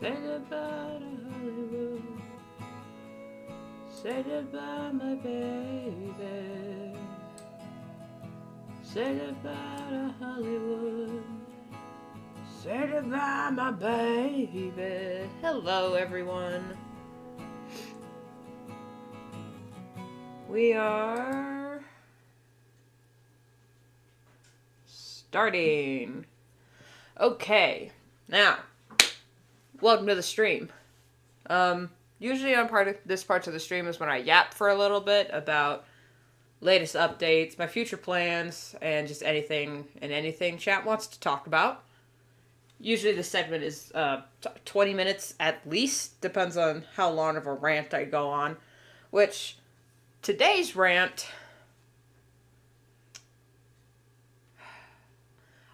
Say goodbye to Hollywood. Say goodbye, my baby. Say goodbye to Hollywood. Say goodbye, my baby. Hello, everyone. We are starting. Okay, now, welcome to the stream. Usually on this part of the stream is when I yap for a little bit about latest updates, my future plans, and just anything chat wants to talk about. Usually this segment is 20 minutes at least, depends on how long of a rant I go on, which today's rant,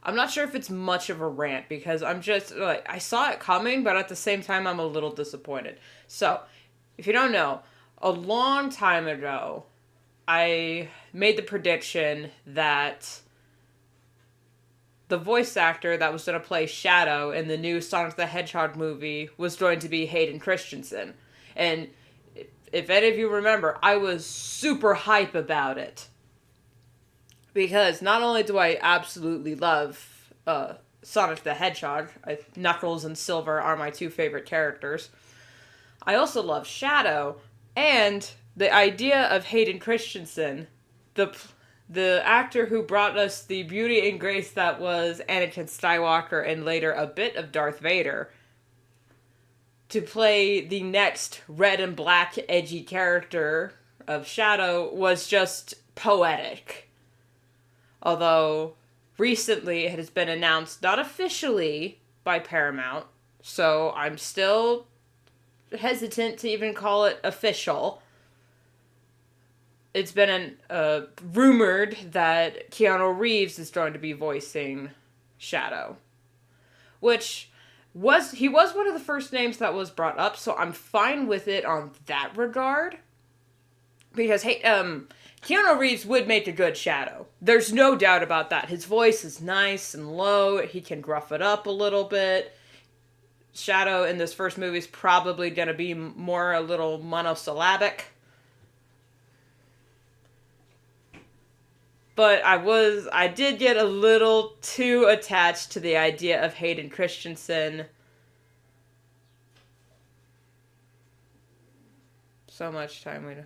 I'm not sure if it's much of a rant because I'm just, I saw it coming, but at the same time I'm a little disappointed. So, if you don't know, a long time ago, I made the prediction that the voice actor that was going to play Shadow in the new Sonic the Hedgehog movie was going to be Hayden Christensen. And if any of you remember, I was super hype about it. Because not only do I absolutely love Sonic the Hedgehog, Knuckles and Silver are my two favorite characters, I also love Shadow, and the idea of Hayden Christensen, the actor who brought us the beauty and grace that was Anakin Skywalker and later a bit of Darth Vader, to play the next red and black edgy character of Shadow was just poetic. Although, recently it has been announced, not officially, by Paramount, so I'm still hesitant to even call it official. It's been rumored that Keanu Reeves is going to be voicing Shadow. Which, he was one of the first names that was brought up, so I'm fine with it on that regard. Because, Keanu Reeves would make a good Shadow. There's no doubt about that. His voice is nice and low. He can gruff it up a little bit. Shadow in this first movie is probably going to be more a little monosyllabic. But I did get a little too attached to the idea of Hayden Christensen. So much time we don't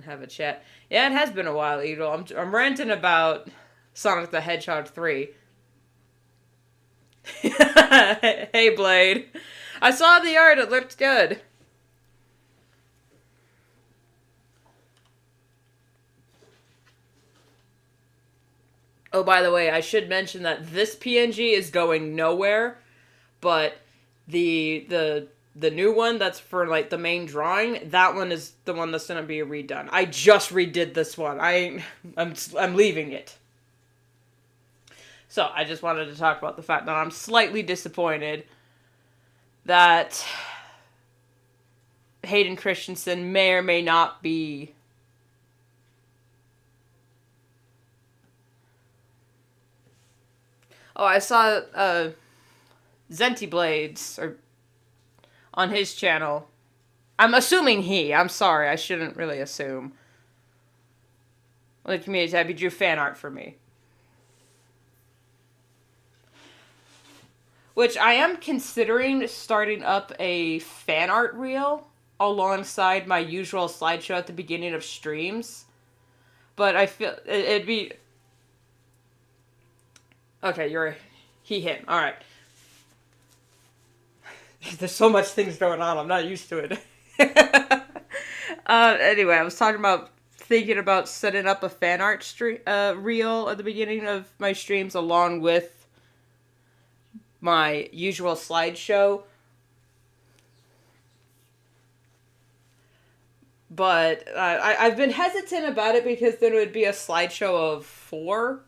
have a chat. Yeah, it has been a while, Edel. I'm ranting about Sonic the Hedgehog 3. Hey, Blade. I saw the art. It looked good. Oh, by the way, I should mention that this PNG is going nowhere, but the new one that's for, like, the main drawing, that one is the one that's going to be redone. I just redid this one. I'm leaving it. So, I just wanted to talk about the fact that I'm slightly disappointed that Hayden Christensen may or may not be I saw Zenti Blades on his channel. I'm assuming I'm sorry, I shouldn't really assume. On the community tab, he drew fan art for me. Which I am considering starting up a fan art reel alongside my usual slideshow at the beginning of streams. But I feel it'd be... Okay, him. Alright. There's so much things going on, I'm not used to it. Anyway, I was thinking about setting up a fan art reel at the beginning of my streams along with my usual slideshow. But I've been hesitant about it because then it would be a slideshow of 4.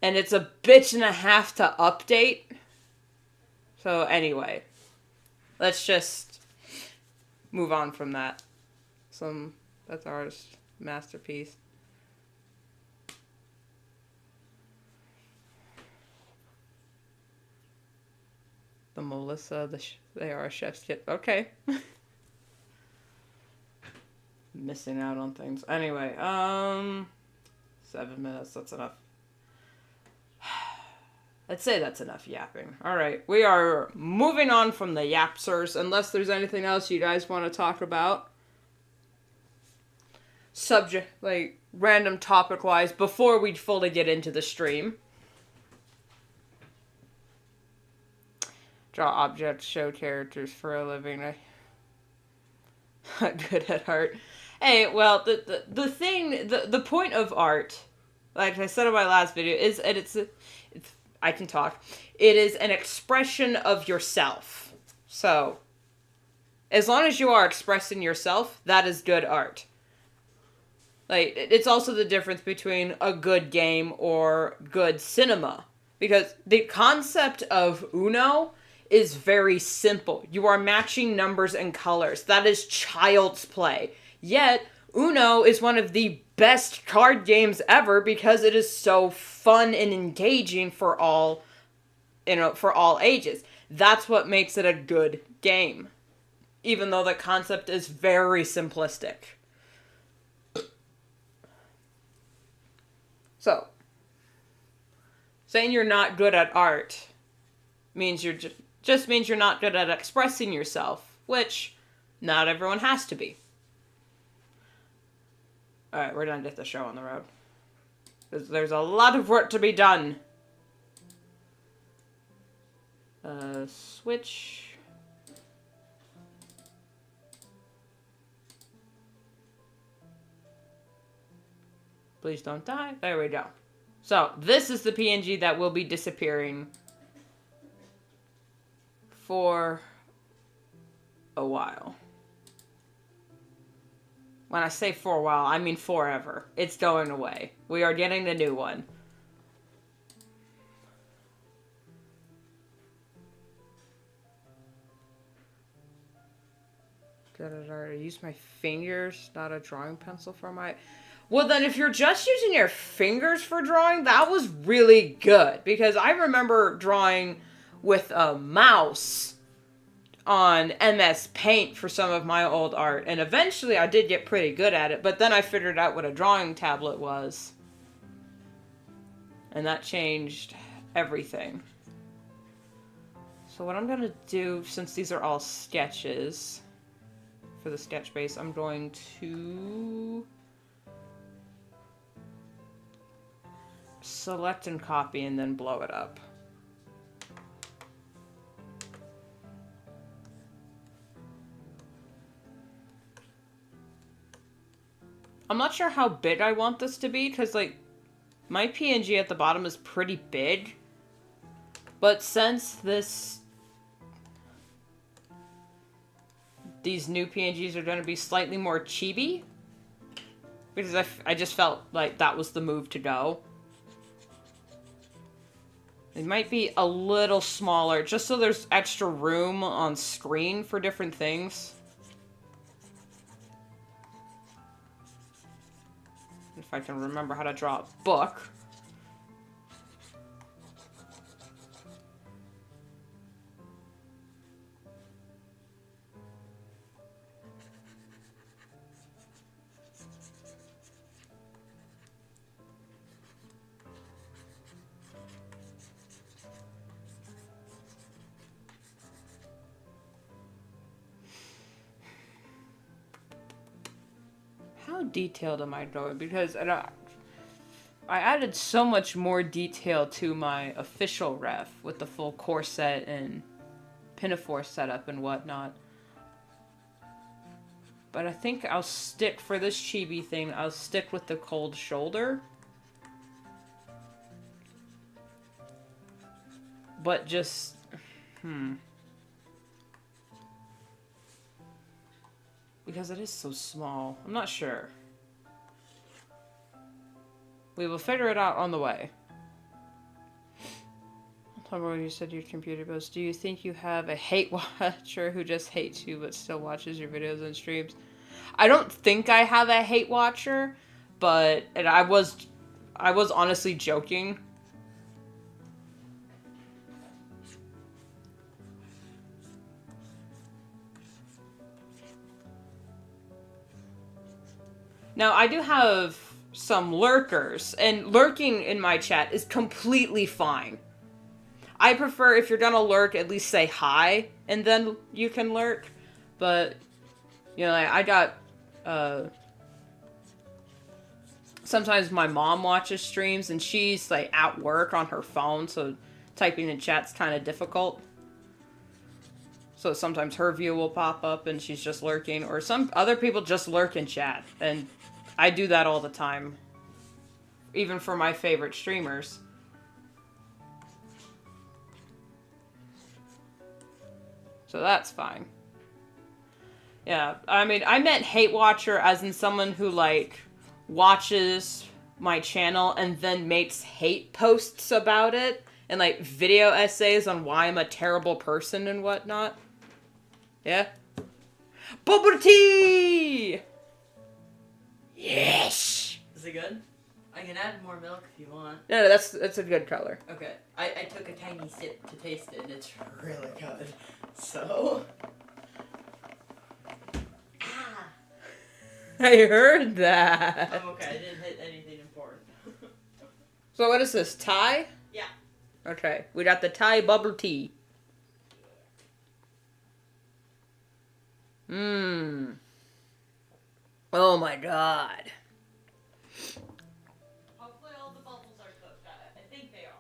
And it's a bitch and a half to update. So anyway, let's just move on from that. That's artist masterpiece. Melissa, they are a chef's kit. Okay. Missing out on things. Anyway, 7 minutes, that's enough. Let's say that's enough yapping. Alright, we are moving on from the yapsers, unless there's anything else you guys want to talk about. Subject, like, random topic-wise, before we fully get into the stream. Draw objects, show characters for a living. I'm good at art. Hey, well, the point of art, like I said in my last video, is, and it's I can talk. It is an expression of yourself. So, as long as you are expressing yourself, that is good art. Like, it's also the difference between a good game or good cinema. Because the concept of Uno is very simple. You are matching numbers and colors. That is child's play. Yet, Uno is one of the best card games ever because it is so fun and engaging for all, for all ages. That's what makes it a good game. Even though the concept is very simplistic. So, saying you're not good at art means you're just means you're not good at expressing yourself, which not everyone has to be. Alright, we're gonna get the show on the road. There's a lot of work to be done. Switch. Please don't die. There we go. So, this is the PNG that will be disappearing for a while. When I say for a while, I mean forever. It's going away. We are getting the new one. I use my fingers, not a drawing pencil for my... Well, then if you're just using your fingers for drawing, that was really good. Because I remember drawing with a mouse on MS Paint for some of my old art. And eventually I did get pretty good at it. But then I figured out what a drawing tablet was. And that changed everything. So what I'm going to do, since these are all sketches, for the sketch base, I'm going to select and copy and then blow it up. I'm not sure how big I want this to be, because, like, my PNG at the bottom is pretty big. But since these new PNGs are going to be slightly more chibi, because I just felt like that was the move to go. It might be a little smaller, just so there's extra room on screen for different things. If I can remember how to draw a book. How detailed am I going? Because I added so much more detail to my official ref with the full corset and pinafore setup and whatnot. But I think I'll stick, for this chibi thing, I'll stick with the cold shoulder. But just, because it is so small. I'm not sure. We will figure it out on the way. You said your computer post. Do you think you have a hate watcher who just hates you but still watches your videos and streams? I don't think I have a hate watcher, but I was honestly joking. Now, I do have some lurkers, and lurking in my chat is completely fine. I prefer, if you're gonna lurk, at least say hi, and then you can lurk. But, you know, I got, sometimes my mom watches streams, and she's, like, at work on her phone, so typing in chat's kind of difficult. So sometimes her view will pop up, and she's just lurking, or some other people just lurk in chat, and I do that all the time. Even for my favorite streamers. So that's fine. Yeah, I mean, I meant hate watcher as in someone who, like, watches my channel and then makes hate posts about it. And, like, video essays on why I'm a terrible person and whatnot. Yeah? Bubble tea! Yes! Is it good? I can add more milk if you want. No, that's a good color. Okay. I took a tiny sip to taste it, and it's really good. So... Ah! I heard that. I'm okay. I didn't hit anything important. So what is this? Thai? Yeah. Okay. We got the Thai bubble tea. Mmm. Oh my god. Hopefully all the bubbles are cooked. I think they are.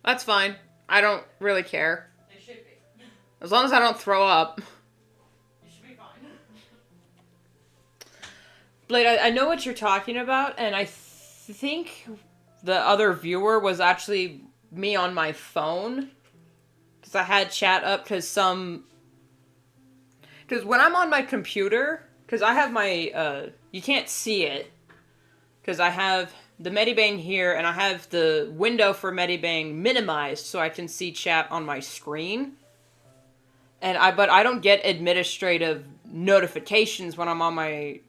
That's fine. I don't really care. They should be. As long as I don't throw up. You should be fine. Blade, I know what you're talking about, and I think the other viewer was actually me on my phone. Because I had chat up because when I'm on my computer, because I have my, you can't see it, because I have the Medibang here, and I have the window for Medibang minimized so I can see chat on my screen. But I don't get administrative notifications when I'm on my,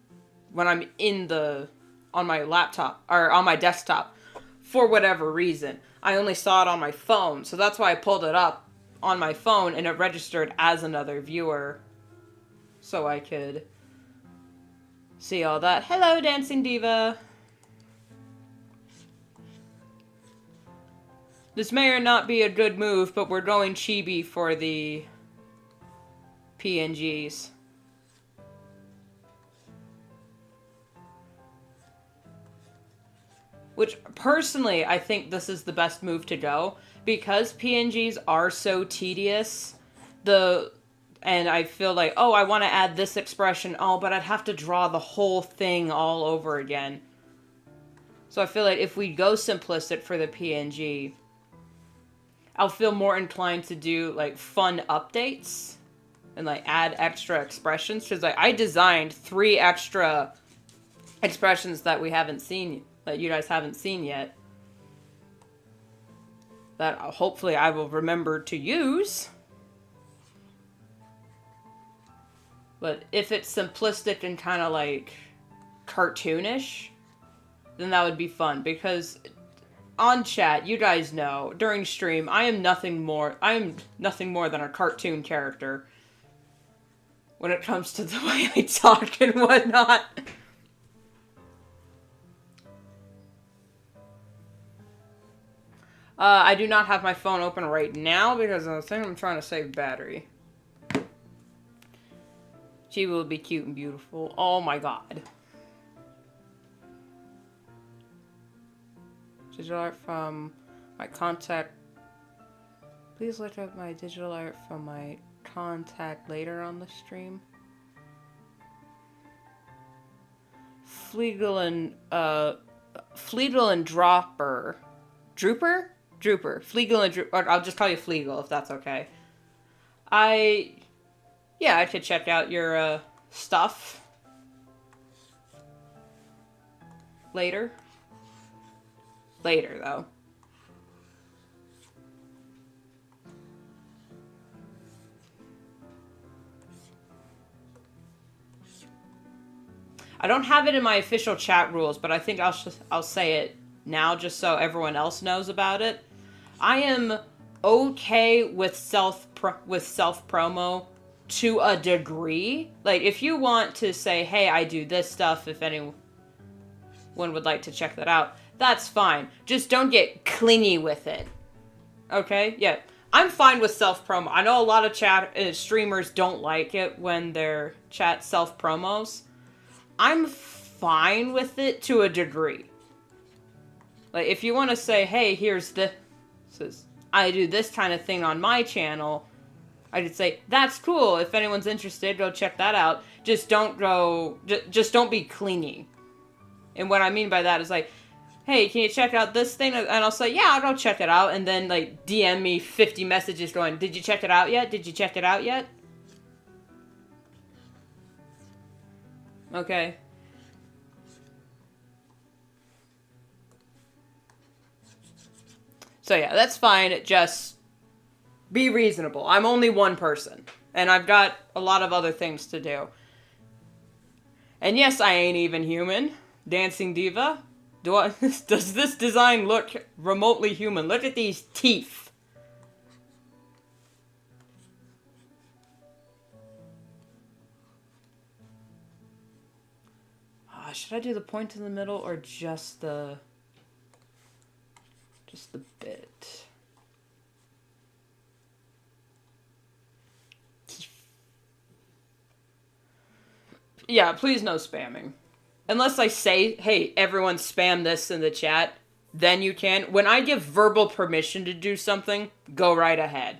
on my laptop, or on my desktop, for whatever reason. I only saw it on my phone, so that's why I pulled it up on my phone, and it registered as another viewer. So I could see all that. Hello, Dancing Diva! This may or not be a good move, but we're going chibi for the PNGs. Which, personally, I think this is the best move to go. Because PNGs are so tedious, and I feel like, oh, I want to add this expression. Oh, but I'd have to draw the whole thing all over again. So I feel like if we go simplistic for the PNG, I'll feel more inclined to do, like, fun updates. And, like, add extra expressions. Because, like, I designed 3 extra expressions that we haven't seen, that you guys haven't seen yet. That hopefully I will remember to use. But if it's simplistic and kind of like cartoonish, then that would be fun. Because on chat, you guys know, during stream, I am nothing more than a cartoon character. When it comes to the way I talk and whatnot. I do not have my phone open right now because I think I'm trying to save battery. She will be cute and beautiful. Oh my god. Digital art from my contact. Please look up my digital art from my contact later on the stream. Flegel and Dropper. Drooper? Drooper. Flegel and Drooper. I'll just call you Flegel if that's okay. Yeah, I could check out your stuff later. Later, though. I don't have it in my official chat rules, but I think I'll say it now just so everyone else knows about it. I am okay with self promo to a degree. Like, if you want to say, hey, I do this stuff, if anyone would like to check that out, that's fine. Just don't get clingy with it. Okay? Yeah. I'm fine with self-promo. I know a lot of streamers don't like it when their chat self-promos. I'm fine with it to a degree. Like, if you want to say, hey, here's this, I do this kind of thing on my channel, I could say, that's cool. If anyone's interested, go check that out. Just don't just don't be clingy. And what I mean by that is like, hey, can you check out this thing? And I'll say, yeah, I'll go check it out. And then, like, DM me 50 messages going, did you check it out yet? Did you check it out yet? Okay. So, yeah, that's fine. Just be reasonable. I'm only one person. And I've got a lot of other things to do. And yes, I ain't even human. Dancing Diva. Does this design look remotely human? Look at these teeth. Should I do the point in the middle or just the bit? Yeah, please no spamming. Unless I say, hey, everyone spam this in the chat, then you can. When I give verbal permission to do something, go right ahead.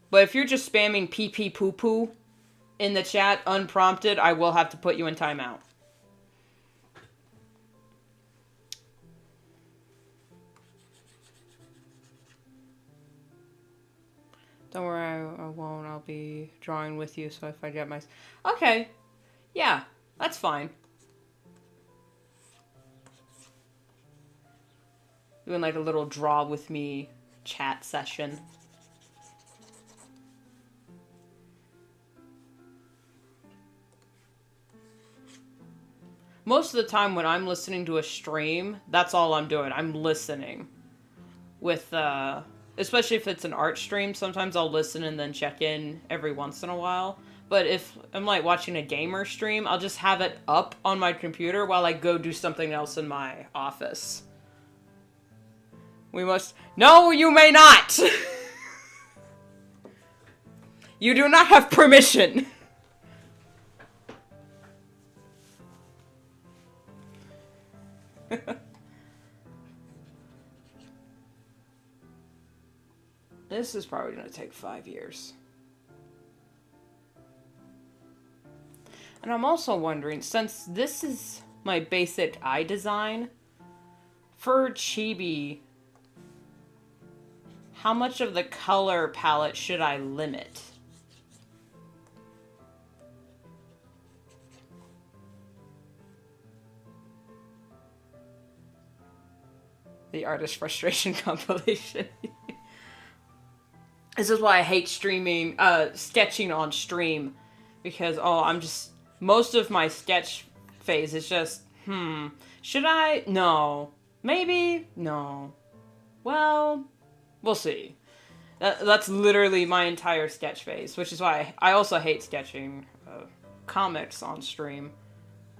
But if you're just spamming pee poo poo in the chat unprompted, I will have to put you in timeout. Don't worry, I won't. I'll be drawing with you, so if I get my... Okay. Yeah, that's fine. Doing like a little draw with me chat session. Most of the time when I'm listening to a stream, that's all I'm doing. I'm listening. With, especially if it's an art stream, sometimes I'll listen and then check in every once in a while. But if I'm like watching a gamer stream, I'll just have it up on my computer while I go do something else in my office. We must... No, you may not! You do not have permission! This is probably going to take 5 years. And I'm also wondering, since this is my basic eye design, for Chibi, how much of the color palette should I limit? The artist frustration compilation. This is why I hate streaming, sketching on stream. Because, most of my sketch phase is just, should I? No. Maybe? No. Well, we'll see. That's literally my entire sketch phase, which is why I also hate sketching comics on stream.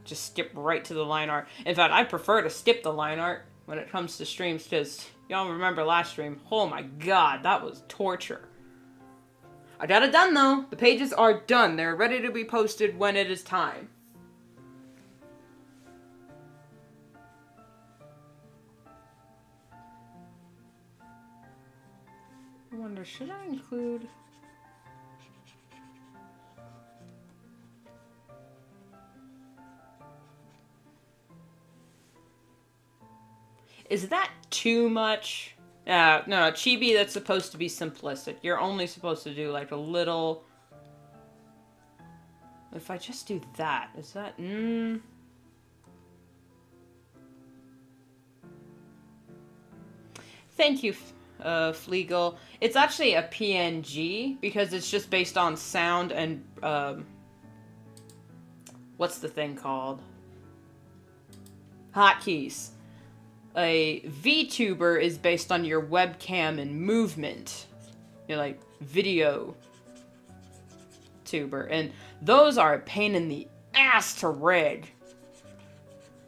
Just skip right to the line art. In fact, I prefer to skip the line art when it comes to streams, because y'all remember last stream, oh my god, that was torture. I got it done though. The pages are done. They're ready to be posted when it is time. I wonder, should I include... Is that too much? No, Chibi, that's supposed to be simplistic. You're only supposed to do like a little... If I just do that, is that... Thank you, Fleagle. It's actually a PNG, because it's just based on sound and... what's the thing called? Hotkeys. A VTuber is based on your webcam and movement. like video tuber, and those are a pain in the ass to rig.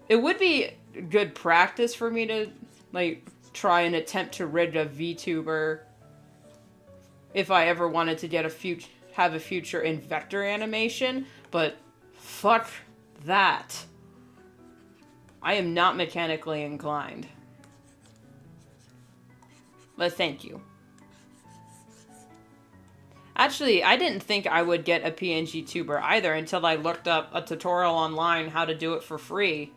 It would be good practice for me to like try and attempt to rig a VTuber if I ever wanted to get have a future in vector animation, but fuck that. I am not mechanically inclined. But thank you. Actually, I didn't think I would get a PNG tuber either until I looked up a tutorial online how to do it for free.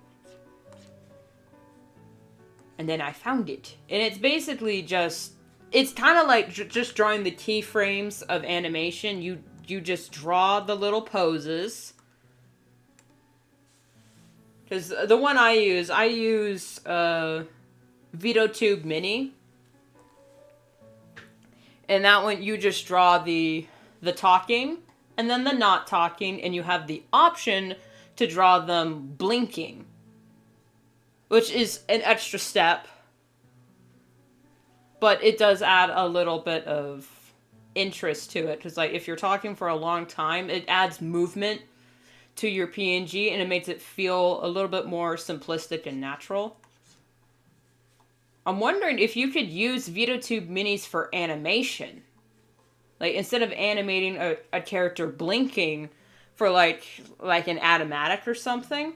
And then I found it. And it's basically just... It's kind of like just drawing the keyframes of animation. You just draw the little poses. Because the one I use VideoTube Mini. And that one, you just draw the talking, and then the not talking, and you have the option to draw them blinking. Which is an extra step. But it does add a little bit of interest to it. Because, like, if you're talking for a long time, it adds movement to your PNG, and it makes it feel a little bit more simplistic and natural. I'm wondering if you could use VideoTube Minis for animation. Like, instead of animating a character blinking for, like an automatic or something.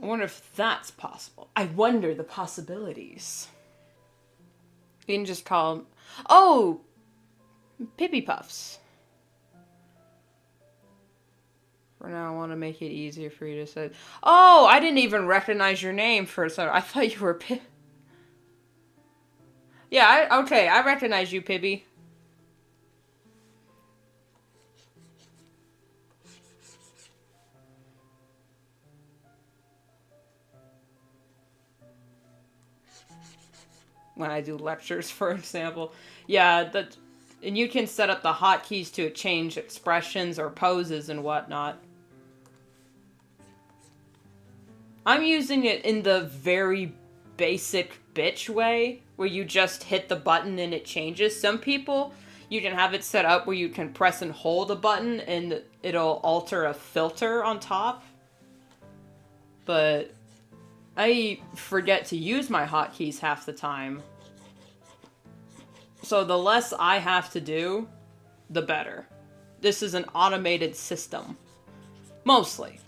I wonder if that's possible. I wonder the possibilities. You can just call them... Oh! Pippi Puffs. For now, I want to make it easier for you to say... Oh! I didn't even recognize your name for a second. I thought you were Pip... Yeah, okay, I recognize you, Pibby. When I do lectures, for example. Yeah, and you can set up the hotkeys to change expressions or poses and whatnot. I'm using it in the very basic bitch way, where you just hit the button and it changes. Some people, you can have it set up where you can press and hold a button and it'll alter a filter on top. But I forget to use my hotkeys half the time. So the less I have to do, the better. This is an automated system. Mostly.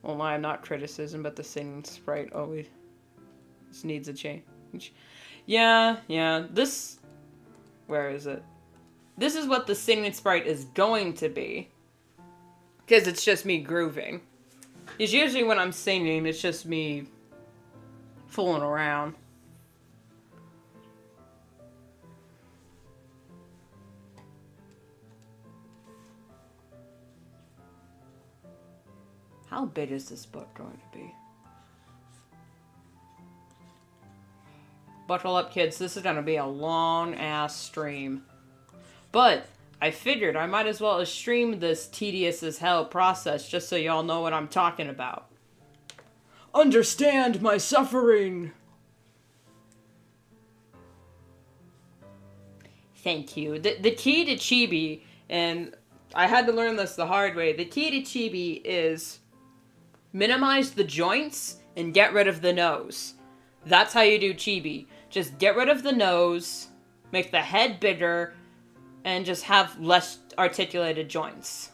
Well, I'm not criticism, but the singing sprite always needs a change. Yeah, this... Where is it? This is what the singing sprite is going to be. Because it's just me grooving. Because usually when I'm singing, it's just me fooling around. How big is this book going to be? Buckle up, kids. This is going to be a long-ass stream. But I figured I might as well stream this tedious-as-hell process just so y'all know what I'm talking about. Understand my suffering! Thank you. The key to Chibi, and I had to learn this the hard way, the key to Chibi is... minimize the joints and get rid of the nose. That's how you do Chibi. Just get rid of the nose, make the head bigger, and just have less articulated joints.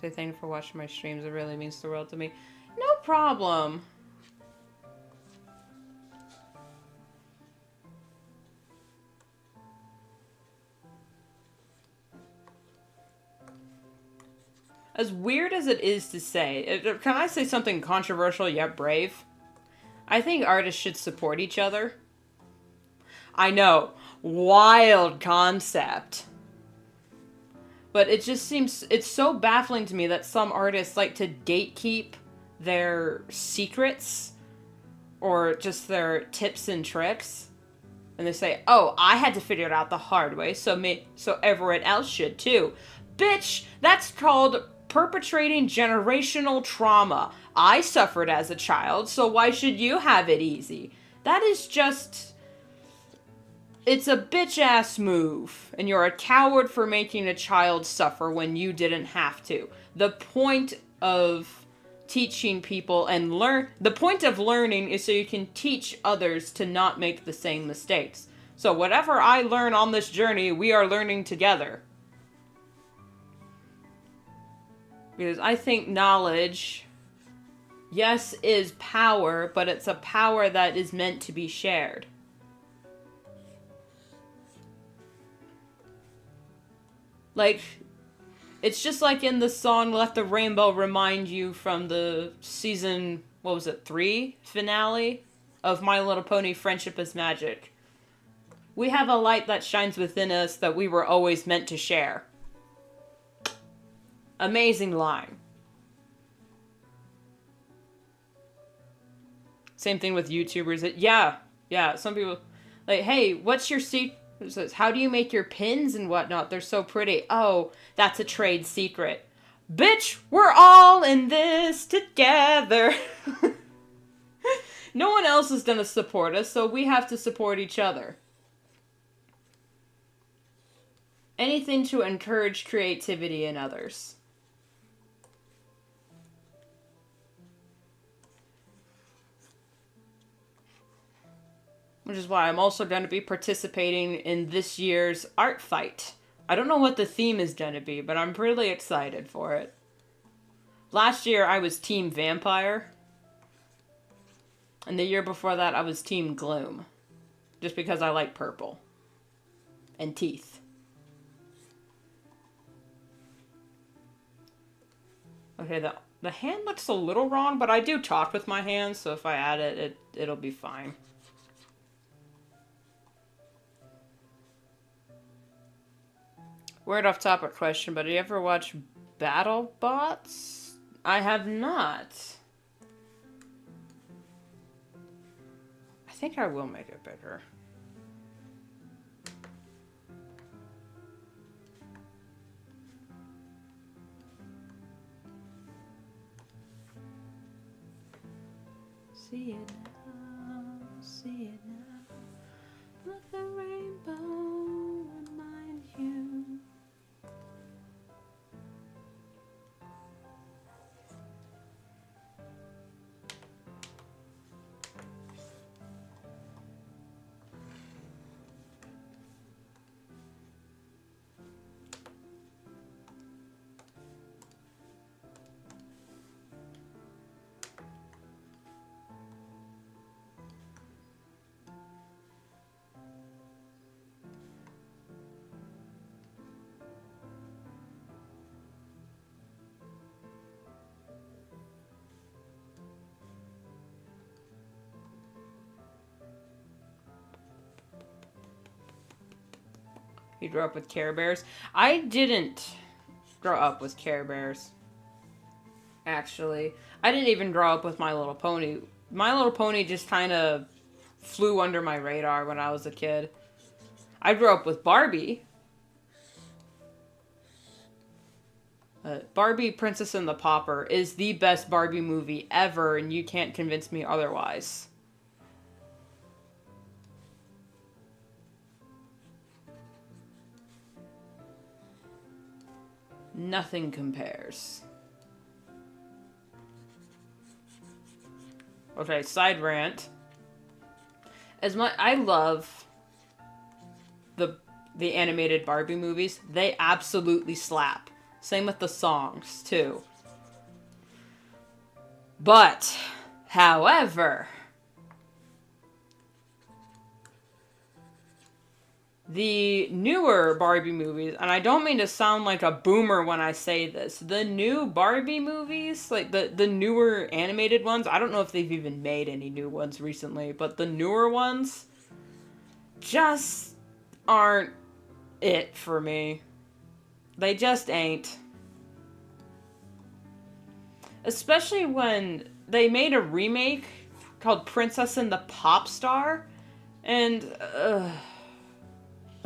Say thank you for watching my streams. It really means the world to me. No problem. As weird as it is to say, can I say something controversial yet brave? I think artists should support each other. I know, wild concept. But it just seems, it's so baffling to me that some artists like to gatekeep their secrets or just their tips and tricks. And they say, oh, I had to figure it out the hard way, so everyone else should too. Bitch, that's called perpetrating generational trauma. I suffered as a child, so why should you have it easy? That is just... It's a bitch-ass move, and you're a coward for making a child suffer when you didn't have to. The point of teaching people and the point of learning is so you can teach others to not make the same mistakes. So whatever I learn on this journey, we are learning together. Because I think knowledge, yes, is power, but it's a power that is meant to be shared. Like, it's just like in the song Let the Rainbow Remind You from the season, 3 finale of My Little Pony Friendship is Magic. We have a light that shines within us that we were always meant to share. Amazing line. Same thing with YouTubers. Yeah, some people, like, hey, what's your secret? How do you make your pins and whatnot? They're so pretty. Oh, that's a trade secret. Bitch, we're all in this together. No one else is gonna support us, so we have to support each other. Anything to encourage creativity in others. Which is why I'm also going to be participating in this year's art fight. I don't know what the theme is going to be, but I'm really excited for it. Last year I was Team Vampire. And the year before that I was Team Gloom. Just because I like purple. And teeth. Okay, the hand looks a little wrong, but I do talk with my hands, so if I add it, it'll be fine. Weird off topic question, but do you ever watch Battle Bots? I have not. I think I will make it bigger. See it now, see it now. Let the rainbow remind you. You grew up with Care Bears? I didn't grow up with Care Bears. Actually. I didn't even grow up with My Little Pony. My Little Pony just kind of flew under my radar when I was a kid. I grew up with Barbie. Barbie Princess and the Pauper is the best Barbie movie ever, and you can't convince me otherwise. Nothing compares. Okay, side rant. As much I love the animated Barbie movies, they absolutely slap. Same with the songs too. But, however, the newer Barbie movies, and I don't mean to sound like a boomer when I say this, the new Barbie movies, like the newer animated ones, I don't know if they've even made any new ones recently, but the newer ones just aren't it for me. They just ain't. Especially when they made a remake called Princess and the Pop Star, and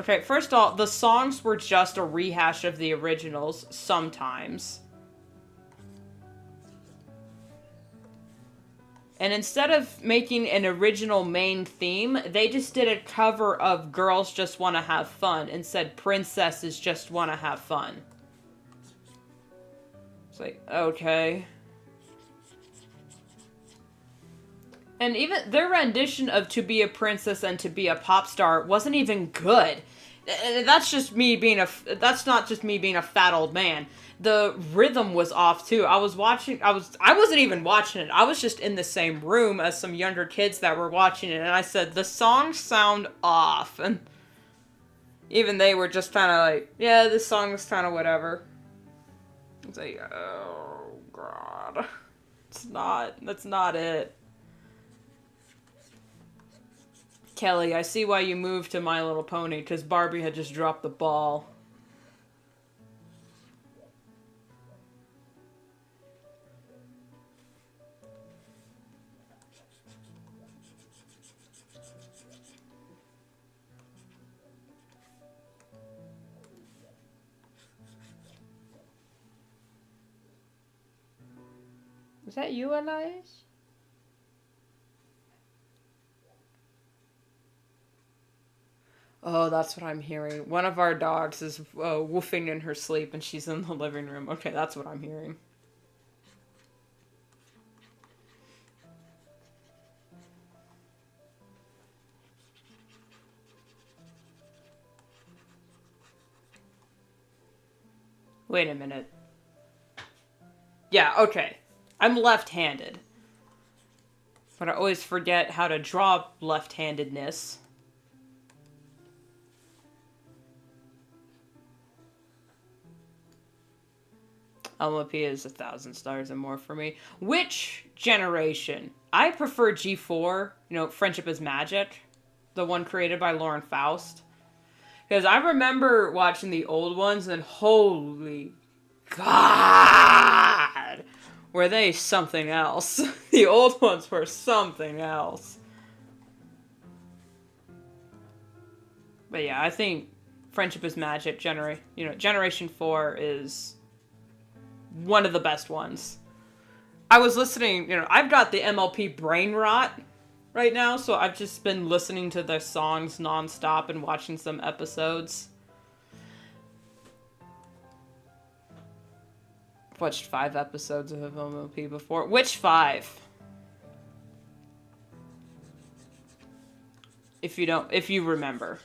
okay, first of all, the songs were just a rehash of the originals sometimes. And instead of making an original main theme, they just did a cover of Girls Just Wanna Have Fun and said Princesses Just Wanna Have Fun. It's like, okay. And even their rendition of To Be a Princess and To Be a Pop Star wasn't even good. That's just me being that's not just me being a fat old man. The rhythm was off too. I wasn't even watching it. I was just in the same room as some younger kids that were watching it, and I said, the songs sound off. And even they were just kind of like, yeah, this song is kind of whatever. It's like, oh god. That's not it. Kelly, I see why you moved to My Little Pony, because Barbie had just dropped the ball. Is that you, Elias? Oh, that's what I'm hearing. One of our dogs is woofing in her sleep and she's in the living room. Okay, that's what I'm hearing. Wait a minute. Yeah, okay. I'm left-handed. But I always forget how to draw left-handedness. LMP is 1,000 stars and more for me. Which generation? I prefer G4, Friendship is Magic. The one created by Lauren Faust. Because I remember watching the old ones and holy God! Were they something else? The old ones were something else. But yeah, I think Friendship is Magic Generation 4 is one of the best ones. I was listening, I've got the MLP brain rot right now, so I've just been listening to their songs nonstop and watching some episodes. I've watched 5 episodes of MLP before. Which 5? If you remember.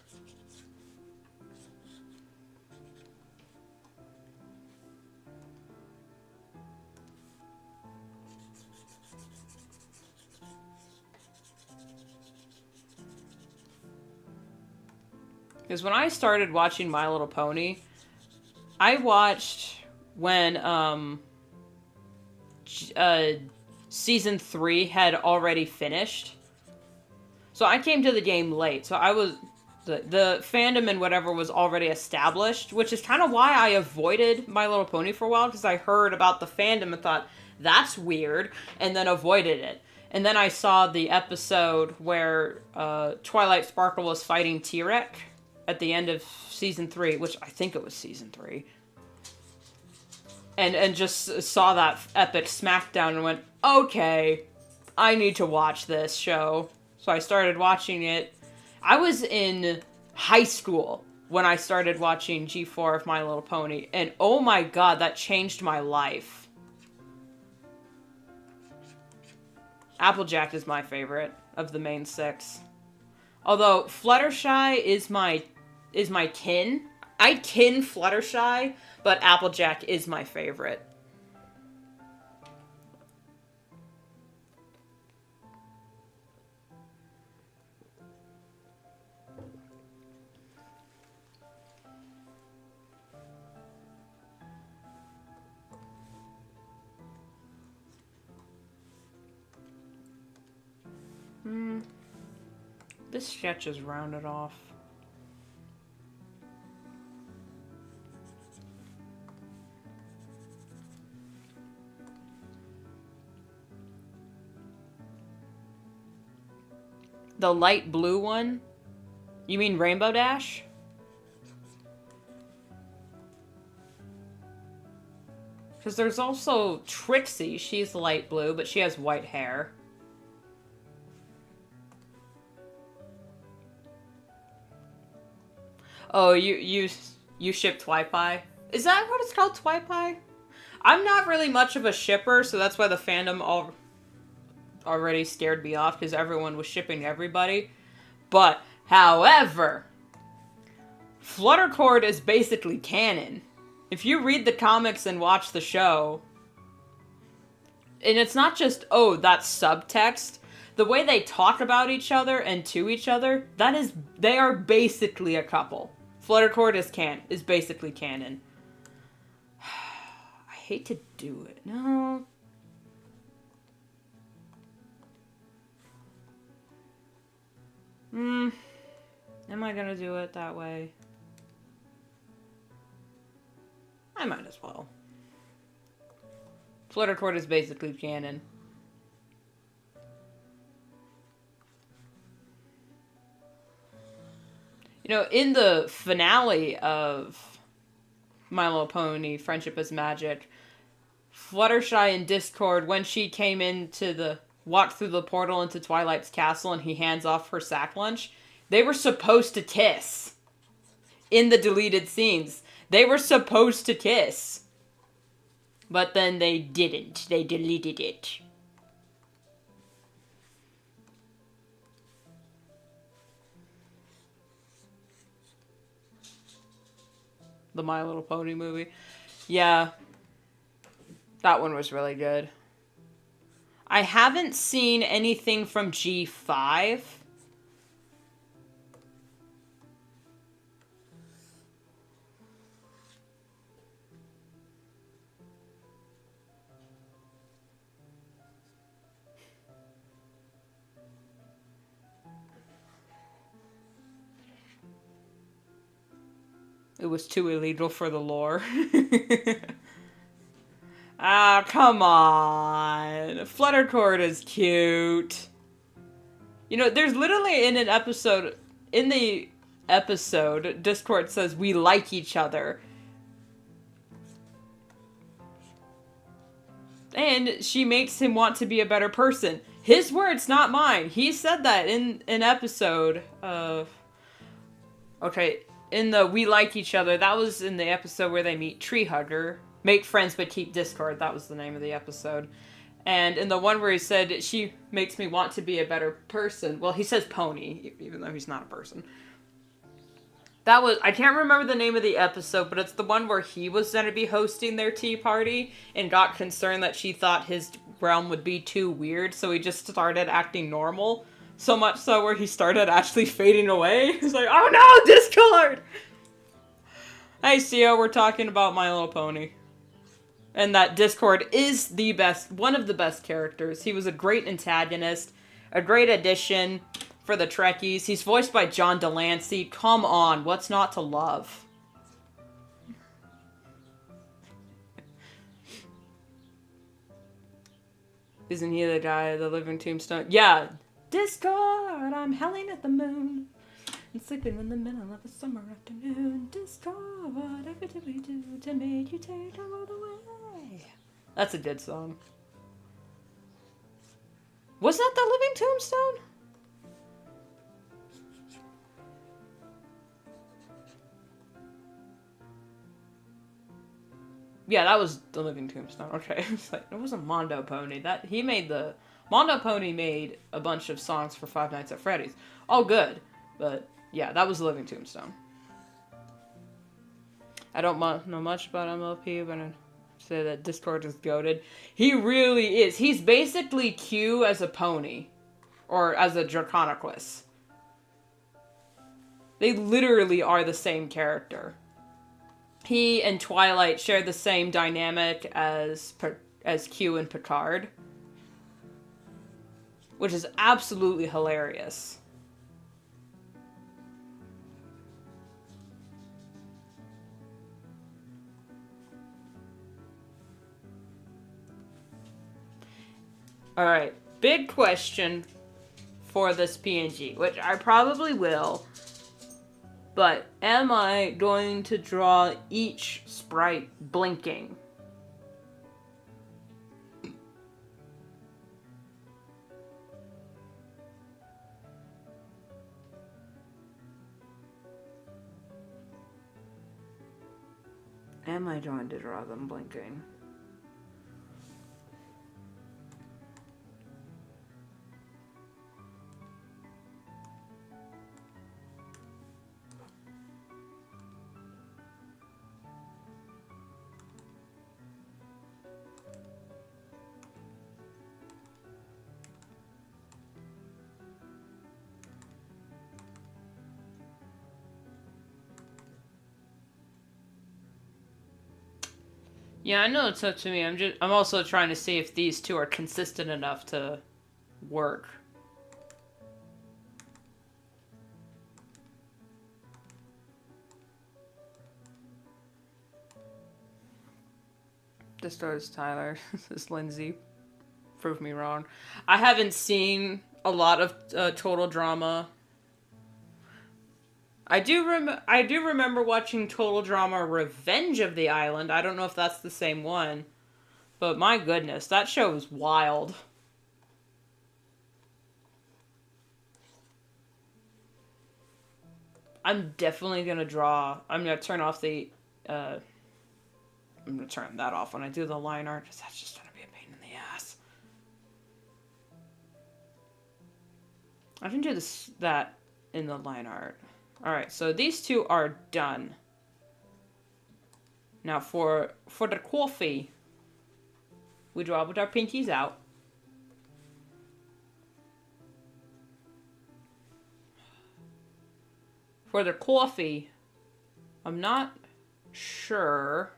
Because when I started watching My Little Pony, I watched when season 3 had already finished. So I came to the game late. So I was the fandom and whatever was already established, which is kind of why I avoided My Little Pony for a while, because I heard about the fandom and thought, that's weird, and then avoided it. And then I saw the episode where Twilight Sparkle was fighting T-Rex at the end of season 3, which I think it was season 3. And just saw that epic smackdown and went, okay, I need to watch this show. So I started watching it. I was in high school when I started watching G4 of My Little Pony, and oh my god, that changed my life. Applejack is my favorite of the main 6. Although Fluttershy is my kin. I kin Fluttershy, but Applejack is my favorite. This sketch is rounded off. The light blue one? You mean Rainbow Dash? Because there's also Trixie. She's light blue, but she has white hair. Oh, you ship Twipi? Is that what it's called, Twipi? I'm not really much of a shipper, so that's why the fandom already scared me off, because everyone was shipping everybody. But, however, Fluttercord is basically canon. If you read the comics and watch the show, and it's not just, oh, that's subtext. The way they talk about each other and to each other, they are basically a couple. Fluttercord is basically canon. I hate to do it. No. Am I gonna do it that way? I might as well. Fluttercord is basically canon. You know, in the finale of My Little Pony, Friendship is Magic, Fluttershy in Discord, when she came walked through the portal into Twilight's castle and he hands off her sack lunch, they were supposed to kiss. In the deleted scenes. They were supposed to kiss. But then they didn't. They deleted it. The My Little Pony movie. Yeah. That one was really good. I haven't seen anything from G5. It was too illegal for the lore. Ah, come on. Fluttercord is cute. You know, there's literally in the episode, Discord says we like each other. And she makes him want to be a better person. His words, not mine. He said that in an episode of... Okay, in the We Like Each Other, that was in the episode where they meet Tree Hugger. Make friends but keep Discord, that was the name of the episode. And in the one where he said, she makes me want to be a better person. Well, he says pony, even though he's not a person. That was, I can't remember the name of the episode, but it's the one where he was going to be hosting their tea party and got concerned that she thought his realm would be too weird, so he just started acting normal. So much so where he started actually fading away. He's like, oh no, Discord! Hey, Cio, we're talking about My Little Pony. And that Discord is one of the best characters. He was a great antagonist, a great addition for the Trekkies. He's voiced by John Delancey. Come on, what's not to love? Isn't he the guy, the living tombstone? Yeah. Discord, I'm howling at the moon. And sleeping in the middle of a summer afternoon. Discord, everything we do to make you take our world away. That's a good song. Was that the living tombstone? Yeah, that was the living tombstone. Okay, it's like, it wasn't Mondo Pony. Mondo Pony made a bunch of songs for Five Nights at Freddy's. All good, but yeah, that was the living tombstone. I don't know much about MLP, but I say that Discord is goated. He really is. He's basically Q as a pony, or as a Draconequus. They literally are the same character. He and Twilight share the same dynamic as Q and Picard, which is absolutely hilarious. Alright, big question for this PNG, which I probably will, but am I going to draw each sprite blinking? am I trying to draw them blinking? Yeah, I know it's up to me. I'm also trying to see if these two are consistent enough to work. This stars Tyler. This is Lindsay. Prove me wrong. I haven't seen a lot of Total Drama. I do remember watching Total Drama Revenge of the Island. I don't know if that's the same one. But my goodness, that show is wild. I'm definitely gonna draw. I'm gonna turn off the I'm gonna turn that off when I do the line art, because that's just gonna be a pain in the ass. I can do that in the line art. Alright, so these two are done. Now for the coffee, we draw with our pinkies out. For the coffee, I'm not sure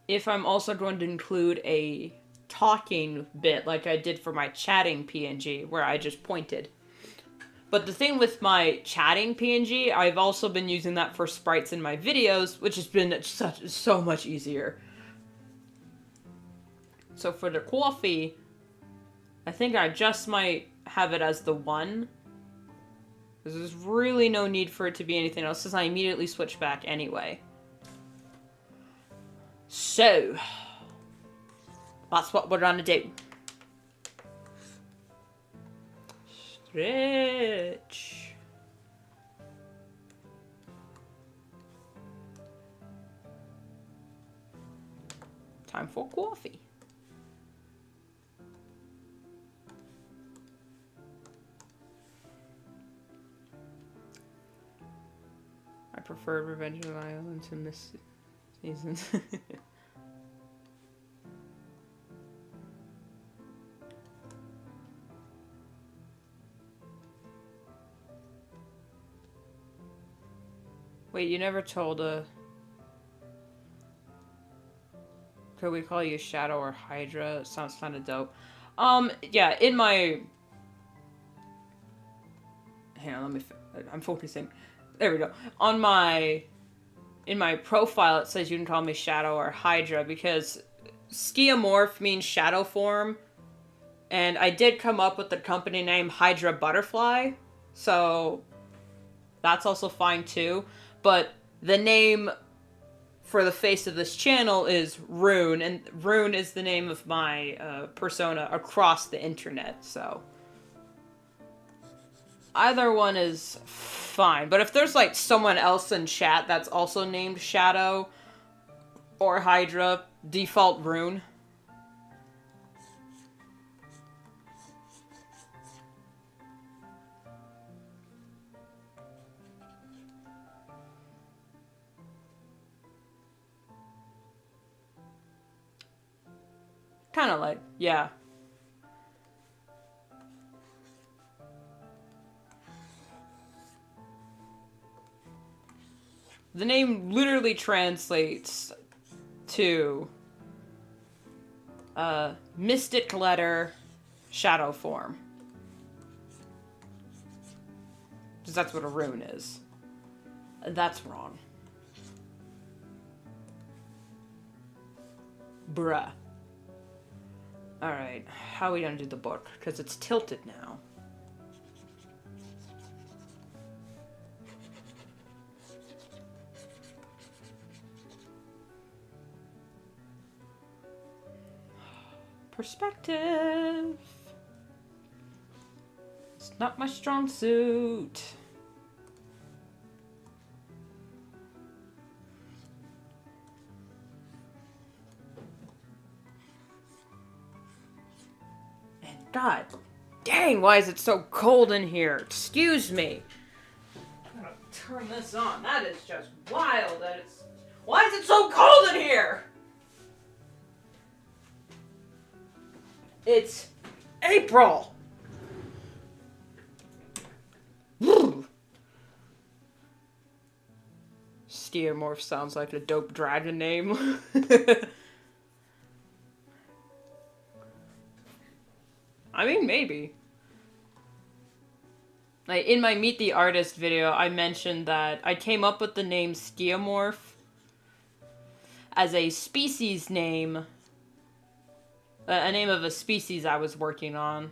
if I'm also going to include a talking bit like I did for my chatting PNG, where I just pointed. But the thing with my chatting PNG, I've also been using that for sprites in my videos, which has been so much easier. So for the coffee, I think I just might have it as the 1. Because there's really no need for it to be anything else, since I immediately switch back anyway. So, that's what we're gonna do. Stretch. Time for coffee. I prefer Revenge of the Island to Miss Seasons. Wait, you never told could we call you Shadow or Hydra? It sounds kind of dope. Yeah, in my... Hang on, I'm focusing. There we go. In my profile, it says you can call me Shadow or Hydra, because Skiamorph means shadow form, and I did come up with the company name Hydra Butterfly, so that's also fine too. But the name for the face of this channel is Rune, and Rune is the name of my persona across the internet, so either one is fine. But if there's like someone else in chat that's also named Shadow or Hydra, default Rune. Kind of like, yeah. The name literally translates to mystic letter shadow form. Because that's what a rune is. That's wrong. Bruh. Alright, how are we gonna do the book? Because it's tilted now. Perspective. It's not my strong suit. God dang, why is it so cold in here? Excuse me. I'm gonna turn this on. That is just wild. Why is it so cold in here? It's April. Steomorph sounds like a dope dragon name. I mean, maybe. Like, in my Meet the Artist video, I mentioned that I came up with the name Steomorph as a species name. A name of a species I was working on.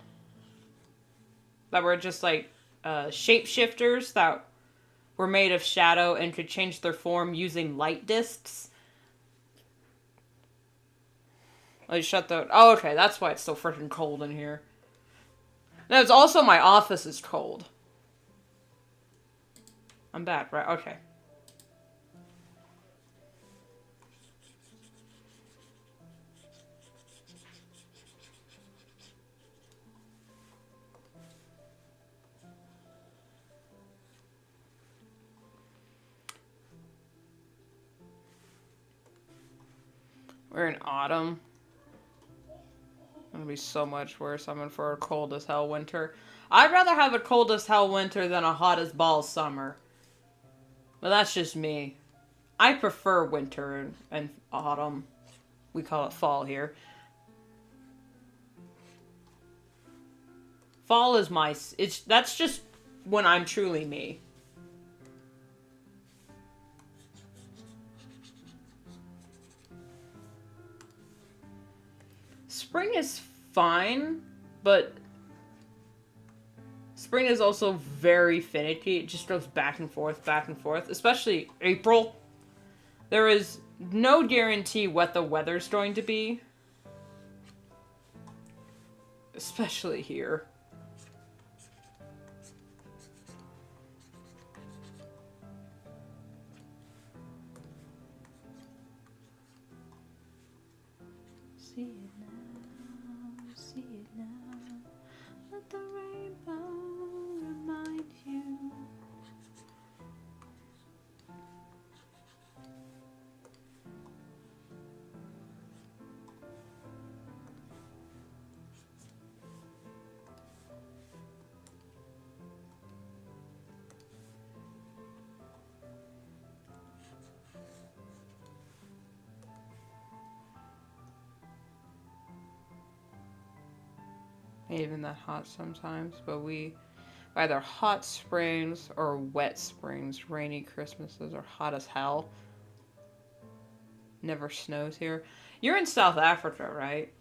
That were just like shapeshifters that were made of shadow and could change their form using light discs. Oh, shut the... Oh, okay, that's why it's so freaking cold in here. No, it's also my office is cold. I'm bad, right? Okay. We're in autumn. It'll be so much worse. I'm in for a cold as hell winter. I'd rather have a cold as hell winter than a hot as balls summer. But that's just me. I prefer winter and autumn. We call it fall here. Fall is that's just when I'm truly me. Spring is fine, but spring is also very finicky. It just goes back and forth, especially April. There is no guarantee what the weather's going to be. Especially here. See it now, see it now. Let the rainbow remind you. Even that hot sometimes, but we either hot springs or wet springs. Rainy Christmases are hot as hell. Never snows here. You're in South Africa, right?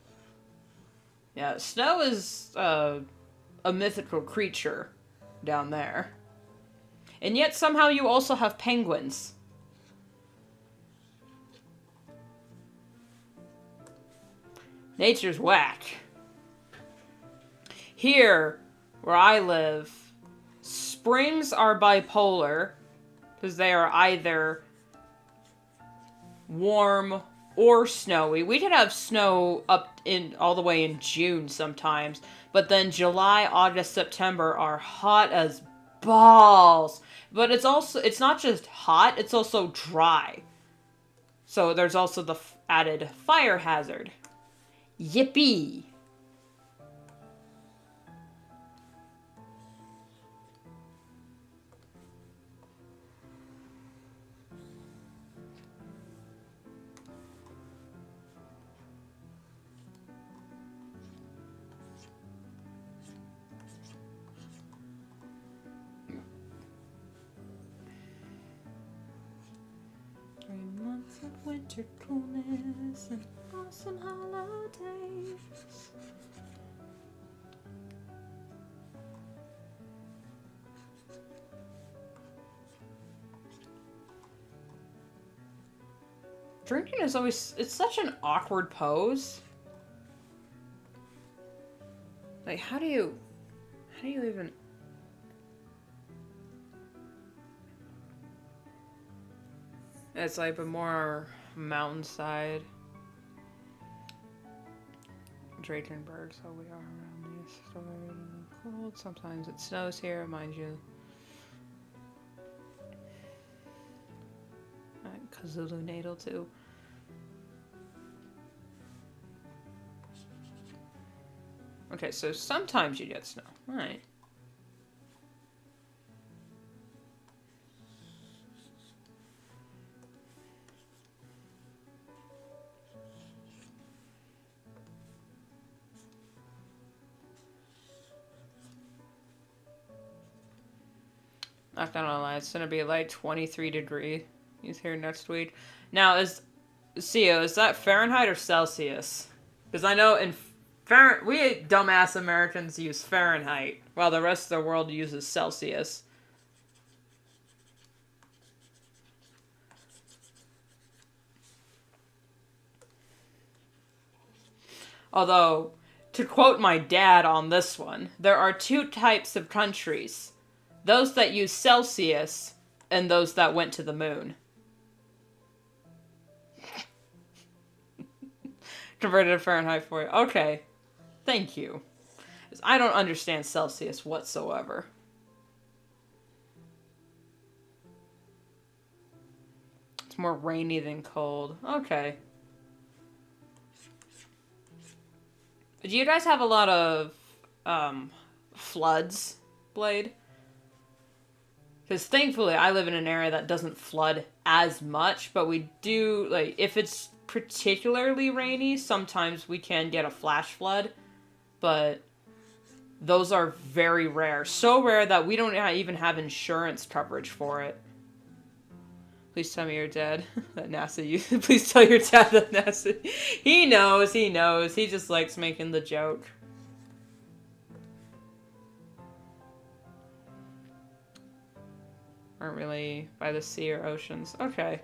Yeah, snow is a mythical creature down there. And yet somehow you also have penguins. Nature's whack. Here, where I live, springs are bipolar, because they are either warm or snowy. We could have snow all the way in June sometimes, but then July, August, September are hot as balls. But it's not just hot, it's also dry. So there's also the added fire hazard. Yippee! Months of winter coolness and awesome holidays. Drinking is it's such an awkward pose. Like, how do you even... It's like a more mountainside. Drakenberg, so we are around you. Stored in the cold. Sometimes it snows here, mind you. Kazulu natal too. Okay, so sometimes you get snow. Alright. Not gonna lie, it's gonna be like 23 degrees here next week. Now, Cio, is that Fahrenheit or Celsius? Because I know in we dumbass Americans use Fahrenheit, while the rest of the world uses Celsius. Although, to quote my dad on this one, there are two types of countries. Those that use Celsius, and those that went to the moon. Converted to Fahrenheit for you. Okay. Thank you. I don't understand Celsius whatsoever. It's more rainy than cold. Okay. Do you guys have a lot of floods, Blade? Because thankfully I live in an area that doesn't flood as much, but we do, like, if it's particularly rainy, sometimes we can get a flash flood, but those are very rare. So rare that we don't even have insurance coverage for it. Please tell me you're dead. That NASA, please tell your dad that NASA. He knows, he knows. He just likes making the joke. Aren't really by the sea or oceans. Okay.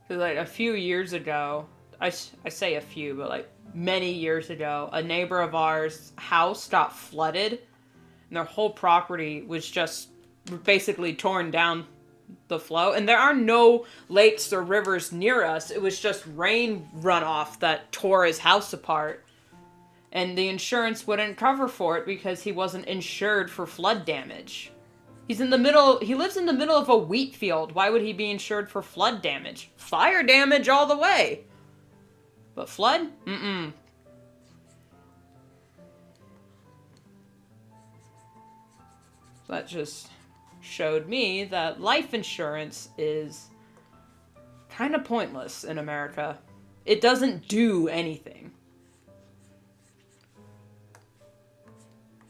Cause like a few years ago, I say a few, but like many years ago, a neighbor of ours' house got flooded, and their whole property was just basically torn down the flow. And there are no lakes or rivers near us. It was just rain runoff that tore his house apart. And the insurance wouldn't cover for it because he wasn't insured for flood damage. He lives in the middle of a wheat field. Why would he be insured for flood damage? Fire damage all the way. But flood? Mm-mm. That just showed me that life insurance is kind of pointless in America. It doesn't do anything.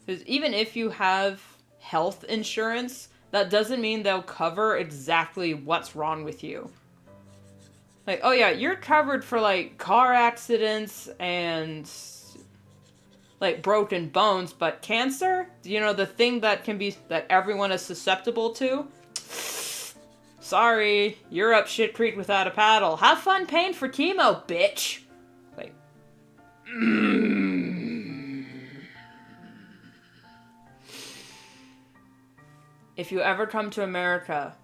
Because even if you have health insurance, that doesn't mean they'll cover exactly what's wrong with you. Like, oh yeah, you're covered for, like, car accidents and, like, broken bones, but cancer? You know, the thing that everyone is susceptible to? Sorry, you're up shit creek without a paddle. Have fun paying for chemo, bitch! Like, If you ever come to America,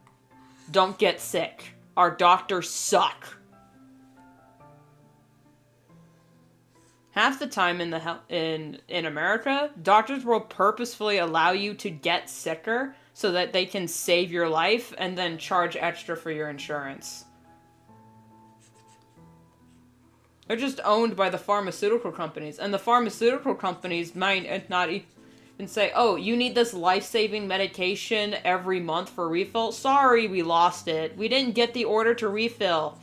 don't get sick. Our doctors suck. Half the time in America, doctors will purposefully allow you to get sicker so that they can save your life and then charge extra for your insurance. They're just owned by the pharmaceutical companies, and the pharmaceutical companies might not and say, oh, you need this life-saving medication every month for refill? Sorry, we lost it. We didn't get the order to refill.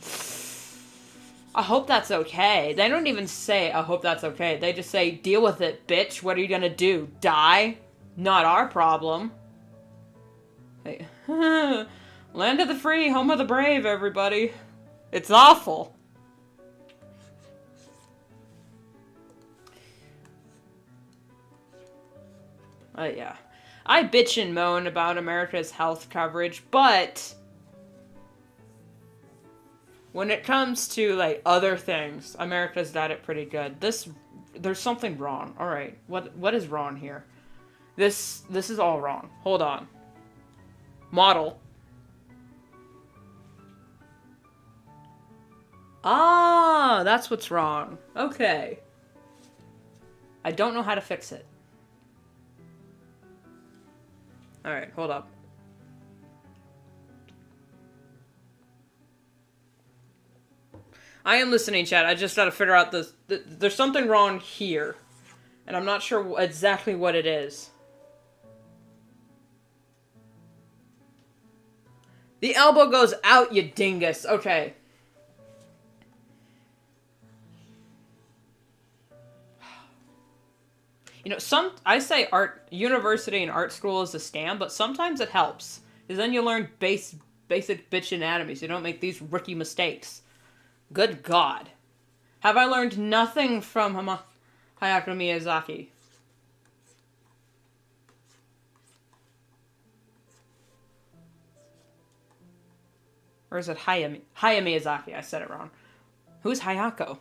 I hope that's okay. They don't even say, I hope that's okay. They just say, deal with it, bitch. What are you gonna do? Die? Not our problem. Hey. Land of the free, home of the brave, everybody. It's awful. Yeah. I bitch and moan about America's health coverage, but when it comes to, like, other things, America's got it pretty good. There's something wrong. Alright, what is wrong here? This is all wrong. Hold on. Model. Ah, that's what's wrong. Okay. I don't know how to fix it. Alright, hold up. I am listening, chat. I just gotta figure out this. There's something wrong here. And I'm not sure exactly what it is. The elbow goes out, you dingus. Okay. You know, I say university and art school is a scam, but sometimes it helps. Because then you learn basic bitch anatomy, so you don't make these rookie mistakes. Good God. Have I learned nothing from Hayao Miyazaki? Or is it Hayao Miyazaki? I said it wrong. Who's Hayako?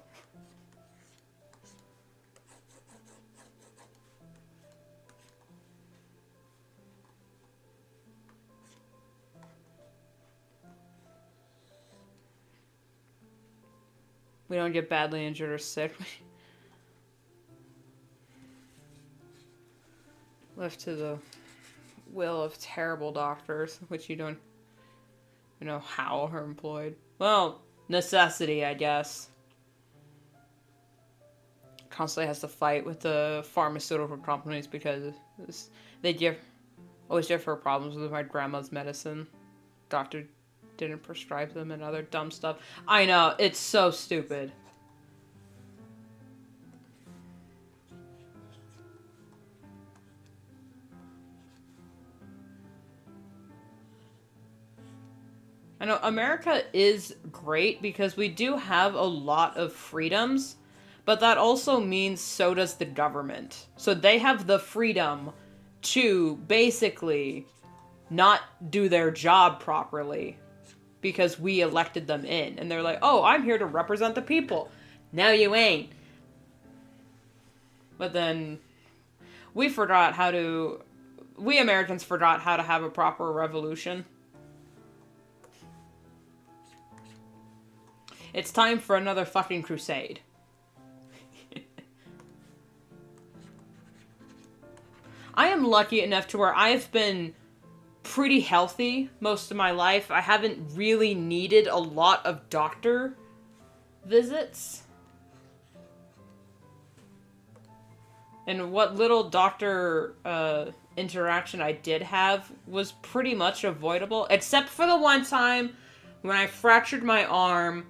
We don't get badly injured or sick. Left to the will of terrible doctors, which you don't know how are employed. Well, necessity, I guess. Constantly has to fight with the pharmaceutical companies because they always give her problems with my grandma's medicine. Doctor didn't prescribe them and other dumb stuff. I know, it's so stupid. I know America is great because we do have a lot of freedoms, but that also means so does the government. So they have the freedom to basically not do their job properly because we elected them in. And they're like, oh, I'm here to represent the people. No, you ain't. But then we Americans forgot how to have a proper revolution. It's time for another fucking crusade. I am lucky enough to where I've been pretty healthy most of my life. I haven't really needed a lot of doctor visits. And what little doctor interaction I did have was pretty much avoidable. Except for the one time when I fractured my arm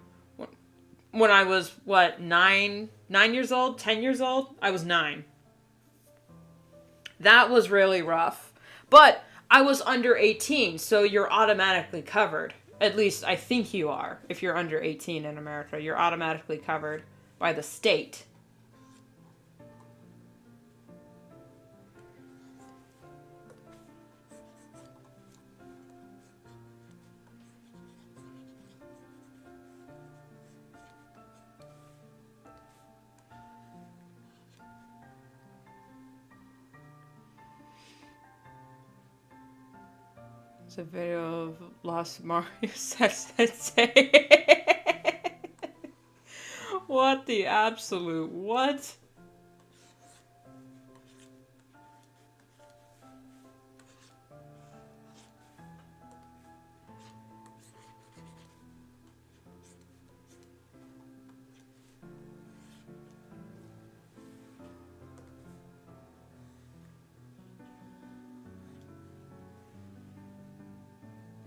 when I was, 9 years old? 10 years old? I was 9. That was really rough. But I was under 18, so you're automatically covered. At least I think you are. If you're under 18 in America, you're automatically covered by the state. A video of Lost Mario Sensei. What the absolute what?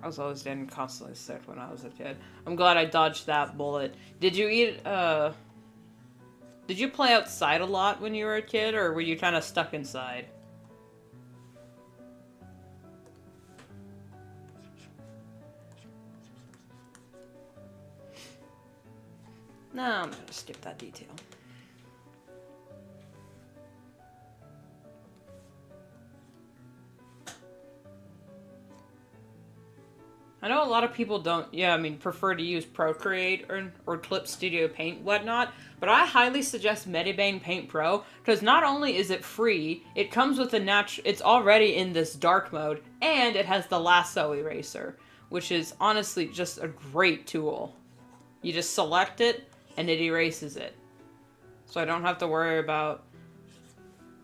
I was always getting constantly sick when I was a kid. I'm glad I dodged that bullet. Did you did you play outside a lot when you were a kid, or were you kind of stuck inside? No, I'm gonna skip that detail. I know a lot of people prefer to use Procreate or Clip Studio Paint, whatnot, but I highly suggest Medibane Paint Pro, because not only is it free, it comes with it's already in this dark mode, and it has the lasso eraser, which is honestly just a great tool. You just select it, and it erases it. So I don't have to worry about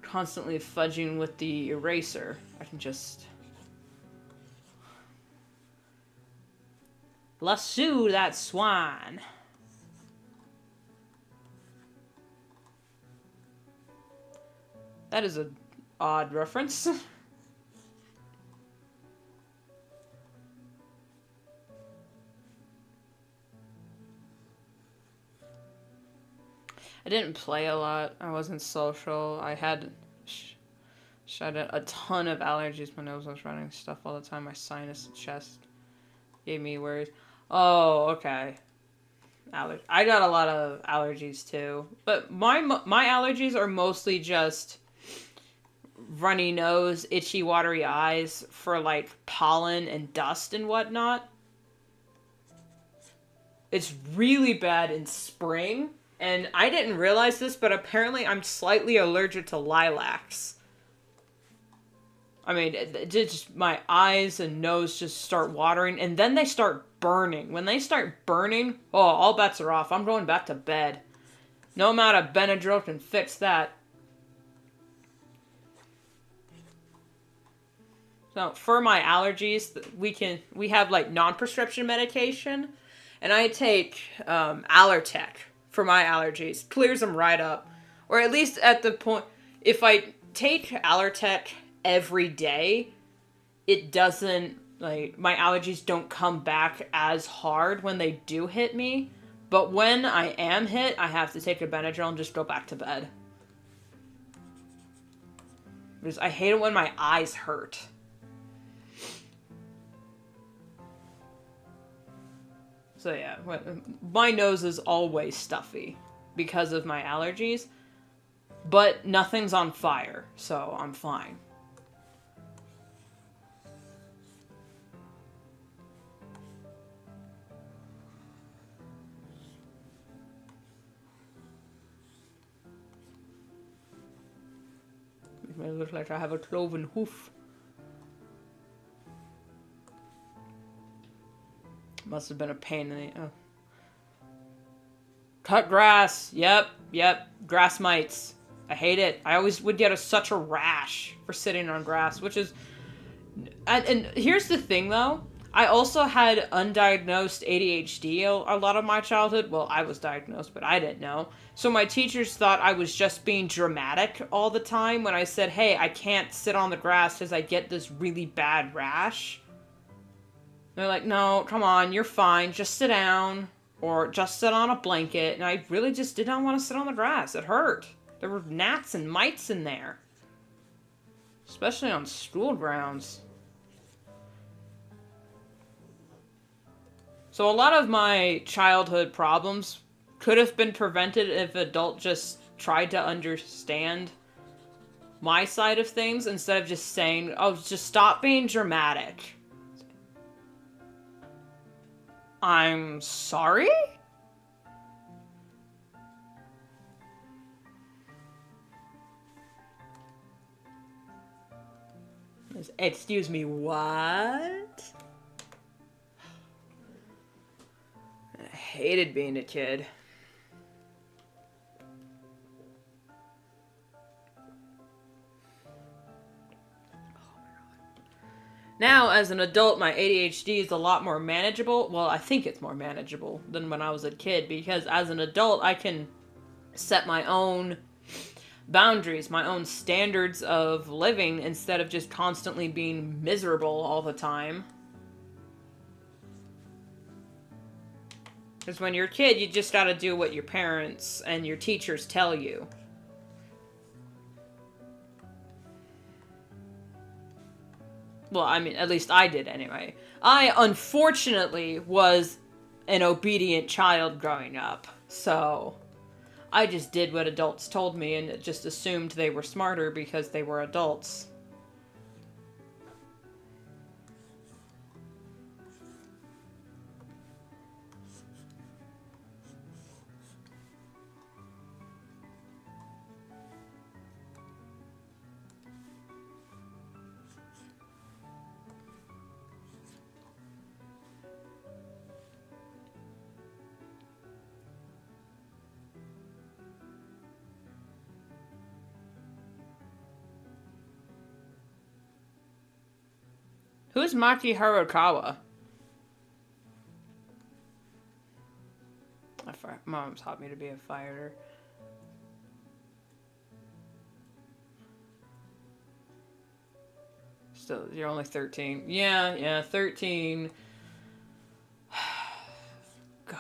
constantly fudging with the eraser. I can just lasso that swine. That is an odd reference. I didn't play a lot. I wasn't social. I had a ton of allergies. My nose was running stuff all the time. My sinus and chest gave me worries. Oh, okay. I got a lot of allergies too. But my allergies are mostly just runny nose, itchy, watery eyes for like pollen and dust and whatnot. It's really bad in spring. And I didn't realize this, but apparently I'm slightly allergic to lilacs. I mean, just my eyes and nose just start watering, and then they start burning. When they start burning, oh, all bets are off. I'm going back to bed. No amount of Benadryl can fix that. So for my allergies, we have like non-prescription medication, and I take Allertec for my allergies. Clears them right up. Or at least at the point, if I take Allertec every day, it doesn't, like, my allergies don't come back as hard when they do hit me. But when I am hit, I have to take a Benadryl and just go back to bed. Because I hate it when my eyes hurt. So yeah, my nose is always stuffy because of my allergies, but nothing's on fire, so I'm fine. It may look like I have a cloven hoof. Must have been a pain in the... Oh. Cut grass. Yep. Grass mites. I hate it. I always would get such a rash for sitting on grass, which is... And here's the thing, though. I also had undiagnosed ADHD a lot of my childhood. Well, I was diagnosed, but I didn't know. So my teachers thought I was just being dramatic all the time when I said, hey, I can't sit on the grass because I get this really bad rash. They're like, no, come on, you're fine. Just sit down or just sit on a blanket. And I really just did not want to sit on the grass. It hurt. There were gnats and mites in there. Especially on school grounds. So a lot of my childhood problems could have been prevented if adults just tried to understand my side of things instead of just saying, oh, just stop being dramatic. I'm sorry? Excuse me, what? I hated being a kid. Now, as an adult, my ADHD is a lot more manageable. Well, I think it's more manageable than when I was a kid, because as an adult, I can set my own boundaries, my own standards of living, instead of just constantly being miserable all the time. Because when you're a kid, you just gotta do what your parents and your teachers tell you. Well, I mean, at least I did anyway. I, unfortunately, was an obedient child growing up. So, I just did what adults told me and just assumed they were smarter because they were adults. Who's Maki Harukawa? Mom taught me to be a fighter. Still, you're only 13. Yeah, 13. God.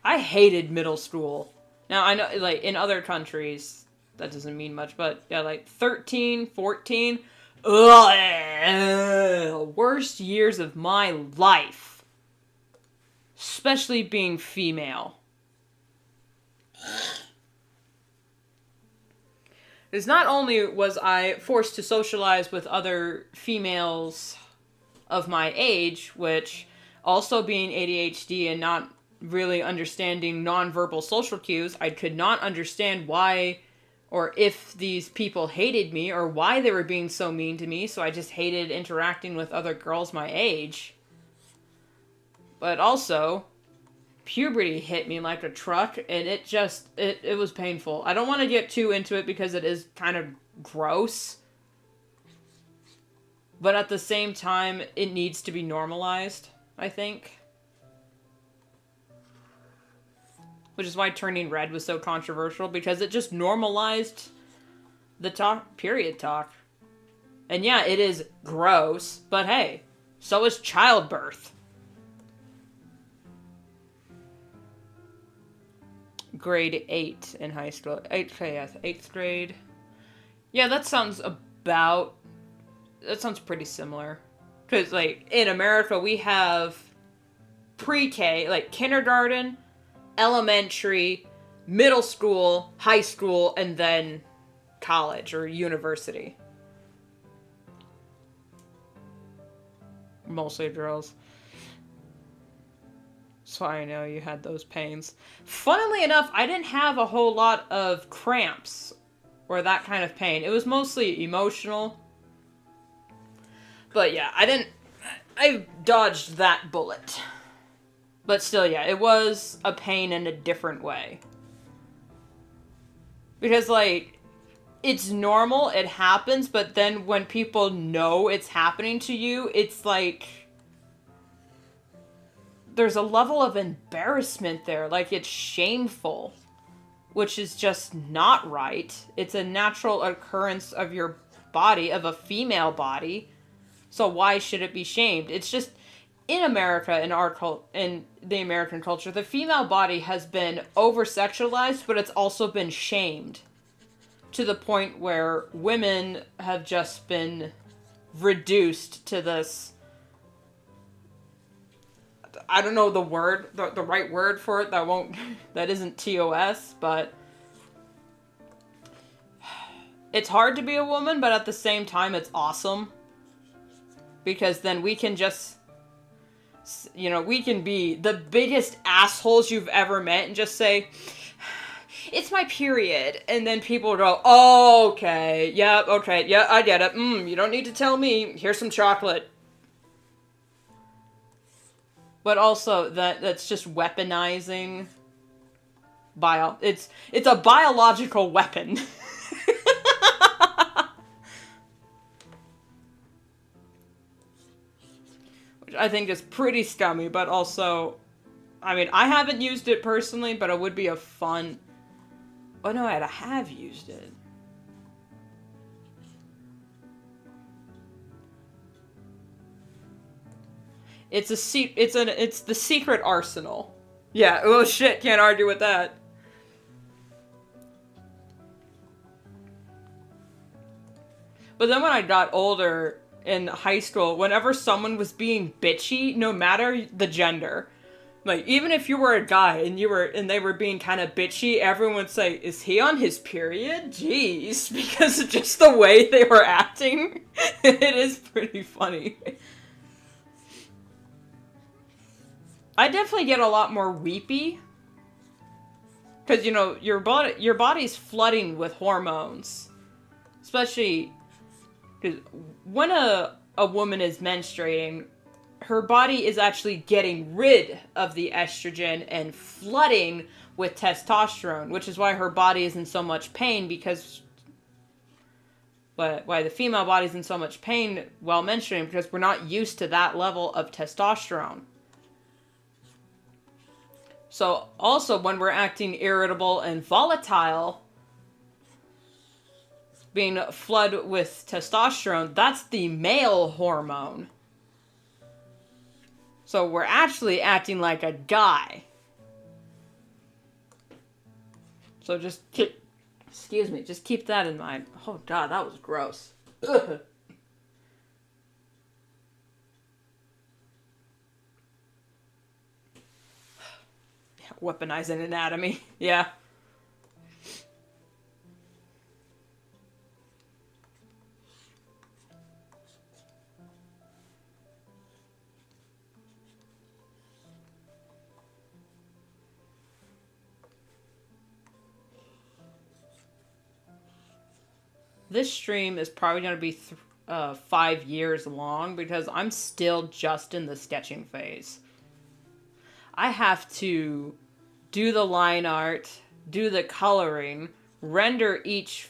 I hated middle school. Now, I know, like, in other countries, that doesn't mean much, but, yeah, like, 13, 14. Ugh, worst years of my life. Especially being female. Because not only was I forced to socialize with other females of my age, which also being ADHD and not really understanding nonverbal social cues, I could not understand why or if these people hated me or why they were being so mean to me, so I just hated interacting with other girls my age. But also, puberty hit me like a truck, and it was painful. I don't want to get too into it because it is kind of gross. But at the same time, it needs to be normalized, I think. Which is why Turning Red was so controversial, because it just normalized the period talk. And yeah, it is gross, but hey, so is childbirth. Grade 8 in high school. 8th grade. Yeah, that sounds pretty similar. Because, like, in America, we have pre-K, like, kindergarten, elementary, middle school, high school, and then college or university. Mostly girls. So I know you had those pains. Funnily enough, I didn't have a whole lot of cramps or that kind of pain. It was mostly emotional. But yeah, I dodged that bullet. But still, yeah, it was a pain in a different way. Because, like, it's normal, it happens, but then when people know it's happening to you, it's like there's a level of embarrassment there. Like, it's shameful, which is just not right. It's a natural occurrence of your body, of a female body. So why should it be shamed? It's just, in America, in the American culture, the female body has been over-sexualized, but it's also been shamed. To the point where women have just been reduced to this, I don't know the right word for it, that isn't TOS, but it's hard to be a woman, but at the same time, it's awesome. Because then we can just, we can be the biggest assholes you've ever met and just say, it's my period. And then people go, oh, okay, yeah, I get it. You don't need to tell me. Here's some chocolate. But also, that's just weaponizing it's a biological weapon. Which I think is pretty scummy, but also, I mean, I haven't used it personally, but it would be a fun... Oh no, I have used it. It's the secret arsenal. Yeah, oh shit, can't argue with that. But then when I got older in high school, whenever someone was being bitchy, no matter the gender, like, even if you were a guy and they were being kind of bitchy, everyone would say, is he on his period? Jeez, because of just the way they were acting. It is pretty funny. I definitely get a lot more weepy. Because, your body's flooding with hormones. Especially, because when a woman is menstruating, her body is actually getting rid of the estrogen and flooding with testosterone, which is why her body is in so much pain, because why the female body's in so much pain while menstruating, because we're not used to that level of testosterone. So also when we're acting irritable and volatile, being flooded with testosterone, that's the male hormone. So we're actually acting like a guy. So just keep, excuse me, just keep that in mind. Oh God, that was gross. Ugh. Weaponizing anatomy, yeah. This stream is probably going to be 5 years long because I'm still just in the sketching phase. I have to do the line art, do the coloring, render each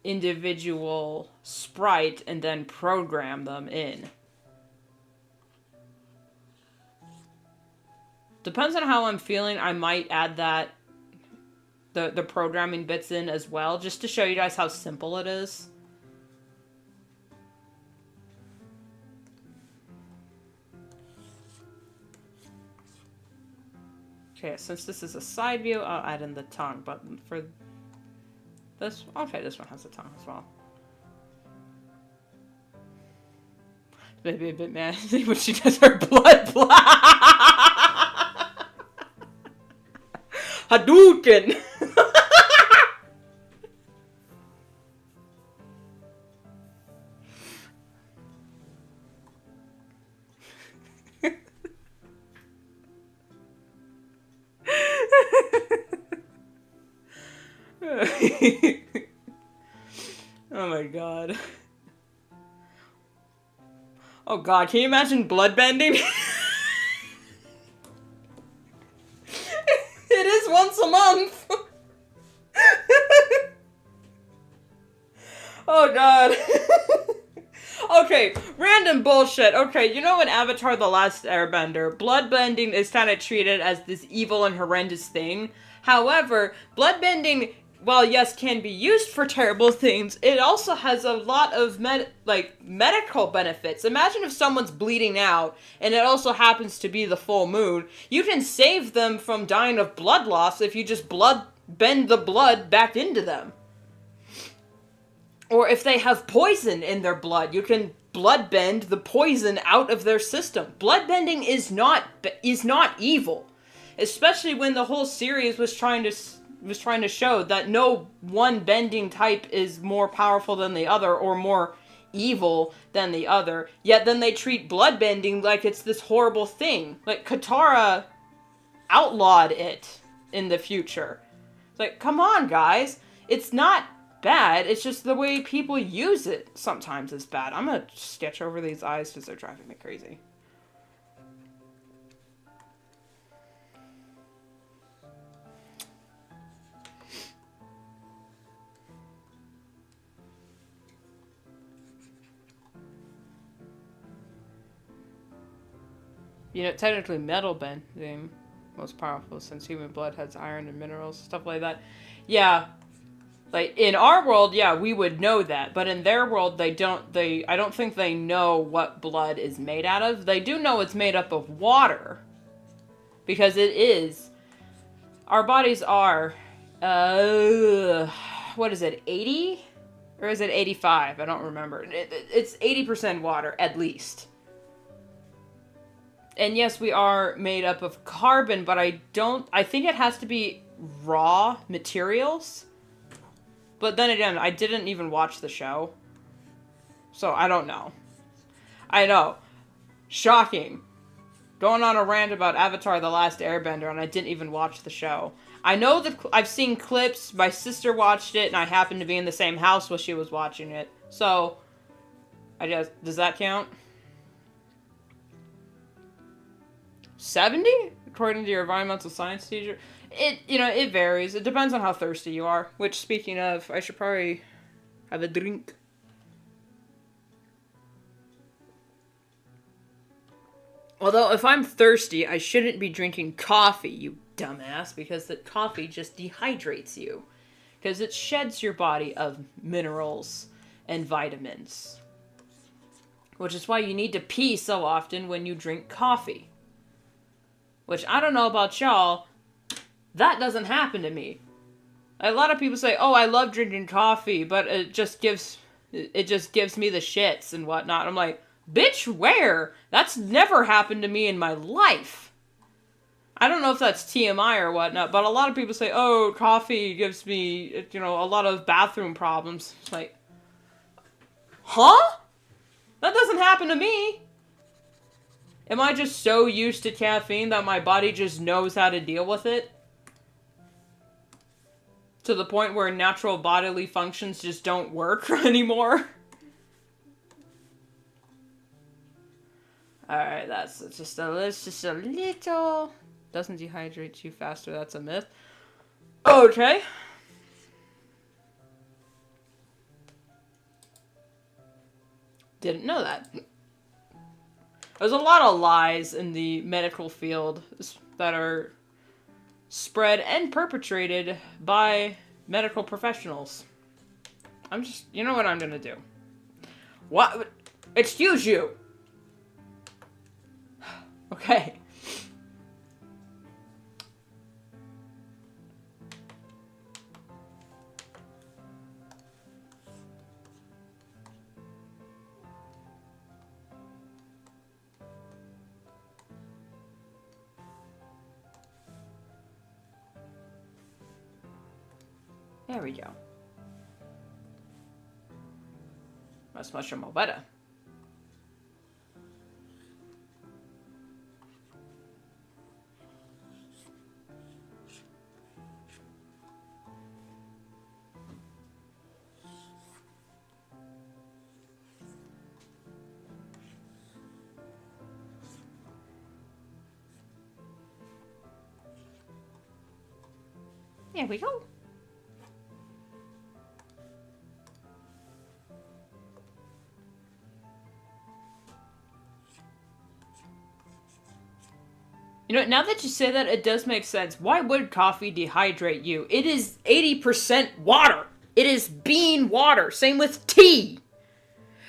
individual sprite, and then program them in. Depends on how I'm feeling, I might add that the programming bits in as well, just to show you guys how simple it is. Okay, since this is a side view, I'll add in the tongue, but for this, okay, this one has a tongue as well. Maybe a bit mad when she does her blood Hadouken! Oh my god. Oh god, can you imagine bloodbending? It is once a month! Oh god. Okay, random bullshit. Okay, you know in Avatar The Last Airbender, bloodbending is kind of treated as this evil and horrendous thing. However, bloodbending, while yes, can be used for terrible things, it also has a lot of medical benefits. Imagine if someone's bleeding out, and it also happens to be the full moon. You can save them from dying of blood loss if you just bend the blood back into them. Or if they have poison in their blood, you can bloodbend the poison out of their system. Bloodbending is not evil, especially when the whole series was trying to show that no one bending type is more powerful than the other or more evil than the other. Yet then they treat bloodbending like it's this horrible thing. Like Katara outlawed it in the future. It's like, come on, guys, it's not bad, it's just the way people use it sometimes is bad. I'm gonna sketch over these eyes because they're driving me crazy. You know, technically metal bending most powerful since human blood has iron and minerals, stuff like that. Yeah. Like, in our world, yeah, we would know that, but in their world, I don't think they know what blood is made out of. They do know it's made up of water, because it is. Our bodies are, what is it, 80? Or is it 85? I don't remember. It's 80% water, at least. And yes, we are made up of carbon, but I think it has to be raw materials. But then again, I didn't even watch the show. So, I don't know. I know. Shocking. Going on a rant about Avatar The Last Airbender, and I didn't even watch the show. I know that I've seen clips, my sister watched it, and I happened to be in the same house while she was watching it. So, does that count? 70? According to your environmental science teacher? It varies. It depends on how thirsty you are. Which, speaking of, I should probably Have a drink. Although, if I'm thirsty, I shouldn't be drinking coffee, you dumbass, because the coffee just dehydrates you. Because it sheds your body of minerals and vitamins. Which is why you need to pee so often when you drink coffee. Which, I don't know about y'all, that doesn't happen to me. A lot of people say, oh, I love drinking coffee, but it just gives me the shits and whatnot. I'm like, bitch, where? That's never happened to me in my life. I don't know if that's TMI or whatnot, but a lot of people say, oh, coffee gives me, a lot of bathroom problems. It's like, huh? That doesn't happen to me. Am I just so used to caffeine that my body just knows how to deal with it? To the point where natural bodily functions just don't work anymore? Alright, that's just a little... Doesn't dehydrate you faster, that's a myth. Okay. Didn't know that. There's a lot of lies in the medical field that are spread and perpetrated by medical professionals. You know what I'm gonna do? What? Excuse you! Okay. There we go. That's much more better. There we go. You know, now that you say that, it does make sense. Why would coffee dehydrate you? It is 80% water. It is bean water. Same with tea.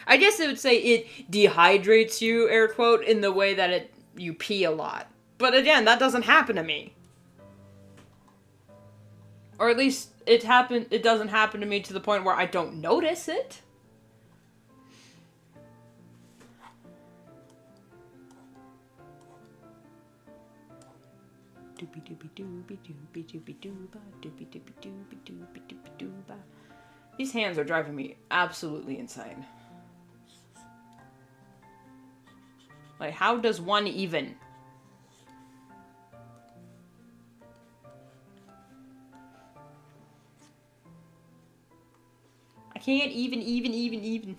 I guess it would say it dehydrates you, air quote, in the way that you pee a lot. But again, that doesn't happen to me. Or at least it doesn't happen to me to the point where I don't notice it. Doopy doopy doopy doopy doopy dooba doopy doopy doopy doopy doopy dooba. These hands are driving me absolutely insane. Like, how does one even? I can't even.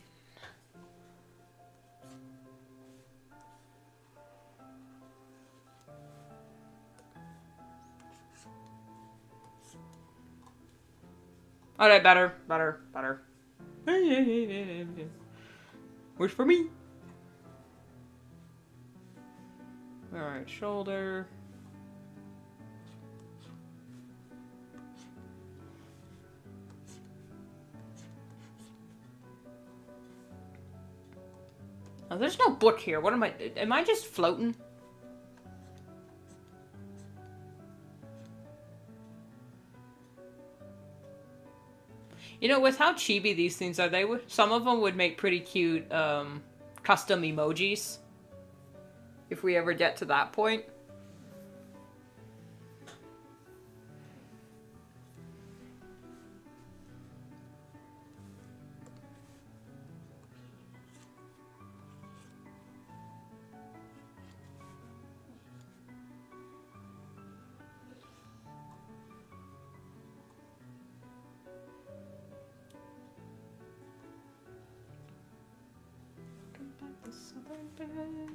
Alright, better. Works for me. Alright, shoulder. Oh, there's no book here. What am I just floating? You know, with how chibi these things are, some of them would make pretty cute, custom emojis. If we ever get to that point.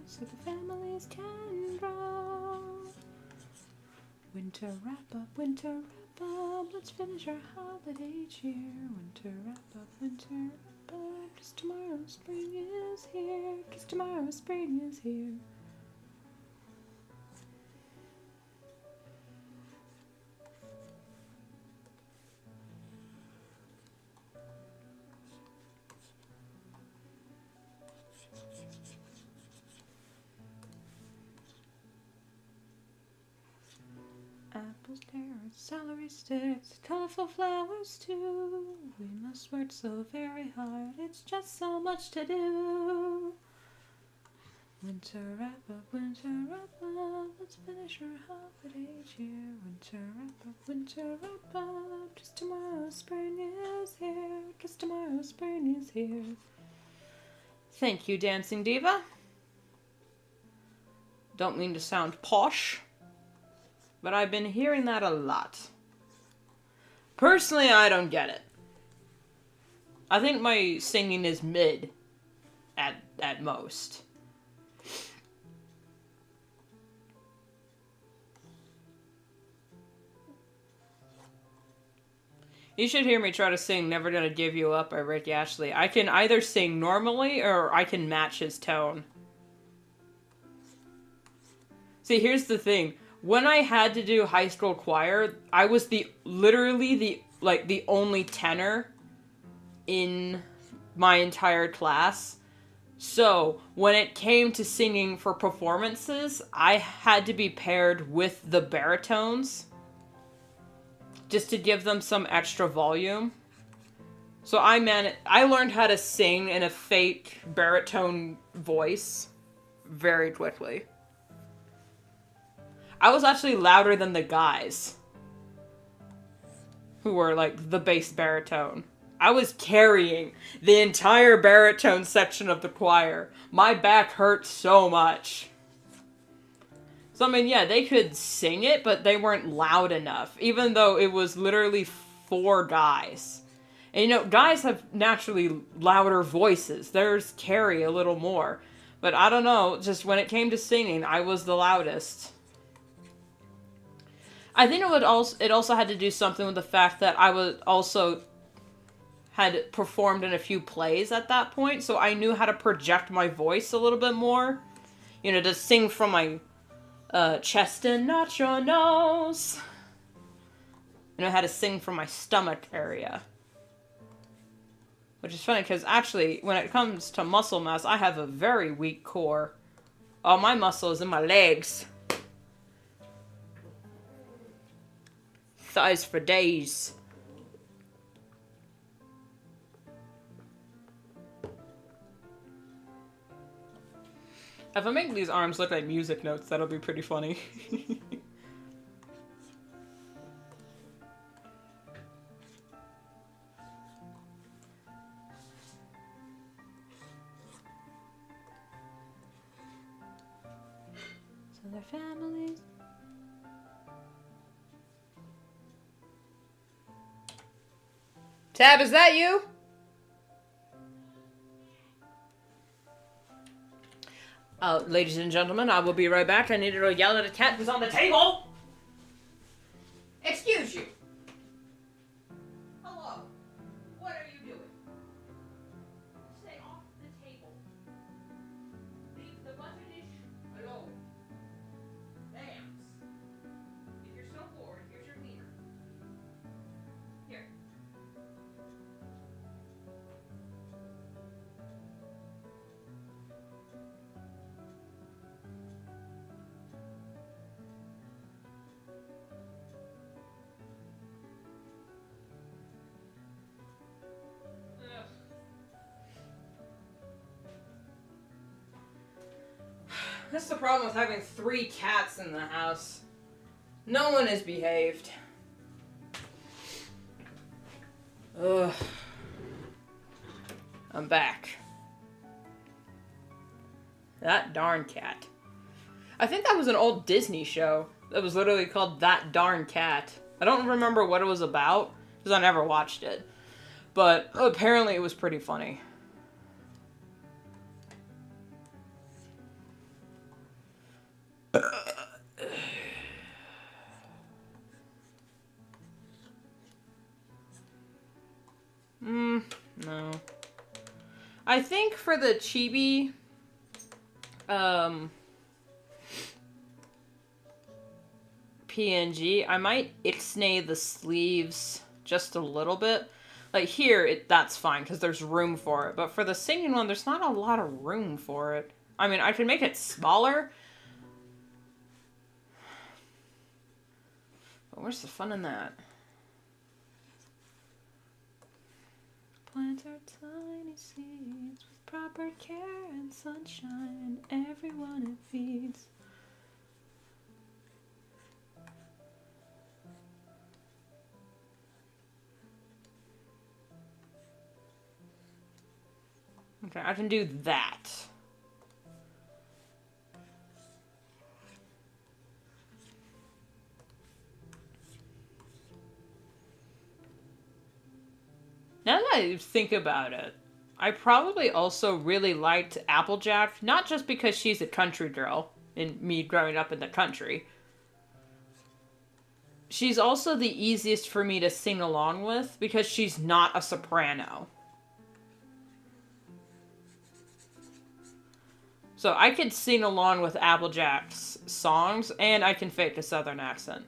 So the families can draw. Winter wrap up, up. Let's finish our holiday cheer. Winter wrap up, winter wrap up. 'Cause tomorrow spring is here. 'Cause tomorrow spring is here. Apples, carrots, celery sticks, colorful flowers too. We must work so very hard, it's just so much to do. Winter wrap up, let's finish our holiday cheer. Winter wrap up, just tomorrow spring is here. Just tomorrow spring is here. Thank you, Dancing Diva. Don't mean to sound posh, but I've been hearing that a lot. Personally, I don't get it. I think my singing is mid at most. You should hear me try to sing Never Gonna Give You Up by Rick Ashley. I can either sing normally or I can match his tone. See, here's the thing. When I had to do high school choir, I was literally the only tenor in my entire class. So, when it came to singing for performances, I had to be paired with the baritones just to give them some extra volume. So I learned how to sing in a fake baritone voice very quickly. I was actually louder than the guys who were like the bass baritone. I was carrying the entire baritone section of the choir. My back hurt so much. So I mean, yeah, they could sing it, but they weren't loud enough, even though it was literally 4 guys. And you know, guys have naturally louder voices. Theirs carry a little more. But I don't know, just when it came to singing, I was the loudest. I think it also had to do something with the fact that I had performed in a few plays at that point, so I knew how to project my voice a little bit more. You know, to sing from my chest and not your nose. I know how to sing from my stomach area. Which is funny, because actually, when it comes to muscle mass, I have a very weak core. All my muscle is in my legs. Thighs for days. If I make these arms look like music notes, that'll be pretty funny. So their families. Tab, is that you? Ladies and gentlemen, I will be right back. I needed to yell at a cat who's on the table. Excuse you. Hello. What are you doing? Stay off the table. Leave the butter dish alone. Thanks. If you're still bored, here's your wiener. Here. That's the problem with having 3 cats in the house. No one is behaved. Ugh. I'm back. That darn cat. I think that was an old Disney show that was literally called That Darn Cat. I don't remember what it was about, because I never watched it. But apparently it was pretty funny. I think for the chibi, PNG, I might ixnay the sleeves just a little bit. Like here, that's fine because there's room for it. But for the singing one, there's not a lot of room for it. I mean, I can make it smaller. But where's the fun in that? Plant our tiny seeds with proper care and sunshine, and everyone it feeds. Okay, I can do that. Now that I think about it, I probably also really liked Applejack, not just because she's a country girl, and me growing up in the country. She's also the easiest for me to sing along with, because she's not a soprano. So I could sing along with Applejack's songs, and I can fake a southern accent.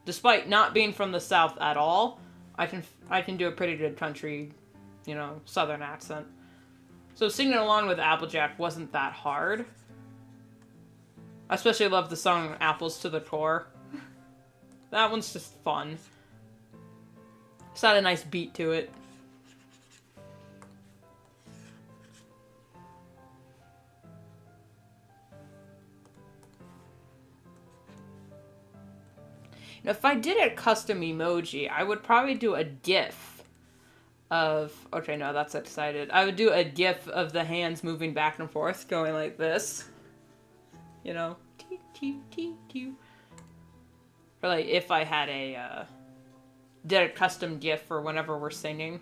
Despite not being from the South at all, I can do a pretty good country, southern accent. So singing along with Applejack wasn't that hard. I especially love the song Apples to the Core. That one's just fun. It's got a nice beat to it. Now, if I did a custom emoji, I would probably do a GIF of... Okay, no, that's excited. I would do a GIF of the hands moving back and forth, going like this. You know? Or like, if I had did a custom GIF for whenever we're singing.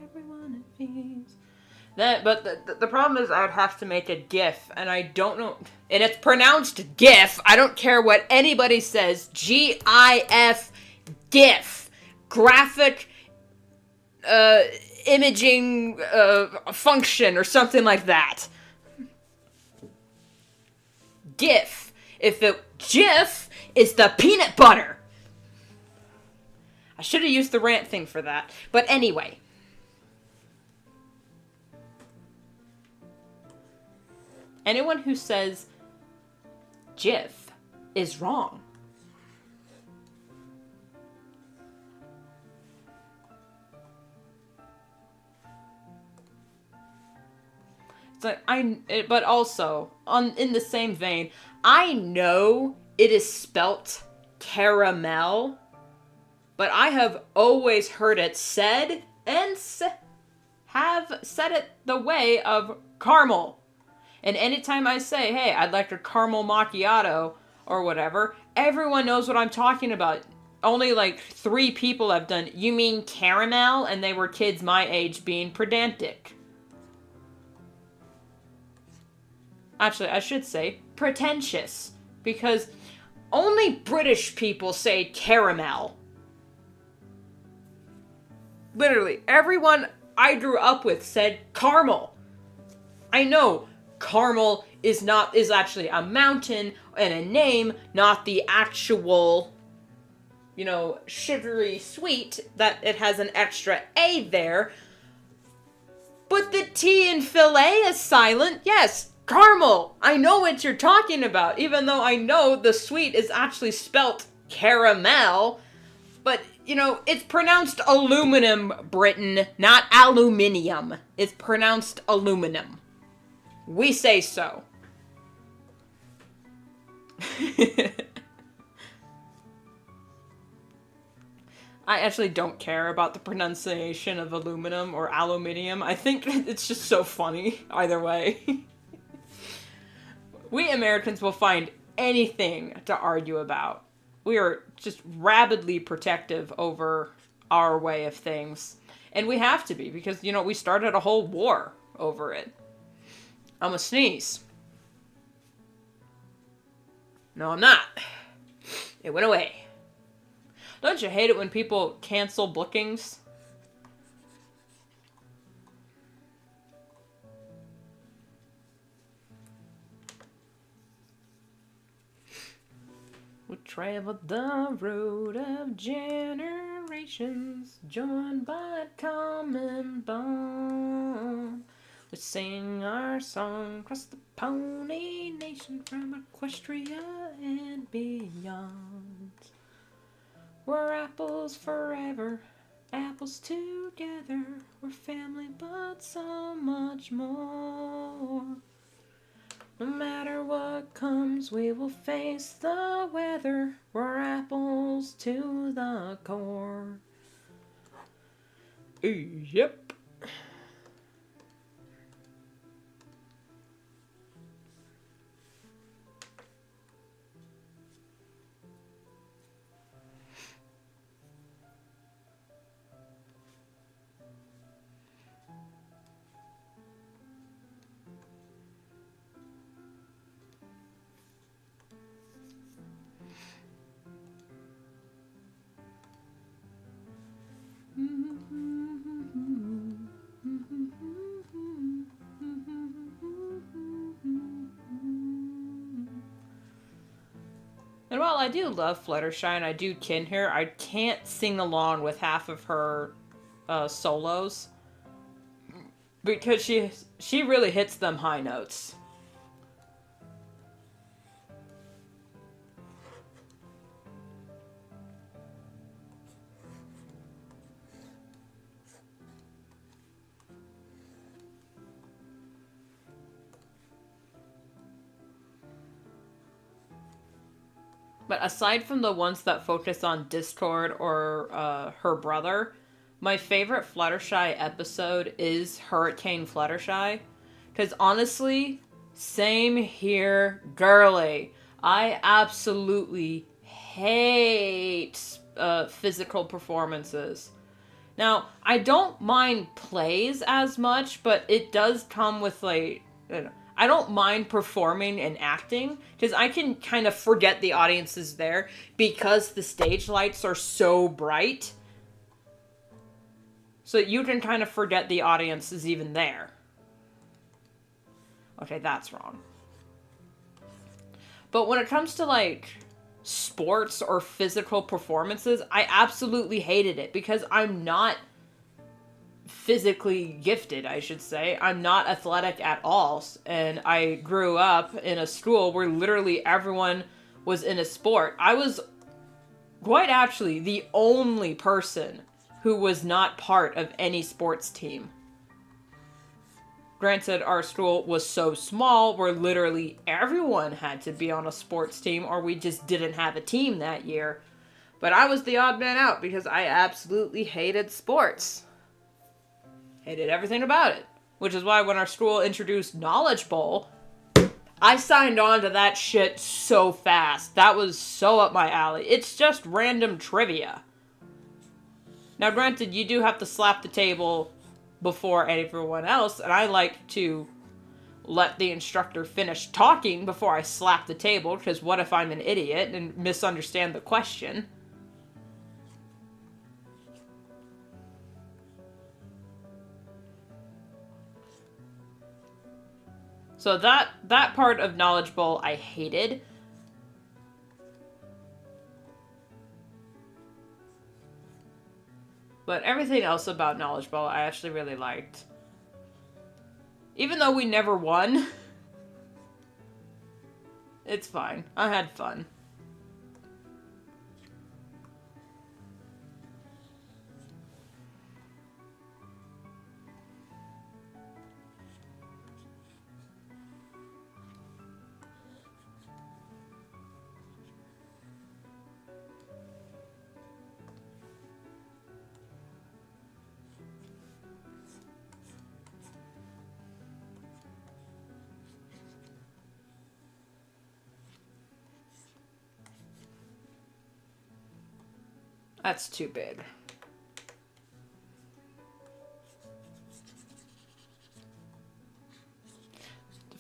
Everyone it feeds. But the problem is I would have to make a GIF, and I don't know, and it's pronounced GIF. I don't care what anybody says. GIF, GIF, graphic imaging function or something like that. GIF. If it GIF is the peanut butter. I should have used the rant thing for that. But anyway. Anyone who says GIF is wrong. It's like, but also, in the same vein, I know it is spelt caramel, but I have always heard it said, and have said it the way of caramel. And anytime I say, hey, I'd like a caramel macchiato, or whatever, everyone knows what I'm talking about. Only like 3 people have done, you mean caramel? And they were kids my age being pedantic. Actually, I should say pretentious. Because only British people say caramel. Literally, everyone I grew up with said caramel. I know caramel is actually a mountain and a name, not the actual, sugary sweet, that it has an extra A there. But the T in filet is silent. Yes, caramel. I know what you're talking about, even though I know the sweet is actually spelt caramel. But, it's pronounced aluminum, Britain, not aluminium. It's pronounced aluminum. We say so. I actually don't care about the pronunciation of aluminum or aluminium. I think it's just so funny either way. We Americans will find anything to argue about. We are just rabidly protective over our way of things. And we have to be, because, we started a whole war over it. I'm a sneeze. No, I'm not. It went away. Don't you hate it when people cancel bookings? We traveled the road of generations, joined by a common bond. We sing our song across the Pony Nation from Equestria and beyond. We're apples forever, apples together. We're family, but so much more. No matter what comes, we will face the weather. We're apples to the core. Yep. And while I do love Fluttershy and I do kin her, I can't sing along with half of her solos because she really hits them high notes. But aside from the ones that focus on Discord or her brother, my favorite Fluttershy episode is Hurricane Fluttershy. Because honestly, same here, girly. I absolutely hate physical performances. Now, I don't mind plays as much, but it does come with, like, I don't mind performing and acting, because I can kind of forget the audience is there, because the stage lights are so bright. So you can kind of forget the audience is even there. Okay, that's wrong. But when it comes to, like, sports or physical performances, I absolutely hated it, because I'm not physically gifted, I should say. I'm not athletic at all, and I grew up in a school where literally everyone was in a sport. I was quite actually the only person who was not part of any sports team. Granted, our school was so small where literally everyone had to be on a sports team or we just didn't have a team that year. But I was the odd man out because I absolutely hated sports. Hated everything about it. Which is why when our school introduced Knowledge Bowl, I signed on to that shit so fast. That was so up my alley. It's just random trivia. Now granted, you do have to slap the table before everyone else, and I like to let the instructor finish talking before I slap the table, because what if I'm an idiot and misunderstand the question? So that part of Knowledge Bowl I hated. But everything else about Knowledge Bowl I actually really liked. Even though we never won. It's fine. I had fun. That's too big.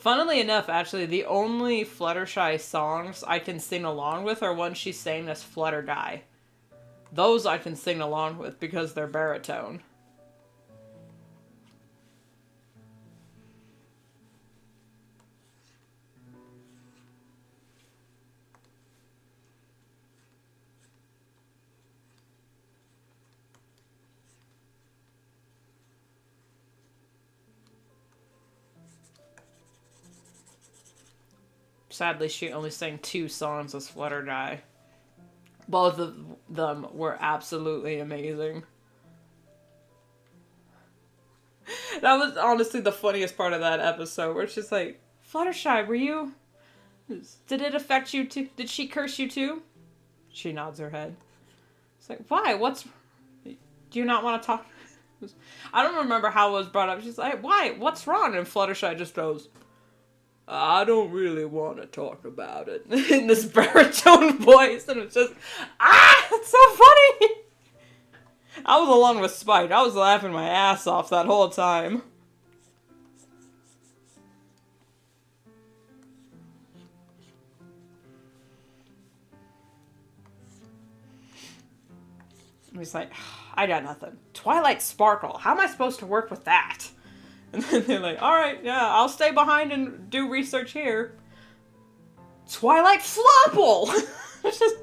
Funnily enough, actually, the only Fluttershy songs I can sing along with are ones she sang as Flutter Guy. Those I can sing along with because they're baritone. Sadly, she only sang 2 songs as Flutter Guy. Both of them were absolutely amazing. That was honestly the funniest part of that episode, where she's like, Fluttershy, were you... Did it affect you too? Did she curse you too? She nods her head. It's like, why? What's... Do you not want to talk? I don't remember how it was brought up. She's like, why? What's wrong? And Fluttershy just goes... I don't really want to talk about it. In this baritone voice. And it's just, it's so funny. I was along with Spike. I was laughing my ass off that whole time. And he's like, I got nothing. Twilight Sparkle. How am I supposed to work with that? And then they're like, alright, yeah, I'll stay behind and do research here. Twilight Flopple! It's just,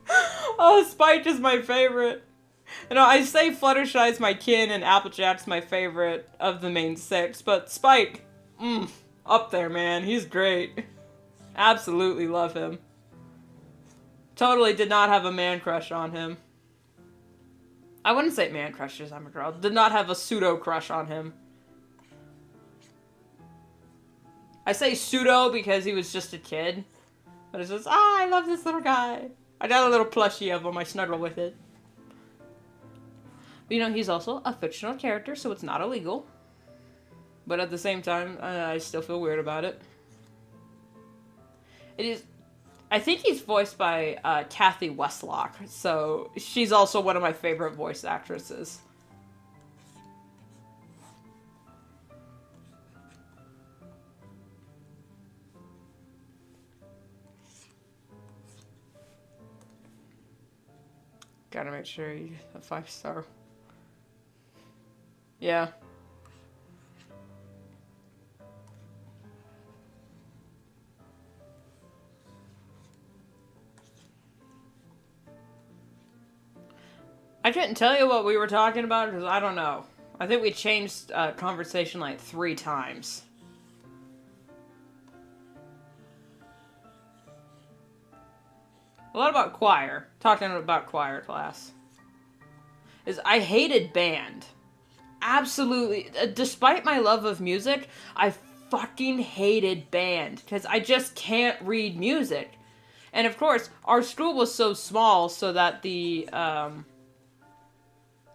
oh, Spike is my favorite. You know, I say Fluttershy's my kin and Applejack's my favorite of the main 6, but Spike, up there, man. He's great. Absolutely love him. Totally did not have a man crush on him. I wouldn't say man crushes, I'm a girl. Did not have a pseudo crush on him. I say pseudo because he was just a kid. But it's just, I love this little guy. I got a little plushie of him, I snuggle with it. But, you know, he's also a fictional character, so it's not illegal. But at the same time, I still feel weird about it. It is... I think he's voiced by Kathy Westlock, so she's also one of my favorite voice actresses. Gotta make sure you get a 5-star. Yeah. I couldn't tell you what we were talking about because I don't know. I think we changed conversation like 3 times. A lot about choir. Talking about choir class. I hated band. Absolutely. Despite my love of music, I fucking hated band. Because I just can't read music. And of course, our school was so small so that the...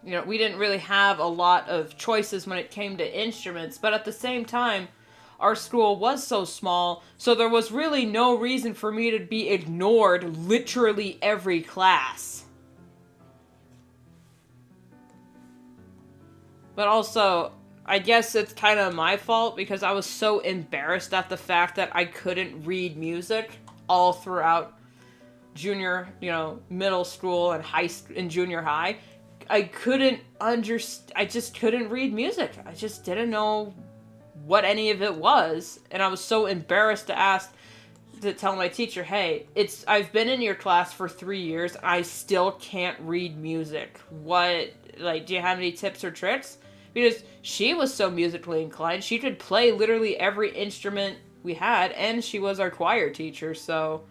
you know, we didn't really have a lot of choices when it came to instruments, but at the same time, our school was so small, so there was really no reason for me to be ignored literally every class. But also, I guess it's kind of my fault because I was so embarrassed at the fact that I couldn't read music all throughout junior, you know, middle school and junior high. I couldn't understand. I just couldn't read music. I just didn't know what any of it was, and I was so embarrassed to tell my teacher, "Hey, I've been in your class for 3 years. I still can't read music. What? Like, do you have any tips or tricks?" Because she was so musically inclined, she could play literally every instrument we had, and she was our choir teacher, so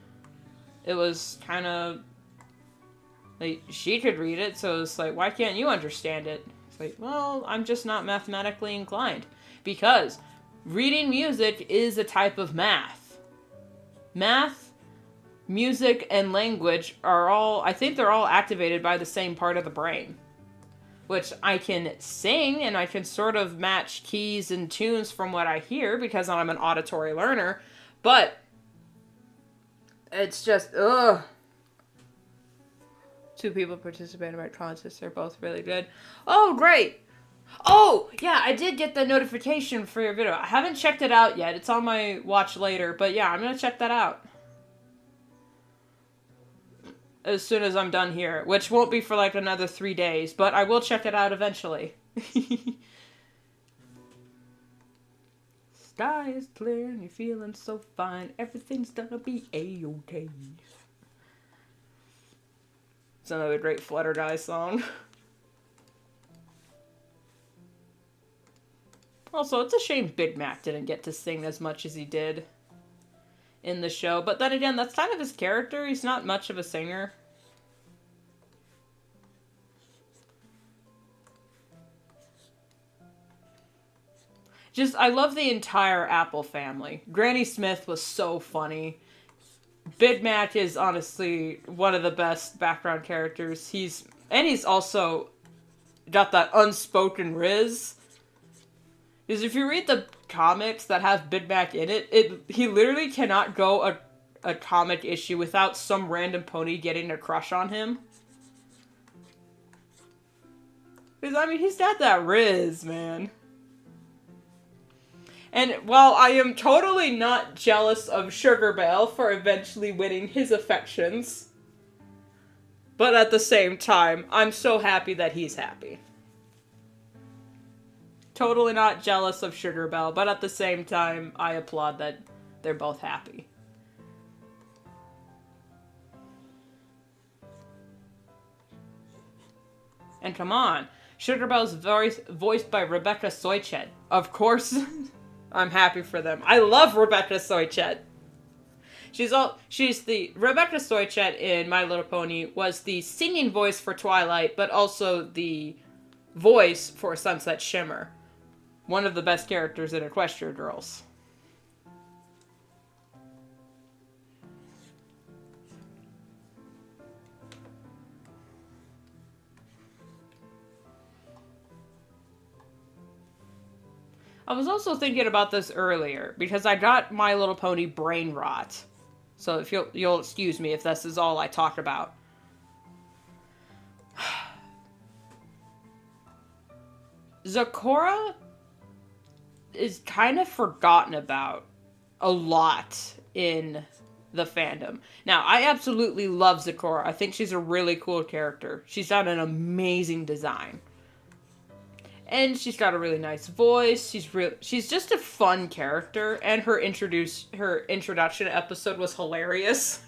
it was kind of. Like, she could read it, so it's like, why can't you understand it? It's like, well, I'm just not mathematically inclined. Because reading music is a type of math. Math, music, and language are all, I think they're all activated by the same part of the brain. Which I can sing, and I can sort of match keys and tunes from what I hear, because I'm an auditory learner. But it's just, ugh. 2 people participated in my contests. They're both really good. Oh, great! Oh, yeah, I did get the notification for your video. I haven't checked it out yet. It's on my watch later, but yeah, I'm gonna check that out. As soon as I'm done here, which won't be for like another 3 days, but I will check it out eventually. Sky is clear and you're feeling so fine. Everything's gonna be A-okay. It's another great Flutter Guy song. Also, it's a shame Big Mac didn't get to sing as much as he did in the show. But then again, that's kind of his character. He's not much of a singer. Just, I love the entire Apple family. Granny Smith was so funny. Big Mac is honestly one of the best background characters. He's also got that unspoken riz. Because if you read the comics that have Big Mac in it, he literally cannot go a comic issue without some random pony getting a crush on him. Because, I mean, he's got that riz, man. And while I am totally not jealous of Sugar Belle for eventually winning his affections, but at the same time, I'm so happy that he's happy. Totally not jealous of Sugar Belle, but at the same time, I applaud that they're both happy. And come on, Sugar Belle's voiced by Rebecca Soichet. Of course, I'm happy for them. I love Rebecca Soichet. Rebecca Soichet in My Little Pony was the singing voice for Twilight, but also the voice for Sunset Shimmer. One of the best characters in Equestria Girls. I was also thinking about this earlier, because I got My Little Pony brain rot. So if you'll excuse me if this is all I talk about. Zecora is kind of forgotten about a lot in the fandom. Now, I absolutely love Zecora. I think she's a really cool character. She's got an amazing design. And she's got a really nice voice. She's just a fun character, and her introduction episode was hilarious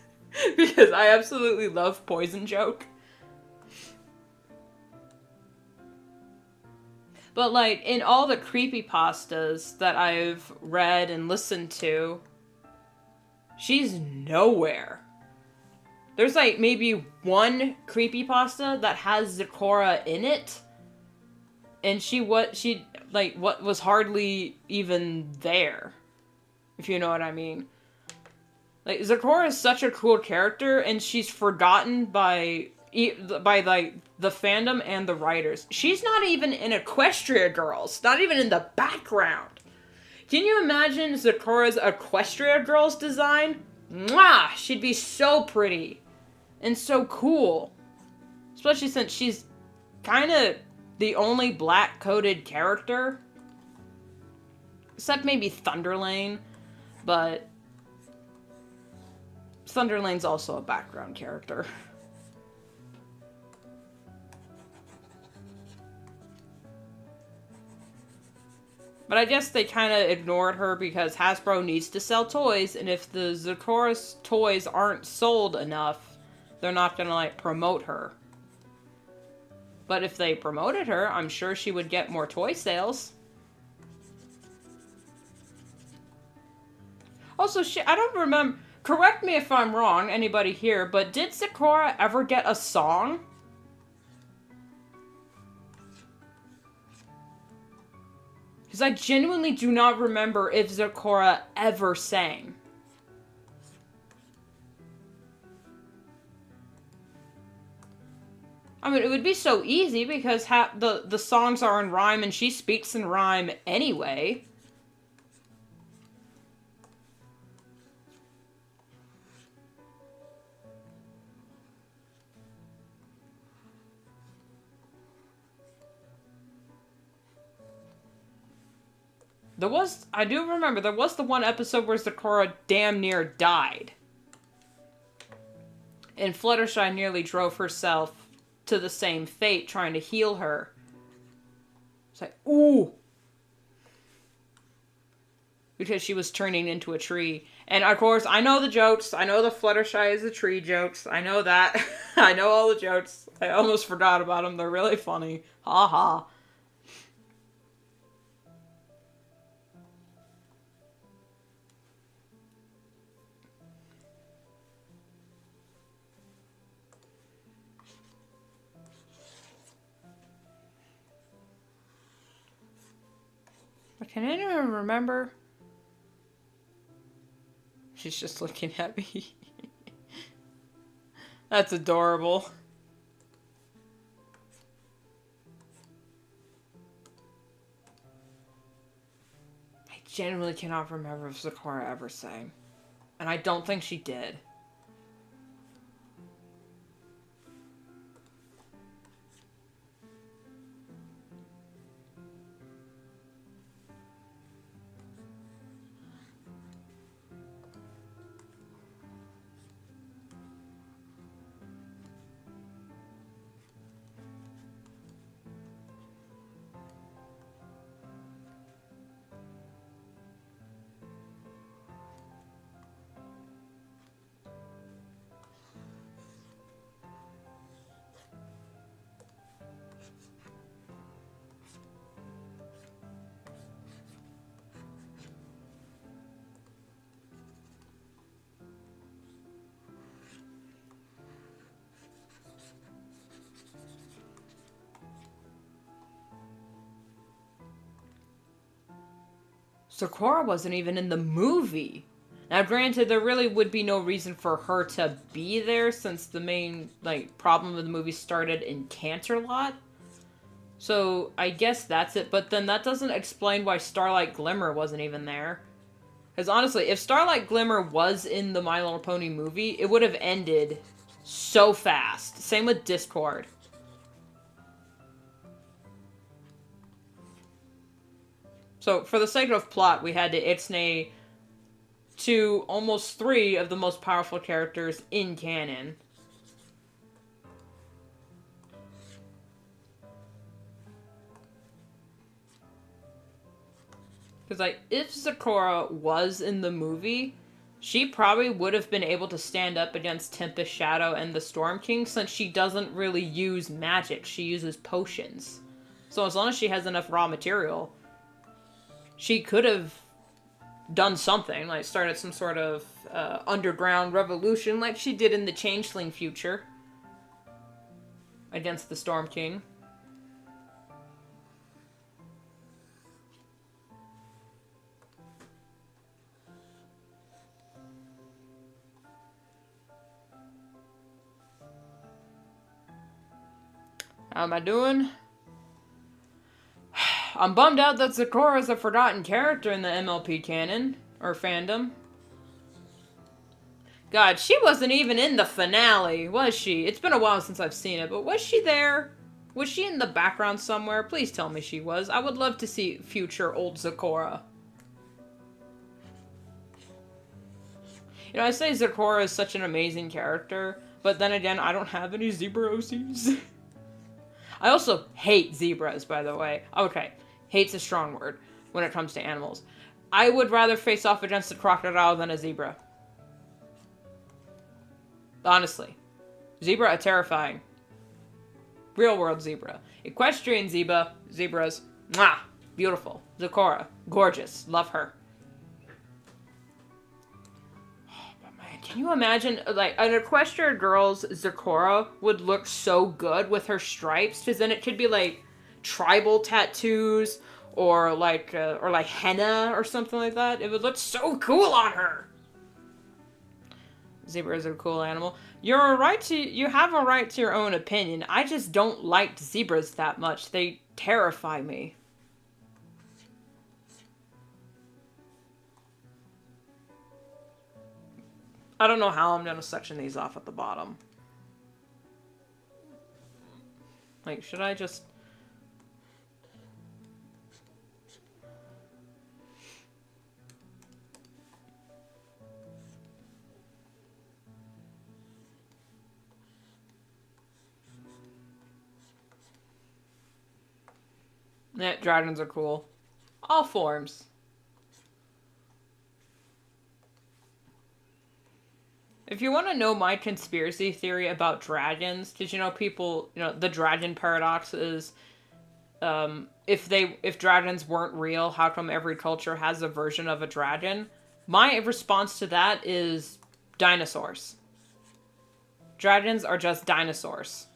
because I absolutely love Poison Joke. But, like, in all the creepypastas that I've read and listened to, she's nowhere. There's, like, maybe one creepypasta that has Zecora in it, and what was hardly even there, if you know what I mean. Like, Zecora is such a cool character, and she's forgotten by like the fandom and the writers. She's not even in Equestria Girls, not even in the background. Can you imagine Zecora's Equestria Girls design? Mwah! She'd be so pretty and so cool, especially since she's kind of the only black-coded character, except maybe Thunderlane, but Thunderlane's also a background character. But I guess they kind of ignored her because Hasbro needs to sell toys, and if the Zecora toys aren't sold enough, they're not gonna, like, promote her. But if they promoted her, I'm sure she would get more toy sales. Also, I don't remember, correct me if I'm wrong, anybody here, but did Zecora ever get a song? Because I genuinely do not remember if Zecora ever sang. I mean, it would be so easy because the songs are in rhyme and she speaks in rhyme anyway. I do remember, there was the one episode where Sakura damn near died. And Fluttershy nearly drove herself to the same fate trying to heal her. It's like, ooh! Because she was turning into a tree. And of course, I know the jokes. I know the Fluttershy is a tree jokes. I know that. I know all the jokes. I almost forgot about them. They're really funny. Ha ha. Can anyone remember? She's just looking at me. That's adorable. I genuinely cannot remember if Sakura ever sang. And I don't think she did. Sakura wasn't even in the movie. Now, granted, there really would be no reason for her to be there since the main, problem of the movie started in Canterlot. So, I guess that's it. But then that doesn't explain why Starlight Glimmer wasn't even there. Because honestly, if Starlight Glimmer was in the My Little Pony movie, it would have ended so fast. Same with Discord. So, for the sake of plot, we had to ixnay to almost 3 of the most powerful characters in canon. Because, if Sakura was in the movie, she probably would have been able to stand up against Tempest Shadow and the Storm King, since she doesn't really use magic. She uses potions. So, as long as she has enough raw material, she could have done something, started some sort of underground revolution like she did in the Changeling future against the Storm King. How am I doing? I'm bummed out that Sakura is a forgotten character in the MLP canon, or fandom. God, she wasn't even in the finale, was she? It's been a while since I've seen it, but was she there? Was she in the background somewhere? Please tell me she was. I would love to see future old Sakura. You know, I say Sakura is such an amazing character, but then again, I don't have any zebra OCs. I also hate zebras, by the way. Okay, hate's a strong word when it comes to animals. I would rather face off against a crocodile than a zebra. Honestly. Zebra are terrifying. Real world zebra. Equestrian zebras, mwah, beautiful. Sakura, gorgeous, love her. Can you imagine, an equestrian girl's Sakura would look so good with her stripes, because then it could be, tribal tattoos, or, henna, or something like that. It would look so cool on her! Zebras are a cool animal. You have a right to your own opinion. I just don't like zebras that much. They terrify me. I don't know how I'm gonna section these off at the bottom. Should I just... Yeah, dragons are cool. All forms. If you want to know my conspiracy theory about dragons, did you know the dragon paradox is, if dragons weren't real, how come every culture has a version of a dragon? My response to that is dinosaurs. Dragons are just dinosaurs.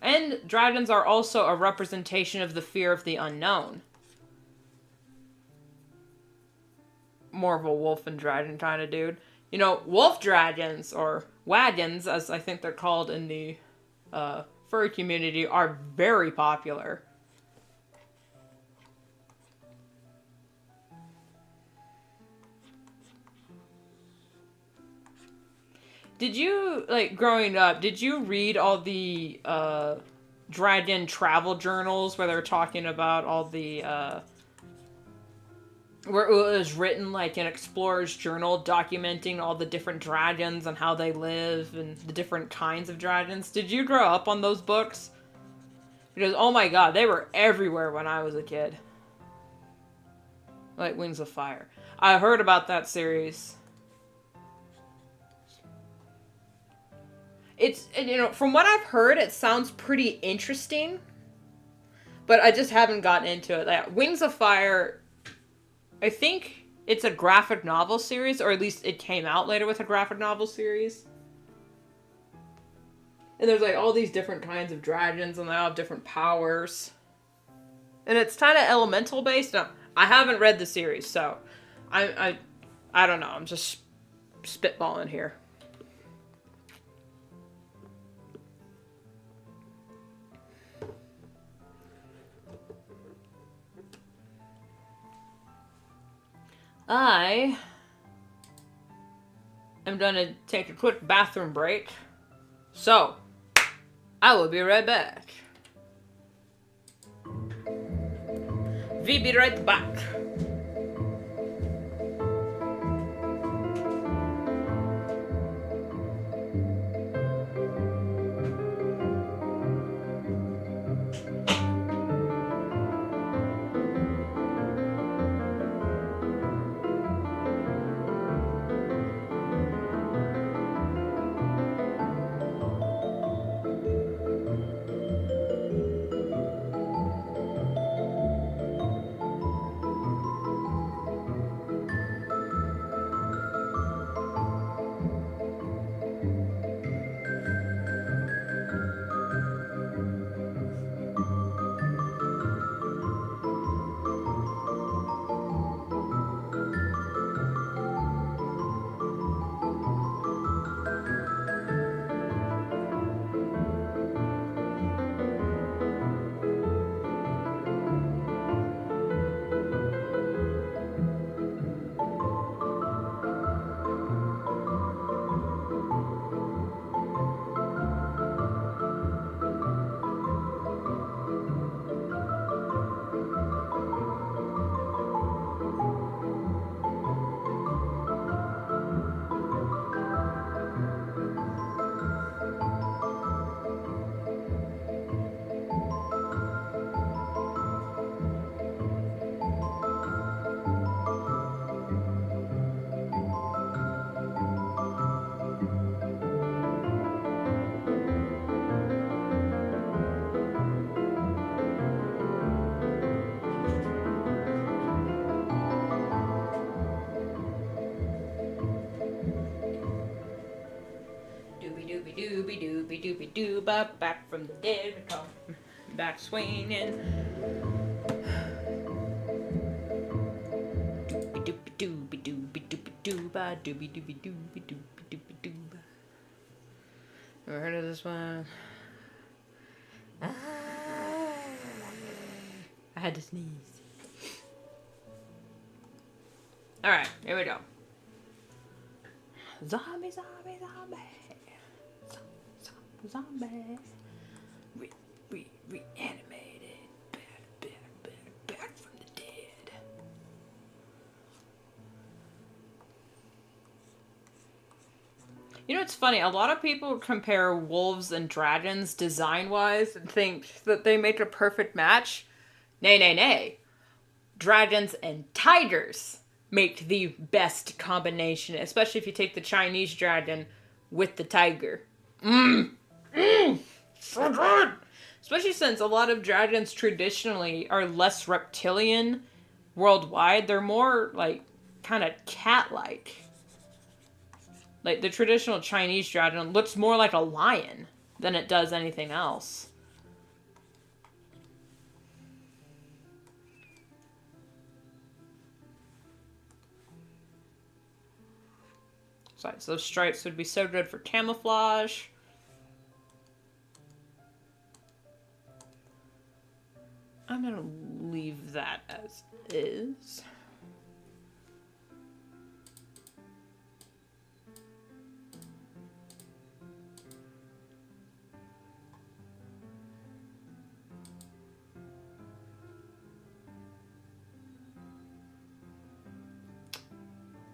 And dragons are also a representation of the fear of the unknown. More of a wolf and dragon kind of dude. You know, wolf dragons, or wagons, as I think they're called in the furry community, are very popular. Did you, like, growing up, did you read all the dragon travel journals where they're talking about all the where it was written like an explorer's journal documenting all the different dragons and how they live and the different kinds of dragons? Did you grow up on those books? Because, oh my god, they were everywhere when I was a kid. Like Wings of Fire. I heard about that series. It's, from what I've heard, it sounds pretty interesting. But I just haven't gotten into it. Like, Wings of Fire, I think it's a graphic novel series, or at least it came out later with a graphic novel series. And there's like all these different kinds of dragons, and they all have different powers. And it's kind of elemental based. Now, I haven't read the series, so I don't know. I'm just spitballing here. I am gonna take a quick bathroom break, so I will be right back. We be right back. Doobie doo, back from the dead, we come back swinging. Doobie doobie dooba, doobie dooba. Ever heard of this one? I had to sneeze. Alright, here we go. Zombie, zombie, zombie. Zombie. Reanimated. Back from the dead. You know, it's funny. A lot of people compare wolves and dragons design-wise and think that they make a perfect match. Nay, nay, nay. Dragons and tigers make the best combination, especially if you take the Chinese dragon with the tiger. So good! Especially since a lot of dragons traditionally are less reptilian worldwide. They're more, like, kind of cat-like. Like, the traditional Chinese dragon looks more like a lion than it does anything else. Besides, those stripes would be so good for camouflage. I'm gonna leave that as is.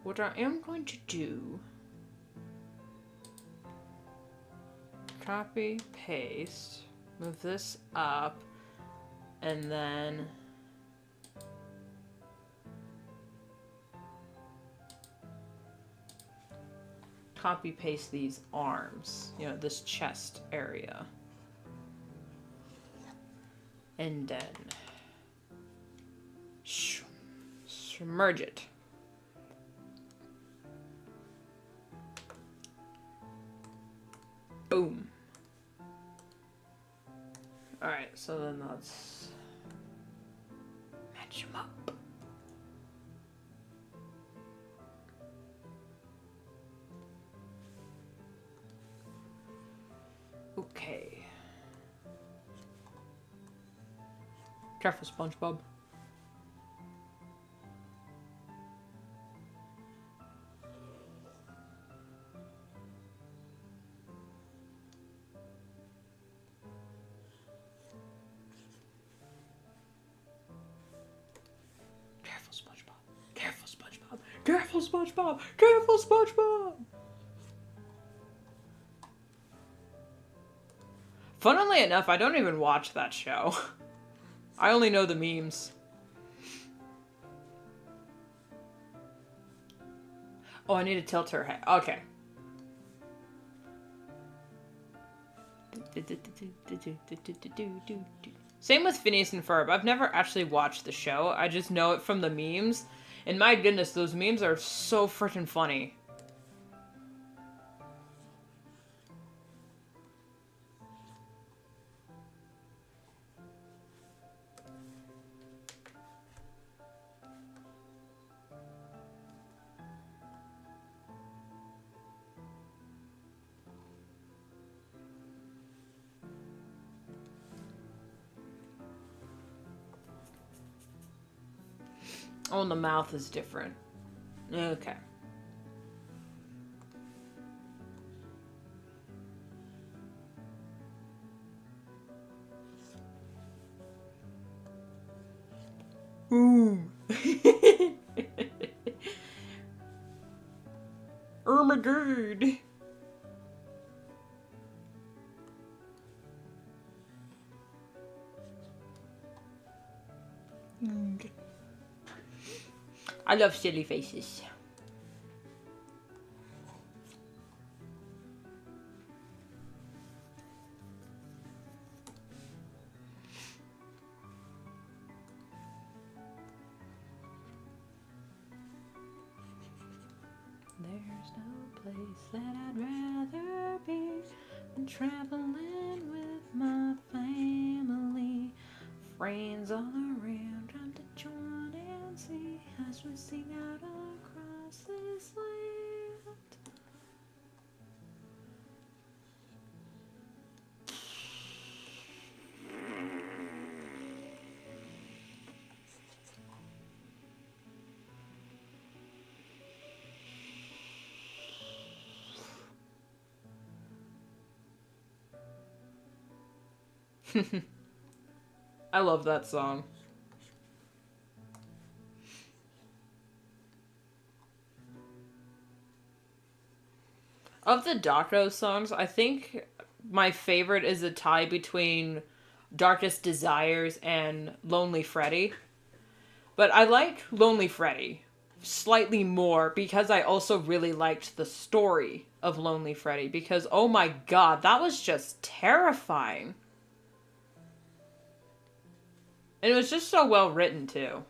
What I am going to do, copy, paste, move this up, and then copy paste these arms, you know, this chest area. And then submerge it. Boom. Alright, so then let's match them up. Okay. Careful, SpongeBob. Careful, SpongeBob. Careful, SpongeBob. Careful, SpongeBob. Careful, SpongeBob. Funnily enough, I don't even watch that show. I only know the memes. Oh, I need to tilt her head. Okay. Same with Phineas and Ferb. I've never actually watched the show. I just know it from the memes. And my goodness, those memes are so freaking funny. Oh, and the mouth is different. Okay. Ooh. Oh my god. I love silly faces. There's no place that I'd rather be than traveling with my family. Friends all around, trying to join and see as we sing out across this land. I love that song. Of the Dako songs, I think my favorite is a tie between Darkest Desires and Lonely Freddy. But I like Lonely Freddy slightly more because I also really liked the story of Lonely Freddy, because oh my god, that was just terrifying. And it was just so well written too.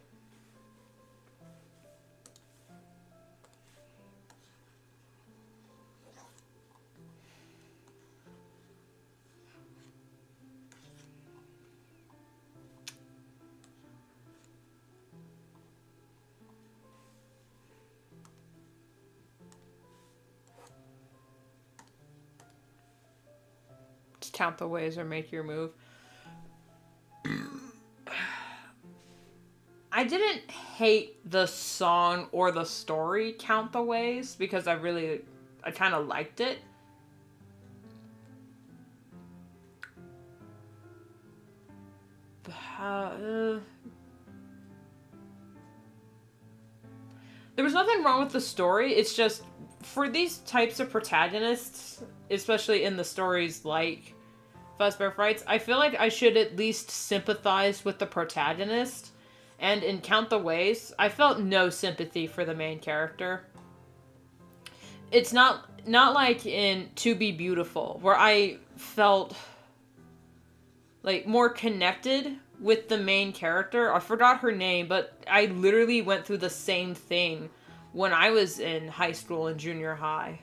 Just count the ways or make your move. I didn't hate the song or the story, Count the Ways, because I kind of liked it. There was nothing wrong with the story. It's just, for these types of protagonists, especially in the stories like Fazbear Frights, I feel like I should at least sympathize with the protagonist. And in Count the Ways, I felt no sympathy for the main character. It's not like in To Be Beautiful, where I felt like more connected with the main character. I forgot her name, but I literally went through the same thing when I was in high school and junior high.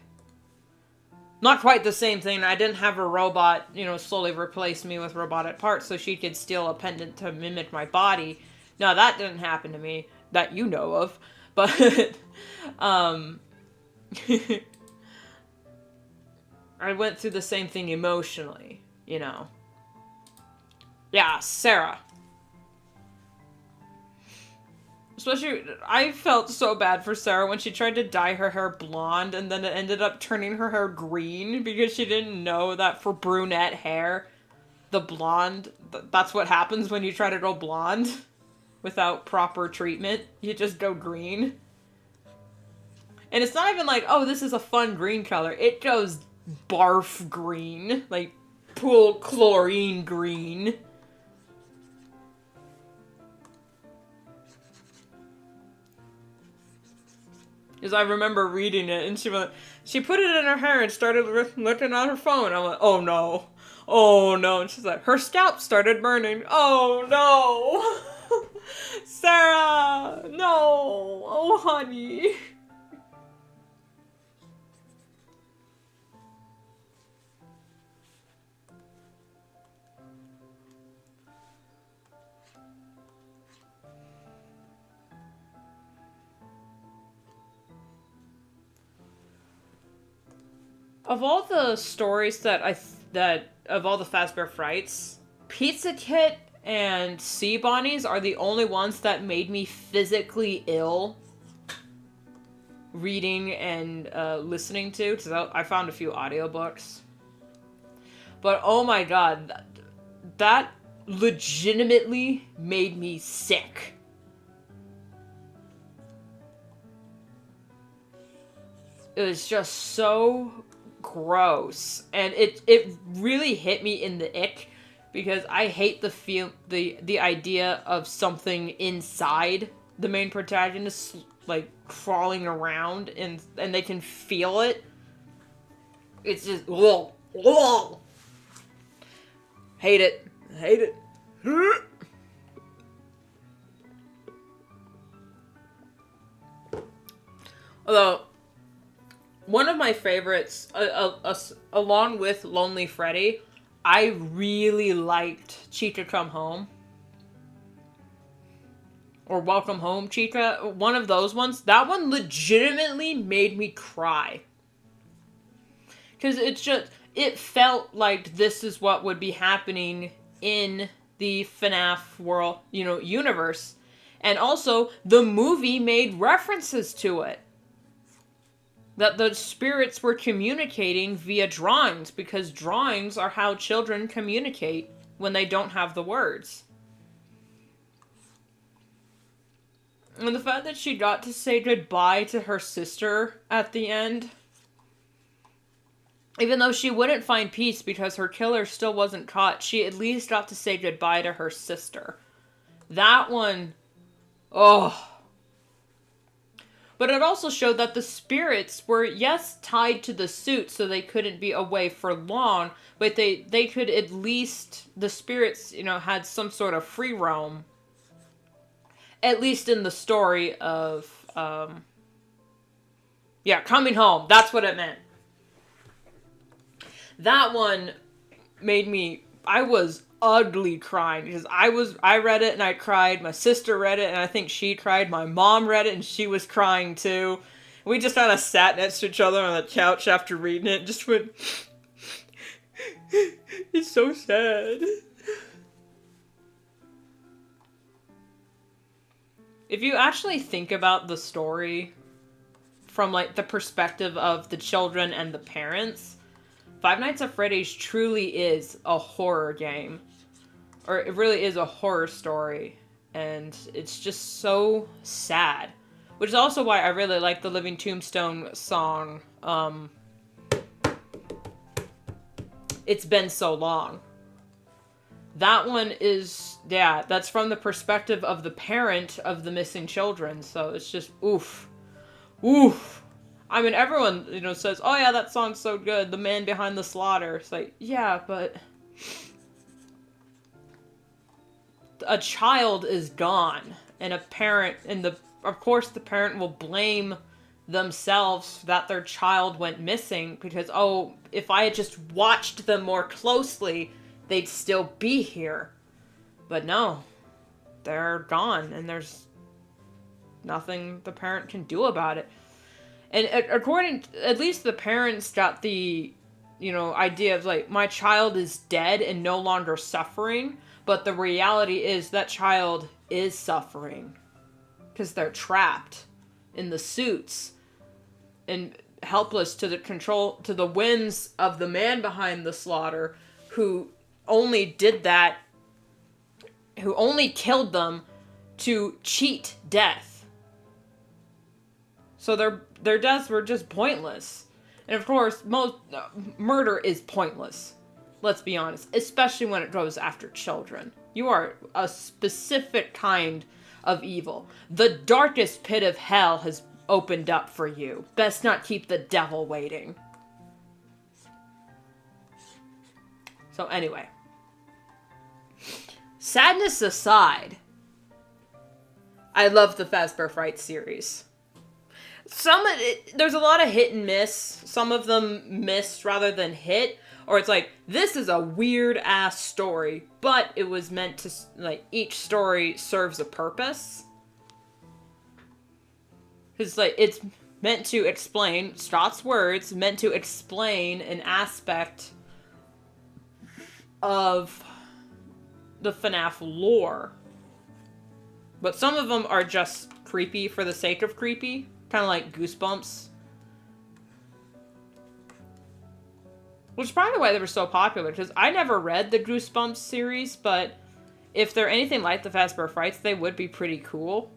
Not quite the same thing. I didn't have a robot, slowly replace me with robotic parts so she could steal a pendant to mimic my body. No, that didn't happen to me, that you know of. But, I went through the same thing emotionally, Yeah, Sarah. Especially, I felt so bad for Sarah when she tried to dye her hair blonde and then it ended up turning her hair green because she didn't know that for brunette hair, the blonde, that's what happens when you try to go blonde. Without proper treatment, you just go green. And it's not even like, oh, this is a fun green color. It goes barf green. Like, pool chlorine green. Because I remember reading it, and she put it in her hair and started looking at her phone. I went, oh no. Oh no. And she's like, her scalp started burning. Oh no. Sarah! No! Oh, honey. Of all the stories of all the Fazbear Frights, Pizza Kit and Sea Bonnies are the only ones that made me physically ill reading and listening to, because I found a few audiobooks. But oh my god, that legitimately made me sick. It was just so gross, and it really hit me in the ick, because I hate the idea of something inside the main protagonist, like, crawling around, and they can feel it. It's just, ugh, ugh. Hate it. Hate it. Although, one of my favorites, along with Lonely Freddy, I really liked Chica Come Home. Or Welcome Home, Chica. One of those ones. That one legitimately made me cry. Because it felt like this is what would be happening in the FNAF world, universe. And also, the movie made references to it. That the spirits were communicating via drawings, because drawings are how children communicate when they don't have the words. And the fact that she got to say goodbye to her sister at the end, Even though she wouldn't find peace because her killer still wasn't caught, she at least got to say goodbye to her sister. That one, oh. But it also showed that the spirits were, yes, tied to the suit so they couldn't be away for long, but they could at least, the spirits, had some sort of free roam. At least in the story of, coming home. That's what it meant. That one made me, I was ugly crying because I read it and I cried. My sister read it and I think she cried. My mom read it and she was crying too. We just kind of sat next to each other on the couch after reading it and just went, it's so sad. If you actually think about the story from like the perspective of the children and the parents, Five Nights at Freddy's truly is a horror game. Or it really is a horror story. And it's just so sad. Which is also why I really like the Living Tombstone song, It's Been So Long. That one is, that's from the perspective of the parent of the missing children. So it's just, oof. Oof. I mean, everyone, says, oh yeah, that song's so good. The Man Behind the Slaughter. It's like, yeah, but a child is gone. And a parent, of course the parent will blame themselves that their child went missing because, oh, if I had just watched them more closely, they'd still be here. But no, they're gone and there's nothing the parent can do about it. And at least the parents got the, idea of like, my child is dead and no longer suffering. But the reality is that child is suffering because they're trapped in the suits and helpless to the whims of the man behind the slaughter who only killed them to cheat death. So their deaths were just pointless. And of course, most murder is pointless. Let's be honest. Especially when it goes after children. You are a specific kind of evil. The darkest pit of hell has opened up for you. Best not keep the devil waiting. So anyway. Sadness aside, I love the Fazbear Fright series. There's a lot of hit and miss. Some of them miss rather than hit. Or it's like, this is a weird ass story, but it was meant to, like, each story serves a purpose. It's like, it's meant to explain, Scott's words, meant to explain an aspect of the FNAF lore. But some of them are just creepy for the sake of creepy. Kind of like Goosebumps. Which is probably why they were so popular, because I never read the Goosebumps series, but if they're anything like the Fazbear Frights, they would be pretty cool.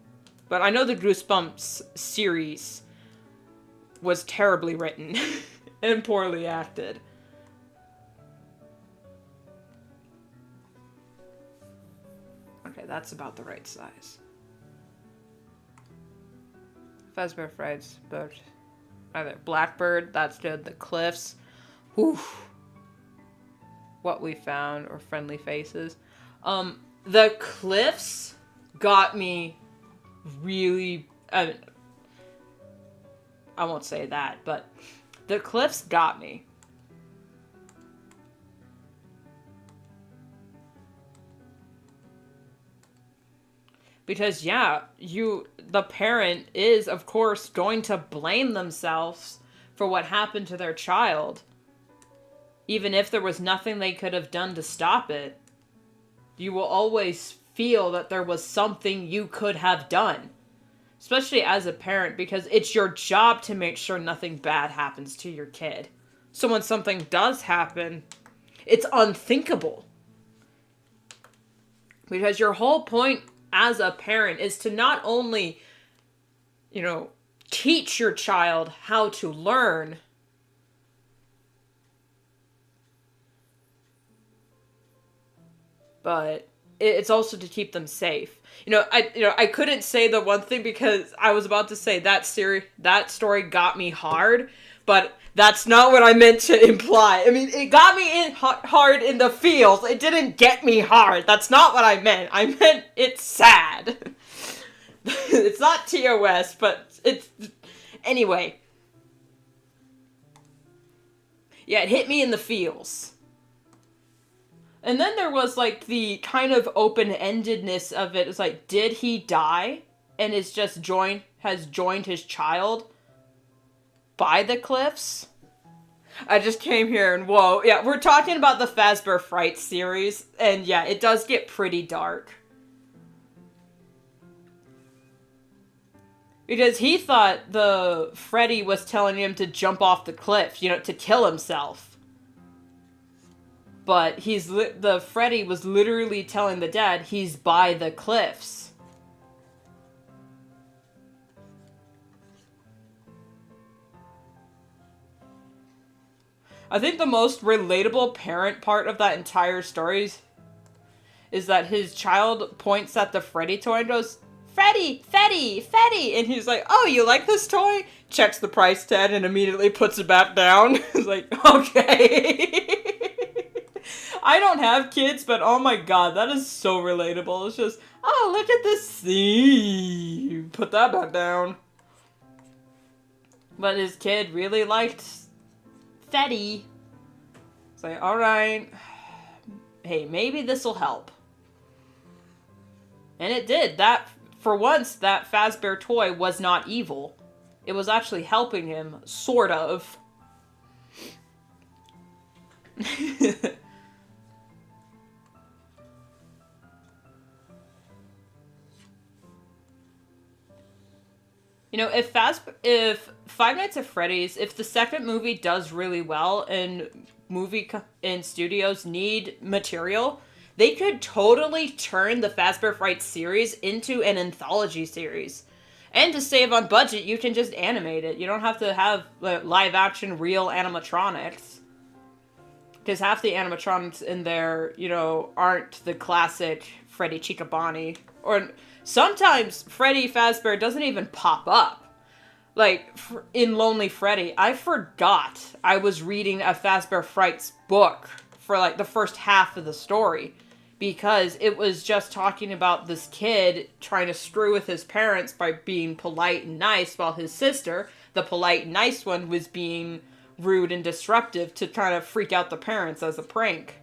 But I know the Goosebumps series was terribly written and poorly acted. Okay, that's about the right size. Fazbear Frights, but either Blackbird, that's good. The Cliffs, oof. What We Found, or Friendly Faces. The Cliffs got me really. I won't say that, but the Cliffs got me. Because, yeah, the parent is, of course, going to blame themselves for what happened to their child. Even if there was nothing they could have done to stop it. You will always feel that there was something you could have done. Especially as a parent, because it's your job to make sure nothing bad happens to your kid. So when something does happen, it's unthinkable. Because your whole point as a parent is to not only, teach your child how to learn, but it's also to keep them safe. I couldn't say the one thing because I was about to say that story got me hard, but that's not what I meant to imply. I mean, it got me hard in the feels. It didn't get me hard. That's not what I meant. I meant it's sad. It's not TOS, but it's anyway. Yeah, it hit me in the feels. And then there was, like, the kind of open-endedness of it. It's like, did he die? And has joined his child by the cliffs? I just came here and whoa. Yeah, we're talking about the Fazbear Fright series. And yeah, it does get pretty dark. Because he thought the Freddy was telling him to jump off the cliff, to kill himself. But the Freddy was literally telling the dad he's by the cliffs. I think the most relatable parent part of that entire story is that his child points at the Freddy toy and goes, Freddy, Freddy, Freddy! And he's like, oh, you like this toy? Checks the price tag and immediately puts it back down. He's like, okay. I don't have kids, but oh my god, that is so relatable. It's just, oh, look at this scene. Put that back down. But his kid really liked Freddy. It's like, alright. Hey, maybe this'll help. And it did. For once, that Fazbear toy was not evil. It was actually helping him, sort of. If Five Nights at Freddy's, if the second movie does really well and studios need material, they could totally turn the Fazbear Fright series into an anthology series. And to save on budget, you can just animate it. You don't have to have live action real animatronics. Because half the animatronics in there, aren't the classic Freddy Chicabani. Or sometimes Freddy Fazbear doesn't even pop up. Like, in Lonely Freddy, I forgot I was reading a Fazbear Fright's book for, like, the first half of the story. Because it was just talking about this kid trying to screw with his parents by being polite and nice, while his sister, the polite and nice one, was being rude and disruptive to try to freak out the parents as a prank.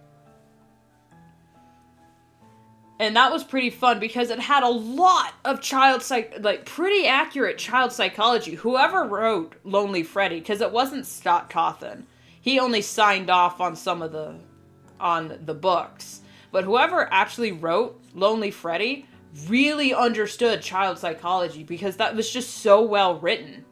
And that was pretty fun because it had a lot of pretty accurate child psychology. Whoever wrote Lonely Freddy, because it wasn't Scott Cawthon. He only signed off on on the books. But whoever actually wrote Lonely Freddy really understood child psychology because that was just so well written.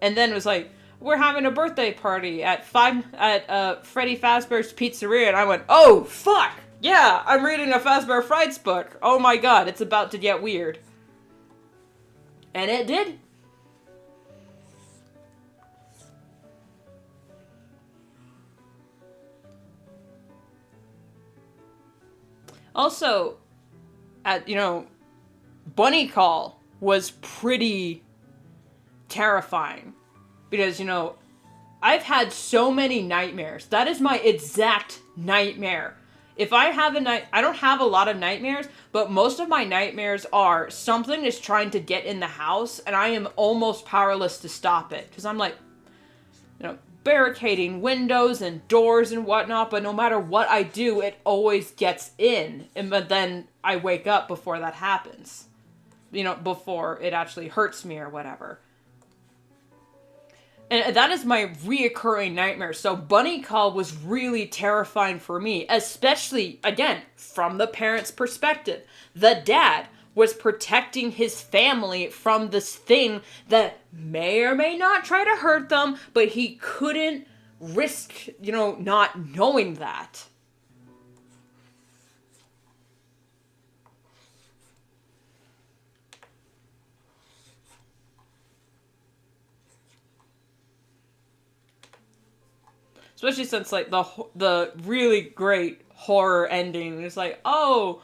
And then it was like, we're having a birthday party at Freddy Fazbear's Pizzeria, and I went, oh, fuck! Yeah, I'm reading a Fazbear Fright's book. Oh my god, it's about to get weird. And it did. Also, Bunny Call was pretty terrifying. Because, I've had so many nightmares. That is my exact nightmare. If I have I don't have a lot of nightmares, but most of my nightmares are something is trying to get in the house, and I am almost powerless to stop it. Because I'm like, barricading windows and doors and whatnot, but no matter what I do, it always gets in. But then I wake up before that happens. Before it actually hurts me or whatever. And that is my reoccurring nightmare. So Bunny Call was really terrifying for me, especially, again, from the parent's perspective. The dad was protecting his family from this thing that may or may not try to hurt them, but he couldn't risk, not knowing that. Especially since, like, the really great horror ending is like, oh,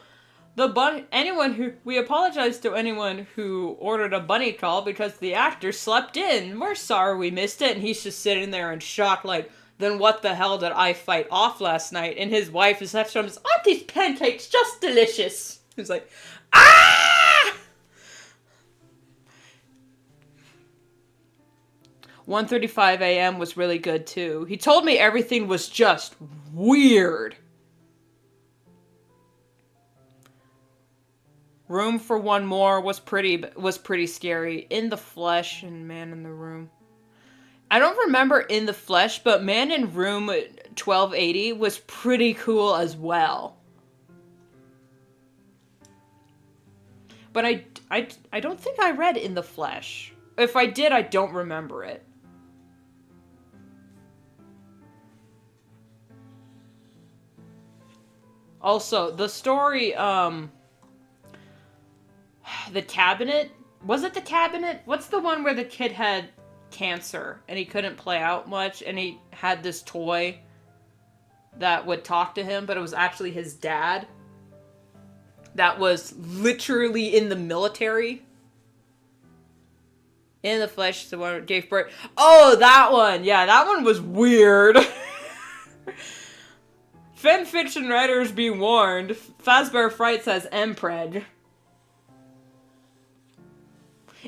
we apologize to anyone who ordered a bunny call because the actor slept in. We're sorry we missed it. And he's just sitting there in shock, like, then what the hell did I fight off last night? And his wife is next to him, aren't these pancakes just delicious? He's like, ah! 1:35 a.m. was really good too. He told me everything was just weird. Room for One More was pretty scary. In the Flesh and Man in the Room. I don't remember In the Flesh, but Man in Room 1280 was pretty cool as well. But I don't think I read In the Flesh. If I did, I don't remember it. Also, the story, The Cabinet? Was it The Cabinet? What's the one where the kid had cancer and he couldn't play out much and he had this toy that would talk to him, but it was actually his dad that was literally in the military? In the Flesh, the one that gave birth. Oh, that one! Yeah, that one was weird. Fanfiction writers be warned. Fazbear Fright says Mpred.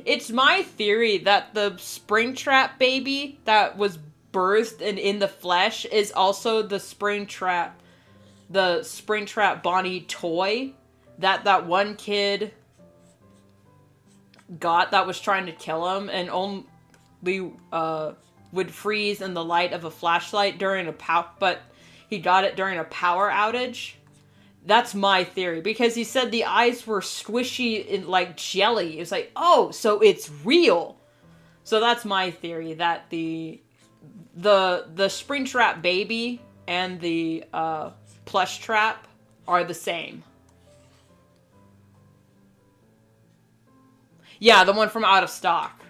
It's my theory that the Springtrap baby that was birthed and in the flesh is also the Springtrap Bonnie toy that one kid got that was trying to kill him and only would freeze in the light of a flashlight during but he got it during a power outage. That's my theory, because he said the eyes were squishy and like jelly. It's like, oh, so it's real. So that's my theory, that the Springtrap baby and the plush trap are the same. Yeah, the one from Out of Stock.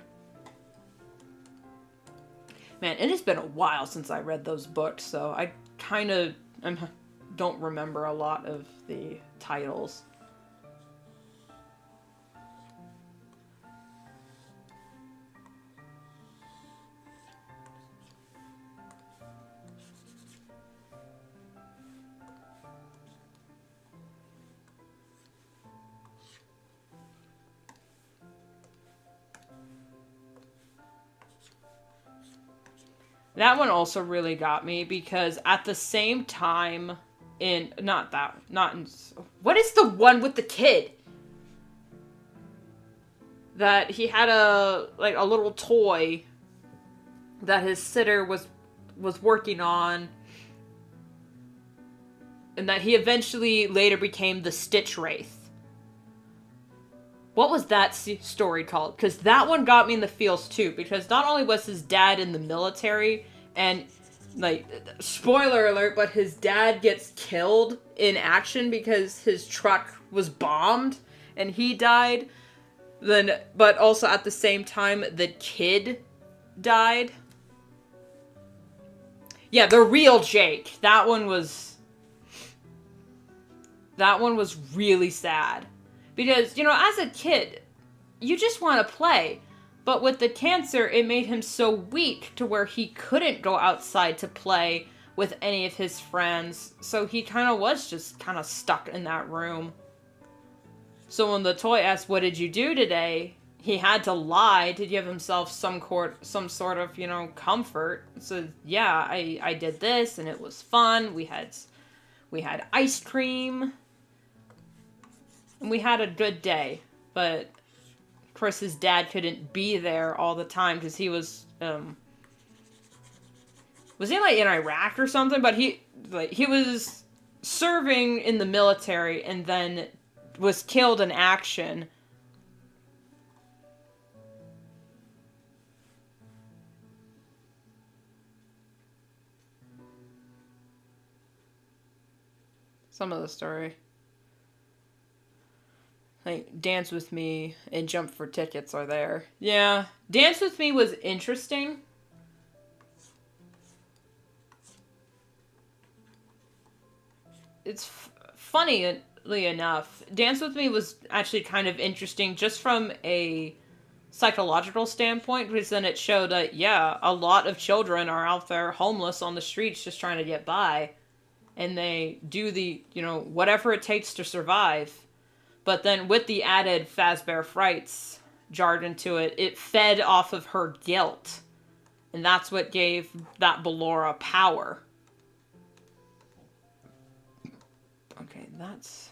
Man, it has been a while since I read those books, so I kind of don't remember a lot of the titles. That one also really got me because at the same time what is the one with the kid? That he had a little toy that his sitter was working on, and that he eventually later became the Stitch Wraith. What was that story called? Because that one got me in the feels too, because not only was his dad in the military, and like, spoiler alert, but his dad gets killed in action because his truck was bombed and he died. But also at the same time, the kid died. Yeah, the real Jake. That one was really sad. Because, as a kid, you just want to play. But with the cancer, it made him so weak to where he couldn't go outside to play with any of his friends. So he kind of was just kind of stuck in that room. So when the toy asked, what did you do today? He had to lie to give himself some sort of, comfort. So, yeah, I did this and it was fun. We had ice cream. And we had a good day. But of course, his dad couldn't be there all the time because he was he like in Iraq or something? But he was serving in the military and then was killed in action. Some of the story. Like, Dance With Me and Jump for Tickets are there. Yeah. Dance With Me was interesting. funnily enough, Dance With Me was actually kind of interesting just from a psychological standpoint, because then it showed that, yeah, a lot of children are out there homeless on the streets just trying to get by. And they do the, whatever it takes to survive. But then with the added Fazbear Frights jarred into it, it fed off of her guilt. And that's what gave that Ballora power. Okay, that's...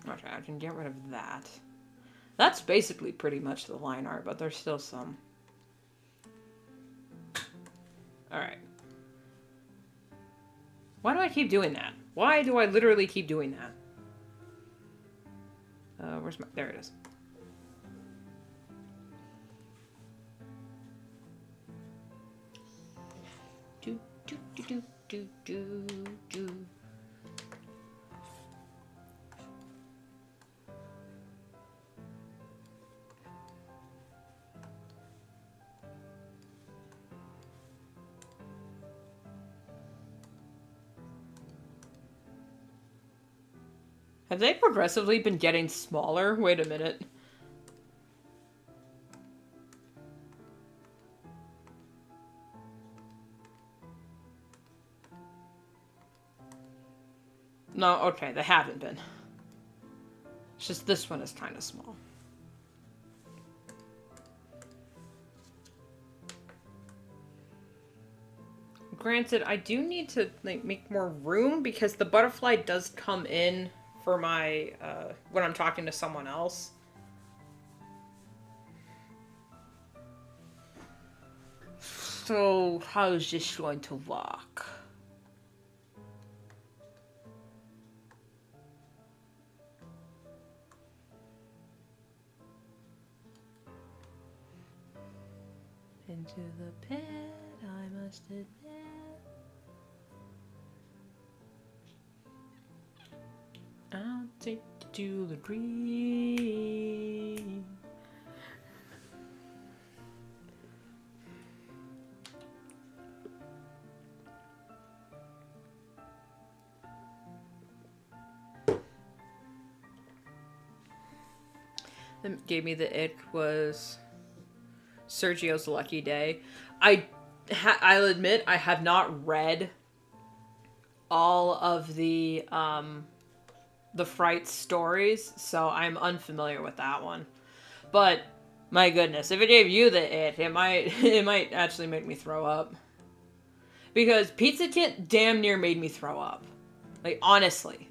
Okay, I can get rid of that. That's basically pretty much the line art, but there's still some. Alright. Why do I keep doing that? Why do I literally keep doing that? Where's my... There it is. Do, do, do, do, do, do, do. Have they progressively been getting smaller? Wait a minute. No, okay, they haven't been. It's just this one is kind of small. Granted, I do need to make more room because the butterfly does come in for my, when I'm talking to someone else. So, how is this going to work? Into the pit, I must admit. I'll take you to the dream. That gave me the ick was Sergio's Lucky Day. I'll admit I have not read all of the Fright stories, so I'm unfamiliar with that one. But my goodness, if it gave you the ick, it might actually make me throw up. Because Pizza Kit damn near made me throw up. Like, honestly.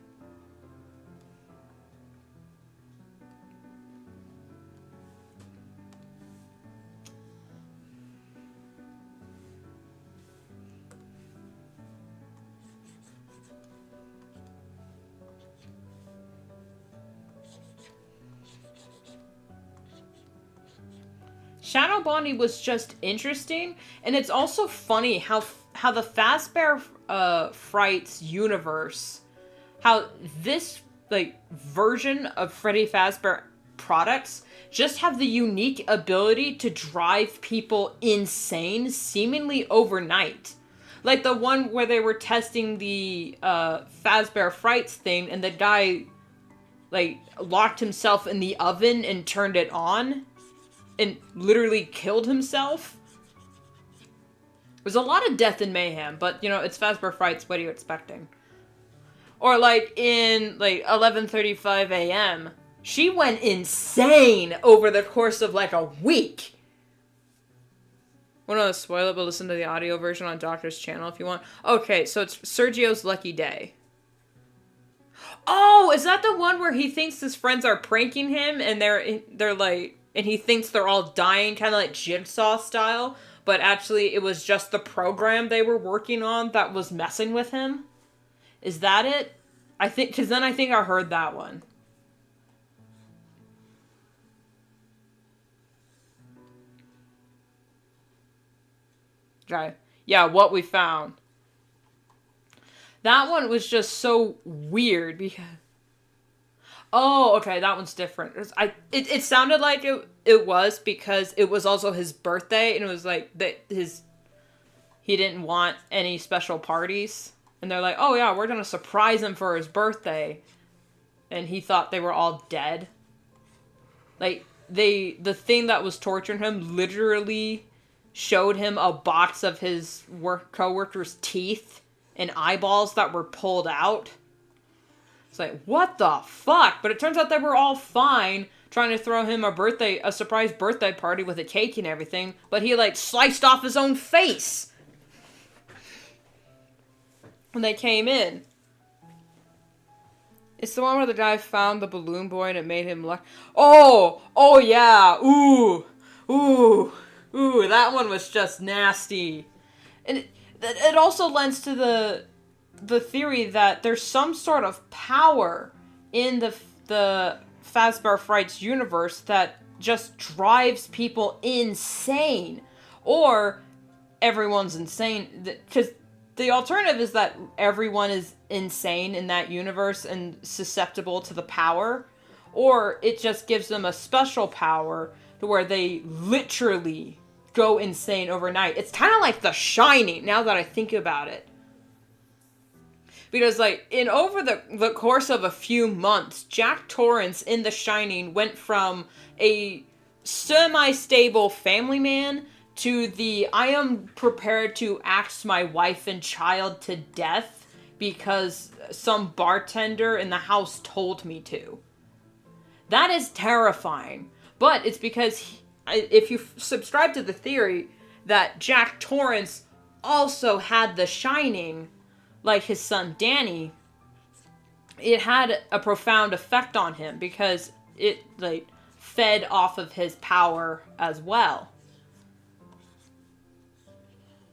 Shadow Bonnie was just interesting, and it's also funny how the Fazbear Frights universe, how this version of Freddy Fazbear products just have the unique ability to drive people insane seemingly overnight. Like the one where they were testing the Fazbear Frights thing, and the guy locked himself in the oven and turned it on. And literally killed himself. There's a lot of death and mayhem, but, it's Fazbear Frights, what are you expecting? Or, in, 11:35 a.m., she went insane over the course of, a week. Want to spoil it, but listen to the audio version on Doctor's channel if you want. Okay, so it's Sergio's Lucky Day. Oh, is that the one where he thinks his friends are pranking him, and they're and he thinks they're all dying, kind of like Jigsaw style, but actually it was just the program they were working on that was messing with him? Is that it? Because then I think I heard that one. Okay. Yeah, What We Found. That one was just so weird because... Oh, okay, that one's different. It sounded like it was because it was also his birthday, and it was he didn't want any special parties. And they're like, oh yeah, we're gonna surprise him for his birthday. And he thought they were all dead. Like, the thing that was torturing him literally showed him a box of his co-worker's teeth and eyeballs that were pulled out. It's like, what the fuck? But it turns out they were all fine, trying to throw him a surprise birthday party with a cake and everything, but he, like, sliced off his own face when they came in. It's the one where the guy found the balloon boy and it made him look... Oh yeah, ooh, that one was just nasty. And it also lends to the theory that there's some sort of power in the Fazbear Frights universe that just drives people insane. Or everyone's insane. Because the alternative is that everyone is insane in that universe and susceptible to the power. Or it just gives them a special power to where they literally go insane overnight. It's kind of like The Shining, now that I think about it. Because, like, over the course of a few months, Jack Torrance in The Shining went from a semi-stable family man to I am prepared to axe my wife and child to death because some bartender in the house told me to. That is terrifying. But it's because if you subscribe to the theory that Jack Torrance also had The Shining, like his son Danny, it had a profound effect on him because it, like, fed off of his power as well.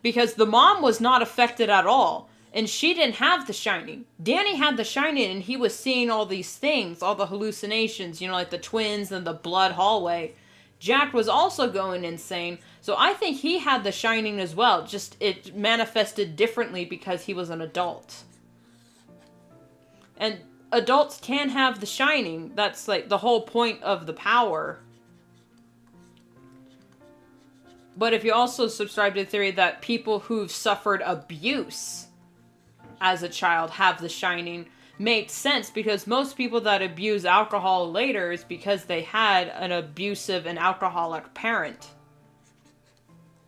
Because the mom was not affected at all, and she didn't have The Shining. Danny had The Shining, and he was seeing all these things, all the hallucinations, you know, like the twins and the blood hallway. Jack was also going insane, so I think he had The Shining as well, just it manifested differently because he was an adult. And adults can have The Shining, that's like the whole point of the power. But if you also subscribe to the theory that people who've suffered abuse as a child have The Shining, makes sense because most people that abuse alcohol later is because they had an abusive and alcoholic parent.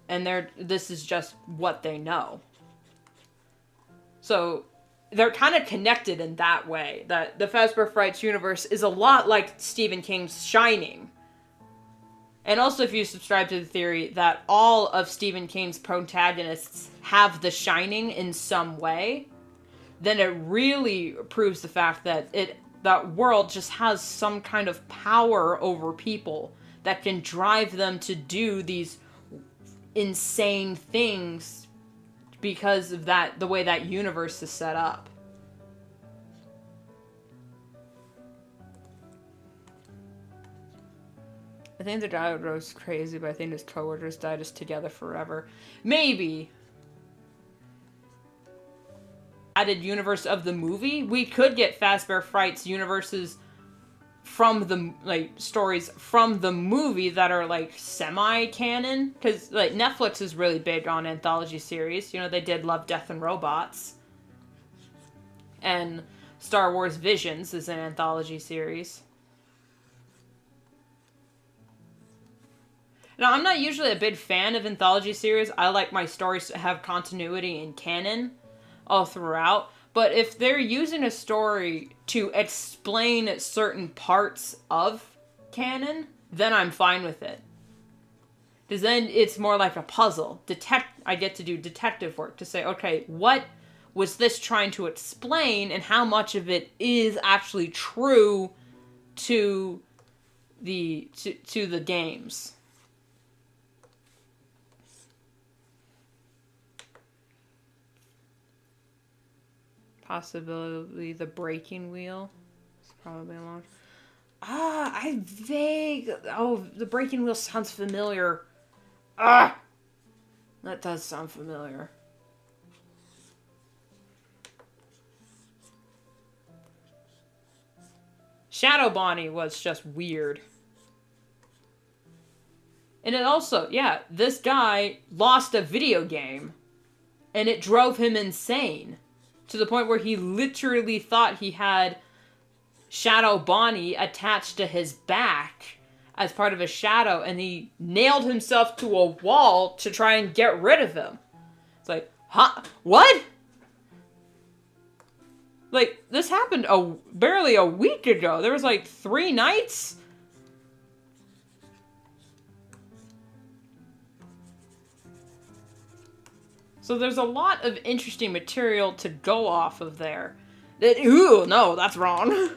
And this is just what they know. So they're kind of connected in that way. That the Fazbear Frights universe is a lot like Stephen King's Shining. And also if you subscribe to the theory that all of Stephen King's protagonists have The Shining in some way, then it really proves the fact that that world just has some kind of power over people that can drive them to do these insane things because of the way that universe is set up. I think the guy was crazy, but I think his coworkers died just together forever. Maybe. Added universe of the movie, we could get Fazbear Frights universes from the, like, stories from the movie that are, like, semi-canon. Because, like, Netflix is really big on anthology series. You know, they did Love, Death, and Robots. And Star Wars Visions is an anthology series. Now, I'm not usually a big fan of anthology series. I like my stories to have continuity in canon all throughout. But if they're using a story to explain certain parts of canon, then I'm fine with it. Because then it's more like a puzzle. I get to do detective work to say, okay, what was this trying to explain and how much of it is actually true to the games. Possibly the breaking wheel. It's probably long. The breaking wheel sounds familiar. That does sound familiar. Shadow Bonnie was just weird. And it also, yeah, this guy lost a video game And it drove him insane. To the point where he literally thought he had Shadow Bonnie attached to his back as part of a shadow, and he nailed himself to a wall to try and get rid of him. It's like, huh? What? Like, this happened barely a week ago. There was like 3 nights. So there's a lot of interesting material to go off of there. Ooh, no, that's wrong.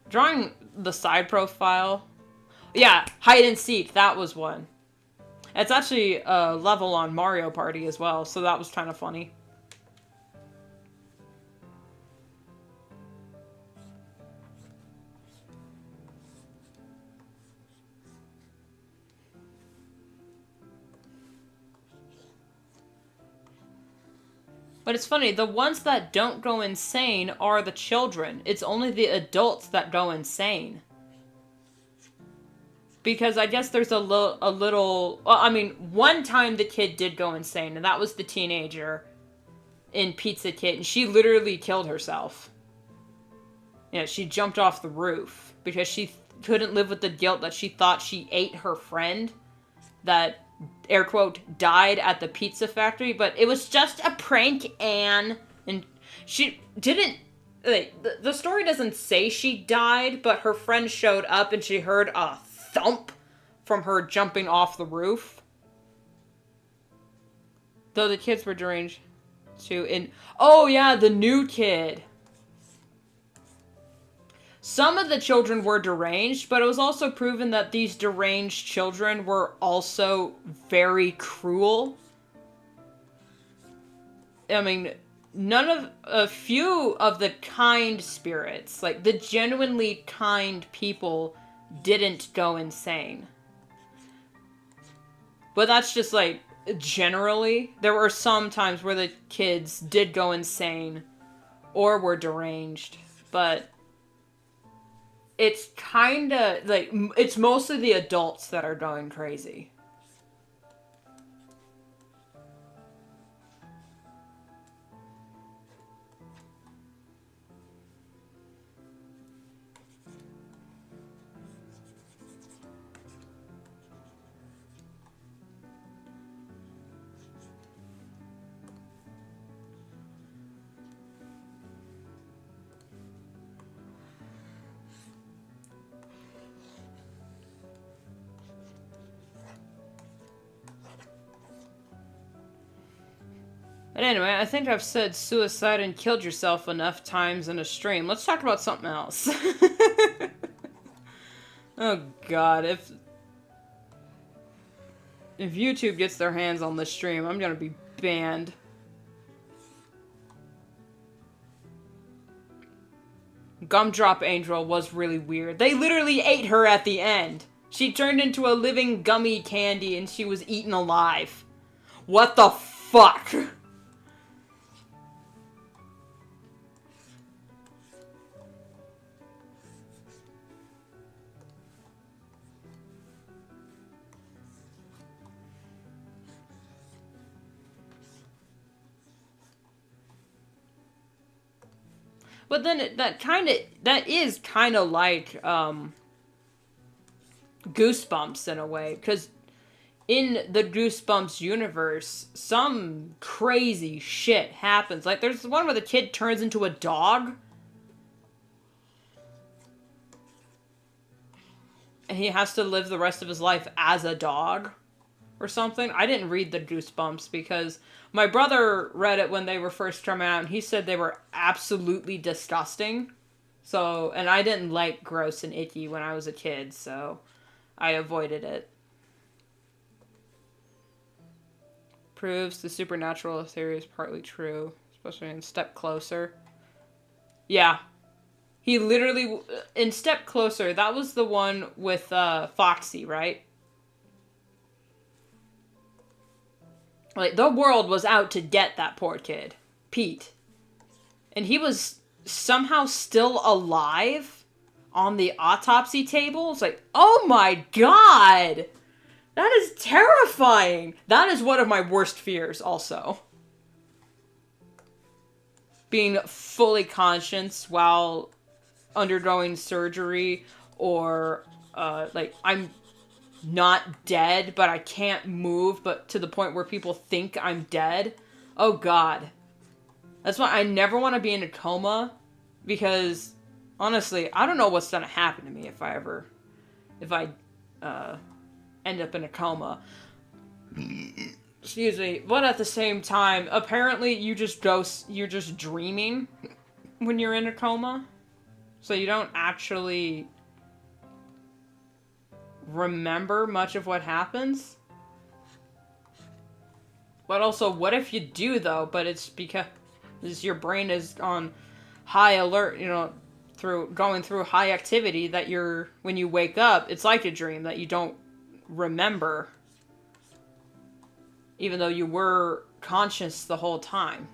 Drawing the side profile. Yeah, hide and seek, that was one. It's actually a level on Mario Party as well, so that was kind of funny. But it's funny, the ones that don't go insane are the children. It's only the adults that go insane. Because I guess there's a little... Well, I mean, one time the kid did go insane, and that was the teenager in Pizza Kit, and she literally killed herself. Yeah, she jumped off the roof because she couldn't live with the guilt that she thought she ate her friend that, air quote, died at the pizza factory, but it was just a prank, Anne. And she didn't... Like, the story doesn't say she died, but her friend showed up and she heard a thump from her jumping off the roof. Though the kids were deranged too. Oh yeah, the new kid. Some of the children were deranged, but it was also proven that these deranged children were also very cruel. I mean, a few of the kind spirits, like the genuinely kind people, didn't go insane. But that's just like, generally, there were some times where the kids did go insane or were deranged, but it's kinda, like, it's mostly the adults that are going crazy. But anyway, I think I've said suicide and killed yourself enough times in a stream. Let's talk about something else. Oh god, if YouTube gets their hands on this stream, I'm gonna be banned. Gumdrop Angel was really weird. They literally ate her at the end. She turned into a living gummy candy and she was eaten alive. What the fuck? But then that is kind of like Goosebumps in a way, because in the Goosebumps universe, some crazy shit happens. Like, there's the one where the kid turns into a dog. And he has to live the rest of his life as a dog. Or something. I didn't read the Goosebumps because my brother read it when they were first coming out, and he said they were absolutely disgusting. So, and I didn't like gross and icky when I was a kid, so I avoided it. Proves the supernatural theory is partly true, especially in Step Closer. Yeah. He literally, in Step Closer, that was the one with Foxy, right? Like, the world was out to get that poor kid, Pete. And he was somehow still alive on the autopsy table. It's like, oh my god! That is terrifying. That is one of my worst fears also. Being fully conscious while undergoing surgery, or like I'm not dead but I can't move, but to the point where people think I'm dead. Oh god. That's why I never want to be in a coma, because honestly, I don't know what's gonna happen to me if I end up in a coma. Excuse me. But at the same time, apparently you're just dreaming when you're in a coma. So you don't actually remember much of what happens. But also, what if you do though, but it's because your brain is on high alert, through going through high activity, that when you wake up, it's like a dream that you don't remember, even though you were conscious the whole time.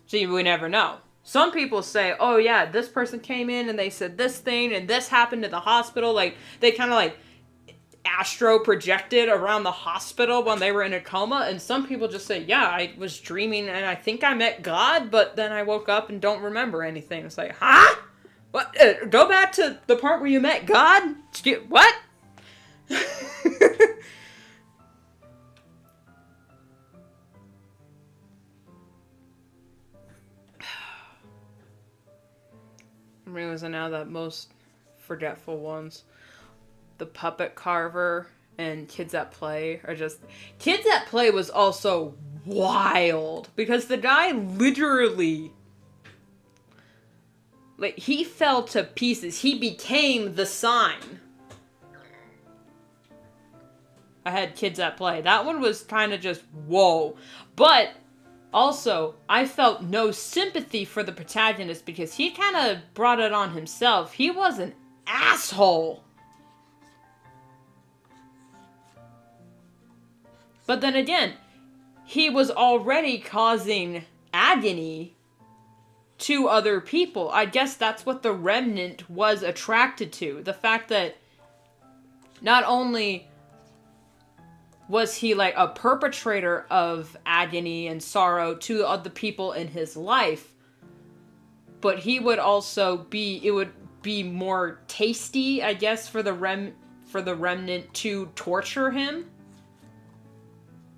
See, we never know. Some people say, oh yeah, this person came in and they said this thing and this happened at the hospital. Like, they kind of like astro projected around the hospital when they were in a coma. And some people just say, yeah, I was dreaming and I think I met God, but then I woke up and don't remember anything. It's like, huh? What? Go back to the part where you met God? What? I'm realizing now that most forgetful ones, the puppet carver and Kids at Play, are just... Kids at Play was also wild, because the guy literally... like, he fell to pieces. He became the sign. I had Kids at Play. That one was kind of just, whoa. But also, I felt no sympathy for the protagonist, because he kind of brought it on himself. He was an asshole. But then again, he was already causing agony to other people. I guess that's what the remnant was attracted to. The fact that not only was he like a perpetrator of agony and sorrow to other people in his life, but he would also it would be more tasty, I guess, for the remnant to torture him.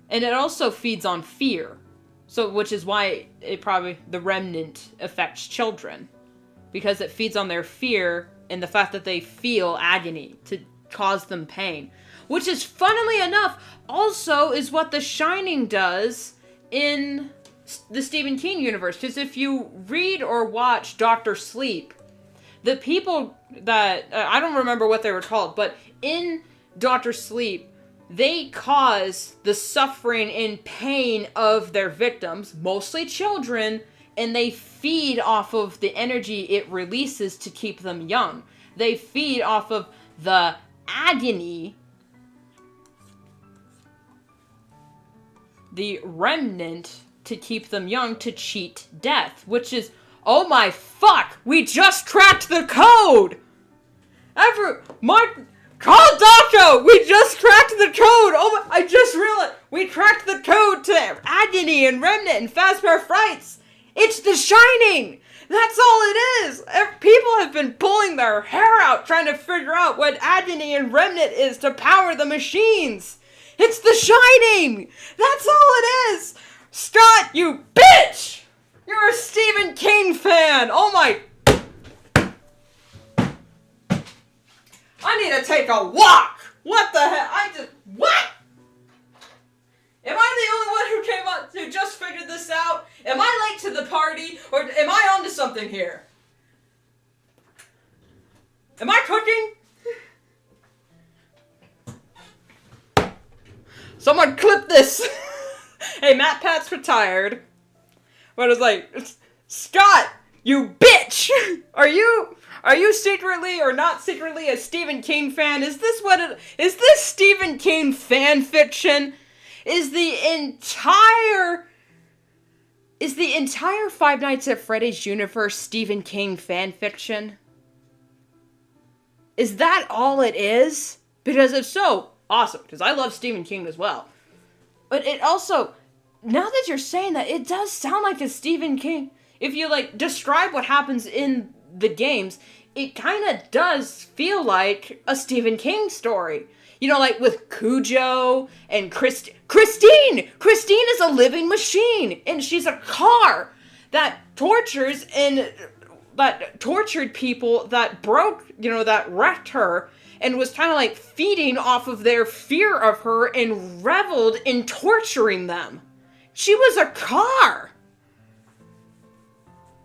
And it also feeds on fear. So, which is why the remnant affects children. Because it feeds on their fear and the fact that they feel agony to cause them pain. Which is, funnily enough, also is what The Shining does in the Stephen King universe. Because if you read or watch Dr. Sleep, the people that... I don't remember what they were called, but in Dr. Sleep, they cause the suffering and pain of their victims, mostly children, and they feed off of the energy it releases to keep them young. They feed off of the agony, the remnant, to keep them young, to cheat death, which is, oh my fuck, we just cracked the code! Call Doctor! We just cracked the code! Oh my, I just realized, we cracked the code to agony and remnant and Fazbear Frights! It's The Shining! That's all it is! People have been pulling their hair out trying to figure out what agony and remnant is to power the machines! It's The Shining! That's all it is! Scott, you bitch! You're a Stephen King fan! Oh my... I need to take a walk! What the heck? What? Am I the only one who just figured this out? Am I late to the party? Or am I onto something here? Am I cooking? Someone clip this! Hey, Matt Pat's retired. But it's like, Scott, you bitch! Are you secretly or not secretly a Stephen King fan? Is this Stephen King fan fiction? Is the entire Five Nights at Freddy's universe Stephen King fan fiction? Is that all it is? because it's so awesome, because I love Stephen King as well. But it also, now that you're saying that, it does sound like a Stephen King. If you, like, describe what happens in the games, it kind of does feel like a Stephen King story. You know, like with Cujo and Christine! Christine is a living machine, and she's a car that tortures and that tortured people, that broke, that wrecked her, and was kind of like feeding off of their fear of her and reveled in torturing them. She was a car.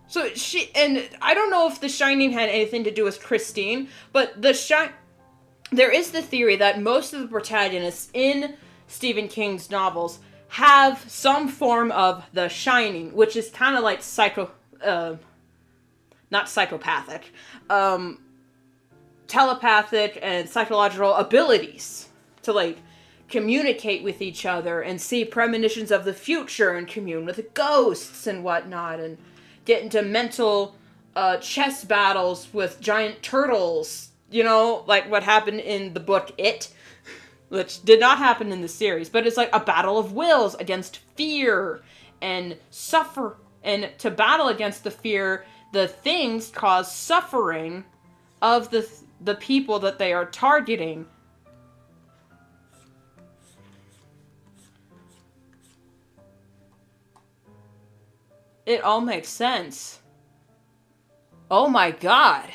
So and I don't know if The Shining had anything to do with Christine, but there is the theory that most of the protagonists in Stephen King's novels have some form of The Shining, which is kind of like not psychopathic, telepathic and psychological abilities to, like, communicate with each other and see premonitions of the future and commune with ghosts and whatnot, and get into mental chess battles with giant turtles, like what happened in the book It, which did not happen in the series, but it's like a battle of wills against fear and suffer, and to battle against the fear, the things cause suffering of the people that they are targeting. It all makes sense. Oh my god.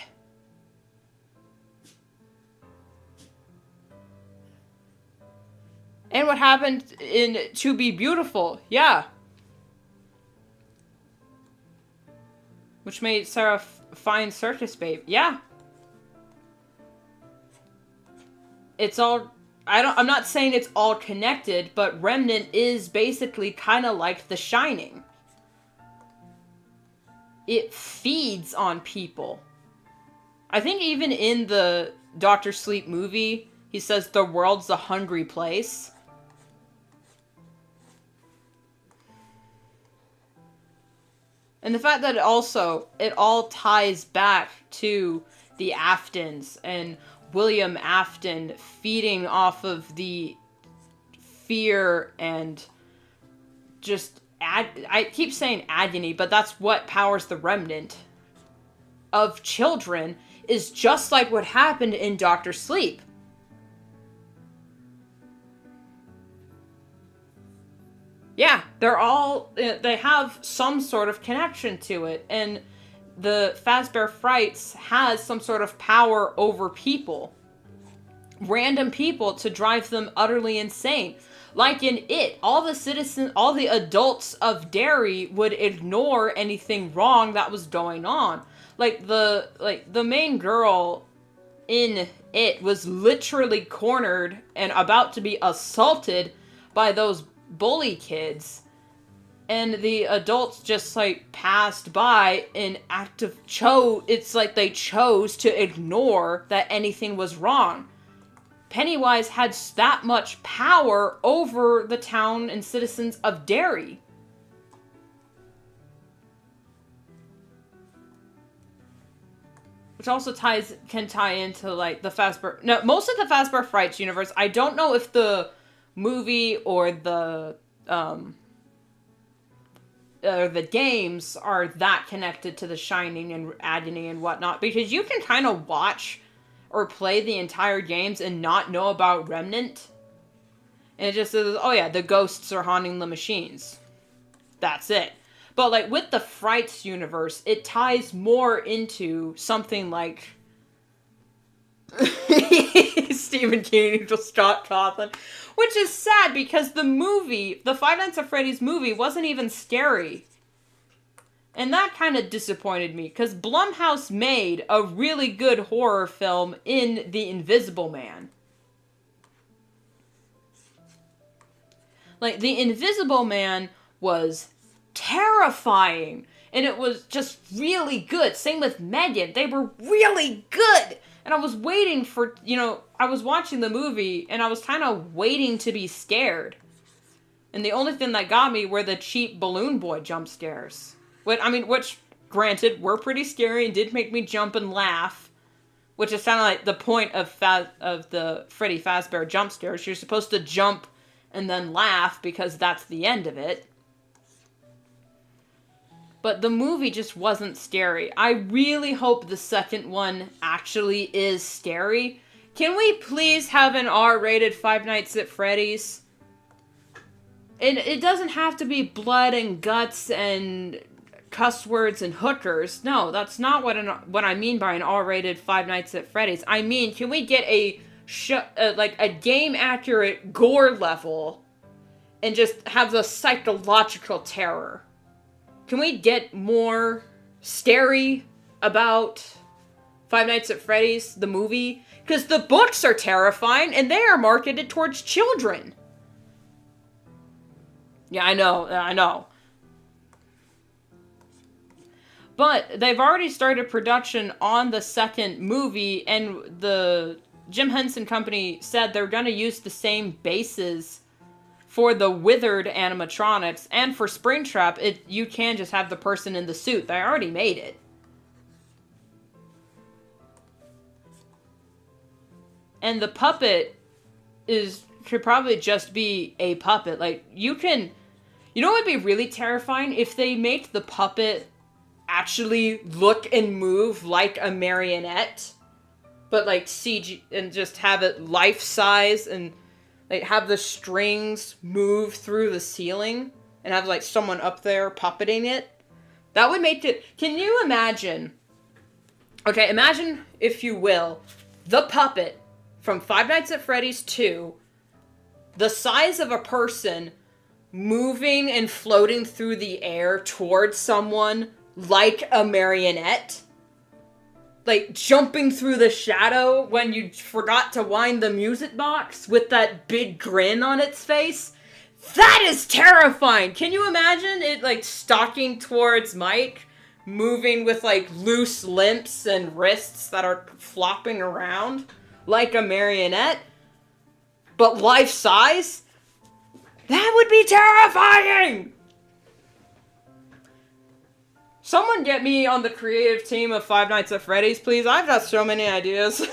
And what happened in To Be Beautiful, yeah. Which made Sarah fine circus babe, yeah. It's all, I'm not saying it's all connected, but Remnant is basically kind of like The Shining. It feeds on people. I think even in the Dr. Sleep movie, he says the world's a hungry place. And the fact that it all ties back to the Aftons and William Afton feeding off of the fear and just I keep saying agony, but that's what powers the remnant of children, is just like what happened in Dr. Sleep. Yeah, they have some sort of connection to it, and the Fazbear Frights has some sort of power over people. Random people, to drive them utterly insane. Like in It, all the adults of Derry would ignore anything wrong that was going on. Like the main girl in It was literally cornered and about to be assaulted by those bully kids. And the adults just, like, passed by in it's like they chose to ignore that anything was wrong. Pennywise had that much power over the town and citizens of Derry. Which also can tie into, like, the Fazbear... No, most of the Fazbear Frights universe, I don't know if the movie or the games are that connected to The Shining and Agony and whatnot, because you can kind of watch or play the entire games and not know about Remnant. And it just says, oh yeah, the ghosts are haunting the machines. That's it. But, like, with the Frights universe, it ties more into something like Stephen King just Scott Cawthon. Which is sad, because the Five Nights at Freddy's movie wasn't even scary. And that kind of disappointed me, because Blumhouse made a really good horror film in The Invisible Man. Like, The Invisible Man was terrifying, and it was just really good. Same with Megan. They were really good. And I was waiting for, I was watching the movie, and I was kind of waiting to be scared. And the only thing that got me were the cheap Balloon Boy jump scares. Which, granted, were pretty scary and did make me jump and laugh. which is kind of like the point of the Freddy Fazbear jump scares. You're supposed to jump and then laugh because that's the end of it. But the movie just wasn't scary. I really hope the second one actually is scary. Can we please have an R-rated Five Nights at Freddy's? And it doesn't have to be blood and guts and cuss words and hookers. No, that's not what I mean by an R-rated Five Nights at Freddy's. I mean, can we get a game-accurate gore level and just have the psychological terror? Can we get more scary about Five Nights at Freddy's, the movie? Because the books are terrifying, and they are marketed towards children. Yeah, I know. But they've already started production on the second movie, and the Jim Henson Company said they're going to use the same bases for the withered animatronics, and for Springtrap, you can just have the person in the suit. They already made it. And the puppet could probably just be a puppet. Like, you know what would be really terrifying? If they make the puppet actually look and move like a marionette, but like CG, and just have it life-size, and like have the strings move through the ceiling, and have like someone up there puppeting it. That would make it... Can you imagine... Okay, imagine, if you will, the puppet from Five Nights at Freddy's 2, the size of a person, moving and floating through the air towards someone like a marionette. Like, jumping through the shadow when you forgot to wind the music box with that big grin on its face. That is terrifying! Can you imagine it, like, stalking towards Mike, moving with, like, loose limbs and wrists that are flopping around like a marionette, but life-size? That would be terrifying! Someone get me on the creative team of Five Nights at Freddy's, please. I've got so many ideas.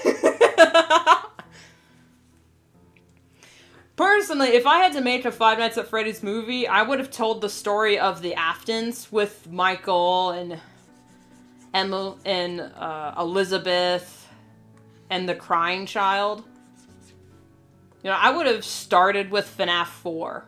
Personally, if I had to make a Five Nights at Freddy's movie, I would have told the story of the Aftons with Michael and Emma and Elizabeth and the crying child. You know, I would have started with FNAF 4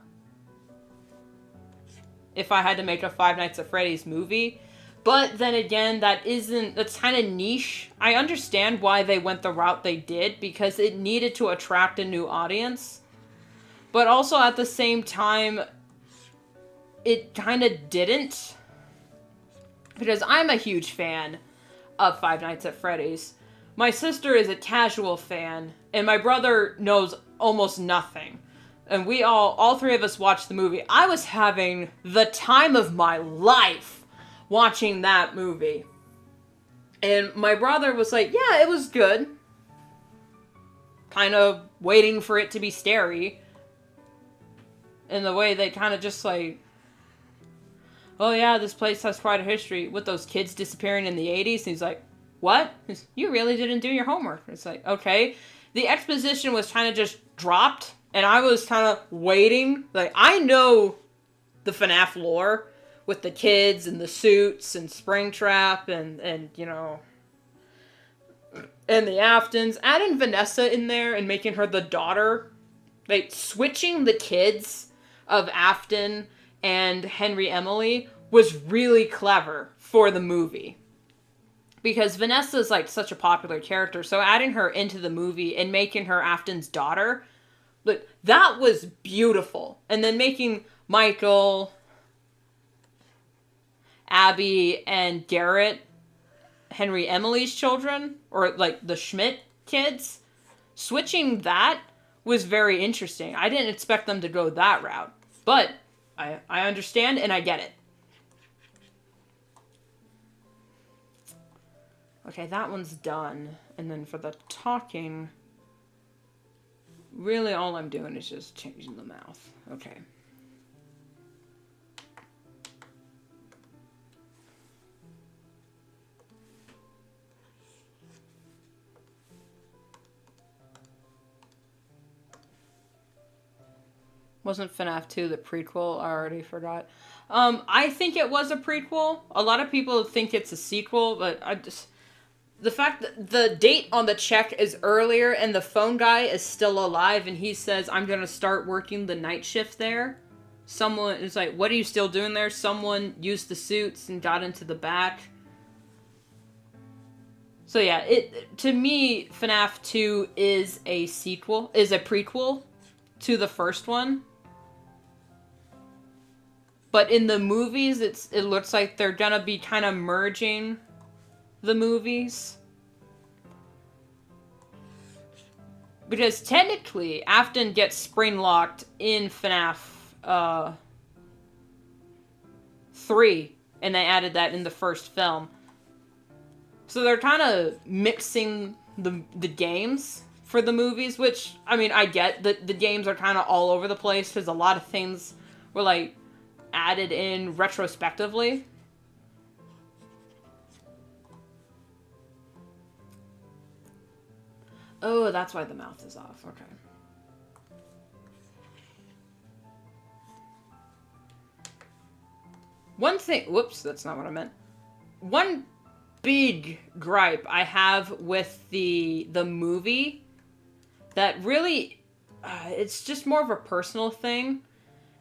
if I had to make a Five Nights at Freddy's movie. But then again, that's kind of niche. I understand why they went the route they did, because it needed to attract a new audience. But also at the same time, it kind of didn't. Because I'm a huge fan of Five Nights at Freddy's. My sister is a casual fan, and my brother knows almost nothing. And we all three of us watched the movie. I was having the time of my life watching that movie. And my brother was like, yeah, it was good. Kind of waiting for it to be scary. In the way they kind of just like, oh yeah, this place has quite a history with those kids disappearing in the 80s. And he's like, what? You really didn't do your homework. It's like, okay. The exposition was kind of just dropped, and I was kind of waiting. Like, I know the FNAF lore with the kids and the suits and Springtrap and you know, and the Aftons. Adding Vanessa in there and making her the daughter, like, switching the kids of Afton and Henry Emily was really clever for the movie. Because Vanessa's, like, such a popular character, so adding her into the movie and making her Afton's daughter, like, that was beautiful. And then making Michael, Abby, and Garrett Henry Emily's children, or, like, the Schmidt kids, switching that was very interesting. I didn't expect them to go that route. But I understand and I get it. Okay, that one's done. And then for the talking, really all I'm doing is just changing the mouth. Okay. Wasn't FNAF 2 the prequel? I already forgot. I think it was a prequel. A lot of people think it's a sequel, but I just... The fact that the date on the check is earlier and the phone guy is still alive and he says, I'm gonna start working the night shift there. Someone is like, what are you still doing there? Someone used the suits and got into the back. So yeah, to me, FNAF 2 is a prequel to the first one. But in the movies, it looks like they're gonna be kind of merging the movies. Because technically, Afton gets spring-locked in FNAF 3, and they added that in the first film. So they're kind of mixing the games for the movies, which, I mean, I get that the games are kind of all over the place, because a lot of things were, like, added in retrospectively. Oh, that's why the mouth is off. Okay. One thing... Whoops, that's not what I meant. One big gripe I have with the movie that really... it's just more of a personal thing.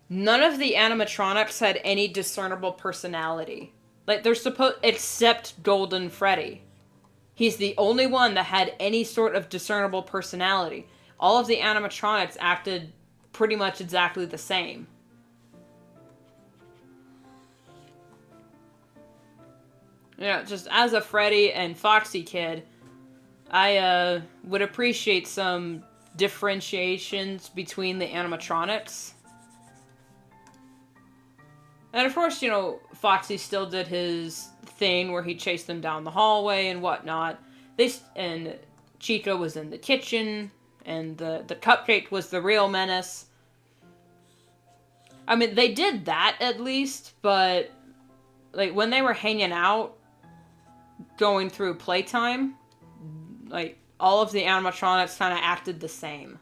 None of the animatronics had any discernible personality. Like, they're supposed... Except Golden Freddy. He's the only one that had any sort of discernible personality. All of the animatronics acted pretty much exactly the same. You know, just as a Freddy and Foxy kid, I would appreciate some differentiations between the animatronics. And of course, you know, Foxy still did his thing where he chased them down the hallway and whatnot. And Chica was in the kitchen, and the cupcake was the real menace. I mean, they did that at least, but like when they were hanging out, going through playtime, like all of the animatronics kind of acted the same.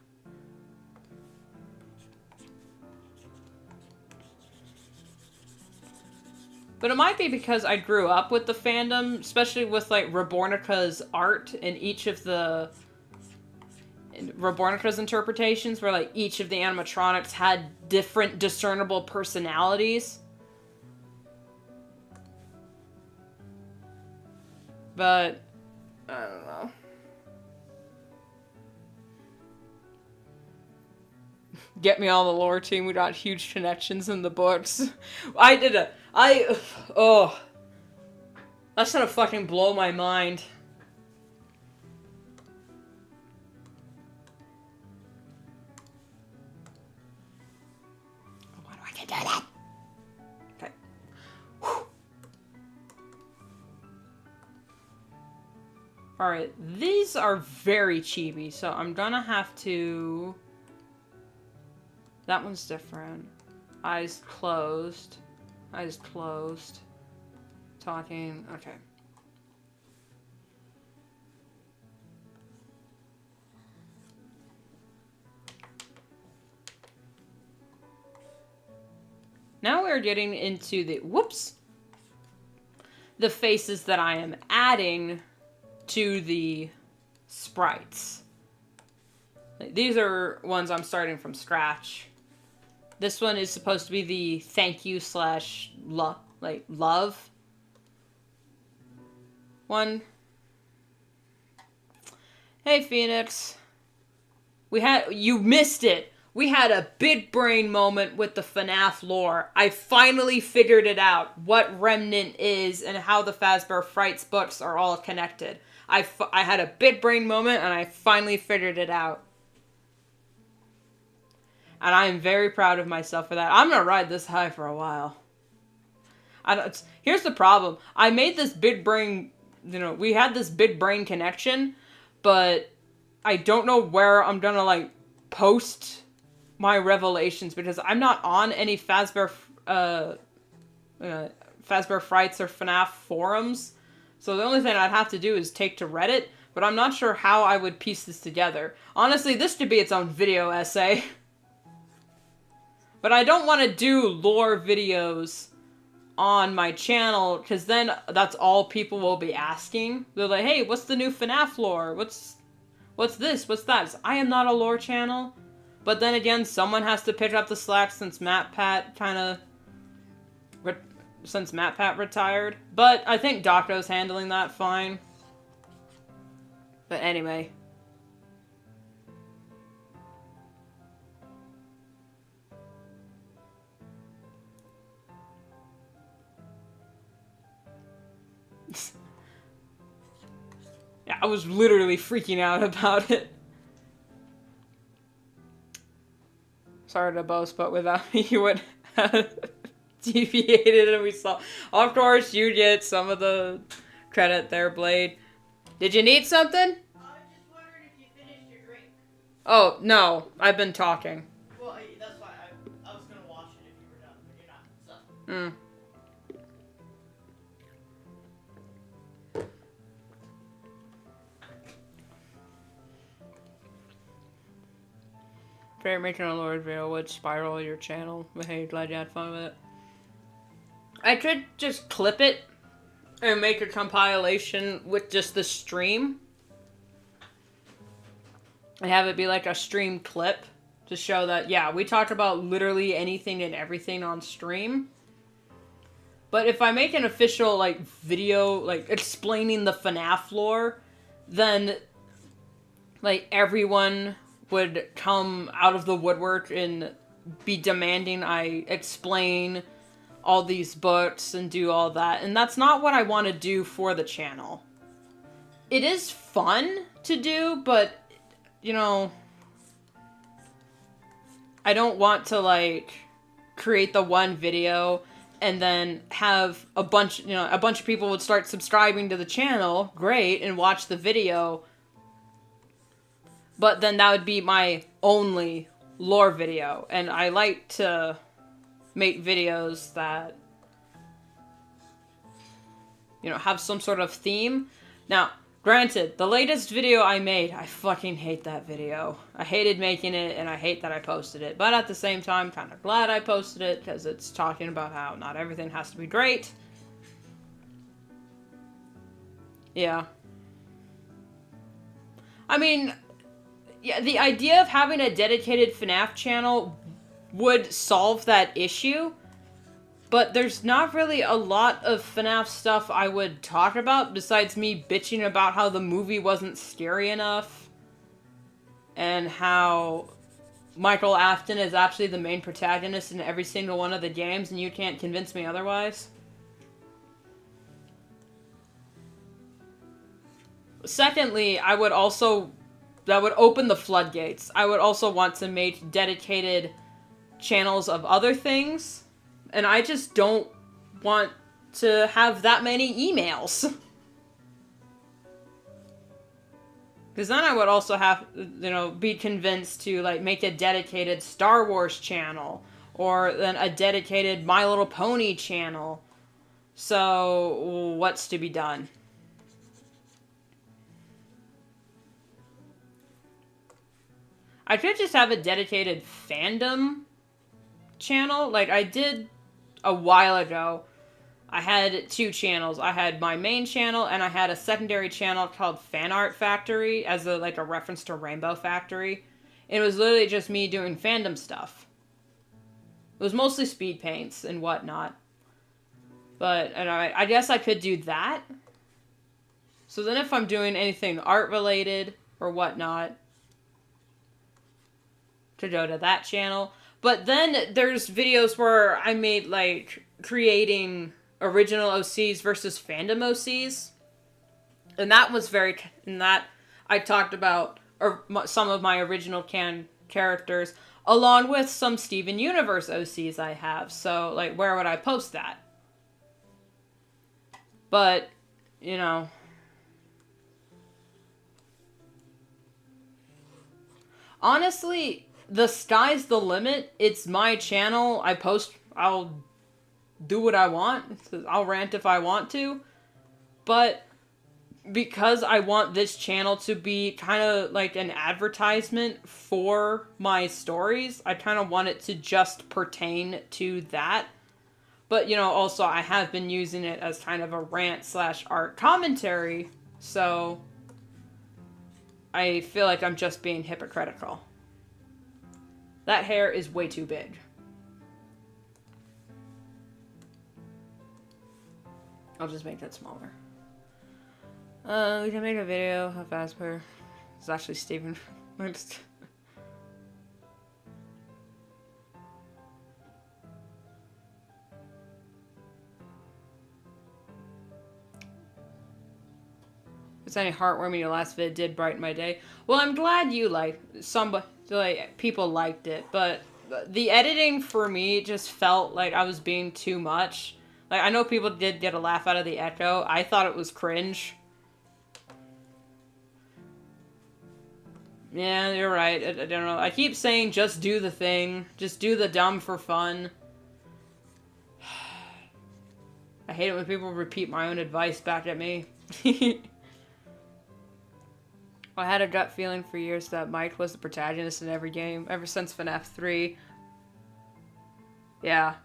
But it might be because I grew up with the fandom, especially with, like, Rebornica's art and each of the... Rebornica's interpretations, where, like, each of the animatronics had different discernible personalities. But, I don't know. Get me on the lore team, we got huge connections in the books. Oh. That's gonna fucking blow my mind. Why do I get that? Okay. Alright, these are very chibi, so I'm gonna have to... That one's different. Eyes closed. Eyes closed. Talking. Okay. Now we're getting into the... Whoops! The faces that I am adding to the sprites. These are ones I'm starting from scratch. This one is supposed to be the thank you slash love one. Hey, Phoenix. You missed it. We had a big brain moment with the FNAF lore. I finally figured it out, what Remnant is and how the Fazbear Frights books are all connected. I had a big brain moment and I finally figured it out. And I am very proud of myself for that. I'm going to ride this high for a while. Here's the problem. I made this big brain, you know, we had this big brain connection, but I don't know where I'm going to, like, post my revelations because I'm not on any Fazbear Frights or FNAF forums. So the only thing I'd have to do is take to Reddit, but I'm not sure how I would piece this together. Honestly, this could be its own video essay. But I don't want to do lore videos on my channel, because then that's all people will be asking. They're like, hey, what's the new FNAF lore? What's this? What's that? I am not a lore channel. But then again, someone has to pick up the slack since MatPat retired. But I think Docto's handling that fine. But anyway. Yeah, I was literally freaking out about it. Sorry to boast, but without me, you would have deviated and we saw. Of course, you get some of the credit there, Blade. Did you need something? I was just wondering if you finished your drink. Oh, no. I've been talking. Well, that's why I was going to wash it if you were done, but you're not, so. Fair, making a lore video would spiral your channel, but hey, glad you had fun with it. I could just clip it and make a compilation with just the stream. And have it be like a stream clip to show that, yeah, we talk about literally anything and everything on stream. But if I make an official, like, video, like, explaining the FNAF lore, then, like, everyone would come out of the woodwork and be demanding I explain all these books and do all that. And that's not what I want to do for the channel. It is fun to do, but, you know, I don't want to, like, create the one video and then have a bunch of people would start subscribing to the channel, great, and watch the video. But then that would be my only lore video. And I like to make videos that, you know, have some sort of theme. Now, granted, the latest video I made, I fucking hate that video. I hated making it, and I hate that I posted it. But at the same time, kind of glad I posted it, because it's talking about how not everything has to be great. Yeah. I mean, yeah, the idea of having a dedicated FNAF channel would solve that issue, but there's not really a lot of FNAF stuff I would talk about besides me bitching about how the movie wasn't scary enough and how Michael Afton is actually the main protagonist in every single one of the games and you can't convince me otherwise. Secondly, that would open the floodgates. I would also want to make dedicated channels of other things, and I just don't want to have that many emails. Because then I would also have, you know, be convinced to, like, make a dedicated Star Wars channel, or then a dedicated My Little Pony channel. So, what's to be done? I could just have a dedicated fandom channel, like I did a while ago. I had two channels. I had my main channel, and I had a secondary channel called Fan Art Factory, as a reference to Rainbow Factory. It was literally just me doing fandom stuff. It was mostly speed paints and whatnot. But, and I guess I could do that. So then if I'm doing anything art-related or whatnot, to go to that channel. But then there's videos where I made, like, creating original OCs versus fandom OCs. And that was I talked about some of my original characters, along with some Steven Universe OCs I have. So, like, where would I post that? But, you know, honestly, the sky's the limit. It's my channel. I'll do what I want. I'll rant if I want to. But because I want this channel to be kind of like an advertisement for my stories, I kind of want it to just pertain to that. But, you know, also I have been using it as kind of a rant / art commentary, so I feel like I'm just being hypocritical. That hair is way too big. I'll just make that smaller. We can make a video of Asper. It's actually Steven. If it's any heartwarming, your last vid did brighten my day. Well, I'm glad you people liked it, but the editing for me just felt like I was being too much. Like, I know people did get a laugh out of the echo. I thought it was cringe. Yeah, you're right. I don't know. I keep saying just do the thing. Just do the dumb for fun. I hate it when people repeat my own advice back at me. I had a gut feeling for years that Mike was the protagonist in every game, ever since FNAF 3. Yeah.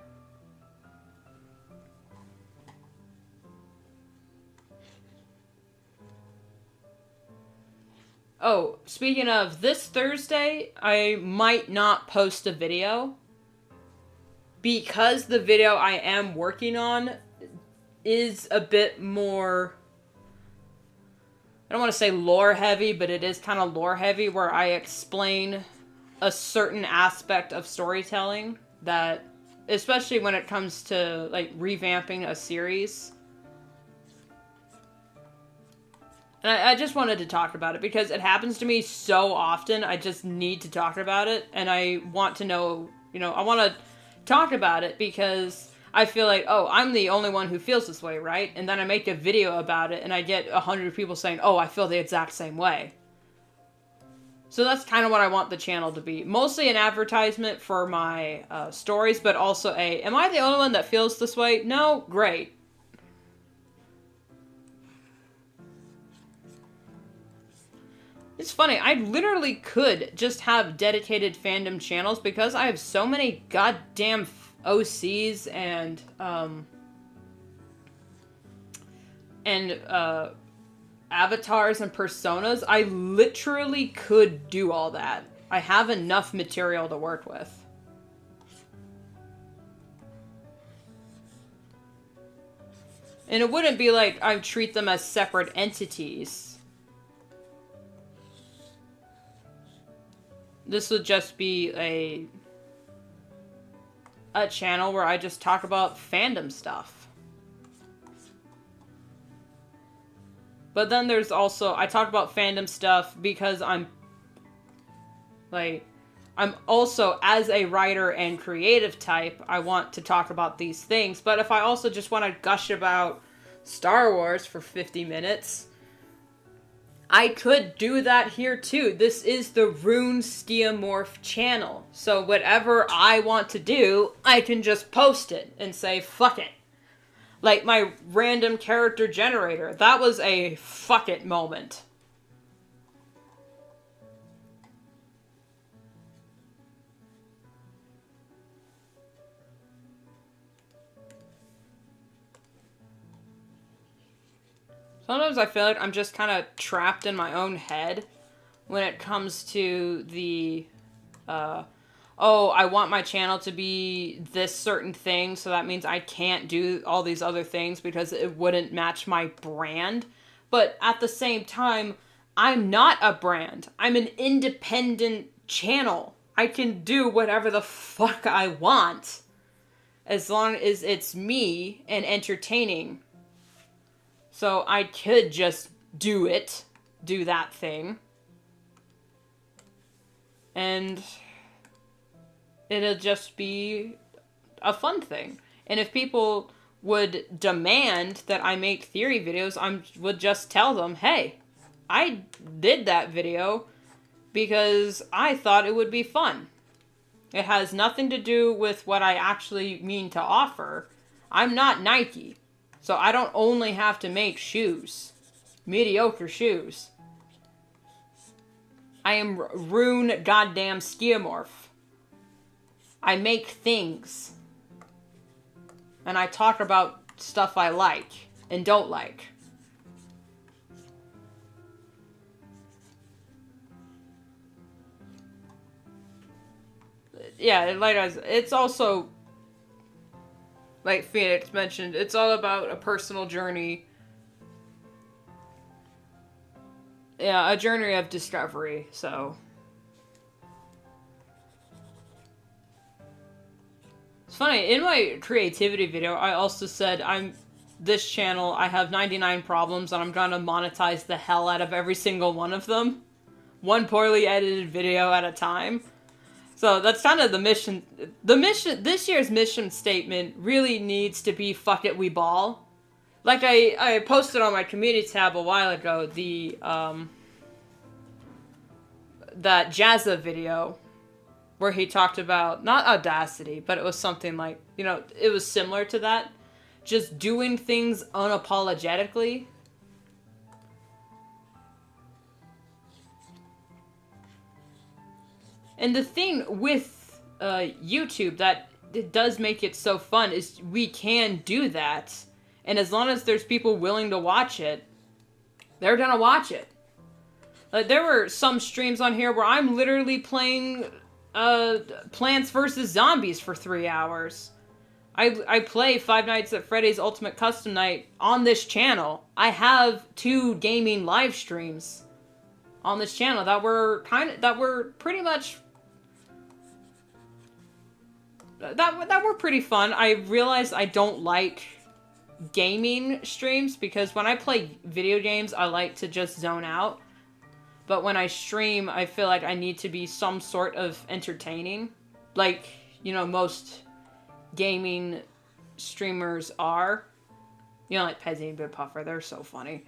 Oh, speaking of, this Thursday, I might not post a video. Because the video I am working on is a bit more... I don't want to say lore heavy, but it is kind of lore heavy, where I explain a certain aspect of storytelling that, especially when it comes to, like, revamping a series. And I just wanted to talk about it because it happens to me so often. I just need to talk about it, and I want to know, you know, I want to talk about it because I feel like, oh, I'm the only one who feels this way, right? And then I make a video about it, and I get 100 people saying, oh, I feel the exact same way. So that's kind of what I want the channel to be. Mostly an advertisement for my stories, but also am I the only one that feels this way? No? Great. It's funny, I literally could just have dedicated fandom channels because I have so many goddamn OCs and avatars and personas. I literally could do all that. I have enough material to work with. And it wouldn't be like I treat them as separate entities. This would just be a channel where I just talk about fandom stuff. But then there's also, I talk about fandom stuff because I'm also, as a writer and creative type, I want to talk about these things. But if I also just want to gush about Star Wars for 50 minutes... I could do that here too. This is the Rune Steamorph channel. So whatever I want to do, I can just post it and say, fuck it. Like my random character generator. That was a fuck it moment. Sometimes I feel like I'm just kind of trapped in my own head when it comes to the, oh, I want my channel to be this certain thing, so that means I can't do all these other things because it wouldn't match my brand. But at the same time, I'm not a brand. I'm an independent channel. I can do whatever the fuck I want as long as it's me and entertaining. So I could just do that thing. And it'll just be a fun thing. And if people would demand that I make theory videos, I would just tell them, hey, I did that video because I thought it would be fun. It has nothing to do with what I actually mean to offer. I'm not Nike. So I don't only have to make shoes. mediocre shoes. I am Rune goddamn Skiamorph. I make things. And I talk about stuff I like and don't like. Yeah, like it's also, like Phoenix mentioned, it's all about a personal journey. Yeah, a journey of discovery, so. It's funny, in my creativity video, I also said this channel, I have 99 problems and I'm gonna monetize the hell out of every single one of them. One poorly edited video at a time. So that's kind of the mission. This year's mission statement really needs to be fuck it, we ball. Like I posted on my community tab a while ago, that Jazza video where he talked about, not audacity, but it was something like, you know, it was similar to that. Just doing things unapologetically. And the thing with YouTube that it does make it so fun is we can do that. And as long as there's people willing to watch it, they're gonna watch it. Like, there were some streams on here where I'm literally playing Plants vs. Zombies for 3 hours. I play Five Nights at Freddy's Ultimate Custom Night on this channel. I have 2 gaming live streams on this channel that were pretty much that were pretty fun. I realized I don't like gaming streams because when I play video games, I like to just zone out. But when I stream, I feel like I need to be some sort of entertaining. Like, you know, most gaming streamers are. You know, like Pezzy and Bit Puffer, they're so funny.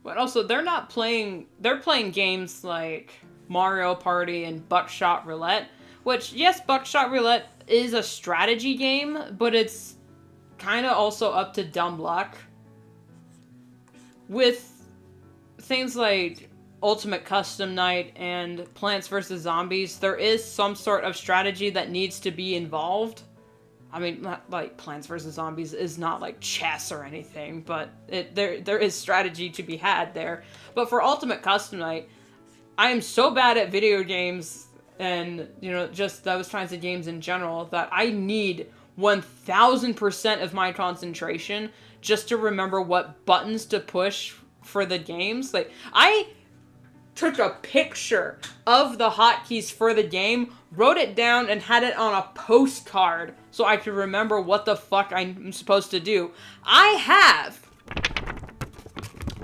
But also, they're playing games like Mario Party and Buckshot Roulette. Which, yes, Buckshot Roulette is a strategy game, but it's kind of also up to dumb luck. With things like Ultimate Custom Night and Plants vs. Zombies, there is some sort of strategy that needs to be involved. I mean, not like Plants vs. Zombies is not like chess or anything, but there is strategy to be had there. But for Ultimate Custom Night, I am so bad at video games and, you know, just those kinds of games in general that I need 1000% of my concentration just to remember what buttons to push for the games. Like, I took a picture of the hotkeys for the game, wrote it down, and had it on a postcard so I could remember what the fuck I'm supposed to do. I have,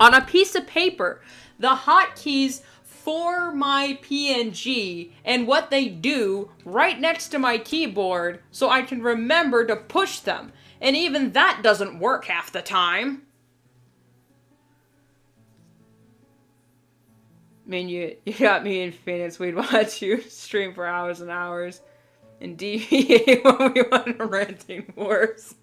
on a piece of paper, the hotkeys for my PNG and what they do right next to my keyboard so I can remember to push them. And even that doesn't work half the time. I mean, you got me in Phoenix. We'd watch you stream for hours and hours and deviate when we went ranting wars.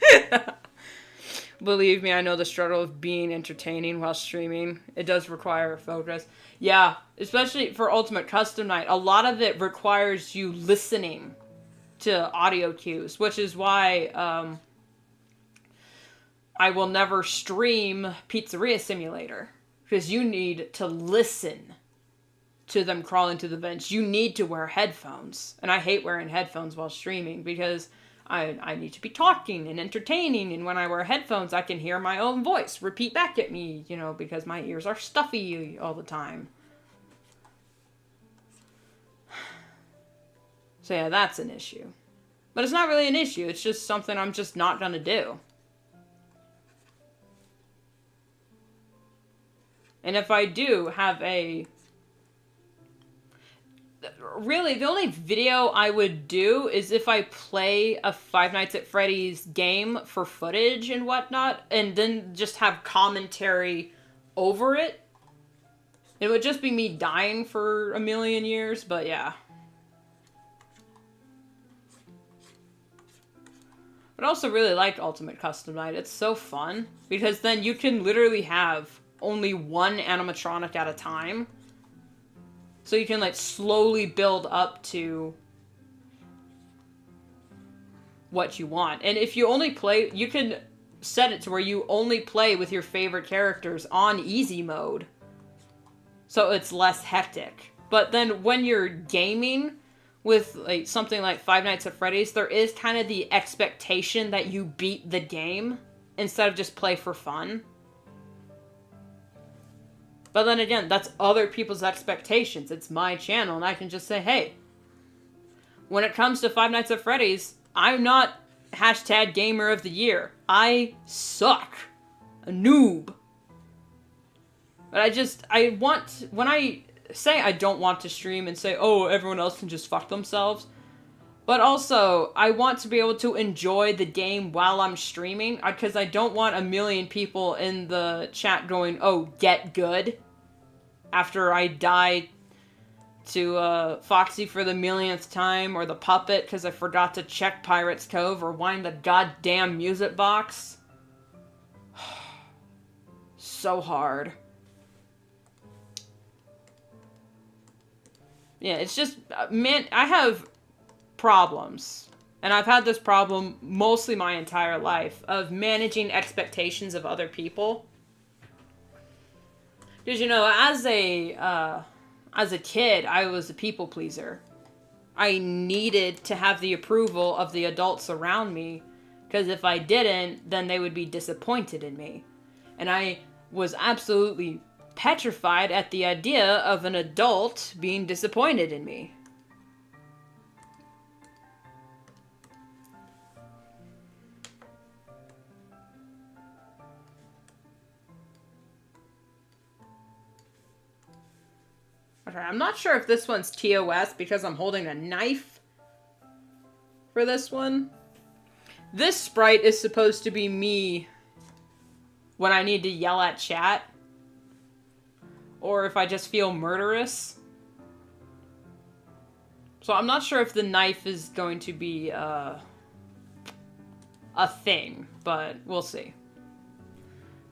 Believe me, I know the struggle of being entertaining while streaming. It does require focus. Yeah, especially for Ultimate Custom Night, a lot of it requires you listening to audio cues, which is why I will never stream Pizzeria Simulator, because you need to listen to them crawl into the vents. You need to wear headphones, and I hate wearing headphones while streaming because I need to be talking and entertaining, and when I wear headphones, I can hear my own voice repeat back at me, you know, because my ears are stuffy all the time. So yeah, that's an issue. But it's not really an issue, it's just something I'm just not gonna do. And if I do have a... Really, the only video I would do is if I play a Five Nights at Freddy's game for footage and whatnot, and then just have commentary over it. It would just be me dying for a million years, but yeah. But I also really liked Ultimate Custom Night. It's so fun, because then you can literally have only one animatronic at a time. So you can, like, slowly build up to what you want. And if you only play, you can set it to where you only play with your favorite characters on easy mode. So it's less hectic. But then when you're gaming with like something like Five Nights at Freddy's, there is kind of the expectation that you beat the game instead of just play for fun. But then again, that's other people's expectations. It's my channel, and I can just say, hey, when it comes to Five Nights at Freddy's, I'm not hashtag gamer of the year. I suck. A noob. But when I say I don't want to stream and say, oh, everyone else can just fuck themselves. But also, I want to be able to enjoy the game while I'm streaming, because I don't want a million people in the chat going, oh, get good, after I die to Foxy for the millionth time, or the puppet because I forgot to check Pirate's Cove, or wind the goddamn music box. So hard. Yeah, it's just, man, I have problems, and I've had this problem mostly my entire life, of managing expectations of other people. Because, you know, as a kid, I was a people pleaser. I needed to have the approval of the adults around me, because if I didn't, then they would be disappointed in me. And I was absolutely petrified at the idea of an adult being disappointed in me. Okay, I'm not sure if this one's TOS because I'm holding a knife for this one. This sprite is supposed to be me when I need to yell at chat, or if I just feel murderous. So I'm not sure if the knife is going to be a thing, but we'll see.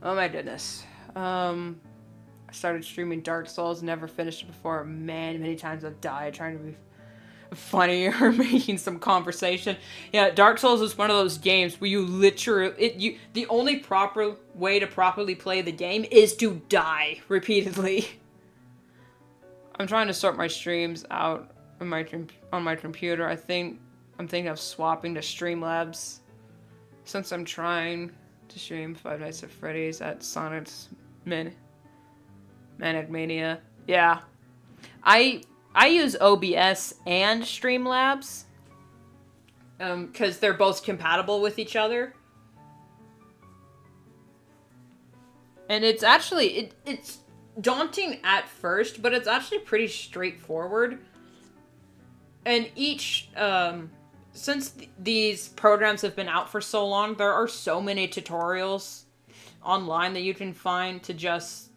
Oh my goodness. I started streaming Dark Souls, never finished it before. Man, many times I've died trying to be funny or making some conversation. Yeah, Dark Souls is one of those games where you literally, the only proper way to properly play the game is to die repeatedly. I'm trying to sort my streams out on my computer. I'm thinking of swapping to Streamlabs, since I'm trying to stream Five Nights at Freddy's at Sonic's Manic Mania. Yeah. I use OBS and Streamlabs, because they're both compatible with each other. And it's actually, it's daunting at first, but it's actually pretty straightforward. And each, since these programs have been out for so long, there are so many tutorials online that you can find to just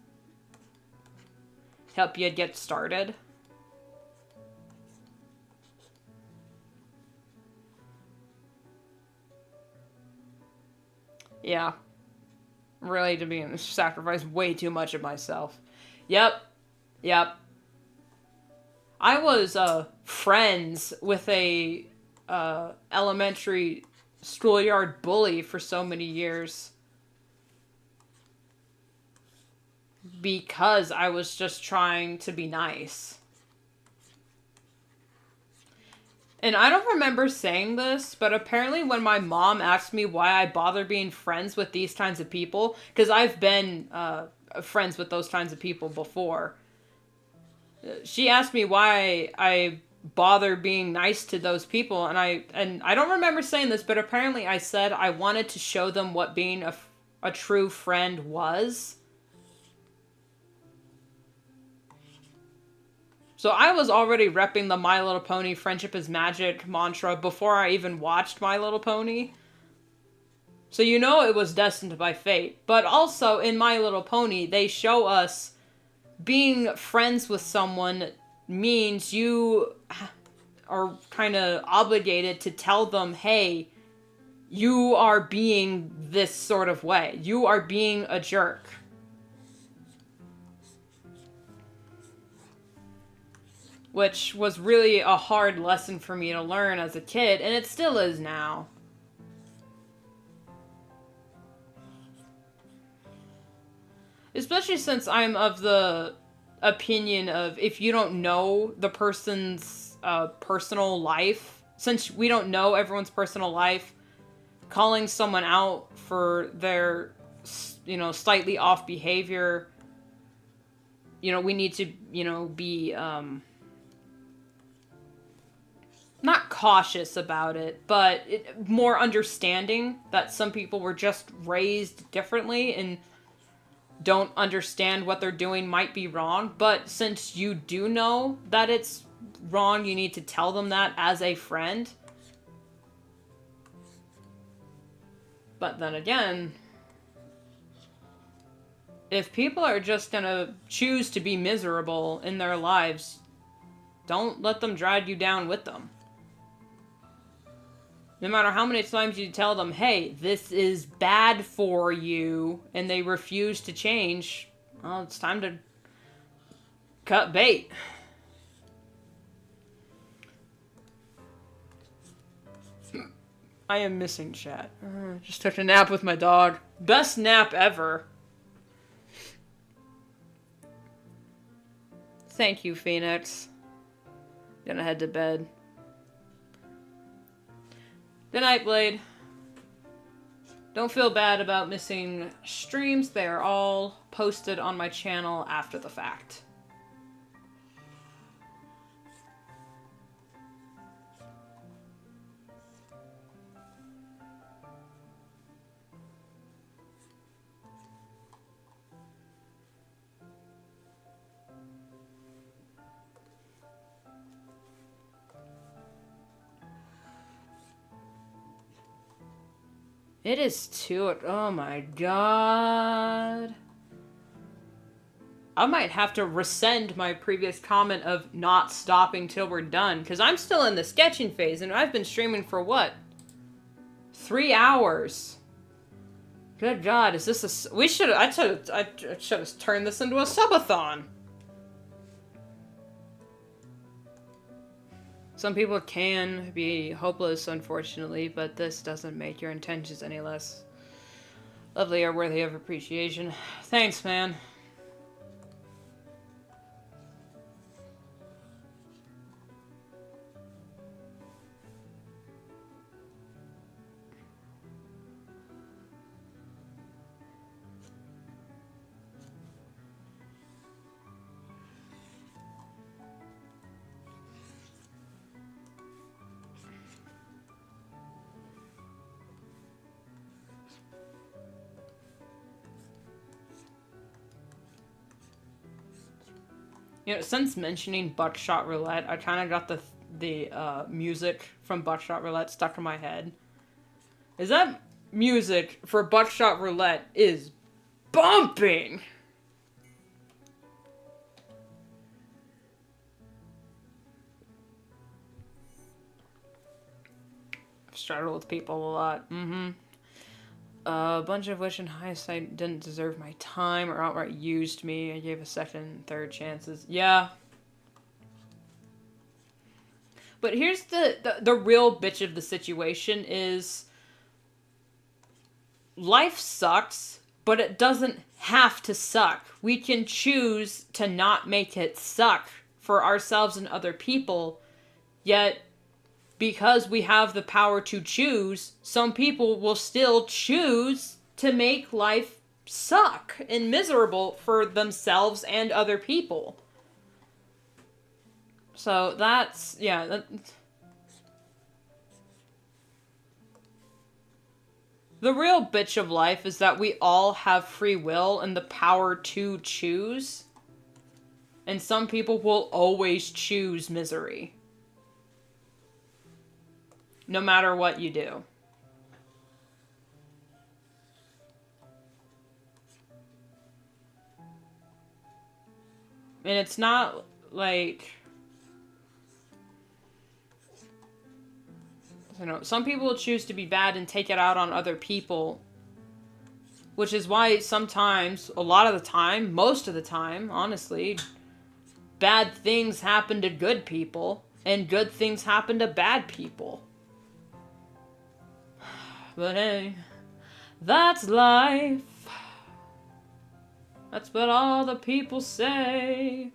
help you get started. Yeah. Really, to be sacrifice way too much of myself. Yep. I was friends with a elementary schoolyard bully for so many years, because I was just trying to be nice. And I don't remember saying this, but apparently when my mom asked me why I bother being friends with these kinds of people, because I've been friends with those kinds of people before, she asked me why I bother being nice to those people, and I don't remember saying this, but apparently I said I wanted to show them what being a true friend was. So I was already repping the My Little Pony friendship is magic mantra before I even watched My Little Pony. So you know it was destined by fate. But also in My Little Pony, they show us being friends with someone means you are kind of obligated to tell them, hey, you are being this sort of way. You are being a jerk. Which was really a hard lesson for me to learn as a kid, and it still is now. Especially since I'm of the opinion of, if you don't know the person's personal life, since we don't know everyone's personal life, calling someone out for their, slightly off behavior, we need to, be, not cautious about it, but more understanding that some people were just raised differently and don't understand what they're doing might be wrong. But since you do know that it's wrong, you need to tell them that as a friend. But then again, if people are just gonna choose to be miserable in their lives, don't let them drag you down with them. No matter how many times you tell them, hey, this is bad for you, and they refuse to change, well, it's time to cut bait. I am missing chat. Just took a nap with my dog. Best nap ever. Thank you, Phoenix. Gonna head to bed. Good night, Blade. Don't feel bad about missing streams. They are all posted on my channel after the fact. It is 2. Oh my god. I might have to rescind my previous comment of not stopping till we're done, because I'm still in the sketching phase, and I've been streaming for what? 3 hours. Good god, is this a... I should have turned this into a subathon. Some people can be hopeless, unfortunately, but this doesn't make your intentions any less lovely or worthy of appreciation. Thanks, man. Since mentioning Buckshot Roulette, I kind of got the music from Buckshot Roulette stuck in my head. Is that music for Buckshot Roulette is bumping! I've struggled with people a lot. A bunch of which in hindsight didn't deserve my time or outright used me. I gave a second and third chances. Yeah. But here's the real bitch of the situation is life sucks, but it doesn't have to suck. We can choose to not make it suck for ourselves and other people, yet because we have the power to choose, some people will still choose to make life suck and miserable for themselves and other people. So that's, yeah. The real bitch of life is that we all have free will and the power to choose. And some people will always choose misery. No matter what you do. And it's not like... You know, some people choose to be bad and take it out on other people. Which is why sometimes, a lot of the time, most of the time, honestly, bad things happen to good people. And good things happen to bad people. But hey, that's life. That's what all the people say.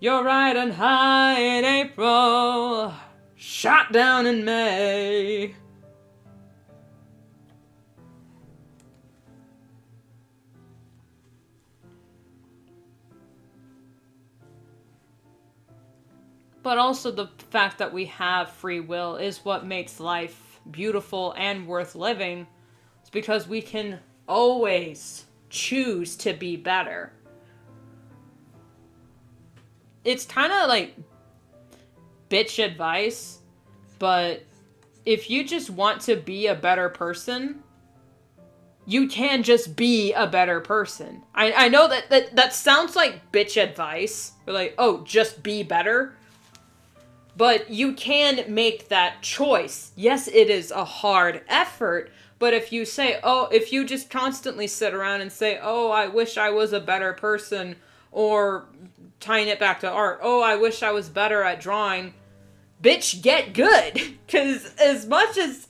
You're riding high in April, shot down in May. But also the fact that we have free will is what makes life beautiful and worth living. It's because we can always choose to be better. It's kind of like bitch advice, but if you just want to be a better person, you can just be a better person. I know that sounds like bitch advice. Or like, oh, just be better. But you can make that choice. Yes, it is a hard effort, but if you say, oh, if you just constantly sit around and say, oh, I wish I was a better person, or tying it back to art, oh, I wish I was better at drawing, bitch, get good. Because as much as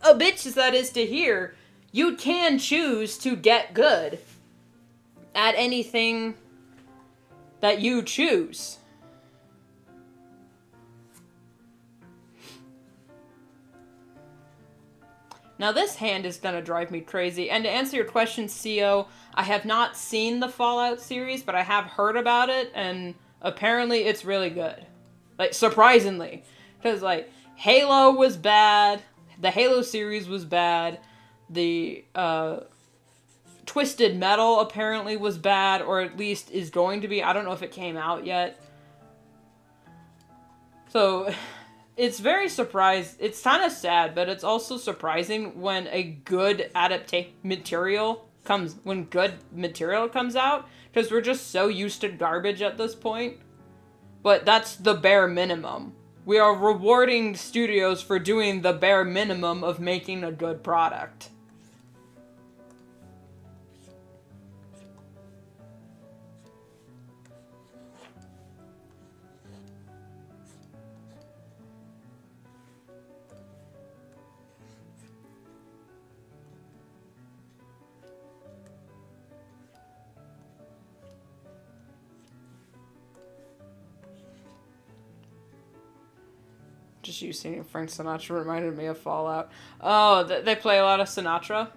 a bitch as that is to hear, you can choose to get good at anything that you choose. Now this hand is gonna drive me crazy. And to answer your question, CO, I have not seen the Fallout series, but I have heard about it, and apparently it's really good. Like, surprisingly. Because, like, Halo was bad, the Halo series was bad, the, Twisted Metal apparently was bad, or at least is going to be. I don't know if it came out yet. So... it's very it's kind of sad, but it's also surprising when a good material comes out, because we're just so used to garbage at this point. But that's the bare minimum. We are rewarding studios for doing the bare minimum of making a good product. Just you singing Frank Sinatra reminded me of Fallout. Oh, they play a lot of Sinatra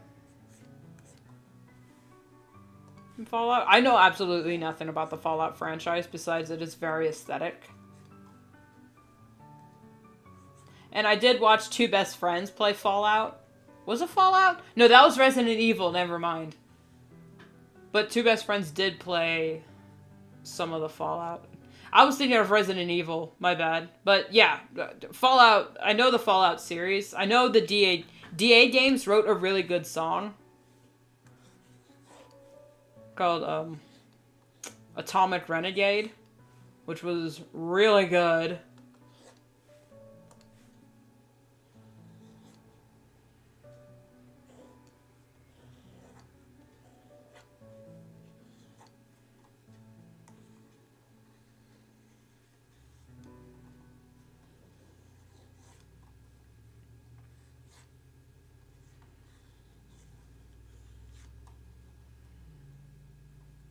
in Fallout? I know absolutely nothing about the Fallout franchise besides it is very aesthetic. And I did watch Two Best Friends play Fallout. Was it Fallout? No, that was Resident Evil, never mind. But Two Best Friends did play some of the Fallout. I was thinking of Resident Evil, my bad. But yeah, Fallout, I know the Fallout series. I know the DA Games wrote a really good song called Atomic Renegade, which was really good.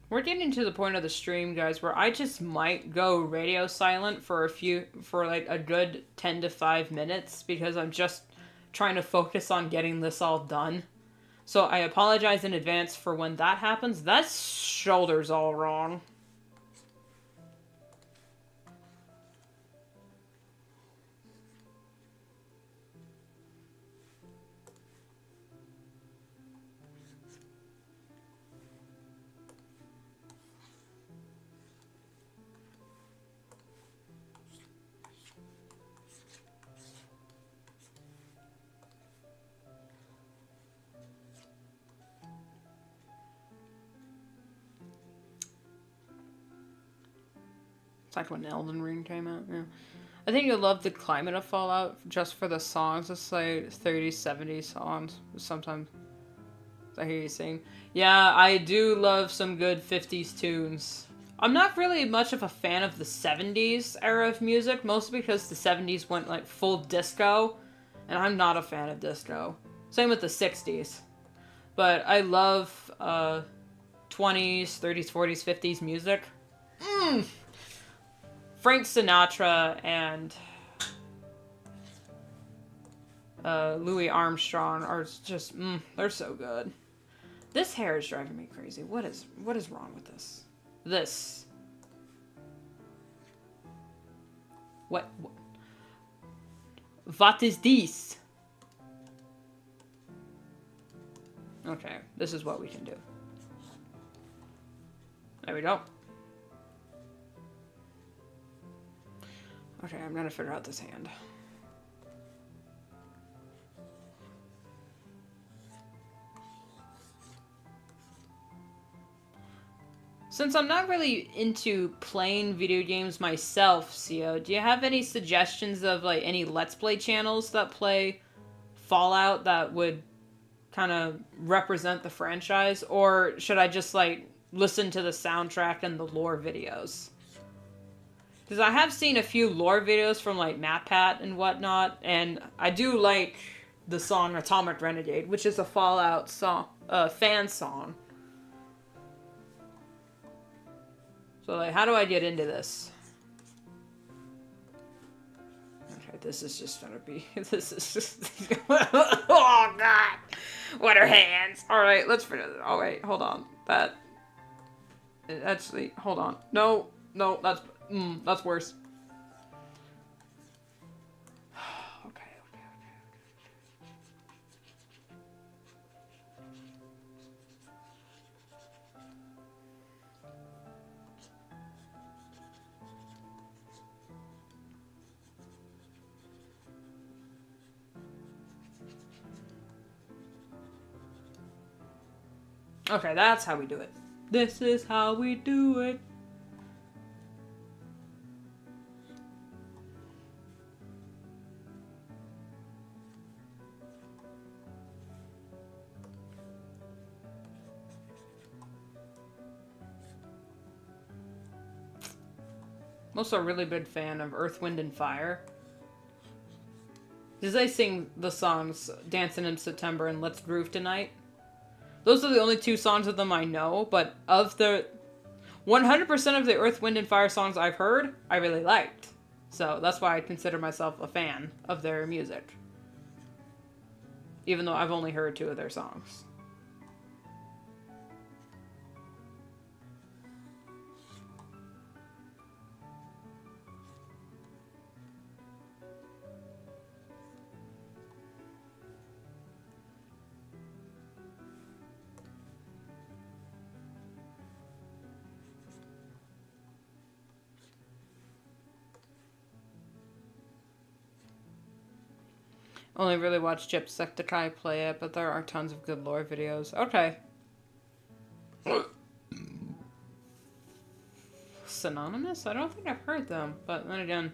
We're getting to the point of the stream, guys, where I just might go radio silent for like a good 10 to 5 minutes, because I'm just trying to focus on getting this all done. So I apologize in advance for when that happens. That shoulder's all wrong. It's like when Elden Ring came out, yeah. I think you'll love the climate of Fallout just for the songs. It's like 30s, 70s songs. Sometimes I hear you sing. Yeah, I do love some good 50s tunes. I'm not really much of a fan of the 70s era of music, mostly because the 70s went like full disco, and I'm not a fan of disco. Same with the 60s. But I love 20s, 30s, 40s, 50s music. Frank Sinatra and Louis Armstrong are just, they're so good. This hair is driving me crazy. What is wrong with this? This. What? What is this? Okay, this is what we can do. There we go. Okay, I'm gonna figure out this hand. Since I'm not really into playing video games myself, Sio, do you have any suggestions of like any Let's Play channels that play Fallout that would kind of represent the franchise? Or should I just like listen to the soundtrack and the lore videos? Because I have seen a few lore videos from like MatPat and whatnot, and I do like the song Atomic Renegade, which is a Fallout song, fan song. So, like, how do I get into this? Okay, this is just gonna be... This is just... Oh, God! What are hands? Alright, let's figure this... Oh, wait, hold on. That... Actually, hold on. No, that's worse. Okay, that's how we do it. This is how we do it. I'm also a really big fan of Earth, Wind, and Fire. Because they sing the songs Dancing in September and Let's Groove Tonight. Those are the only two songs of them I know, but of the 100% of the Earth, Wind, and Fire songs I've heard, I really liked. So that's why I consider myself a fan of their music. Even though I've only heard two of their songs. Only really watched Jacksepticeye play it, but there are tons of good lore videos. Okay. Synonymous? I don't think I've heard them, but then again...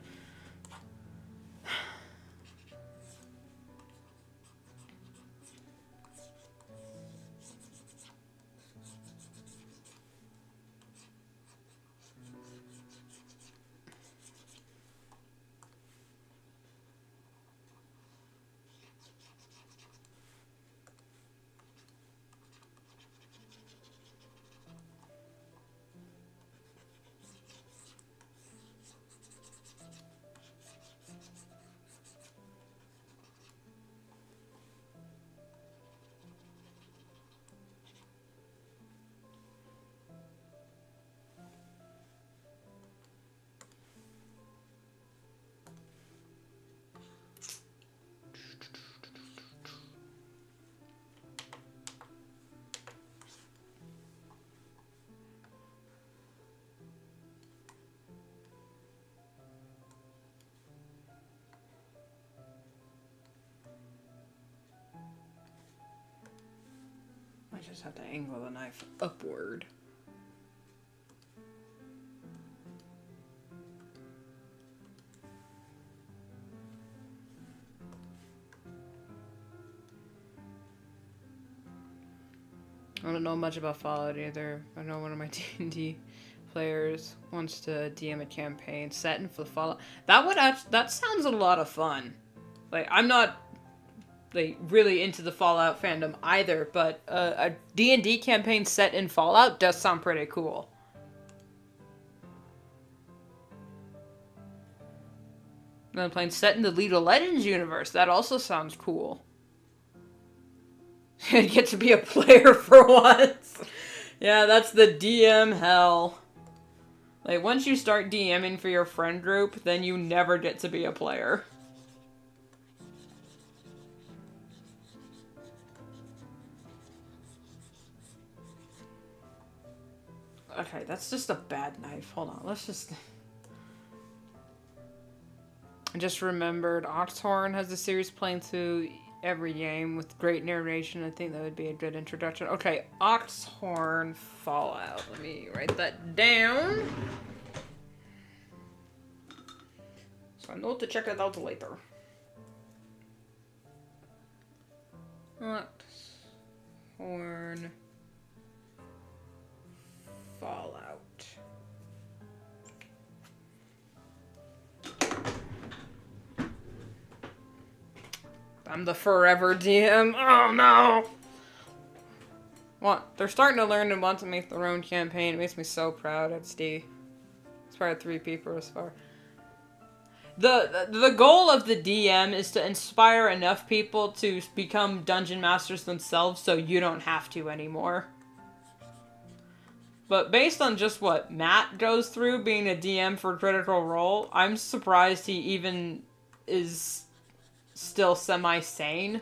I just have to angle the knife upward. I don't know much about Fallout either. I know one of my D&D players wants to DM a campaign set in for Fallout. That sounds a lot of fun. Like, I'm not like really into the Fallout fandom either, but a D&D campaign set in Fallout does sound pretty cool. And then playing set in the League of Legends universe, that also sounds cool. You get to be a player for once. Yeah, that's the DM hell. Like, once you start DMing for your friend group, then you never get to be a player. Okay, that's just a bad knife. Hold on, let's just... I just remembered Oxhorn has a series playing through every game with great narration. I think that would be a good introduction. Okay, Oxhorn Fallout. Let me write that down. So I know to check it out later. Oxhorn Fallout. I'm the forever DM. Oh no! What? They're starting to learn and want to make their own campaign. It makes me so proud. It's probably 3 people as far. The goal of the DM is to inspire enough people to become dungeon masters themselves so you don't have to anymore. But based on just what Matt goes through being a DM for Critical Role, I'm surprised he even is still semi-sane.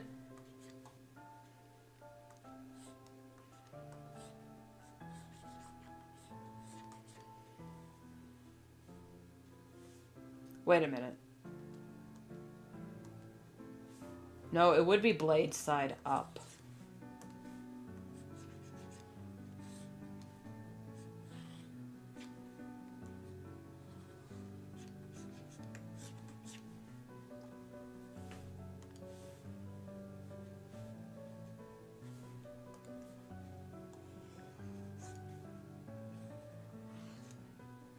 Wait a minute. No, it would be blade side up.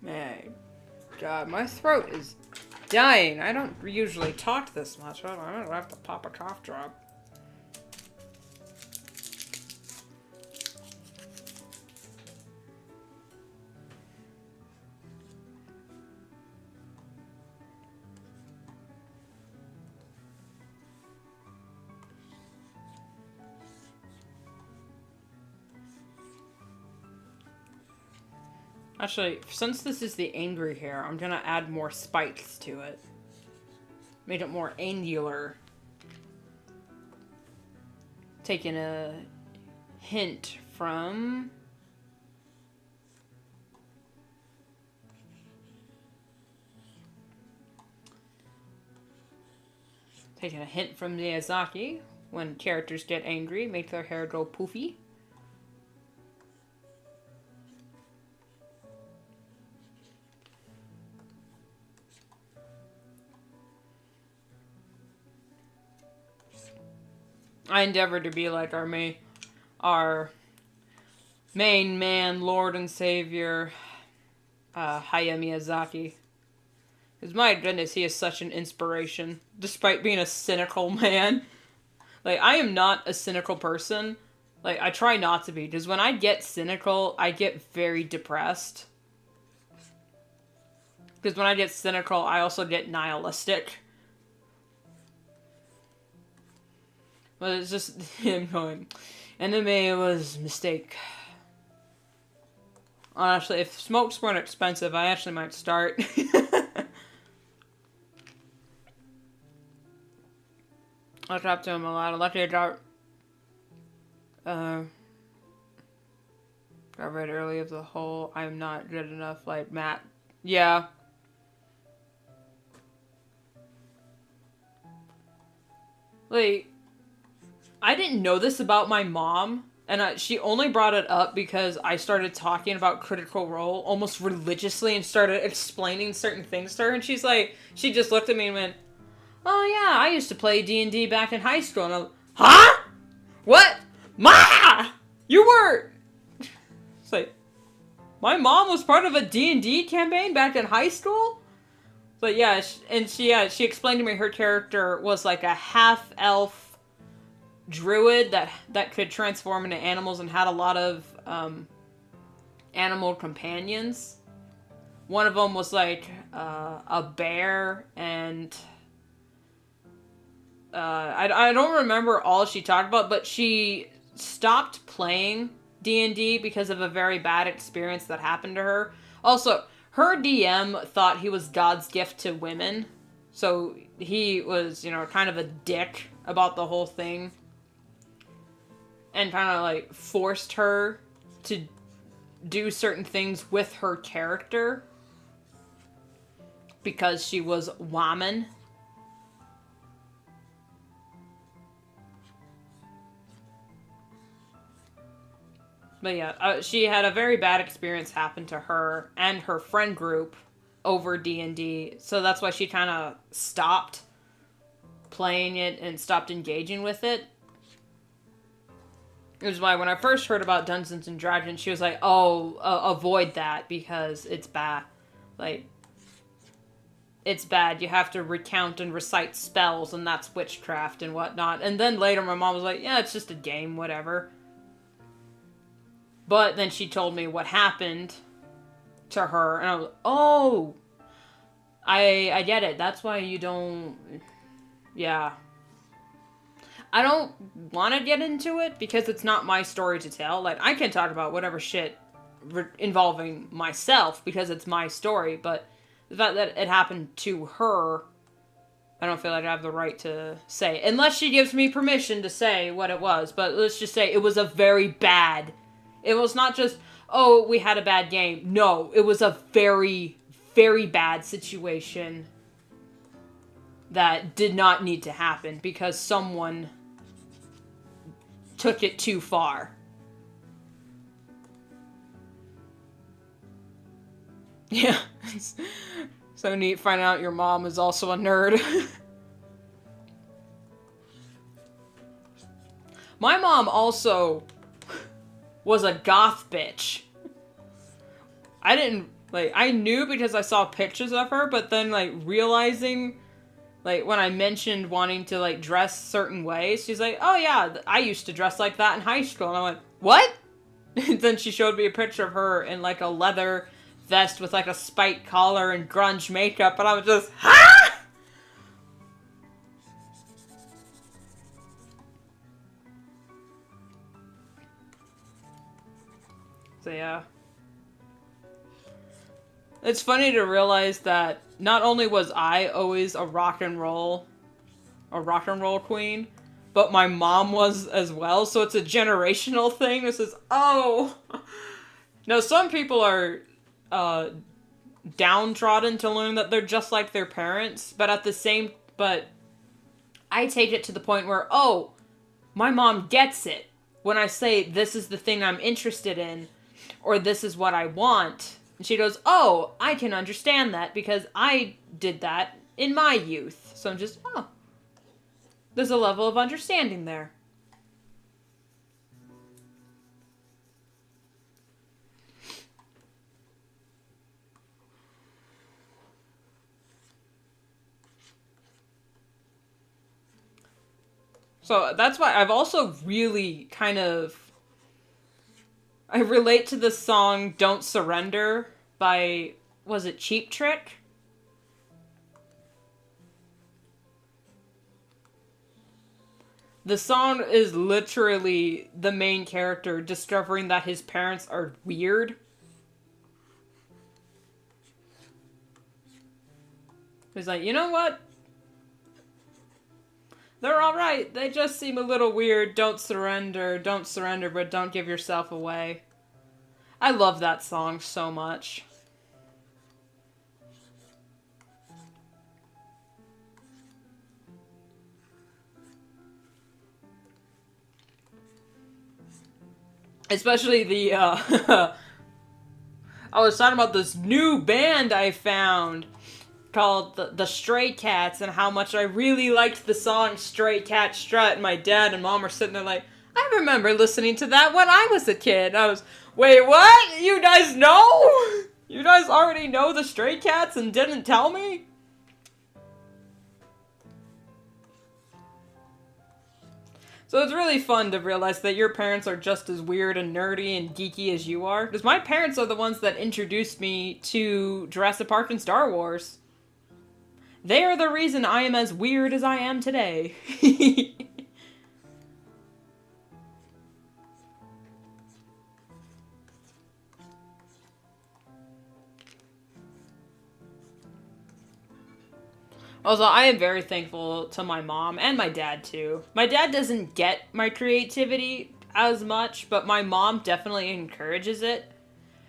Man, God, my throat is dying. I don't usually talk this much. I don't have to pop a cough drop. Actually, since this is the angry hair, I'm gonna add more spikes to it. Make it more angular. Taking a hint from... Taking a hint from Miyazaki. When characters get angry, make their hair go poofy. I endeavor to be like our main man, Lord and Savior, Hayao Miyazaki. Because my goodness, he is such an inspiration, despite being a cynical man. Like, I am not a cynical person. Like, I try not to be, because when I get cynical, I get very depressed. Because when I get cynical, I also get nihilistic. But it's just him going, anime was a mistake. Honestly, if smokes weren't expensive, I actually might start. I talked to him a lot. Luckily I got rid early of the whole I'm not good enough like Matt. Yeah. Like, I didn't know this about my mom, and she only brought it up because I started talking about Critical Role almost religiously and started explaining certain things to her, and she's like, she just looked at me and went, oh yeah, I used to play D&D back in high school, and I'm, huh? What? Ma! You were... It's like, my mom was part of a D&D campaign back in high school? But yeah, she explained to me her character was like a half-elf druid that could transform into animals and had a lot of animal companions. One of them was like a bear, and I don't remember all she talked about, but she stopped playing D&D because of a very bad experience that happened to her. Also, her DM thought he was God's gift to women, so he was, kind of a dick about the whole thing, and kind of like forced her to do certain things with her character because she was woman. But yeah, she had a very bad experience happen to her and her friend group over D&D, so that's why she kind of stopped playing it and stopped engaging with it. It was why when I first heard about Dungeons and Dragons, she was like, avoid that because it's bad. Like, it's bad. You have to recount and recite spells, and that's witchcraft and whatnot. And then later my mom was like, yeah, it's just a game, whatever. But then she told me what happened to her, and I was like, oh, I get it. That's why you don't, yeah. I don't want to get into it because it's not my story to tell. Like, I can talk about whatever shit involving myself because it's my story, but the fact that it happened to her, I don't feel like I have the right to say. Unless she gives me permission to say what it was, but let's just say it was a very bad... It was not just, oh, we had a bad game. No, it was a very, very bad situation that did not need to happen because someone took it too far. Yeah. It's so neat finding out your mom is also a nerd. My mom also was a goth bitch. I knew because I saw pictures of her, but then, realizing, when I mentioned wanting to, dress certain ways, she's like, oh yeah, I used to dress like that in high school. And I went, what? And then she showed me a picture of her in, a leather vest with, a spiked collar and grunge makeup, and I was just, ha! So yeah. It's funny to realize that not only was I always a rock and roll queen, but my mom was as well, so it's a generational thing. This is, oh! Now, some people are downtrodden to learn that they're just like their parents, but I take it to the point where, oh, my mom gets it. When I say, this is the thing I'm interested in, or this is what I want. And she goes, oh, I can understand that because I did that in my youth. So I'm just, oh, there's a level of understanding there. So that's why I've also really I relate to the song Don't Surrender by, was it Cheap Trick? The song is literally the main character discovering that his parents are weird. He's like, you know what? They're alright. They just seem a little weird. Don't surrender, but don't give yourself away. I love that song so much. Especially the, I was talking about this new band I found called the Stray Cats, and how much I really liked the song Stray Cat Strut, and my dad and mom were sitting there like, I remember listening to that when I was a kid. I was, wait, what? You guys know? You guys already know the Stray Cats and didn't tell me? So it's really fun to realize that your parents are just as weird and nerdy and geeky as you are. Because my parents are the ones that introduced me to Jurassic Park and Star Wars. They are the reason I am as weird as I am today. Also, I am very thankful to my mom and my dad, too. My dad doesn't get my creativity as much, but my mom definitely encourages it.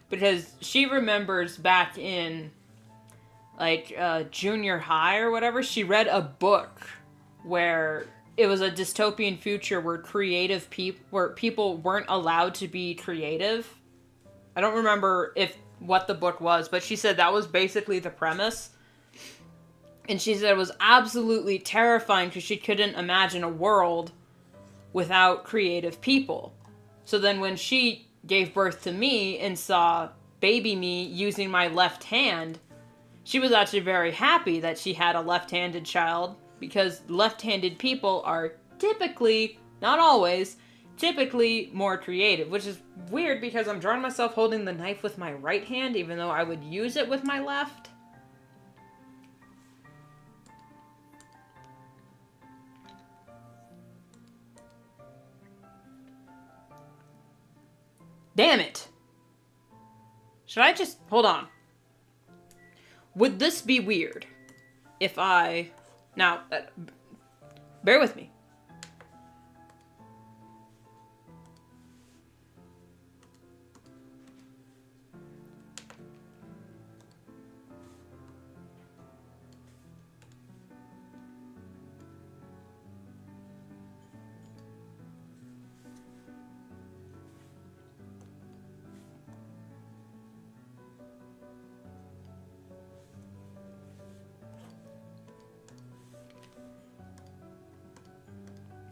Because she remembers back in, like, junior high or whatever, she read a book where it was a dystopian future where where people weren't allowed to be creative. I don't remember what the book was, but she said that was basically the premise. And she said it was absolutely terrifying because she couldn't imagine a world without creative people. So then when she gave birth to me and saw baby me using my left hand, she was actually very happy that she had a left-handed child because left-handed people are typically, not always, typically more creative, which is weird because I'm drawing myself holding the knife with my right hand even though I would use it with my left. Damn it! Should I just... Hold on. Would this be weird if I... Now, bear with me.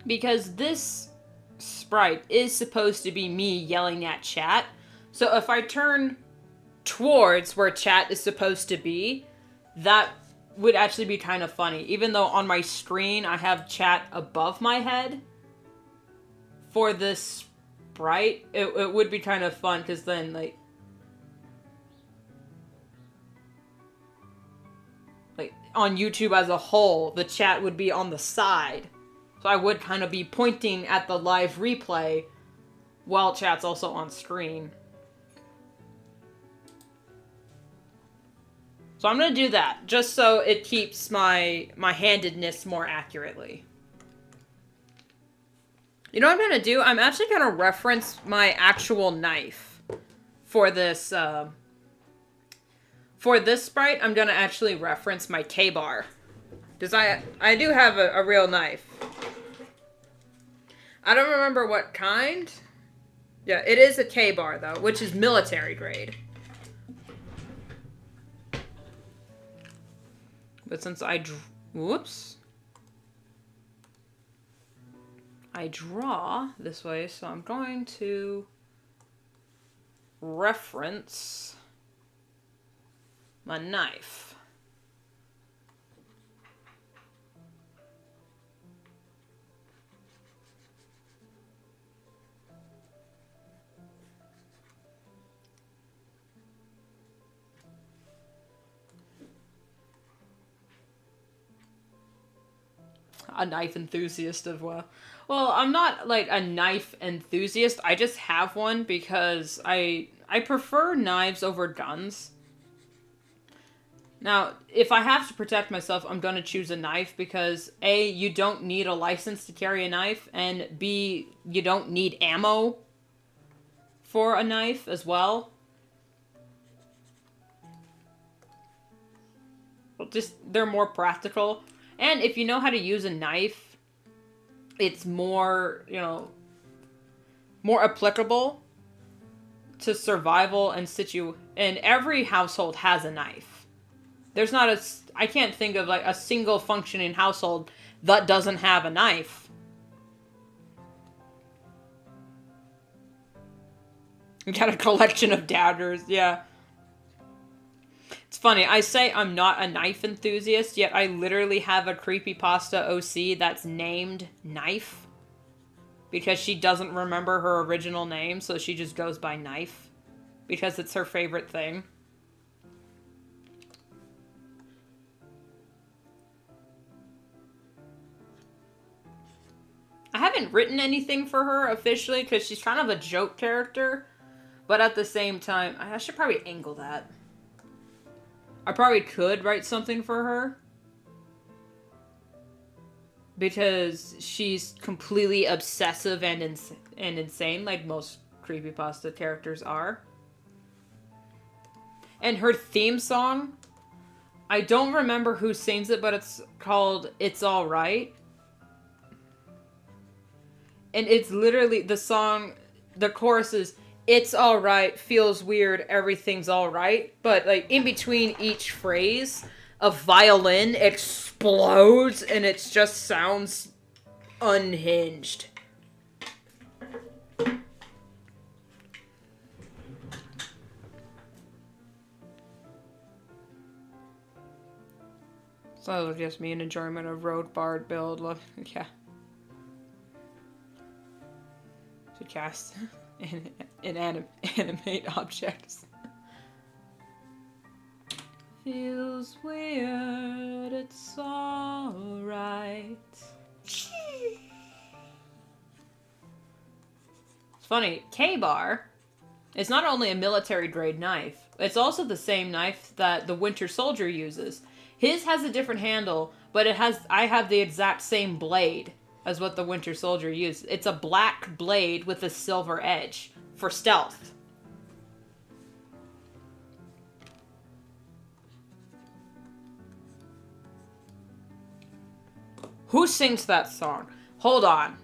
Because this sprite is supposed to be me yelling at chat. So if I turn towards where chat is supposed to be, that would actually be kind of funny. Even though on my screen I have chat above my head. For this sprite, it would be kind of fun because then, like on YouTube as a whole, the chat would be on the side. So I would kind of be pointing at the live replay while chat's also on screen. So I'm going to do that, just so it keeps my handedness more accurately. You know what I'm going to do? I'm actually going to reference my actual knife for this sprite. I'm going to actually reference my K-bar. Because I do have a real knife. I don't remember what kind. Yeah, it is a K-bar, though, which is military grade. But since whoops. I draw this way, so I'm going to reference my knife. A knife enthusiast of well, I'm not like a knife enthusiast. I just have one because I prefer knives over guns. Now, if I have to protect myself, I'm gonna choose a knife because A, you don't need a license to carry a knife, and B, you don't need ammo for a knife as well. Well, just they're more practical. And if you know how to use a knife, it's more, more applicable to survival and and every household has a knife. There's not I can't think of like a single functioning household that doesn't have a knife. You got a collection of doubters, yeah. It's funny, I say I'm not a knife enthusiast, yet I literally have a creepypasta OC that's named Knife. Because she doesn't remember her original name, so she just goes by Knife. Because it's her favorite thing. I haven't written anything for her officially, because she's kind of a joke character. But at the same time, I should probably angle that. I probably could write something for her. Because she's completely obsessive and insane, like most creepypasta characters are. And her theme song, I don't remember who sings it, but it's called It's Alright. And it's literally the song, the chorus is, it's alright, feels weird, everything's alright. But, like, in between each phrase, a violin explodes and it just sounds unhinged. So it'll just be an enjoyment of road bard build. Yeah. To cast and animate objects. Feels weird, it's alright. It's funny, K-Bar is not only a military grade knife, it's also the same knife that the Winter Soldier uses. His has a different handle, but I have the exact same blade as what the Winter Soldier used. It's a black blade with a silver edge for stealth. Who sings that song? Hold on.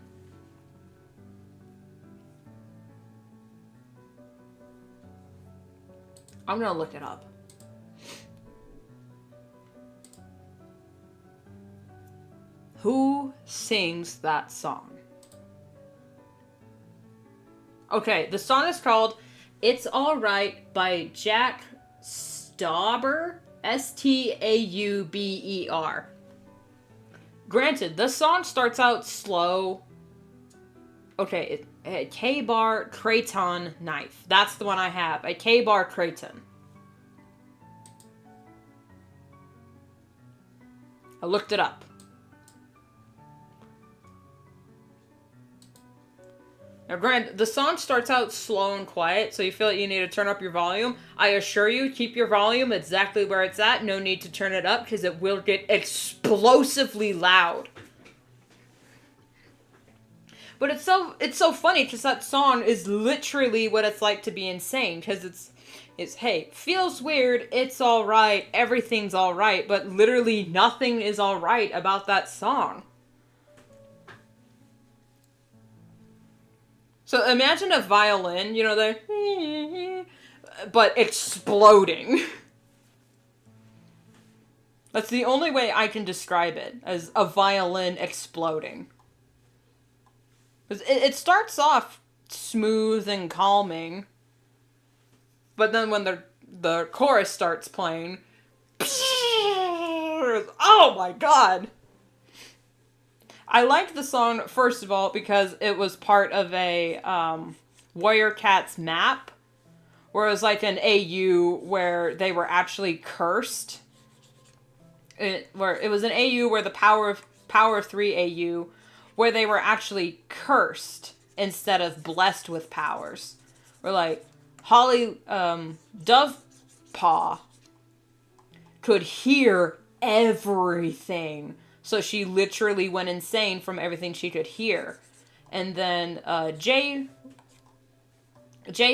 I'm gonna look it up. Who sings that song? Okay, the song is called It's Alright by Jack Stauber. Stauber. Granted, the song starts out slow. Okay, a K-Bar Kraton knife. That's the one I have. A K-Bar Kraton. I looked it up. Now, granted, the song starts out slow and quiet, so you feel like you need to turn up your volume. I assure you, keep your volume exactly where it's at. No need to turn it up, because it will get explosively loud. But it's so funny, because that song is literally what it's like to be insane, because it's hey, feels weird, it's alright, everything's alright, but literally nothing is alright about that song. So imagine a violin, you know, but exploding. That's the only way I can describe it, as a violin exploding. Because it starts off smooth and calming, but then when the chorus starts playing, oh my god! I liked the song, first of all, because it was part of a Warrior Cats map, where it was like an AU where they were actually cursed. Where it was an AU where the Power of 3 AU, where they were actually cursed instead of blessed with powers. Where like Dovepaw could hear everything. So she literally went insane from everything she could hear. And then Jay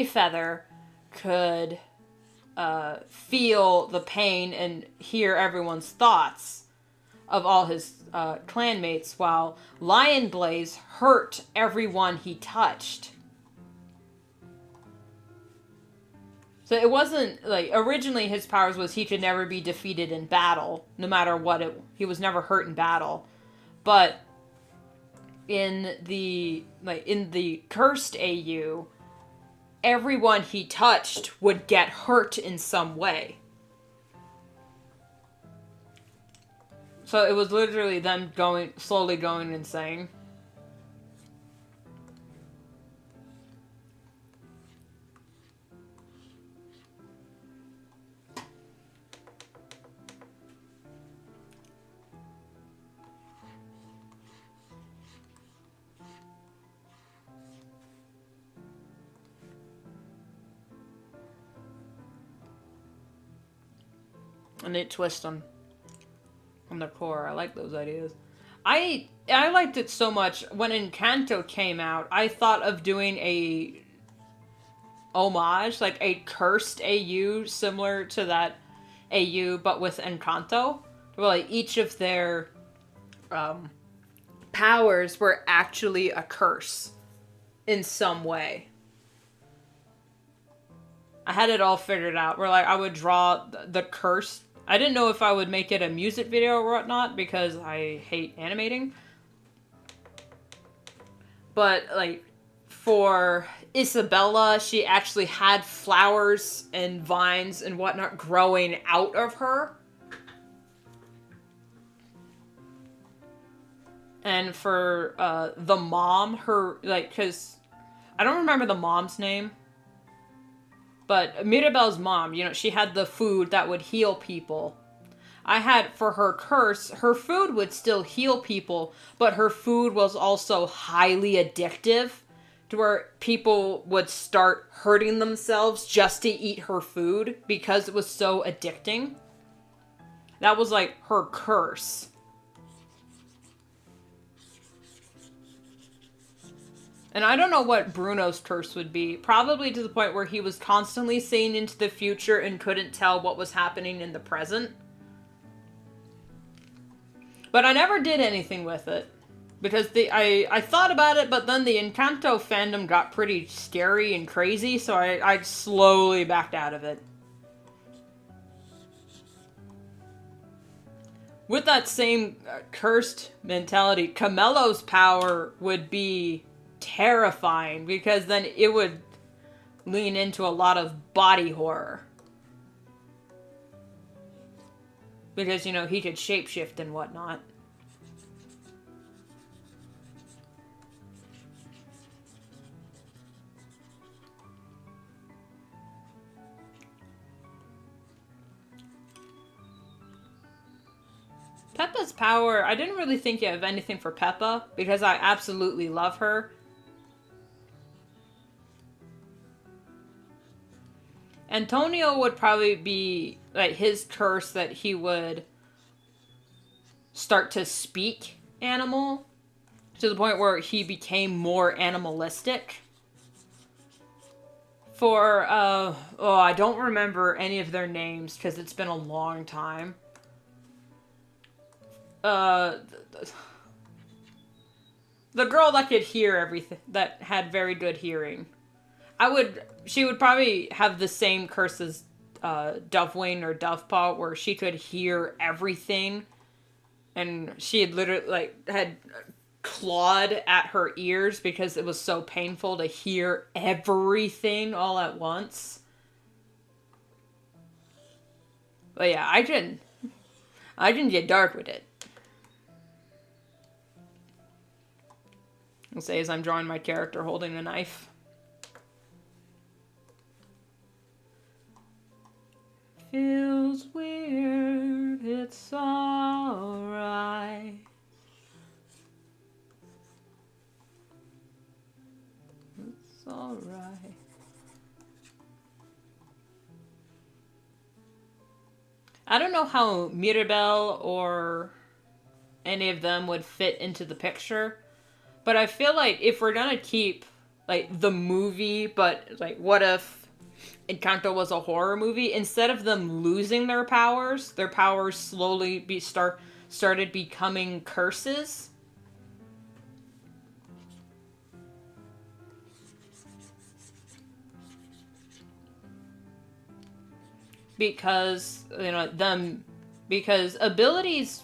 Feather could feel the pain and hear everyone's thoughts of all his clanmates, while Lion Blaze hurt everyone he touched. So it wasn't, like, originally his powers was he could never be defeated in battle, no matter what he was never hurt in battle. But in the cursed AU, everyone he touched would get hurt in some way. So it was literally them slowly going insane. A neat twist on the core. I like those ideas. I liked it so much when Encanto came out. I thought of doing a homage, like a cursed AU similar to that AU, but with Encanto. Where like each of their powers were actually a curse in some way. I had it all figured out. Where like I would draw the curse. I didn't know if I would make it a music video or whatnot because I hate animating. But like for Isabella, she actually had flowers and vines and whatnot growing out of her. And for the mom, her, like, because I don't remember the mom's name. But Mirabelle's mom, you know, she had the food that would heal people. I had, for her curse, her food would still heal people, but her food was also highly addictive, to where people would start hurting themselves just to eat her food because it was so addicting. That was like her curse. And I don't know what Bruno's curse would be. Probably to the point where he was constantly seeing into the future and couldn't tell what was happening in the present. But I never did anything with it. Because I thought about it, but then the Encanto fandom got pretty scary and crazy, so I slowly backed out of it. With that same cursed mentality, Camello's power would be terrifying, because then it would lean into a lot of body horror. Because, you know, he could shapeshift and whatnot. Peppa's power, I didn't really think of anything for Peppa, because I absolutely love her. Antonio would probably be, like, his curse that he would start to speak animal, to the point where he became more animalistic. For, I don't remember any of their names, because it's been a long time. The girl that could hear everything, that had very good hearing. She would probably have the same curse as Dovewing or Dovepaw, where she could hear everything, and she had literally, like, had clawed at her ears because it was so painful to hear everything all at once. But yeah, I didn't get dark with it. I'll say as I'm drawing my character holding a knife. Feels weird, it's alright. It's alright. I don't know how Mirabelle or any of them would fit into the picture, but I feel like if we're gonna keep, like, the movie, but, like, what if Encanto was a horror movie? Instead of them losing their powers slowly started becoming curses. Because, you know, because abilities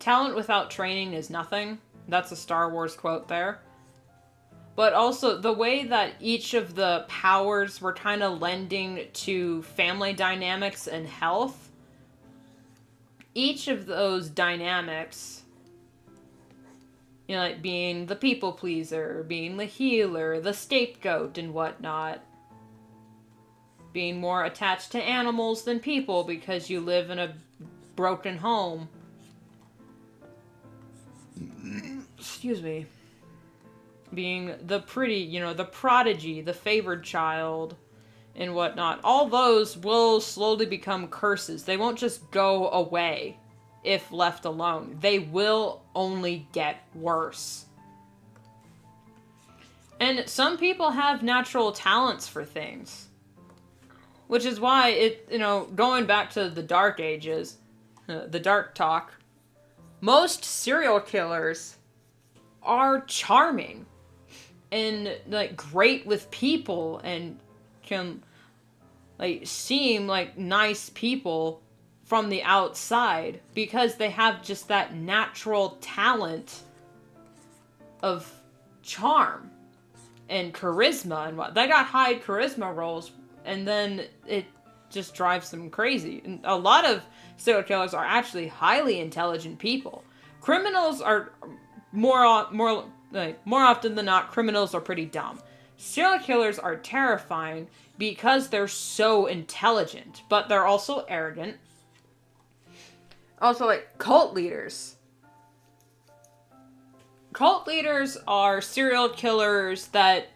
talent without training is nothing. That's a Star Wars quote there. But also, the way that each of the powers were kind of lending to family dynamics and health, each of those dynamics, you know, like being the people pleaser, being the healer, the scapegoat, and whatnot, being more attached to animals than people because you live in a broken home. Excuse me. Being the pretty, you know, the prodigy, the favored child, and whatnot. All those will slowly become curses. They won't just go away if left alone. They will only get worse. And some people have natural talents for things. Which is why it, you know, going back to the Dark Ages, the Dark Talk, most serial killers are charming and, like, great with people and can, like, seem like nice people from the outside because they have just that natural talent of charm and charisma and what. They got high charisma rolls, and then it just drives them crazy. And a lot of serial killers are actually highly intelligent people. Criminals are more often than not, criminals are pretty dumb. Serial killers are terrifying because they're so intelligent, but they're also arrogant. Also, like, cult leaders. Cult leaders are serial killers that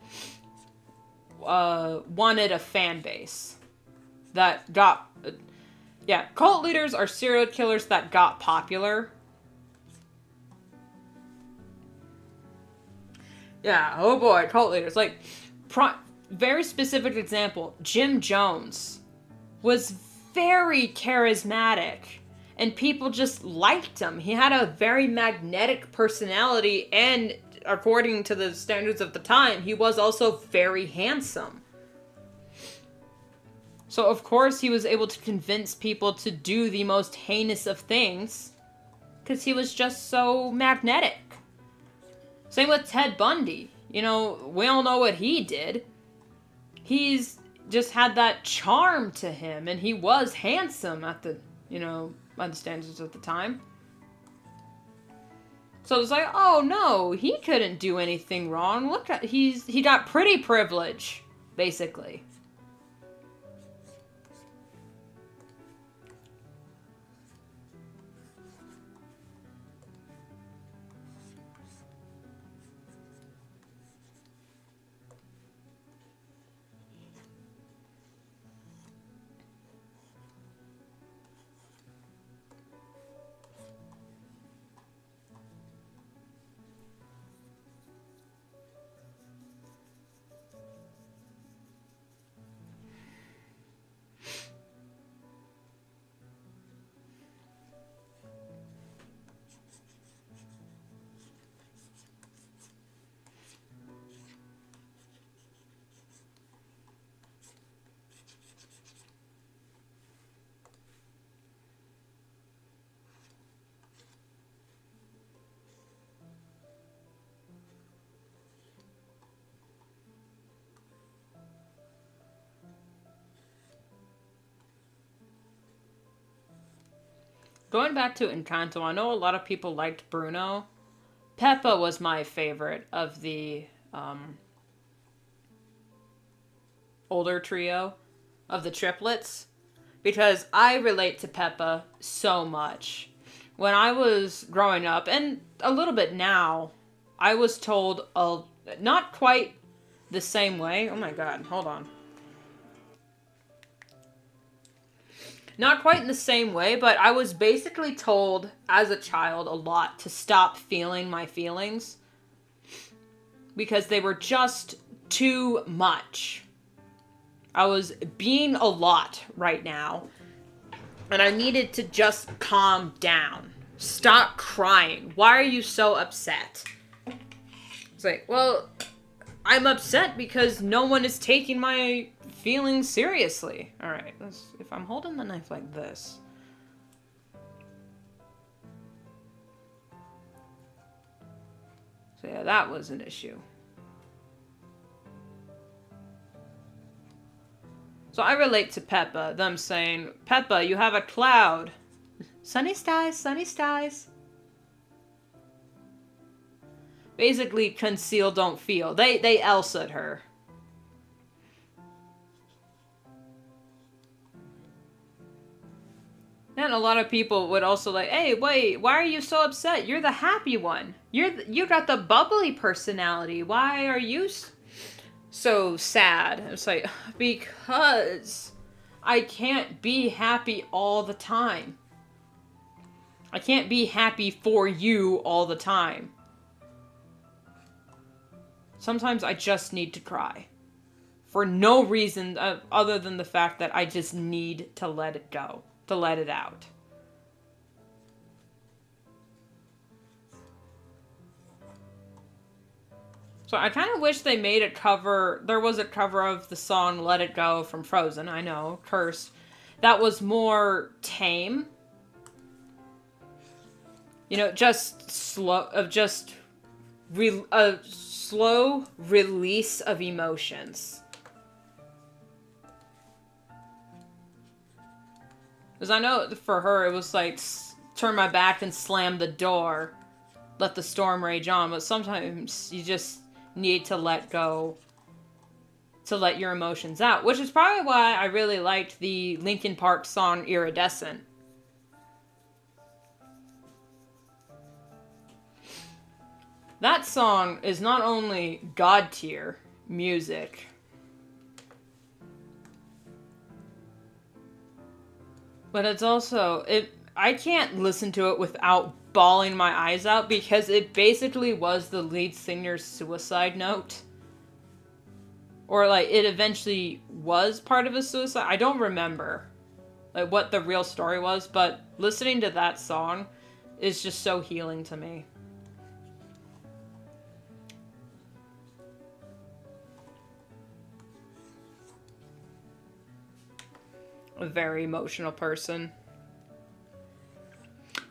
wanted a fan base. That got... cult leaders are serial killers that got popular. Yeah, oh boy, cult leaders. Like, very specific example, Jim Jones was very charismatic, and people just liked him. He had a very magnetic personality, and according to the standards of the time, he was also very handsome. So, of course, he was able to convince people to do the most heinous of things, because he was just so magnetic. Same with Ted Bundy. You know, we all know what he did. He's just had that charm to him, and he was handsome at the, you know, by the standards of the time. So it's like, oh no, he couldn't do anything wrong. Look at, he got pretty privilege, basically. Going back to Encanto, I know a lot of people liked Bruno. Peppa was my favorite of the older trio of the triplets because I relate to Peppa so much. When I was growing up, and a little bit now, I was told not quite the same way. Oh my god, hold on. Not quite in the same way, but I was basically told as a child a lot to stop feeling my feelings because they were just too much. I was being a lot right now, and I needed to just calm down. Stop crying. Why are you so upset? It's like, well, I'm upset because no one is taking my feelings seriously. Alright, if I'm holding the knife like this. Yeah, that was an issue. So I relate to Peppa, them saying, Peppa, you have a cloud. Sunny skies, sunny skies. Basically, conceal, don't feel. They Elsa'd her. And a lot of people would also like, hey, wait, why are you so upset? You're the happy one. You got the bubbly personality. Why are you so sad? It's like, because I can't be happy all the time. I can't be happy for you all the time. Sometimes I just need to cry. For no reason other than the fact that I just need to let it go. To let it out. So I kind of wish they made a cover. There was a cover of the song Let It Go from Frozen. I know, curse. That was more tame. You know, just slow, a slow release of emotions. Because I know for her it was like, turn my back and slam the door. Let the storm rage on. But sometimes you just need to let go. To let your emotions out. Which is probably why I really liked the Linkin Park song Iridescent. That song is not only God tier music, but it's also, I can't listen to it without bawling my eyes out because it basically was the lead singer's suicide note. Or like it eventually was part of a suicide. I don't remember like what the real story was, but listening to that song is just so healing to me. A very emotional person.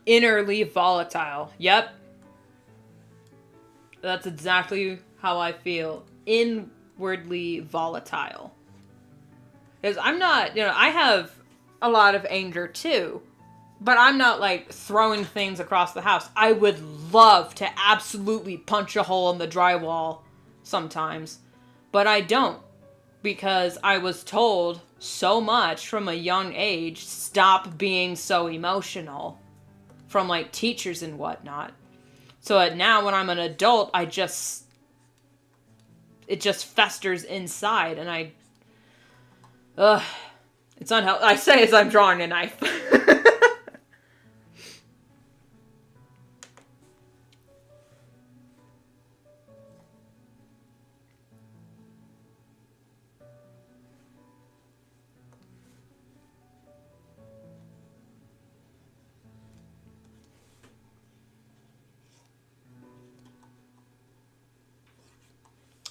Innerly volatile. Yep. That's exactly how I feel. Inwardly volatile. Because I'm not, I have a lot of anger too. But I'm not like throwing things across the house. I would love to absolutely punch a hole in the drywall sometimes. But I don't. Because I was told so much from a young age, stop being so emotional. From like teachers and whatnot. So that now when I'm an adult, it just festers inside and it's unhealthy. I say as I'm drawing a knife.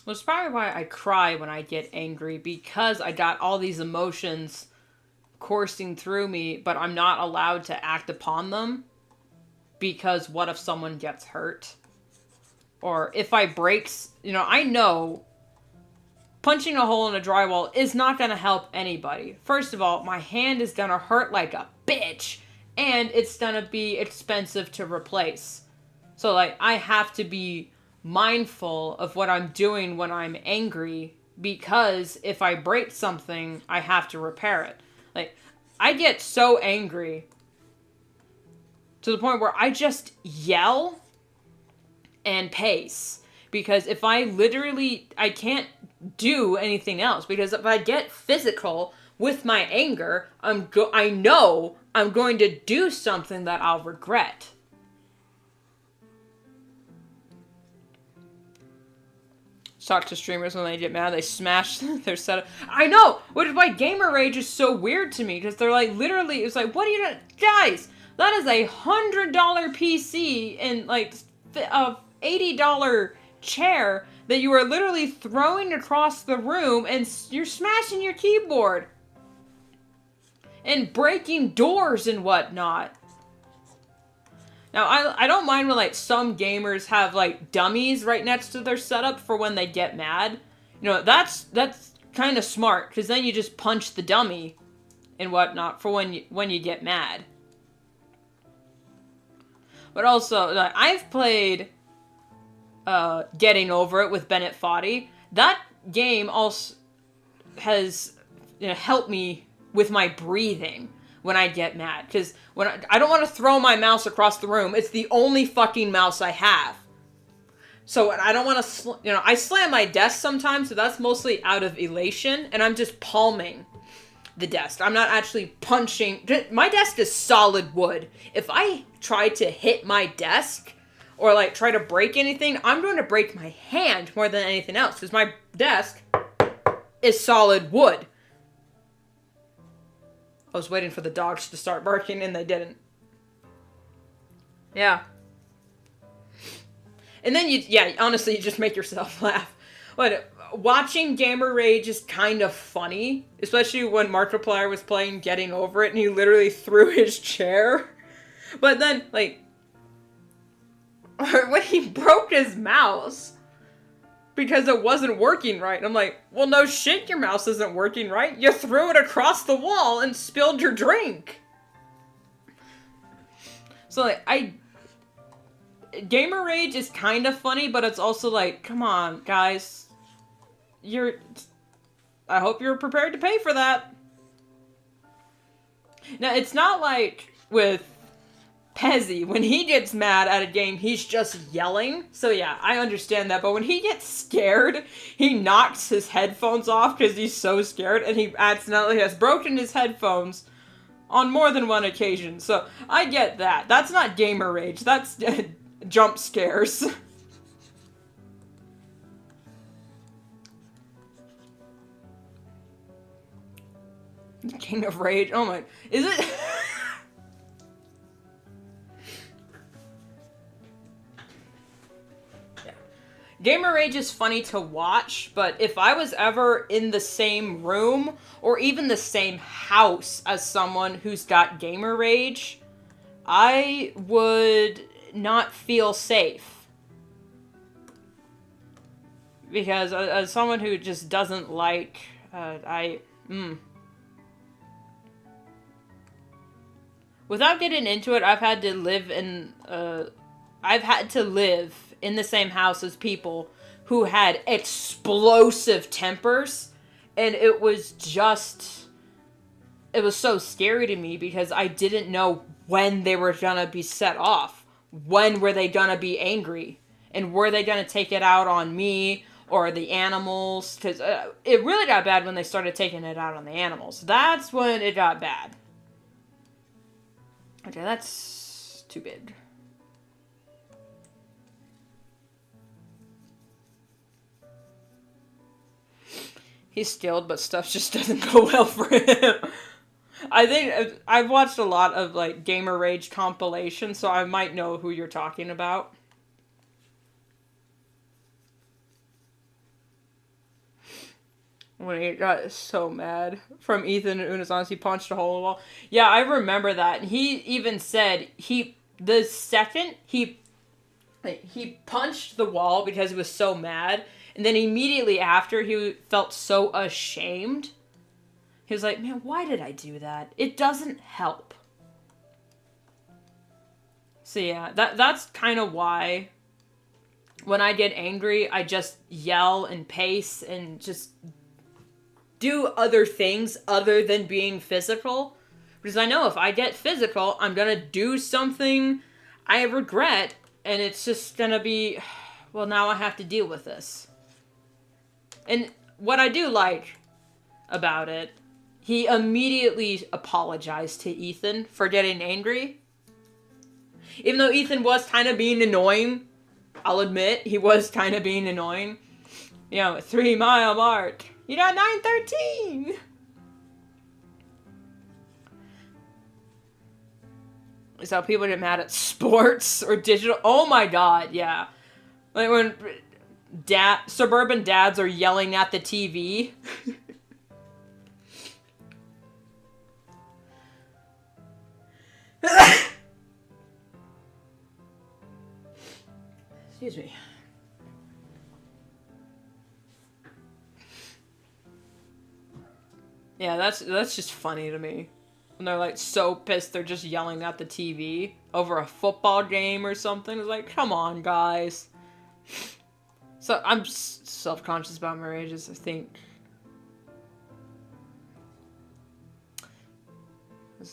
Well, it's probably why I cry when I get angry, because I got all these emotions coursing through me, but I'm not allowed to act upon them, because what if someone gets hurt? Or if I break, I know punching a hole in a drywall is not going to help anybody. First of all, my hand is going to hurt like a bitch, and it's going to be expensive to replace. So, like, I have to be mindful of what I'm doing when I'm angry, because if I break something, I have to repair it. Like, I get so angry to the point where I just yell and pace, because if I can't do anything else, because if I get physical with my anger, I know I'm going to do something that I'll regret. Talk to streamers when they get mad, they smash their setup. I know, which is why gamer rage is so weird to me, because they're like, literally, it's like, what are you doing? Guys, that is $100 PC and like a $80 chair that you are literally throwing across the room, and you're smashing your keyboard and breaking doors and whatnot. Now, I don't mind when, like, some gamers have, like, dummies right next to their setup for when they get mad. You know, that's kind of smart, because then you just punch the dummy and whatnot for when you get mad. But also, like, I've played Getting Over It with Bennett Foddy. That game also has helped me with my breathing when I get mad. Because when I don't want to throw my mouse across the room. It's the only fucking mouse I have. So I don't want to, I slam my desk sometimes, so that's mostly out of elation, and I'm just palming the desk. I'm not actually punching. My desk is solid wood. If I try to hit my desk or like try to break anything, I'm going to break my hand more than anything else, because my desk is solid wood. I was waiting for the dogs to start barking and they didn't. Yeah. And then honestly, you just make yourself laugh. But watching Gamer Rage is kind of funny, especially when Markiplier was playing Getting Over It and he literally threw his chair. But then, like, when he broke his mouse because it wasn't working right, I'm like, well, no shit, your mouse isn't working right. You threw it across the wall and spilled your drink. So, like, Gamer Rage is kind of funny, but it's also like, come on, guys. I hope you're prepared to pay for that. Now, it's not like with Pezzy. When he gets mad at a game, he's just yelling. So yeah, I understand that. But when he gets scared, he knocks his headphones off because he's so scared, and he accidentally has broken his headphones on more than one occasion. So I get that. That's not Gamer Rage. That's jump scares. King of Rage. Oh my. Is it? Yeah. Gamer Rage is funny to watch, but if I was ever in the same room or even the same house as someone who's got Gamer Rage, I would not feel safe. Because as someone who just doesn't like, Without getting into it, I've had to live in the same house as people who had explosive tempers, and it was so scary to me because I didn't know when they were gonna be set off. When were they gonna be angry? And were they gonna take it out on me or the animals? Because it really got bad when they started taking it out on the animals. That's when it got bad. Okay, that's too big. He's skilled, but stuff just doesn't go well for him. I think I've watched a lot of like Gamer Rage compilations, so I might know who you're talking about. When he got so mad from Ethan and Unazans, he punched a hole in the wall. Yeah, I remember that. He even said the second he punched the wall because he was so mad, and then immediately after he felt so ashamed. He was like, man, why did I do that? It doesn't help. So yeah, that's kind of why when I get angry, I just yell and pace and just do other things other than being physical. Because I know if I get physical, I'm going to do something I regret, and it's just going to be, well, now I have to deal with this. And what I do like about it, he immediately apologized to Ethan for getting angry. Even though Ethan was kind of being annoying, I'll admit, he was kind of being annoying. 3 mile mark. You got 9:13! Is how people get mad at sports or digital. Oh my god, yeah. Like when suburban dads are yelling at the TV. Excuse me. Yeah, that's just funny to me. When they're like so pissed they're just yelling at the TV over a football game or something. It's like, come on, guys. So I'm self-conscious about my ages, I think.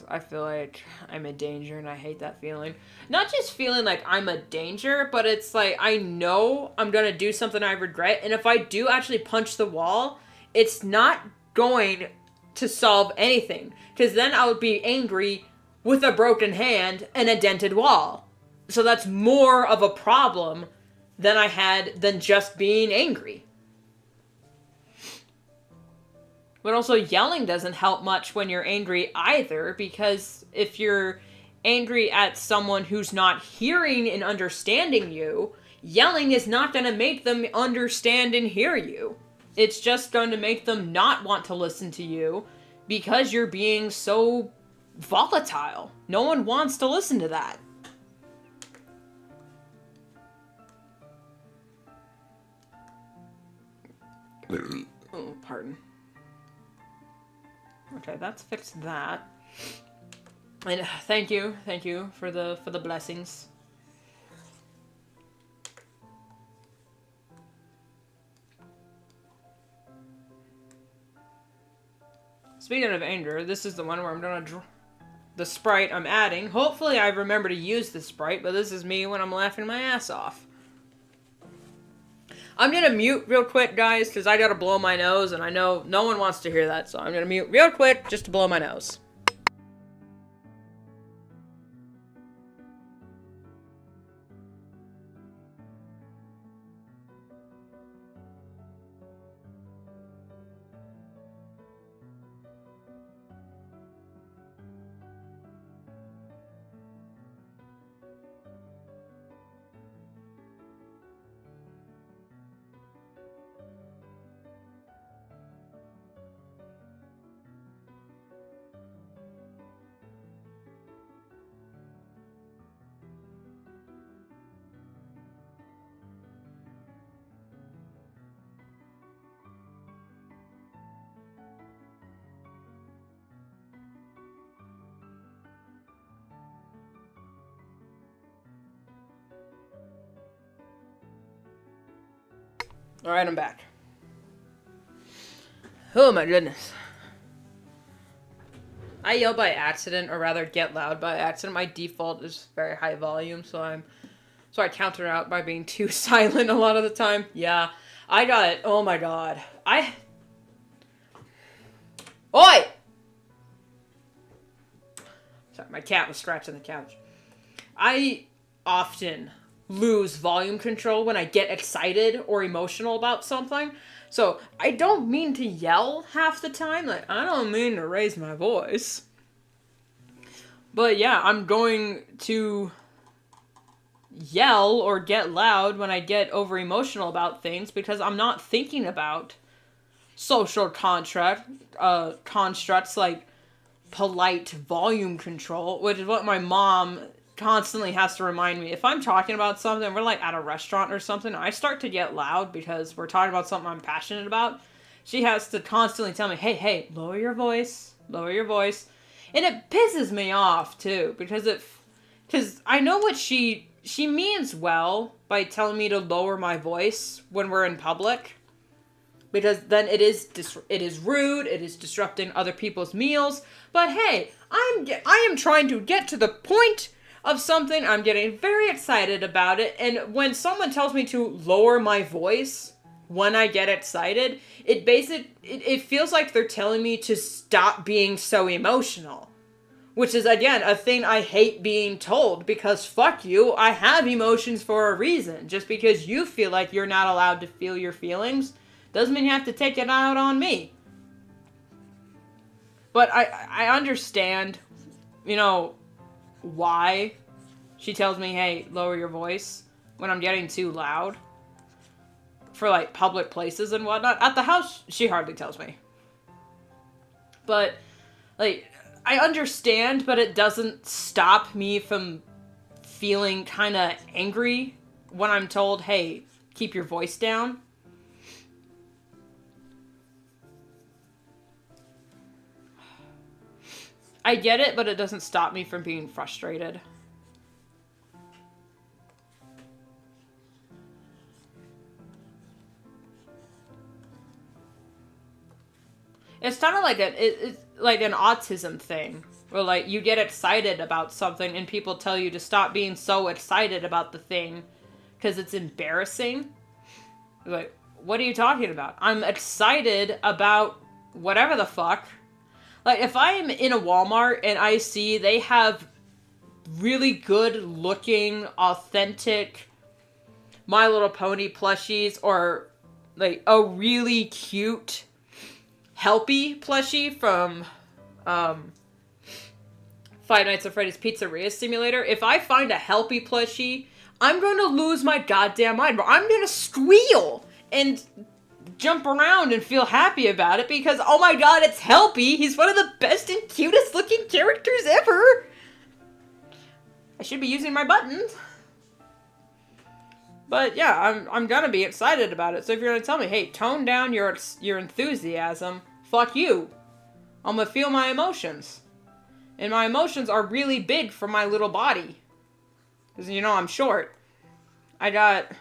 I feel like I'm a danger and I hate that feeling. Not just feeling like I'm a danger, but it's like I know I'm gonna do something I regret, and if I do actually punch the wall, it's not going to solve anything. Because then I would be angry with a broken hand and a dented wall. So that's more of a problem than I had than just being angry. But also, yelling doesn't help much when you're angry either, because if you're angry at someone who's not hearing and understanding you, yelling is not going to make them understand and hear you. It's just going to make them not want to listen to you because you're being so volatile. No one wants to listen to that. Oh, pardon. Okay, that's fixed that. And thank you for the blessings. Speaking of anger, this is the one where I'm gonna draw the sprite I'm adding. Hopefully I remember to use the sprite, but this is me when I'm laughing my ass off. I'm gonna mute real quick, guys, because I gotta blow my nose, and I know no one wants to hear that, so I'm gonna mute real quick just to blow my nose. Alright, I'm back. Oh my goodness. I yell by accident, or rather get loud by accident. My default is very high volume, so I counter out by being too silent a lot of the time. Yeah, I got it. Oh my god. Oi! Sorry, my cat was scratching the couch. I often lose volume control when I get excited or emotional about something. So I don't mean to yell half the time. Like, I don't mean to raise my voice. But yeah, I'm going to yell or get loud when I get over emotional about things because I'm not thinking about social constructs like polite volume control, which is what my mom constantly has to remind me. If I'm talking about something, we're like at a restaurant or something, I start to get loud because we're talking about something I'm passionate about. She has to constantly tell me, hey, lower your voice. And it pisses me off too, because I know what she means well by telling me to lower my voice when we're in public. Because then it is rude, it is disrupting other people's meals. But hey, I am trying to get to the point of something. I'm getting very excited about it. And when someone tells me to lower my voice when I get excited, it feels like they're telling me to stop being so emotional. Which is, again, a thing I hate being told, because fuck you, I have emotions for a reason. Just because you feel like you're not allowed to feel your feelings doesn't mean you have to take it out on me. But I understand, why she tells me, hey, lower your voice when I'm getting too loud for, like, public places and whatnot. At the house, she hardly tells me. But, like, I understand, but it doesn't stop me from feeling kind of angry when I'm told, hey, keep your voice down. I get it, but it doesn't stop me from being frustrated. It's kind of like it's like an autism thing, where like you get excited about something and people tell you to stop being so excited about the thing because it's embarrassing. Like, what are you talking about? I'm excited about whatever the fuck. Like, if I am in a Walmart and I see they have really good looking, authentic My Little Pony plushies, or like a really cute Helpy plushie from Five Nights at Freddy's Pizzeria Simulator, if I find a Helpy plushie, I'm going to lose my goddamn mind. I'm going to squeal and jump around and feel happy about it because, oh my god, it's Helpy. He's one of the best and cutest looking characters ever. I should be using my buttons. But yeah, I'm gonna be excited about it. So if you're gonna tell me, hey, tone down your enthusiasm, fuck you. I'm gonna feel my emotions. And my emotions are really big for my little body. Because, you know, I'm short. I got...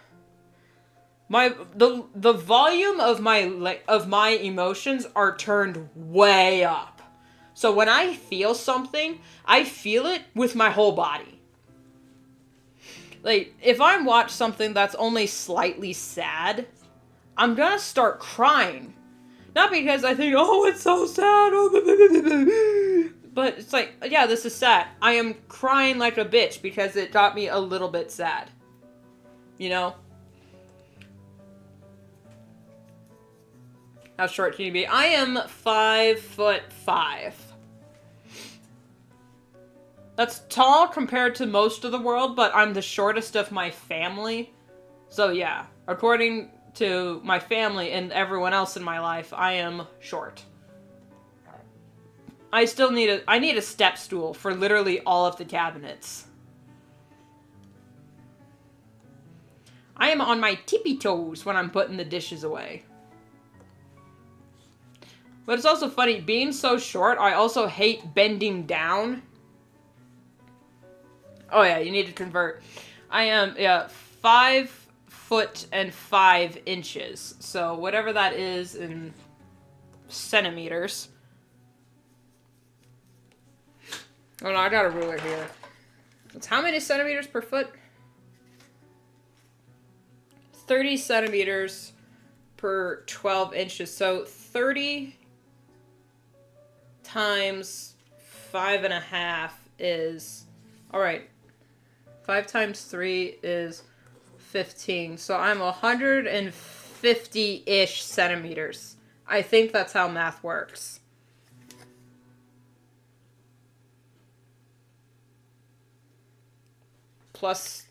The volume of my emotions are turned way up. So when I feel something, I feel it with my whole body. Like, if I watch something that's only slightly sad, I'm gonna start crying. Not because I think, oh, it's so sad, but it's like, yeah, this is sad. I am crying like a bitch because it got me a little bit sad. You know? How short can you be? I am 5'5". That's tall compared to most of the world, but I'm the shortest of my family. So yeah, according to my family and everyone else in my life, I am short. I need a step stool for literally all of the cabinets. I am on my tippy toes when I'm putting the dishes away. But it's also funny, being so short, I also hate bending down. Oh yeah, you need to convert. I am, 5 foot and 5 inches. So whatever that is in centimeters. Oh no, I got a ruler here. It's how many centimeters per foot? 30 centimeters per 12 inches. So 30 times 5.5 is... Alright. 5 times 3 is 15. So I'm 150-ish centimeters. I think that's how math works. Plus,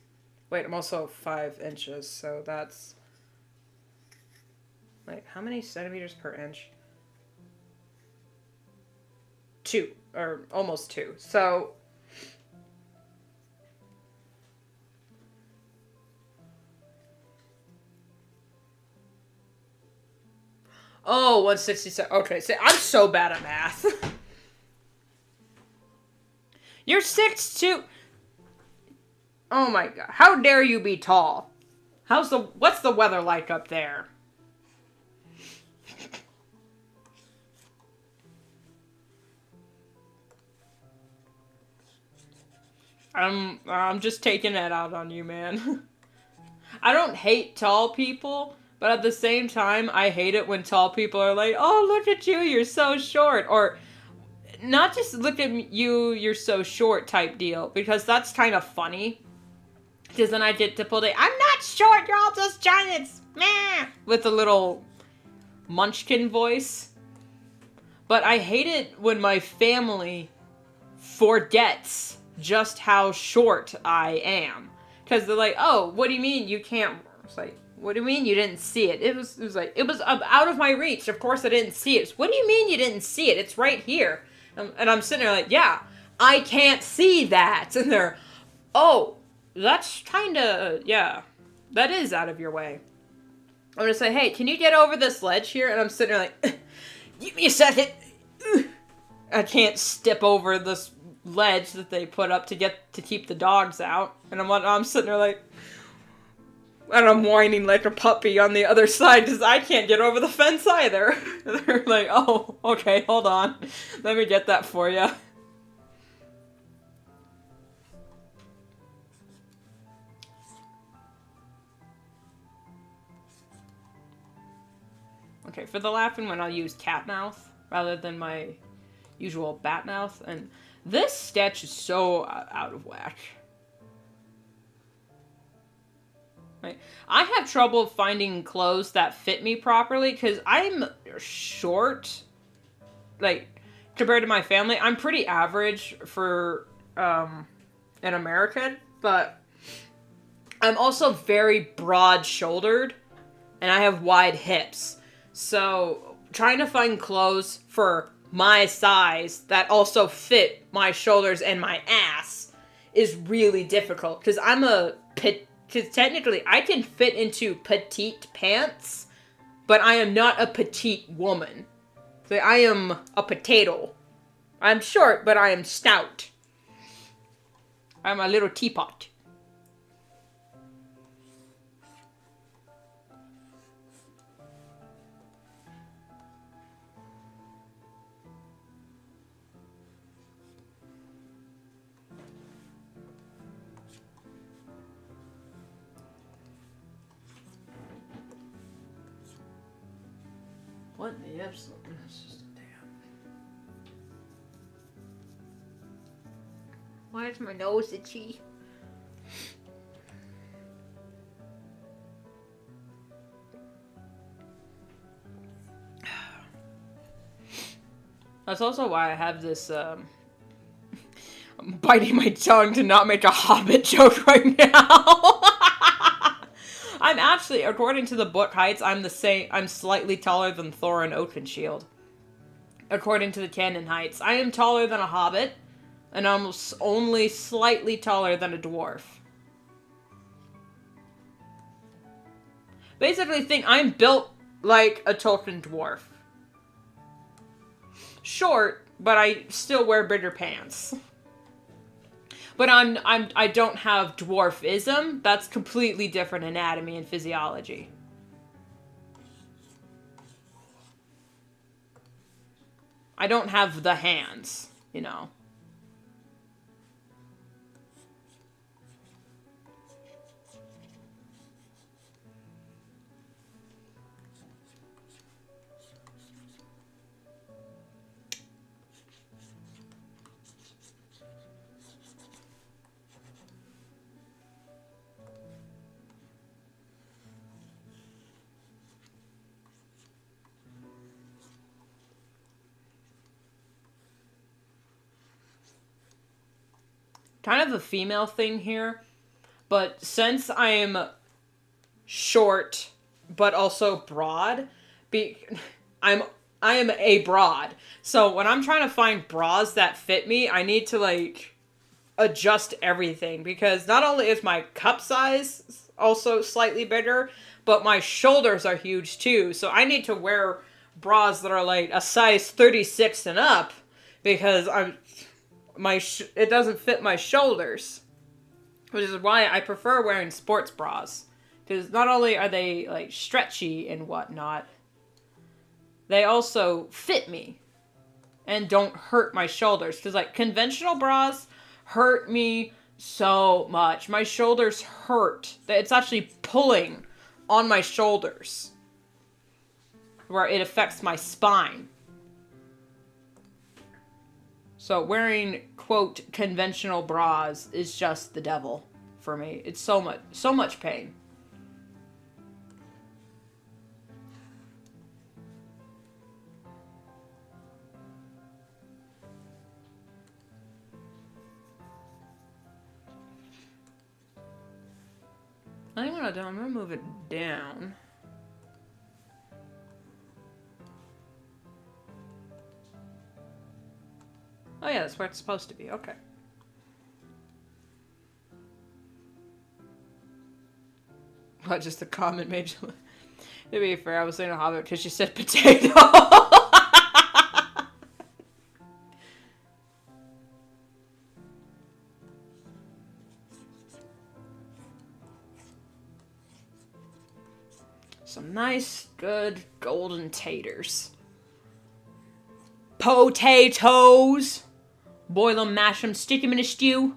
wait, I'm also 5 inches, so that's... Like, how many centimeters per inch? 2, or almost 2. So... Oh, 167. Okay, so I'm so bad at math. You're 6'2". Oh my god. How dare you be tall? What's the weather like up there? I'm just taking that out on you, man. I don't hate tall people, but at the same time, I hate it when tall people are like, oh, look at you, you're so short. Or, not just look at you, you're so short type deal, because that's kind of funny. Because then I get to pull the, I'm not short, you're all just giants, meh, with a little munchkin voice. But I hate it when my family forgets just how short I am. Because they're like, oh, what do you mean you can't, it's like, what do you mean you didn't see it? It was out of my reach. Of course I didn't see it. What do you mean you didn't see it? It's right here. And I'm sitting there like, yeah, I can't see that. And they're, oh, that's kind of, yeah. that is out of your way. I'm gonna say, hey, can you get over this ledge here? And I'm sitting there like, give me a second. I can't step over this ledge that they put up to keep the dogs out. And I'm sitting there like, and I'm whining like a puppy on the other side because I can't get over the fence either. They're like, oh, okay, hold on. Let me get that for you. Okay, for the laughing one, I'll use cat mouth rather than my usual bat mouth. And this sketch is so out of whack. Right. I have trouble finding clothes that fit me properly because I'm short. Like, compared to my family, I'm pretty average for an American, but I'm also very broad-shouldered, and I have wide hips. So, trying to find clothes for my size that also fit my shoulders and my ass is really difficult because because technically I can fit into petite pants, but I am not a petite woman. So I am a potato. I'm short, but I am stout. I'm a little teapot. What in the absolute? It's just damn. Why is my nose itchy? That's also why I have this, I'm biting my tongue to not make a Hobbit joke right now. I'm actually, according to the book heights, I'm slightly taller than Thorin Oakenshield. According to the canon heights. I am taller than a Hobbit, and I'm only slightly taller than a dwarf. Basically, I'm built like a Tolkien dwarf. Short, but I still wear bigger pants. But I don't have dwarfism. That's completely different anatomy and physiology. I don't have the hands, you know. Kind of a female thing here, but since I am short but also broad, I am a broad. So when I'm trying to find bras that fit me, I need to like adjust everything because not only is my cup size also slightly bigger, but my shoulders are huge too. So I need to wear bras that are like a size 36 and up because it doesn't fit my shoulders, which is why I prefer wearing sports bras, because not only are they like stretchy and whatnot, they also fit me and don't hurt my shoulders, because like conventional bras hurt me so much. My shoulders hurt. It's actually pulling on my shoulders where it affects my spine. So wearing, quote, conventional bras is just the devil for me. It's so much pain. I think what I'll do, I'm gonna move it down. Oh yeah, that's where it's supposed to be. Okay. What, just the comment made you... To be fair, I was saying a hobbit because she said potato. Some nice, good, golden taters. Potatoes! Boil them, mash them, stick them in a stew.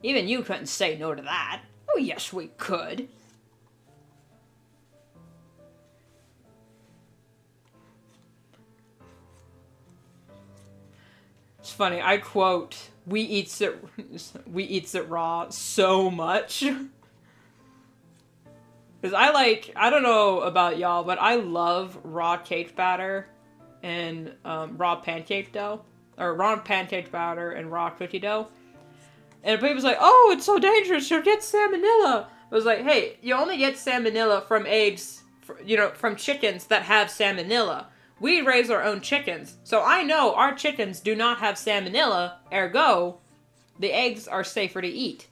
Even you couldn't say no to that. Oh, yes, we could. It's funny, I quote, we eats it raw so much. Because I don't know about y'all, but I love raw cake batter and raw pancake dough. Or raw pancake batter and raw cookie dough. And people's like, oh, it's so dangerous, you'll get salmonella. I was like, hey, you only get salmonella from eggs, from chickens that have salmonella. We raise our own chickens, so I know our chickens do not have salmonella, ergo, the eggs are safer to eat.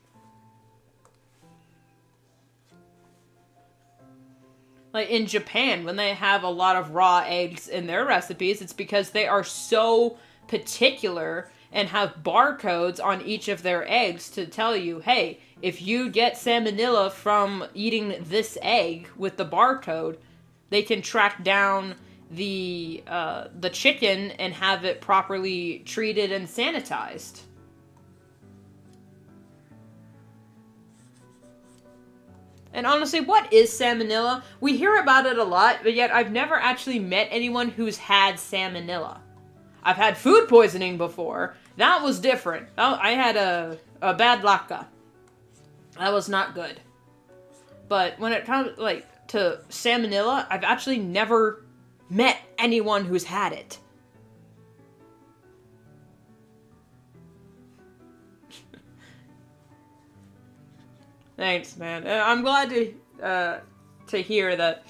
Like in Japan, when they have a lot of raw eggs in their recipes, it's because they are so particular and have barcodes on each of their eggs to tell you, hey, if you get salmonella from eating this egg with the barcode, they can track down the chicken and have it properly treated and sanitized. And honestly, what is salmonella? We hear about it a lot, but yet I've never actually met anyone who's had salmonella. I've had food poisoning before. That was different. I had a bad laka. That was not good. But when it comes to salmonella, I've actually never met anyone who's had it. Thanks, man. I'm glad to hear that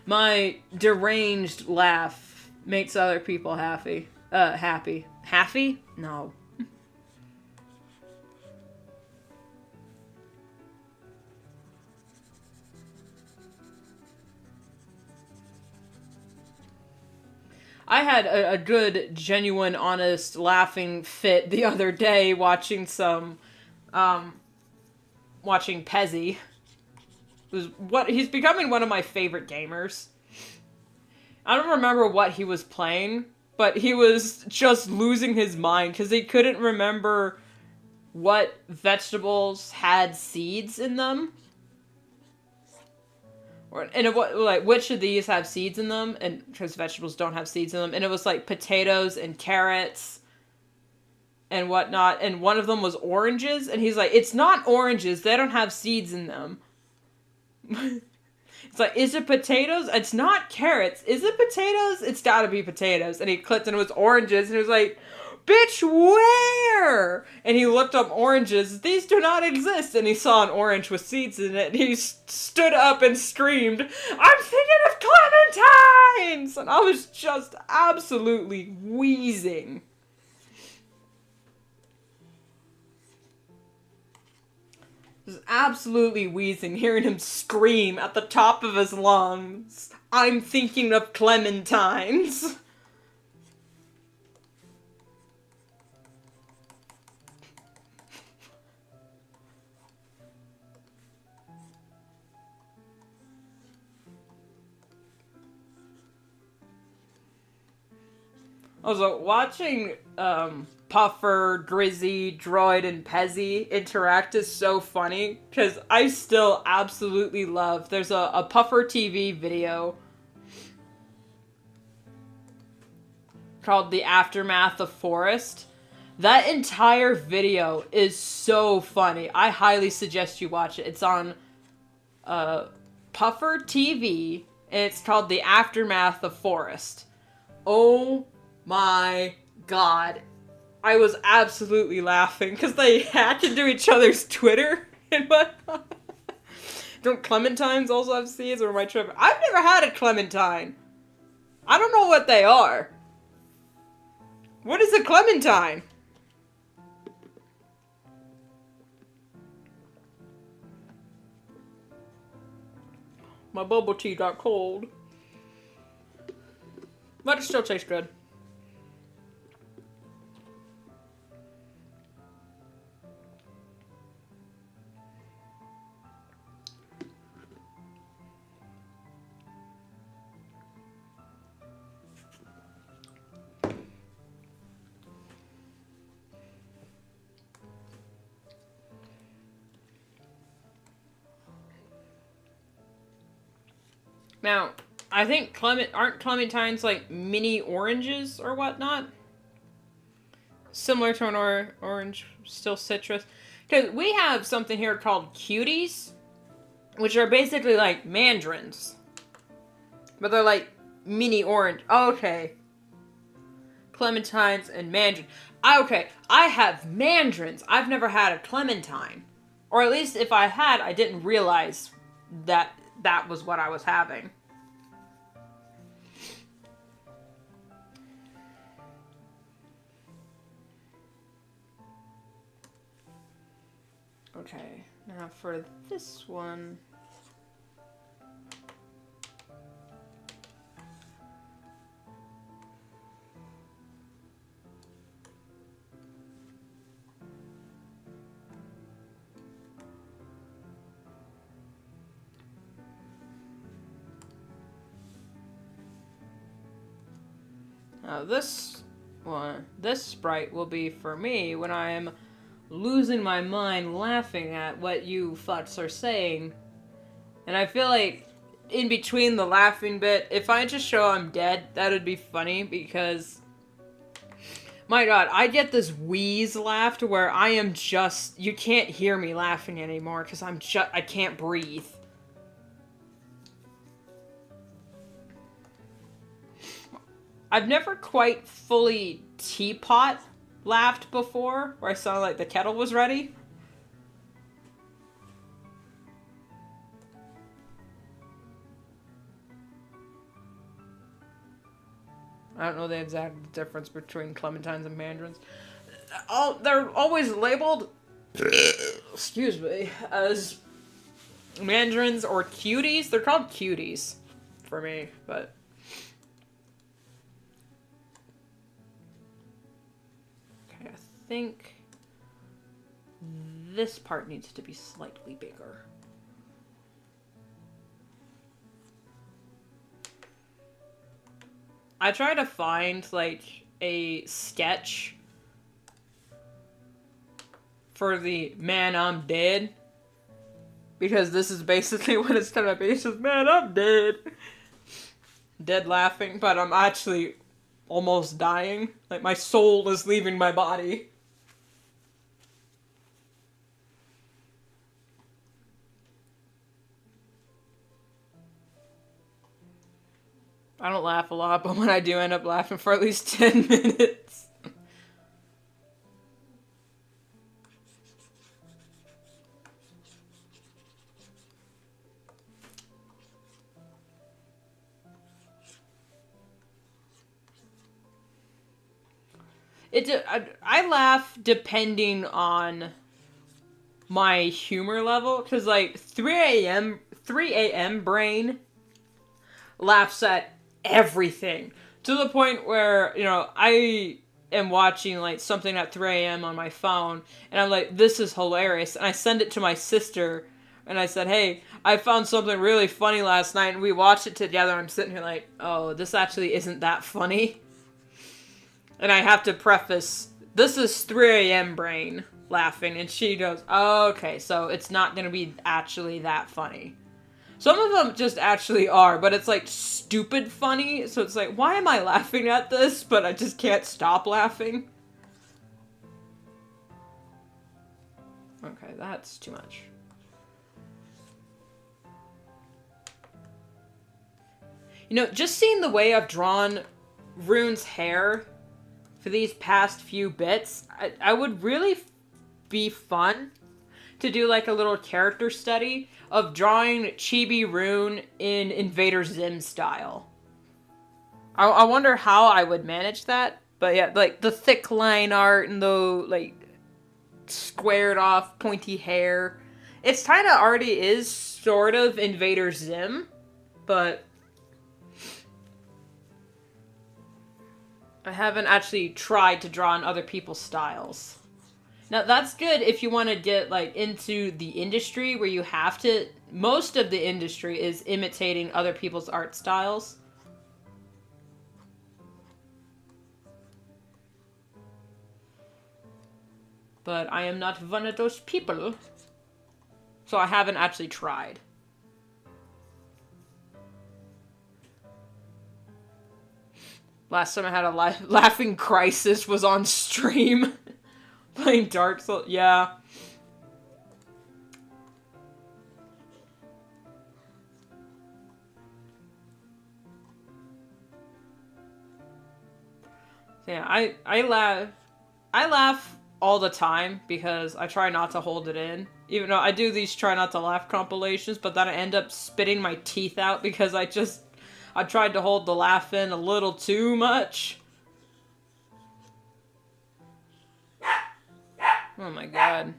my deranged laugh makes other people happy. Happy. Happy? No. I had a good, genuine, honest, laughing fit the other day watching watching Pezzy. He's becoming one of my favorite gamers. I don't remember what he was playing, but he was just losing his mind because he couldn't remember what vegetables had seeds in them. Which of these have seeds in them, and because vegetables don't have seeds in them, and it was like potatoes and carrots and whatnot, and one of them was oranges, and he's like, it's not oranges, they don't have seeds in them. It's like, is it potatoes? It's not carrots. Is it potatoes? It's gotta be potatoes. And he clicked and it was oranges, and he was like, bitch, where? And he looked up oranges. These do not exist. And he saw an orange with seeds in it. And he stood up and screamed, I'm thinking of clementines! And I was just absolutely wheezing. Just absolutely wheezing, hearing him scream at the top of his lungs, I'm thinking of clementines. Also, watching Puffer, Grizzy, Droid, and Pezzy interact is so funny, because I still absolutely love, there's a Puffer TV video called The Aftermath of Forest. That entire video is so funny. I highly suggest you watch it. It's on Puffer TV, and it's called The Aftermath of Forest. Oh my god. I was absolutely laughing because they hacked into each other's Twitter and whatnot. Don't clementines also have seeds, or am I tripping? I've never had a clementine. I don't know what they are. What is a clementine? My bubble tea got cold. But it still tastes good. Now, I think aren't clementines like mini oranges or whatnot? Similar to an orange, still citrus. Because we have something here called cuties, which are basically like mandarins. But they're like mini orange. Oh, okay. Clementines and mandarin. Okay, I have mandarins. I've never had a clementine. Or at least if I had, I didn't realize that that was what I was having. Okay, now for this one. Now this Sprite will be for me when I am losing my mind laughing at what you fucks are saying. And I feel like in between the laughing bit, if I just show I'm dead, that would be funny because, my god, I get this wheeze laugh to where I am just, you can't hear me laughing anymore because I can't breathe. I've never quite fully teapot laughed before, where I sounded like the kettle was ready. I don't know the exact difference between clementines and mandarins. They're always labeled, excuse me, as mandarins or cuties. They're called cuties for me, but... Okay, I think this part needs to be slightly bigger. I try to find, like, a sketch for the man, I'm dead. Because this is basically what it's gonna be. It's just, man, I'm dead. Dead laughing, but I'm actually almost dying. Like, my soul is leaving my body. I don't laugh a lot, but when I do end up laughing for at least 10 minutes. I laugh depending on my humor level, because like 3 a.m. brain laughs at everything to the point where, you know, I am watching like something at 3 a.m. on my phone and I'm like, this is hilarious, and I send it to my sister and I said, hey, I found something really funny last night, and we watched it together, and I'm sitting here like, oh, this actually isn't that funny. And I have to preface, this is 3 a.m. brain laughing, and she goes, oh, okay, so it's not gonna be actually that funny. Some of them just actually are, but it's like stupid funny, so it's like, why am I laughing at this? But I just can't stop laughing. Okay, that's too much. You know, just seeing the way I've drawn Rune's hair for these past few bits, I would really be fun to do like a little character study of drawing Chibi Rune in Invader Zim style. I wonder how I would manage that. But yeah, like the thick line art and the like squared off pointy hair. It's kind of already is sort of Invader Zim, but I haven't actually tried to draw in other people's styles. Now that's good if you want to get like into the industry where you have to. Most of the industry is imitating other people's art styles. But I am not one of those people. So I haven't actually tried. Last time I had a laughing crisis was on stream. Playing Dark Souls. Yeah. Yeah, I laugh all the time because I try not to hold it in. Even though I do these try not to laugh compilations, but then I end up spitting my teeth out because I tried to hold the laugh in a little too much. Oh my god.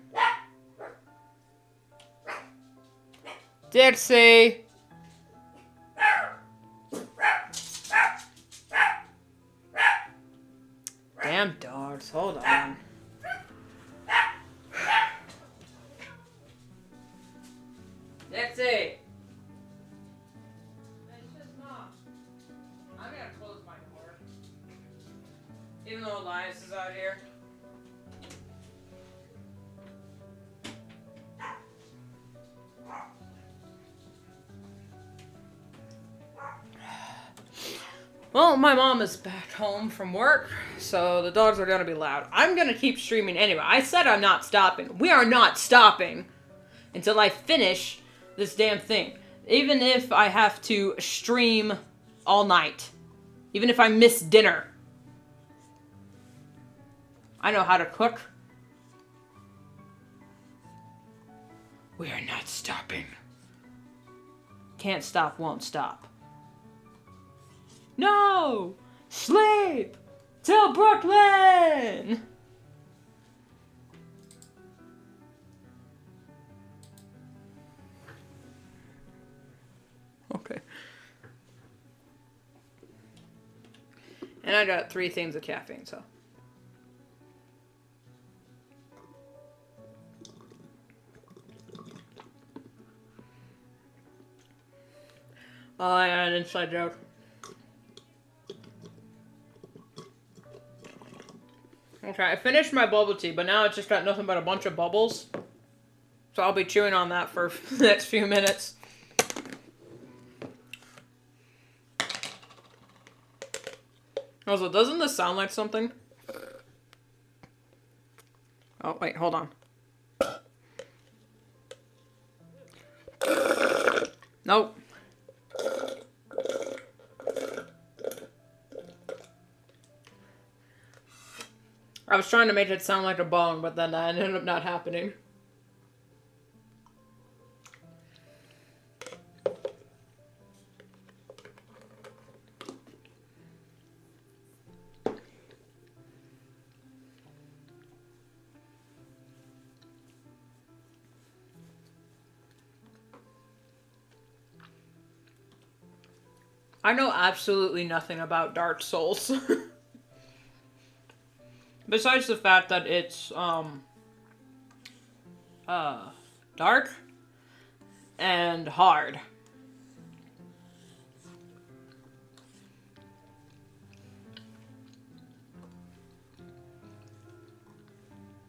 Dixie! Damn dogs, hold on. Dixie! It's just not. I'm gonna close my door. Even though Elias is out here. Well, my mom is back home from work, so the dogs are gonna be loud. I'm gonna keep streaming anyway. I said I'm not stopping. We are not stopping until I finish this damn thing. Even if I have to stream all night. Even if I miss dinner. I know how to cook. We are not stopping. Can't stop, won't stop. No! Sleep! Till Brooklyn! Okay. And I got 3 things of caffeine, so. Oh, I got an inside joke. Okay, I finished my bubble tea, but now it's just got nothing but a bunch of bubbles. So I'll be chewing on that for the next few minutes. Also, doesn't this sound like something? Oh, wait, hold on. Nope. I was trying to make it sound like a bong, but then that ended up not happening. I know absolutely nothing about Dark Souls. Besides the fact that it's, dark and hard.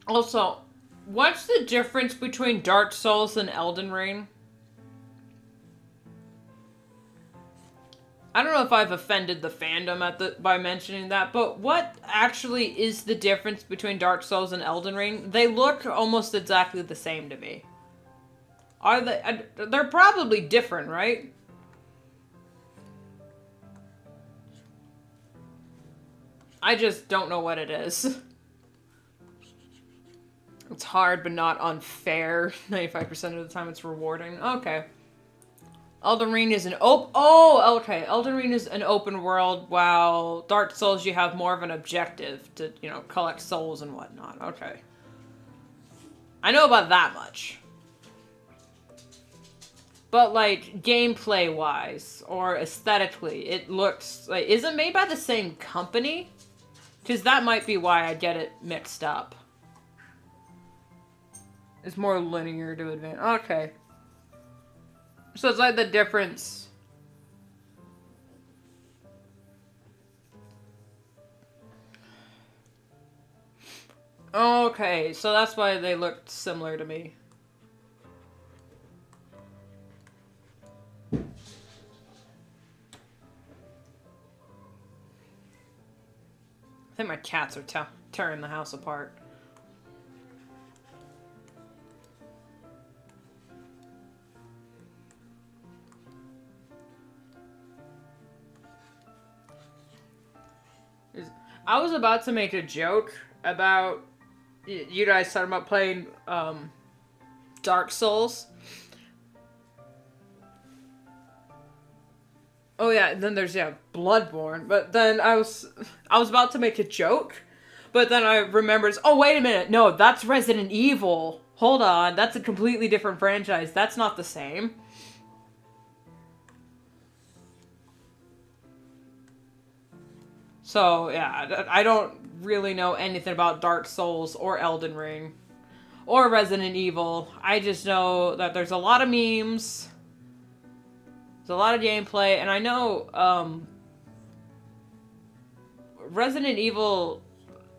Also, what's the difference between Dark Souls and Elden Ring? I don't know if I've offended the fandom by mentioning that, but what actually is the difference between Dark Souls and Elden Ring? They look almost exactly the same to me. Are they? They're probably different, right? I just don't know what it is. It's hard, but not unfair. 95% of the time it's rewarding. Okay. Elden Ring is Elden Ring is an open world, while Dark Souls you have more of an objective to, collect souls and whatnot. Okay. I know about that much. But, like, gameplay-wise, or aesthetically, it looks like... Is it made by the same company? Because that might be why I get it mixed up. It's more linear to advance. Okay. So it's like the difference... Okay, so that's why they looked similar to me. I think my cats are tearing the house apart. I was about to make a joke about you guys talking about playing Dark Souls. Oh yeah, and then there's Bloodborne. But then I was about to make a joke, but then I remembered, oh wait a minute, no, that's Resident Evil. Hold on, that's a completely different franchise. That's not the same. So yeah, I don't really know anything about Dark Souls or Elden Ring or Resident Evil. I just know that there's a lot of memes. There's a lot of gameplay, and I know Resident Evil,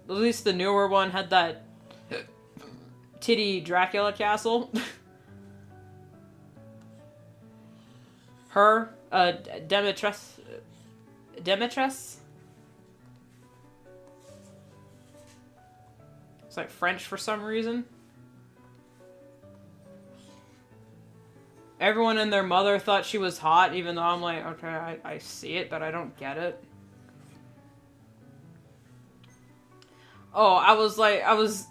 at least the newer one, had that titty Dracula castle. Her, Demetress? It's like French for some reason. Everyone and their mother thought she was hot, even though I'm like, okay, I see it, but I don't get it. Oh, I was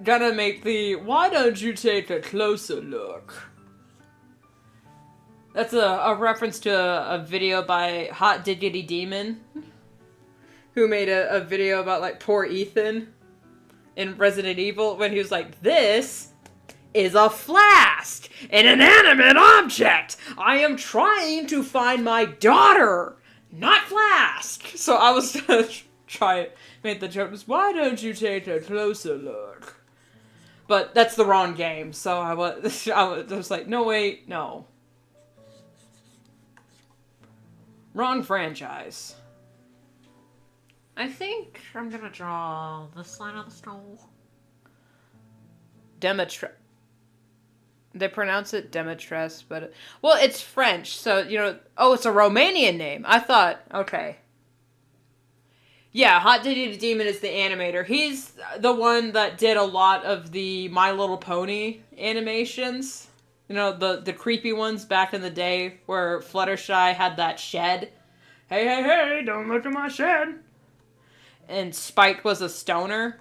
gonna make the, why don't you take a closer look? That's a reference to a video by Hot Diggity Demon, who made a video about, like, poor Ethan in Resident Evil, when he was like, this is a flask, an inanimate object. I am trying to find my daughter, not flask. So I was gonna try it, make the joke, why don't you take a closer look? But that's the wrong game, so I was like, no wait, no. Wrong franchise. I think I'm gonna draw this line on the stool. They pronounce it Demetress, but... Well, it's French, so, Oh, it's a Romanian name. I thought, okay. Yeah, Hot Diggity Demon is the animator. He's the one that did a lot of the My Little Pony animations. The creepy ones back in the day where Fluttershy had that shed. Hey, hey, hey, don't look at my shed. And Spike was a stoner.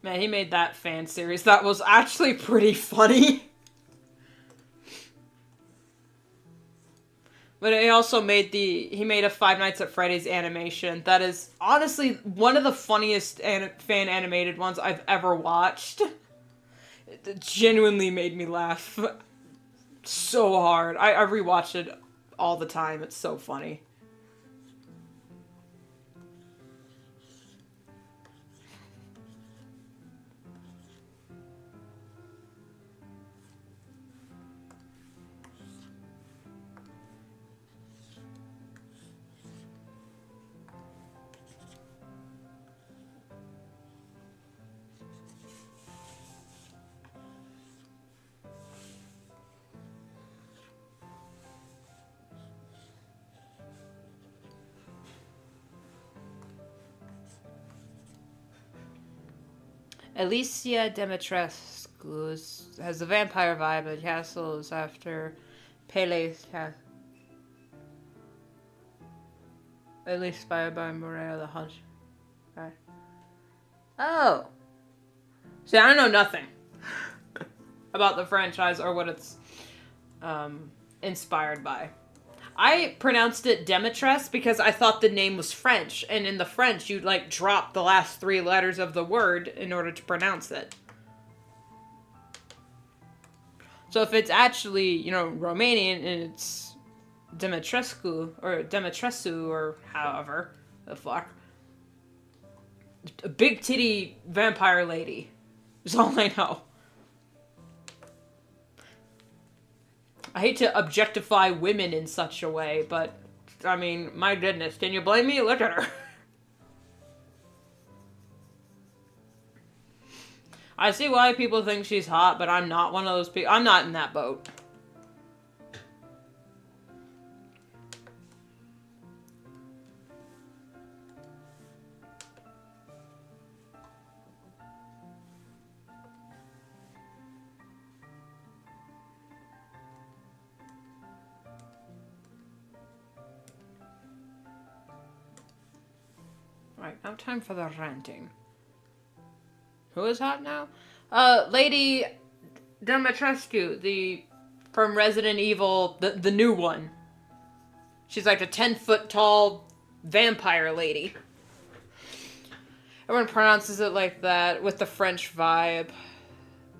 Man, he made that fan series. That was actually pretty funny. But he also made he made a Five Nights at Freddy's animation. That is honestly one of the funniest fan animated ones I've ever watched. It genuinely made me laugh so hard. I rewatch it all the time. It's so funny. Alicia Dimitrescu has a vampire vibe, and castle is after Pele's castle. At least inspired by Morea the Hunt. Okay. Oh. See, I know nothing about the franchise or what it's inspired by. I pronounced it Demetress because I thought the name was French, and in the French, you like drop the last 3 letters of the word in order to pronounce it. So if it's actually, you know, Romanian and it's Demetrescu or Demetresu or however the fuck, a big titty vampire lady is all I know. I hate to objectify women in such a way, but, I mean, my goodness, can you blame me? Look at her. I see why people think she's hot, but I'm not one of those people. I'm not in that boat. Right, now time for the ranting. Who is hot now? Lady Dimitrescu, from Resident Evil, the new one. She's like a 10-foot tall vampire lady. Everyone pronounces it like that with the French vibe.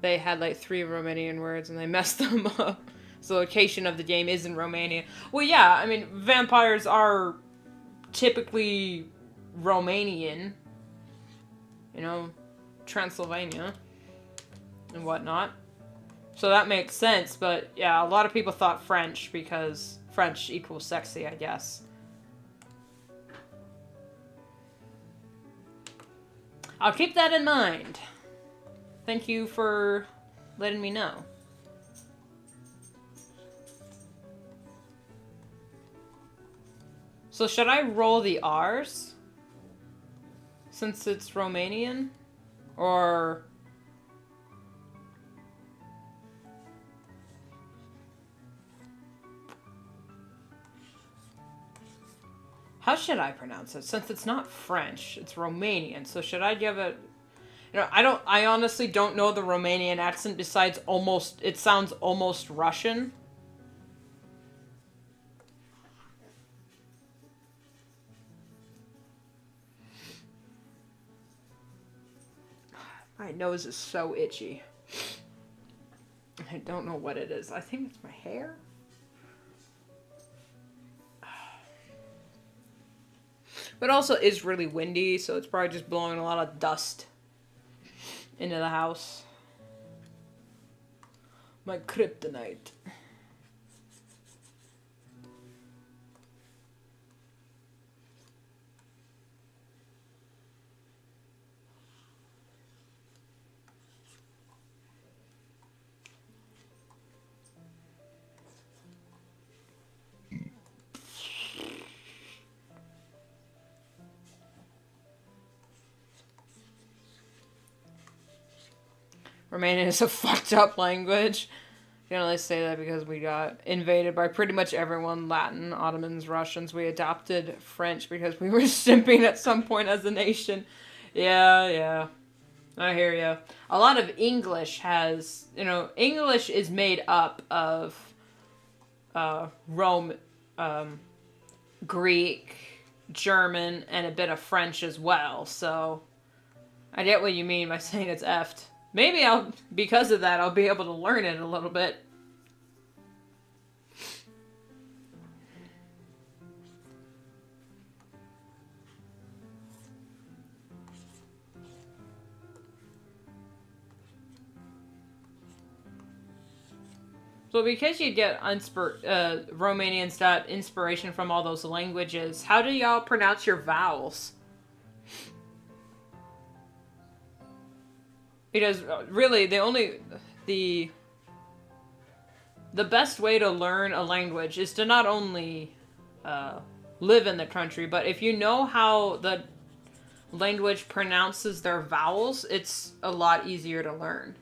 They had like 3 Romanian words and they messed them up. So the location of the game is in Romania. Well, yeah, I mean, vampires are typically Romanian. You know, Transylvania and whatnot. So that makes sense, but yeah, a lot of people thought French because French equals sexy, I guess. I'll keep that in mind. Thank you for letting me know. So should I roll the R's? Since it's Romanian? Or... how should I pronounce it? Since it's not French, it's Romanian. So should I give it... you know, I honestly don't know the Romanian accent besides almost... it sounds almost Russian. My nose is so itchy. I don't know what it is. I think it's my hair. But also is really windy, so it's probably just blowing a lot of dust into the house. My kryptonite. Romanian is a fucked up language. You can only say that because we got invaded by pretty much everyone. Latin, Ottomans, Russians. We adopted French because we were simping at some point as a nation. Yeah. I hear you. A lot of English has, you know, English is made up of Greek, German, and a bit of French as well. So I get what you mean by saying it's effed. Maybe because of that, I'll be able to learn it a little bit. So because you get Romanians got inspiration from all those languages, how do y'all pronounce your vowels? Because really, the best way to learn a language is to not only live in the country, but if you know how the language pronounces their vowels, it's a lot easier to learn.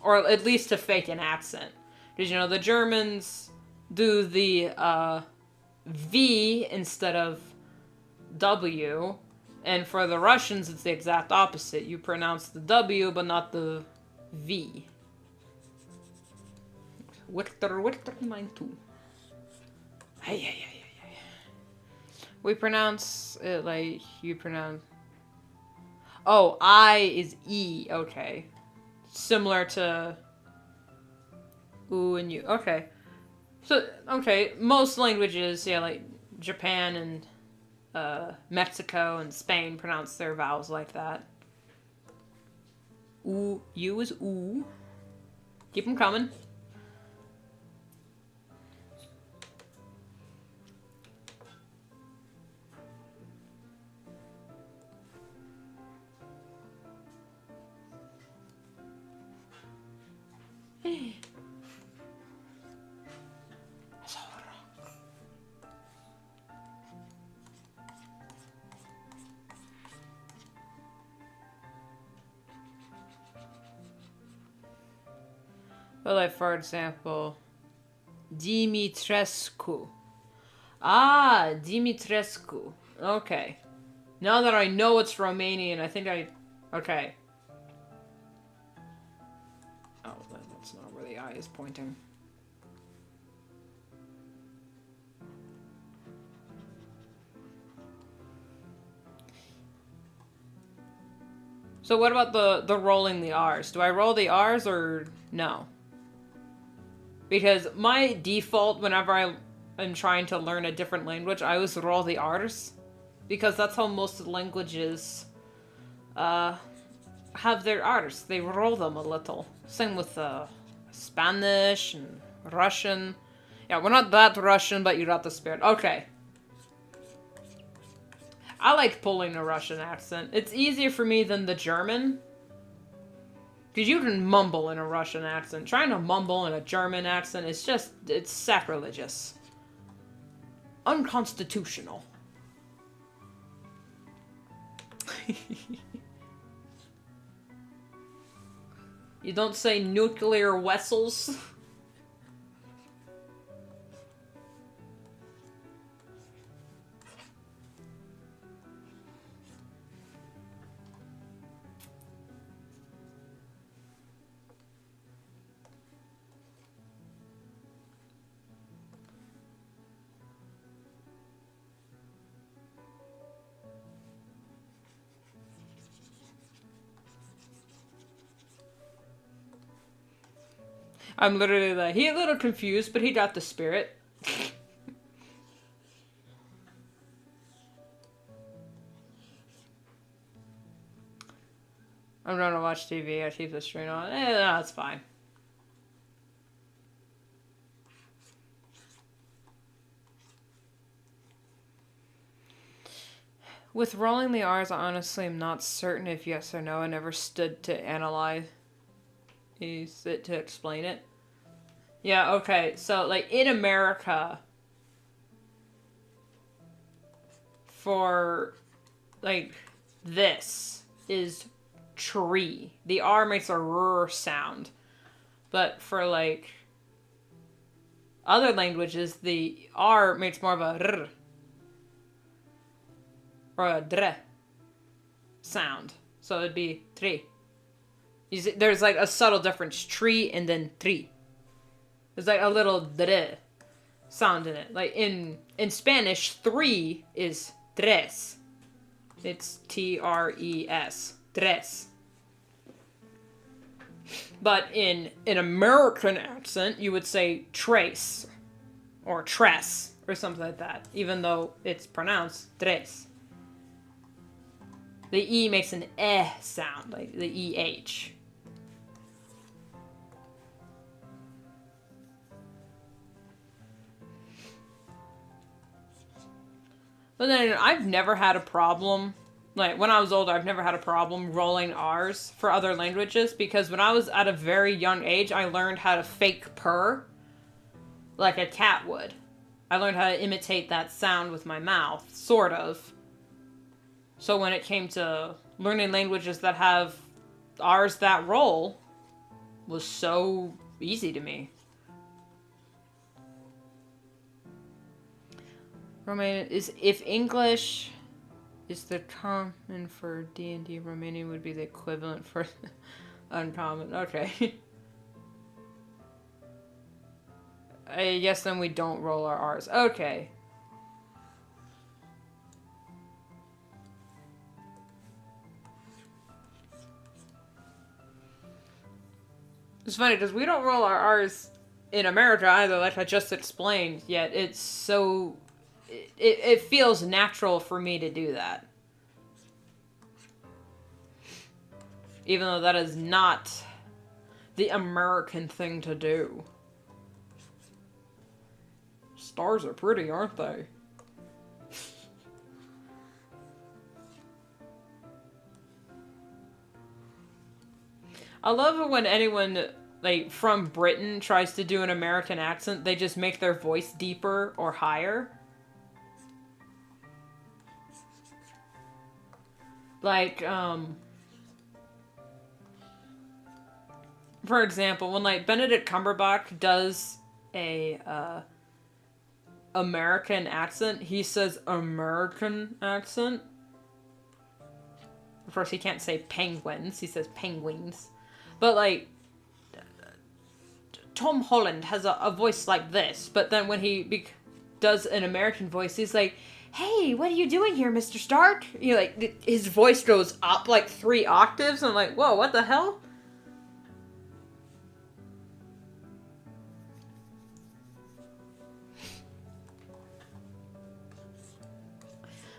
Or at least to fake an accent. Because, you know, the Germans do the V instead of W. And for the Russians, it's the exact opposite. You pronounce the W, but not the V. Victor, mine too. Hey. We pronounce it like you pronounce... Oh, I is E. Okay. Similar to U and U. Okay. So, okay. Most languages, yeah, like Japan and Mexico and Spain pronounce their vowels like that. U. U is U. Keep them coming. But like, for example, Dimitrescu. Ah, Dimitrescu. Okay. Now that I know it's Romanian, I think I... Okay. Oh, that's not where the eye is pointing. So what about the rolling the R's? Do I roll the R's or no? Because my default whenever I'm trying to learn a different language, I always roll the R's. Because that's how most languages have their R's. They roll them a little. Same with Spanish and Russian. Yeah, we're not that Russian, but you got the spirit. Okay. I like pulling a Russian accent. It's easier for me than the German. Because you can mumble in a Russian accent. Trying to mumble in a German accent is just, it's sacrilegious. Unconstitutional. You don't say nuclear vessels? I'm literally like, he a little confused, but he got the spirit. I'm trying to watch TV, I keep the stream on. No, that's fine. With rolling the R's, I honestly am not certain if yes or no. I never stood to analyze it to explain it. Yeah, okay. So, like, in America, for, like, this is tree. The R makes a R sound. But for, like, other languages, the R makes more of a R. Or a dre sound. So it'd be tree. You see, there's like a subtle difference. Tree and then tree. There's like a little dre sound in it. Like in Spanish, three is tres. It's T-R-E-S. Tres. But in an American accent, you would say trace. Or tres. Or something like that. Even though it's pronounced tres. The E makes an eh sound, like the EH. But then I've never had a problem, like when I was older, I've never had a problem rolling R's for other languages because when I was at a very young age, I learned how to fake purr like a cat would. I learned how to imitate that sound with my mouth, sort of. So when it came to learning languages that have R's that roll, was so easy to me. Romanian is if English is the common for D&D, Romanian would be the equivalent for uncommon. Okay. I guess then we don't roll our R's. Okay. It's funny because we don't roll our R's in America either, like I just explained, yet it's so... It feels natural for me to do that. Even though that is not the American thing to do. Stars are pretty, aren't they? I love it when anyone, like, from Britain tries to do an American accent, they just make their voice deeper or higher. Like, for example, when, like, Benedict Cumberbatch does a, American accent, he says American accent. Of course, he can't say penguins, he says penguins. But, like, Tom Holland has a voice like this, but then when he does an American voice, he's like, hey, what are you doing here, Mr. Stark? You know, like, his voice goes up, like, 3 octaves, and I'm like, whoa, what the hell?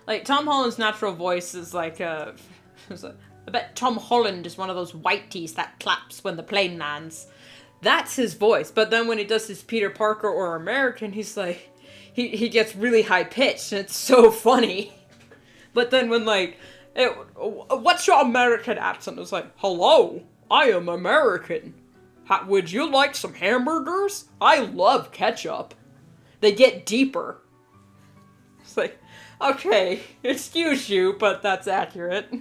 Like, Tom Holland's natural voice is like, I bet Tom Holland is one of those whiteys that claps when the plane lands. That's his voice. But then when he does his Peter Parker or American, he's like, he gets really high pitched, and it's so funny. But then when, like, what's your American accent? It's like, hello, I am American. Would you like some hamburgers? I love ketchup. They get deeper. It's like, okay, excuse you, but that's accurate.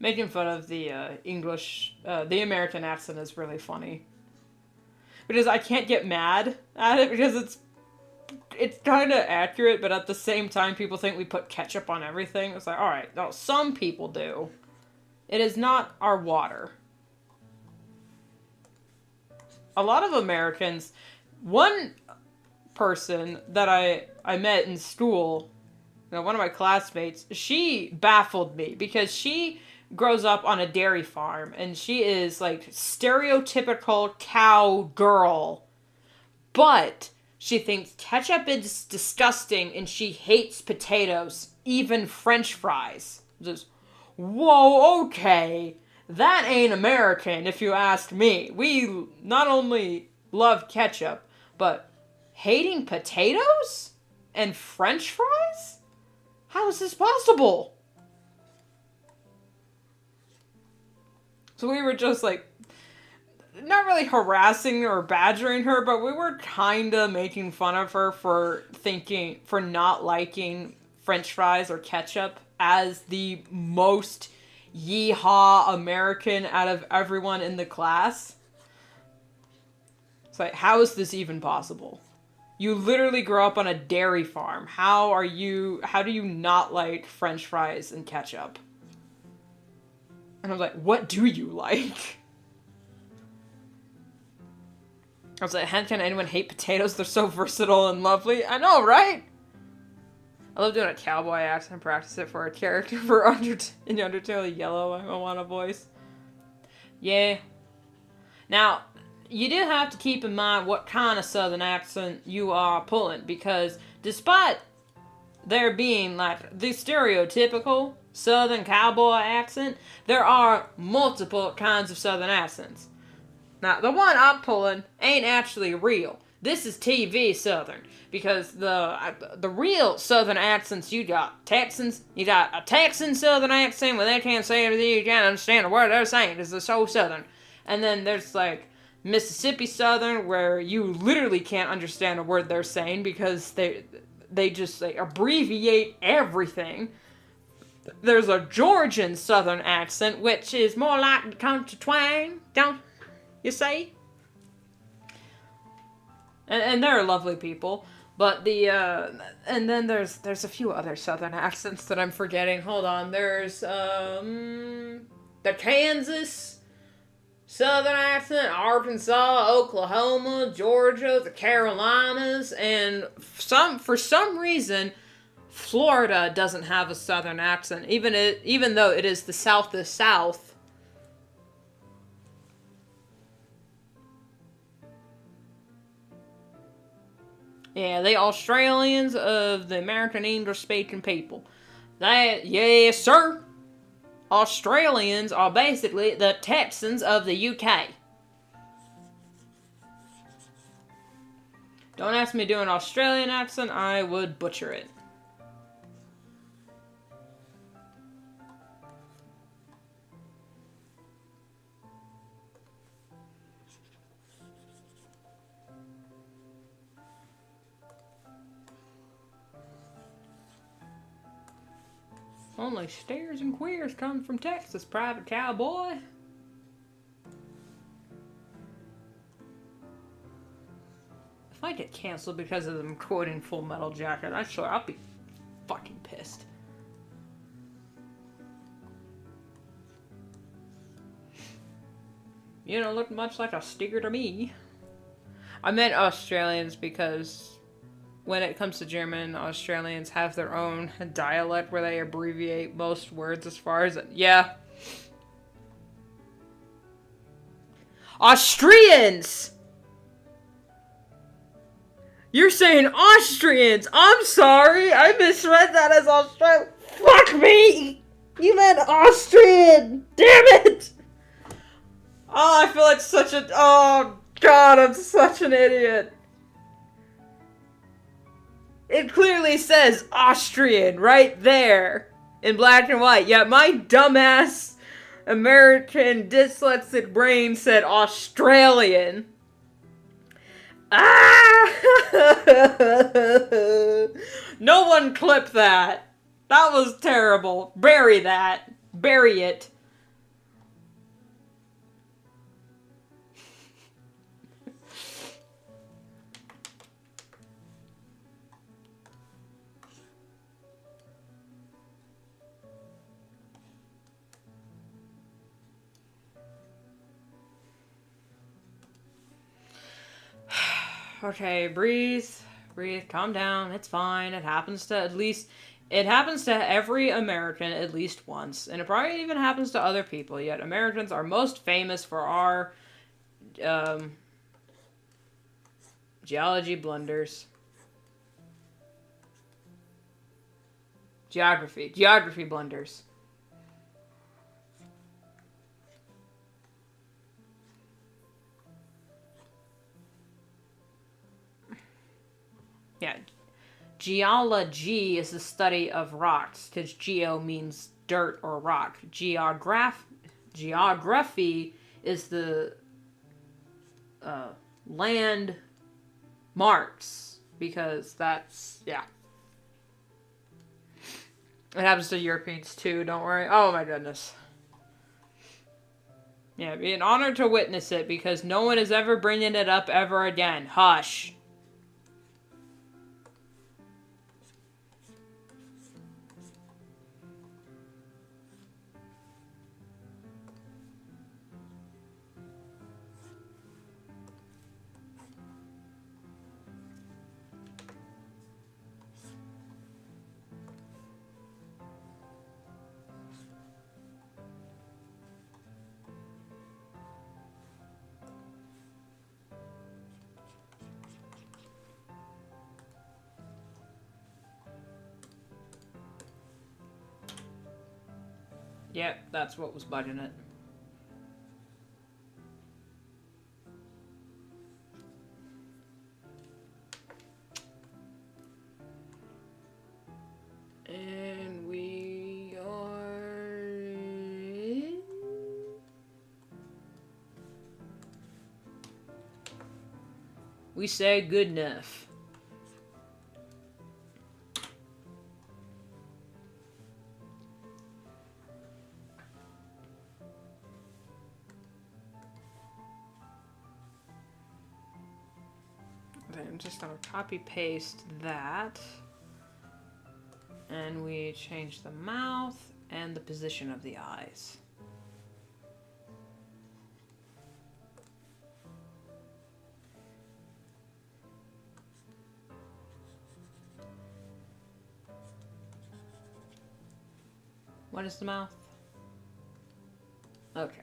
Making fun of the English, the American accent is really funny. Because I can't get mad at it because it's kind of accurate, but at the same time, people think we put ketchup on everything. It's like, alright, no, some people do. It is not our water. A lot of Americans, one person that I met in school, you know, one of my classmates, she baffled me because she grows up on a dairy farm, and she is, like, stereotypical cow girl. But she thinks ketchup is disgusting, and she hates potatoes, even French fries. Just, whoa, okay. That ain't American, if you ask me. We not only love ketchup, but hating potatoes? And French fries? How is this possible? So we were just, like, not really harassing or badgering her, but we were kinda making fun of her for not liking French fries or ketchup as the most yeehaw American out of everyone in the class. It's like, how is this even possible? You literally grow up on a dairy farm. How do you not like French fries and ketchup? And I was like, what do you like? I was like, how can anyone hate potatoes? They're so versatile and lovely. I know, right? I love doing a cowboy accent. Practice it for a character for in Undertale Yellow. I want a voice. Yeah. Now, you do have to keep in mind what kind of southern accent you are pulling, because despite there being, like, the stereotypical southern cowboy accent, there are multiple kinds of southern accents. Now, the one I'm pulling ain't actually real. This is TV southern, because the real southern accents, you got Texans, you got a Texan southern accent where they can't say anything, you can't understand a word they're saying because they're so southern. And then there's, like, Mississippi Southern, where you literally can't understand a word they're saying because they just abbreviate everything. There's a Georgian Southern accent, which is more like the country twang, don't you say? And they're lovely people. But and then there's a few other Southern accents that I'm forgetting. Hold on, there's, the Kansas Southern accent, Arkansas, Oklahoma, Georgia, the Carolinas, and for some reason, Florida doesn't have a Southern accent, even though it is the South. Yeah, the Australians of the American English-speaking people. Yes, sir. Australians are basically the Texans of the UK. Don't ask me to do an Australian accent, I would butcher it. Only stares and queers come from Texas, private cowboy. If I get canceled because of them quoting Full Metal Jacket, I'll be fucking pissed. You don't look much like a sticker to me. I meant Australians because when it comes to German, Australians have their own dialect where they abbreviate most words as far as... Yeah. Austrians! You're saying Austrians! I'm sorry! I misread that as Australian. Fuck me! You meant Austrian! Damn it! Oh, I feel like such a... Oh, God, I'm such an idiot. It clearly says Austrian right there in black and white. Yet my dumbass American dyslexic brain said Australian. Ah! No one clip that. That was terrible. Bury that. Bury it. Okay, breathe, calm down, it's fine, it happens to every American at least once, and it probably even happens to other people, yet Americans are most famous for our, geology blunders. Geography blunders. Yeah. Geology is the study of rocks, because geo means dirt or rock. Geography is the land marks, because that's, yeah. It happens to Europeans too, don't worry. Oh my goodness. Yeah, it'd be an honor to witness it, because no one is ever bringing it up ever again. Hush. Yep, that's what was bugging it. And we are... We say good enough. Then I'm just gonna copy paste that. And we change the mouth and the position of the eyes. What is the mouth? Okay.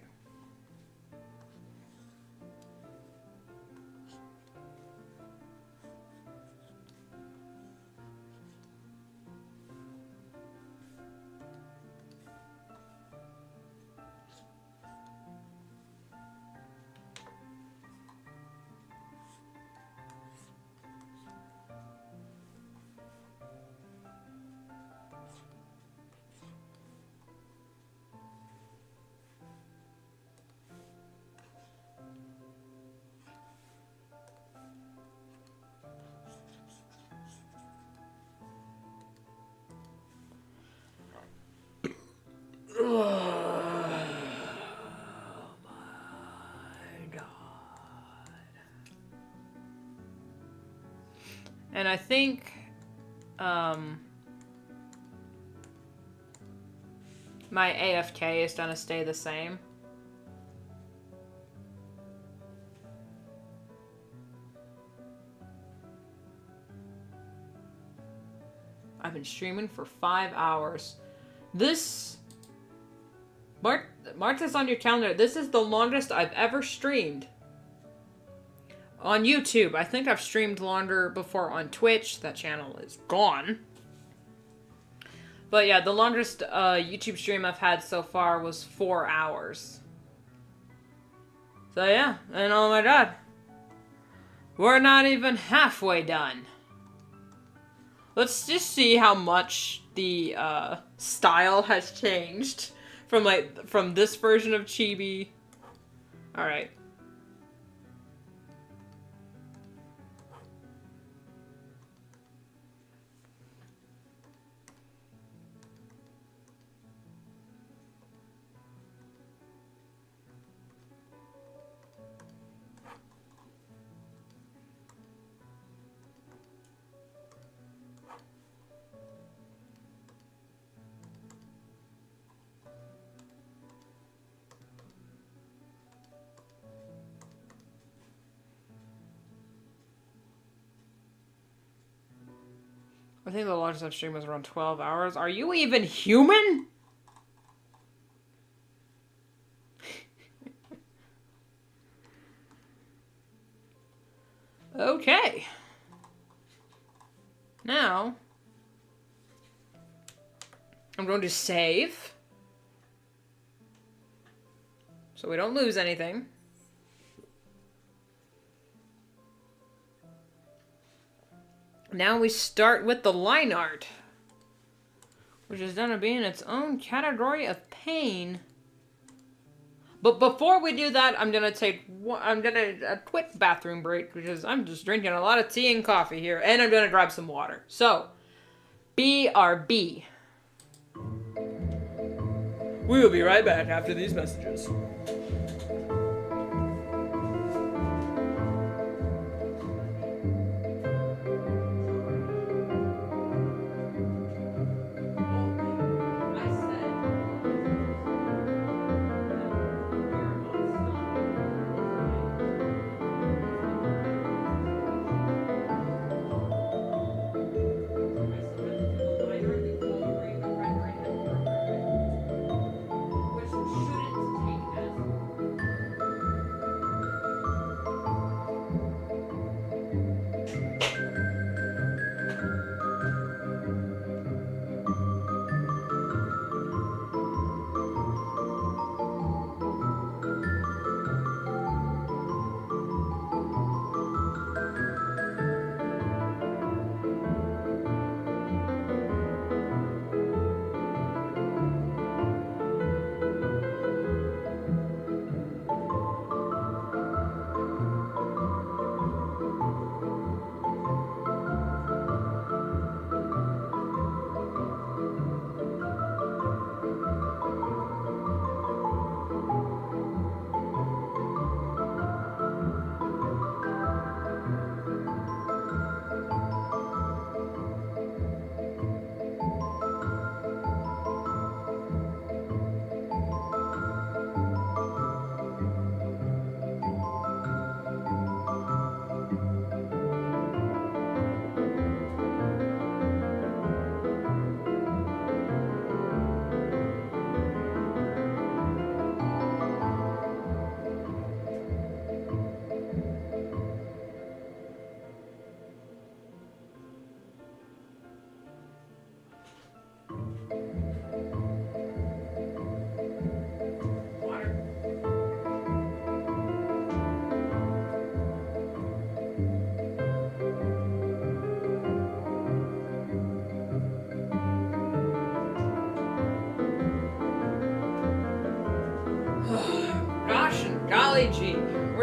Oh my God. And I think my AFK is gonna stay the same. I've been streaming for 5 hours. This... Mark this on your calendar. This is the longest I've ever streamed. On YouTube. I think I've streamed longer before on Twitch. That channel is gone. But yeah, the longest YouTube stream I've had so far was 4 hours. So yeah, and oh my God. We're not even halfway done. Let's just see how much the style has changed from this version of Chibi. All right. I think the longest I've streamed was around 12 hours. Are you even human? Okay. Now, I'm going to save. So we don't lose anything. Now we start with the line art, which is going to be in its own category of pain. But before we do that, I'm going to take a quick bathroom break because I'm just drinking a lot of tea and coffee here, and I'm going to grab some water. So, BRB. We will be right back after these messages.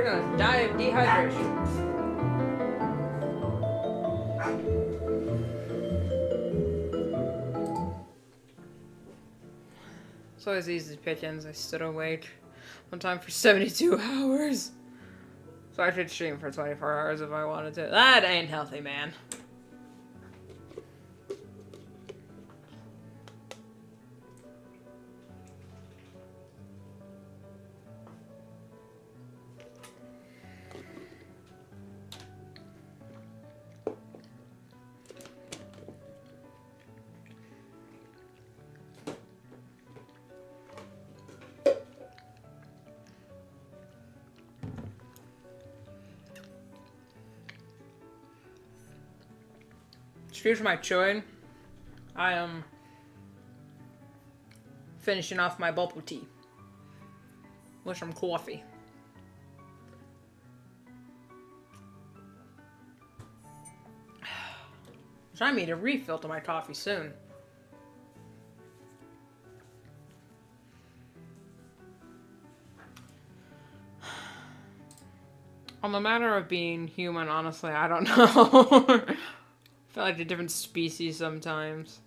gonna die of dehydration. It's always easy pickings. I stood awake one time for 72 hours. So I could stream for 24 hours if I wanted to. That ain't healthy, man. Excuse my chewing. I am finishing off my bubble tea with some coffee. I need a refill to my coffee soon. On the matter of being human, honestly, I don't know. I feel like a different species sometimes.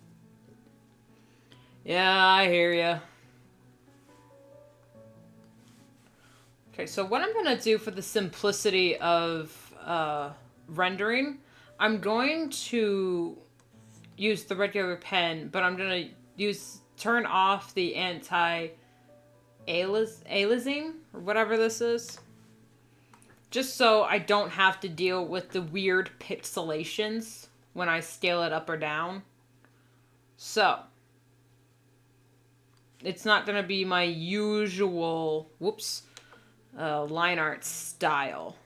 Yeah, I hear ya. Okay, so what I'm gonna do for the simplicity of rendering, I'm going to use the regular pen, but I'm gonna turn off the anti-aliasing, or whatever this is. Just so I don't have to deal with the weird pixelations when I scale it up or down. So, it's not going to be my usual, line art style.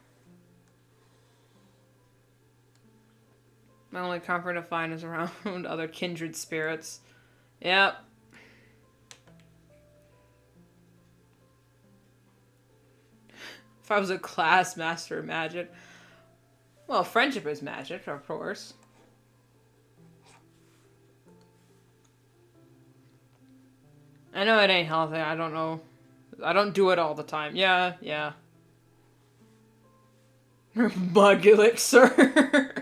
My only comfort to find is around other kindred spirits. Yep. If I was a class master of magic. Well, friendship is magic, of course. I know it ain't healthy. I don't know. I don't do it all the time. Yeah. Bug elixir.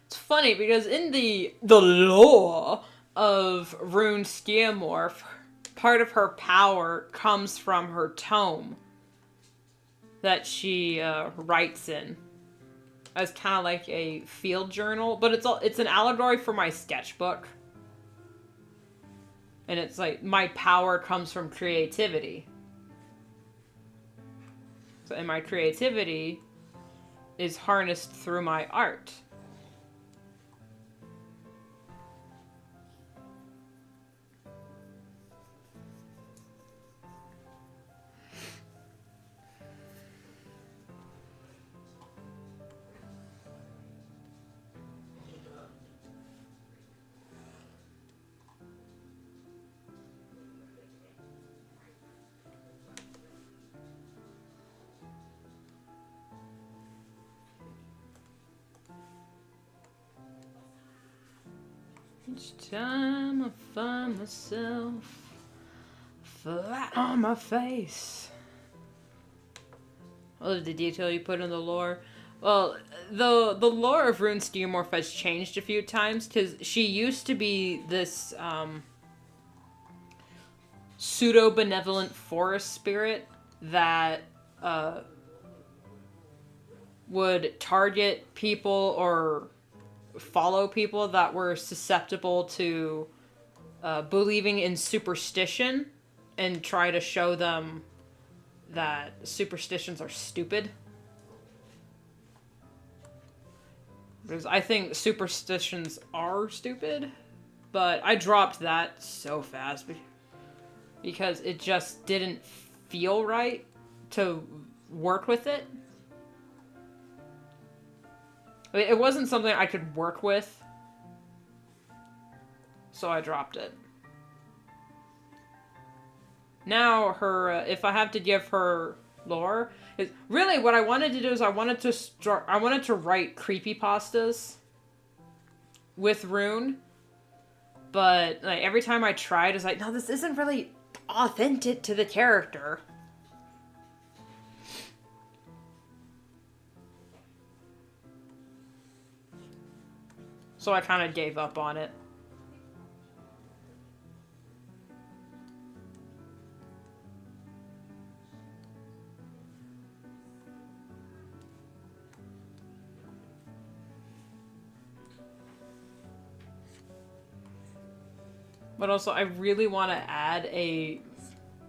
It's funny because in the lore of Rune Skeomorph, part of her power comes from her tome that she writes in as kind of like a field journal, but it's an allegory for my sketchbook. And it's like, my power comes from creativity. So, and my creativity is harnessed through my art. Each time I find myself flat on my face. I love the detail you put in the lore. Well, the lore of Rune Skeomorph has changed a few times, because she used to be this pseudo-benevolent forest spirit that would target people or follow people that were susceptible to believing in superstition and try to show them that superstitions are stupid. Because I think superstitions are stupid, but I dropped that so fast because it just didn't feel right to work with it. It wasn't something I could work with, so I dropped it. Now, if I have to give her lore, really what I wanted to do is I wanted to write creepypastas with Rune, but like every time I tried, it's like, no, this isn't really authentic to the character. So I kind of gave up on it. But also, I really want to add a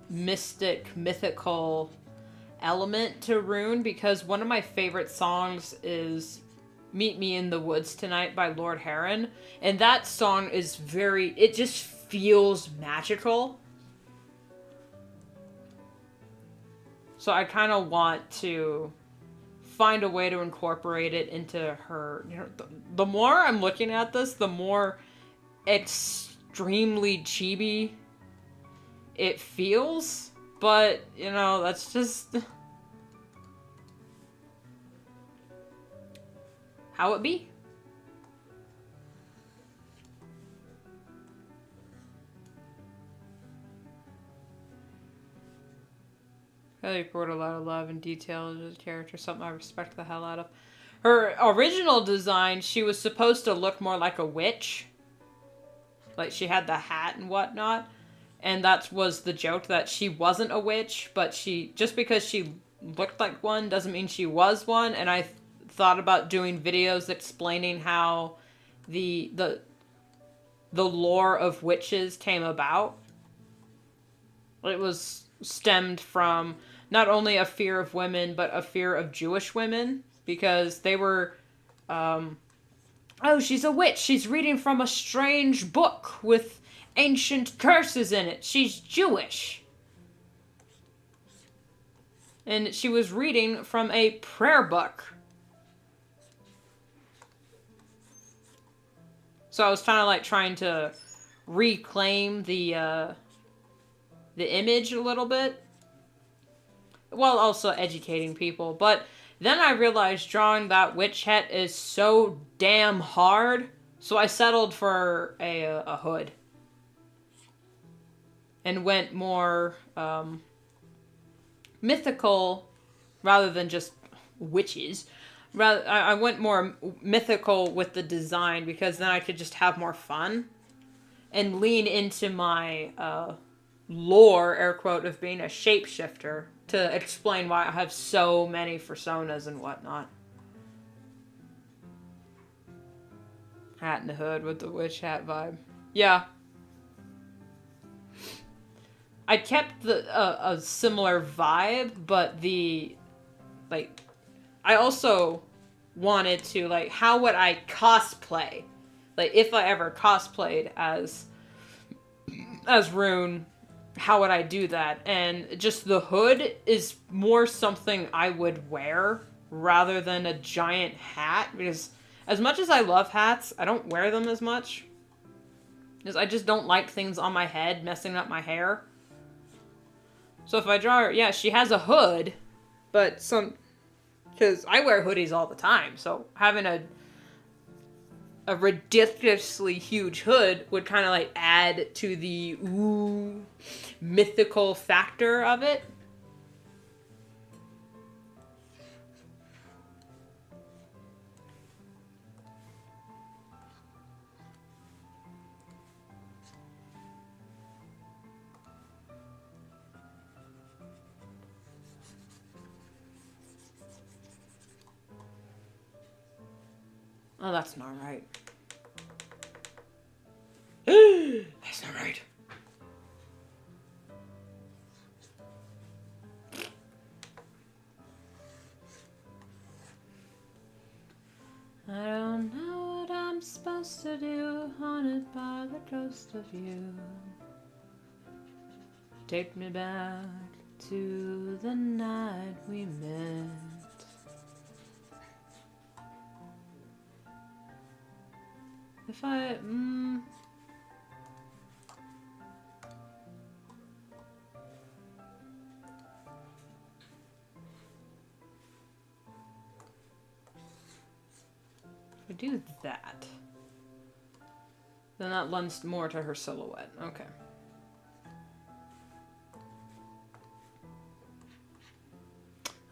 mythical element to Rune, because one of my favorite songs is Meet Me in the Woods Tonight by Lord Heron. And that song is it just feels magical. So I kind of want to find a way to incorporate it into her. You know, the more I'm looking at this, the more extremely chibi it feels, but you know, that's just how it be. Really poured a lot of love and detail into the character, something I respect the hell out of. Her original design, she was supposed to look more like a witch. Like, she had the hat and whatnot. And that was the joke, that she wasn't a witch, but just because she looked like one doesn't mean she was one. And I thought about doing videos explaining how the lore of witches came about. It was stemmed from not only a fear of women, but a fear of Jewish women, because they were, oh, she's a witch. She's reading from a strange book with ancient curses in it. She's Jewish. And she was reading from a prayer book. So I was kind of like trying to reclaim the image a little bit, while also educating people. But then I realized drawing that witch hat is so damn hard, so I settled for a hood. And went more mythical rather than just witches. I went more mythical with the design, because then I could just have more fun and lean into my lore, air quote, of being a shapeshifter to explain why I have so many personas and whatnot. Hat in the hood with the witch hat vibe. Yeah. I kept a similar vibe, but I also wanted to, like, how would I cosplay? Like, if I ever cosplayed as Rune, how would I do that? And just the hood is more something I would wear rather than a giant hat, because as much as I love hats, I don't wear them as much, because I just don't like things on my head messing up my hair. So if I draw her, yeah, she has a hood, but because I wear hoodies all the time, so having a ridiculously huge hood would kind of like add to the mythical factor of it. Oh, that's not right. That's not right. I don't know what I'm supposed to do, haunted by the ghost of you. Take me back to the night we met. If I, if I do that, then that lends more to her silhouette. Okay.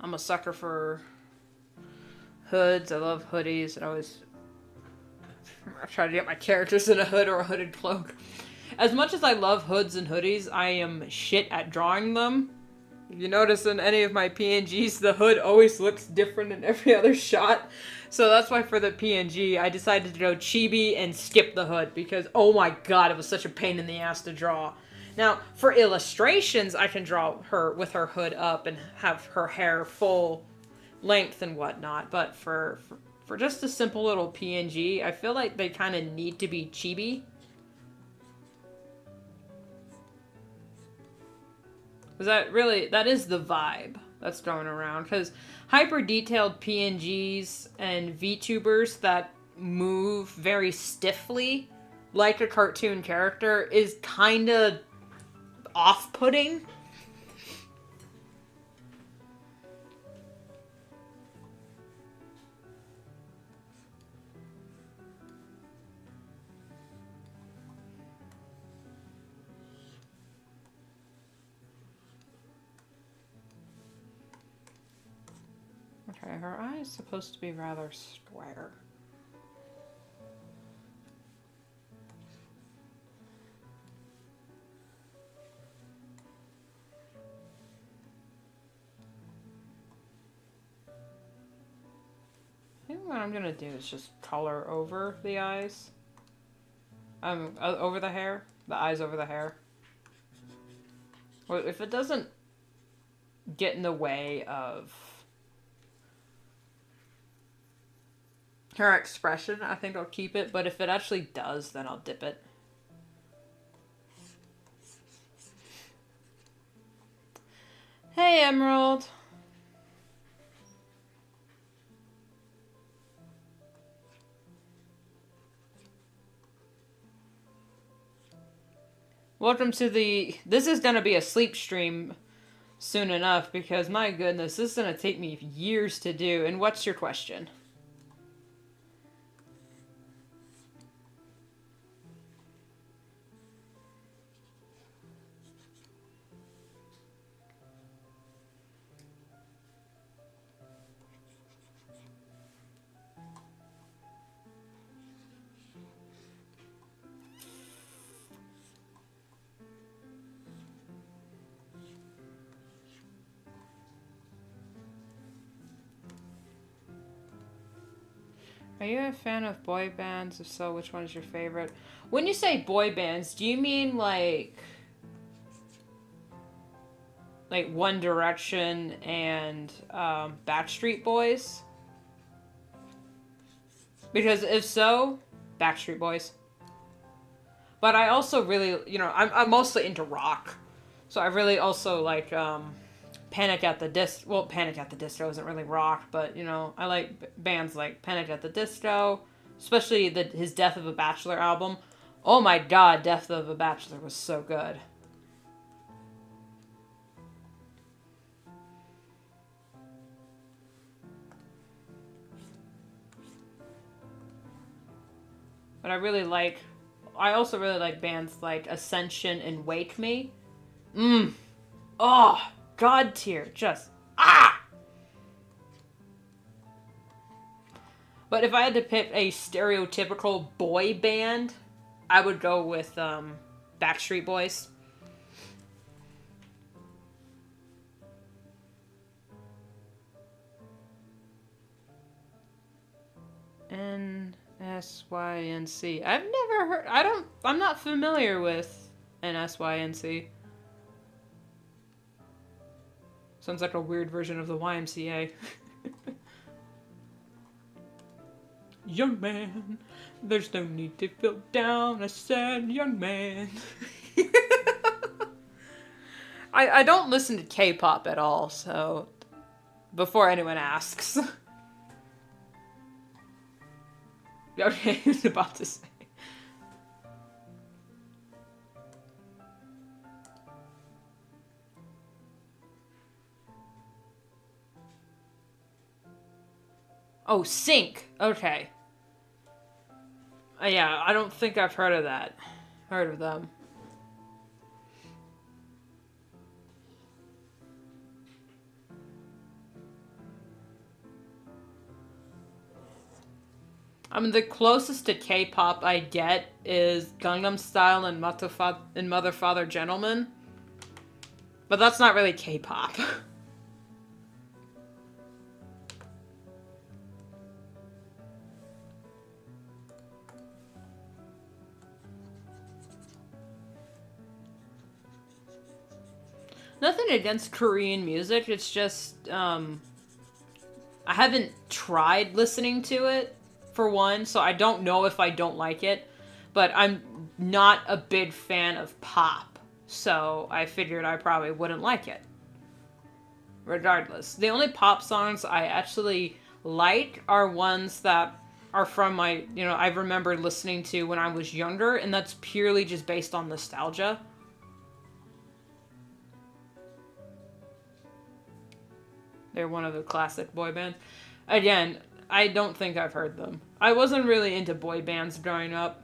I'm a sucker for hoods. I love hoodies. I always I try to get my characters in a hood or a hooded cloak. As much as I love hoods and hoodies, I am shit at drawing them. If you notice in any of my PNGs, the hood always looks different in every other shot. So that's why for the PNG, I decided to go chibi and skip the hood because, oh my god, it was such a pain in the ass to draw. Now, for illustrations, I can draw her with her hood up and have her hair full length and whatnot. But for just a simple little PNG, I feel like they kind of need to be chibi. Because that is the vibe that's going around. Because hyper detailed PNGs and VTubers that move very stiffly, like a cartoon character, is kind of off-putting. Okay, her eye is supposed to be rather square. I think what I'm gonna do is just color over the eyes. Over the hair. The eyes over the hair. Well, if it doesn't get in the way of her expression, I think I'll keep it, but if it actually does, then I'll dip it. Hey, Emerald! Welcome to this is gonna be a sleep stream soon enough, because my goodness, this is gonna take me years to do. And what's your question? Are you a fan of boy bands? If so, which one is your favorite? When you say boy bands, do you mean like One Direction and Backstreet Boys? Because if so, Backstreet Boys. But I also really, I'm mostly into rock. So I really also like Panic at the Disco. Well, Panic at the Disco isn't really rock, but, I like bands like Panic at the Disco. Especially his Death of a Bachelor album. Oh my god, Death of a Bachelor was so good. But I also really like bands like Ascension and Wake Me. Oh, god tier. Just, But if I had to pick a stereotypical boy band, I would go with Backstreet Boys. NSYNC. I've never heard. I'm not familiar with NSYNC. Sounds like a weird version of the YMCA. Young man, there's no need to feel down, I said, young man. I don't listen to K-pop at all, so before anyone asks. Okay, I was about to say. Oh, Sync. Okay. Yeah, I don't think I've heard of that. Heard of them. I mean, the closest to K-pop I get is Gangnam Style and Mother Father Gentleman. But that's not really K-pop. Nothing against Korean music, it's just, I haven't tried listening to it, for one, so I don't know if I don't like it, but I'm not a big fan of pop, so I figured I probably wouldn't like it. Regardless. The only pop songs I actually like are ones that are from my, I remember listening to when I was younger, and that's purely just based on nostalgia. They're one of the classic boy bands. Again, I don't think I've heard them. I wasn't really into boy bands growing up.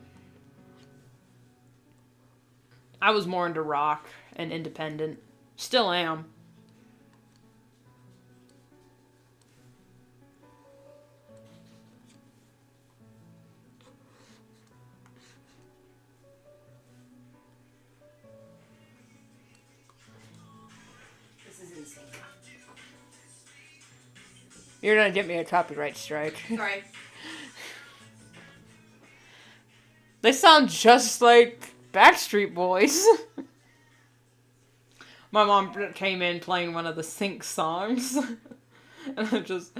I was more into rock and independent. Still am. This is insane. You're gonna get me a copyright strike. Sorry. They sound just like Backstreet Boys. My mom came in playing one of the Sync songs. And I just...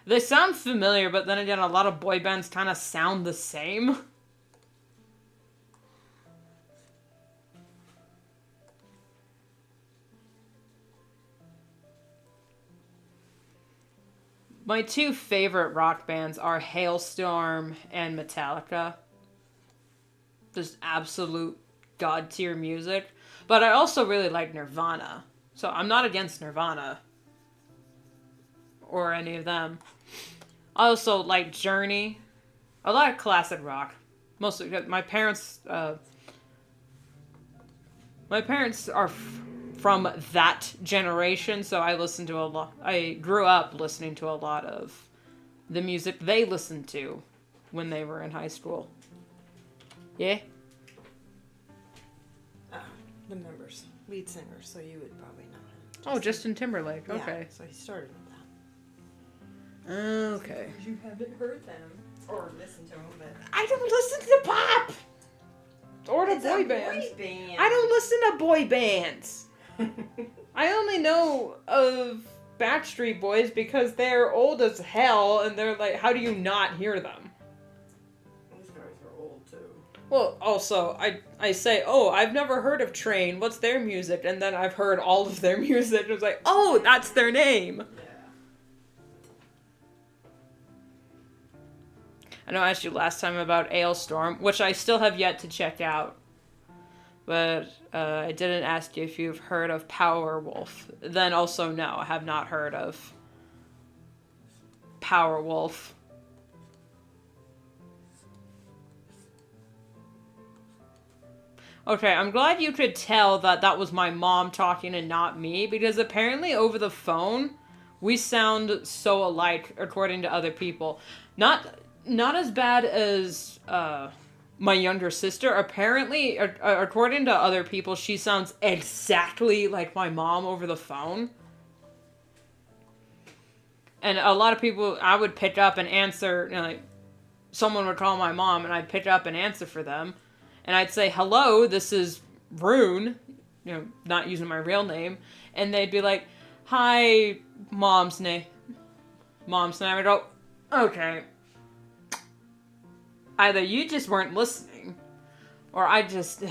They sound familiar, but then again, a lot of boy bands kind of sound the same. My two favorite rock bands are Hailstorm and Metallica. Just absolute god tier music. But I also really like Nirvana. So I'm not against Nirvana. Or any of them. I also like Journey. A lot of classic rock. Mostly because my parents are from that generation, so I listened to a lot. I grew up listening to a lot of the music they listened to when they were in high school. Yeah? The members, lead singer, so you would probably know him. Oh, Justin Timberlake. Okay. Yeah, so he started with that. Okay. You haven't heard them or listened to them, but I don't listen to pop! Or to boy bands. I don't listen to boy bands. I only know of Backstreet Boys because they're old as hell, and they're like, how do you not hear them? Those guys are old too. Well, also, I say, oh, I've never heard of Train, what's their music? And then I've heard all of their music, and it's like, oh, that's their name! Yeah. I know I asked you last time about Ailstorm, which I still have yet to check out. But I didn't ask you if you've heard of Powerwolf. Then also, no, I have not heard of Powerwolf. Okay, I'm glad you could tell that that was my mom talking and not me, because apparently over the phone, we sound so alike according to other people. Not as bad as my younger sister. Apparently, according to other people, she sounds exactly like my mom over the phone. And a lot of people, I would pick up and answer, like, someone would call my mom, and I'd pick up and answer for them. And I'd say, hello, this is Rune, not using my real name. And they'd be like, hi, mom's name. Mom's name. I go, okay. Either you just weren't listening, or I just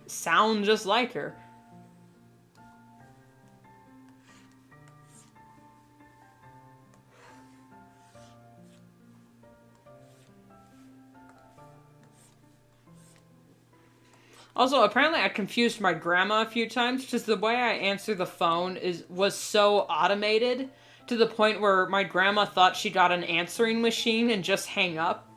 sound just like her. Also, apparently I confused my grandma a few times, because the way I answer the phone was so automated, to the point where my grandma thought she got an answering machine and just hung up.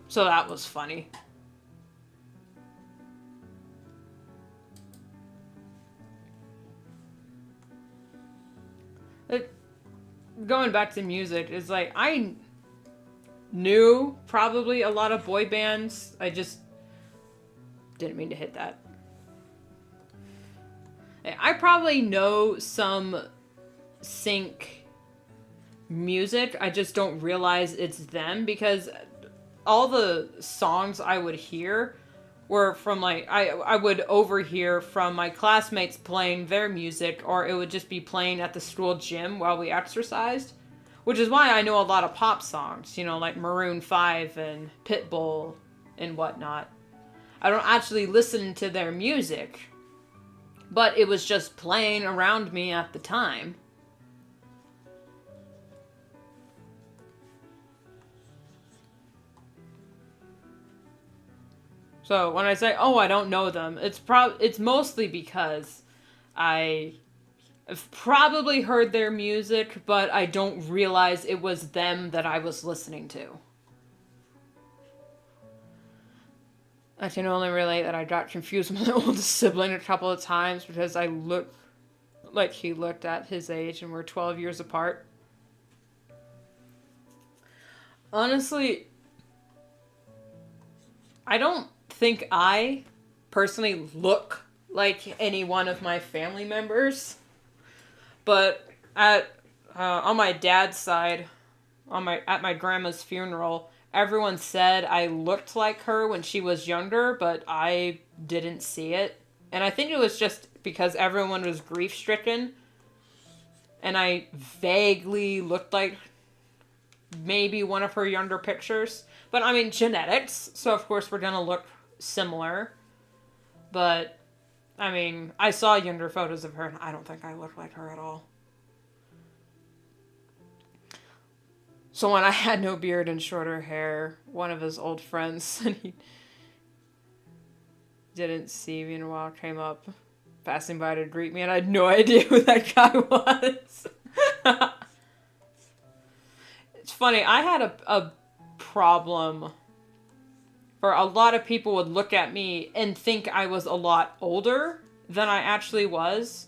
So that was funny. going back to music, is like, I knew probably a lot of boy bands. I just didn't mean to hit that. I probably know some sync music. I just don't realize it's them, because all the songs I would hear were from, like, I would overhear from my classmates playing their music, or it would just be playing at the school gym while we exercised. Which is why I know a lot of pop songs, you know, like Maroon 5 and Pitbull and whatnot. I don't actually listen to their music, but it was just playing around me at the time. So when I say, oh, I don't know them, it's mostly because I've probably heard their music, but I don't realize it was them that I was listening to. I can only relate that I got confused with my oldest sibling a couple of times because I looked like he looked at his age, and we're 12 years apart. Honestly, I don't think I personally look like any one of my family members. But on my dad's side, at my grandma's funeral, everyone said I looked like her when she was younger, but I didn't see it. And I think it was just because everyone was grief-stricken, and I vaguely looked like maybe one of her younger pictures. But I mean, genetics, so of course we're gonna look similar. But I mean, I saw younger photos of her, and I don't think I look like her at all. So when I had no beard and shorter hair, one of his old friends said he didn't see me in a while, came up, passing by to greet me, and I had no idea who that guy was. It's funny, I had a problem where a lot of people would look at me and think I was a lot older than I actually was.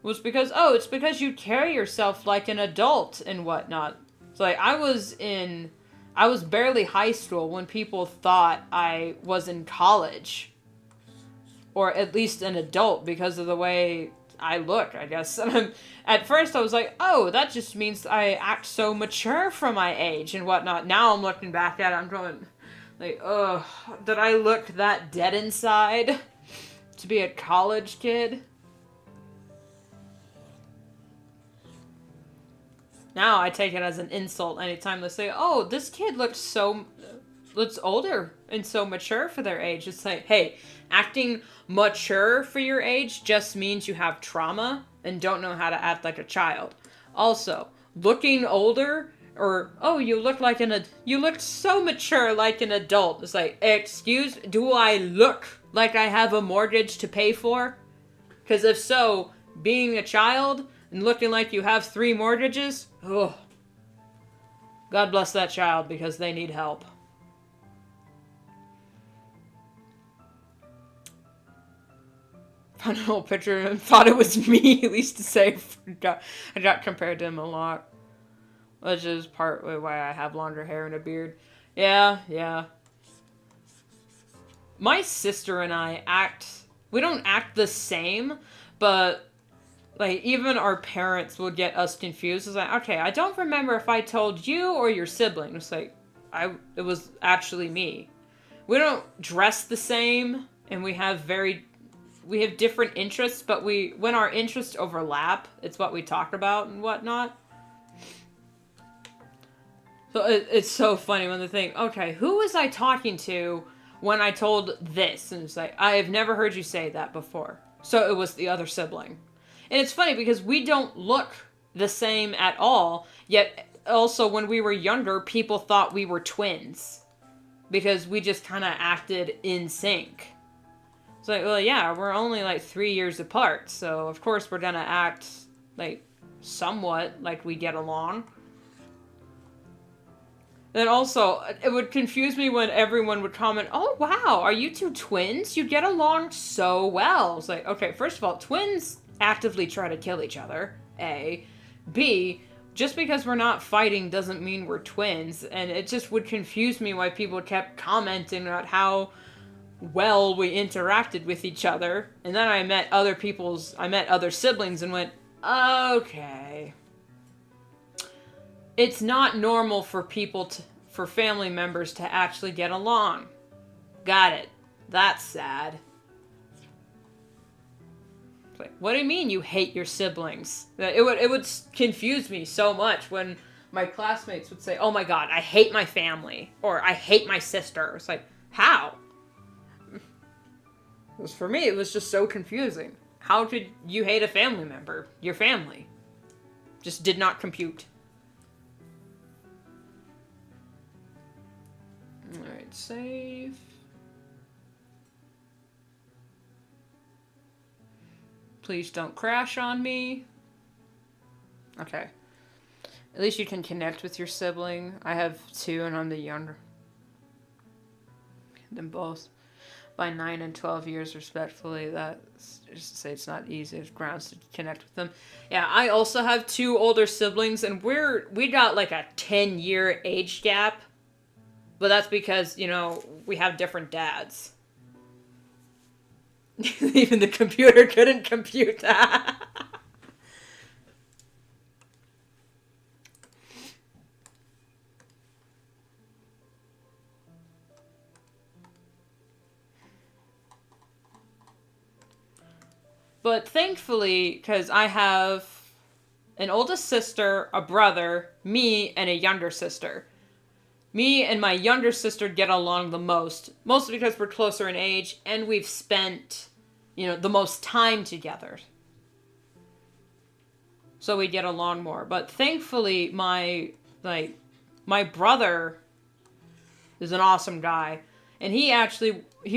Was because, oh, it's because you carry yourself like an adult and whatnot. So like, I was barely high school when people thought I was in college. Or at least an adult because of the way I look, I guess. And at first I was like, oh, that just means I act so mature for my age and whatnot. Now I'm looking back at it, I'm going, like, ugh, did I look that dead inside to be a college kid? Now I take it as an insult anytime they say, oh, this kid looks older and so mature for their age. It's like, hey, acting mature for your age just means you have trauma and don't know how to act like a child. Also, looking older, or, oh, you look so mature like an adult. It's like, do I look like I have a mortgage to pay for? Because if so, being a child and looking like you have 3 mortgages, oh, God bless that child because they need help. Found an old picture and thought it was me, at least to say I got compared to him a lot. Which is partly why I have longer hair and a beard. Yeah. My sister and I we don't act the same, but like, even our parents would get us confused. It's like, okay, I don't remember if I told you or your sibling. It's like, it was actually me. We don't dress the same, and we have different interests, but when our interests overlap, it's what we talk about and whatnot. So it's so funny when they think, okay, who was I talking to when I told this? And it's like, I have never heard you say that before. So it was the other sibling. And it's funny because we don't look the same at all, yet also when we were younger, people thought we were twins because we just kind of acted in sync. It's like, well, yeah, we're only like 3 years apart, so of course we're gonna act like somewhat like we get along. Then also, it would confuse me when everyone would comment, oh, wow, are you 2 twins? You get along so well. It's like, okay, first of all, twins actively try to kill each other, A. B, just because we're not fighting doesn't mean we're twins, and it just would confuse me why people kept commenting about how well we interacted with each other. And then I met other siblings and went, okay. It's not normal for for family members to actually get along. Got it. That's sad. Like, what do you mean you hate your siblings? It would confuse me so much when my classmates would say, "Oh my god, I hate my family," or "I hate my sister." It's like, how? Because for me, it was just so confusing. How did you hate a family member? Your family just did not compute. All right, save. Please don't crash on me. Okay. At least you can connect with your sibling. I have 2 and I'm the younger. Them both by 9 and 12 years respectively. That's just to say it's not easy. There's grounds to connect with them. Yeah, I also have 2 older siblings and we got like a 10-year age gap. But that's because, we have different dads. Even the computer couldn't compute that. But thankfully, because I have an oldest sister, a brother, me, and a younger sister. Me and my younger sister get along the most, mostly because we're closer in age and we've spent, the most time together. So we get along more. But thankfully, my brother is an awesome guy. And he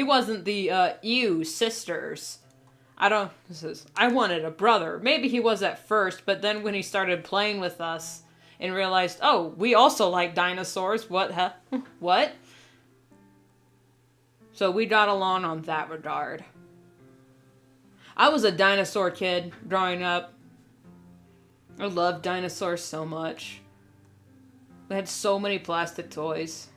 wasn't the ew sisters. I wanted a brother. Maybe he was at first, but then when he started playing with us, and realized, oh, we also like dinosaurs. What? Huh? What? So we got along on that regard. I was a dinosaur kid growing up. I loved dinosaurs so much. They had so many plastic toys.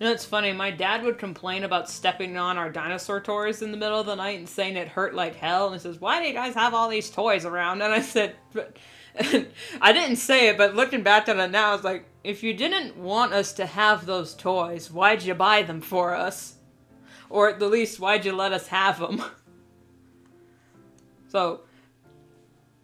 It's funny, my dad would complain about stepping on our dinosaur toys in the middle of the night and saying it hurt like hell. And he says, why do you guys have all these toys around? And I said, I didn't say it, but looking back at it now, I was like, if you didn't want us to have those toys, why'd you buy them for us? Or at the least, why'd you let us have them? So,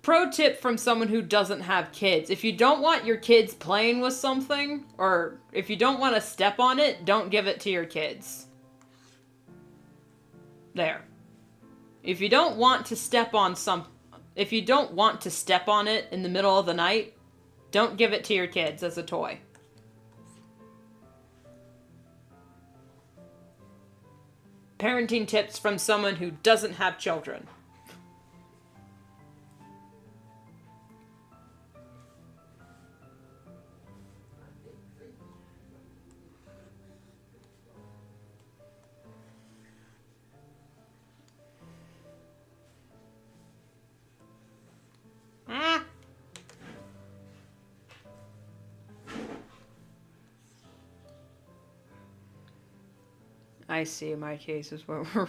pro tip from someone who doesn't have kids. If you don't want your kids playing with something, or if you don't want to step on it, don't give it to your kids. There. If you don't want to step on it in the middle of the night, don't give it to your kids as a toy. Parenting tips from someone who doesn't have children. I see my cases where we're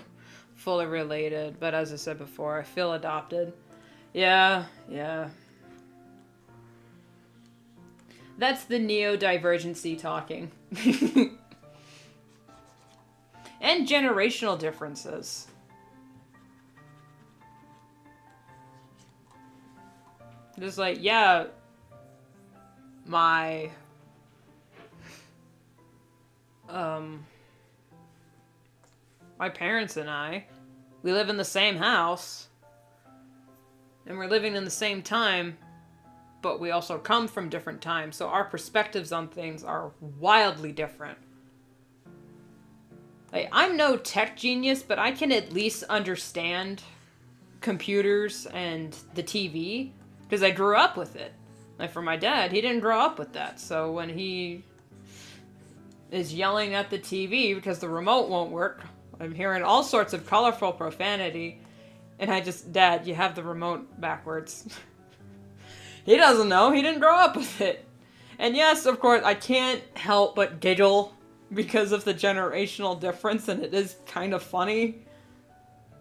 fully related, but as I said before, I feel adopted. Yeah. That's the neurodivergency talking. And generational differences. Just like, yeah, my parents and we live in the same house, and we're living in the same time, but we also come from different times, so our perspectives on things are wildly different. Like, I'm no tech genius, but I can at least understand computers and the TV, because I grew up with it. Like, for my dad, he didn't grow up with that, so when he is yelling at the TV because the remote won't work, I'm hearing all sorts of colorful profanity. And Dad, you have the remote backwards. He doesn't know. He didn't grow up with it. And yes, of course, I can't help but giggle because of the generational difference, and it is kind of funny.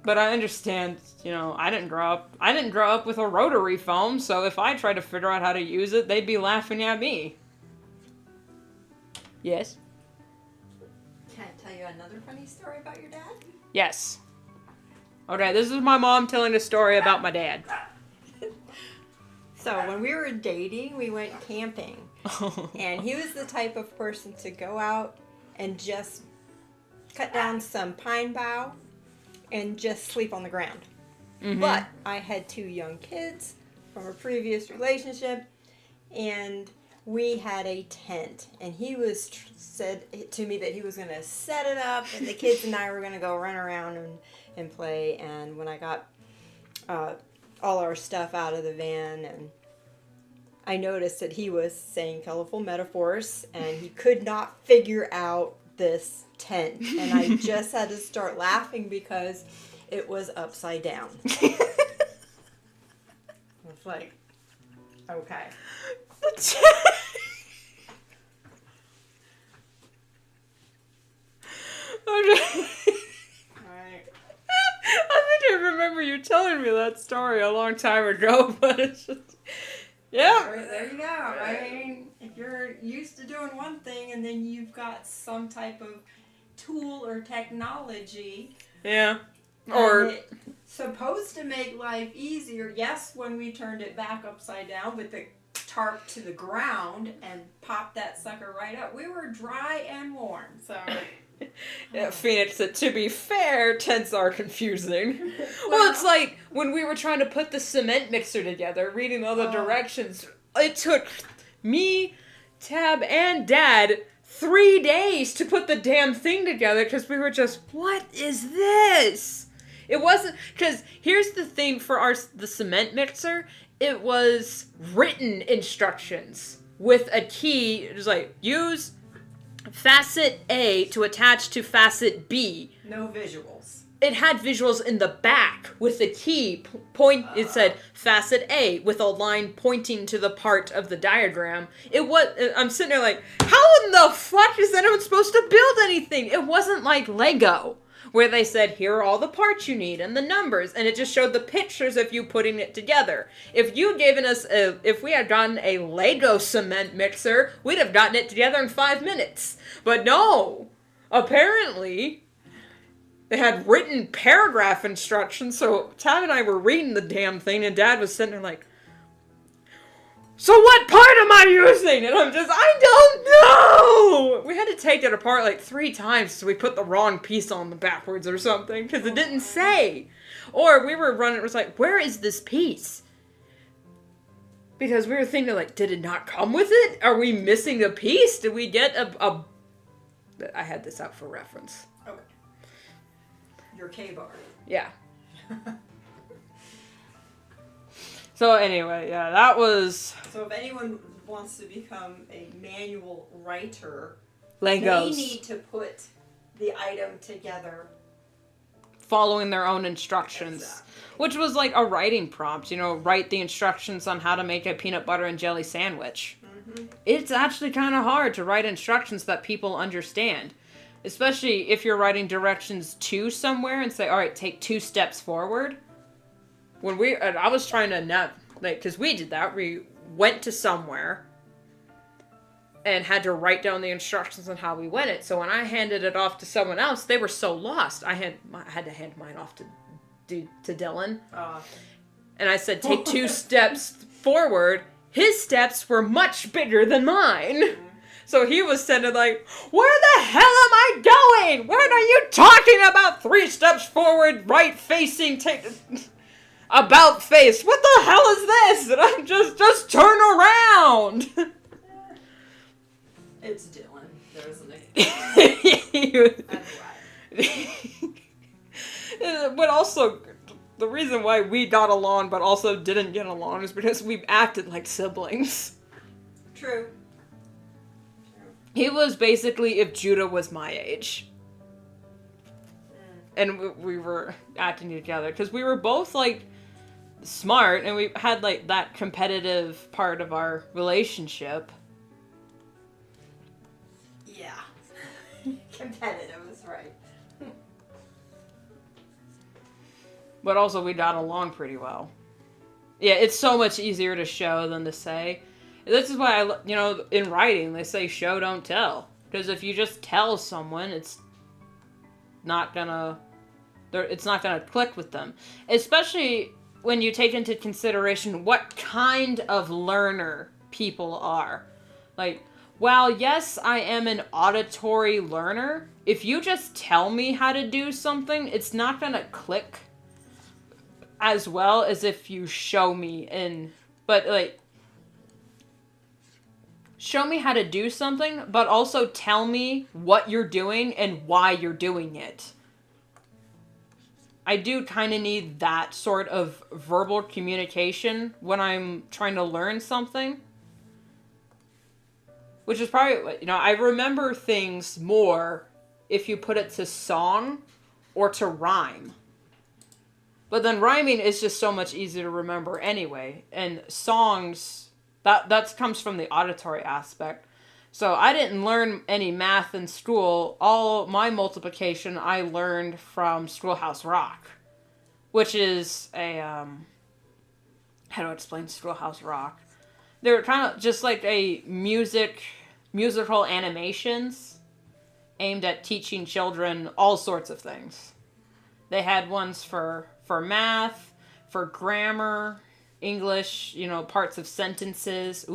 But I understand, I didn't grow up with a rotary phone, so if I tried to figure out how to use it, they'd be laughing at me. Yes? Can I tell you another funny story about your dad? Yes. Okay, this is my mom telling a story about my dad. So when we were dating, we went camping. And he was the type of person to go out and just cut down some pine bough and just sleep on the ground. Mm-hmm. But I had 2 young kids from a previous relationship, and we had a tent. And he said to me that he was going to set it up, and the kids and I were going to go run around and play. And when I got all our stuff out of the van, and I noticed that he was saying colorful metaphors, and he could not figure out this tent. And I just had to start laughing because it was upside down. It's like, okay. Alright. I think I remember you telling me that story a long time ago, but it's just... Yeah. There you go. I mean, if you're used to doing one thing and then you've got some type of tool or technology. Yeah. Or it's supposed to make life easier. Yes, when we turned it back upside down with the tarp to the ground and popped that sucker right up, we were dry and warm. So. Yeah, Phoenix, to be fair, tents are confusing. Well, it's like when we were trying to put the cement mixer together, reading all the directions. It took me, Tab, and Dad 3 days to put the damn thing together because we were just, what is this? It wasn't, because here's the thing for the cement mixer, it was written instructions with a key. It was like, use facet A to attach to facet B. No visuals. It had visuals in the back with the key point. It said facet A with a line pointing to the part of the diagram. I'm sitting there like, how in the fuck is anyone supposed to build anything? It wasn't like Lego, where they said, here are all the parts you need and the numbers, and it just showed the pictures of you putting it together. If we had gotten a Lego cement mixer, we'd have gotten it together in 5 minutes. But no, apparently, they had written paragraph instructions, so Tab and I were reading the damn thing, and Dad was sitting there like, so what part am I using? And I'm just, I don't know! We had to take it apart like 3 times so we put the wrong piece on the backwards or something, because it didn't say. Or we were running, it was like, where is this piece? Because we were thinking like, did it not come with it? Are we missing a piece? Did we get a... I had this out for reference. Okay. Your K-bar. Yeah. So anyway, yeah, that was... So if anyone wants to become a manual writer, Legos. they need to put the item together. Following their own instructions. Exactly. Which was like a writing prompt, write the instructions on how to make a peanut butter and jelly sandwich. Mm-hmm. It's actually kind of hard to write instructions that people understand. Especially if you're writing directions to somewhere and say, all right, take 2 steps forward. I was trying to because we did that. We went to somewhere and had to write down the instructions on how we went it. So when I handed it off to someone else, they were so lost. I had to hand mine off to Dylan. And I said, take 2 steps forward. His steps were much bigger than mine. Mm-hmm. So he was sitting like, where the hell am I going? What are you talking about? 3 steps forward, right facing, about face. What the hell is this? And I'm just turn around. It's Dylan. There's a But also, the reason why we got along but also didn't get along is because we acted like siblings. True. He was basically if Judah was my age. and we were acting together because we were both like smart, and we had like that competitive part of our relationship. Yeah. Competitive is right. But also we got along pretty well. Yeah, it's so much easier to show than to say. This is why in writing they say show don't tell, because if you just tell someone, it's not gonna click with them, especially when you take into consideration what kind of learner people are. Like, while yes, I am an auditory learner, if you just tell me how to do something, it's not gonna click as well as if you show me. But like, show me how to do something, but also tell me what you're doing and why you're doing it. I do kind of need that sort of verbal communication when I'm trying to learn something. Which is probably, I remember things more if you put it to song or to rhyme. But then rhyming is just so much easier to remember anyway. And songs, that comes from the auditory aspect. So I didn't learn any math in school. All my multiplication I learned from Schoolhouse Rock. Which is a, how to explain Schoolhouse Rock? They're kind of just like a musical animations aimed at teaching children all sorts of things. They had ones for math, for grammar, English, parts of sentences,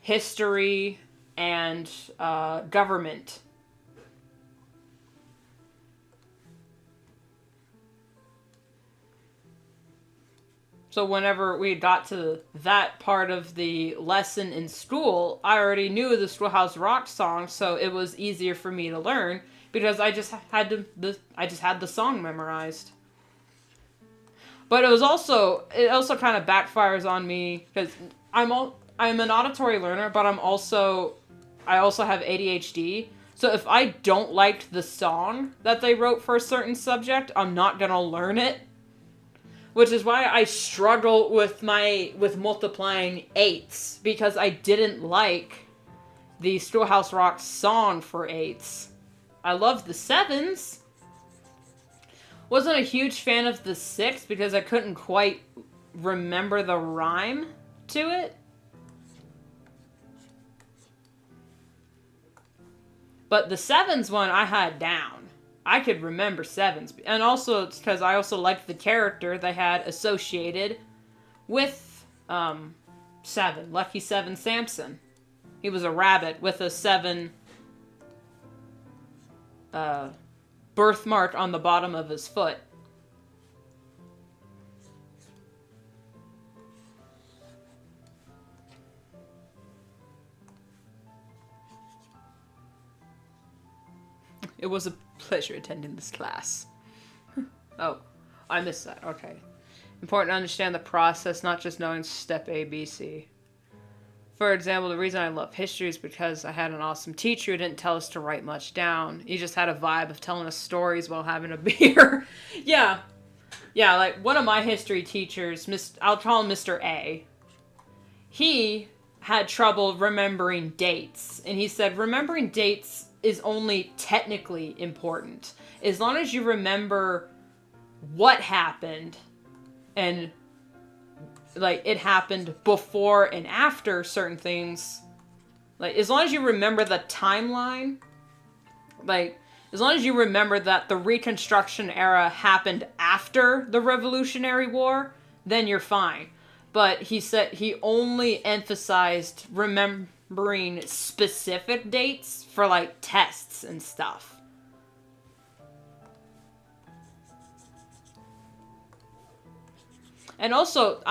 history, and government. So whenever we got to that part of the lesson in school, I already knew the Schoolhouse Rock song, so it was easier for me to learn because I just had the song memorized. But it also kind of backfires on me because I'm an auditory learner, but I also have ADHD. So if I don't like the song that they wrote for a certain subject, I'm not gonna learn it. Which is why I struggle with multiplying 8s, because I didn't like the Schoolhouse Rock song for 8s. I loved the 7s. Wasn't a huge fan of the 6 because I couldn't quite remember the rhyme to it. But the 7s one I had down. I could remember 7s. And also, it's because I also liked the character they had associated with 7. Lucky 7 Samson. He was a rabbit with a 7 birthmark on the bottom of his foot. It was a pleasure attending this class. Oh, I missed that. Okay. Important to understand the process, not just knowing step A, B, C. For example, the reason I love history is because I had an awesome teacher who didn't tell us to write much down. He just had a vibe of telling us stories while having a beer. Yeah. Yeah, like one of my history teachers, I'll call him Mr. A. He had trouble remembering dates. And he said, remembering dates is only technically important. As long as you remember what happened and like it happened before and after certain things, like as long as you remember the timeline, like as long as you remember that the Reconstruction era happened after the Revolutionary War, then you're fine. But he said he only emphasized remembering specific dates for like tests and stuff. And also,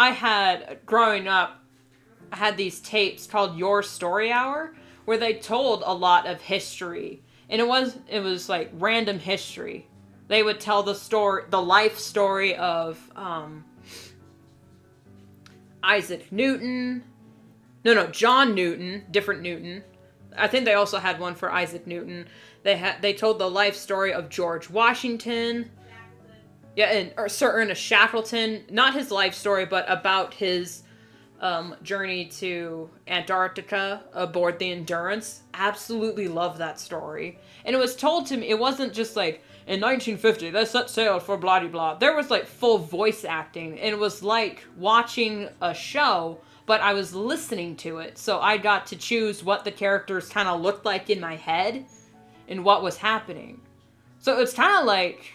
growing up, I had these tapes called Your Story Hour, where they told a lot of history. And it was like random history. They would tell the life story of Isaac Newton. No, John Newton, different Newton. I think they also had one for Isaac Newton. They told the life story of George Washington. Yeah, and Sir Ernest Shackleton. Not his life story, but about his journey to Antarctica aboard the Endurance. Absolutely love that story. And it was told to me, it wasn't just like, in 1950, they set sail for blah blah blah. There was like full voice acting, and it was like watching a show, but I was listening to it. So I got to choose what the characters kind of looked like in my head and what was happening. So it's kind of like,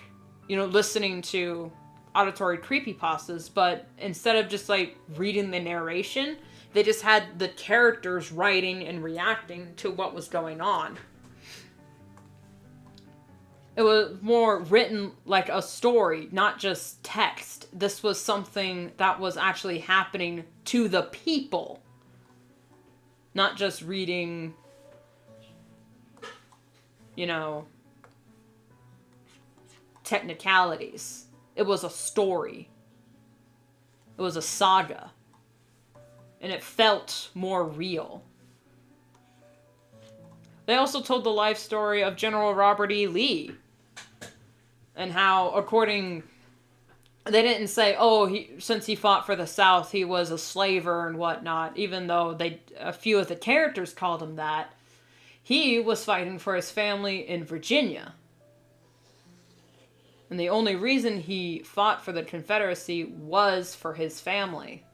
you know, listening to auditory creepypastas, but instead of just like reading the narration, they just had the characters writing and reacting to what was going on. It was more written like a story, not just text. This was something that was actually happening to the people, not just reading, you know, technicalities. It was a story. It was a saga. And it felt more real. They also told the life story of General Robert E. Lee. And how, they didn't say, oh, since he fought for the South, he was a slaver and whatnot, even though a few of the characters called him that. He was fighting for his family in Virginia. And the only reason he fought for the Confederacy was for his family.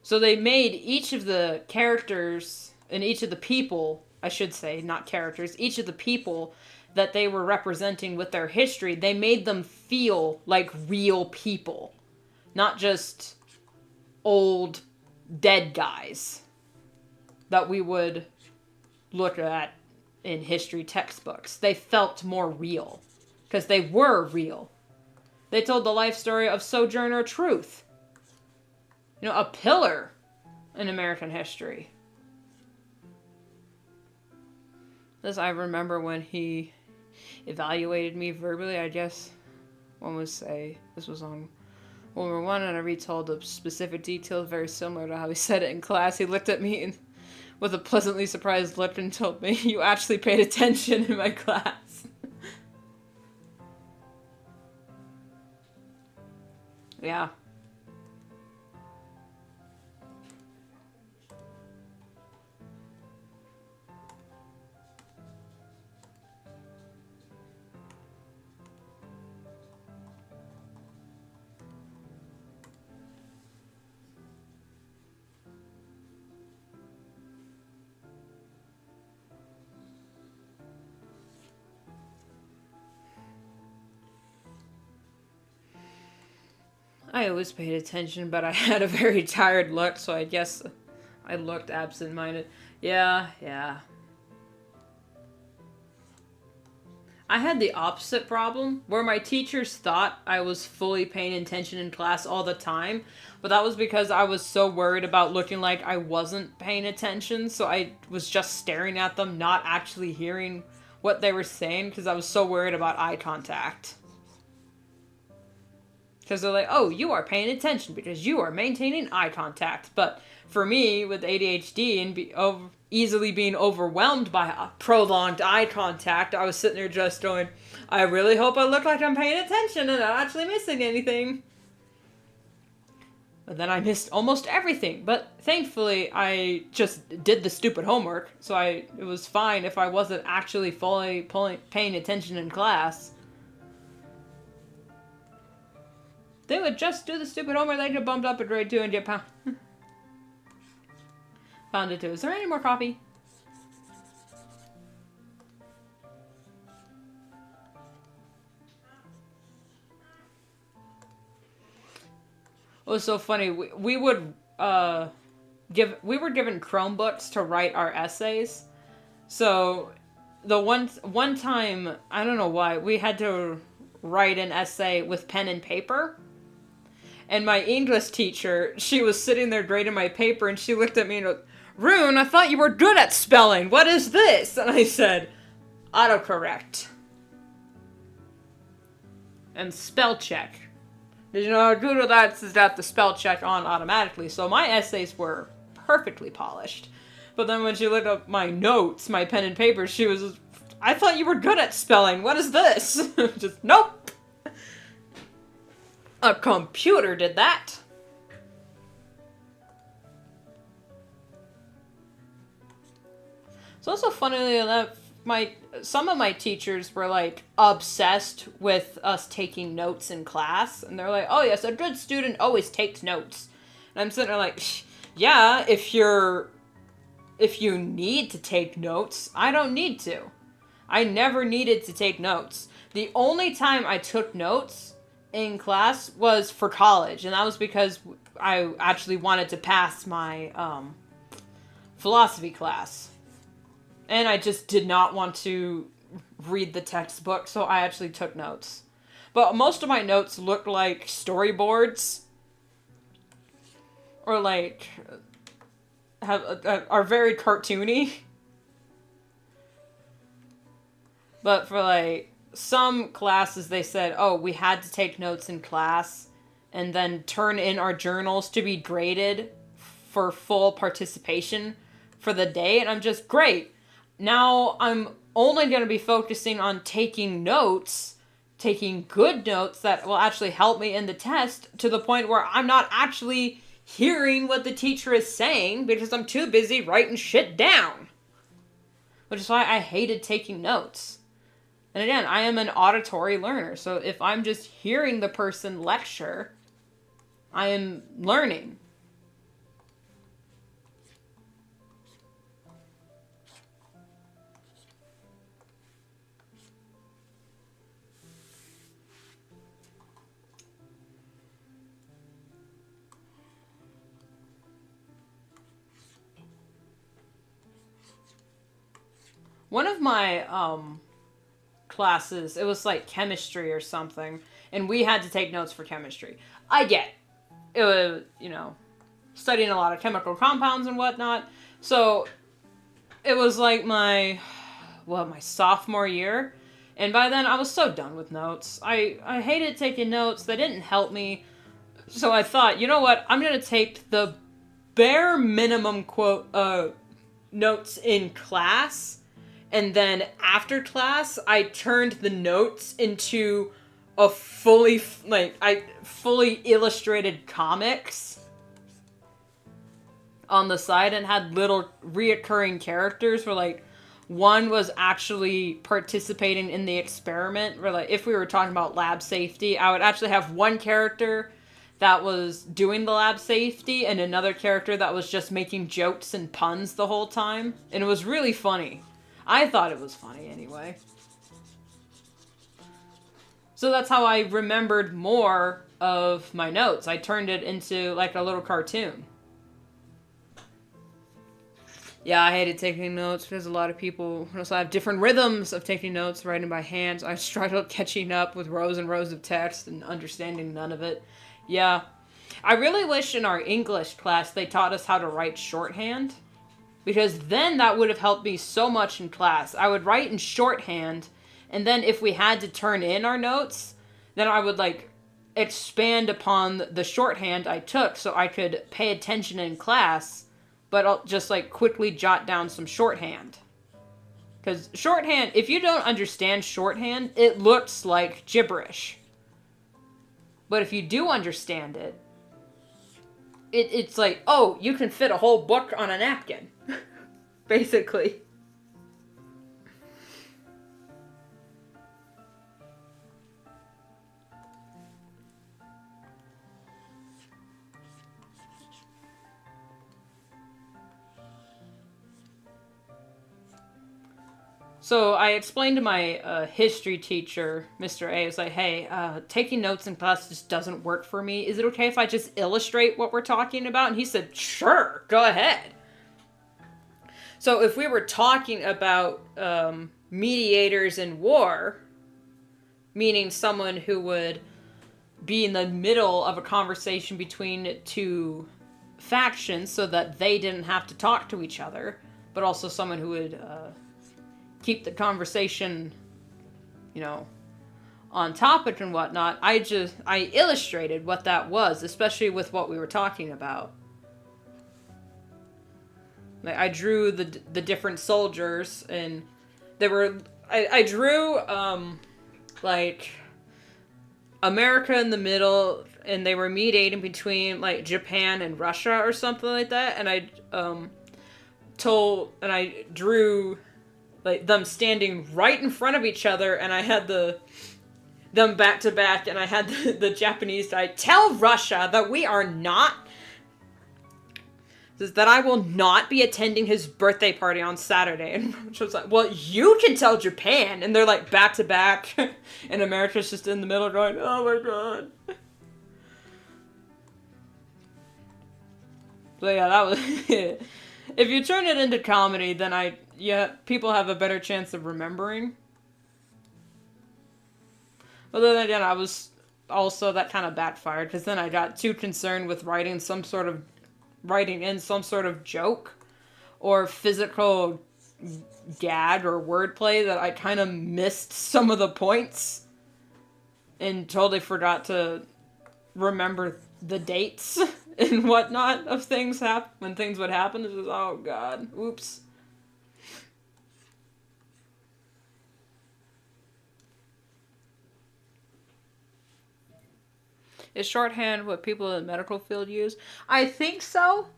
So they made each of the characters, and each of the people, I should say, not characters, each of the people that they were representing with their history, they made them feel like real people. Not just old, dead guys that we would look at in history textbooks. They felt more real. Because they were real. They told the life story of Sojourner Truth. You know, a pillar in American history. This, I remember when he evaluated me verbally, I guess one would say, this was on World War I, and I retold the specific details very similar to how he said it in class. He looked at me and, with a pleasantly surprised look, and told me, you actually paid attention in my class. Yeah. I always paid attention, but I had a very tired look, so I guess I looked absent-minded. Yeah. I had the opposite problem, where my teachers thought I was fully paying attention in class all the time, but that was because I was so worried about looking like I wasn't paying attention, so I was just staring at them, not actually hearing what they were saying, because I was so worried about eye contact. Because they're like, oh, you are paying attention because you are maintaining eye contact. But for me, with ADHD and easily being overwhelmed by prolonged eye contact, I was sitting there just going, I really hope I look like I'm paying attention and not actually missing anything. But then I missed almost everything. But thankfully, I just did the stupid homework. So it was fine if I wasn't actually fully paying attention in class. They would just do the stupid homework, they'd get bumped up a grade 2 and get pounded too. Is there any more coffee? It was so funny. We were given Chromebooks to write our essays. So the one time, I don't know why, we had to write an essay with pen and paper. And my English teacher, she was sitting there grading my paper, and she looked at me and went, Rune, I thought you were good at spelling. What is this? And I said, autocorrect. And spell check. Did you know how good that is that the spell check on automatically? So my essays were perfectly polished. But then when she looked up my notes, my pen and paper, she was, I thought you were good at spelling. What is this? Just, nope. A computer did that. It's also funny enough, some of my teachers were like obsessed with us taking notes in class, and they're like, "Oh yes, a good student always takes notes." And I'm sitting there like, "Yeah, if you need to take notes, I don't need to. I never needed to take notes. The only time I took notes in class was for college, and that was because I actually wanted to pass my philosophy class. And I just did not want to read the textbook, so I actually took notes. But most of my notes looked like storyboards. Or like, are very cartoony. But for like, some classes they said, oh, we had to take notes in class and then turn in our journals to be graded for full participation for the day. And I'm just, great. Now I'm only going to be focusing on taking notes, taking good notes that will actually help me in the test, to the point where I'm not actually hearing what the teacher is saying because I'm too busy writing shit down. Which is why I hated taking notes. And again, I am an auditory learner, so if I'm just hearing the person lecture, I am learning. One of my classes, it was like chemistry or something, and we had to take notes for chemistry. I get it was, studying a lot of chemical compounds and whatnot. So it was like my sophomore year, and by then I was so done with notes. I hated taking notes. They didn't help me. So I thought, you know what? I'm gonna take the bare minimum notes in class. And then after class, I turned the notes into a fully illustrated comics on the side, and had little reoccurring characters where like one was actually participating in the experiment, where like if we were talking about lab safety, I would actually have one character that was doing the lab safety and another character that was just making jokes and puns the whole time. And it was really funny. I thought it was funny anyway. So that's how I remembered more of my notes. I turned it into like a little cartoon. Yeah, I hated taking notes because a lot of people also have different rhythms of taking notes, writing by hand. I struggled catching up with rows and rows of text and understanding none of it. Yeah. I really wish in our English class they taught us how to write shorthand. Because then that would have helped me so much in class. I would write in shorthand, and then if we had to turn in our notes, then I would like expand upon the shorthand I took so I could pay attention in class, but I'll just like quickly jot down some shorthand. Because shorthand, if you don't understand shorthand, it looks like gibberish. But if you do understand it, it's like, oh, you can fit a whole book on a napkin. Basically. So I explained to my history teacher, Mr. A, I was like, hey, taking notes in class just doesn't work for me. Is it okay if I just illustrate what we're talking about? And he said, sure, go ahead. So if we were talking about mediators in war, meaning someone who would be in the middle of a conversation between two factions so that they didn't have to talk to each other, but also someone who would keep the conversation, on topic and whatnot, I illustrated what that was, especially with what we were talking about. Like, I drew the different soldiers, and they were... I drew, like, America in the middle, and they were mediating between, like, Japan and Russia or something like that, and I drew, like, them standing right in front of each other, and I had them back to back, and I had the Japanese guy tell Russia that we are not... that I will not be attending his birthday party on Saturday. And she was like, well, you can tell Japan. And they're like back to back. And America's just in the middle going, oh my god. So yeah, that was it. If you turn it into comedy, then people have a better chance of remembering. But then again, I was also, that kind of backfired. Because then I got too concerned with writing in some sort of joke or physical gag or wordplay that I kind of missed some of the points and totally forgot to remember the dates and whatnot of things when things would happen. It's just, oh god, oops. Is shorthand what people in the medical field use? I think so.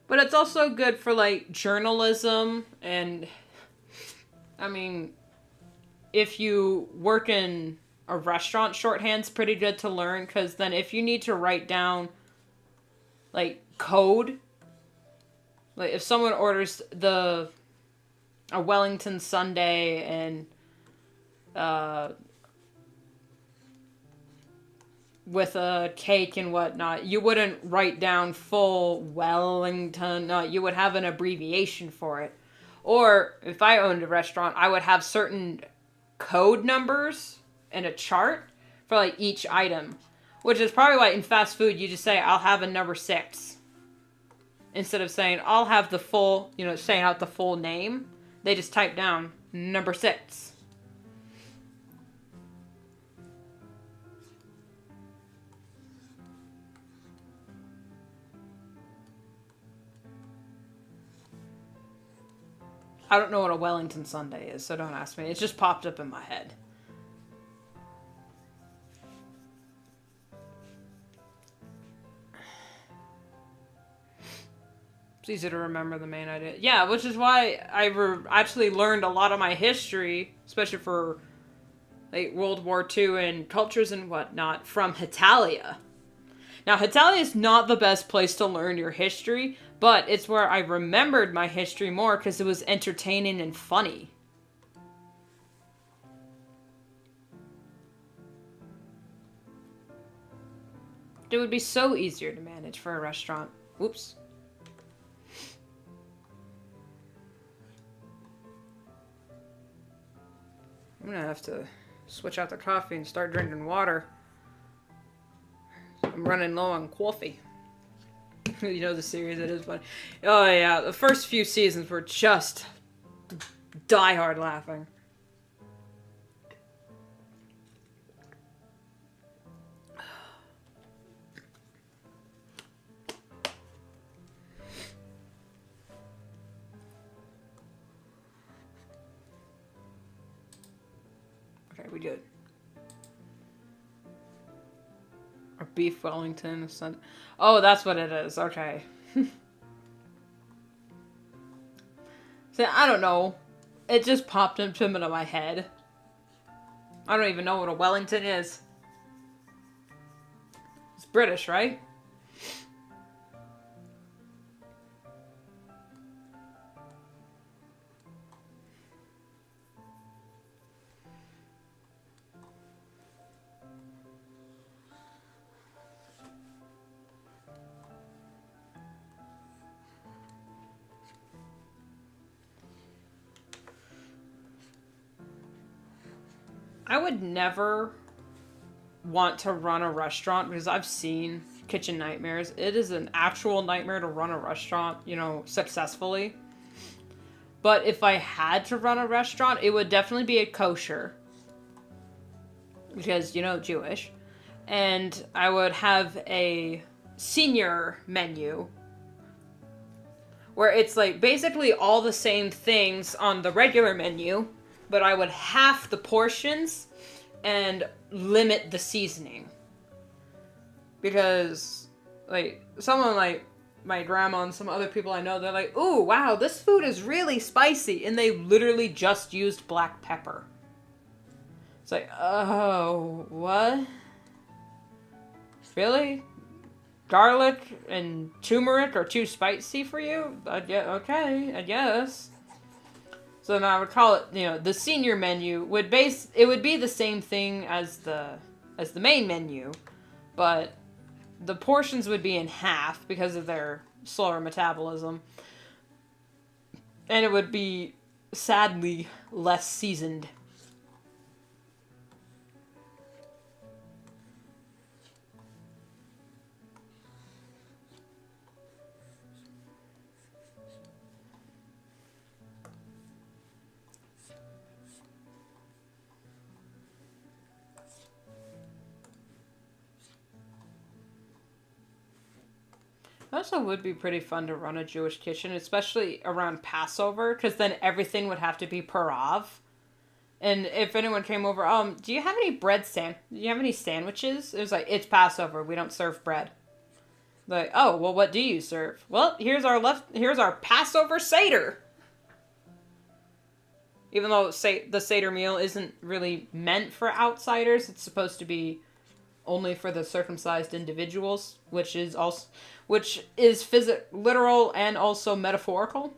But it's also good for, like, journalism. And, I mean, if you work in a restaurant, shorthand's pretty good to learn. Because then if you need to write down, like, code. Like, if someone orders a Wellington sundae and, with a cake and whatnot, you wouldn't write down full Wellington. No, you would have an abbreviation for it. Or if I owned a restaurant, I would have certain code numbers and a chart for like each item, which is probably why in fast food you just say, I'll have a number 6 instead of saying I'll have the full, saying out the full name. They just type down number 6. I don't know what a Wellington sundae is, so don't ask me. It just popped up in my head. It's easy to remember the main idea. Yeah, which is why I actually learned a lot of my history, especially for like World War II and cultures and whatnot, from Hitalia. Now, Hitalia is not the best place to learn your history, but it's where I remembered my history more because it was entertaining and funny. It would be so easier to manage for a restaurant. Whoops. I'm gonna have to switch out the coffee and start drinking water. I'm running low on coffee. You know the series, it is funny. Oh yeah, the first few seasons were just die-hard laughing. Okay, we good. Or beef Wellington. Oh, that's what it is. Okay. See, I don't know. It just popped into my head. I don't even know what a Wellington is. It's British, right? I would never want to run a restaurant because I've seen kitchen nightmares. It is an actual nightmare to run a restaurant, successfully. But if I had to run a restaurant, it would definitely be a kosher. Because, Jewish. And I would have a senior menu where it's like basically all the same things on the regular menu, but I would half the portions and limit the seasoning. Because, like, someone like my grandma and some other people I know, they're like, ooh, wow, this food is really spicy. And they literally just used black pepper. It's like, oh, what? Really? Garlic and turmeric are too spicy for you? Yeah, okay, I guess. So then I would call it, the senior menu would be the same thing as the main menu, but the portions would be in half because of their slower metabolism. And it would be sadly less seasoned. It also would be pretty fun to run a Jewish kitchen, especially around Passover, because then everything would have to be parav. And if anyone came over, do you have any do you have any sandwiches? It was like, it's Passover, we don't serve bread. Like, oh, well, what do you serve? Well, here's our Passover Seder. Even though the Seder meal isn't really meant for outsiders, it's supposed to be only for the circumcised individuals, which is literal and also metaphorical.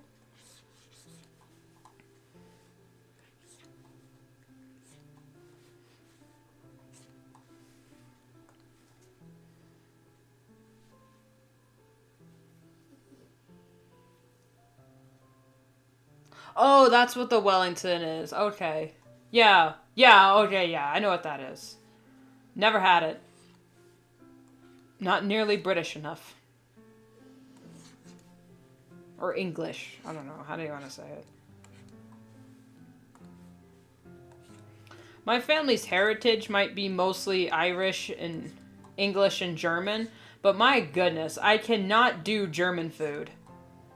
Oh, that's what the Wellington is. Okay. Yeah. Yeah, okay, yeah. I know what that is. Never had it. Not nearly British enough. Or English. I don't know. How do you want to say it? My family's heritage might be mostly Irish and English and German, but my goodness, I cannot do German food.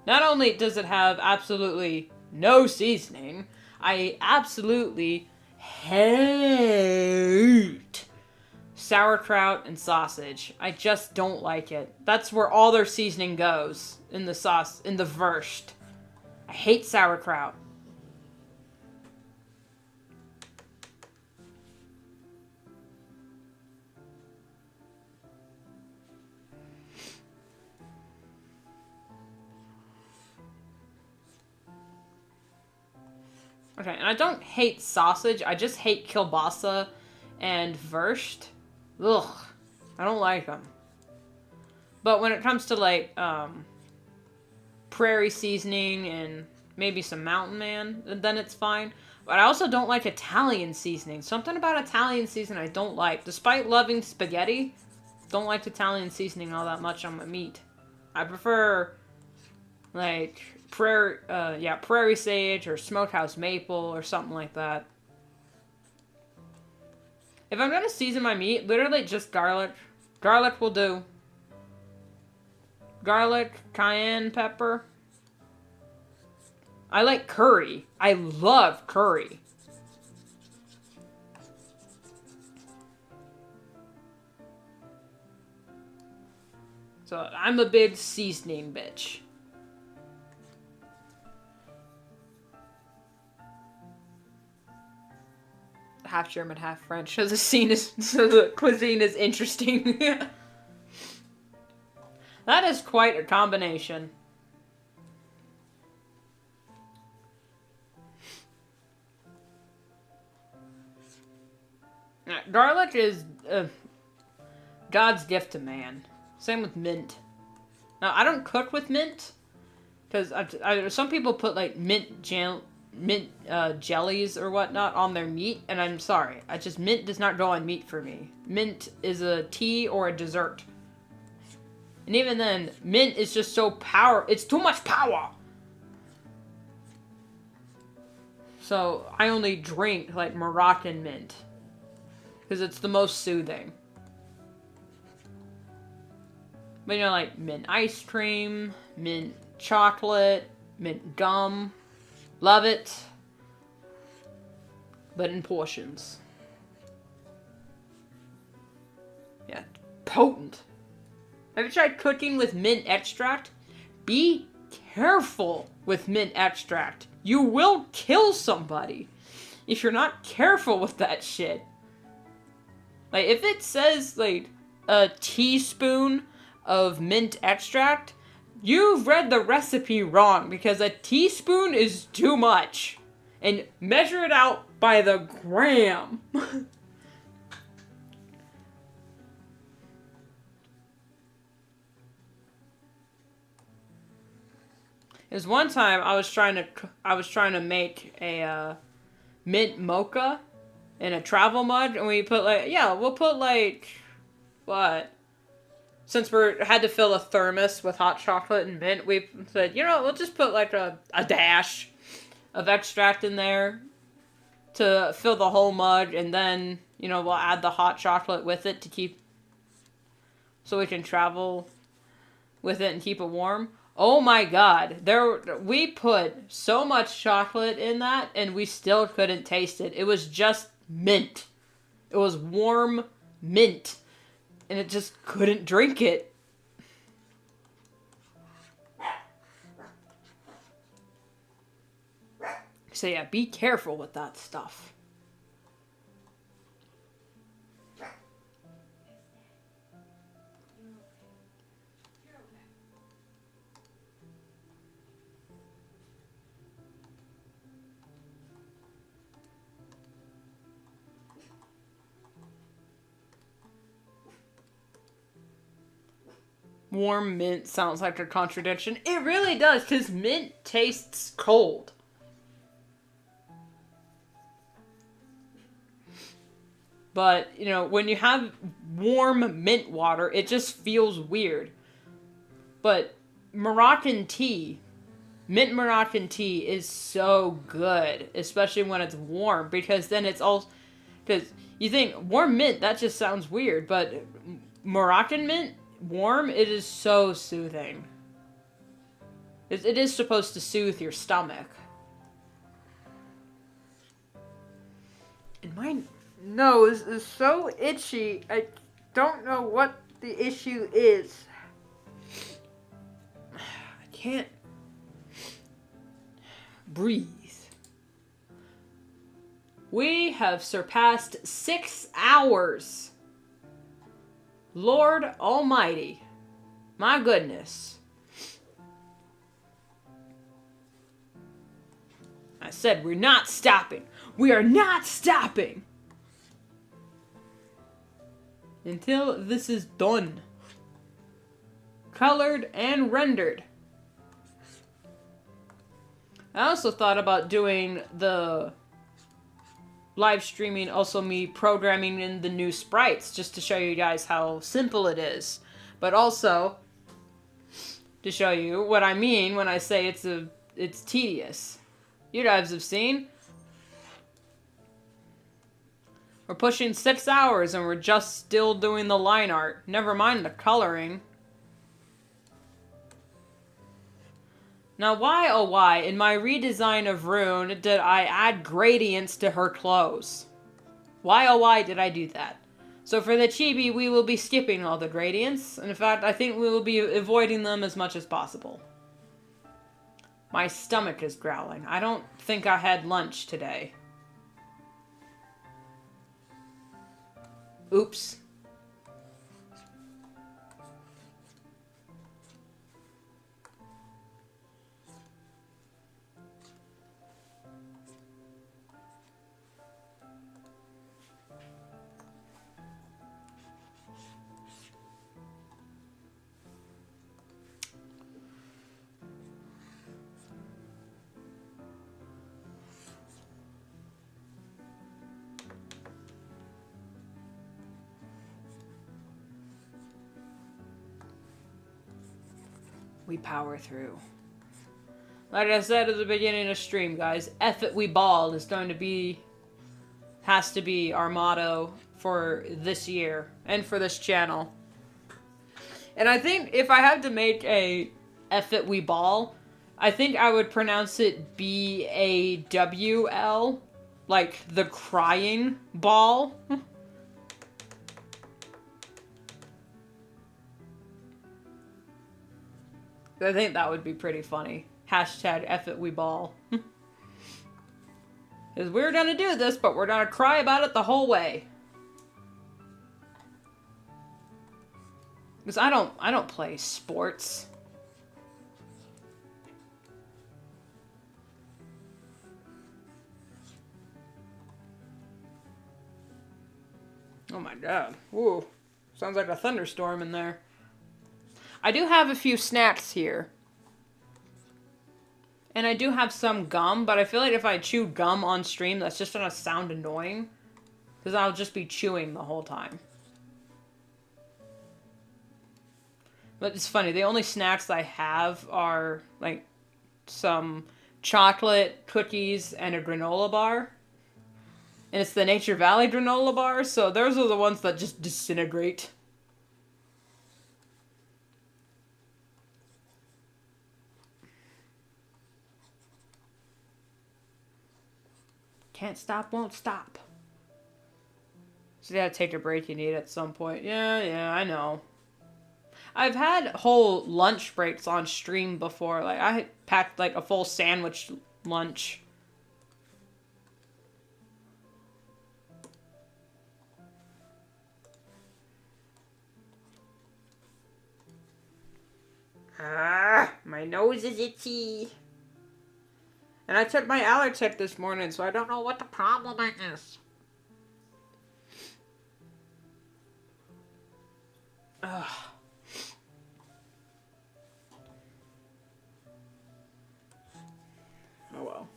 Not only does it have absolutely no seasoning, I absolutely hate sauerkraut and sausage. I just don't like it. That's where all their seasoning goes, in the sauce, in the wurst. I hate sauerkraut. Okay, and I don't hate sausage, I just hate kielbasa and wurst. Ugh, I don't like them. But when it comes to, like, prairie seasoning and maybe some mountain man, then it's fine. But I also don't like Italian seasoning. Something about Italian seasoning I don't like. Despite loving spaghetti, don't like Italian seasoning all that much on my meat. I prefer, like, prairie sage or smokehouse maple or something like that. If I'm gonna season my meat, literally just garlic. Garlic will do. Garlic, cayenne pepper. I like curry. I love curry. So I'm a big seasoning bitch. Half German, half French, so the cuisine is interesting. That is quite a combination. Garlic is God's gift to man. Same with mint. Now, I don't cook with mint, because some people put, like, mint jellies or whatnot on their meat, and I'm sorry. Mint does not go on meat for me. Mint is a tea or a dessert. And even then, mint is just so it's too much power! So, I only drink, like, Moroccan mint. Because it's the most soothing. But, like, mint ice cream, mint chocolate, mint gum. Love it. But in portions. Yeah, potent. Have you tried cooking with mint extract? Be careful with mint extract. You will kill somebody if you're not careful with that shit. Like, if it says, like, a teaspoon of mint extract, you've read the recipe wrong, because a teaspoon is too much. And measure it out by the gram. There's one time I was trying to make a mint mocha in a travel mug, and we put we'll put what? Since we had to fill a thermos with hot chocolate and mint, we said, we'll just put like a dash of extract in there to fill the whole mug, and then, we'll add the hot chocolate with it to keep, so we can travel with it and keep it warm. Oh my god, we put so much chocolate in that, and we still couldn't taste it. It was just mint. It was warm mint, and it just couldn't drink it. So yeah, be careful with that stuff. Warm mint sounds like a contradiction. It really does, because mint tastes cold. But, when you have warm mint water, it just feels weird. But Moroccan tea, mint Moroccan tea is so good, especially when it's warm, because then it's all... Because you think, warm mint, that just sounds weird, but Moroccan mint, warm, it is so soothing. It is supposed to soothe your stomach. And my nose is so itchy, I don't know what the issue is. I can't breathe. We have surpassed 6 hours. Lord Almighty. My goodness. I said we're not stopping. We are not stopping. Until this is done. Colored and rendered. I also thought about doing the live streaming, also me programming in the new sprites, just to show you guys how simple it is. But also to show you what I mean when I say it's tedious. You guys have seen. We're pushing 6 hours and we're just still doing the line art. Never mind the coloring. Now why, oh why, in my redesign of Rune, did I add gradients to her clothes? Why, oh why did I do that? So for the chibi, we will be skipping all the gradients. And in fact, I think we will be avoiding them as much as possible. My stomach is growling. I don't think I had lunch today. Oops. We power through. Like I said at the beginning of stream, guys, F it, we ball is going to be, has to be our motto for this year and for this channel. And I think if I had to make a F it we ball. I think I would pronounce it BAWL, like the crying ball. I think that would be pretty funny. Hashtag F it we ball. Because we're gonna do this, but we're gonna cry about it the whole way. Because I don't play sports. Oh my god. Ooh. Sounds like a thunderstorm in there. I do have a few snacks here. And I do have some gum, but I feel like if I chew gum on stream, that's just gonna sound annoying. Because I'll just be chewing the whole time. But it's funny, the only snacks I have are, like, some chocolate, cookies, and a granola bar. And it's the Nature Valley granola bar, so those are the ones that just disintegrate. Can't stop, won't stop. So you gotta take a break you need at some point. Yeah, I know. I've had whole lunch breaks on stream before. Like, I packed, like, a full sandwich lunch. My nose is itchy. And I took my allergic this morning, so I don't know what the problem is. Ugh. Oh well.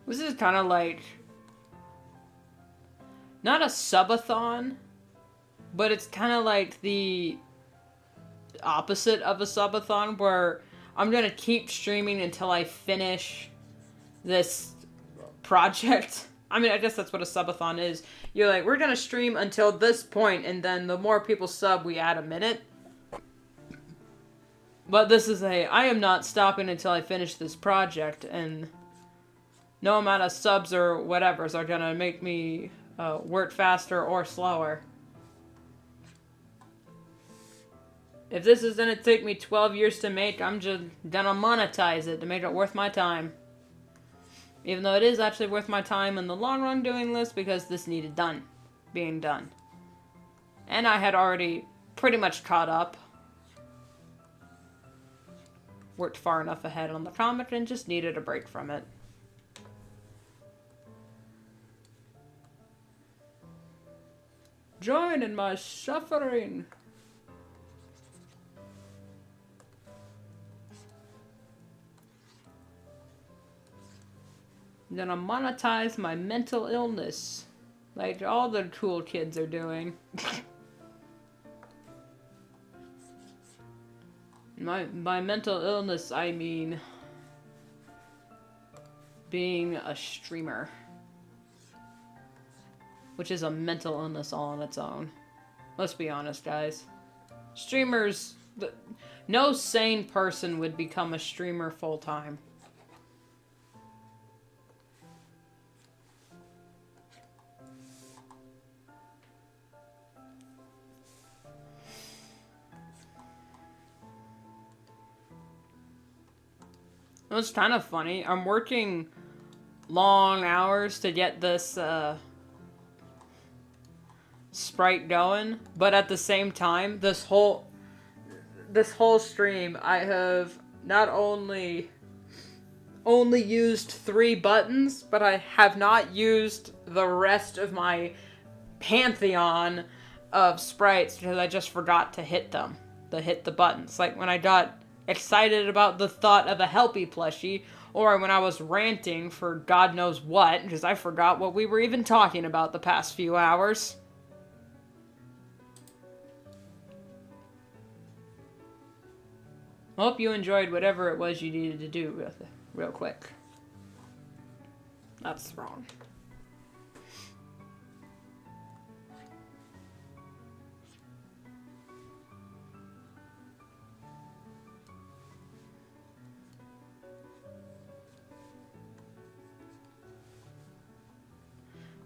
This is kind of like, not a subathon, but it's kind of like the opposite of a subathon, where I'm going to keep streaming until I finish this project. I mean, I guess that's what a subathon is. You're like, we're going to stream until this point, and then the more people sub, we add a minute. But this is I am not stopping until I finish this project, and no amount of subs or whatevers are gonna make me work faster or slower. If this is gonna take me 12 years to make, I'm just gonna monetize it to make it worth my time. Even though it is actually worth my time in the long run doing this, because this needed being done. And I had already pretty much caught up. Worked far enough ahead on the comic and just needed a break from it. Join in my suffering. I'm gonna monetize my mental illness. Like all the cool kids are doing. My mental illness, I mean being a streamer. Which is a mental illness all on its own. Let's be honest, guys. Streamers... No sane person would become a streamer full-time. It's kind of funny. I'm working long hours to get this, Sprite going, but at the same time, this whole stream, I have not only used 3 buttons, but I have not used the rest of my pantheon of sprites because I just forgot to hit the buttons. Like when I got excited about the thought of a Helpy plushie, or when I was ranting for God knows what, because I forgot what we were even talking about the past few hours. Hope you enjoyed whatever it was you needed to do real quick. That's wrong.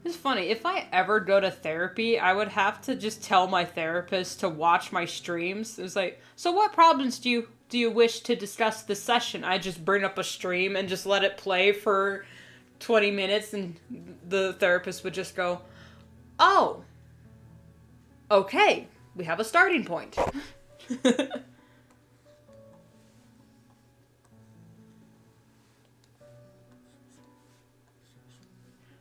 It's funny, if I ever go to therapy, I would have to just tell my therapist to watch my streams. It's like, so what problems do you wish to discuss this session? I just bring up a stream and just let it play for 20 minutes, and the therapist would just go, oh, okay, we have a starting point.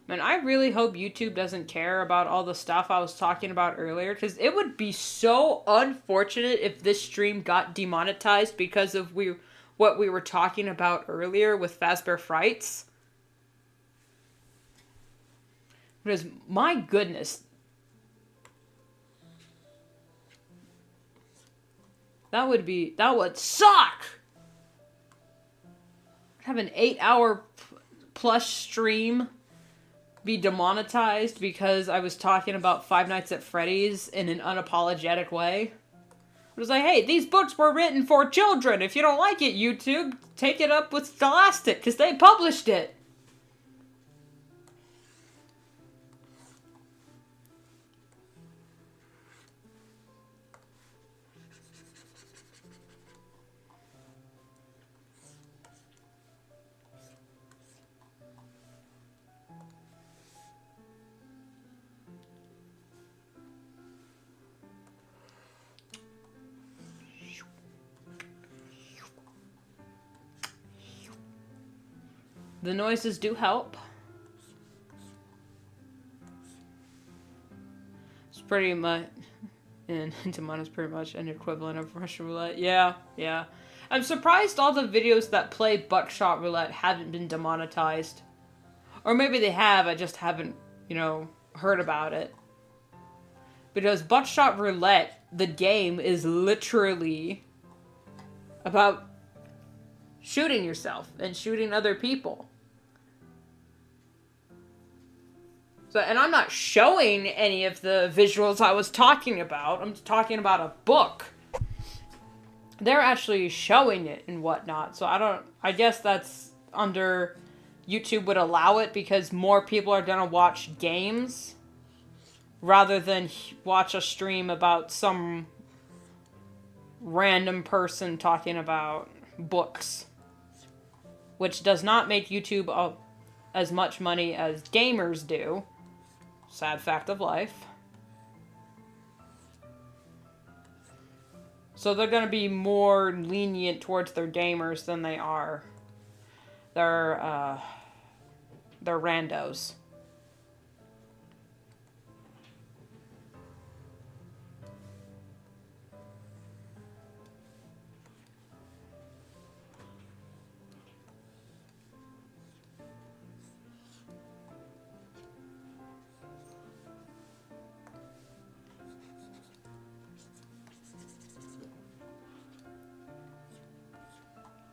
Man, I really hope YouTube doesn't care about all the stuff I was talking about earlier, because it would be so unfortunate if this stream got demonetized because of what we were talking about earlier with Fazbear Frights. Because, my goodness, that would suck! Have an 8-hour plus stream be demonetized because I was talking about Five Nights at Freddy's in an unapologetic way. It was like, hey, these books were written for children. If you don't like it, YouTube, take it up with Scholastic, because they published it. The noises do help. It's pretty much, and Demona's pretty much an equivalent of Russian roulette. Yeah. I'm surprised all the videos that play Buckshot Roulette haven't been demonetized. Or maybe they have, I just haven't, heard about it. Because Buckshot Roulette, the game, is literally about shooting yourself and shooting other people. So, and I'm not showing any of the visuals I was talking about. I'm talking about a book. They're actually showing it and whatnot. So I guess that's under, YouTube would allow it because more people are gonna watch games rather than watch a stream about some random person talking about books. Which does not make YouTube as much money as gamers do. Sad fact of life. So they're going to be more lenient towards their gamers than they are their randos.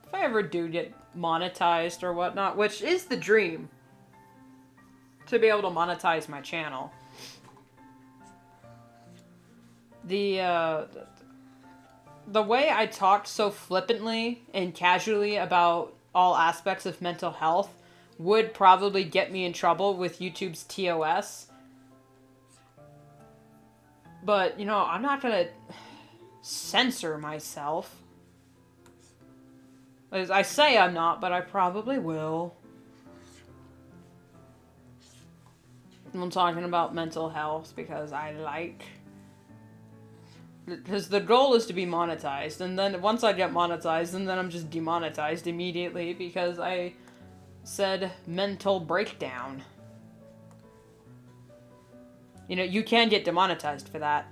If I ever do get monetized or whatnot, which is the dream, to be able to monetize my channel. The way I talked so flippantly and casually about all aspects of mental health would probably get me in trouble with YouTube's TOS. But, I'm not gonna censor myself. As I say I'm not, but I probably will. I'm talking about mental health because I like... Because the goal is to be monetized, and then once I get monetized, and then I'm just demonetized immediately because I said mental breakdown. You can get demonetized for that.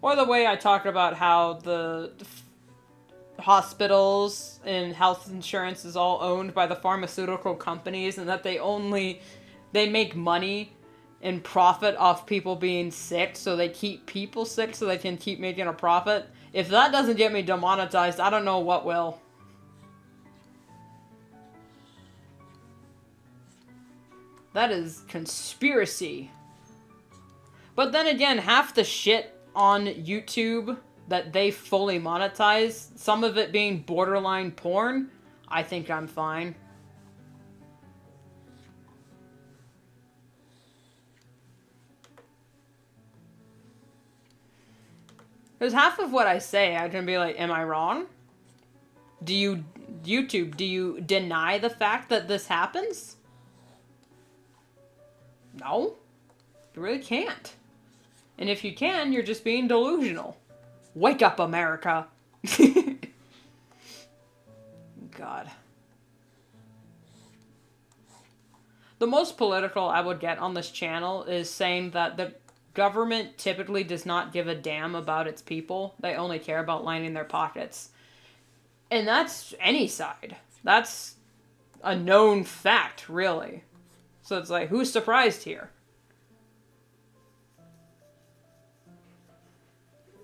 Or the way I talk about how hospitals and health insurance is all owned by the pharmaceutical companies, and that they make money and profit off people being sick, so they keep people sick so they can keep making a profit. If that doesn't get me demonetized, I don't know what will. That is conspiracy. But then again, half the shit on YouTube that they fully monetize, some of it being borderline porn, I think I'm fine. Because half of what I say, I can be like, am I wrong? Do you deny the fact that this happens? No. You really can't. And if you can, you're just being delusional. Wake up, America. God. The most political I would get on this channel is saying that the government typically does not give a damn about its people. They only care about lining their pockets. And that's any side. That's a known fact, really. So it's like, who's surprised here?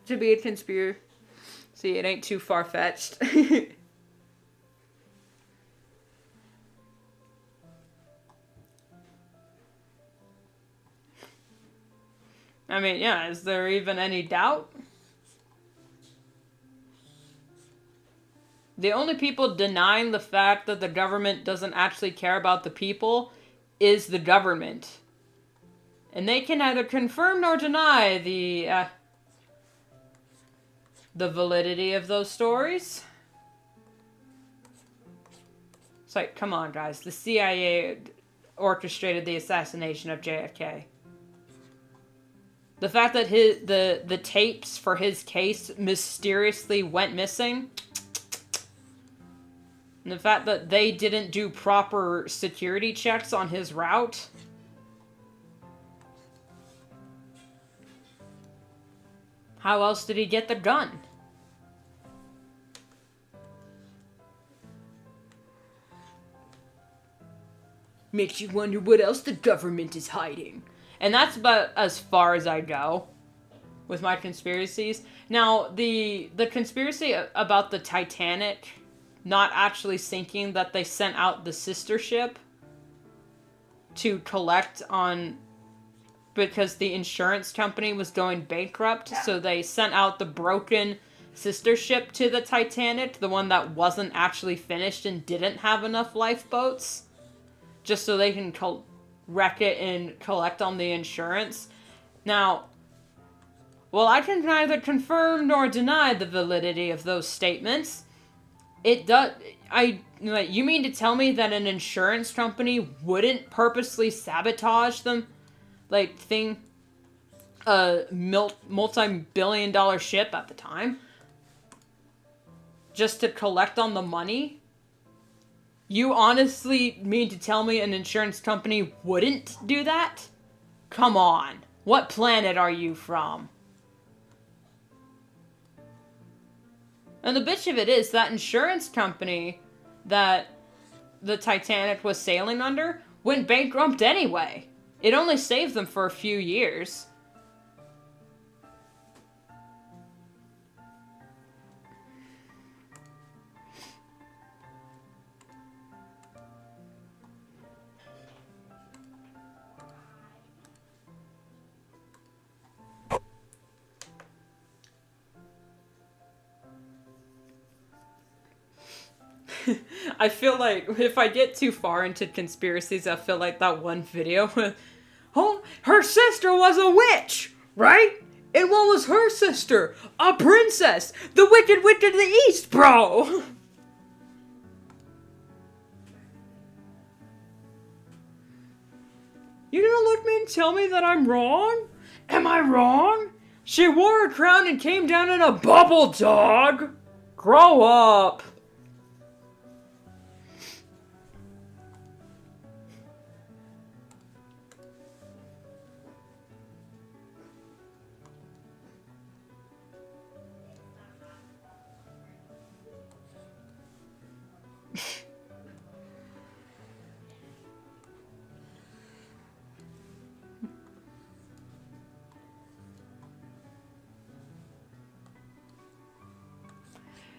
To be a conspiracy, it ain't too far-fetched. I mean, yeah, is there even any doubt? The only people denying the fact that the government doesn't actually care about the people is the government. And they can neither confirm nor deny the validity of those stories. It's like, come on, guys. The CIA orchestrated the assassination of JFK. The fact that the tapes for his case mysteriously went missing. And the fact that they didn't do proper security checks on his route. How else did he get the gun? Makes you wonder what else the government is hiding. And that's about as far as I go with my conspiracies. Now, the conspiracy about the Titanic not actually sinking, that they sent out the sister ship to collect on, because the insurance company was going bankrupt, so they sent out the broken sister ship to the Titanic, the one that wasn't actually finished and didn't have enough lifeboats, just so they can wreck it and collect on the insurance. Now, well, I can neither confirm nor deny the validity of those statements. It does. You mean to tell me that an insurance company wouldn't purposely sabotage them, a multi-billion-dollar ship at the time, just to collect on the money? You honestly mean to tell me an insurance company wouldn't do that? Come on. What planet are you from? And the bitch of it is, that insurance company that the Titanic was sailing under went bankrupt anyway. It only saved them for a few years. I feel like if I get too far into conspiracies, I feel like that one video with, oh, her sister was a witch, right? And what was her sister? A princess! The Wicked Witch of the East, bro! You gonna look me and tell me that I'm wrong? Am I wrong? She wore a crown and came down in a bubble, dog! Grow up!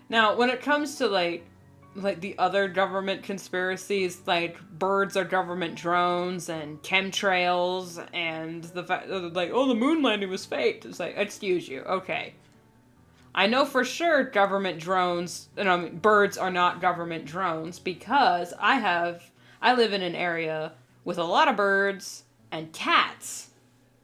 Now, when it comes to, like the other government conspiracies, like birds are government drones and chemtrails and the fact that, like, oh, the moon landing was faked. It's like, excuse you, okay. I know for sure government drones, birds are not government drones because I live in an area with a lot of birds and cats,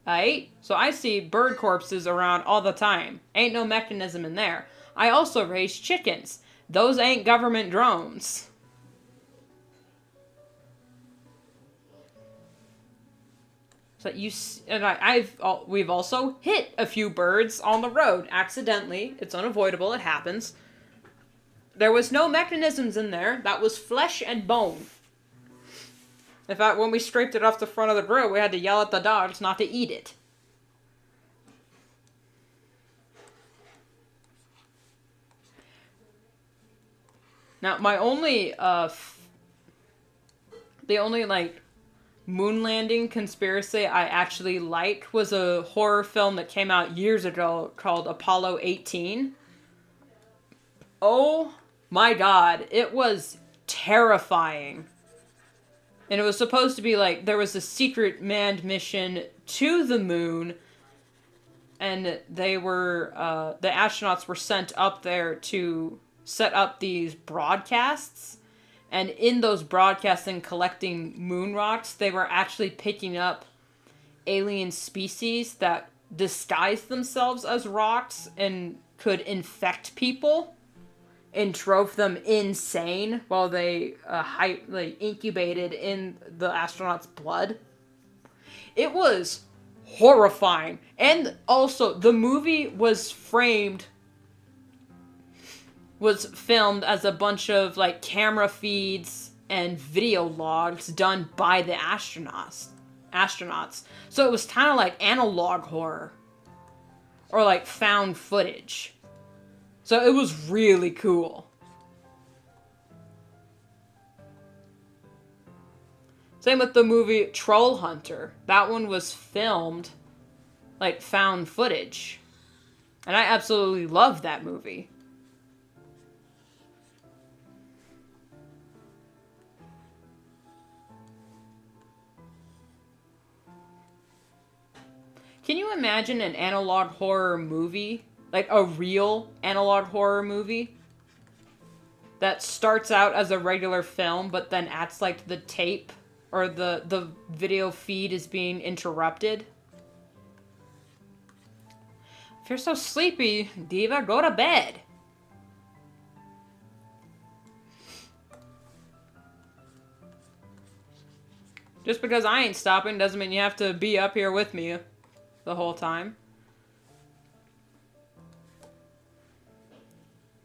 right? So I see bird corpses around all the time. Ain't no mechanism in there. I also raise chickens. Those ain't government drones. So we've also hit a few birds on the road accidentally. It's unavoidable. It happens. There was no mechanisms in there. That was flesh and bone. In fact, when we scraped it off the front of the grill, we had to yell at the dogs not to eat it. Now, the only, like, moon landing conspiracy I actually liked was a horror film that came out years ago called Apollo 18. Oh my god, it was terrifying. And it was supposed to be like, there was a secret manned mission to the moon, and they were, the astronauts were sent up there to set up these broadcasts, and in those broadcasts and collecting moon rocks, they were actually picking up alien species that disguised themselves as rocks and could infect people and drove them insane while they incubated in the astronauts' blood. It was horrifying. And also, the movie was filmed as a bunch of, like, camera feeds and video logs done by the astronauts. So it was kind of like analog horror. Or, like, found footage. So it was really cool. Same with the movie Troll Hunter. That one was filmed, like, found footage. And I absolutely love that movie. Can you imagine an analog horror movie? Like a real analog horror movie? That starts out as a regular film, but then acts like the tape or the video feed is being interrupted? If you're so sleepy, Diva, go to bed. Just because I ain't stopping doesn't mean you have to be up here with me the whole time.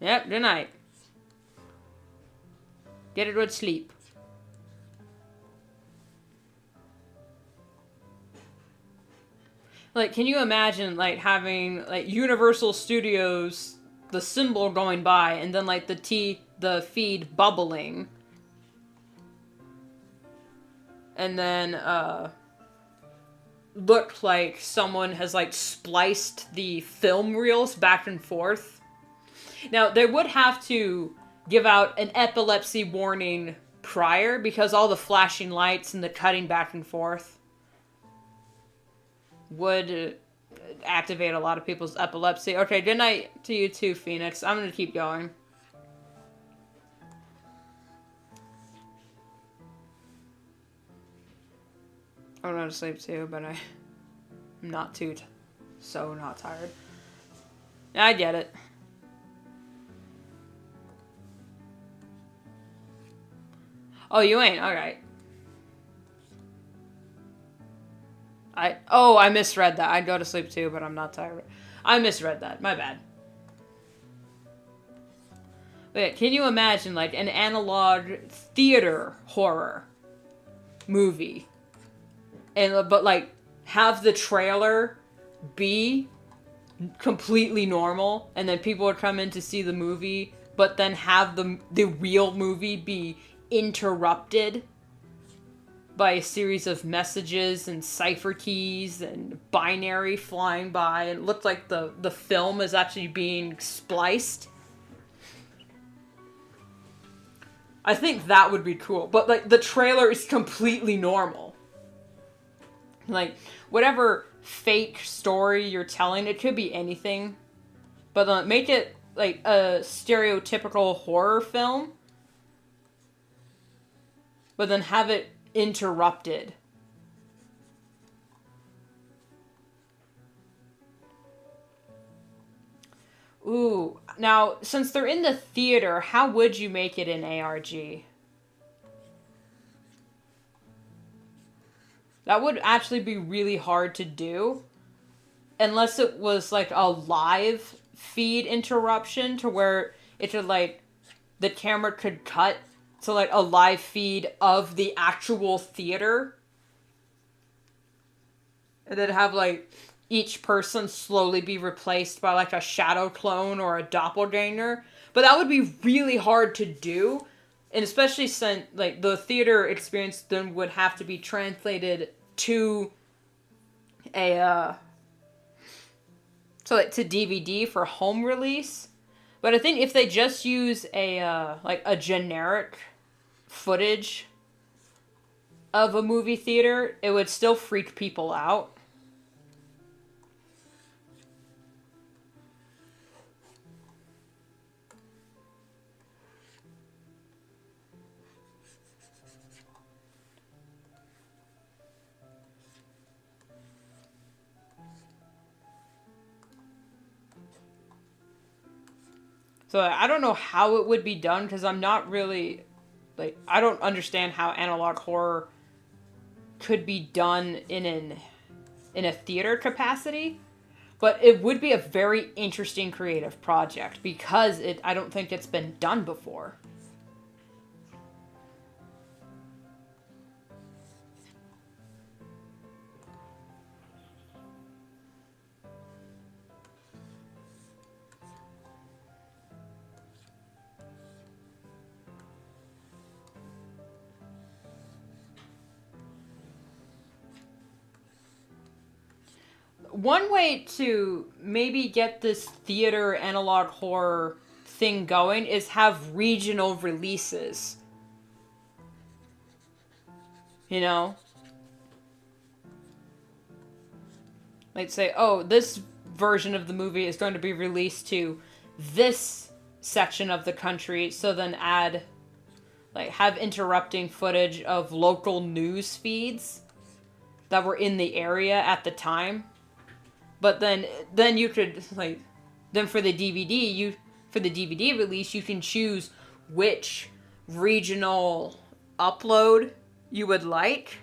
Yep, good night. Get a good sleep. Like, can you imagine, like, having, like, Universal Studios, the symbol going by, and then, like, the feed bubbling. And then, looked like someone has, like, spliced the film reels back and forth. Now, they would have to give out an epilepsy warning prior, because all the flashing lights and the cutting back and forth would activate a lot of people's epilepsy. Okay, good night to you too, Phoenix. I'm gonna keep going. I'm going to sleep too, but I'm not not tired. I get it. Oh, you ain't? Alright. I misread that. I'd go to sleep too, but I'm not tired. I misread that. My bad. Wait, can you imagine, like, an analog theater horror movie? But, like, have the trailer be completely normal, and then people would come in to see the movie, but then have the real movie be interrupted by a series of messages and cipher keys and binary flying by, and it looked like the film is actually being spliced. I think that would be cool. But, like, the trailer is completely normal. Like, whatever fake story you're telling, it could be anything. But make it, like, a stereotypical horror film. But then have it interrupted. Ooh, now, since they're in the theater, how would you make it in ARG? That would actually be really hard to do. Unless it was, like, a live feed interruption to where it could, like, the camera could cut to, like, a live feed of the actual theater. And then have, like, each person slowly be replaced by, like, a shadow clone or a doppelganger. But that would be really hard to do. And especially since, like, the theater experience then would have to be translated to a, to DVD for home release. But I think if they just use like, a generic footage of a movie theater, it would still freak people out. So I don't know how it would be done, because I'm not really, like, I don't understand how analog horror could be done in a theater capacity. But it would be a very interesting creative project, because I don't think it's been done before. One way to maybe get this theater analog horror thing going is have regional releases. You know? Like, say, oh, this version of the movie is going to be released to this section of the country, so then add, like, have interrupting footage of local news feeds that were in the area at the time. But then you could, like, then for the DVD, for the DVD release, you can choose which regional upload you would like.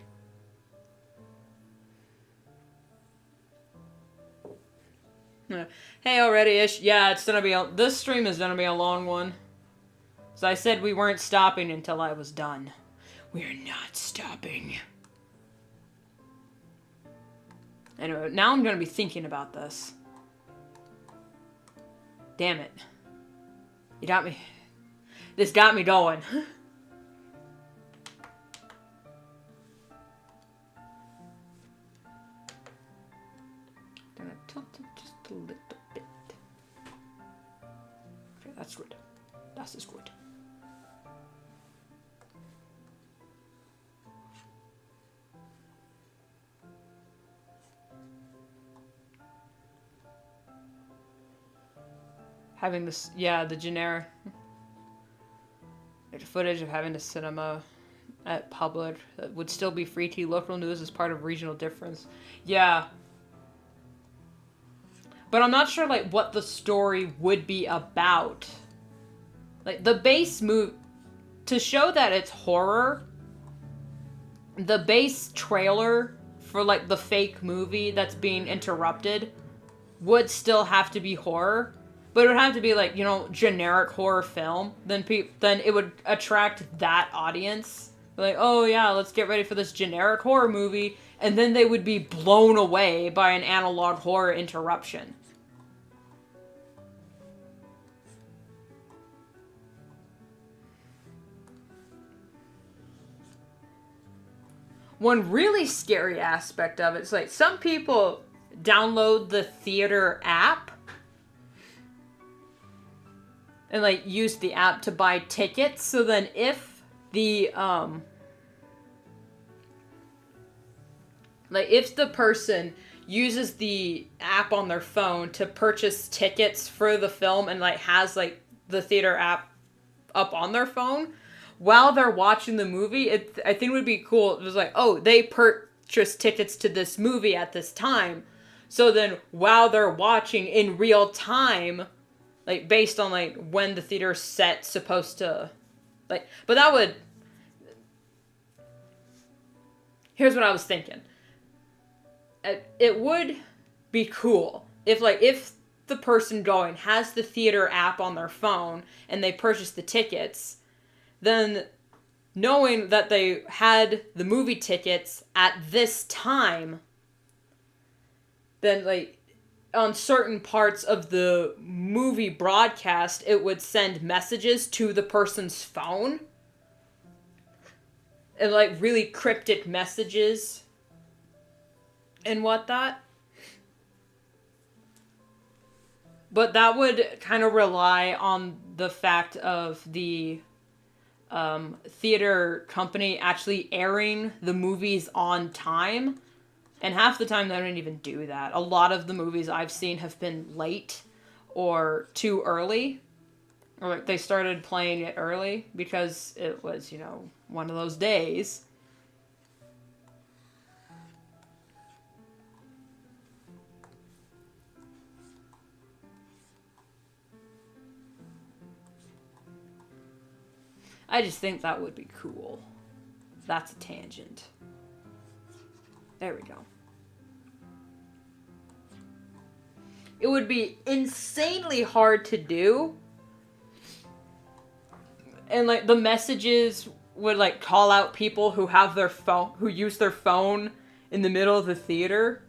Hey, already-ish. Yeah, this stream is gonna be a long one. So I said we weren't stopping until I was done. We're not stopping. Anyway, now I'm gonna be thinking about this. Damn it. You got me. This got me going. Gonna tilt it just a little bit. Okay, that's good. That is good. Having this, yeah, the generic footage of having the cinema at public that would still be free to local news as part of regional difference. Yeah. But I'm not sure, like, what the story would be about. Like, the base to show that it's horror, the base trailer for, like, the fake movie that's being interrupted would still have to be horror. But it would have to be, like, you know, generic horror film. Then it would attract that audience. Like, oh yeah, let's get ready for this generic horror movie. And then they would be blown away by an analog horror interruption. One really scary aspect of it is, like, some people download the theater app and, like, use the app to buy tickets. So then if the like if the person uses the app on their phone to purchase tickets for the film and like has like the theater app up on their phone while they're watching the movie, I think it would be cool. It was like, oh, they purchased tickets to this movie at this time. So then while they're watching in real time, like based on like when the theater set's supposed to like, but that would, here's what I was thinking. It would be cool if the person going has the theater app on their phone and they purchase the tickets, then knowing that they had the movie tickets at this time, then like on certain parts of the movie broadcast, it would send messages to the person's phone. And like really cryptic messages and whatnot. But that would kind of rely on the fact of the theater company actually airing the movies on time. And half the time they don't even do that. A lot of the movies I've seen have been late or too early. Or like they started playing it early because it was, you know, one of those days. I just think that would be cool. That's a tangent. There we go. It would be insanely hard to do. And like the messages would like call out people who have their phone, who use their phone in the middle of the theater.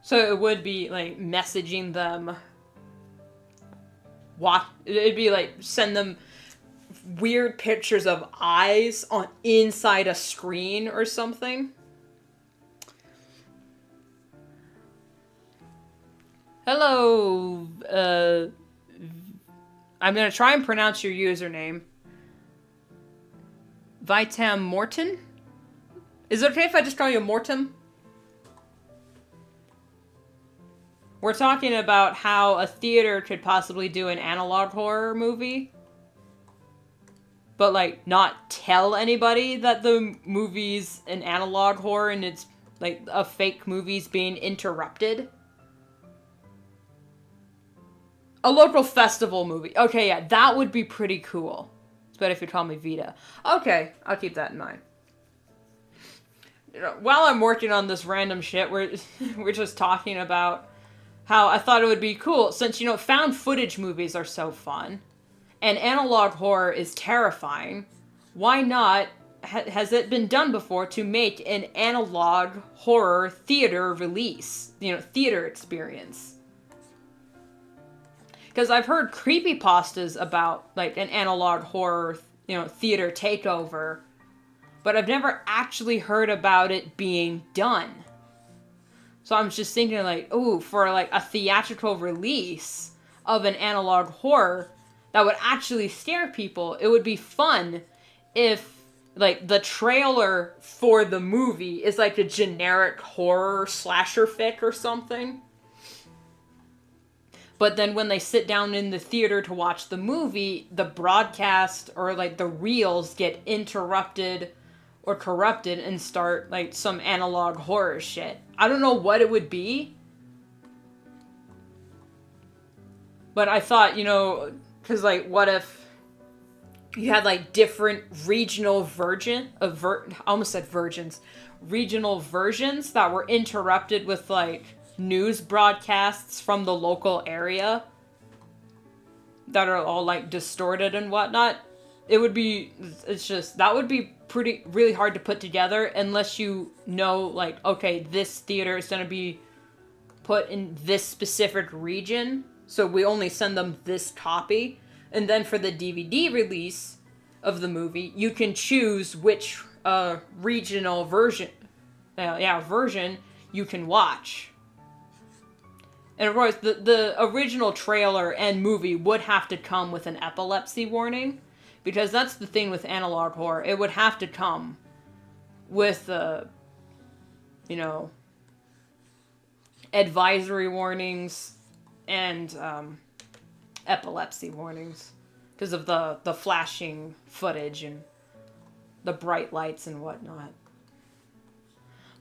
So it would be like messaging them. It'd be like send them weird pictures of eyes on inside a screen or something. Hello, I'm gonna try and pronounce your username. Vitam Morton? Is it okay if I just call you Mortem? We're talking about how a theater could possibly do an analog horror movie. But, like, not tell anybody that the movie's an analog horror and it's, like, a fake movie's being interrupted. A local festival movie. Okay, yeah, that would be pretty cool. It's better if you call me Vita. Okay, I'll keep that in mind. You know, while I'm working on this random shit, we're just talking about how I thought it would be cool, since, you know, found footage movies are so fun, and analog horror is terrifying. Why not, has it been done before, to make an analog horror theater release? You know, theater experience. Because I've heard creepypastas about, like, an analog horror, you know, theater takeover, but I've never actually heard about it being done. So I'm just thinking, like, ooh, for, like, a theatrical release of an analog horror that would actually scare people, it would be fun if, like, the trailer for the movie is, like, a generic horror slasher fic or something. But then when they sit down in the theater to watch the movie, the broadcast or, like, the reels get interrupted or corrupted and start, like, some analog horror shit. I don't know what it would be. But I thought, you know, because, like, what if you had, like, different regional regional versions that were interrupted with, like, news broadcasts from the local area that are all, like, distorted and whatnot. It would be, it's just, that would be really hard to put together unless you know, like, okay, this theater is going to be put in this specific region, so we only send them this copy. And then for the DVD release of the movie, you can choose which regional version you can watch. And of course, the original trailer and movie would have to come with an epilepsy warning. Because that's the thing with analog horror. It would have to come with, you know, advisory warnings and epilepsy warnings. Because of the flashing footage and the bright lights and whatnot.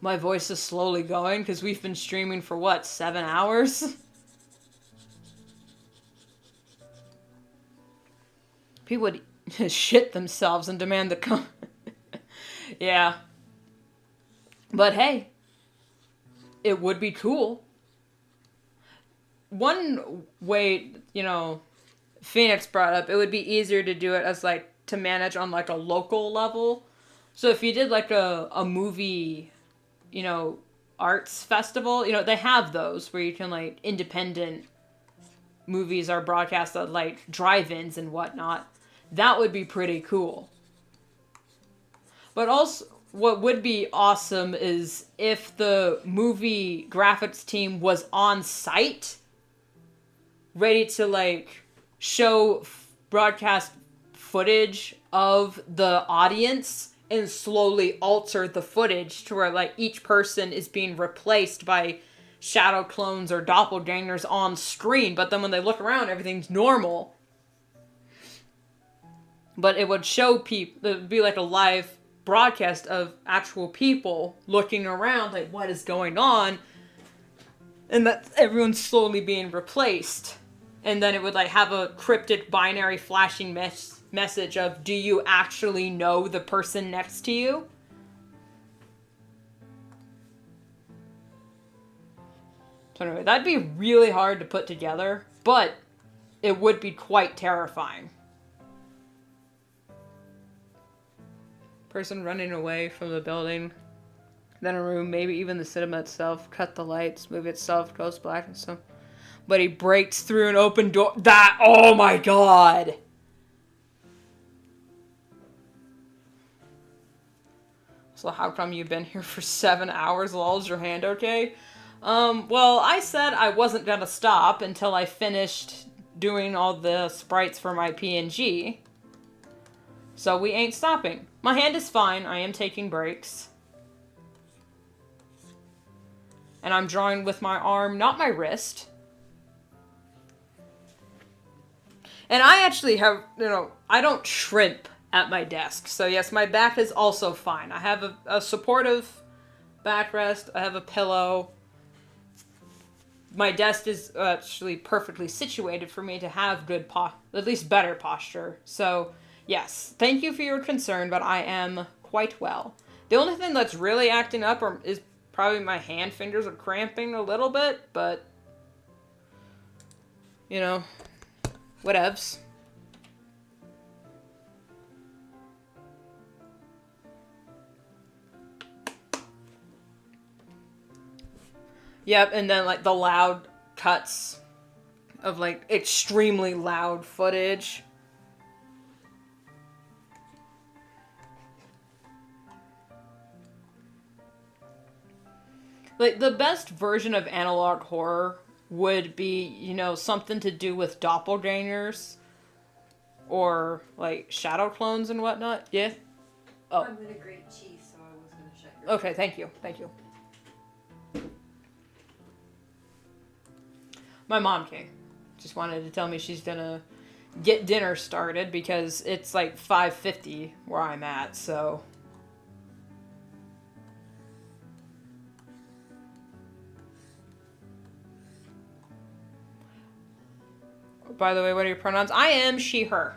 My voice is slowly going because we've been streaming for what, 7 hours? People would shit themselves and demand the come. Yeah. But hey, it would be cool. One way, you know, Phoenix brought up, it would be easier to do it as like to manage on like a local level. So if you did like a movie, you know, arts festival, you know, they have those where you can like independent movies are broadcast at like drive-ins and whatnot. That would be pretty cool. But also, what would be awesome is if the movie graphics team was on site, ready to like show broadcast footage of the audience and slowly alter the footage to where like each person is being replaced by shadow clones or doppelgangers on screen, but then when they look around, everything's normal. But it would show people, it would be like a live broadcast of actual people looking around, like what is going on, and that everyone's slowly being replaced. And then it would like have a cryptic binary flashing message of, do you actually know the person next to you? So anyway, that'd be really hard to put together, but it would be quite terrifying. Person running away from the building, then a room, maybe even the cinema itself, cut the lights, movie itself goes black and stuff. But he breaks through an open door. That, oh my god! So how come you've been here for 7 hours? Lol, is your hand okay? Well, I said I wasn't gonna stop until I finished doing all the sprites for my PNG. So we ain't stopping. My hand is fine. I am taking breaks. And I'm drawing with my arm, not my wrist. And I actually have, you know, I don't shrimp at my desk. So yes, my back is also fine. I have a supportive backrest. I have a pillow. My desk is actually perfectly situated for me to have good, at least better posture. So yes, thank you for your concern, but I am quite well. The only thing that's really acting up is probably my hand fingers are cramping a little bit, but, you know, whatevs. Yep, and then, like, the loud cuts of, like, extremely loud footage. Like, the best version of analog horror would be, you know, something to do with doppelgangers. Or, like, shadow clones and whatnot. Yeah? Oh. I'm gonna grate cheese, so I was gonna shut your Okay, thank you. Thank you. My mom came. Just wanted to tell me she's gonna get dinner started because it's like 5:50 where I'm at, so. By the way, what are your pronouns? I am she, her.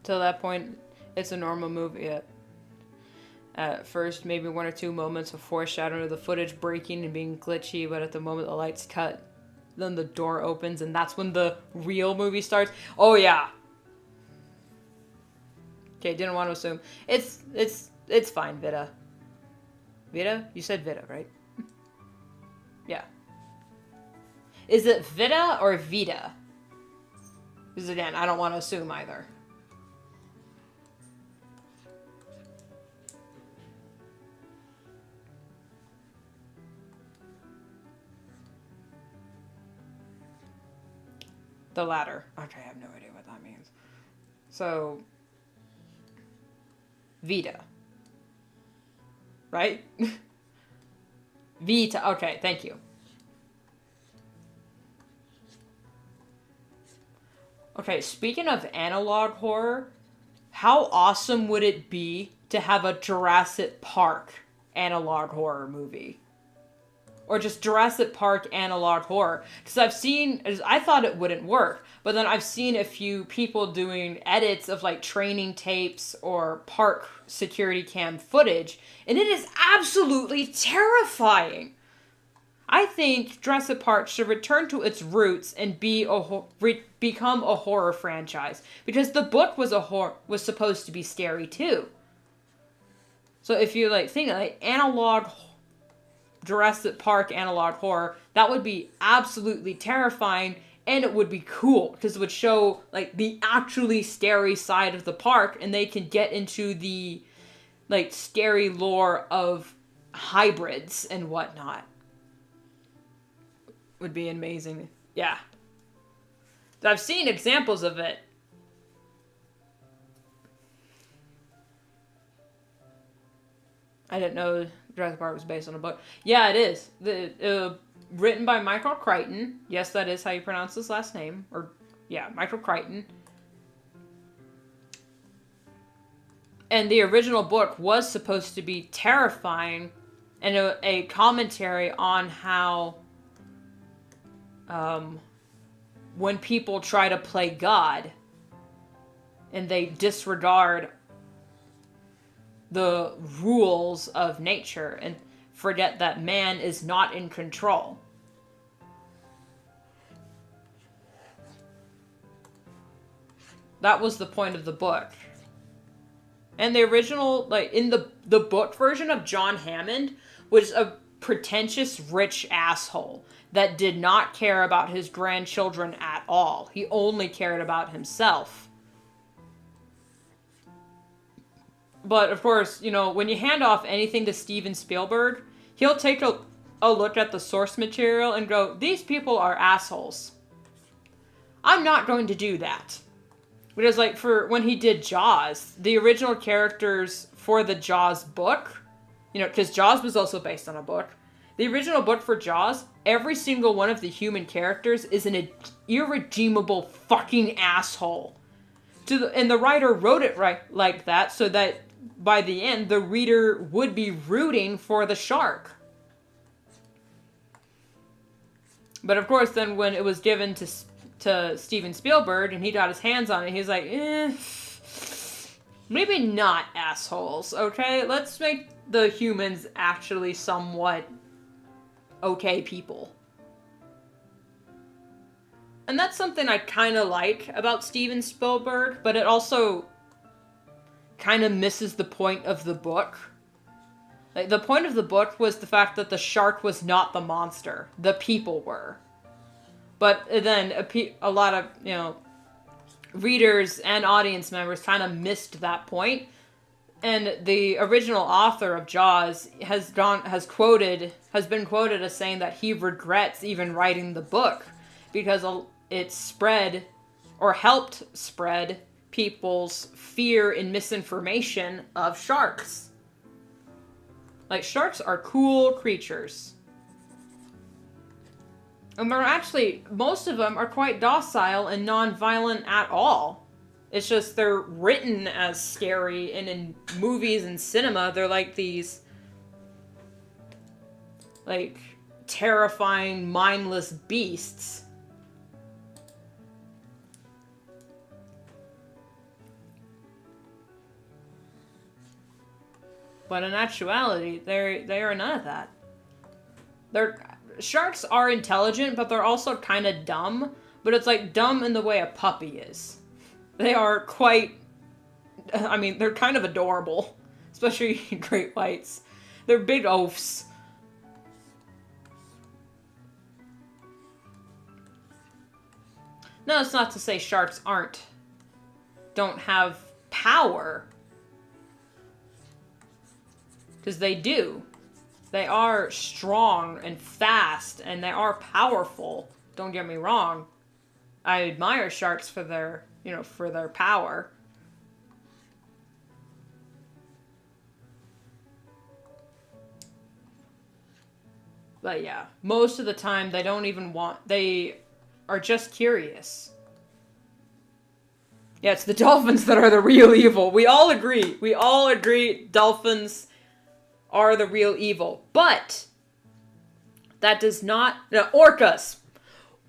Till that point, it's a normal movie. At first, maybe 1 or 2 moments of foreshadowing of the footage breaking and being glitchy, but at the moment the lights cut, then the door opens, and that's when the real movie starts. Oh yeah. Okay, didn't want to assume. It's fine, Vita. Vita? You said Vita, right? Yeah. Is it Vita or Vita? Because again, I don't want to assume either. The latter. Okay, I have no idea what that means. So, Vita. Right? Vita. Okay, thank you. Okay, speaking of analog horror, how awesome would it be to have a Jurassic Park analog horror movie? Or just Jurassic Park analog horror. Because I thought it wouldn't work, but then I've seen a few people doing edits of like training tapes or park security cam footage, and it is absolutely terrifying. I think Jurassic Park should return to its roots and become a horror franchise, because the book was supposed to be scary too. So if you like think like analog Jurassic Park analog horror, that would be absolutely terrifying, and it would be cool because it would show like the actually scary side of the park, and they can get into the like scary lore of hybrids and whatnot. Would be amazing. Yeah. I've seen examples of it. I didn't know Jurassic Park was based on a book. Yeah, it is. Written by Michael Crichton. Yes, that is how you pronounce his last name. Michael Crichton. And the original book was supposed to be terrifying, and a commentary on how when people try to play God and they disregard the rules of nature and forget that man is not in control. That was the point of the book. And the original, like, in the book version of John Hammond, was a pretentious rich asshole that did not care about his grandchildren at all. He only cared about himself. But, of course, you know, when you hand off anything to Steven Spielberg, he'll take a look at the source material and go, these people are assholes. I'm not going to do that. Because, like, for when he did Jaws, the original characters for the Jaws book, you know, because Jaws was also based on a book. The original book for Jaws, every single one of the human characters is an irredeemable fucking asshole. And the writer wrote it like that so that by the end, the reader would be rooting for the shark. But of course, then when it was given to Steven Spielberg and he got his hands on it, he's like, maybe not assholes, okay? Let's make the humans actually somewhat okay people. And that's something I kind of like about Steven Spielberg, but it also kind of misses the point of the book. Like, the point of the book was the fact that the shark was not the monster. The people were. But then a lot of, you know, readers and audience members kind of missed that point. And the original author of Jaws has been quoted as saying that he regrets even writing the book because it spread or helped spread people's fear and misinformation of sharks. Like, sharks are cool creatures. And they're actually, most of them are quite docile and non-violent at all. It's just they're written as scary, and in movies and cinema, they're like these, like, terrifying, mindless beasts. But in actuality, they are none of that. Sharks are intelligent, but they're also kind of dumb. But it's like dumb in the way a puppy is. They are quite... I mean, they're kind of adorable. Especially great whites. They're big oafs. No, it's not to say sharks don't have power. Because they do. They are strong and fast, and they are powerful. Don't get me wrong. I admire sharks for their, for their power. But yeah, most of the time they don't even they are just curious. Yeah, it's the dolphins that are the real evil. We all agree. We all agree dolphins are the real evil. But that does not... No, orcas.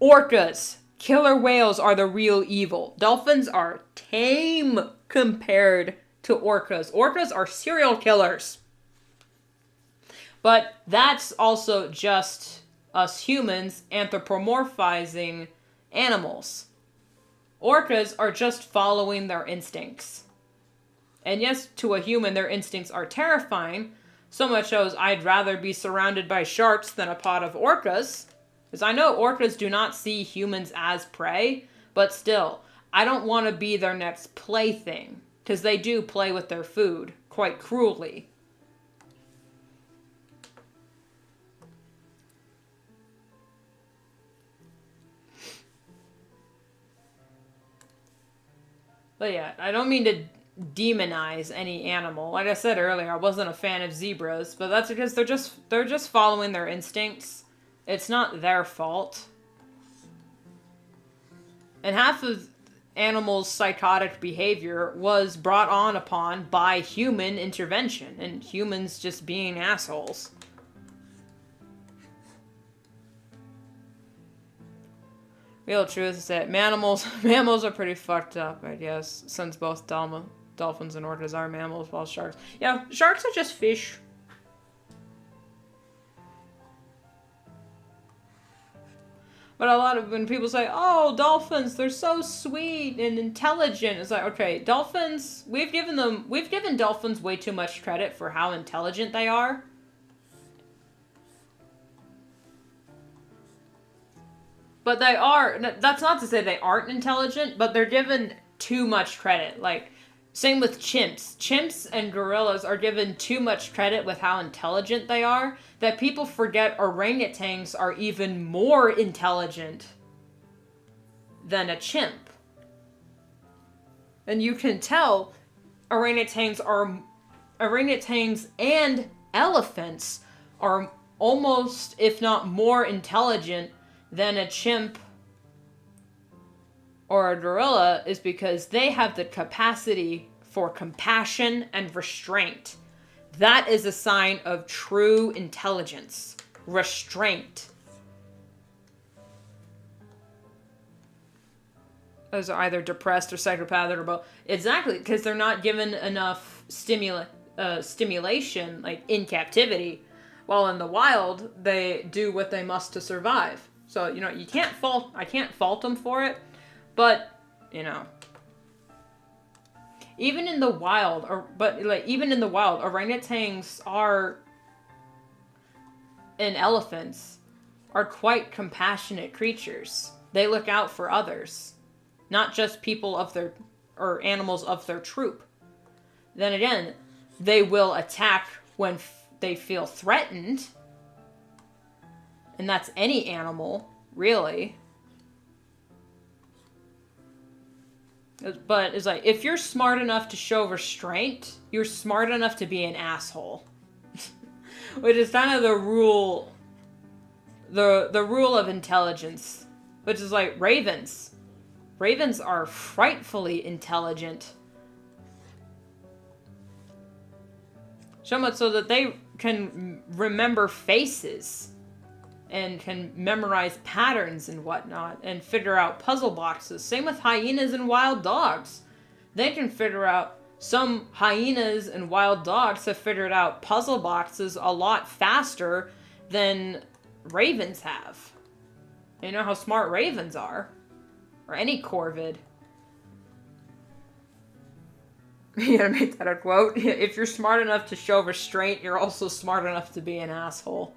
Orcas. Killer whales are the real evil. Dolphins are tame compared to orcas. Orcas are serial killers. But that's also just us humans anthropomorphizing animals. Orcas are just following their instincts. And yes, to a human, their instincts are terrifying. So much so as I'd rather be surrounded by sharks than a pod of orcas. Because I know orcas do not see humans as prey. But still, I don't want to be their next plaything. Because they do play with their food quite cruelly. But yeah, I don't mean to demonize any animal. Like I said earlier, I wasn't a fan of zebras, but that's because they're just following their instincts. It's not their fault. And half of animals' psychotic behavior was brought on upon by human intervention and humans just being assholes. Real truth is that mammals are pretty fucked up, I guess, since both dolphins and orcas are mammals, while sharks... Yeah, sharks are just fish. But a lot of... When people say, oh, dolphins, they're so sweet and intelligent, it's like, okay, dolphins... We've given dolphins way too much credit for how intelligent they are. But they are, that's not to say they aren't intelligent, but they're given too much credit. Like, same with chimps. Chimps and gorillas are given too much credit with how intelligent they are, that people forget orangutans are even more intelligent than a chimp. And you can tell orangutans and elephants are almost, if not more intelligent than a chimp or a gorilla, is because they have the capacity for compassion and restraint. That is a sign of true intelligence. Restraint. Those are either depressed or psychopathic or both. Exactly, because they're not given enough stimulation, like in captivity, while in the wild, they do what they must to survive. So, I can't fault them for it, but, even in the wild, orangutans and elephants are quite compassionate creatures. They look out for others, not just or animals of their troop. Then again, they will attack when they feel threatened. And that's any animal, really. But it's like, if you're smart enough to show restraint, you're smart enough to be an asshole. Which is kind of the rule, the rule of intelligence. Which is like ravens. Ravens are frightfully intelligent. So much so that they can remember faces. And can memorize patterns and whatnot, and figure out puzzle boxes. Same with hyenas and wild dogs. They can figure out, some hyenas and wild dogs have figured out puzzle boxes a lot faster than ravens have. You know how smart ravens are. Or any corvid. You gotta make that a quote. If you're smart enough to show restraint, you're also smart enough to be an asshole.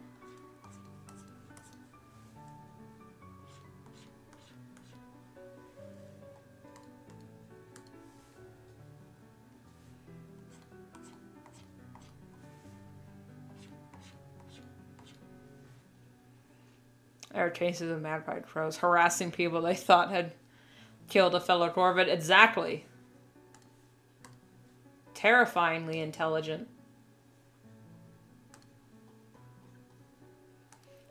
There are cases of mad-pied crows harassing people they thought had killed a fellow corvid. Exactly. Terrifyingly intelligent.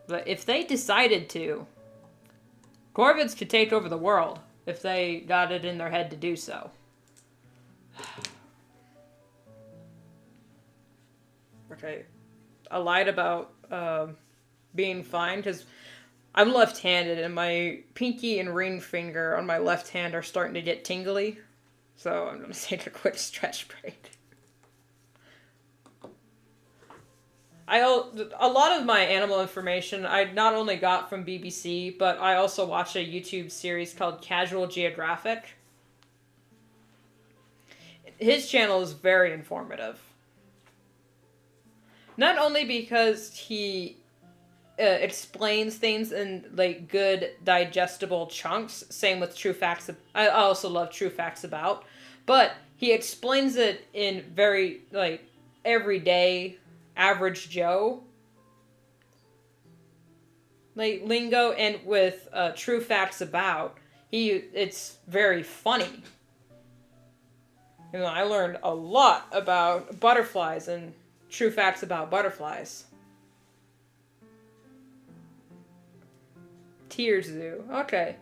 But if they decided to, corvids could take over the world if they got it in their head to do so. Okay. I lied about being fine because I'm left-handed and my pinky and ring finger on my left hand are starting to get tingly. So I'm going to take a quick stretch break. A lot of my animal information I not only got from BBC, but I also watched a YouTube series called Casual Geographic. His channel is very informative. Not only because he explains things in like good digestible chunks, same with True Facts. I also love True Facts About, but he explains it in very like everyday average Joe like lingo, and with True Facts About, it's very funny. You know, I learned a lot about butterflies and True Facts About Butterflies. Tears Zoo. Okay.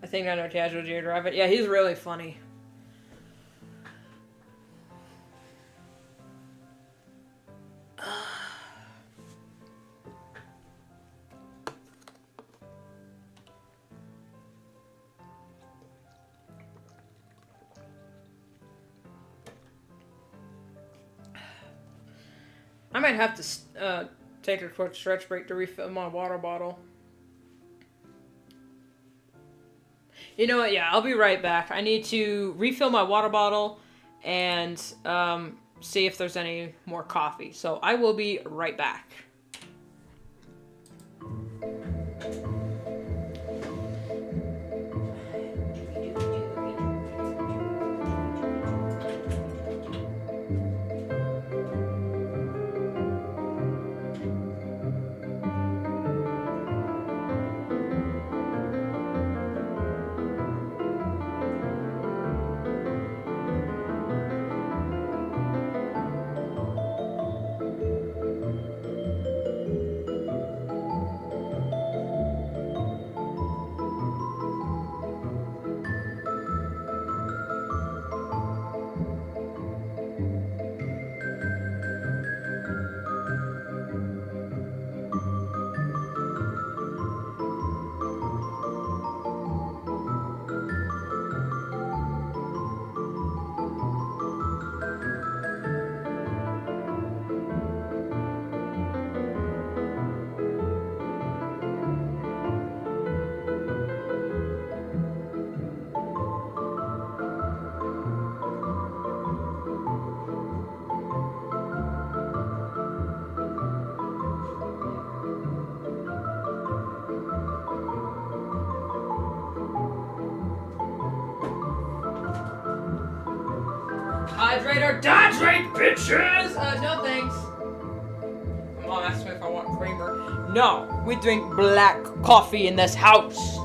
I think I know Casual Geographic. Yeah, he's really funny. I might have to take a quick stretch break to refill my water bottle. You know what? Yeah, I'll be right back. I need to refill my water bottle and see if there's any more coffee. So I will be right back. Hydrate or dehydrate, bitches! No thanks. Mom asked me if I want creamer. No, we drink black coffee in this house.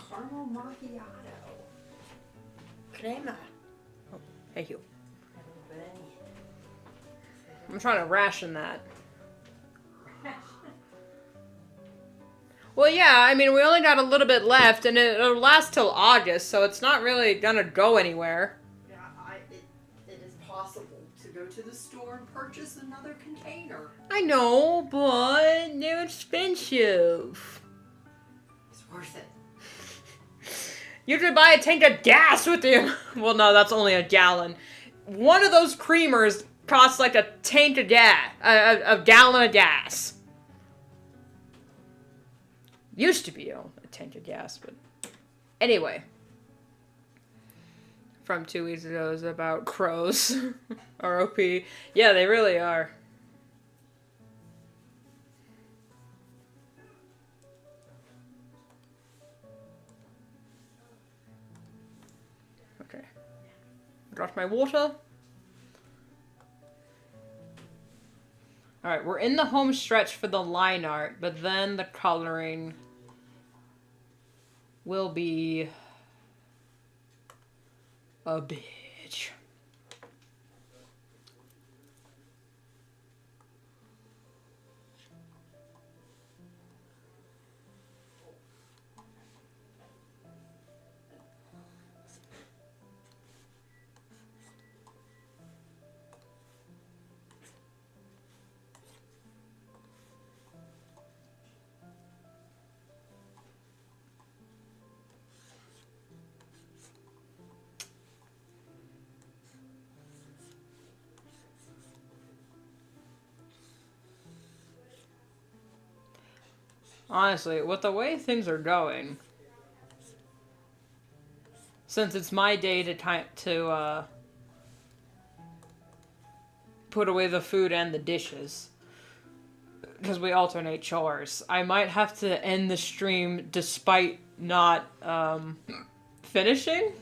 Caramel macchiato. Crema. Oh, thank you. I'm trying to ration that. Well, yeah, I mean, we only got a little bit left, and it'll last till August, so it's not really gonna go anywhere. Yeah, it is possible to go to the store and purchase another container. I know, but they're expensive. It's worth it. You could buy a tank of gas with you. Well, no, that's only a gallon. One of those creamers costs like a tank of gas, a gallon of gas. Used to be a tank of gas, but anyway. from 2 weeks ago is about crows. ROP. Yeah, they really are. Okay. Dropped my water. Alright, we're in the home stretch for the line art, but then the coloring will be a bitch. Honestly, with the way things are going, since it's my day to put away the food and the dishes, because we alternate chores, I might have to end the stream despite not finishing.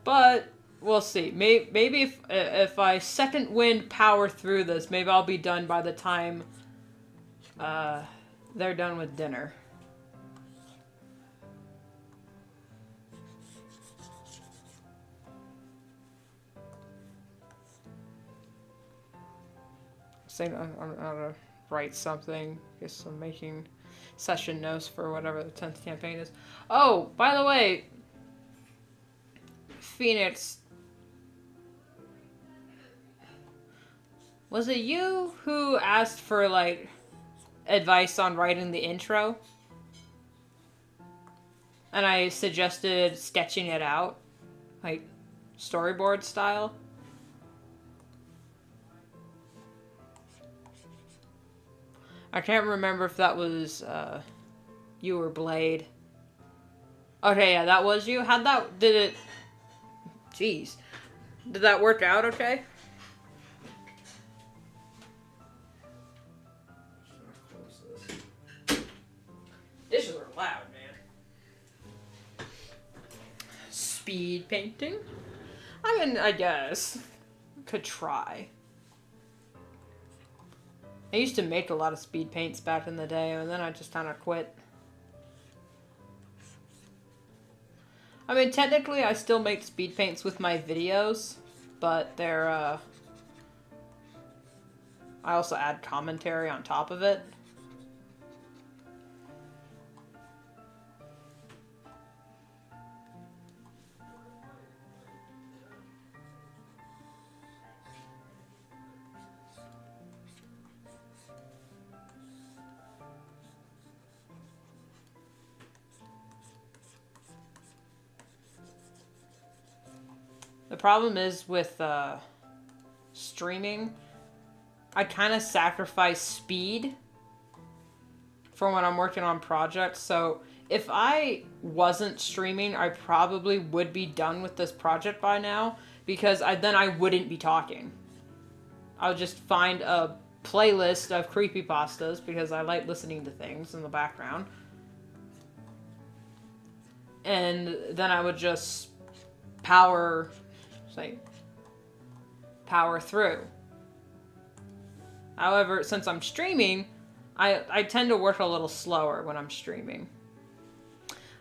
But we'll see. Maybe if I second wind power through this, maybe I'll be done by the time they're done with dinner. Saying I'm gonna write something. Guess I'm making session notes for whatever the 10th campaign is. Oh, by the way, Phoenix, was it you who asked for like advice on writing the intro? And I suggested sketching it out, like storyboard style. I can't remember if that was you or Blade. Okay, yeah, that was you. Jeez. Did that work out okay? Dishes are loud, man. Speed painting? I mean, I guess. Could try. I used to make a lot of speed paints back in the day, and then I just kind of quit. I mean, technically, I still make speed paints with my videos, but they're, I also add commentary on top of it. The problem is with streaming, I kind of sacrifice speed for when I'm working on projects. So if I wasn't streaming, I probably would be done with this project by now, because then I wouldn't be talking. I would just find a playlist of creepypastas because I like listening to things in the background. And then I would just power through. However, since I'm streaming, I tend to work a little slower when I'm streaming.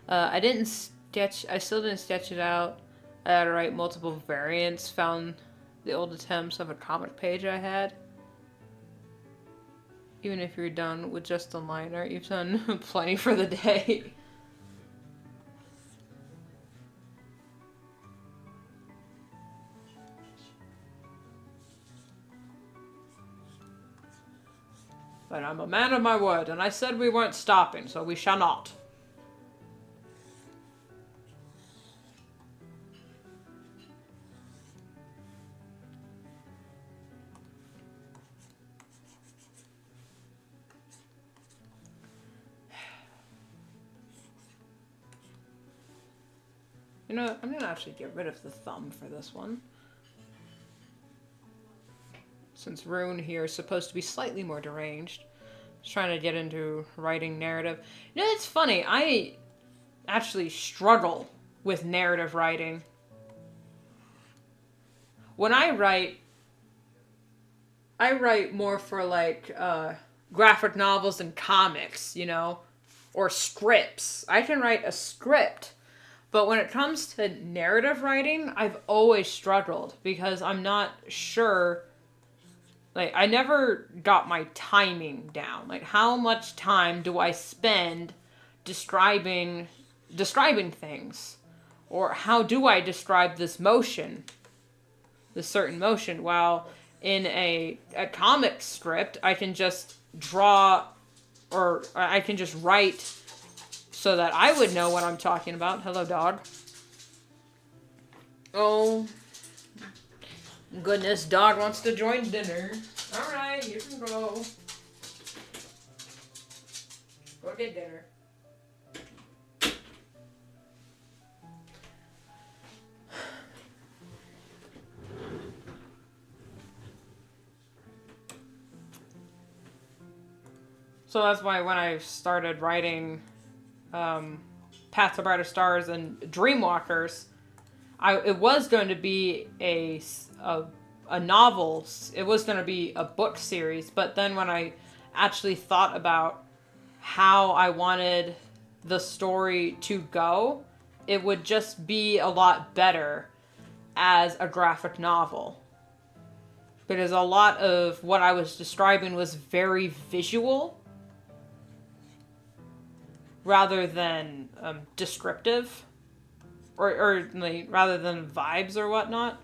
I still didn't sketch it out. I had to write multiple variants, found the old attempts of a comic page I had. Even if you're done with just the line art, you've done plenty for the day. But I'm a man of my word, and I said we weren't stopping, so we shall not. You You know, I'm gonna actually get rid of the thumb for this one. Since Rune here is supposed to be slightly more deranged. Just trying to get into writing narrative. You know, it's funny, I actually struggle with narrative writing. When I write more for like graphic novels and comics, you know, or scripts. I can write a script, but when it comes to narrative writing, I've always struggled because I'm not sure. Like, I never got my timing down. Like, how much time do I spend describing things? Or how do I describe this motion? This certain motion? While in a comic script, I can just draw, or I can just write so that I would know what I'm talking about. Hello, dog. Oh, goodness, dog wants to join dinner. Alright, you can go. Go get dinner. So that's why when I started writing Path to Brighter Stars and Dreamwalkers, it was going to be a novel. It was going to be a book series, but then when I actually thought about how I wanted the story to go, it would just be a lot better as a graphic novel. Because a lot of what I was describing was very visual rather than descriptive, or like, rather than vibes or whatnot.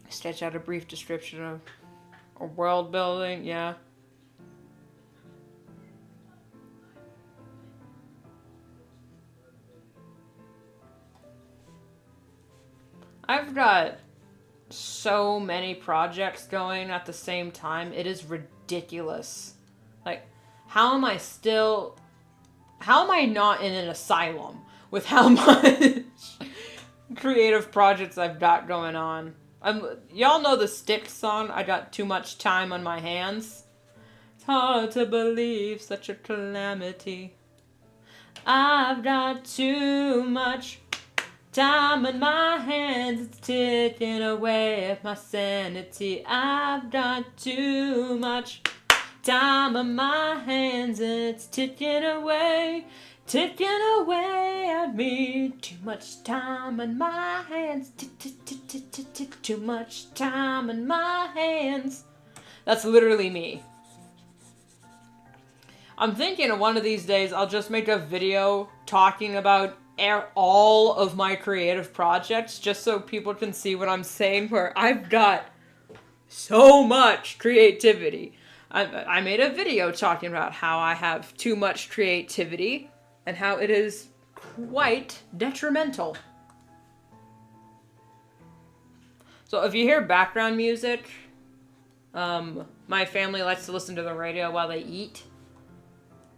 Sketch out a brief description of a world building, yeah. I've got so many projects going at the same time. It is ridiculous. Like, how am I not in an asylum with how much creative projects I've got going on? Y'all know the Styx song, I got too much time on my hands? It's hard to believe such a calamity. I've got too much time on my hands, it's ticking away at my sanity. I've got too much time on my hands, it's ticking away at me. Too much time on my hands, too much time on my hands. That's literally me. I'm thinking one of these days I'll just make a video talking about all of my creative projects just so people can see what I'm saying, where I've got so much creativity. I made a video talking about how I have too much creativity and how it is quite detrimental. So if you hear background music, my family likes to listen to the radio while they eat.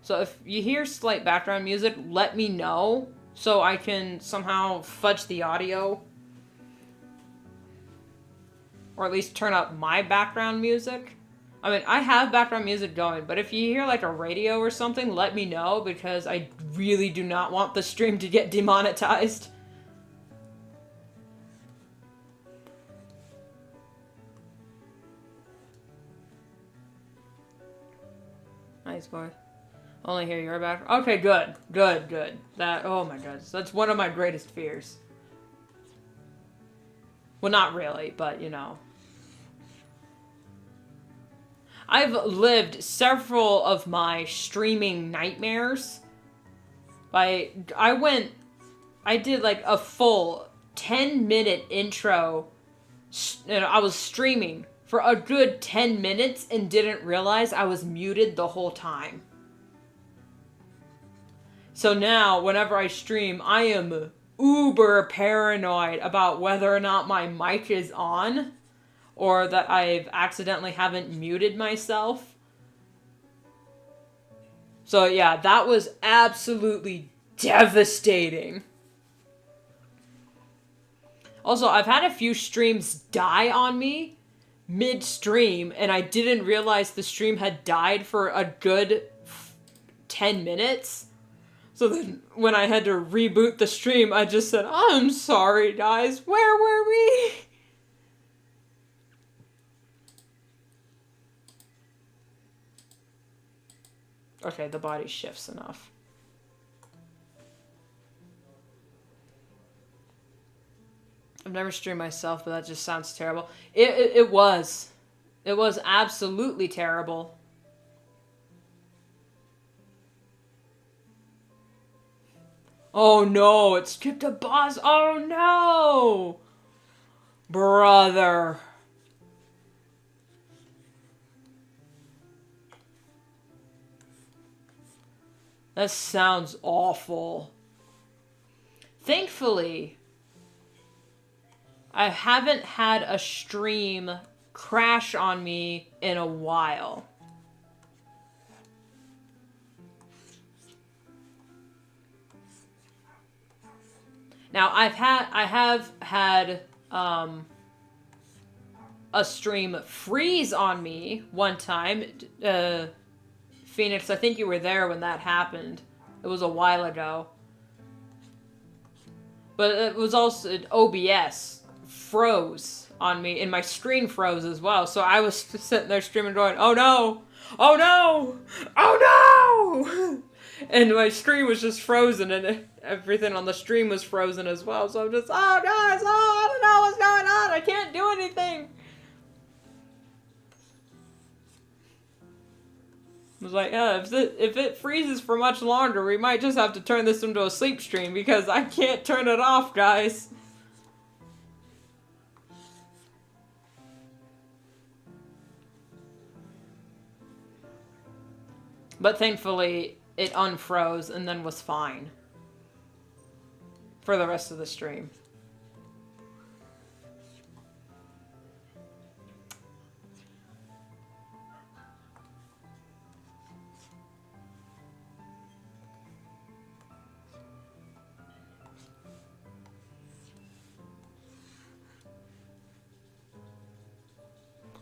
So if you hear slight background music, let me know so I can somehow fudge the audio. Or at least turn up my background music. I mean, I have background music going, but if you hear like a radio or something, let me know, because I really do not want the stream to get demonetized. Nice boy. Only hear your background. Okay, good. That, oh my god, that's one of my greatest fears. Well, not really, but you know. I've lived several of my streaming nightmares. I did like a full 10-minute intro. And I was streaming for a good 10 minutes and didn't realize I was muted the whole time. So now, whenever I stream, I am uber paranoid about whether or not my mic is on, or that I've accidentally haven't muted myself. So yeah, that was absolutely devastating. Also, I've had a few streams die on me mid-stream, and I didn't realize the stream had died for a good 10 minutes. So then when I had to reboot the stream, I just said, I'm sorry, guys. Where were we? Okay, the body shifts enough. I've never streamed myself, but that just sounds terrible. It was. It was absolutely terrible. Oh no, it skipped a boss. Oh no! Brother. That sounds awful. Thankfully, I haven't had a stream crash on me in a while. Now, I have had a stream freeze on me one time. Phoenix, I think you were there when that happened. It was a while ago. But it was also OBS froze on me, and my screen froze as well. So I was sitting there streaming going, oh no! Oh no! Oh no! And my screen was just frozen, and everything on the stream was frozen as well. So I'm just, oh guys, oh, I don't know what's going on. I can't do anything. I was like, if it freezes for much longer, we might just have to turn this into a sleep stream because I can't turn it off, guys. But thankfully, it unfroze and then was fine for the rest of the stream.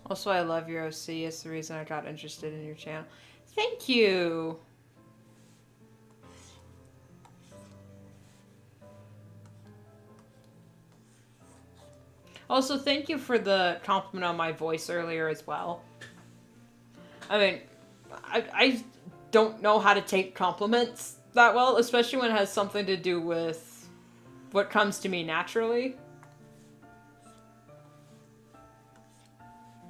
Also, I love your OC. It's the reason I got interested in your channel. Thank you! Also, thank you for the compliment on my voice earlier as well. I mean, I don't know how to take compliments that well, especially when it has something to do with what comes to me naturally.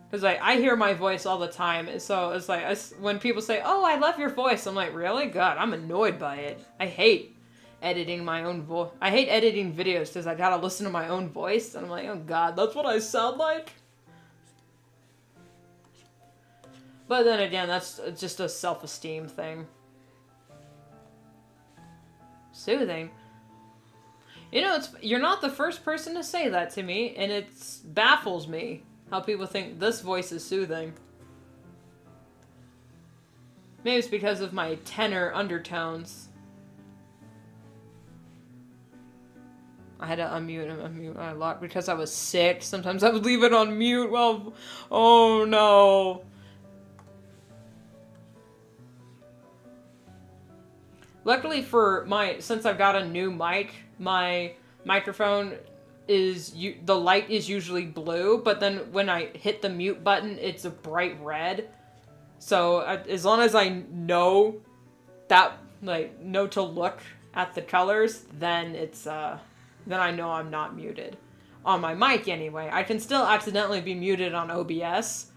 Because I hear my voice all the time, so it's like, when people say, oh, I love your voice, I'm like, really? God, I'm annoyed by it. I hate editing my own voice. I hate editing videos because I gotta listen to my own voice, and I'm like, oh God, that's what I sound like? But then again, that's just a self-esteem thing. Soothing? You know, you're not the first person to say that to me, and it baffles me. How people think this voice is soothing. Maybe it's because of my tenor undertones. I had to unmute and unmute my lock because I was sick. Sometimes I would leave it on mute. Well, oh no. Luckily for since I've got a new mic, my microphone the light is usually blue, but then when I hit the mute button, it's a bright red. So as long as I know that, know to look at the colors, then then I know I'm not muted. On my mic anyway. I can still accidentally be muted on OBS,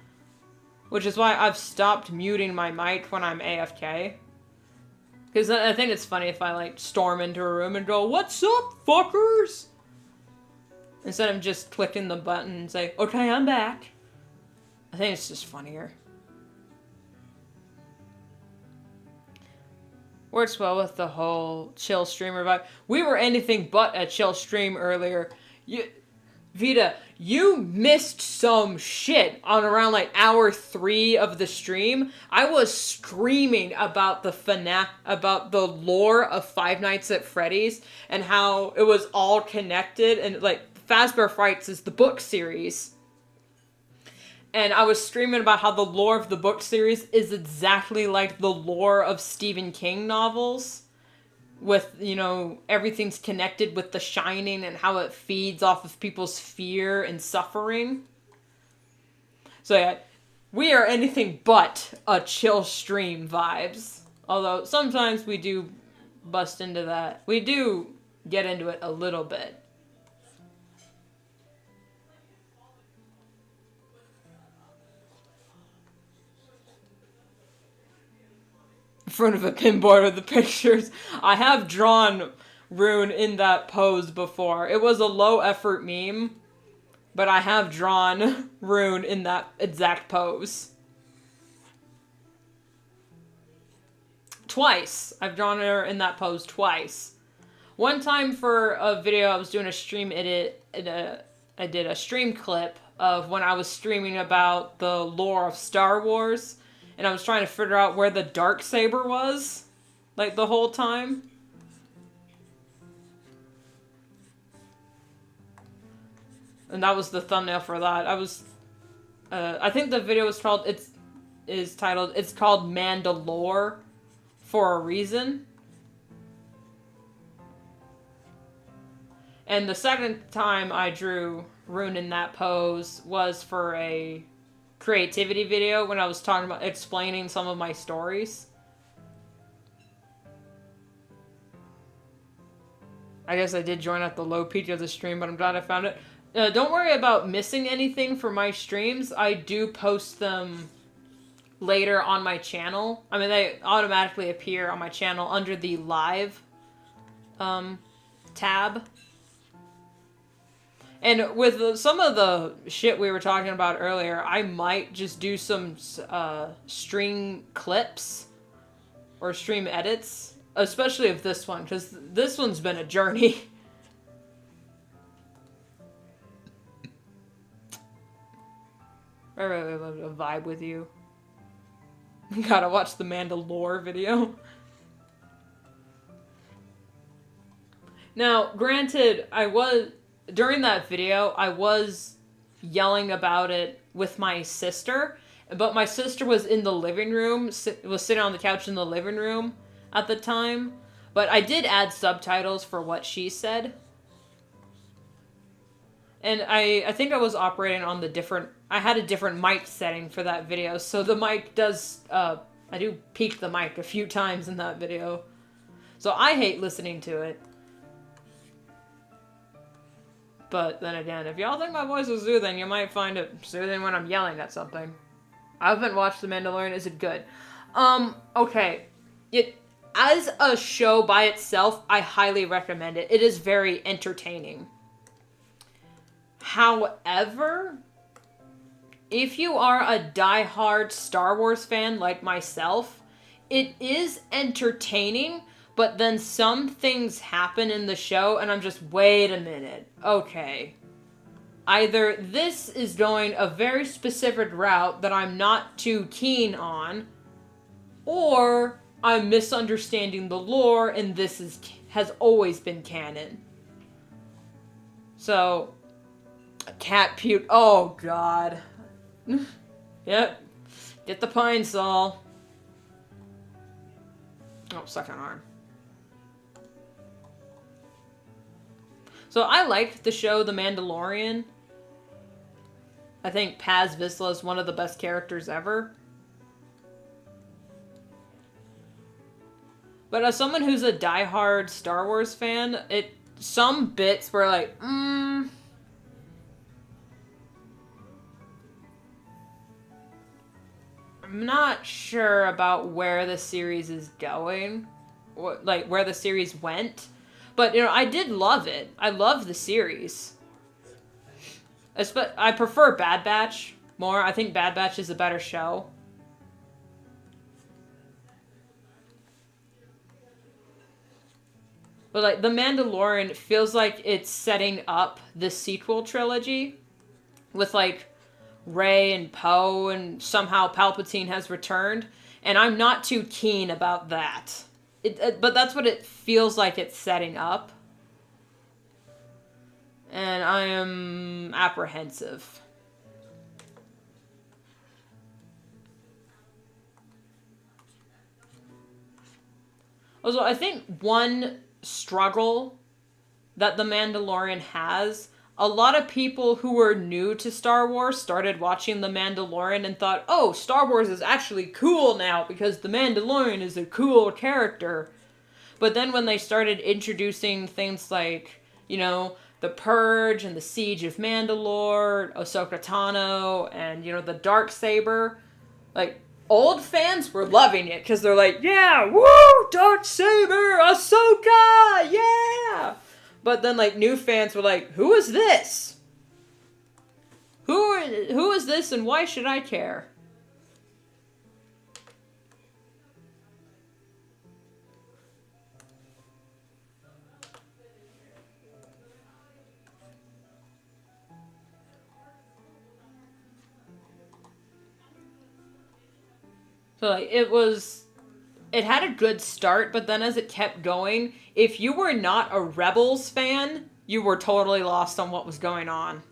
which is why I've stopped muting my mic when I'm AFK. Because I think it's funny if I storm into a room and go, "What's up, fuckers?" Instead of just clicking the button and say, okay, I'm back. I think it's just funnier. Works well with the whole chill streamer vibe. We were anything but a chill stream earlier. Vita, you missed some shit on around like hour 3 of the stream. I was screaming about about the lore of Five Nights at Freddy's and how it was all connected, and like Fazbear Frights is the book series. And I was streaming about how the lore of the book series is exactly like the lore of Stephen King novels. With, you know, everything's connected with The Shining and how it feeds off of people's fear and suffering. So yeah, we are anything but a chill stream vibes. Although sometimes we do bust into that. We do get into it a little bit. In front of a pinboard with the pictures. I have drawn Rune in that pose before. It was a low effort meme, but I have drawn Rune in that exact pose. Twice. I've drawn her in that pose twice. One time for a video I was doing a stream edit, I did a stream clip of when I was streaming about the lore of Star Wars. And I was trying to figure out where the Darksaber was, like, the whole time. And that was the thumbnail for that. I think the video was called, it's called Mandalore for a reason. And the second time I drew Rune in that pose was for a creativity video when I was talking about explaining some of my stories. I guess I did join at the low peak of the stream, but I'm glad I found it. Don't worry about missing anything for my streams. I do post them later on my channel. I mean, they automatically appear on my channel under the live tab. And with some of the shit we were talking about earlier, I might just do some stream clips or stream edits, especially of this one, because this one's been a journey. I really love to vibe with you. Gotta watch the Mandalore video. Now, granted, during that video, I was yelling about it with my sister, but my sister was in the living room, was sitting on the couch in the living room at the time, but I did add subtitles for what she said. And I think I was operating on I had a different mic setting for that video, so the mic does, I do peak the mic a few times in that video. So I hate listening to it. But then again, if y'all think my voice is soothing, you might find it soothing when I'm yelling at something. I haven't watched The Mandalorian. Is it good? Okay. As a show by itself, I highly recommend it. It is very entertaining. However, if you are a diehard Star Wars fan like myself, it is entertaining, but then some things happen in the show, and I'm just, wait a minute. Okay. Either this is going a very specific route that I'm not too keen on, or I'm misunderstanding the lore, and this has always been canon. So, a cat puke. Oh, God. Yep. Get the pine saw. Oh, second arm. So I liked the show The Mandalorian. I think Paz Vizsla is one of the best characters ever. But as someone who's a diehard Star Wars fan, some bits were like, I'm not sure about where the series is going. Like, where the series went. But, you know, I did love it. I love the series. I prefer Bad Batch more. I think Bad Batch is a better show. But like The Mandalorian feels like it's setting up the sequel trilogy with like Rey and Poe, and somehow Palpatine has returned, and I'm not too keen about that. But that's what it feels like it's setting up. And I am apprehensive. Also, I think one struggle that The Mandalorian has, a lot of people who were new to Star Wars started watching The Mandalorian and thought, oh, Star Wars is actually cool now because The Mandalorian is a cool character. But then when they started introducing things like, The Purge and the Siege of Mandalore, Ahsoka Tano, and, the Darksaber, like, old fans were loving it because they're like, yeah, woo, Darksaber, Ahsoka, yeah! But then, like, new fans were like, who is this? Who is this and why should I care? So, like, it had a good start, but then as it kept going, if you were not a Rebels fan, you were totally lost on what was going on.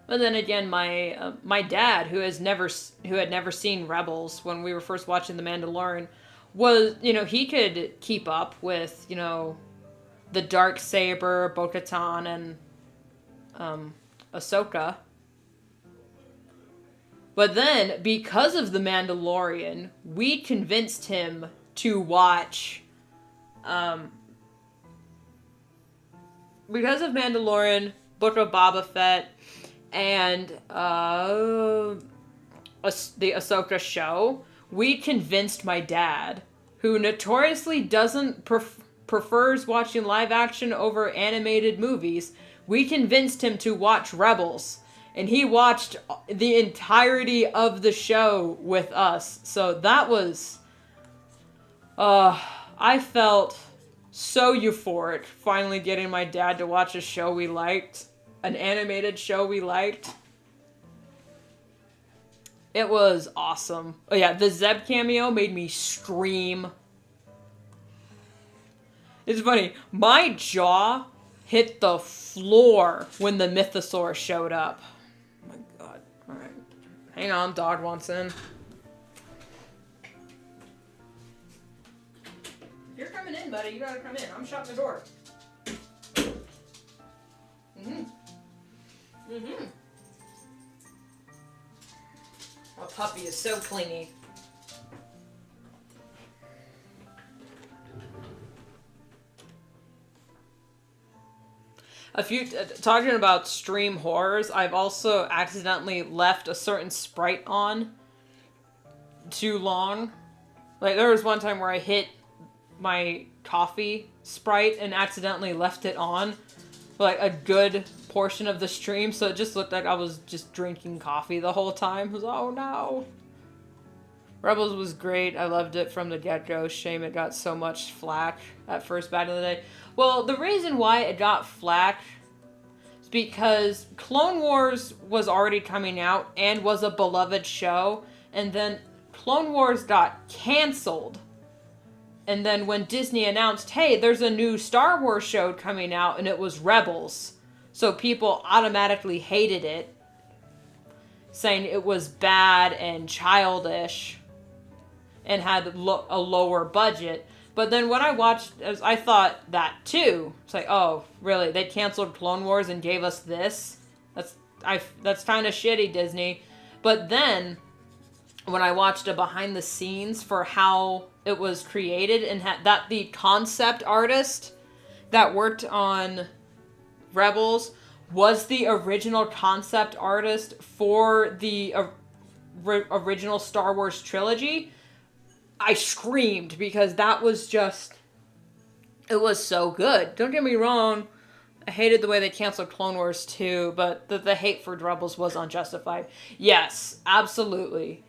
But then again, my dad, who had never seen Rebels when we were first watching The Mandalorian, was, he could keep up with, the Darksaber, Bo-Katan, and Ahsoka. But then, because of The Mandalorian, we convinced him to watch, because of Mandalorian, Book of Boba Fett, and the Ahsoka show, we convinced my dad, who notoriously prefers watching live action over animated movies, we convinced him to watch Rebels. And he watched the entirety of the show with us. So that was... I felt so euphoric finally getting my dad to watch a show we liked. An animated show we liked. It was awesome. Oh yeah, the Zeb cameo made me scream. It's funny, my jaw hit the floor when the Mythosaur showed up. Oh my god. Alright. Hang on, dog wants in. If you're coming in, buddy, you gotta come in. I'm shutting the door. My puppy is so clingy. Talking about stream horrors, I've also accidentally left a certain sprite on too long. Like, there was one time where I hit my coffee sprite and accidentally left it on for like a good portion of the stream, so it just looked like I was just drinking coffee the whole time. I was, oh no. Rebels was great. I loved it from the get-go. Shame it got so much flack at first back in the day. Well, the reason why it got flack is because Clone Wars was already coming out and was a beloved show, and then Clone Wars got canceled. And then when Disney announced, hey, there's a new Star Wars show coming out, and it was Rebels. So people automatically hated it, saying it was bad and childish and had a lower budget. But then when I watched, I thought that too. It's like, oh, really? They canceled Clone Wars and gave us this? That's kind of shitty, Disney. But then when I watched a behind the scenes for how it was created, and that the concept artist that worked on Rebels was the original concept artist for the original Star Wars trilogy, I screamed because that was just, it was so good. Don't get me wrong, I hated the way they canceled Clone Wars too, but the hate for Rebels was unjustified. Yes, absolutely.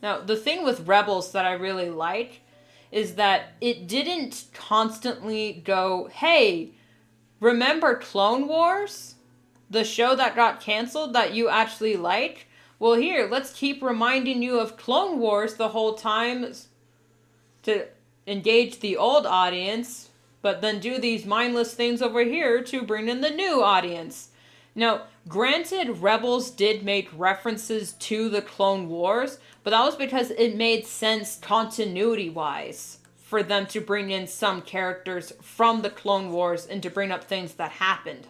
Now, the thing with Rebels that I really like is that it didn't constantly go, hey, remember Clone Wars? The show that got canceled that you actually like? Well, here, let's keep reminding you of Clone Wars the whole time to engage the old audience, but then do these mindless things over here to bring in the new audience. Now, granted, Rebels did make references to the Clone Wars, but that was because it made sense continuity-wise for them to bring in some characters from the Clone Wars and to bring up things that happened.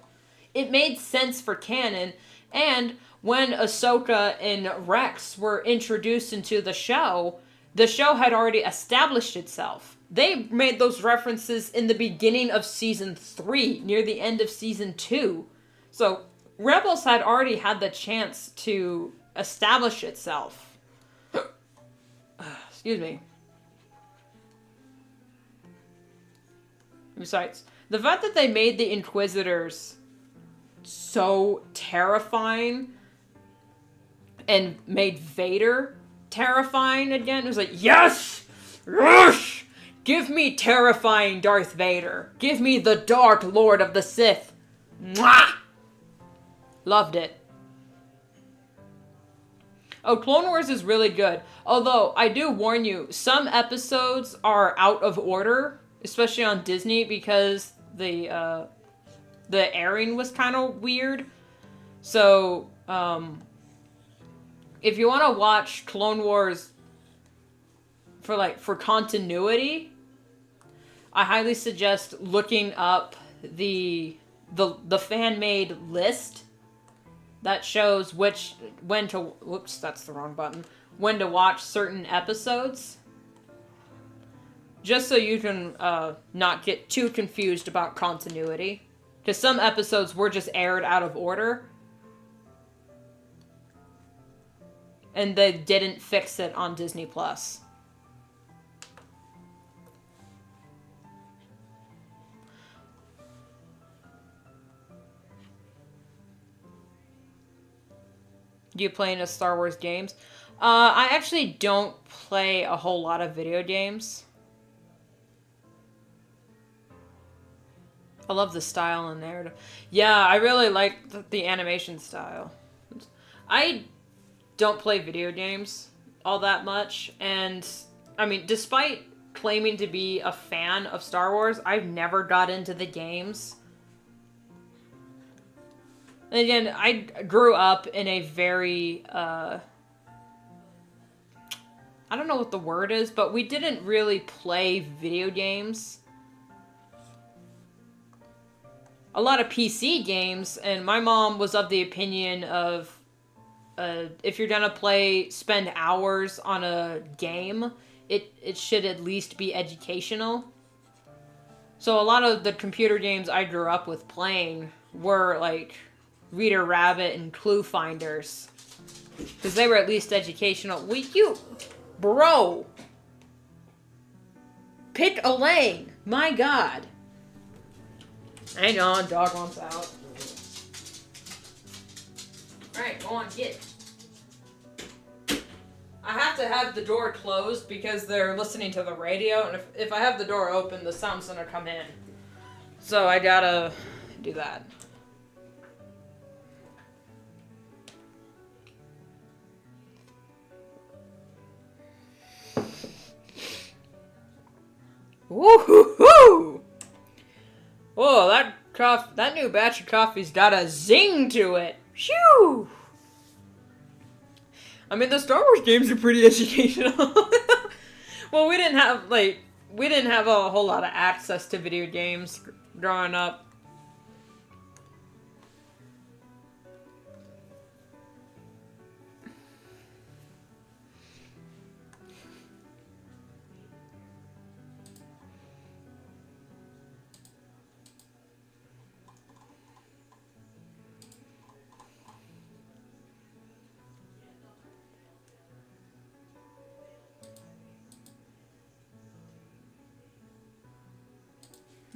It made sense for canon, and when Ahsoka and Rex were introduced into the show had already established itself. They made those references in the beginning of Season 3, near the end of Season 2. So, Rebels had already had the chance to establish itself. Excuse me. Besides, the fact that they made the Inquisitors so terrifying and made Vader terrifying again, it was like, yes! Yes! Give me terrifying Darth Vader. Give me the Dark Lord of the Sith. Mwah! Loved it. Oh, Clone Wars is really good. Although, I do warn you, some episodes are out of order, especially on Disney, because the airing was kind of weird. So, if you want to watch Clone Wars for continuity, I highly suggest looking up the fan-made list that shows when to watch certain episodes. Just so you can not get too confused about continuity. Because some episodes were just aired out of order. And they didn't fix it on Disney+. Do you play any Star Wars games? I actually don't play a whole lot of video games. I love the style and narrative. Yeah, I really like the animation style. I don't play video games all that much, and I mean, despite claiming to be a fan of Star Wars, I've never got into the games. And again, I grew up in a very, I don't know what the word is, but we didn't really play video games. A lot of PC games, and my mom was of the opinion of, if you're gonna spend hours on a game, it should at least be educational. So a lot of the computer games I grew up with playing were like Reader Rabbit and Clue Finders. Because they were at least educational. Bro! Pick a lane! My god! Hang on, dog wants out. Alright, go on, get it. I have to have the door closed because they're listening to the radio, and if I have the door open, the sound's gonna come in. So I gotta do that. Woo-hoo-hoo! Whoa, that new batch of coffee's got a zing to it. Shoo! I mean, the Star Wars games are pretty educational. Well, we didn't have a whole lot of access to video games growing up.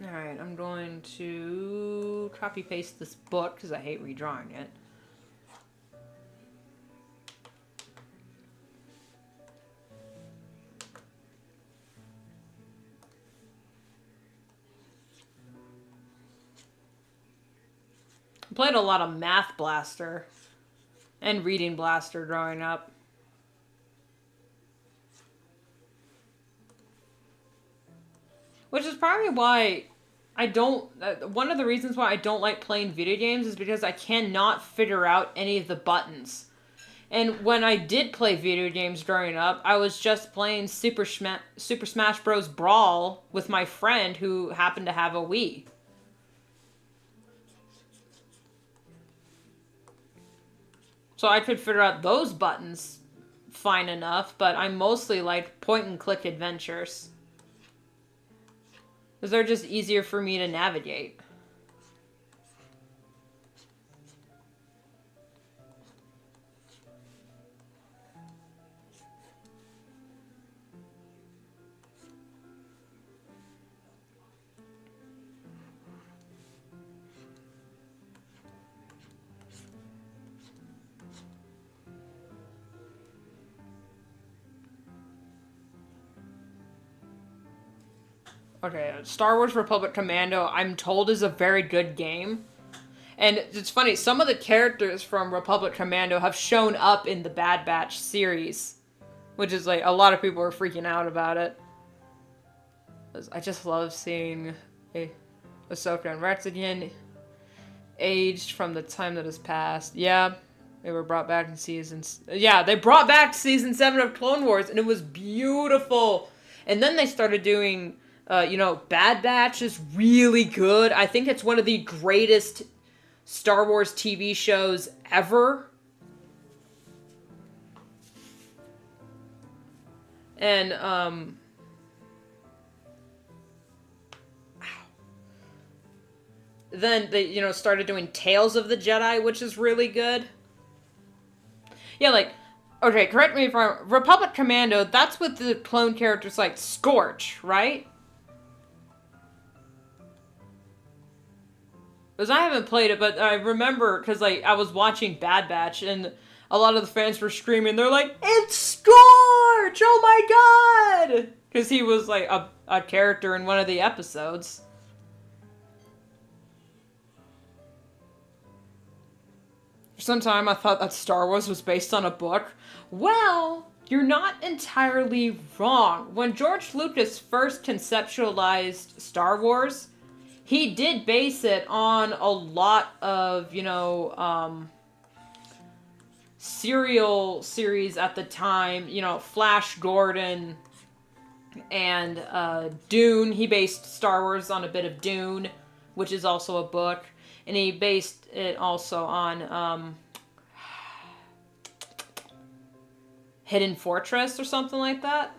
Alright, I'm going to copy paste this book because I hate redrawing it. I played a lot of Math Blaster and Reading Blaster growing up. Which is probably why I don't... one of the reasons why I don't like playing video games is because I cannot figure out any of the buttons. And when I did play video games growing up, I was just playing Super Smash Bros. Brawl with my friend who happened to have a Wii. So I could figure out those buttons fine enough, but I mostly like point-and-click adventures. Because they're just easier for me to navigate. Okay, Star Wars Republic Commando, I'm told, is a very good game. And it's funny, some of the characters from Republic Commando have shown up in the Bad Batch series. Which is like, a lot of people are freaking out about it. I just love seeing Ahsoka and Rex again, aged from the time that has passed. Yeah, they were brought back in seasons. Yeah, they brought back season 7 of Clone Wars, and it was beautiful. And then they started doing... Bad Batch is really good. I think it's one of the greatest Star Wars TV shows ever. And, then they, started doing Tales of the Jedi, which is really good. Yeah, like... Okay, correct me if I'm wrong. Republic Commando, that's with the clone characters like Scorch, right? Because I haven't played it, but I remember, because, I was watching Bad Batch, and a lot of the fans were screaming, they're like, it's Scorch! Oh my god! Because he was, a character in one of the episodes. For some time, I thought that Star Wars was based on a book. Well, you're not entirely wrong. When George Lucas first conceptualized Star Wars... He did base it on a lot of, serial series at the time. Flash Gordon and Dune. He based Star Wars on a bit of Dune, which is also a book. And he based it also on Hidden Fortress or something like that.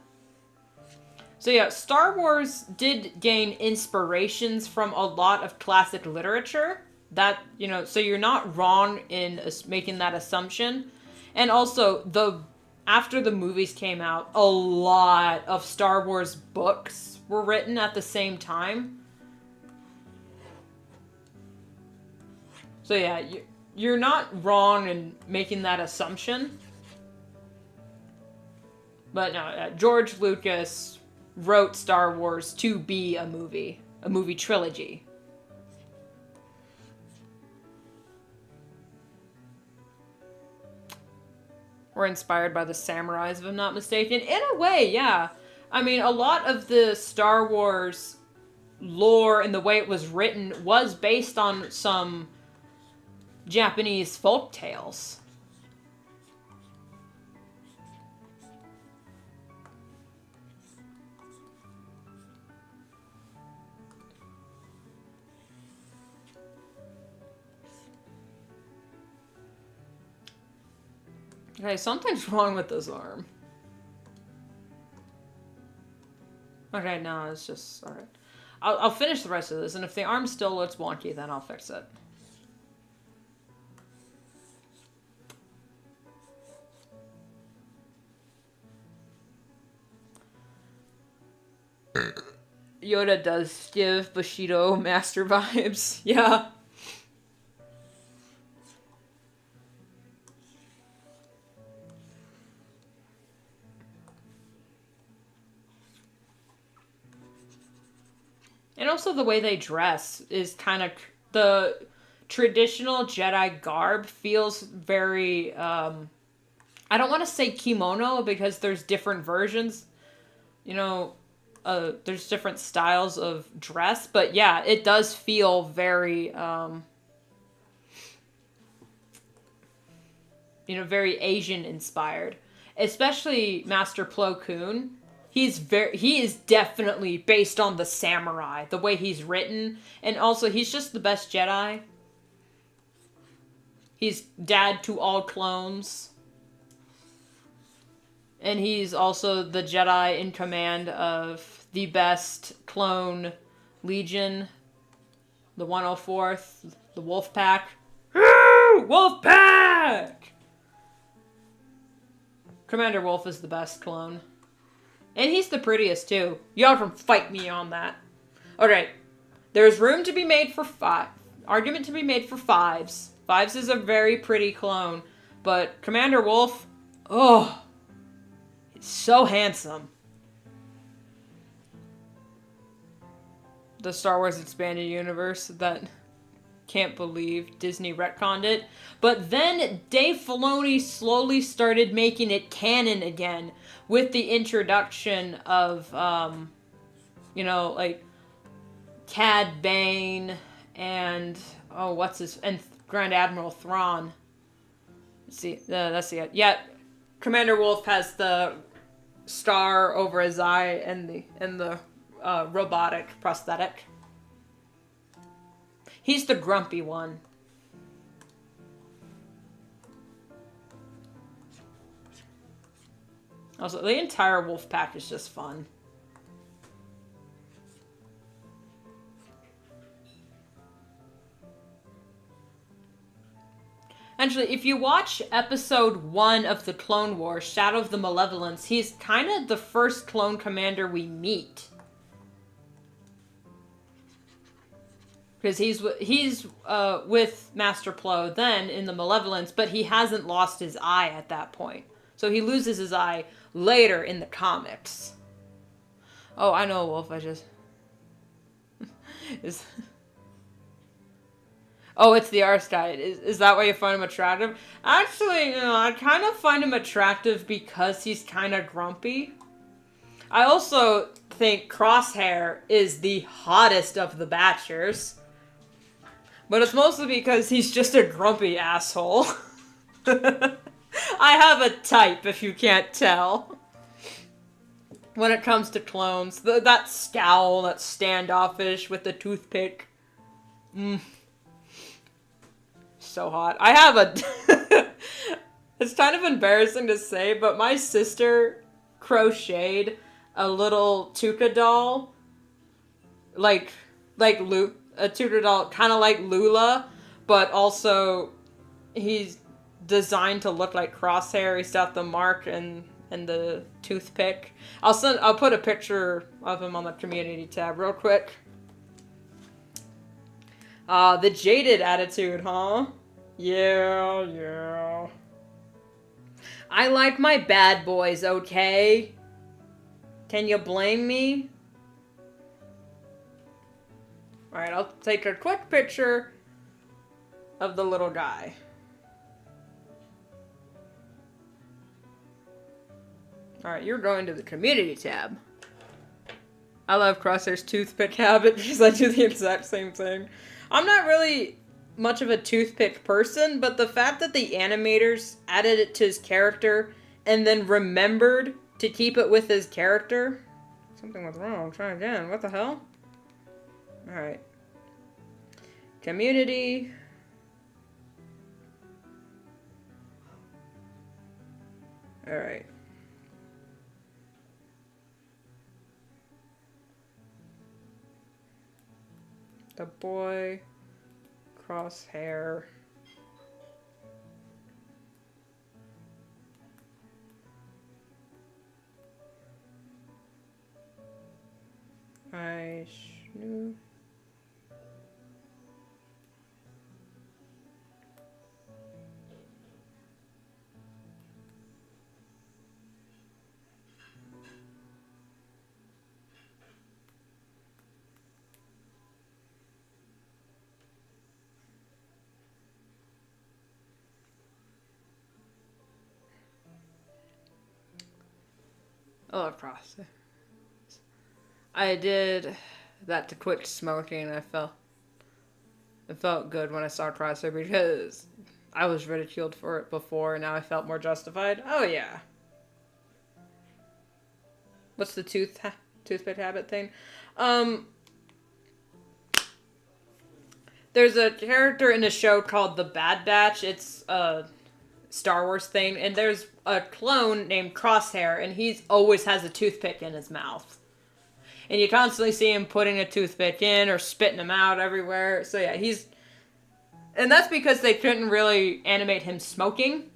So yeah, Star Wars did gain inspirations from a lot of classic literature. That, so you're not wrong in making that assumption. And also, after the movies came out, a lot of Star Wars books were written at the same time. So yeah, you're not wrong in making that assumption. But no, George Lucas wrote Star Wars to be a movie trilogy. We're inspired by the samurais, if I'm not mistaken. In a way, yeah. I mean, a lot of the Star Wars lore and the way it was written was based on some Japanese folk tales. Okay, something's wrong with this arm. Okay, no, it's just... Alright. I'll finish the rest of this, and if the arm still looks wonky, then I'll fix it. Yoda does give Bushido master vibes. Yeah. And also the way they dress is kind of the traditional Jedi garb feels very I don't want to say kimono because there's different versions. You know, there's different styles of dress, but yeah, it does feel very very Asian inspired. Especially Master Plo Koon. He is definitely based on the samurai, the way he's written, and also he's just the best Jedi. He's dad to all clones. And he's also the Jedi in command of the best clone legion, the 104th, the Wolf Pack. Wolf Pack! Commander Wolf is the best clone. And he's the prettiest, too. Y'all can fight me on that. Alright. There's room to be made for argument to be made for Fives. Fives is a very pretty clone. But Commander Wolf, oh, he's so handsome. The Star Wars Expanded Universe, that can't believe Disney retconned it. But then Dave Filoni slowly started making it canon again with the introduction of, like Cad Bane and and Grand Admiral Thrawn. Let's see, that's it. Yeah, Commander Wolf has the star over his eye and the robotic prosthetic. He's the grumpy one. Also, the entire wolf pack is just fun. Actually, if you watch episode 1 of the Clone Wars, Shadow of the Malevolence, he's kind of the first clone commander we meet. Because he's with Master Plo then in the Malevolence, but he hasn't lost his eye at that point. So he loses his eye later in the comics. Oh, I know, Wolf. Oh, it's the arse diet. Is that why you find him attractive? Actually, I kind of find him attractive because he's kind of grumpy. I also think Crosshair is the hottest of the Batchers. But it's mostly because he's just a grumpy asshole. I have a type, if you can't tell. When it comes to clones. That scowl, that standoffish with the toothpick. So hot. I have a... It's kind of embarrassing to say, but my sister crocheted a little Tuca doll. Like a Tuca doll, kind of like Lula, but also he's designed to look like Crosshair. He's got the mark and the toothpick. I'll put a picture of him on the community tab real quick. The jaded attitude, huh? Yeah. I like my bad boys, okay? Can you blame me? Alright, I'll take a quick picture of the little guy. Alright, you're going to the community tab. I love Crosshair's toothpick habit because I do the exact same thing. I'm not really much of a toothpick person, but the fact that the animators added it to his character and then remembered to keep it with his character. Something was wrong. Try again. What the hell? Alright. Community. Alright. The boy. Crosshair. Myuu. I love crosshair. I did that to quit smoking, and it felt good when I saw crosshair because I was ridiculed for it before, and now I felt more justified. Oh yeah. What's the toothpick habit thing? There's a character in a show called The Bad Batch. It's a Star Wars thing, and there's a clone named Crosshair, and he's always has a toothpick in his mouth. And you constantly see him putting a toothpick in or spitting them out everywhere. So yeah, and that's because they couldn't really animate him smoking.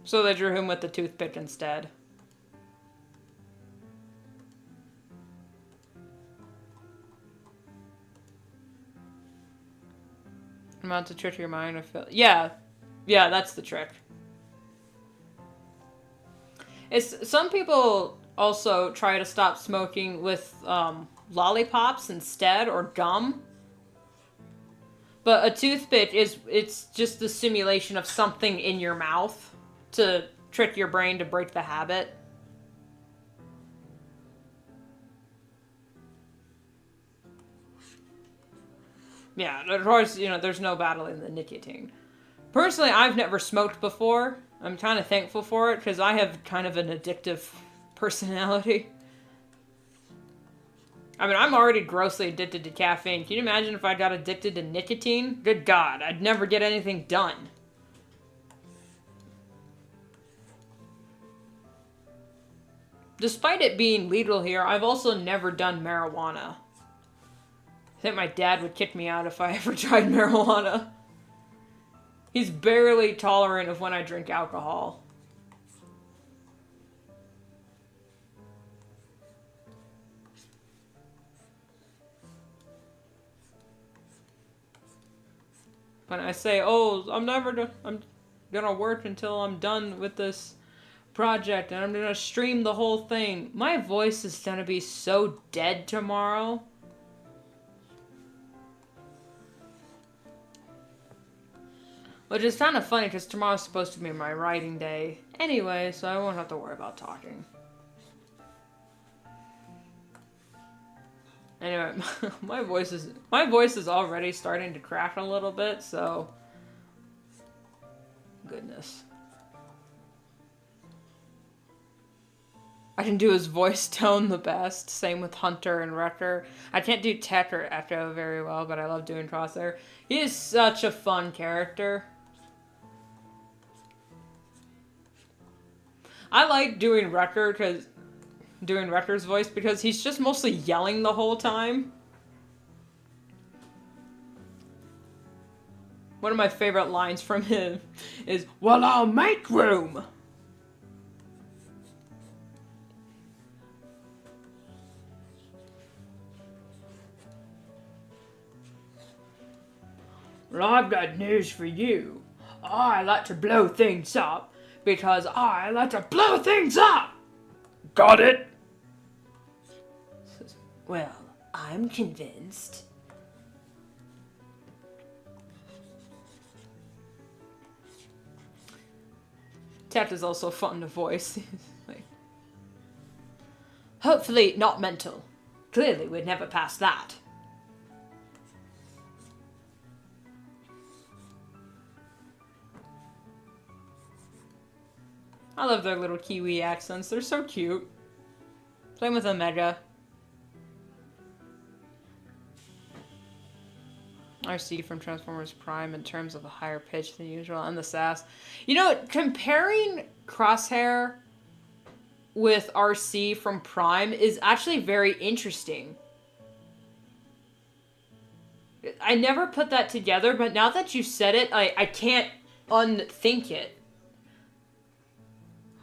So they drew him with the toothpick instead. Amount to trick your mind. Yeah, that's the trick. Some people also try to stop smoking with lollipops instead or gum. But a toothpick it's just the simulation of something in your mouth to trick your brain to break the habit. Yeah, of course, there's no battling the nicotine. Personally, I've never smoked before. I'm kind of thankful for it because I have kind of an addictive personality. I mean, I'm already grossly addicted to caffeine. Can you imagine if I got addicted to nicotine? Good God, I'd never get anything done. Despite it being legal here, I've also never done marijuana. I think my dad would kick me out if I ever tried marijuana. He's barely tolerant of when I drink alcohol. When I say, oh, I'm gonna work until I'm done with this project and I'm gonna stream the whole thing, my voice is gonna be so dead tomorrow. Which is kind of funny because tomorrow's supposed to be my writing day anyway, so I won't have to worry about talking. Anyway, my voice is already starting to crack a little bit, so goodness. I can do his voice tone the best. Same with Hunter and Wrecker. I can't do Tech or Echo very well, but I love doing Crosshair. He is such a fun character. I like doing Wrecker's voice because he's just mostly yelling the whole time. One of my favorite lines from him is, "Well, I'll make room." Well, I've got news for you. I like to blow things up because I like to blow things up. Got it? Well, I'm convinced. Tet is also fun to voice. Like, hopefully not mental. Clearly we'd never pass that. I love their little Kiwi accents. They're so cute. Same with Omega. RC from Transformers Prime in terms of a higher pitch than usual and the sass. You know, comparing Crosshair with RC from Prime is actually very interesting. I never put that together, but now that you said it, I can't unthink it.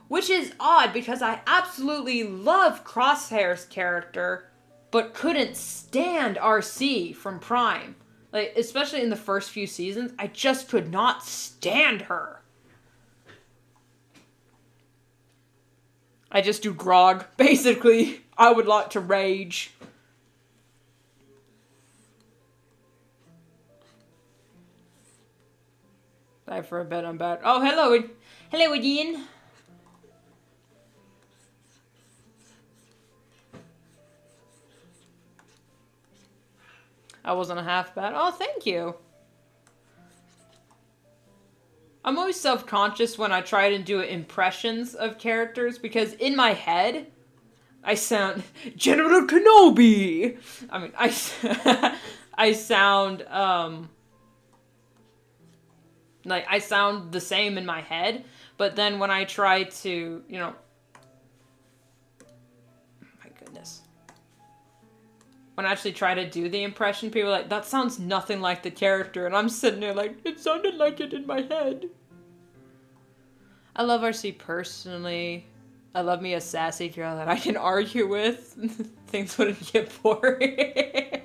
Which is odd because I absolutely love Crosshair's character, but couldn't stand RC from Prime. Like, especially in the first few seasons, I just could not stand her. I just do grog. Basically, I would like to rage. Bye for a bit, I'm back. Oh, hello. Hello, Ian. I wasn't a half bad. Oh, thank you. I'm always self-conscious when I try to do impressions of characters because in my head, I sound General Kenobi. I mean, I sound like I sound the same in my head, but then when I try to, you know, my goodness. When I actually try to do the impression, people are like, that sounds nothing like the character. And I'm sitting there like, it sounded like it in my head. I love RC personally. I love me a sassy girl that I can argue with. Things wouldn't get boring.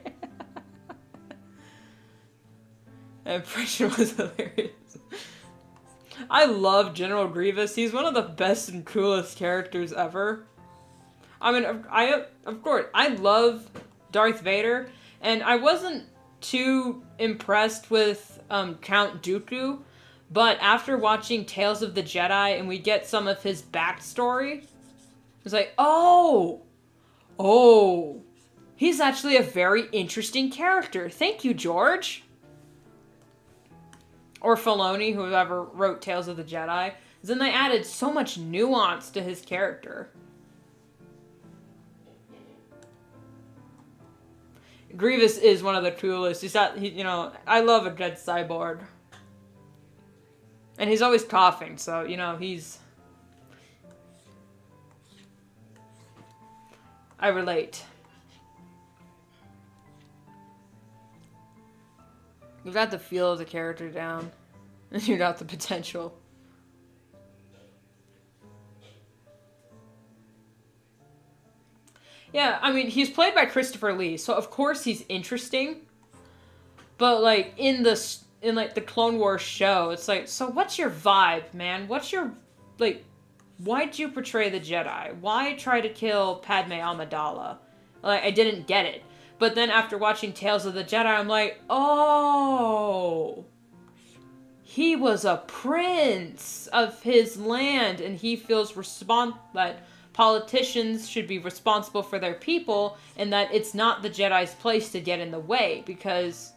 That impression was hilarious. I love General Grievous. He's one of the best and coolest characters ever. I mean, of course, I love Darth Vader, and I wasn't too impressed with Count Dooku, but after watching Tales of the Jedi and we get some of his backstory, it's like, oh, he's actually a very interesting character. Thank you, George. Or Filoni, whoever wrote Tales of the Jedi. Then they added so much nuance to his character. Grievous is one of the coolest. You know, I love a dead cyborg. And he's always coughing, so, you know, I relate. You got the feel of the character down. And you got the potential. Yeah, I mean, he's played by Christopher Lee, so of course he's interesting. But, like, in the Clone Wars show, it's like, so what's your vibe, man? What's your, like, why'd you portray the Jedi? Why try to kill Padme Amidala? Like, I didn't get it. But then after watching Tales of the Jedi, I'm like, oh, he was a prince of his land, and he feels that politicians should be responsible for their people, and that it's not the Jedi's place to get in the way, because...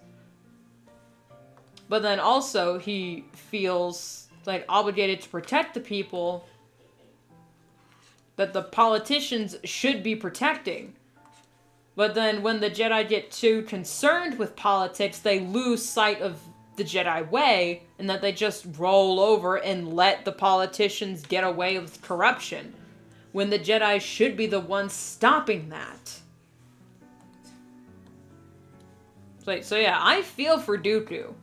But then also, he feels, like, obligated to protect the people that the politicians should be protecting. But then when the Jedi get too concerned with politics, they lose sight of the Jedi way, and that they just roll over and let the politicians get away with corruption, when the Jedi should be the ones stopping that. So yeah, I feel for Dooku.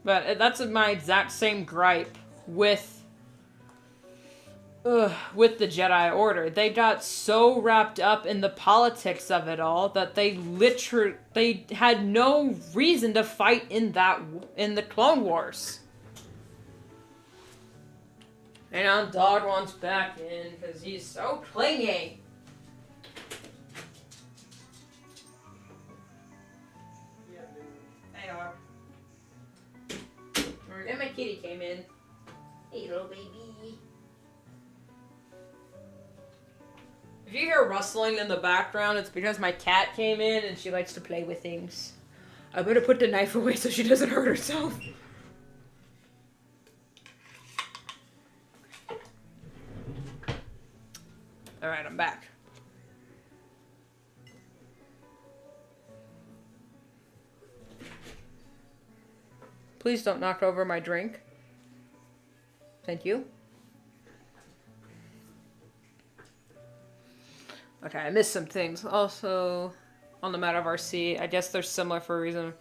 But that's my exact same gripe with the Jedi Order. They got so wrapped up in the politics of it all that they had no reason to fight in the Clone Wars. And now Dog wants back in because he's so clingy. Hey, Dog. And my kitty came in. Hey, little baby. If you hear rustling in the background, it's because my cat came in and she likes to play with things. I better put the knife away so she doesn't hurt herself. Alright, I'm back. Please don't knock over my drink. Thank you. Okay, I missed some things. Also, on the map of RC, I guess they're similar for a reason.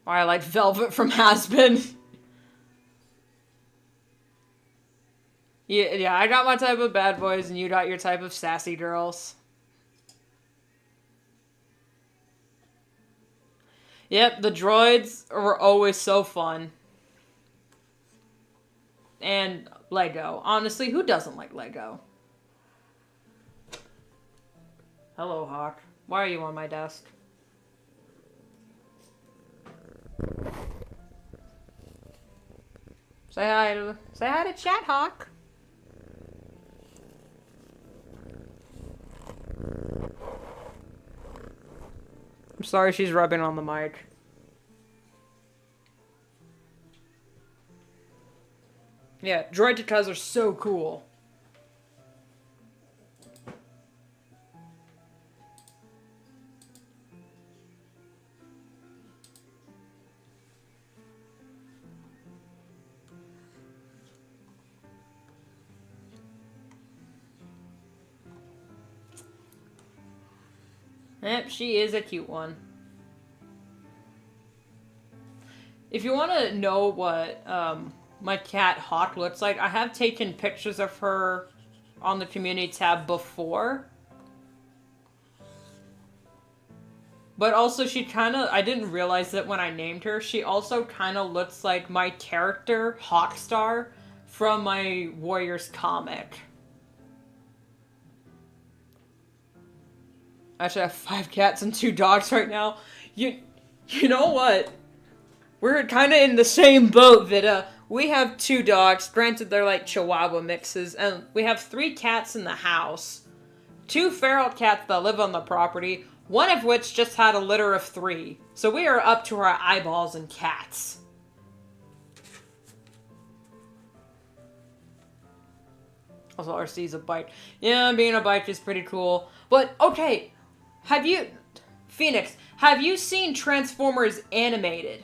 Why I like Velvet from Has-Been. Yeah, I got my type of bad boys, and you got your type of sassy girls. Yep, the droids were always so fun. And Lego. Honestly, who doesn't like Lego? Hello, Hawk. Why are you on my desk? Say hi to chat, Hawk. I'm sorry she's rubbing on the mic. Yeah, droid cuss are so cool. Yep, she is a cute one. If you want to know what my cat Hawk looks like, I have taken pictures of her on the community tab before. But also she kind of, I didn't realize that when I named her, she also kind of looks like my character, Hawkstar, from my Warriors comic. Actually, I have 5 cats and 2 dogs right now. You know what? We're kind of in the same boat, Vida. We have 2 dogs. Granted, they're like Chihuahua mixes. And we have 3 cats in the house. 2 feral cats that live on the property. One of which just had a litter of 3. So we are up to our eyeballs in cats. Also, RC's a bike. Yeah, being a bike is pretty cool. But, okay. Phoenix, have you seen Transformers animated?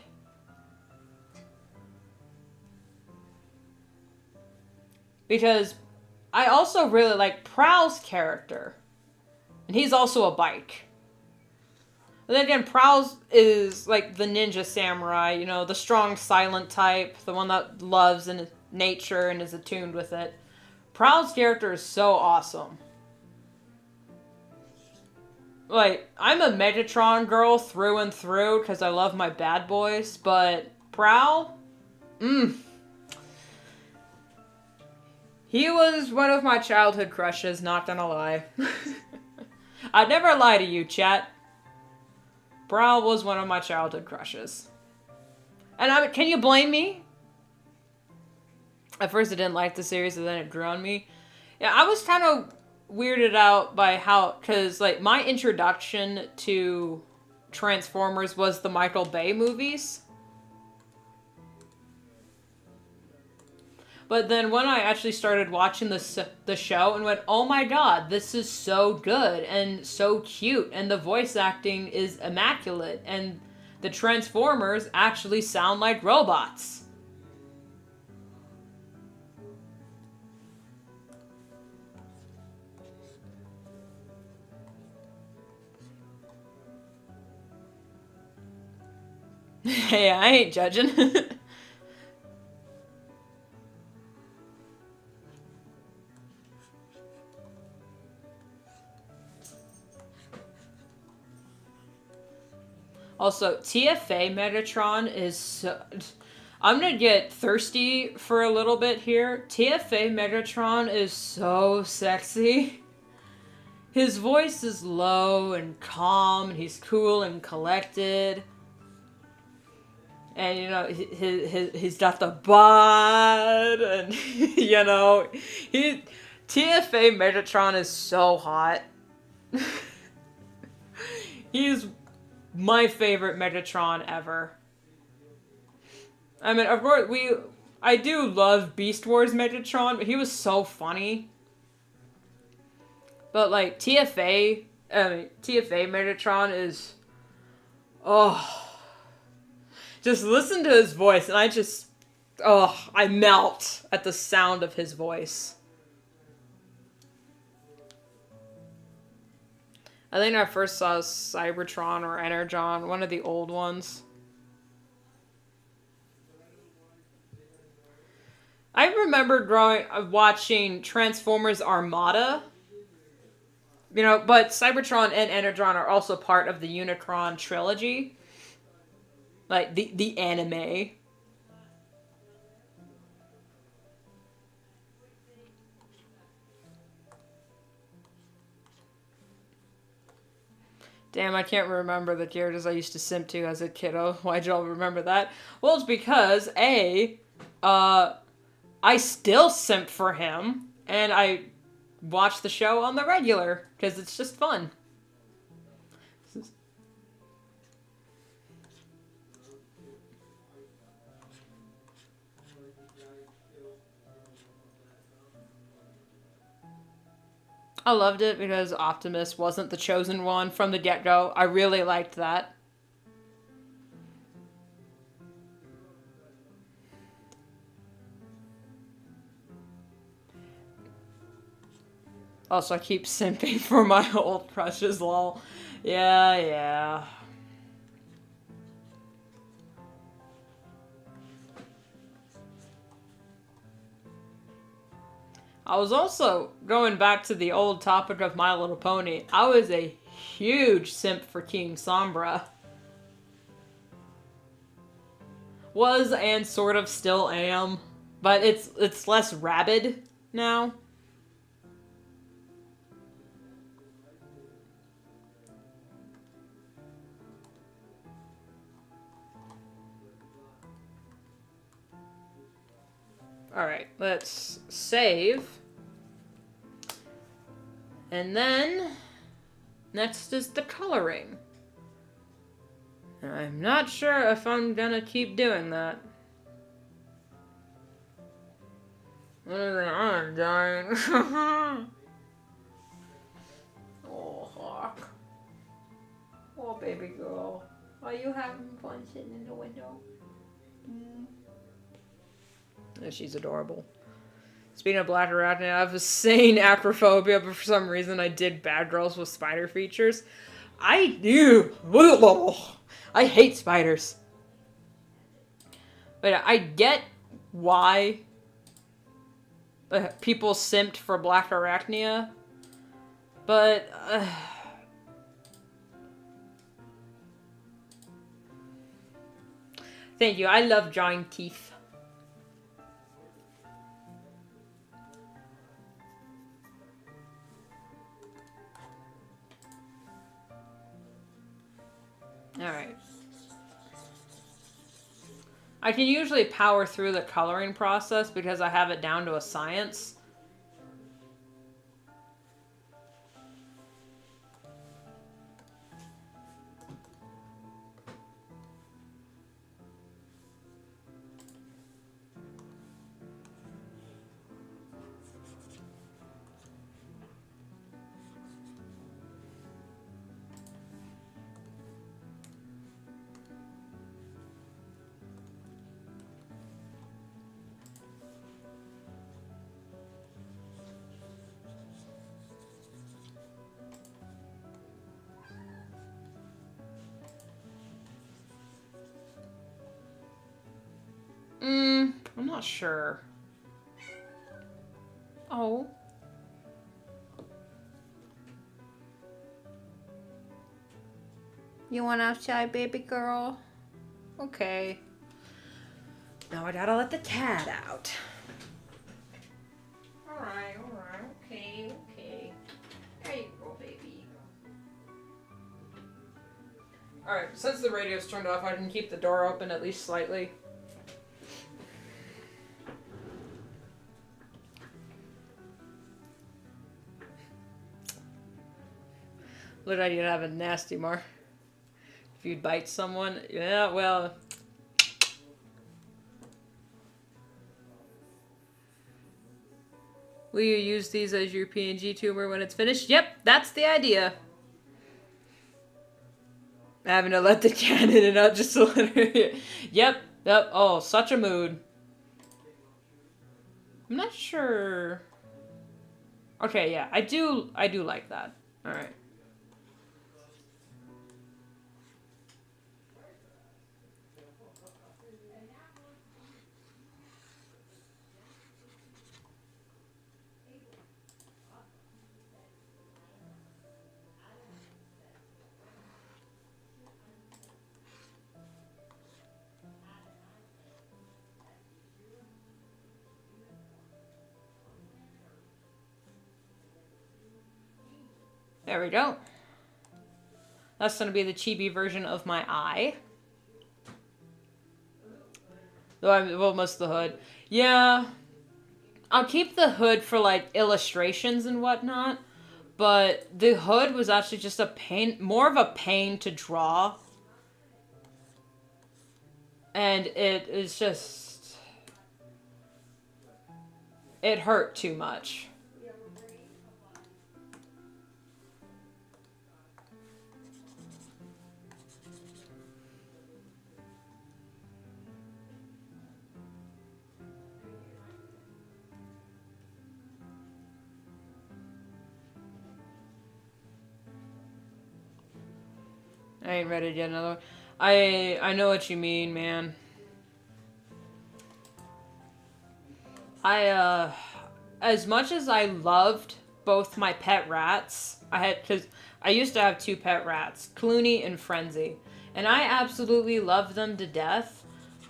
Because I also really like Prowl's character. And he's also a bike. And then again, Prowl's is like the ninja samurai, you know, the strong silent type, the one that loves in nature and is attuned with it. Prowl's character is so awesome. Like, I'm a Megatron girl through and through because I love my bad boys, but Prowl? He was one of my childhood crushes, not gonna lie. I'd never lie to you, chat. Prowl was one of my childhood crushes. And can you blame me? At first I didn't like the series, and then it grew on me. Yeah, I was kind of weirded out by how, because like my introduction to Transformers was the Michael Bay movies. But then when I actually started watching the show and went, oh my god, this is so good and so cute, and the voice acting is immaculate, and the Transformers actually sound like robots. Hey, I ain't judging. Also, TFA Megatron is so... I'm gonna get thirsty for a little bit here. TFA Megatron is so sexy. His voice is low and calm, and he's cool and collected. And, you know, he's got the bod, and, you know, TFA Megatron is so hot. He's my favorite Megatron ever. I mean, of course, I do love Beast Wars Megatron, but he was so funny. But, like, TFA Megatron is... Oh... Just listen to his voice, and I melt at the sound of his voice. I think I first saw Cybertron or Energon, one of the old ones. I remember watching Transformers Armada. You know, but Cybertron and Energon are also part of the Unicron trilogy. Like, the anime. Damn, I can't remember the characters I used to simp to as a kiddo. Why'd y'all remember that? Well, it's because, I still simp for him, and I watch the show on the regular, because it's just fun. I loved it because Optimus wasn't the chosen one from the get-go. I really liked that. Also, I keep simping for my old crushes, lol. Yeah. I was also going back to the old topic of My Little Pony. I was a huge simp for King Sombra. Was and sort of still am, but it's less rabid now. Alright, let's save. And then, next is the coloring. I'm not sure if I'm gonna keep doing that. I'm dying. Oh, Hawk. Oh, baby girl. Are you having fun sitting in the window? Oh, she's adorable. Speaking of black arachnia, I have a sane acrophobia, but for some reason I did Bad Girls with spider features. I do. I hate spiders. But I get why people simped for black arachnia, but thank you. I love drawing teeth. Alright. I can usually power through the coloring process because I have it down to a science. I'm not sure. Oh. You want outside, baby girl? Okay. Now I gotta let the cat out. Alright, okay. There you go, baby. Alright, since the radio's turned off, I can keep the door open at least slightly. Look like you'd have a nasty mark. If you'd bite someone, yeah, well. Will you use these as your PNG tuber when it's finished? Yep, that's the idea. Having to let the cat in and out just to let her. Yep. Oh, such a mood. I'm not sure. Okay, yeah, I do like that. All right. There we go. That's going to be the chibi version of my eye. Well, most of the hood. Yeah. I'll keep the hood for, like, illustrations and whatnot. But the hood was actually just a pain, more of a pain to draw. And it is just... It hurt too much. I ain't ready to get another one. I know what you mean, man. As much as I loved both my pet rats, because I used to have 2 pet rats, Clooney and Frenzy, and I absolutely loved them to death,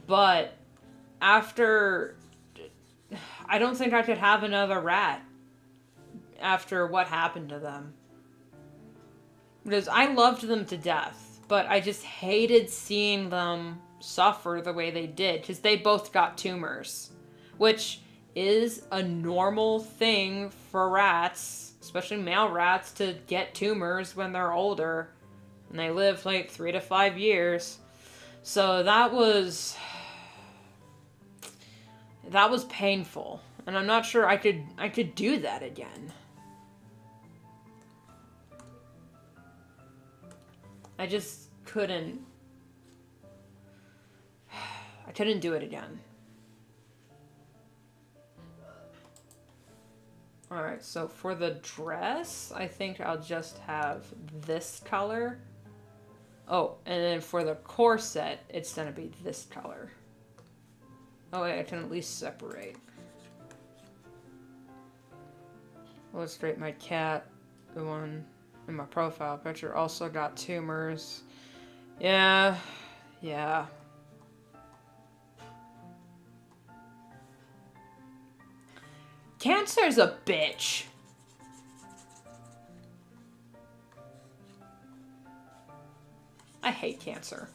but after, I don't think I could have another rat after what happened to them. Because I loved them to death, but I just hated seeing them suffer the way they did, because they both got tumors, which is a normal thing for rats, especially male rats, to get tumors when they're older, and they live like 3 to 5 years. So that was painful, and I'm not sure I could do that again. I just couldn't. I couldn't do it again. Alright, so for the dress, I think I'll just have this color. Oh, and then for the corset, it's gonna be this color. Oh wait, I can at least separate. Illustrate my cat, the one in my profile picture, also got tumors. Yeah. Cancer's a bitch. I hate cancer.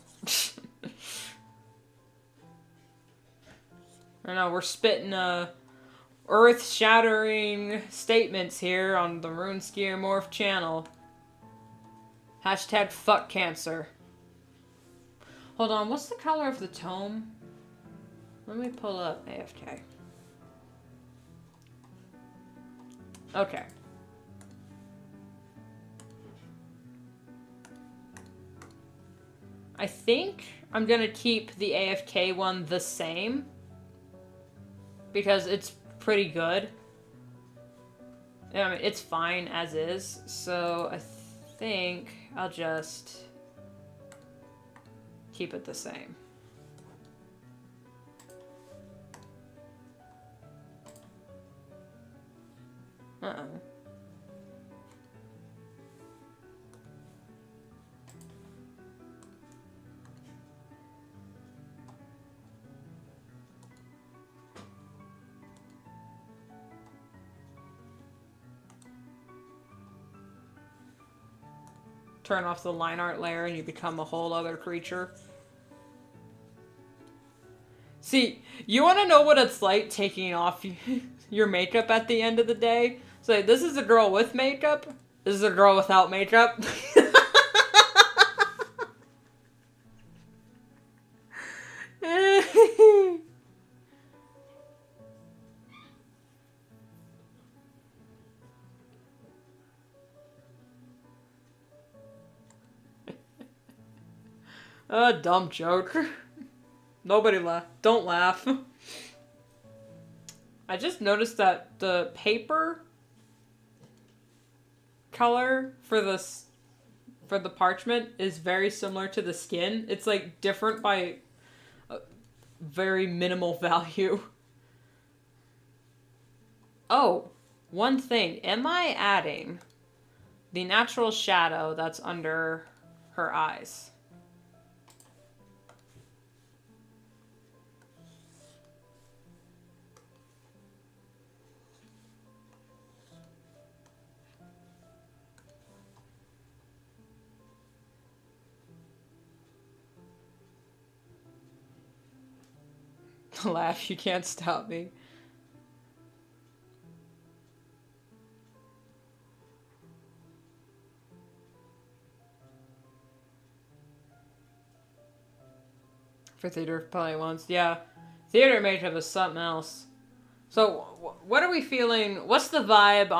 I know, we're spitting earth-shattering statements here on the RuneSkeermorph channel. Hashtag fuck cancer. Hold on, what's the color of the tome? Let me pull up AFK. Okay. I think I'm gonna keep the AFK one the same, because it's pretty good. I mean, it's fine as is, so I think I'll just keep it the same. Uh-oh. Turn off the line art layer and you become a whole other creature. See, you want to know what it's like taking off your makeup at the end of the day? So this is a girl with makeup. This is a girl without makeup. A dumb joke. Nobody laugh. Don't laugh. I just noticed that the paper color for the parchment is very similar to the skin. It's like different by a very minimal value. Oh, one thing. Am I adding the natural shadow that's under her eyes? Laugh, you can't stop me. For theater probably once. Yeah. Theater makeup is something else. So, what are we feeling? What's the vibe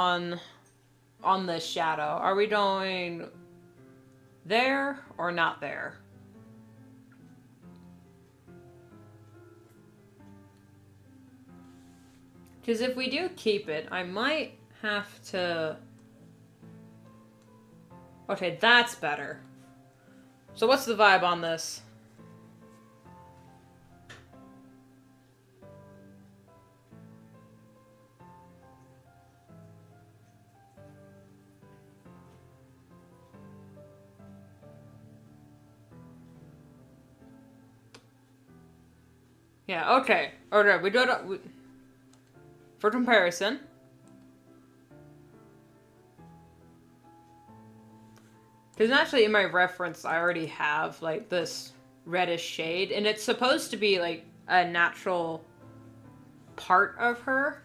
on this shadow? Are we going there or not there? Because if we do keep it, I might have to... Okay, that's better. So what's the vibe on this? Yeah, okay. Okay, we do it... For comparison... Because actually in my reference, I already have, like, this reddish shade. And it's supposed to be, like, a natural part of her.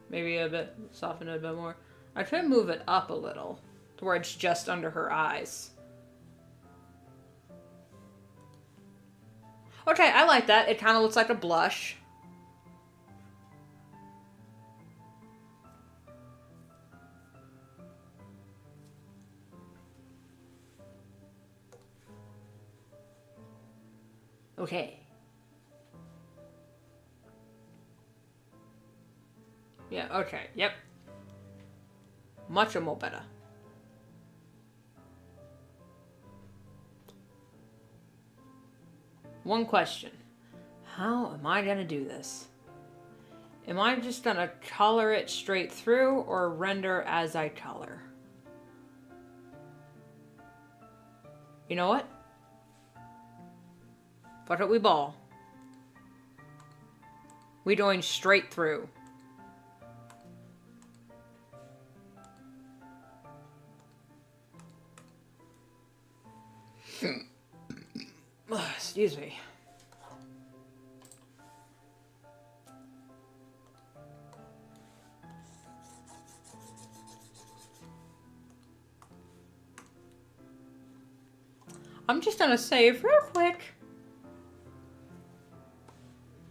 Maybe a bit, soften it a bit more. I try to move it up a little, to where it's just under her eyes. Okay, I like that. It kind of looks like a blush. Okay. Yeah, okay, yep. Much more better. One question. How am I gonna do this? Am I just gonna color it straight through or render as I color? You know what? Fuck it, we ball. We going straight through. Excuse me. I'm just gonna save real quick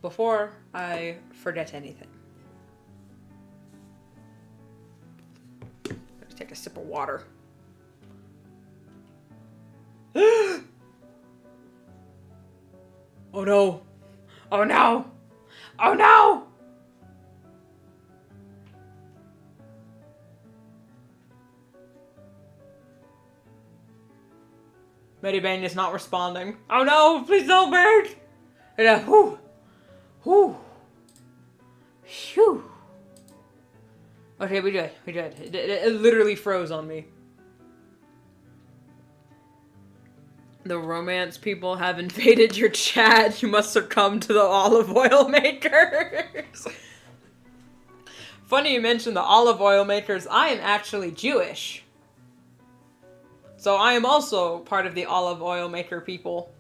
before I forget anything. Let's take a sip of water. Oh no! Oh no! Oh no! Medibang is not responding. Oh no! Please don't, Bird! Yeah, whew! Whew! Phew! Okay, we did. We did. It literally froze on me. The romance people have invaded your chat. You must succumb to the olive oil makers. Funny you mentioned the olive oil makers. I am actually Jewish. So I am also part of the olive oil maker people.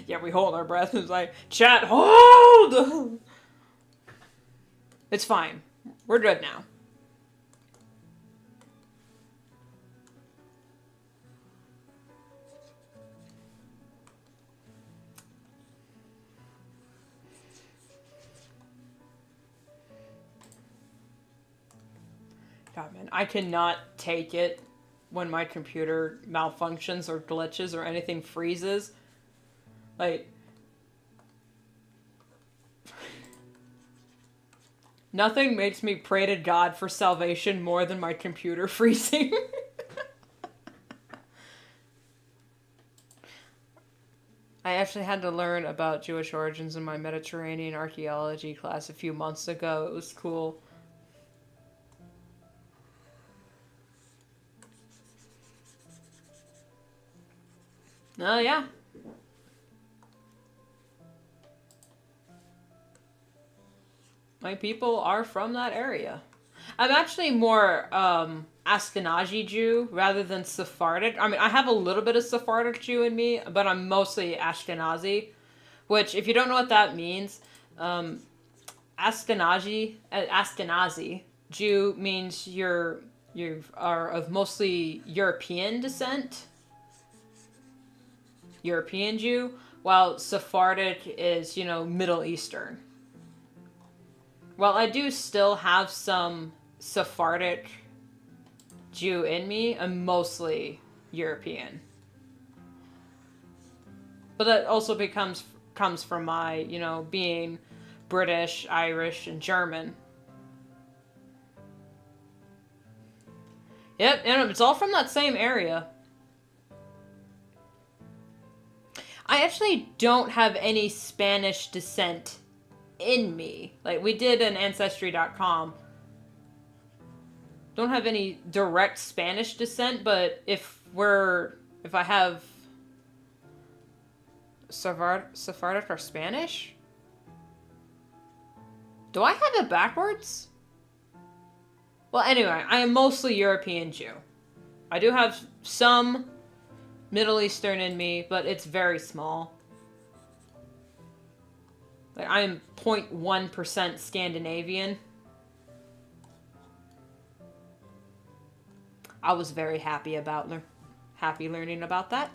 Yeah, we hold our breath. It's like, chat, hold! It's fine. We're good now. God, man, I cannot take it when my computer malfunctions or glitches or anything freezes. Like, nothing makes me pray to God for salvation more than my computer freezing. I actually had to learn about Jewish origins in my Mediterranean archaeology class a few months ago. It was cool. Oh, yeah. My people are from that area. I'm actually more Ashkenazi Jew rather than Sephardic. I mean, I have a little bit of Sephardic Jew in me, but I'm mostly Ashkenazi. Which, if you don't know what that means, Ashkenazi Jew means you are of mostly European descent. European Jew, while Sephardic is, Middle Eastern. While I do still have some Sephardic Jew in me, I'm mostly European. But that also comes from my, being British, Irish, and German. Yep, and it's all from that same area. I actually don't have any Spanish descent in me. Like, we did an Ancestry.com. Don't have any direct Spanish descent, but if I have Sephardic or Spanish? Do I have it backwards? Well, anyway, I am mostly European Jew. I do have some Middle Eastern in me, but it's very small. Like, I am 0.1% Scandinavian. I was very happy learning about that.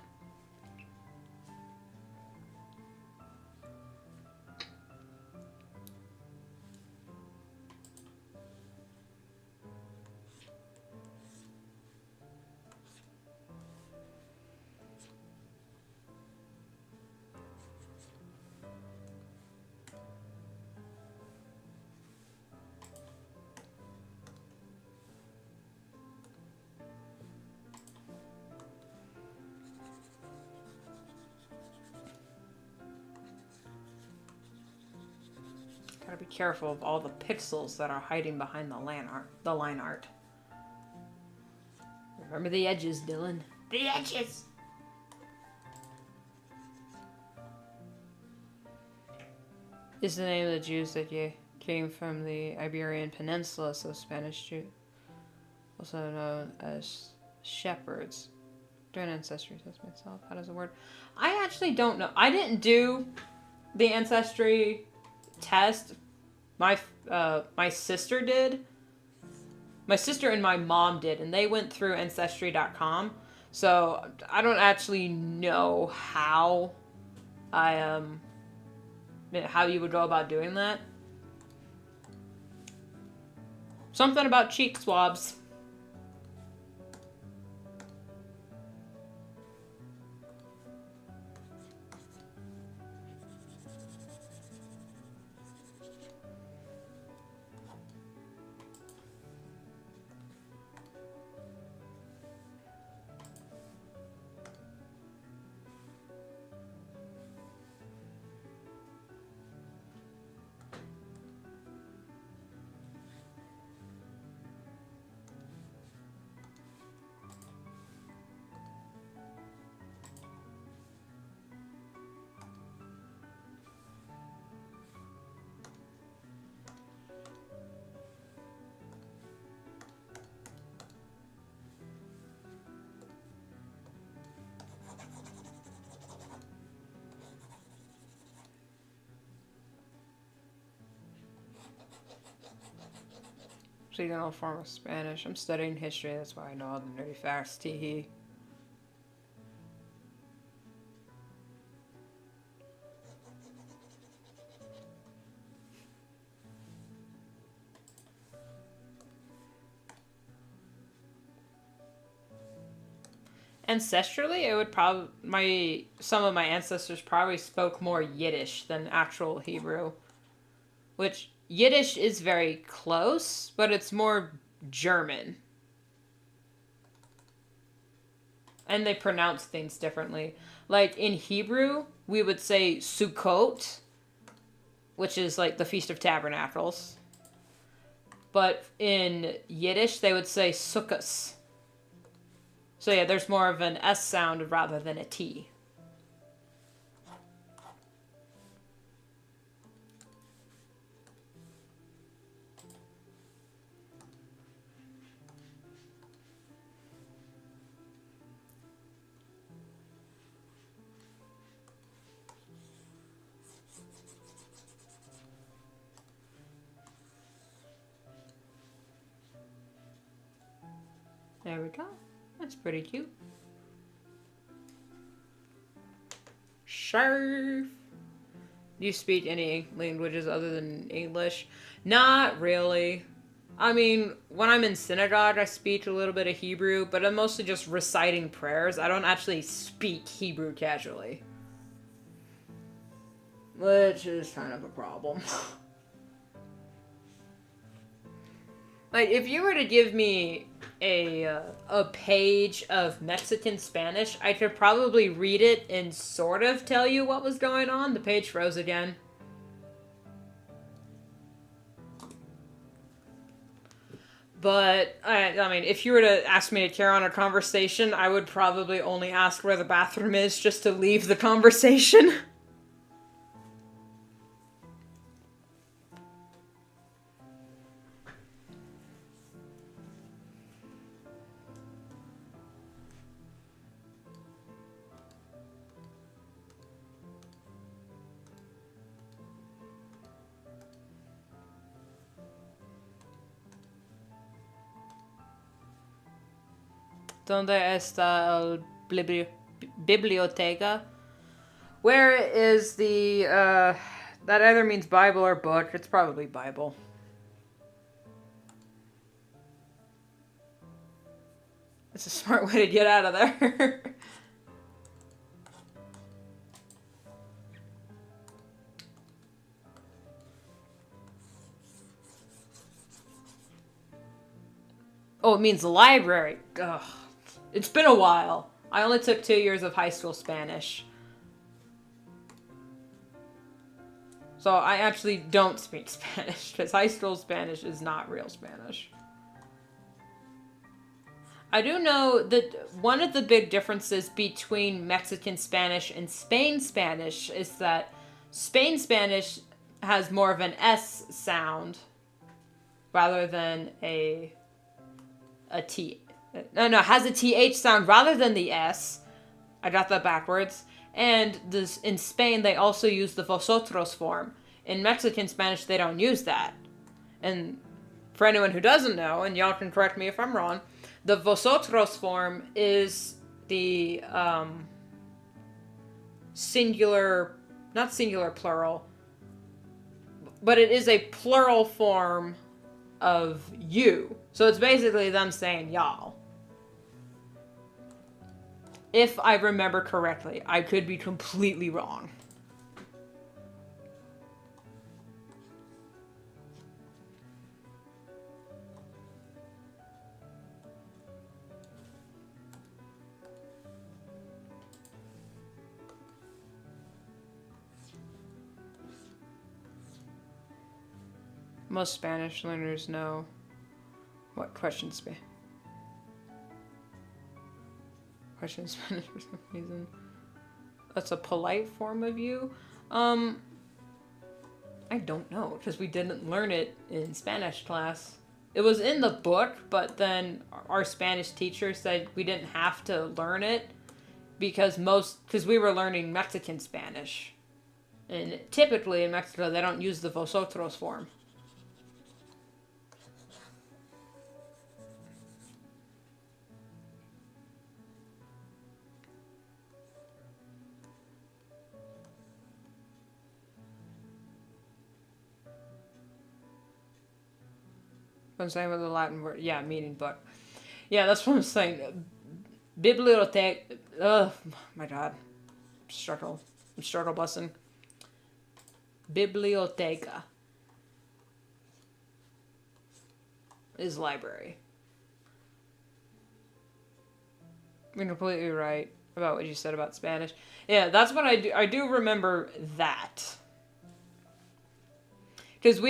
Gotta be careful of all the pixels that are hiding behind the line art. Remember the edges, Dylan. The edges! Is the name of the Jews that came from the Iberian Peninsula, so Spanish Jew, also known as shepherds. Do an ancestry test myself. How does it work? I actually don't know. I didn't do the ancestry test. My sister did. My sister and my mom did, and they went through Ancestry.com. So I don't actually know how how you would go about doing that. Something about cheek swabs. Speaking all form of Spanish. I'm studying history, that's why I know all the nerdy facts. Teehee. Ancestrally, it would probably some of my ancestors probably spoke more Yiddish than actual Hebrew, which Yiddish is very close, but it's more German. And they pronounce things differently. Like in Hebrew, we would say Sukkot, which is like the Feast of Tabernacles. But in Yiddish, they would say Sukkos. So yeah, there's more of an S sound rather than a T. There we go. That's pretty cute. Surf. Do you speak any languages other than English? Not really. I mean, when I'm in synagogue, I speak a little bit of Hebrew, but I'm mostly just reciting prayers. I don't actually speak Hebrew casually. Which is kind of a problem. Like, if you were to give me a page of Mexican Spanish, I could probably read it and sort of tell you what was going on. The page froze again. But, I mean, if you were to ask me to carry on a conversation, I would probably only ask where the bathroom is just to leave the conversation. ¿Dónde está el biblioteca? Where is the, that either means Bible or book. It's probably Bible. It's a smart way to get out of there. Oh, it means library. Ugh. It's been a while. I only took 2 years of high school Spanish. So I actually don't speak Spanish, because high school Spanish is not real Spanish. I do know that one of the big differences between Mexican Spanish and Spain Spanish is that Spain Spanish has more of an S sound rather than a T. No, has a TH sound rather than the S. I got that backwards. And this, in Spain, they also use the vosotros form. In Mexican Spanish, they don't use that. And for anyone who doesn't know, and y'all can correct me if I'm wrong, the vosotros form is the singular, not singular plural, but it is a plural form of you. So it's basically them saying y'all. If I remember correctly. I could be completely wrong. Most Spanish learners know what questions be. Question Spanish for some reason. That's a polite form of you? I don't know, because we didn't learn it in Spanish class. It was in the book, but then our Spanish teacher said we didn't have to learn it because we were learning Mexican Spanish. And typically in Mexico, they don't use the vosotros form. I'm saying with the Latin word. Yeah, meaning book. Yeah, that's what I'm saying. Biblioteca. Ugh, my God. I'm struggle busting. Biblioteca is library. You're completely right about what you said about Spanish. Yeah, that's what I do. I do remember that. Because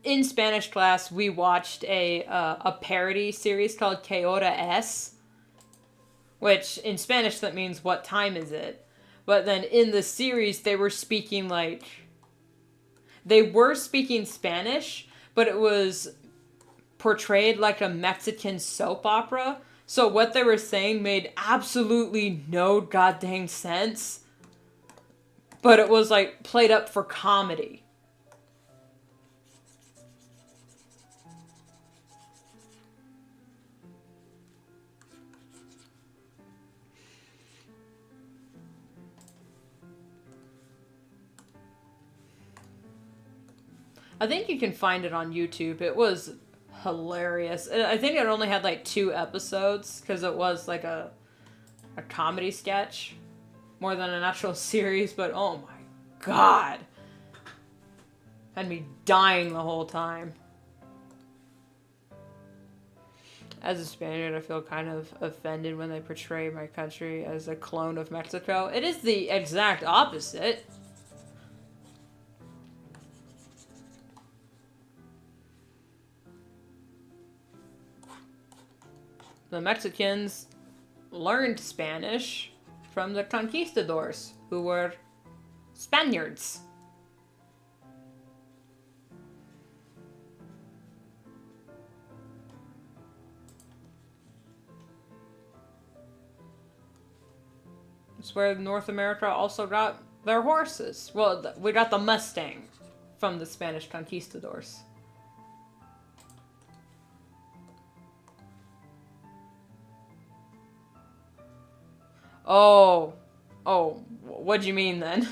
in Spanish class, we watched a parody series called Que Hora Es, which in Spanish that means what time is it? But then in the series, they were speaking Spanish, but it was portrayed like a Mexican soap opera. So what they were saying made absolutely no goddamn sense, but it was like played up for comedy. I think you can find it on YouTube. It was hilarious. I think it only had like 2 episodes because it was like a comedy sketch more than an actual series, but oh my god. Had me dying the whole time. As a Spaniard, I feel kind of offended when they portray my country as a clone of Mexico. It is the exact opposite. The Mexicans learned Spanish from the conquistadors, who were Spaniards. It's where North America also got their horses. Well, we got the Mustang from the Spanish conquistadors. Oh, what do you mean then?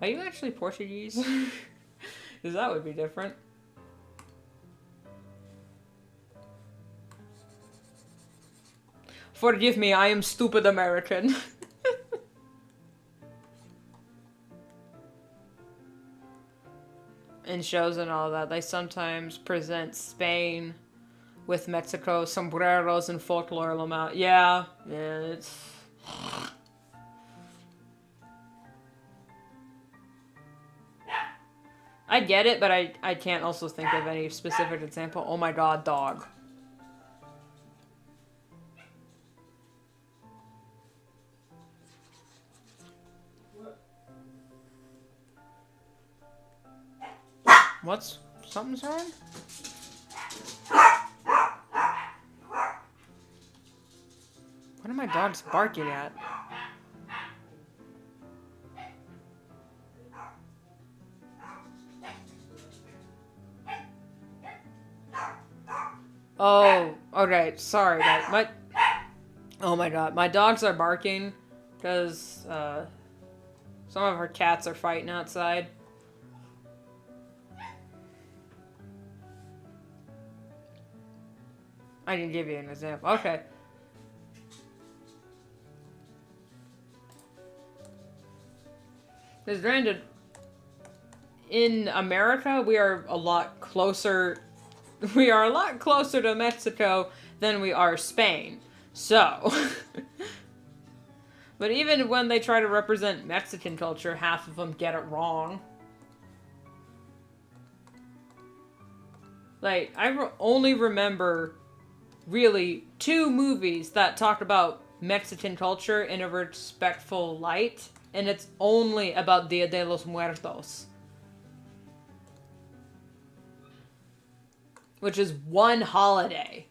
Are you actually Portuguese? Because that would be different. Forgive me, I am stupid American. In shows and all that, they sometimes present Spain with Mexico, sombreros, and folklore. Yeah, it's... I get it, but I can't also think of any specific example. Oh my god, dog. Something's wrong? What are my dogs barking at? Oh, okay, sorry. Oh my god, my dogs are barking because some of our cats are fighting outside. I can give you an example. Okay. Because granted, in America, we are a lot closer to Mexico than we are Spain. So, but even when they try to represent Mexican culture, half of them get it wrong. Like, I only remember really 2 movies that talk about Mexican culture in a respectful light, and it's only about Dia de los Muertos. Which is one holiday.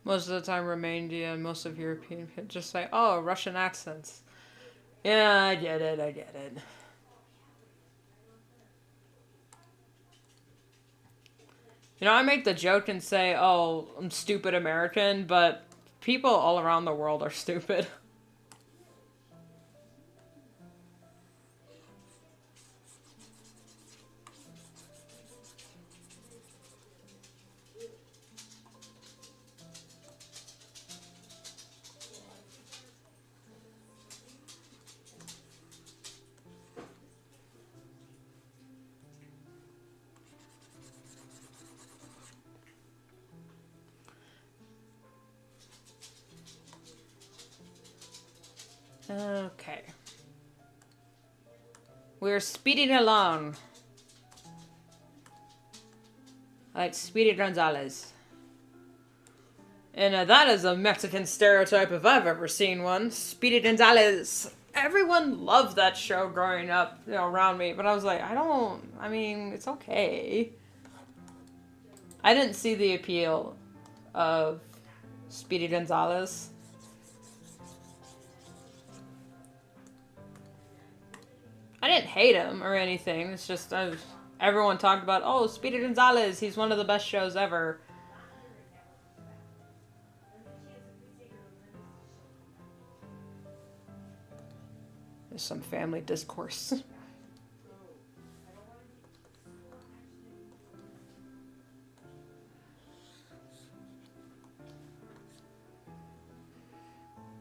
Most of the time, Romania and most of European people just say, oh, Russian accents. Yeah, I get it. You know, I make the joke and say, oh, I'm stupid American, but people all around the world are stupid. Okay. We're speeding along. Like Speedy Gonzales. And that is a Mexican stereotype if I've ever seen one. Speedy Gonzales. everyone loved that show growing up, you know, around me. But I was like, I mean, it's okay. I didn't see the appeal of Speedy Gonzalez. I didn't hate him or anything. It's just everyone talked about, oh, Speedy Gonzalez, he's one of the best shows ever. There's some family discourse.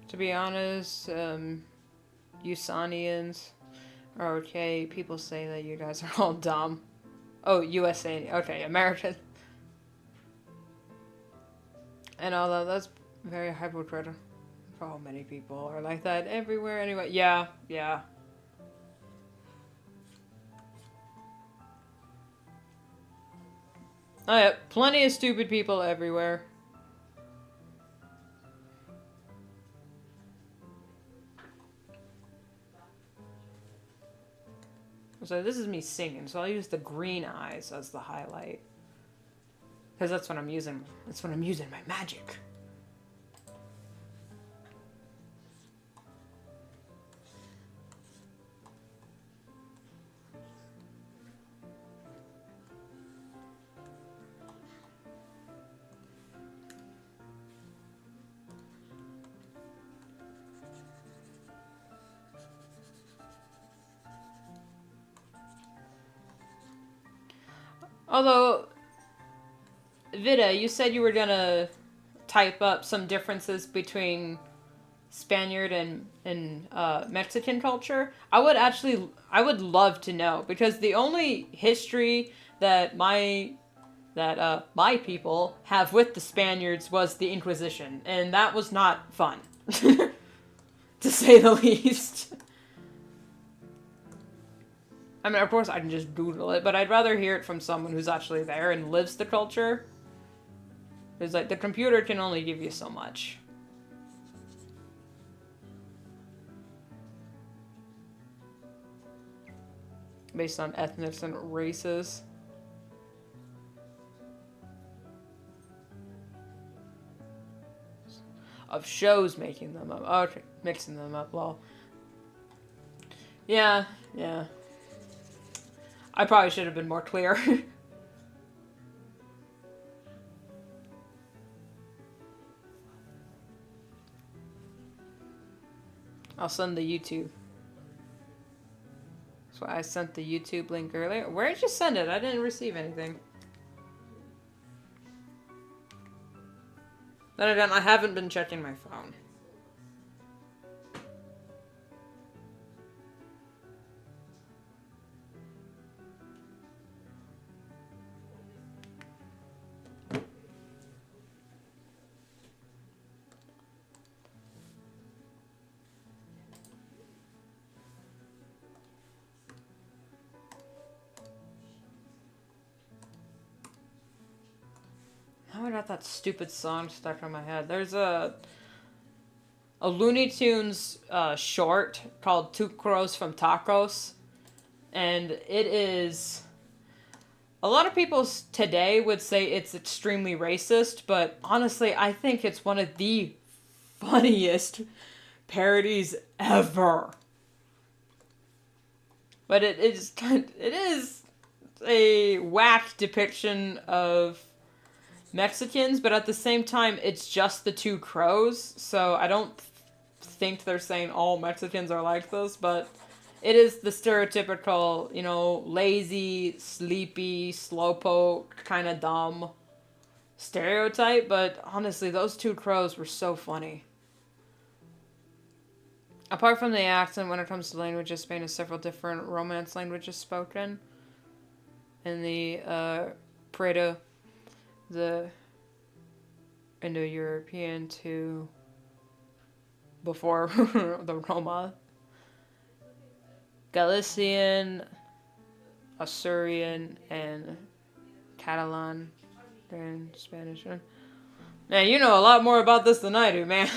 To be honest, Usanians are okay. People say that you guys are all dumb. Oh, USA. Okay, American. And although that's very hypocritical. Oh, many people are like that everywhere anyway. Yeah, yeah. Oh, yeah, plenty of stupid people everywhere. So this is me singing, so I'll use the green eyes as the highlight. Because that's when I'm using, my magic. Although, Vida, you said you were gonna type up some differences between Spaniard and Mexican culture. I would love to know, because the only history that my people have with the Spaniards was the Inquisition, and that was not fun, to say the least. I mean, of course, I can just Google it, but I'd rather hear it from someone who's actually there and lives the culture. Because, like, the computer can only give you so much. Based on ethnics and races. Of shows making them up. Okay, mixing them up, lol. Yeah, yeah. I probably should have been more clear. I'll send the YouTube. So I sent the YouTube link earlier. Where did you send it? I didn't receive anything. Then again, I haven't been checking my phone. How I got that stupid song stuck in my head. There's a Looney Tunes short called Two Crows from Tacos. And it is... A lot of people today would say it's extremely racist, but honestly, I think it's one of the funniest parodies ever. But it is a whack depiction of Mexicans, but at the same time, it's just the two crows, so I don't think they're saying all Mexicans are like this, but it is the stereotypical, you know, lazy, sleepy, slowpoke, kind of dumb stereotype, but honestly, those two crows were so funny. Apart from the accent, when it comes to languages, Spain has several different Romance languages spoken. In the Pareto, the Indo-European to before the Roma, Galician, Asturian, and Catalan. They're in Spanish. Man, you know a lot more about this than I do, man.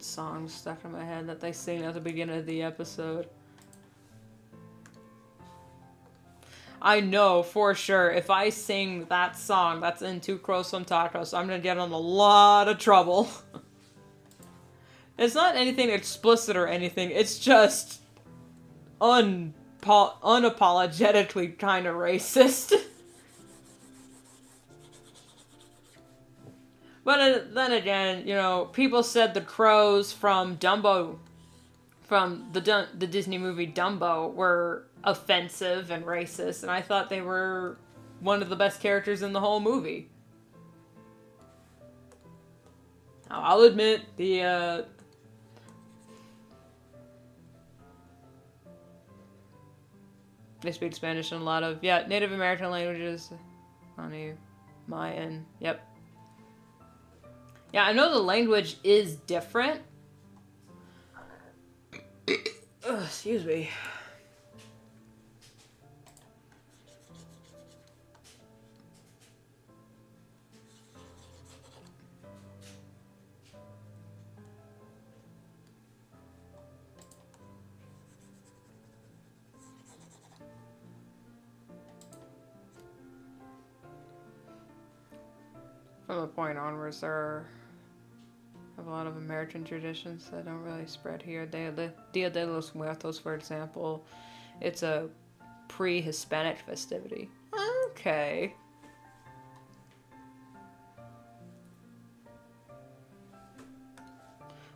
stupid song stuck in my head that they sing at the beginning of the episode. I know for sure if I sing that song that's in Two Crows Some Tacos, I'm gonna get in a lot of trouble. It's not anything explicit or anything, it's just unapologetically kind of racist. But then again, you know, people said the crows from Dumbo, from the Disney movie Dumbo, were offensive and racist, and I thought they were one of the best characters in the whole movie. Now, I'll admit, they speak Spanish in a lot of, Native American languages. Honey, Mayan, yep. Yeah, I know the language is different. Ugh, excuse me. From the point onwards, there have a lot of American traditions that don't really spread here. Dia de los Muertos, for example, it's a pre-Hispanic festivity. Okay.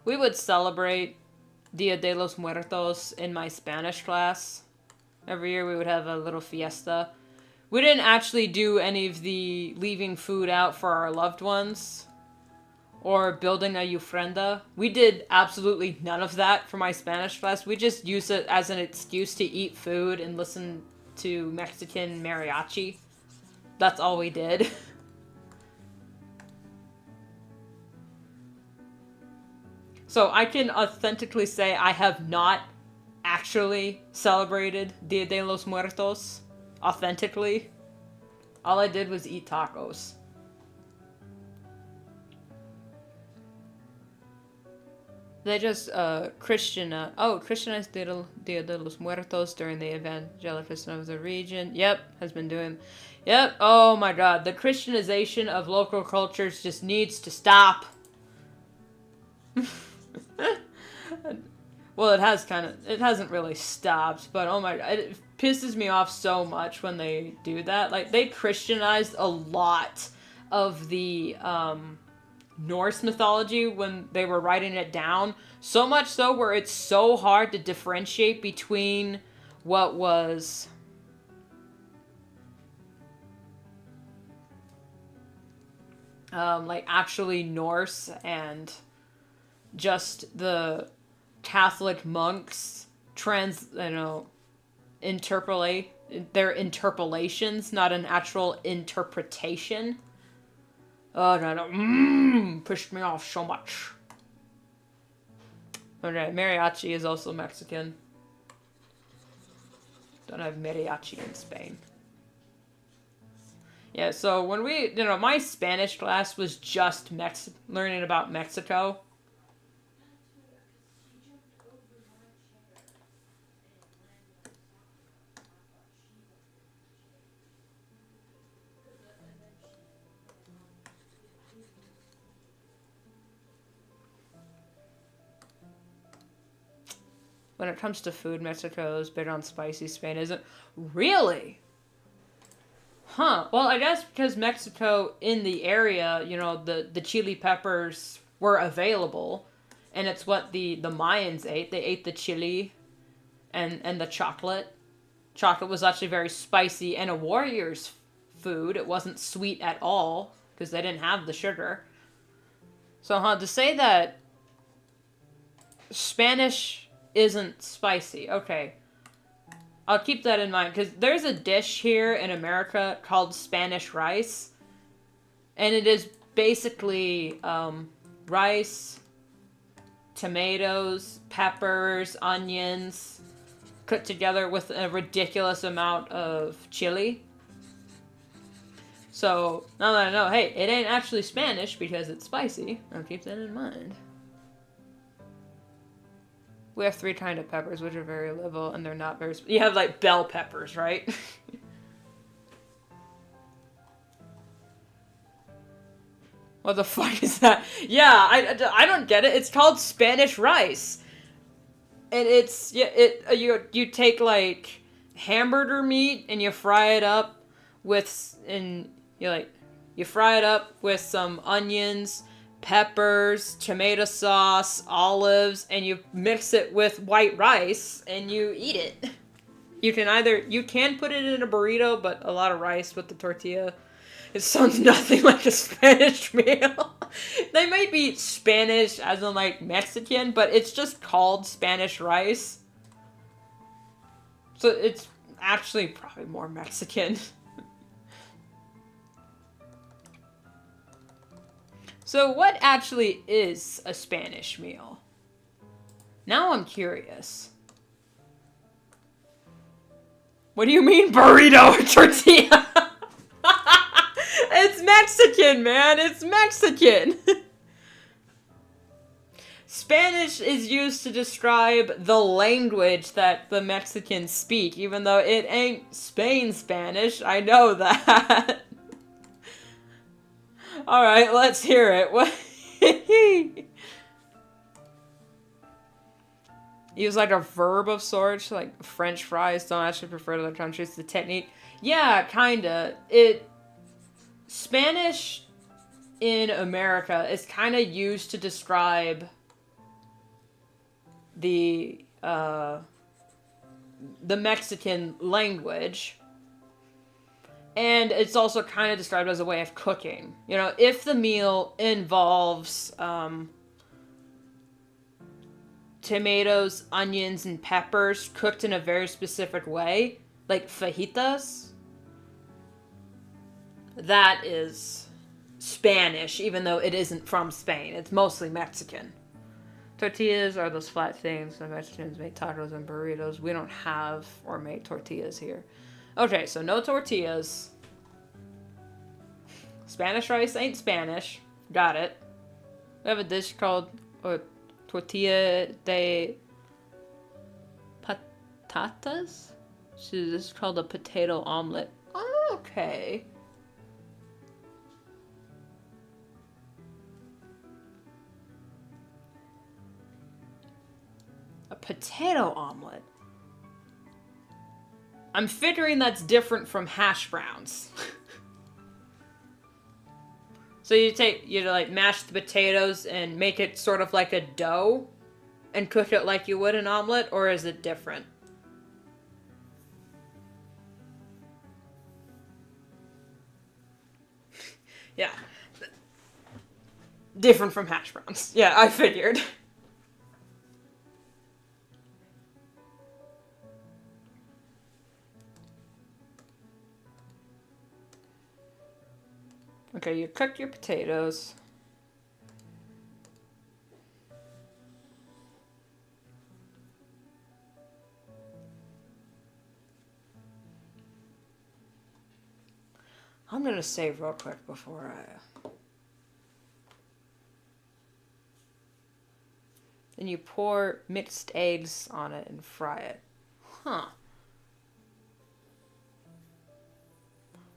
We would celebrate Dia de los Muertos in my Spanish class. Every year we would have a little fiesta. We didn't actually do any of the leaving food out for our loved ones or building a ofrenda. We did absolutely none of that for my Spanish class. We just used it as an excuse to eat food and listen to Mexican mariachi. That's all we did. So I can authentically say I have not actually celebrated Dia de los Muertos. Authentically. All I did was eat tacos. They just Christianized Dia de los Muertos during the evangelization of the region. Yep, has been doing. Yep, oh my god. The Christianization of local cultures just needs to stop. Well, it hasn't really stopped, but oh my god, it pisses me off so much when they do that. Like, they Christianized a lot of the, Norse mythology when they were writing it down. So much so where it's so hard to differentiate between what was like actually Norse and just the Catholic monks interpolate their interpolations, not an actual interpretation. Oh no, pushed me off so much. Okay, mariachi is also Mexican. Don't have mariachi in Spain. Yeah, so when my Spanish class was just learning about Mexico. When it comes to food, Mexico is big on spicy. Spain isn't. Really? Huh. Well, I guess because Mexico, in the area, the chili peppers were available. And it's what the Mayans ate. They ate the chili and the chocolate. Chocolate was actually very spicy and a warrior's food. It wasn't sweet at all because they didn't have the sugar. So, to say that Spanish isn't spicy. Okay. I'll keep that in mind, because there's a dish here in America called Spanish rice. And it is basically rice, tomatoes, peppers, onions, cooked together with a ridiculous amount of chili. So, now that I know, hey, it ain't actually Spanish because it's spicy, I'll keep that in mind. We have 3 kind of peppers, which are very little, and they're not very... You have, like, bell peppers, right? What the fuck is that? Yeah, I don't get it. It's called Spanish rice. And it's... Yeah, you take, like, hamburger meat, and you fry it up with... And you fry it up with some onions... peppers, tomato sauce, olives, and you mix it with white rice, and you eat it. You can put it in a burrito, but a lot of rice with the tortilla. It sounds nothing like a Spanish meal. They might be Spanish as in like Mexican, but it's just called Spanish rice. So it's actually probably more Mexican. So what actually is a Spanish meal? Now I'm curious. What do you mean burrito or tortilla? It's Mexican, man. It's Mexican. Spanish is used to describe the language that the Mexicans speak, even though it ain't Spain Spanish. I know that. Alright, let's hear it. What? Use like a verb of sorts, like French fries don't actually prefer to other countries. The technique. Yeah, kinda. Spanish in America is kinda used to describe the Mexican language. And it's also kind of described as a way of cooking. You know, if the meal involves tomatoes, onions, and peppers cooked in a very specific way, like fajitas, that is Spanish, even though it isn't from Spain. It's mostly Mexican. Tortillas are those flat things. The Mexicans make tacos and burritos. We don't have or make tortillas here. Okay, so no tortillas. Spanish rice ain't Spanish. Got it. We have a dish called tortilla de patatas. So this is called a potato omelet. Okay. A potato omelet. I'm figuring that's different from hash browns. So you like mash the potatoes and make it sort of like a dough and cook it like you would an omelet, or is it different? Yeah. Different from hash browns. Yeah, I figured. Okay, you cook your potatoes. I'm gonna save real quick before I... Then you pour mixed eggs on it and fry it. Huh.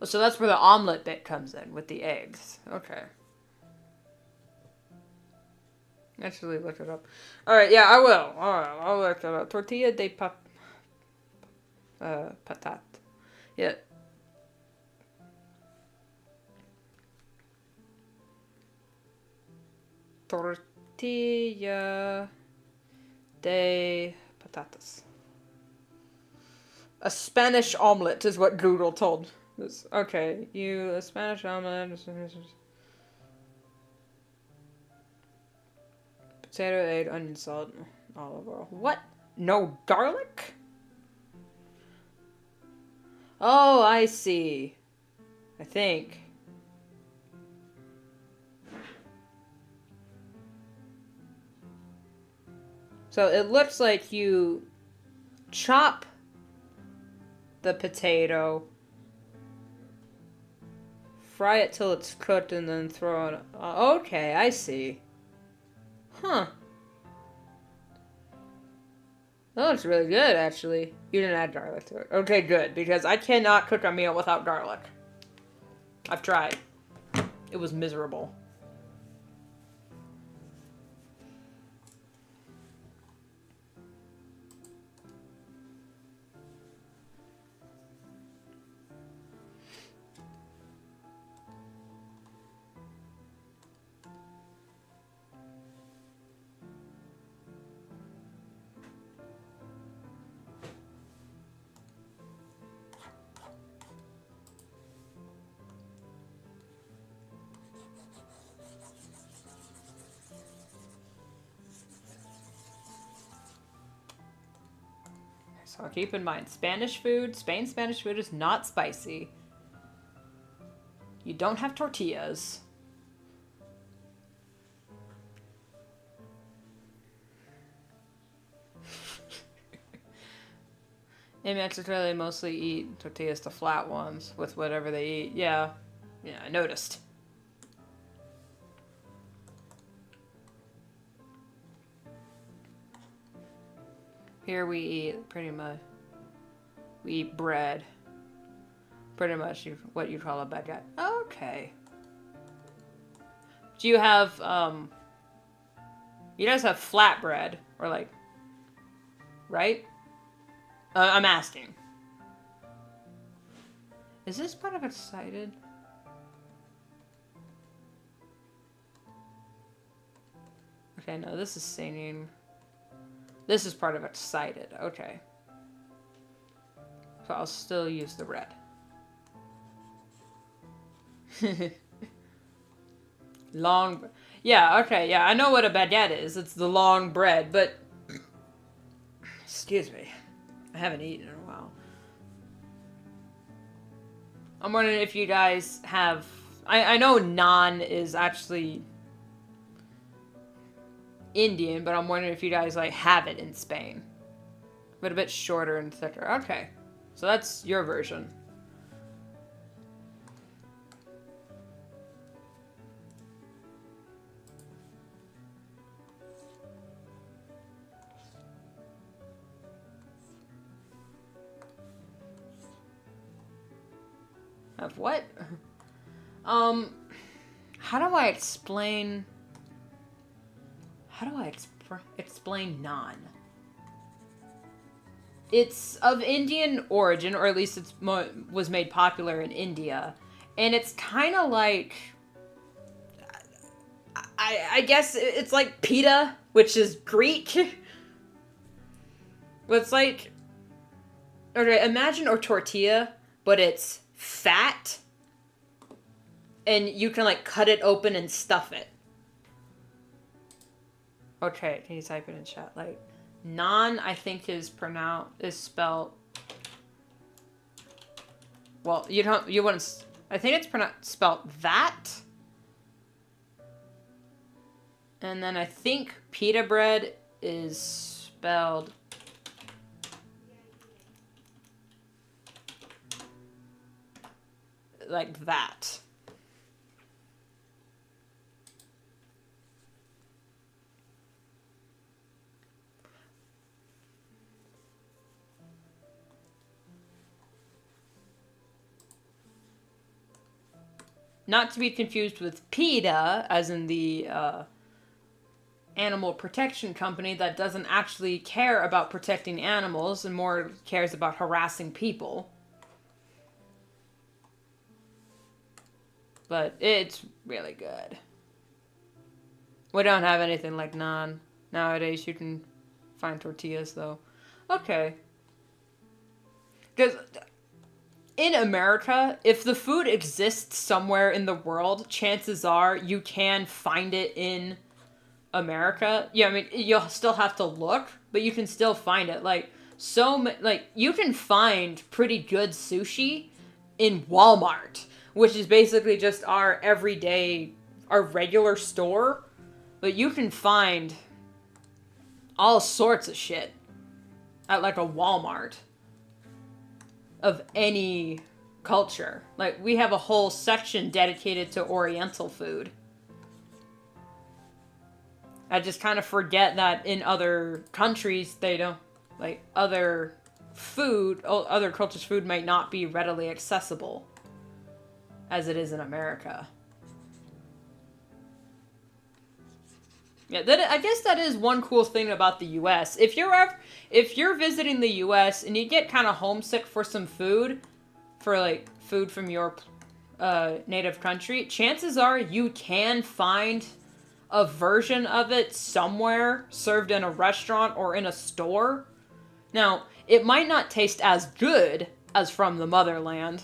So that's where the omelet bit comes in, with the eggs. Okay. Actually, look it up. Alright, yeah, I will. Alright, I'll look it up. Tortilla de patat. Yeah. Tortilla de patatas. A Spanish omelet is what Google told. Okay, a Spanish omelet. Potato, egg, onion, salt, olive oil. What? No garlic? Oh, I see. I think. So it looks like you chop the potato, fry it till it's cooked, and then throw it... Okay, I see. Huh. Oh, it's really good, actually. You didn't add garlic to it. Okay, good, because I cannot cook a meal without garlic. I've tried. It was miserable. So keep in mind, Spain's Spanish food is not spicy. You don't have tortillas. In Mexico, they mostly eat tortillas, the flat ones, with whatever they eat. Yeah, I noticed. Here we eat we eat bread. Pretty much what you call a baguette. Okay. Do you have, you guys have flatbread, or like, right? I'm asking. Is this part of excited? Okay, no, this is singing. This is part of excited. Okay. So I'll still use the red. Long. Yeah, okay, yeah, I know what a baguette is. It's the long bread, but... Excuse me. I haven't eaten in a while. I'm wondering if you guys have... I know naan is actually Indian, but I'm wondering if you guys, like, have it in Spain. But a bit shorter and thicker. Okay. So that's your version. Of what? How do I explain... How do I explain naan? It's of Indian origin, or at least it was made popular in India. And it's kind of like... I guess it's like pita, which is Greek. But it's like... Okay, imagine a tortilla, but it's fat. And you can, like, cut it open and stuff it. Okay, can you type it in chat? Like, naan, I think is spelled... Well, you wouldn't... I think it's spelled that. And then I think pita bread is spelled... like that. Not to be confused with PETA, as in the animal protection company that doesn't actually care about protecting animals and more cares about harassing people. But it's really good. We don't have anything like naan. Nowadays you can find tortillas though. Okay. Because in America, if the food exists somewhere in the world, chances are you can find it in America. Yeah, I mean, you'll still have to look, but you can still find it. Like, you can find pretty good sushi in Walmart, which is basically just our regular store. But you can find all sorts of shit at, like, a Walmart of any culture. Like, we have a whole section dedicated to Oriental food. I just kind of forget that in other countries they don't. like other other cultures' food might not be readily accessible as it is in America. Yeah, I guess that is one cool thing about the U.S. If you're visiting the U.S. and you get kind of homesick for some food, food from your native country, chances are you can find a version of it somewhere served in a restaurant or in a store. Now, it might not taste as good as from the motherland.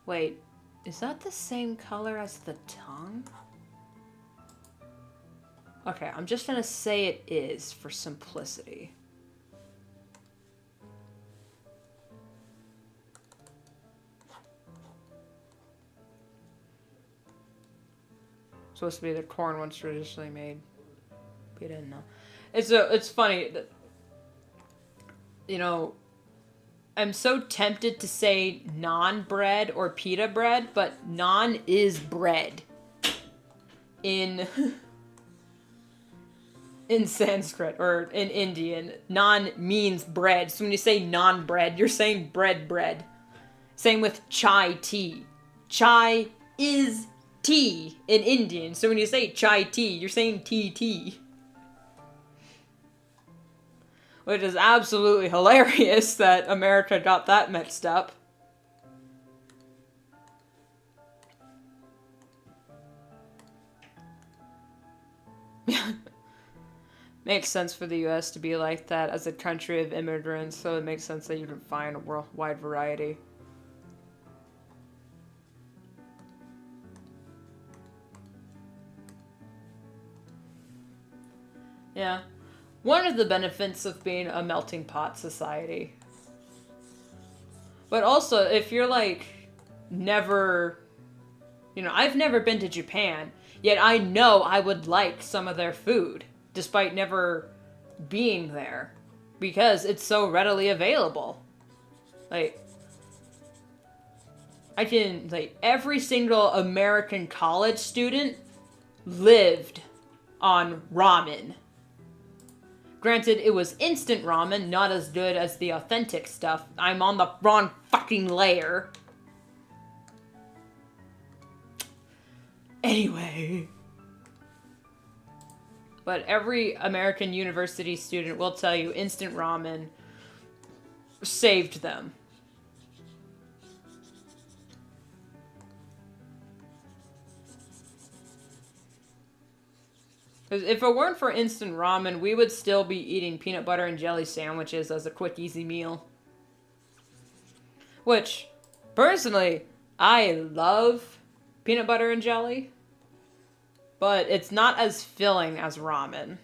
Wait, is that the same color as the tongue? Okay, I'm just gonna say it is for simplicity. Supposed to be the corn ones traditionally made. We didn't know. It's funny that, you know, I'm so tempted to say naan bread or pita bread, but naan is bread in Sanskrit or in Indian. Naan means bread. So when you say naan bread, you're saying bread. Same with chai tea. Chai is tea in Indian. So when you say chai tea, you're saying tea. Which is absolutely hilarious that America got that mixed up. Makes sense for the US to be like that as a country of immigrants, so it makes sense that you can find a worldwide variety. Yeah. One of the benefits of being a melting pot society. But also, if you're like, never, I've never been to Japan, yet I know I would like some of their food, despite never being there, because it's so readily available. Every single American college student lived on ramen. Granted, it was instant ramen, not as good as the authentic stuff. I'm on the wrong fucking layer. Anyway. But every American university student will tell you instant ramen saved them. Because if it weren't for instant ramen, we would still be eating peanut butter and jelly sandwiches as a quick, easy meal. Which, personally, I love peanut butter and jelly. But it's not as filling as ramen.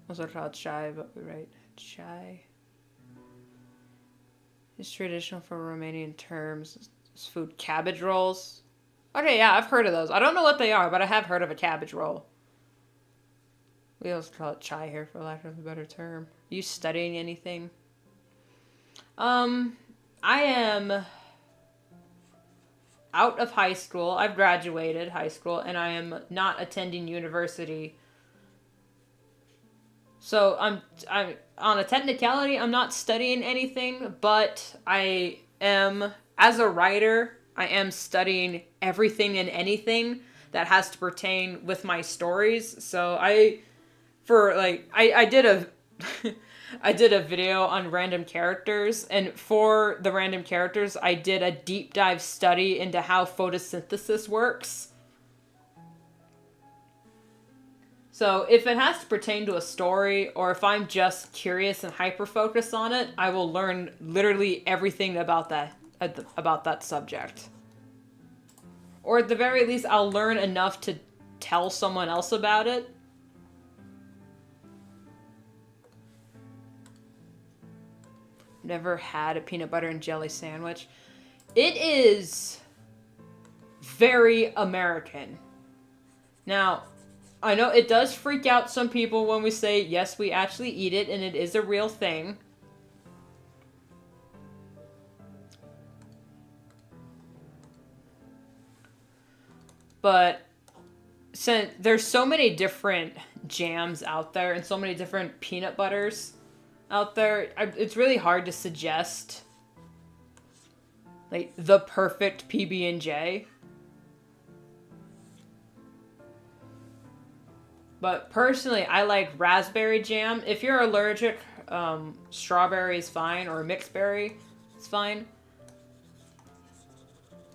Also called chai, but we write chai. It's traditional for Romanian terms. It's food. Cabbage rolls. Okay, yeah, I've heard of those. I don't know what they are, but I have heard of a cabbage roll. We also call it chai here, for lack of a better term. Are you studying anything? I am out of high school. I've graduated high school, and I am not attending university. So I'm on a technicality, I'm not studying anything, but I am, as a writer, I am studying everything and anything that has to pertain with my stories. So I did a I did a video on random characters, and for the random characters, I did a deep dive study into how photosynthesis works. So if it has to pertain to a story, or if I'm just curious and hyper-focused on it, I will learn literally everything about that subject. Or at the very least, I'll learn enough to tell someone else about it. Never had a peanut butter and jelly sandwich. It is very American. Now, I know it does freak out some people when we say, yes, we actually eat it, and it is a real thing. But since there's so many different jams out there and so many different peanut butters out there, it's really hard to suggest like the perfect PB&J. But personally, I like raspberry jam. If you're allergic, strawberry is fine, or mixed berry is fine.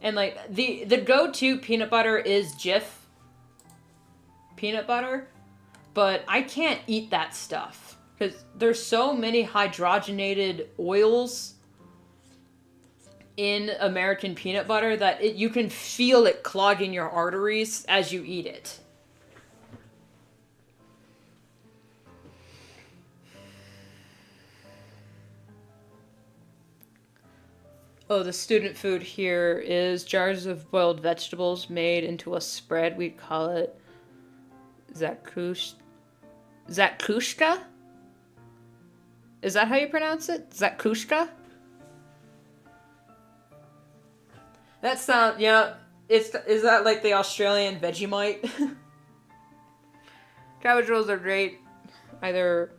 And like the go-to peanut butter is Jif peanut butter, but I can't eat that stuff because there's so many hydrogenated oils in American peanut butter that you can feel it clogging your arteries as you eat it. Oh, the student food here is jars of boiled vegetables made into a spread. We call it Zakkushka? Is that how you pronounce it? Zakkushka? That sound, yeah. Is that like the Australian Vegemite? Cabbage rolls are great. Either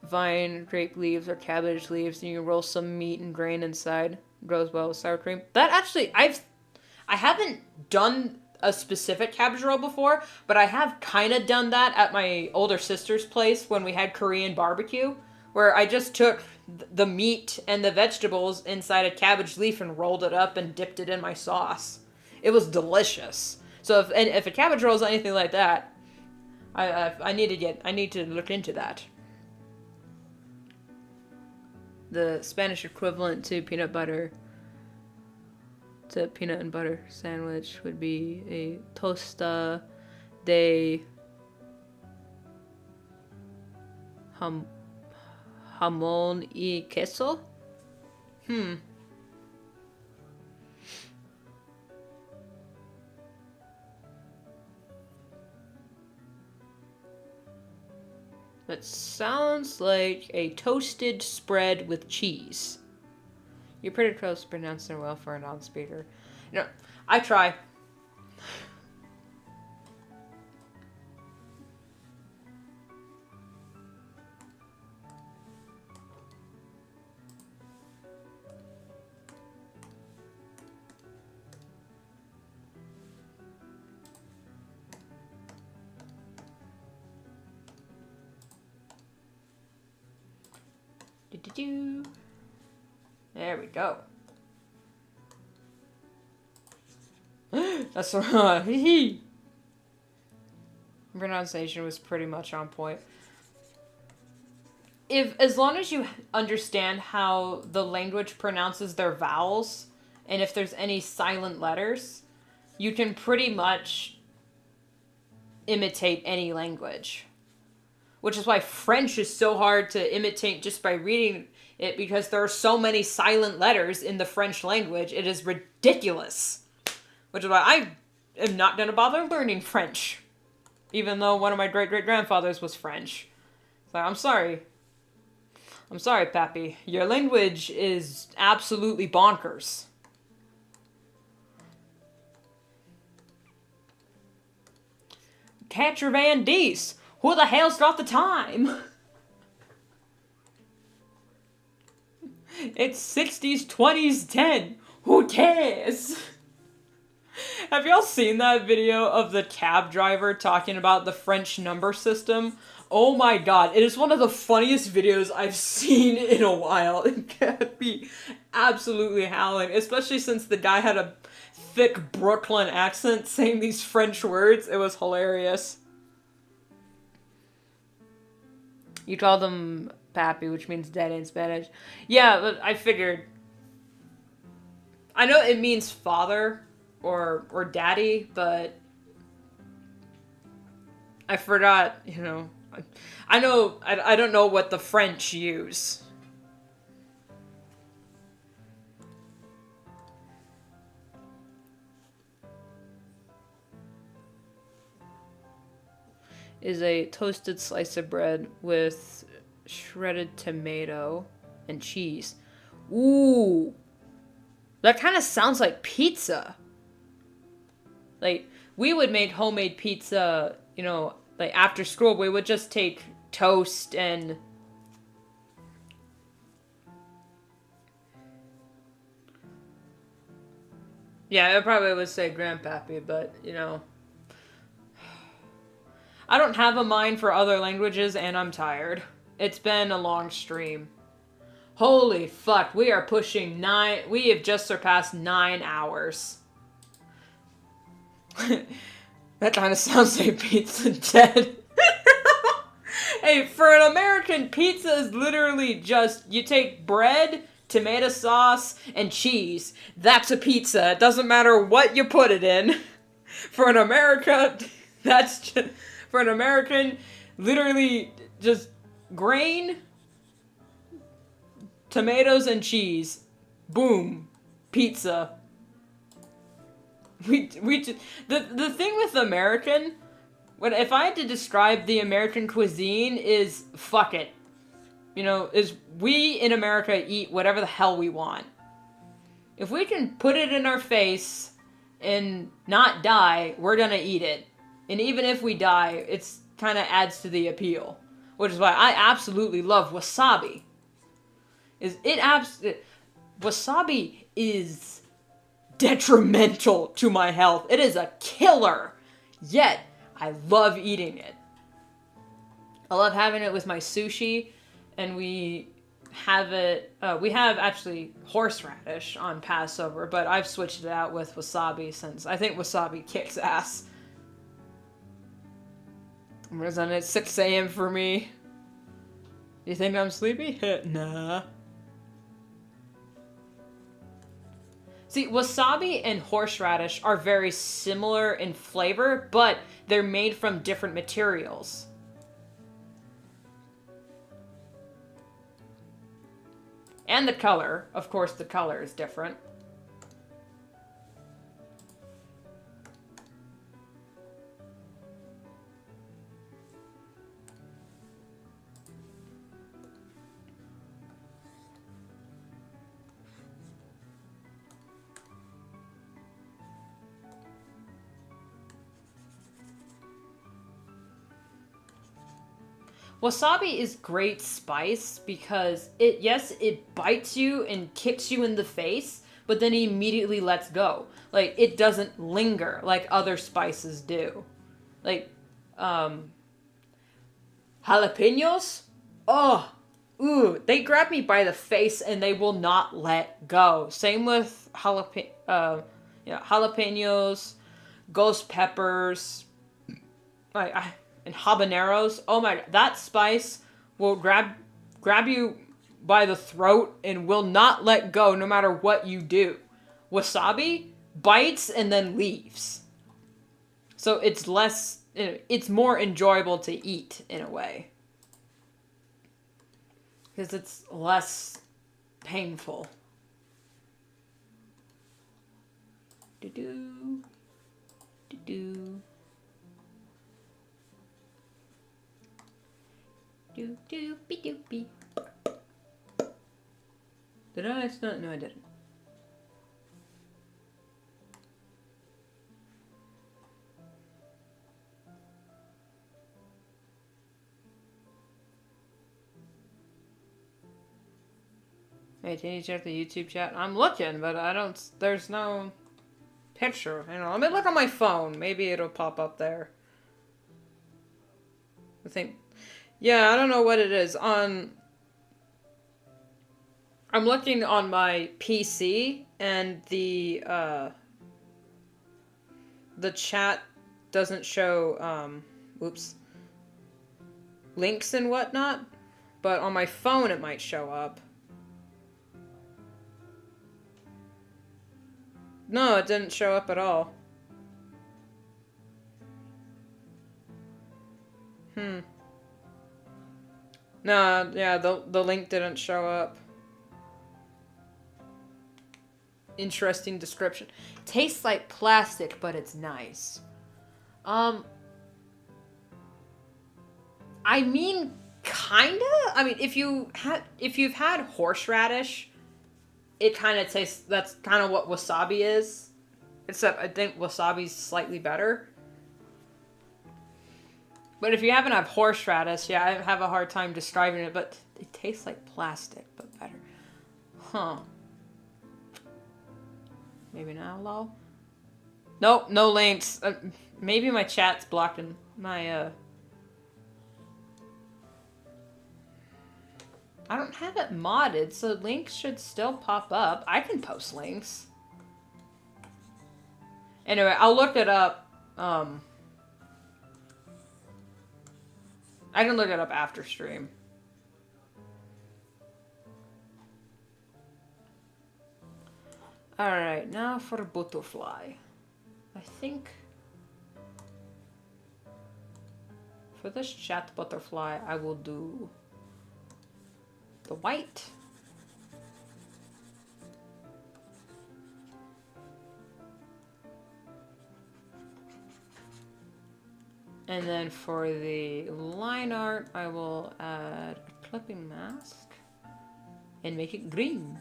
vine, grape leaves, or cabbage leaves, and you roll some meat and grain inside. Goes well with sour cream. That actually, I haven't done a specific cabbage roll before, but I have kind of done that at my older sister's place when we had Korean barbecue, where I just took the meat and the vegetables inside a cabbage leaf and rolled it up and dipped it in my sauce. It was delicious. So if a cabbage roll is anything like that, I need to look into that. The Spanish equivalent to peanut and butter sandwich would be a tosta de jamón y queso. That sounds like a toasted spread with cheese. You're pretty close to pronouncing it well for a non-speaker. You know, I try. There we go. That's right. Pronunciation was pretty much on point. As long as you understand how the language pronounces their vowels, and if there's any silent letters, you can pretty much imitate any language. Which is why French is so hard to imitate just by reading it, because there are so many silent letters in the French language. It is ridiculous. Which is why I am not going to bother learning French. Even though one of my great-great-grandfathers was French. So I'm sorry. I'm sorry, Pappy. Your language is absolutely bonkers. Catcher Van Dees. Who the hell's got the time? It's 60s, 20s, 10. Who cares? Have y'all seen that video of the cab driver talking about the French number system? Oh my god, it is one of the funniest videos I've seen in a while. It can't be absolutely howling, especially since the guy had a thick Brooklyn accent saying these French words. It was hilarious. You call them papi, which means daddy in Spanish. Yeah, but I figured. I know it means father or daddy, but I forgot, you know. I don't know what the French use. is a toasted slice of bread with shredded tomato and cheese. Ooh. That kind of sounds like pizza. Like, we would make homemade pizza, you know, like after school. We would just take toast and... Yeah, I probably would say grandpappy, but, you know... I don't have a mind for other languages, and I'm tired. It's been a long stream. Holy fuck, we are pushing 9... We have just surpassed 9 hours. That kind of sounds like Pizza Dead. Hey, for an American, pizza is literally just... You take bread, tomato sauce, and cheese. That's a pizza. It doesn't matter what you put it in. For an America, that's just... For an American, literally just grain, tomatoes, and cheese. Boom. Pizza. The thing with American, if I had to describe the American cuisine is fuck it. You know, is we in America eat whatever the hell we want. If we can put it in our face and not die, we're gonna eat it. And even if we die, it's kind of adds to the appeal. Which is why I absolutely love wasabi. Wasabi is detrimental to my health. It is a killer. Yet, I love eating it. I love having it with my sushi. And we have it... we have, actually, horseradish on Passover. But I've switched it out with wasabi since... I think wasabi kicks ass. Isn't it 6 a.m. for me? You think I'm sleepy? Nah. See, wasabi and horseradish are very similar in flavor, but they're made from different materials. And the color. Of course, the color is different. Wasabi is great spice because it bites you and kicks you in the face, but then it immediately lets go. Like, it doesn't linger like other spices do. Like, jalapenos? Oh, ooh, they grab me by the face and they will not let go. Same with jalapenos, ghost peppers, and habaneros. Oh my god, that spice will grab you by the throat and will not let go no matter what you do. Wasabi bites and then leaves. So it's it's more enjoyable to eat in a way. Because it's less painful. Do-do. Do-do. Do-do-be-do-be. Did I? No, I didn't. Hey, can you check the YouTube chat? I'm looking, but I don't... There's no picture. You know, let me look on my phone. Maybe it'll pop up there. I think... Yeah, I don't know what it is. I'm looking on my PC, and the chat doesn't show, links and whatnot, but on my phone it might show up. No, it didn't show up at all. No, yeah, the link didn't show up. Interesting description. Tastes like plastic, but it's nice. I mean, kinda. I mean, if you've had horseradish, it kind of tastes. That's kind of what wasabi is. Except I think wasabi's slightly better. But if you haven't had horseradish, yeah, I have a hard time describing it. But it tastes like plastic, but better. Huh. Maybe now, lol. Nope, no links. Maybe my chat's blocked in my, I don't have it modded, so links should still pop up. I can post links. Anyway, I'll look it up. I can look it up after stream. Alright, now for butterfly. I think for this chat butterfly, I will do the white. And then for the line art, I will add a clipping mask and make it green.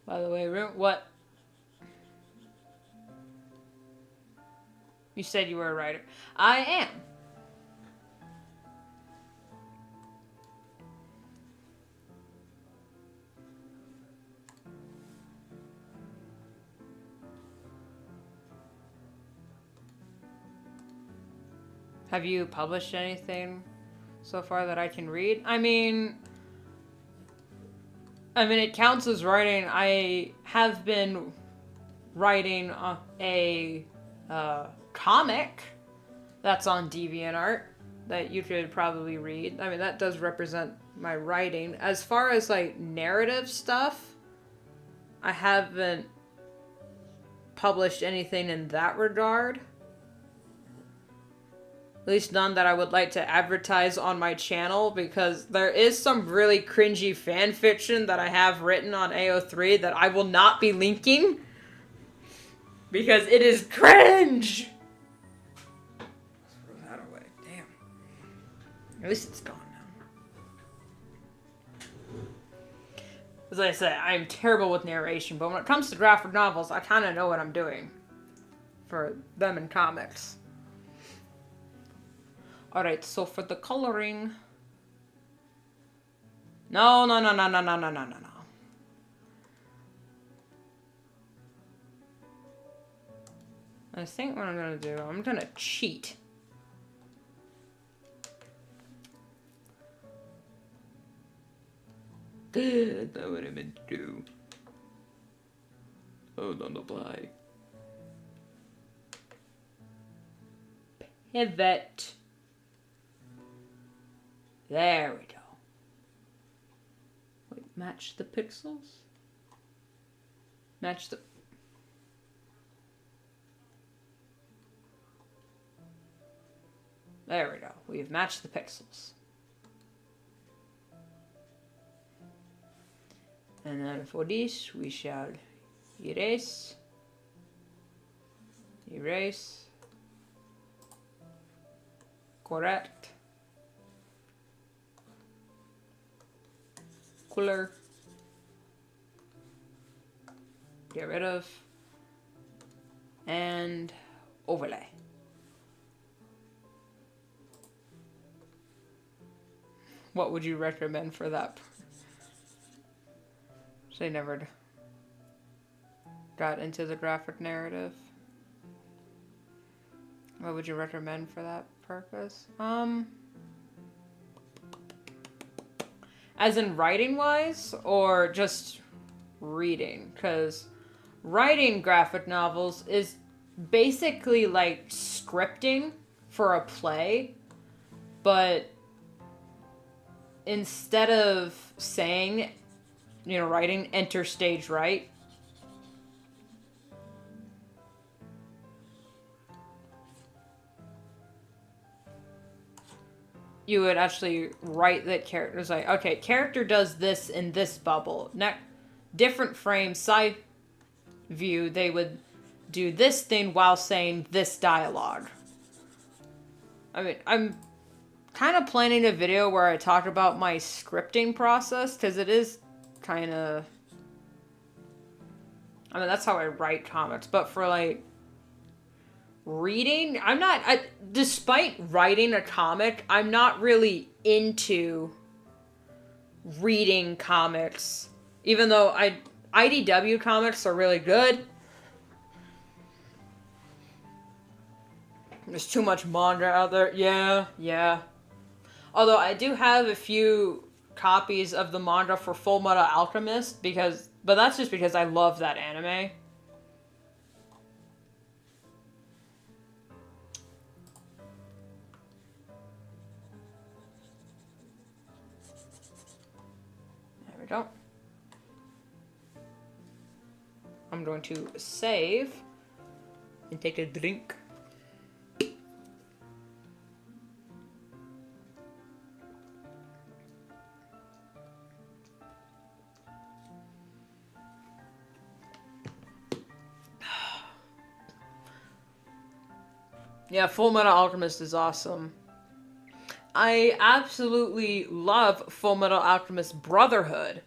By the way, what? You said you were a writer. I am. Have you published anything so far that I can read? I mean, it counts as writing. I have been writing a comic that's on DeviantArt that you could probably read. I mean, that does represent my writing. As far as, like, narrative stuff, I haven't published anything in that regard. At least none that I would like to advertise on my channel, because there is some really cringy fan fiction that I have written on AO3 that I will not be linking. Because it is cringe! Throw that away. Damn. At least it's gone now. As I said, I'm terrible with narration, but when it comes to graphic novels, I kind of know what I'm doing. For them in comics. Alright, so for the coloring... No. I think what I'm gonna do, I'm gonna cheat. That's not what I meant to do. Oh, don't apply. Pivot. There we go. Wait, match the pixels? Match the... There we go. We've matched the pixels. And then for this, we shall erase, erase, correct, color, get rid of, and overlay. What would you recommend for that? They never got into the graphic narrative. What would you recommend for that purpose? As in writing wise, or just reading? Because writing graphic novels is basically like scripting for a play, but instead of saying, you know, writing, enter stage right. you would actually write that character's like, okay, character does this in this bubble. Different frame, side view, they would do this thing while saying this dialogue. I mean, I'm kind of planning a video where I talk about my scripting process, because it is kind of... I mean, that's how I write comics, but for, like, reading, despite writing a comic, I'm not really into reading comics, even though IDW comics are really good. There's too much manga out there. Yeah. Although I do have a few copies of the manga for Full Metal Alchemist, but that's just because I love that anime. There we go. I'm going to save and take a drink. Yeah, Full Metal Alchemist is awesome. I absolutely love Full Metal Alchemist Brotherhood,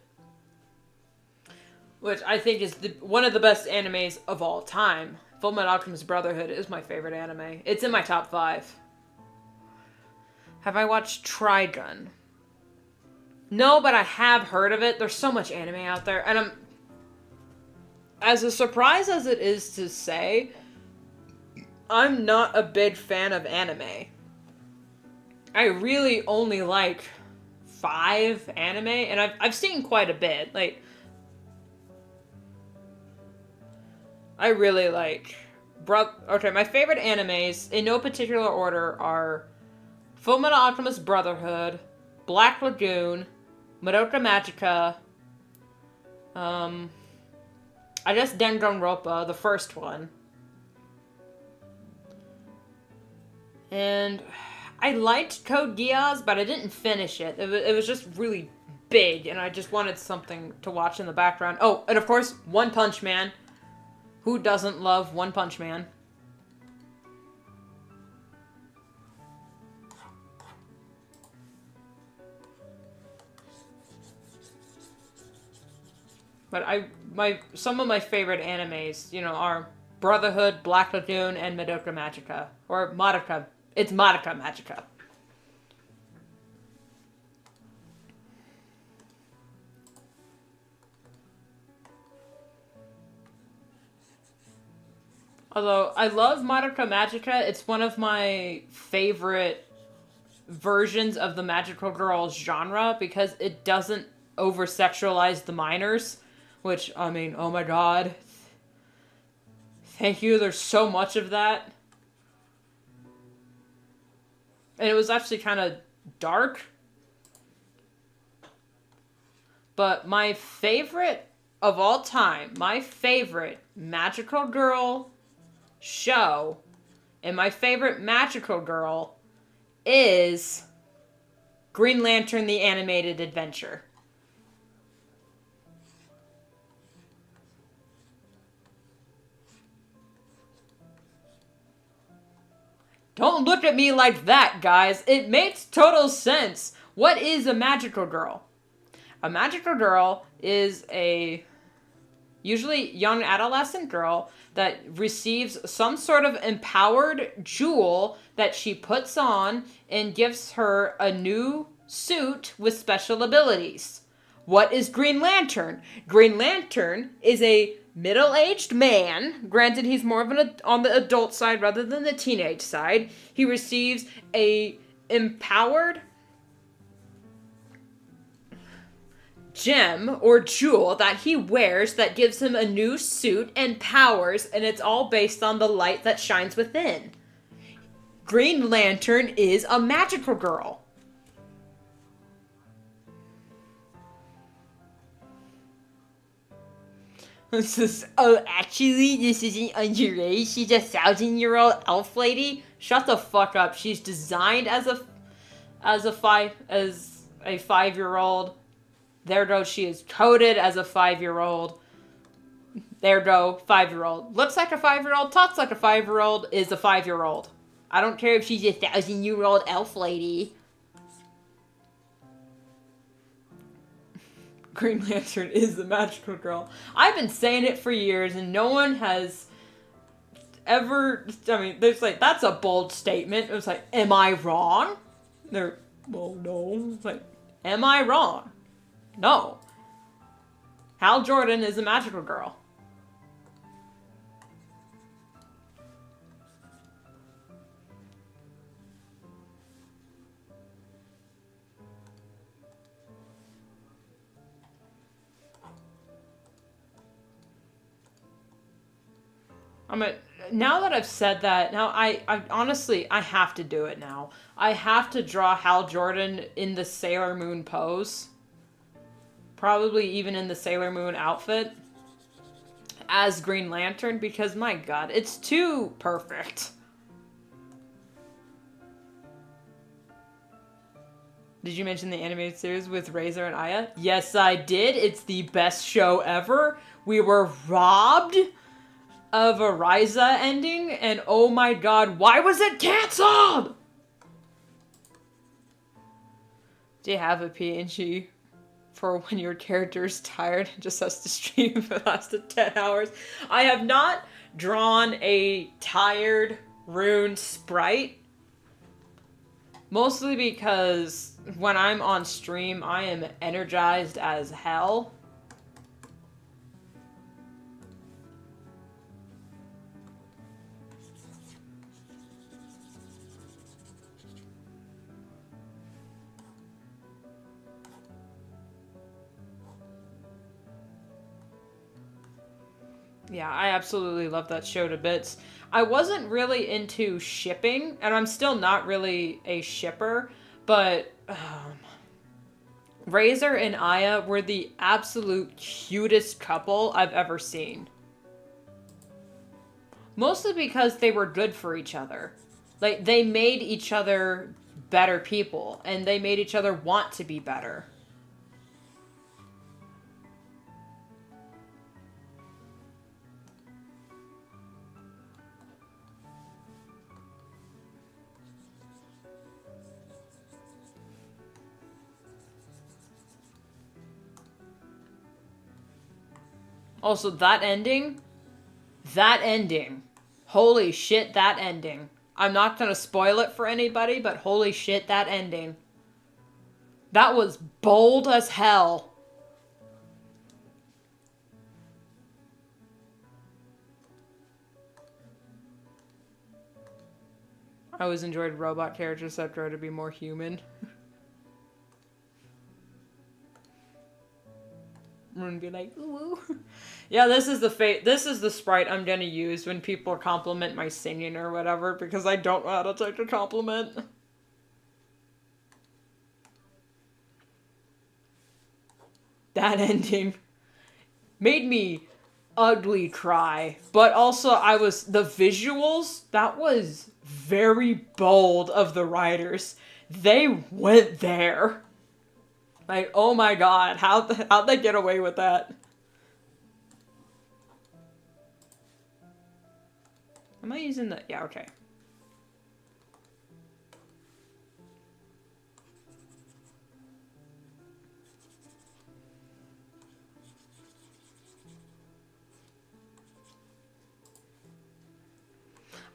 which I think is one of the best animes of all time. Full Metal Alchemist Brotherhood is my favorite anime. It's in my top 5. Have I watched Trigun? No, but I have heard of it. There's so much anime out there, and as a surprise as it is to say, I'm not a big fan of anime. I really only like 5 anime, and I've seen quite a bit. Like, I really like... Okay, my favorite animes, in no particular order, are Full Metal Alchemist Brotherhood, Black Lagoon, Madoka Magica, I guess Danganronpa, the first one. And I liked Code Geass, but I didn't finish it. It was just really big, and I just wanted something to watch in the background. Oh, and of course, One Punch Man. Who doesn't love One Punch Man? But some of my favorite animes, are Brotherhood, Black Lagoon, and Madoka Magica. Or Madoka. It's Madoka Magica. Although, I love Madoka Magica. It's one of my favorite versions of the magical girl genre because it doesn't over-sexualize the minors. Which, I mean, oh my god. Thank you, there's so much of that. And it was actually kind of dark. But my favorite of all time, my favorite magical girl show, and my favorite magical girl is Green Lantern: The Animated Adventure. Don't look at me like that, guys. It makes total sense. What is a magical girl? A magical girl is a usually young adolescent girl that receives some sort of empowered jewel that she puts on and gives her a new suit with special abilities. What is Green Lantern? Green Lantern is a middle-aged man. Granted, he's more of on the adult side rather than the teenage side. He receives a empowered gem or jewel that he wears that gives him a new suit and powers, and it's all based on the light that shines within. Green Lantern is a magical girl. This is an underage. She's a 1,000-year-old elf lady. Shut the fuck up. She's designed as as a 5-year-old. There goes, she is coded as a 5-year-old. There go, 5-year-old. Looks like a 5-year-old, talks like a 5-year-old, is a 5-year-old. I don't care if she's a 1,000-year-old elf lady. Green Lantern is the magical girl. I've been saying it for years and no one has ever, I mean, there's like, that's a bold statement. It was like, am I wrong? They're, well, no. It's like, am I wrong? No. Hal Jordan is a magical girl. Now that I've said that, now I honestly, I have to do it now. I have to draw Hal Jordan in the Sailor Moon pose. Probably even in the Sailor Moon outfit. As Green Lantern, because my god, it's too perfect. Did you mention the animated series with Razor and Aya? Yes, I did. It's the best show ever. We were robbed of a Ryza ending, and oh my god, why was it cancelled? Do you have a PNG for when your character is tired and just has to stream for the last 10 hours? I have not drawn a tired rune sprite, mostly because when I'm on stream, I am energized as hell. Yeah, I absolutely love that show to bits. I wasn't really into shipping, and I'm still not really a shipper, but Razor and Aya were the absolute cutest couple I've ever seen. Mostly because they were good for each other. Like, they made each other better people, and they made each other want to be better. Also, that ending, holy shit, that ending. I'm not gonna spoil it for anybody, but holy shit, that ending. That was bold as hell. I always enjoyed robot characters that grow to be more human. And be like, ooh. Yeah, this is the sprite I'm gonna use when people compliment my singing or whatever, because I don't know how to take a compliment. That ending made me ugly cry, but also the visuals, that was very bold of the writers. They went there. Like, oh my god, how'd they get away with that? Am I using the... Yeah, okay.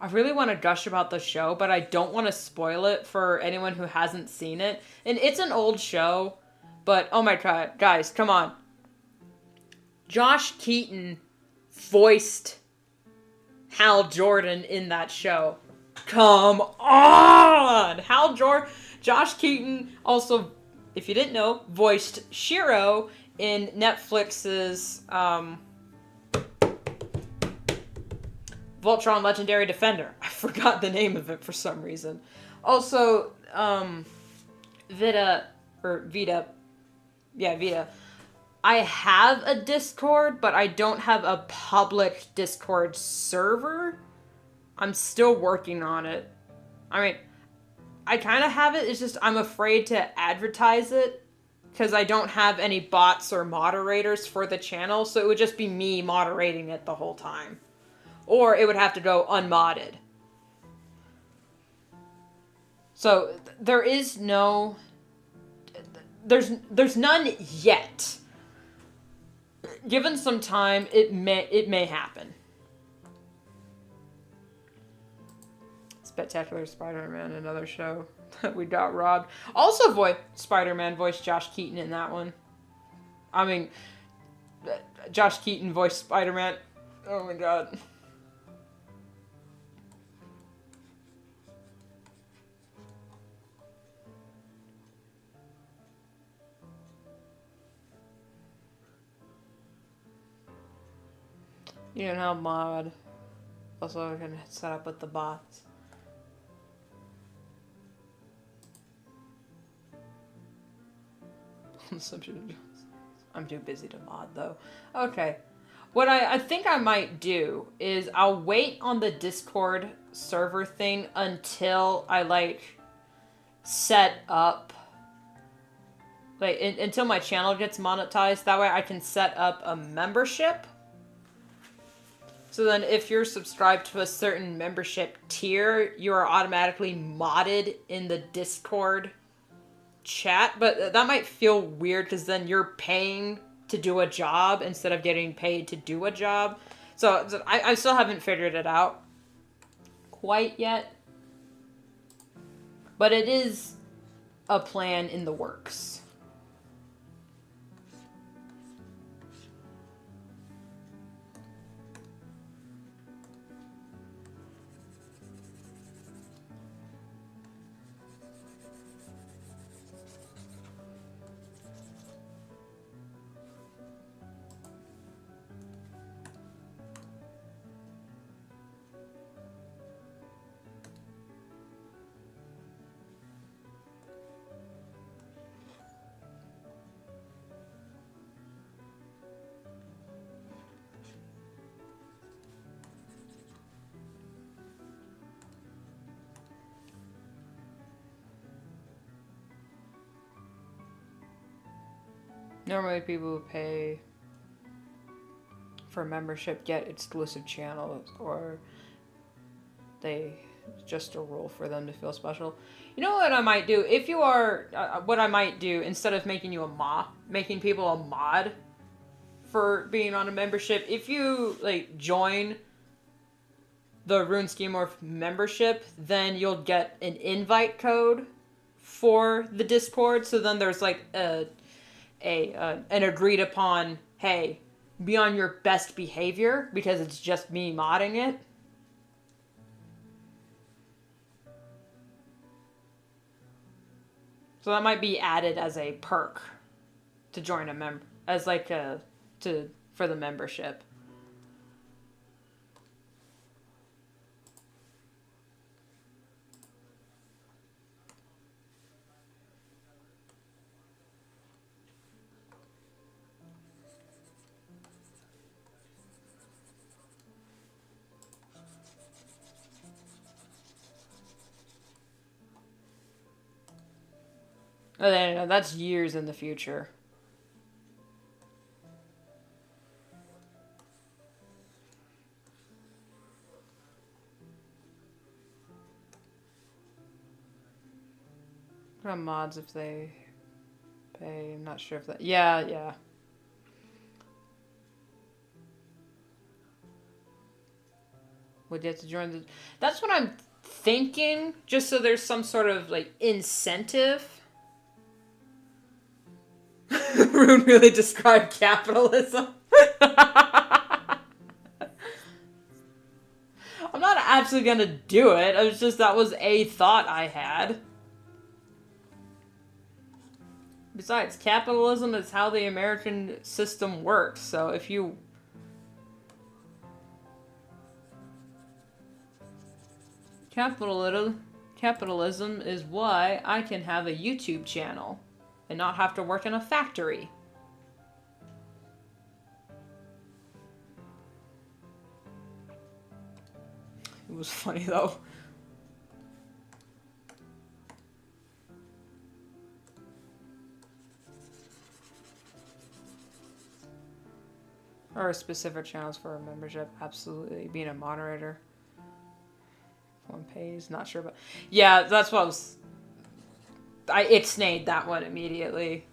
I really want to gush about the show, but I don't want to spoil it for anyone who hasn't seen it. And it's an old show. But, oh my god, guys, come on. Josh Keaton voiced Hal Jordan in that show. Come on! Josh Keaton also, if you didn't know, voiced Shiro in Netflix's, Voltron Legendary Defender. I forgot the name of it for some reason. Also, Vita. Yeah, Vita. I have a Discord, but I don't have a public Discord server. I'm still working on it. I mean, I kind of have it. It's just I'm afraid to advertise it because I don't have any bots or moderators for the channel. So it would just be me moderating it the whole time. Or it would have to go unmodded. So there is no... There's none yet. Given some time, it may happen. Spectacular Spider-Man, another show that we got robbed. Also, Spider-Man voiced Josh Keaton in that one. I mean, Josh Keaton voiced Spider-Man. Oh my god. You know how mod. Also, I can set up with the bots. I'm too busy to mod though. Okay. What I think I might do is I'll wait on the Discord server thing until I like set up until my channel gets monetized. That way I can set up a membership. So then if you're subscribed to a certain membership tier, you are automatically modded in the Discord chat. But that might feel weird because then you're paying to do a job instead of getting paid to do a job. So I still haven't figured it out quite yet. But it is a plan in the works. Normally people who pay for membership get exclusive channels, or it's just a rule for them to feel special. You know what I might do? If you are, what I might do, instead of making people a mod for being on a membership, if you like join the RuneScheme or membership, then you'll get an invite code for the Discord. So then there's like an agreed upon, hey, be on your best behavior because it's just me modding it. So that might be added as a perk to join for the membership. Oh, that's years in the future. What about mods if they pay? I'm not sure if that... Yeah. Would you have to join the... That's what I'm thinking, just so there's some sort of, like, incentive. Rune really described capitalism. I'm not actually gonna do it. It was just that was a thought I had. Besides, capitalism is how the American system works. So if you... Capitalism is why I can have a YouTube channel and not have to work in a factory. It was funny though. prefer specific channels for a membership. Absolutely. Being a moderator. One pays, not sure, but yeah, that's what I ixnayed that one immediately.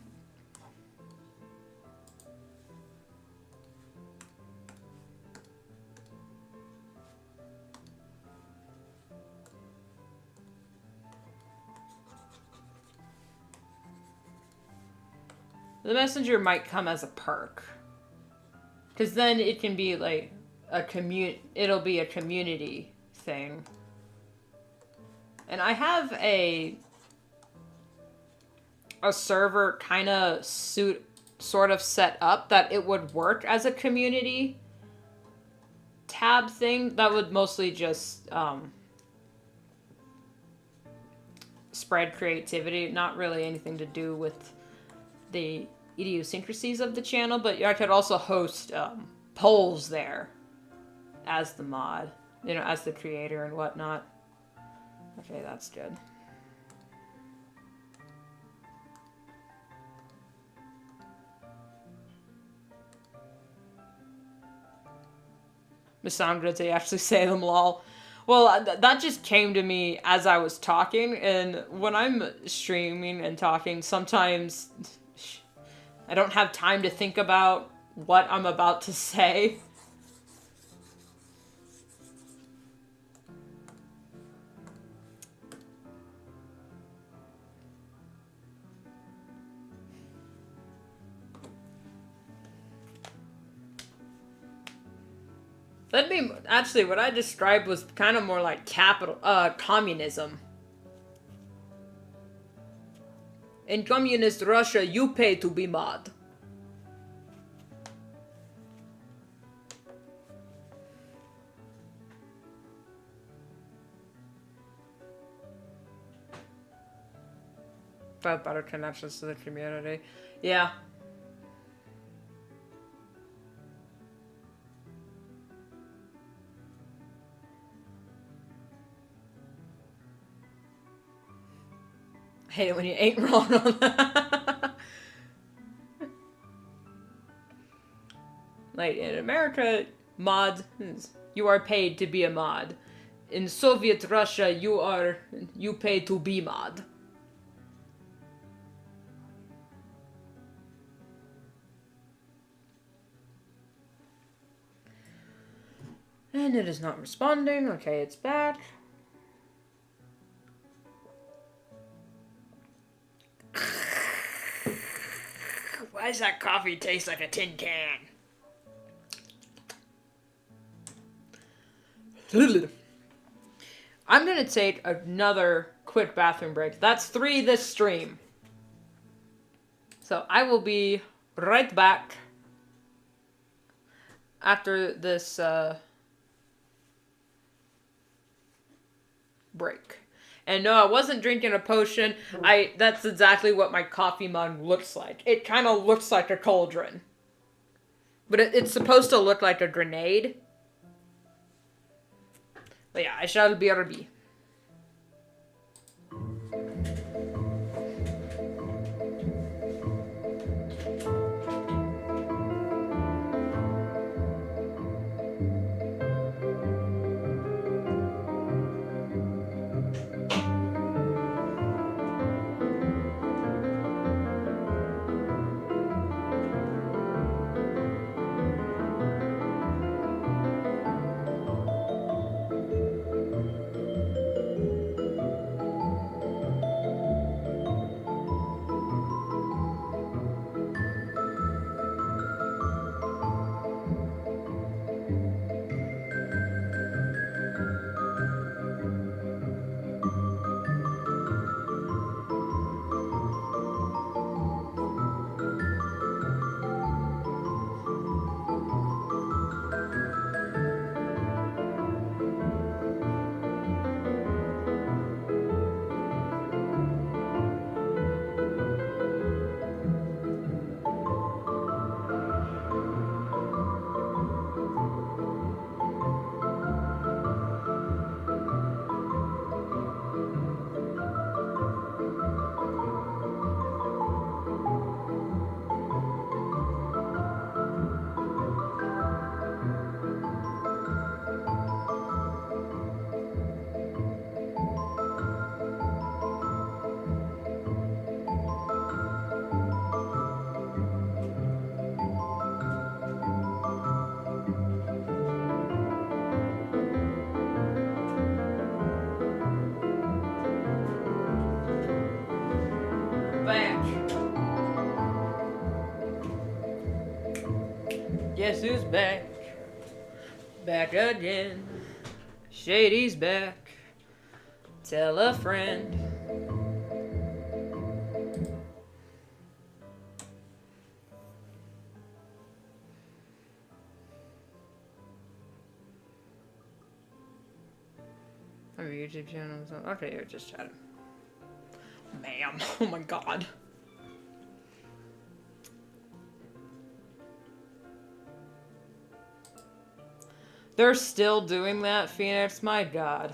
The messenger might come as a perk. Because then it can be like it'll be a community thing. And I have a server kind of sort of set up that it would work as a community tab thing that would mostly just spread creativity, not really anything to do with the idiosyncrasies of the channel, but I could also host polls there as the mod, you know, as the creator and whatnot. Okay, that's good. It sound good to actually say them, lol. Well, that just came to me as I was talking, and when I'm streaming and talking, sometimes I don't have time to think about what I'm about to say. That'd be, actually, what I described was kind of more like communism. In communist Russia, you pay to be mod. But better connections to the community. Yeah. I hate it when you ain't wrong on that. Like, in America, mods, you are paid to be a mod. In Soviet Russia, you pay to be mod. And it is not responding. Okay, it's back. Why does that coffee taste like a tin can? I'm gonna take another quick bathroom break. That's 3 this stream. So I will be right back after this break. And no, I wasn't drinking a potion. That's exactly what my coffee mug looks like. It kind of looks like a cauldron. But it's supposed to look like a grenade. But yeah, I shall be RB. Guess who's back? Back again. Shady's back. Tell a friend. I have a YouTube channel. Okay, you're just chatting. Ma'am. Oh my god. They're still doing that, Phoenix? My god.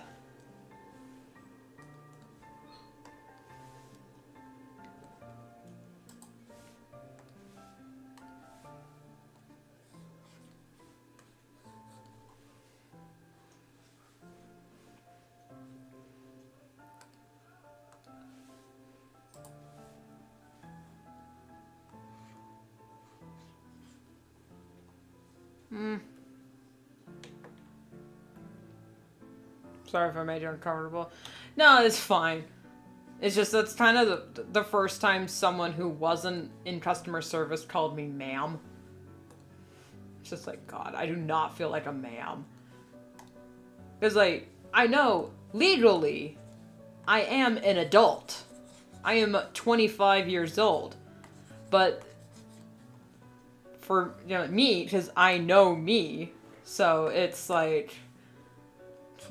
Sorry if I made you uncomfortable. No, it's fine. It's just that's kind of the first time someone who wasn't in customer service called me ma'am. It's just like, God, I do not feel like a ma'am. Because, like, I know legally I am an adult. I am 25 years old. But for, me, because I know me, so it's like,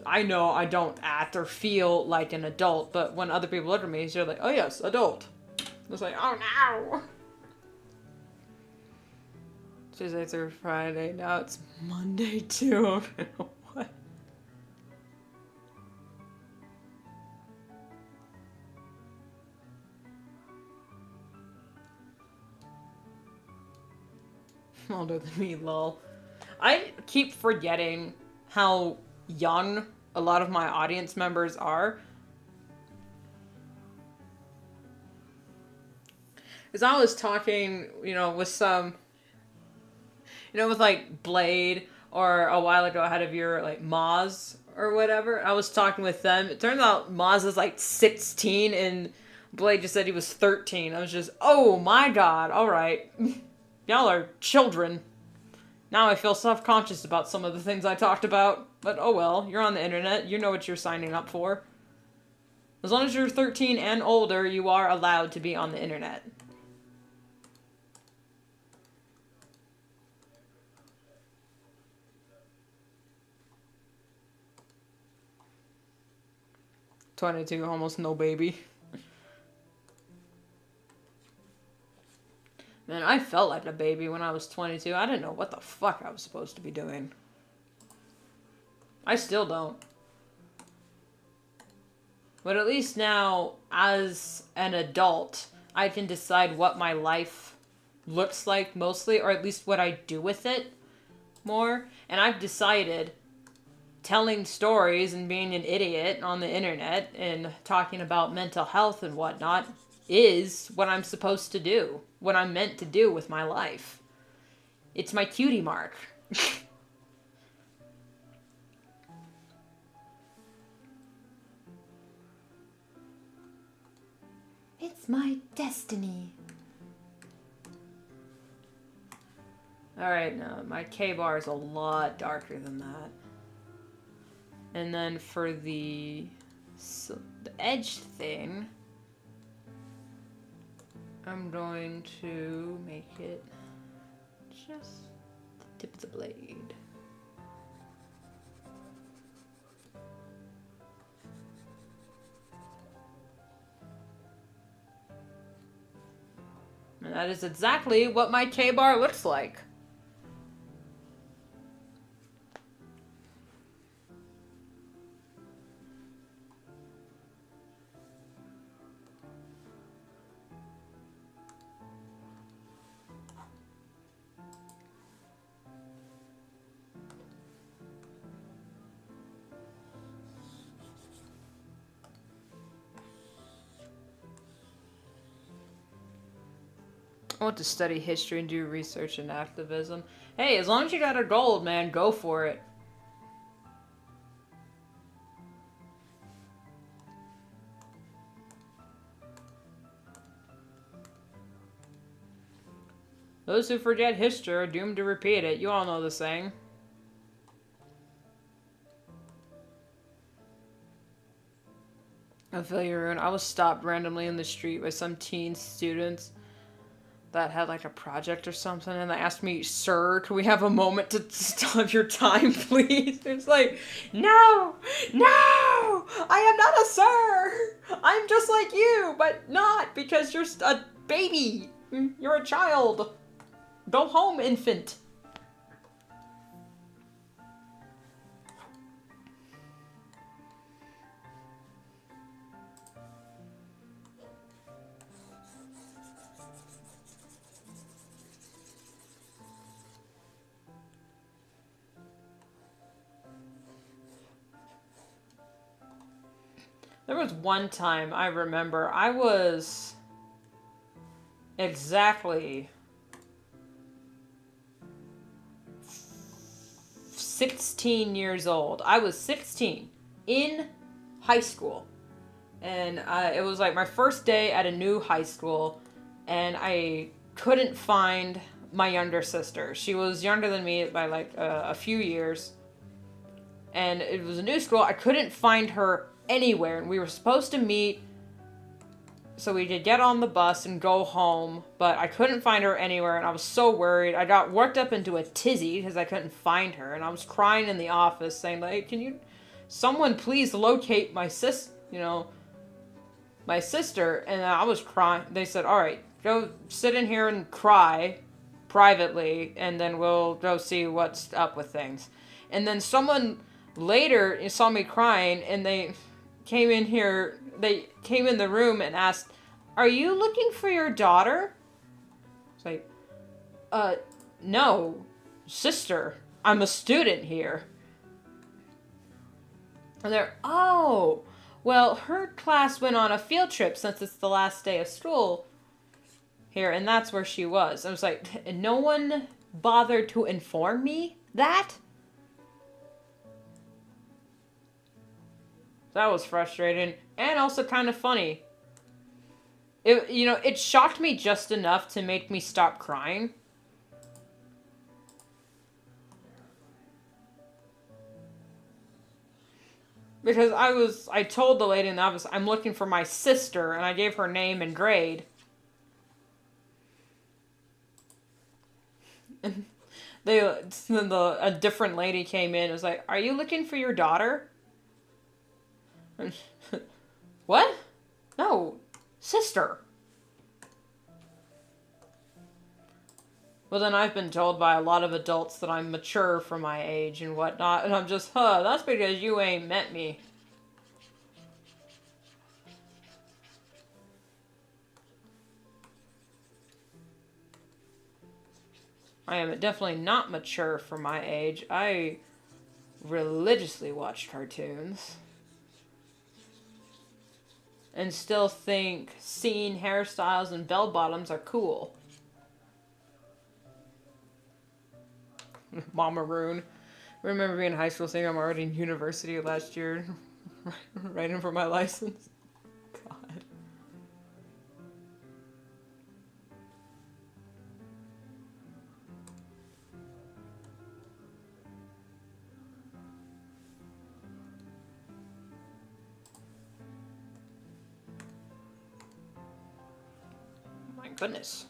I know I don't act or feel like an adult, but when other people look at me, they're like, oh yes, adult. It's like, oh no. Tuesday through Friday, now it's Monday too. What? Older than me, lol. I keep forgetting how young a lot of my audience members are. Because I was talking, with some, with like Blade, or a while ago I had of your like Maz or whatever. I was talking with them. It turns out Maz is like 16 and Blade just said he was 13. I was just, oh my god, alright. Y'all are children. Now I feel self-conscious about some of the things I talked about. But oh well, you're on the internet. You know what you're signing up for. As long as you're 13 and older, you are allowed to be on the internet. "22, almost no baby." Man, I felt like a baby when I was 22. I didn't know what the fuck I was supposed to be doing. I still don't. But at least now, as an adult, I can decide what my life looks like mostly, or at least what I do with it more. And I've decided telling stories and being an idiot on the internet and talking about mental health and whatnot is what I'm supposed to do. What I'm meant to do with my life. It's my cutie mark. It's my destiny. Alright, no, my K-bar is a lot darker than that. And then for the edge thing, I'm going to make it just the tip of the blade. And that is exactly what my K-bar looks like. I want to study history and do research and activism. Hey, as long as you got a gold, man, go for it. Those who forget history are doomed to repeat it. You all know the saying. I feel you, Rune. I was stopped randomly in the street by some teen students that had like a project or something, and they asked me, "Sir, can we have a moment to stop your time, please?" It's like, no, I am not a sir. I'm just like you, but not because you're a baby. You're a child. Go home, infant. There was one time I remember I was exactly 16 years old. I was 16 in high school. And it was like my first day at a new high school, and I couldn't find my younger sister. She was younger than me by like a few years. And it was a new school. I couldn't find her anywhere, and we were supposed to meet so we could get on the bus and go home, but I couldn't find her anywhere, and I was so worried. I got worked up into a tizzy because I couldn't find her, and I was crying in the office saying, like, can someone please locate my my sister? And I was crying. They said, all right, go sit in here and cry privately, and then we'll go see what's up with things. And then someone later saw me crying, and they came in the room and asked, "Are you looking for your daughter?" It's like, no, sister. I'm a student here. And they're, oh, well, her class went on a field trip since it's the last day of school here, and that's where she was. I was like, no one bothered to inform me that? That was frustrating and also kind of funny. It shocked me just enough to make me stop crying. Because I told the lady in the office, I'm looking for my sister, and I gave her name and grade. And a different lady came in and was like, "Are you looking for your daughter?" What? No, sister. Well, then I've been told by a lot of adults that I'm mature for my age and whatnot, and I'm just, that's because you ain't met me. I am definitely not mature for my age. I religiously watch cartoons. And still think scene hairstyles and bell bottoms are cool. Mama Rune. I remember being in high school saying I'm already in university last year. Writing for my license. God. My goodness.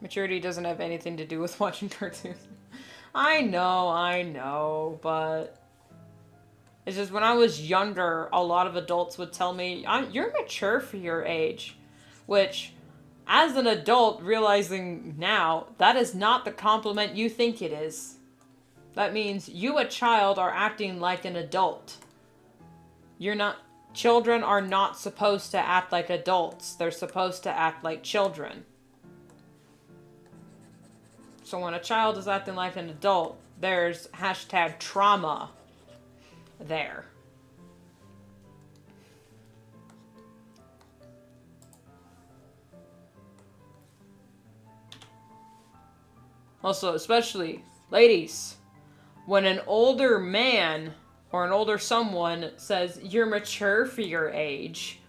Maturity doesn't have anything to do with watching cartoons. I know, but it's just when I was younger, a lot of adults would tell me, you're mature for your age. Which, as an adult, realizing now, that is not the compliment you think it is. That means you, a child, are acting like an adult. Children are not supposed to act like adults. They're supposed to act like children. So when a child is acting like an adult, there's #trauma there. Also, especially ladies, when an older man or an older someone says, you're mature for your age,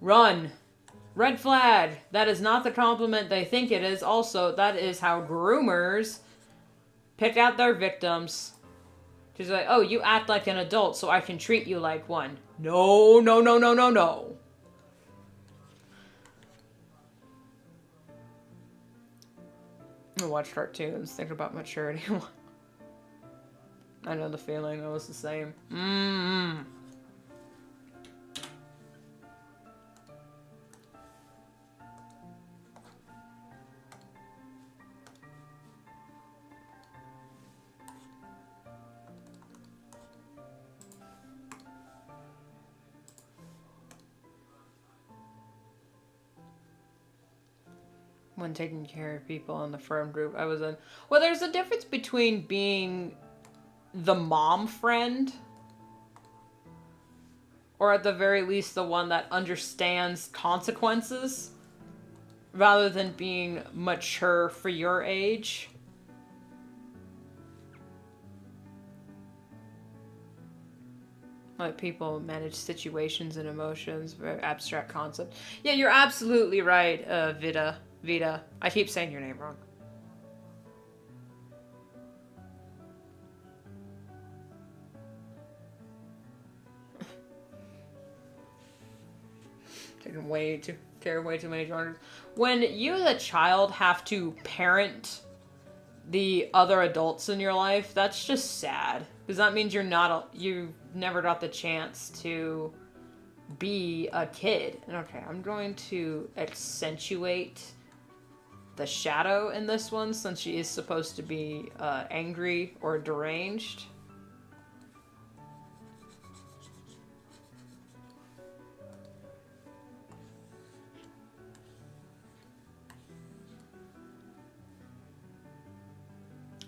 run. Red flag. That is not the compliment they think it is. Also, that is how groomers pick out their victims. She's like, oh, you act like an adult, so I can treat you like one. No, no, no, no, no, no. I watch cartoons, think about maturity. I know the feeling. I was the same. Mm-hmm. When taking care of people in the friend group I was in. Well, there's a difference between being the mom friend, or at the very least the one that understands consequences, rather than being mature for your age. Like, people manage situations and emotions, very abstract concept. Yeah, you're absolutely right, Vita. I keep saying your name wrong. Taking way too many genres. When you as a child have to parent the other adults in your life, that's just sad. Because that means you never got the chance to be a kid. And okay, I'm going to accentuate the shadow in this one, since she is supposed to be angry or deranged.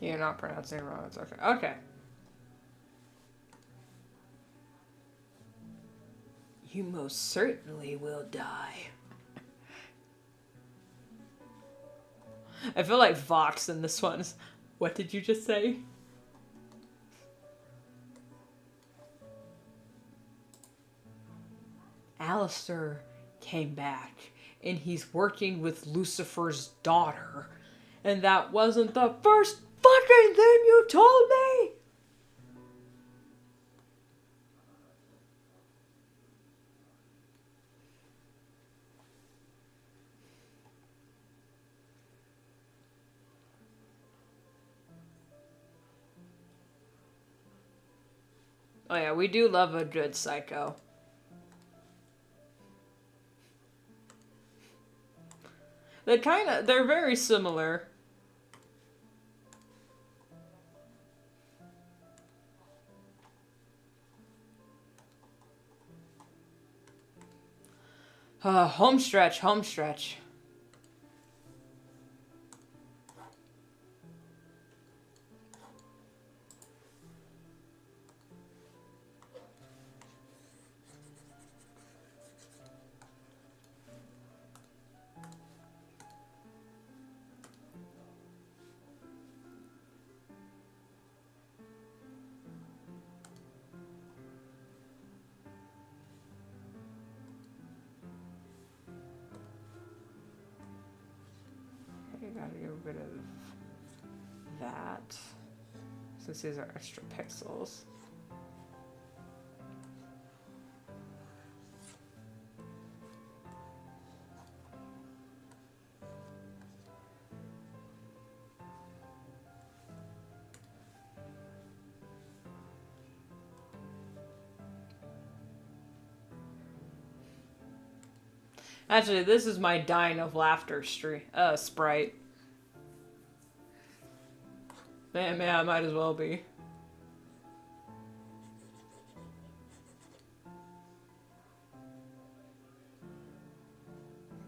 You're not pronouncing it wrong. It's okay. Okay. You most certainly will die. I feel like Vox in this one. What did you just say? Alistair came back, and he's working with Lucifer's daughter. And that wasn't the first fucking thing you told me! Oh yeah, we do love a good psycho. They're very similar. Home stretch. Gotta get rid of that, since these are extra pixels. Actually, this is my dying of laughter sprite. Man, I might as well be.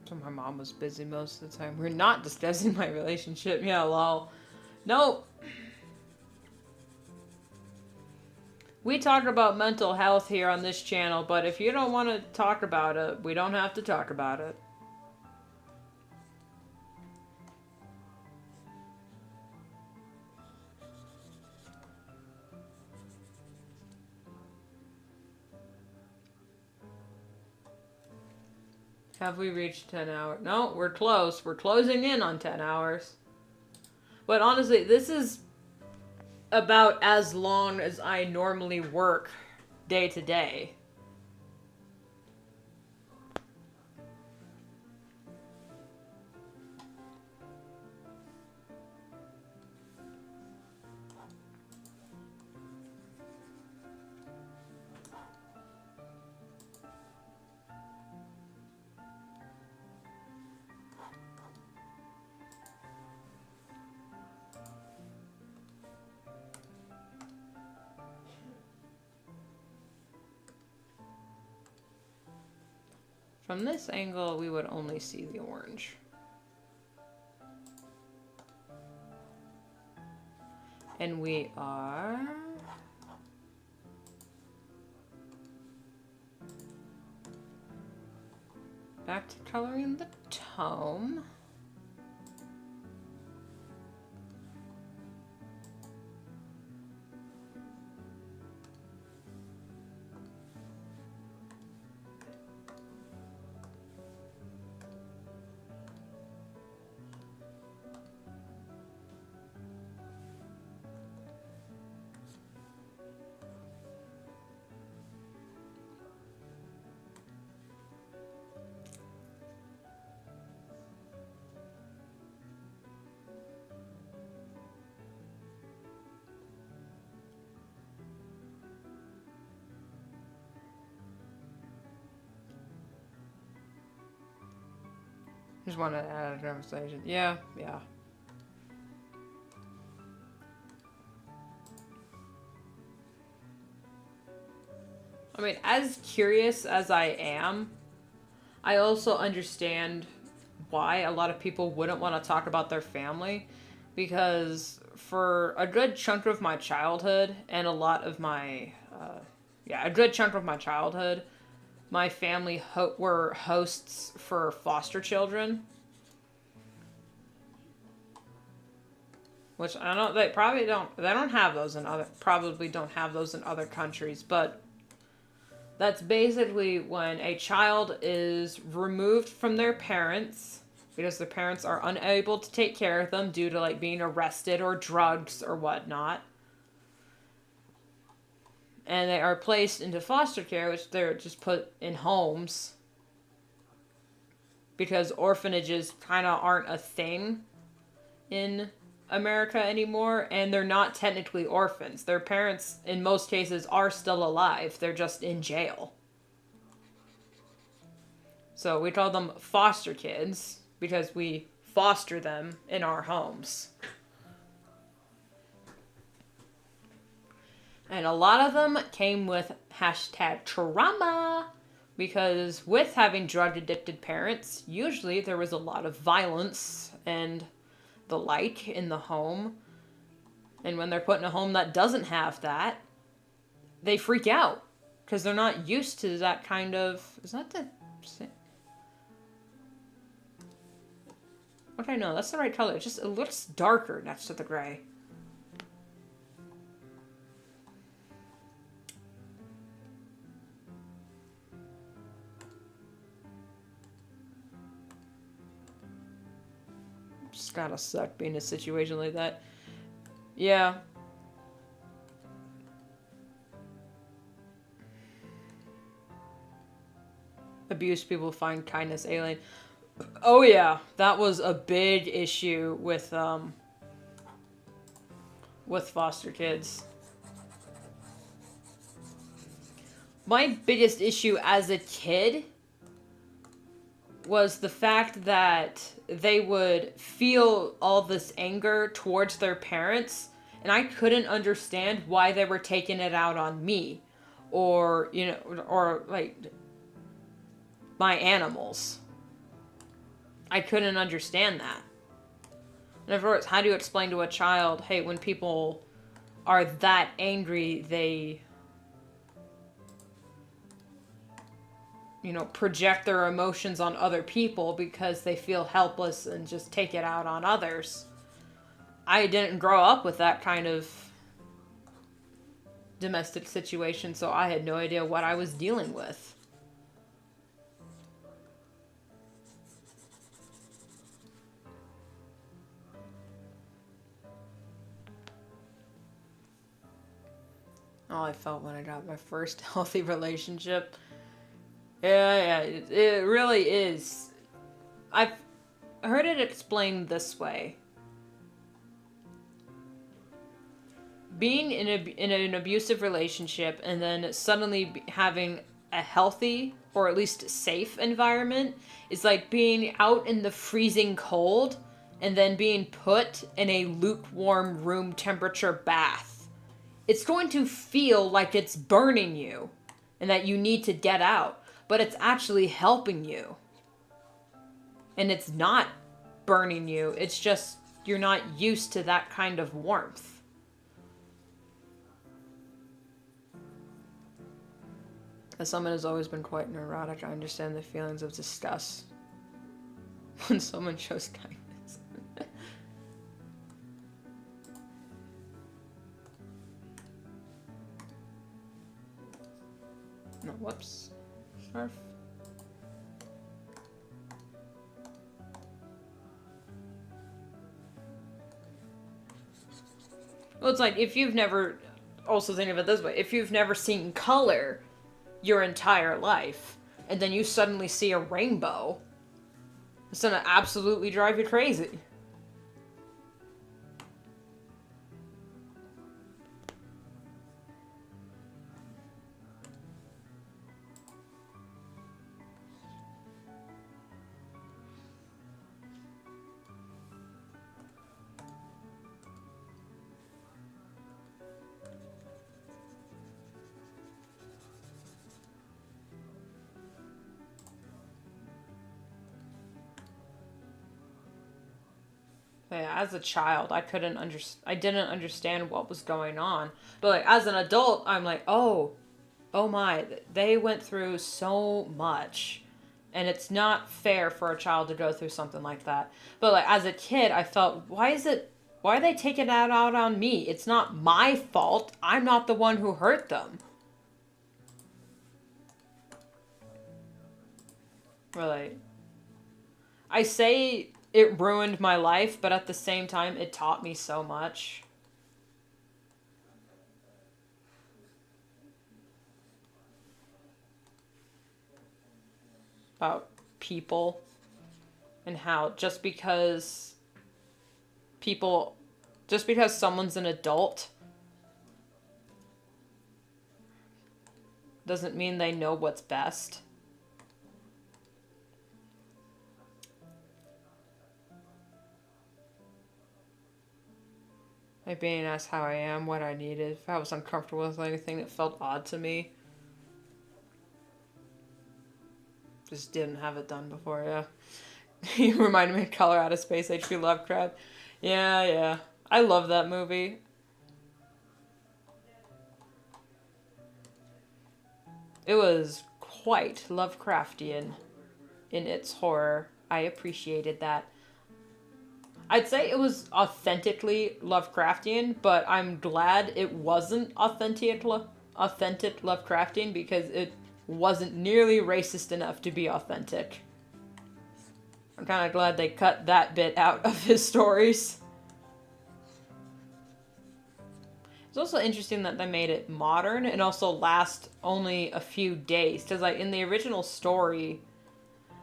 So my mom was busy most of the time. We're not discussing my relationship. Yeah, lol. Nope. We talk about mental health here on this channel, but if you don't want to talk about it, we don't have to talk about it. Have we reached 10 hours? No, we're close. We're closing in on 10 hours. But honestly, this is about as long as I normally work day to day. From this angle, we would only see the orange. And we are... back to coloring the tome. Just wanted to add a conversation. Yeah. I mean, as curious as I am, I also understand why a lot of people wouldn't want to talk about their family, because for a good chunk of my childhood and a lot of my, a good chunk of my childhood, my family were hosts for foster children. Which I don't, they don't have those in other countries, but that's basically when a child is removed from their parents because their parents are unable to take care of them due to like being arrested or drugs or whatnot. And they are placed into foster care, which they're just put in homes because orphanages kind of aren't a thing in America anymore, and they're not technically orphans. Their parents, in most cases, are still alive. They're just in jail. So we call them foster kids because we foster them in our homes. And a lot of them came with #trauma, because with having drug-addicted parents, usually there was a lot of violence and the like in the home. And when they're put in a home that doesn't have that, they freak out because they're not used to that kind of... Is that the... Okay, no, that's the right color. It looks darker next to the gray. Just gotta suck being in a situation like that. Yeah. Abuse people find kindness alien. Oh yeah, that was a big issue with foster kids. My biggest issue as a kid was the fact that they would feel all this anger towards their parents, and I couldn't understand why they were taking it out on me, or, you know, or, like, my animals. I couldn't understand that. And of course, how do you explain to a child, hey, when people are that angry, they... you know, project their emotions on other people because they feel helpless and just take it out on others. I didn't grow up with that kind of domestic situation, so I had no idea what I was dealing with. I felt when I got my first healthy relationship. Yeah, it really is. I've heard it explained this way. Being in an abusive relationship and then suddenly having a healthy or at least safe environment is like being out in the freezing cold and then being put in a lukewarm room temperature bath. It's going to feel like it's burning you and that you need to get out, but it's actually helping you. And it's not burning you, it's just you're not used to that kind of warmth. As someone who's always been quite neurotic, I understand the feelings of disgust when someone shows kindness. No, whoops. Snarf. Well, it's like, if you've never... Also think of it this way. If you've never seen color your entire life, and then you suddenly see a rainbow, it's gonna absolutely drive you crazy. Yeah, as a child, I didn't understand what was going on. But like as an adult, I'm like, oh my, they went through so much. And it's not fair for a child to go through something like that. But like as a kid, I felt, why are they taking that out on me? It's not my fault. I'm not the one who hurt them. Really. I say it ruined my life, but at the same time, it taught me so much. About people and how just because someone's an adult doesn't mean they know what's best. My being asked how I am, what I needed, if I was uncomfortable with anything that felt odd to me. Just didn't have it done before, yeah. You reminded me of Colorado Space H.P. Lovecraft. Yeah. I love that movie. It was quite Lovecraftian in its horror. I appreciated that. I'd say it was authentically Lovecraftian, but I'm glad it wasn't authentic Lovecraftian because it wasn't nearly racist enough to be authentic. I'm kind of glad they cut that bit out of his stories. It's also interesting that they made it modern and also last only a few days. Because like in the original story,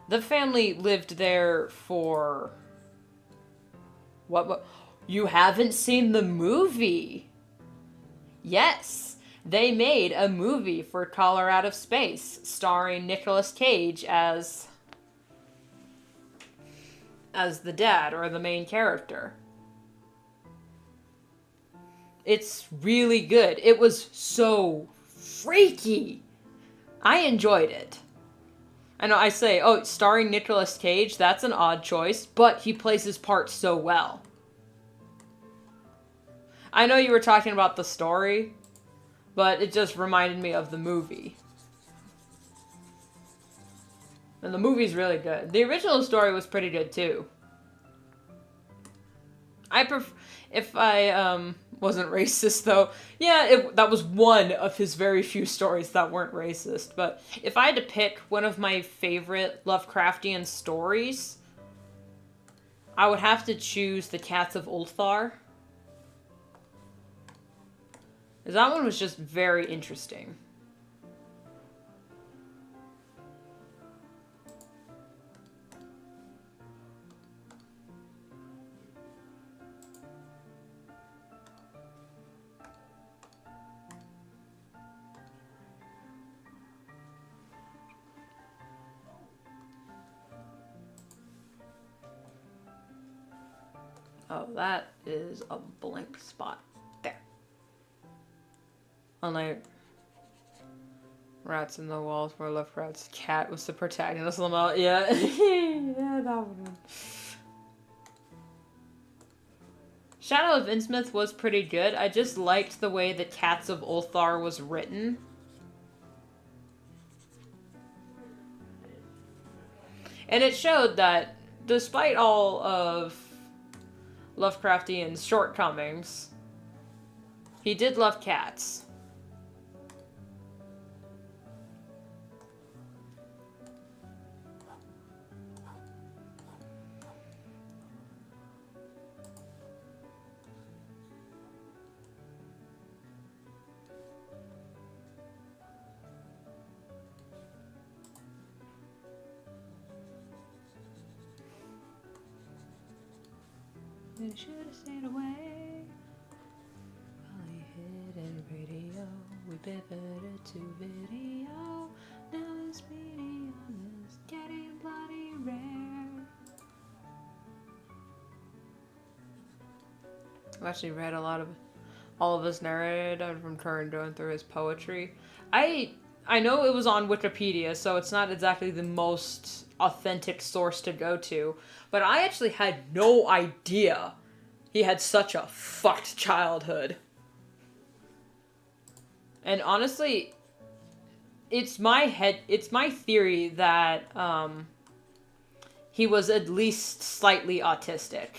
the family lived there for... What? You haven't seen the movie? Yes, they made a movie for Colorado Space, starring Nicolas Cage as the dad or the main character. It's really good. It was so freaky. I enjoyed it. I know I say, oh, starring Nicolas Cage, that's an odd choice, but he plays his part so well. I know you were talking about the story, but it just reminded me of the movie. And the movie's really good. The original story was pretty good too. If I wasn't racist though, yeah, that was one of his very few stories that weren't racist. But if I had to pick one of my favorite Lovecraftian stories, I would have to choose The Cats of Ulthar. That one was just very interesting. Oh, that is a blank spot. There. Unlike rats in the walls where left rat's cat was the protagonist of them all. Yeah. Yeah, that one. Shadow of Innsmouth was pretty good. I just liked the way that Cats of Ulthar was written. And it showed that despite all of Lovecraftian's shortcomings, he did love cats. You should have stayed away. Holly hid in radio. We pivoted to video. Now this medium is getting bloody rare. I've actually read all of his narrated from Turin going through his poetry. I know it was on Wikipedia, so it's not exactly the most authentic source to go to, but I actually had no idea he had such a fucked childhood. And honestly, it's my theory that he was at least slightly autistic.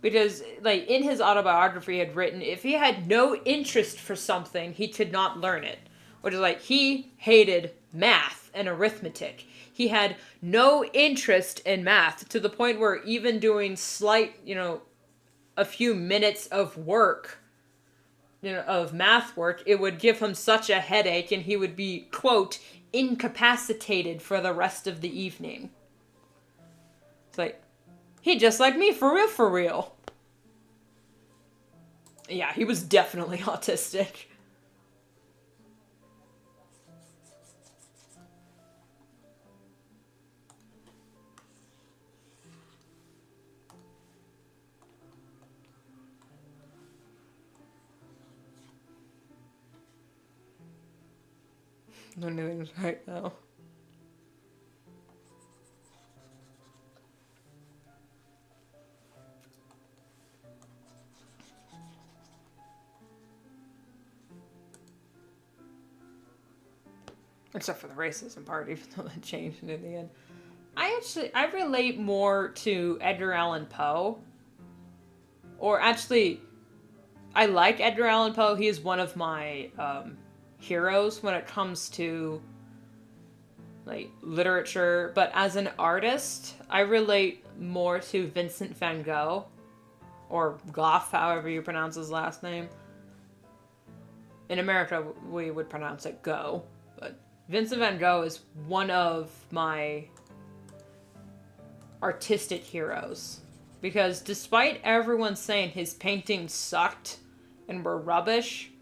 Because, like, in his autobiography he had written, if he had no interest for something, he could not learn it. Which is like, he hated math and arithmetic. He had no interest in math, to the point where even doing slight, a few minutes of work, of math work, it would give him such a headache and he would be, quote, incapacitated for the rest of the evening. It's like, he just like me, for real, for real. Yeah, he was definitely autistic. No news right now. Except for the racism part, even though that changed in the end. I relate more to Edgar Allan Poe. Or actually, I like Edgar Allan Poe. He is one of my heroes when it comes to like literature. But as an artist, I relate more to Vincent van Gogh. Or Gough, however you pronounce his last name. In America, we would pronounce it Go. But Vincent van Gogh is one of my artistic heroes. Because despite everyone saying his paintings sucked and were rubbish,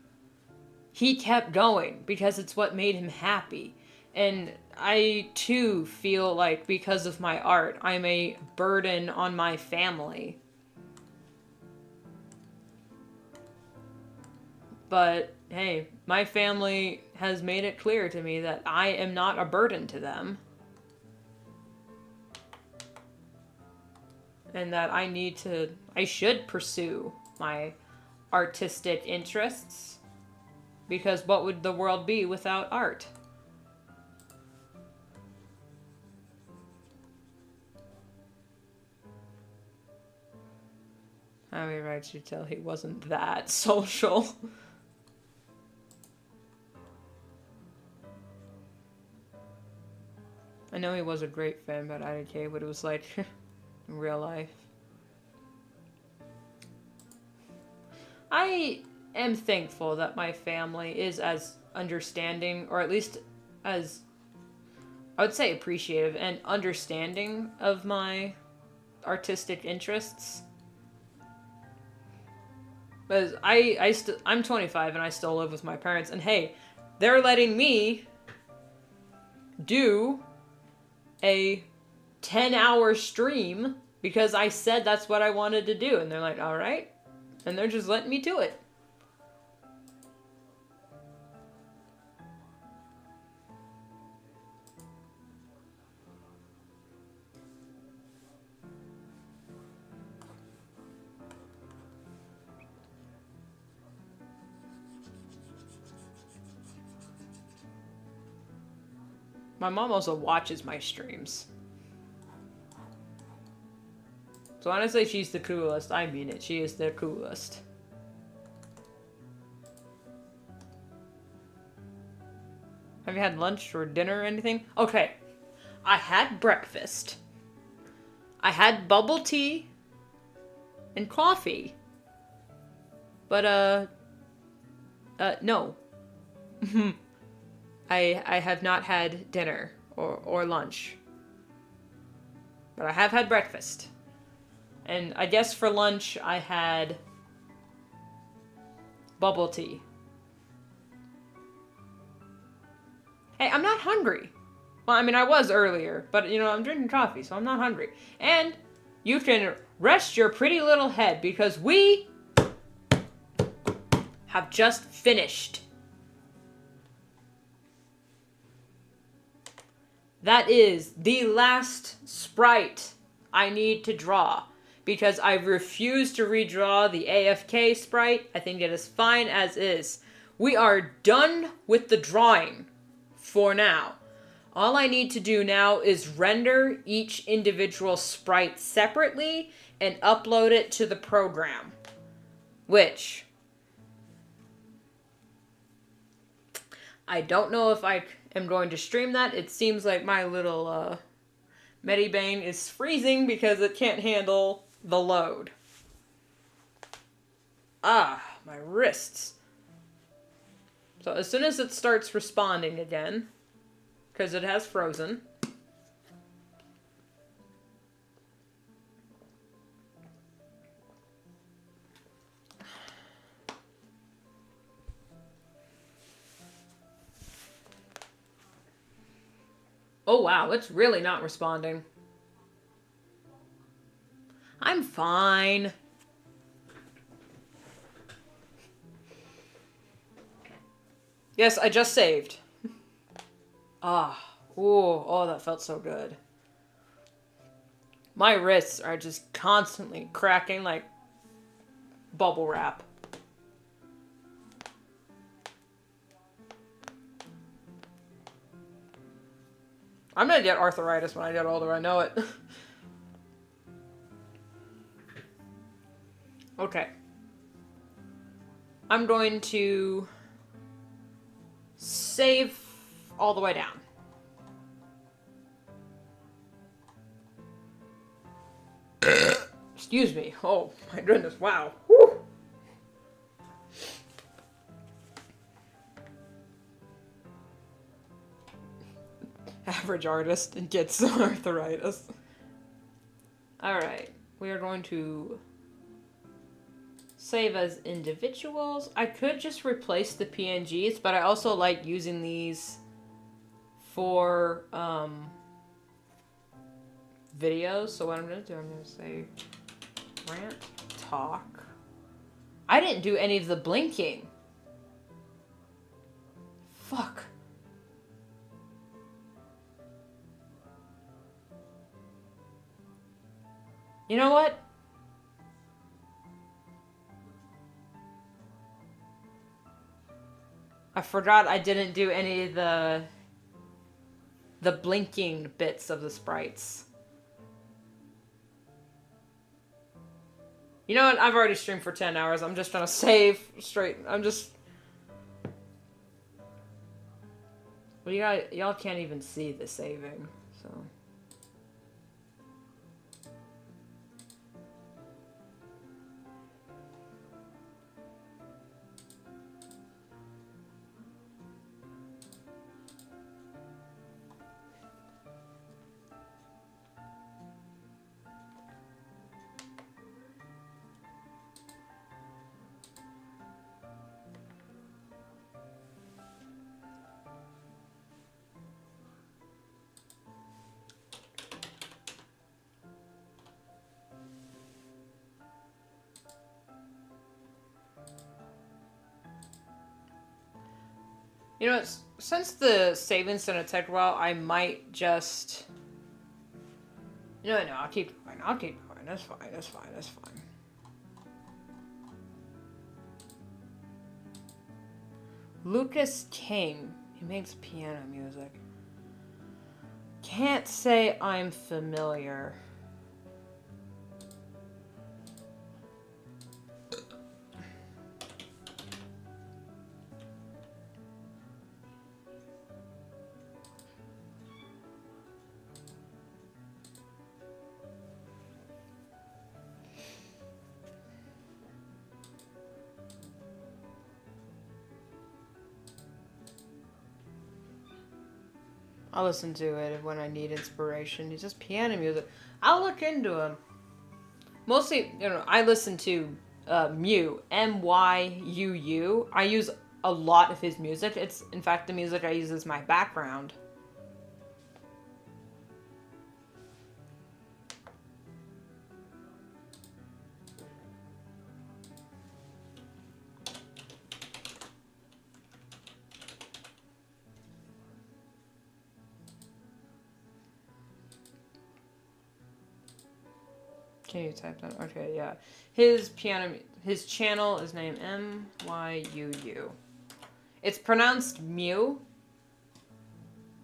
he kept going because it's what made him happy. And I, too, feel like because of my art, I'm a burden on my family. But, hey, my family has made it clear to me that I am not a burden to them. And that I should pursue my artistic interests. Because what would the world be without art? How many rights you tell he wasn't that social? I know he was a great fan about IDK, but it was like in real life. I am thankful that my family is as understanding, or at least as, I would say, appreciative and understanding of my artistic interests. Because I'm 25 and I still live with my parents, and hey, they're letting me do a 10-hour stream because I said that's what I wanted to do, and they're like, all right, and they're just letting me do it. My mom also watches my streams. So when I say she's the coolest, I mean it. She is the coolest. Have you had lunch or dinner or anything? Okay. I had breakfast. I had bubble tea and coffee. But, no. I have not had dinner or lunch. But I have had breakfast. And I guess for lunch I had bubble tea. Hey, I'm not hungry. Well, I mean, I was earlier, but, you know, I'm drinking coffee, so I'm not hungry. And you can rest your pretty little head because we have just finished. That is the last sprite I need to draw because I refuse to redraw the AFK sprite. I think it is fine as is. We are done with the drawing for now. All I need to do now is render each individual sprite separately and upload it to the program, which I don't know if I am going to stream that. It seems like my little Medibane is freezing because it can't handle the load. Ah, my wrists. So as soon as it starts responding again, because it has frozen. Oh wow, it's really not responding. I'm fine. Yes, I just saved. Ah, oh, that felt so good. My wrists are just constantly cracking like bubble wrap. I'm gonna get arthritis when I get older, I know it. Okay. I'm going to save all the way down. Excuse me. Oh my goodness, wow. Whew. Average artist and gets arthritis. Alright, we are going to save as individuals. I could just replace the PNGs, but I also like using these for videos. So what I'm going to do, I'm going to say rant talk. I didn't do any of the blinking. Fuck. You know what? I forgot I didn't do any of the blinking bits of the sprites. You know what? I've already streamed for 10 hours. I'm just trying to save straight. Well, y'all can't even see the saving, so. You know, since the savings didn't take a while, I might just... No, I'll keep going. I'll keep going. That's fine. That's fine. That's fine. Lucas King. He makes piano music. Can't say I'm familiar. I'll listen to it when I need inspiration. He's just piano music. I'll look into him. Mostly, I listen to Myuu, Myuu. I use a lot of his music. It's, in fact, the music I use as my background. Can you type that? Okay, yeah. His channel is named Myuu. It's pronounced Mew.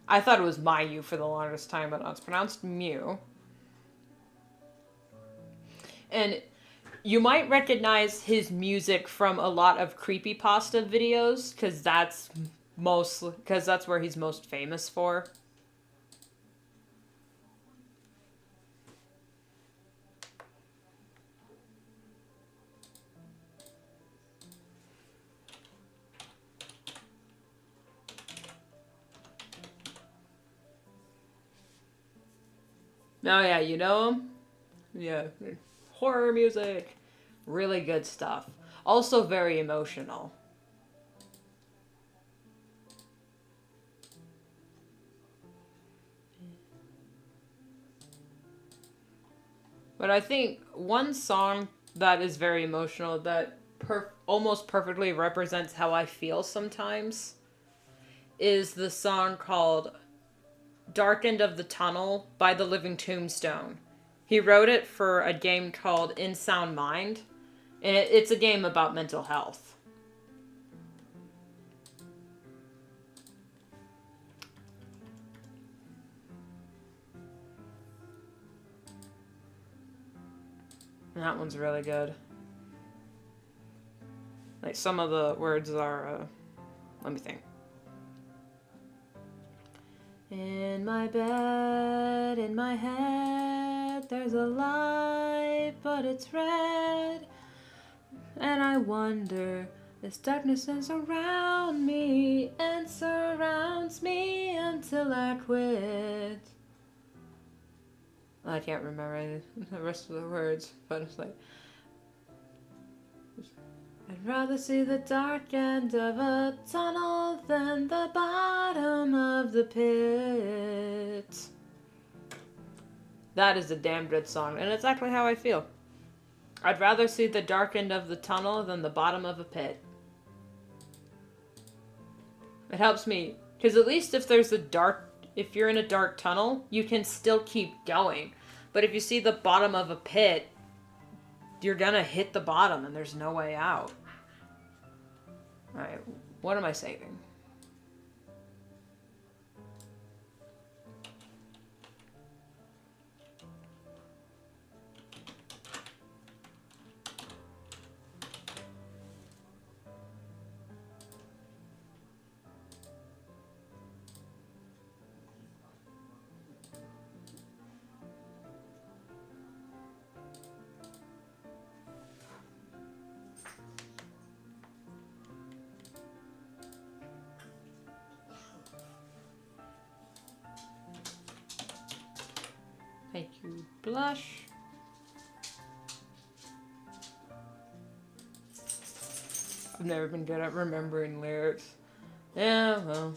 I thought it was Myuu for the longest time, but no, it's pronounced Mew. And you might recognize his music from a lot of creepypasta videos, because that's where he's most famous for. Oh yeah, you know him? Yeah. Horror music. Really good stuff. Also very emotional. But I think one song that is very emotional that almost perfectly represents how I feel sometimes is the song called Dark End of the Tunnel by The Living Tombstone. He wrote it for a game called In Sound Mind, and it's a game about mental health. And that one's really good. Like, some of the words are, let me think. In my bed, in my head, there's a light, but it's red. And I wonder, this darkness is around me and surrounds me until I quit. I can't remember the rest of the words, but it's like... I'd rather see the dark end of a tunnel than the bottom of the pit. That is a damn good song, and it's exactly how I feel. I'd rather see the dark end of the tunnel than the bottom of a pit. It helps me, because at least if you're in a dark tunnel, you can still keep going. But if you see the bottom of a pit, you're gonna hit the bottom and there's no way out. Alright, what am I saving? Thank you, blush. I've never been good at remembering lyrics. Yeah, well.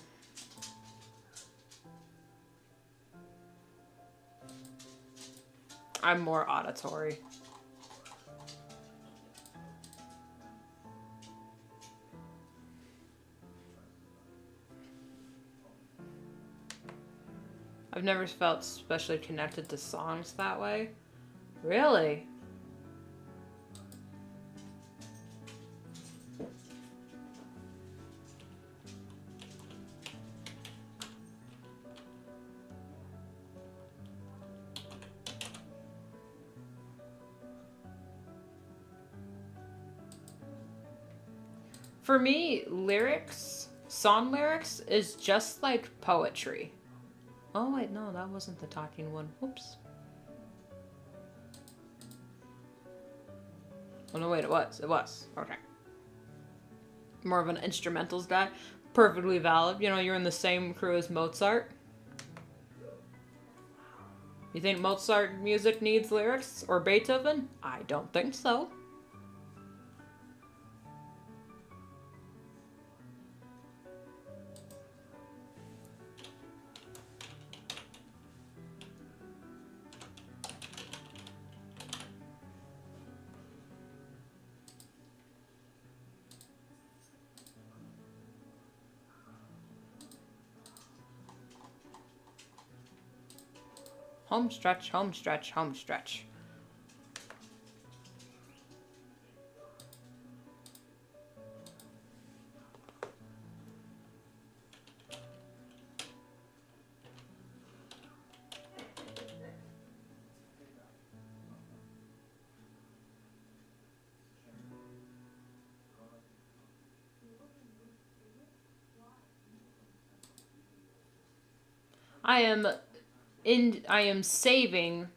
I'm more auditory. I've never felt especially connected to songs that way. Really? For me, song lyrics is just like poetry. Oh wait, no, that wasn't the talking one. Whoops. Oh no, wait, it was. It was. Okay. More of an instrumentals guy. Perfectly valid. You know, you're in the same crew as Mozart. You think Mozart music needs lyrics? Or Beethoven? I don't think so. Home stretch, home stretch, home stretch. I am saving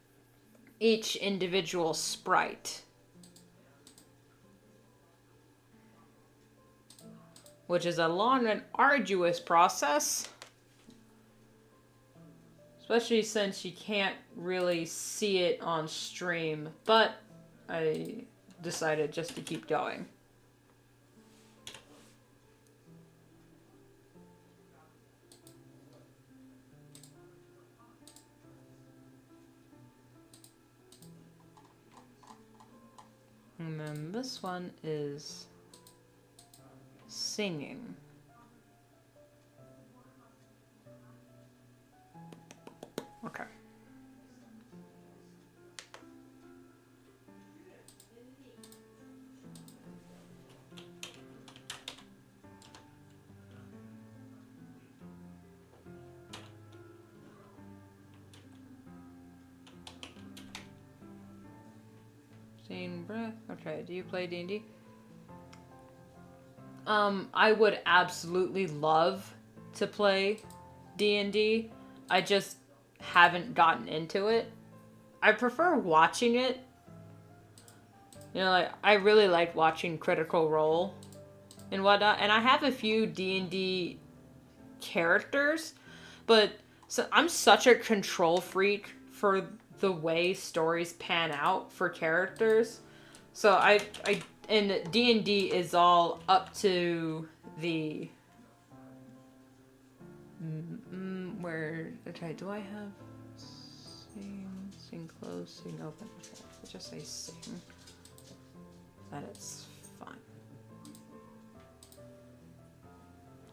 each individual sprite, which is a long and arduous process, especially since you can't really see it on stream, but I decided just to keep going. And then this one is singing. Okay. Breath. Okay, do you play D&D? I would absolutely love to play D&D. I just haven't gotten into it. I prefer watching it. You know, like, I really like watching Critical Role and whatnot. And I have a few D&D characters, but so I'm such a control freak for the way stories pan out for characters. So and D&D is all up to the okay, do I have sing close, sing open? Okay, let's just say sing. That is fine.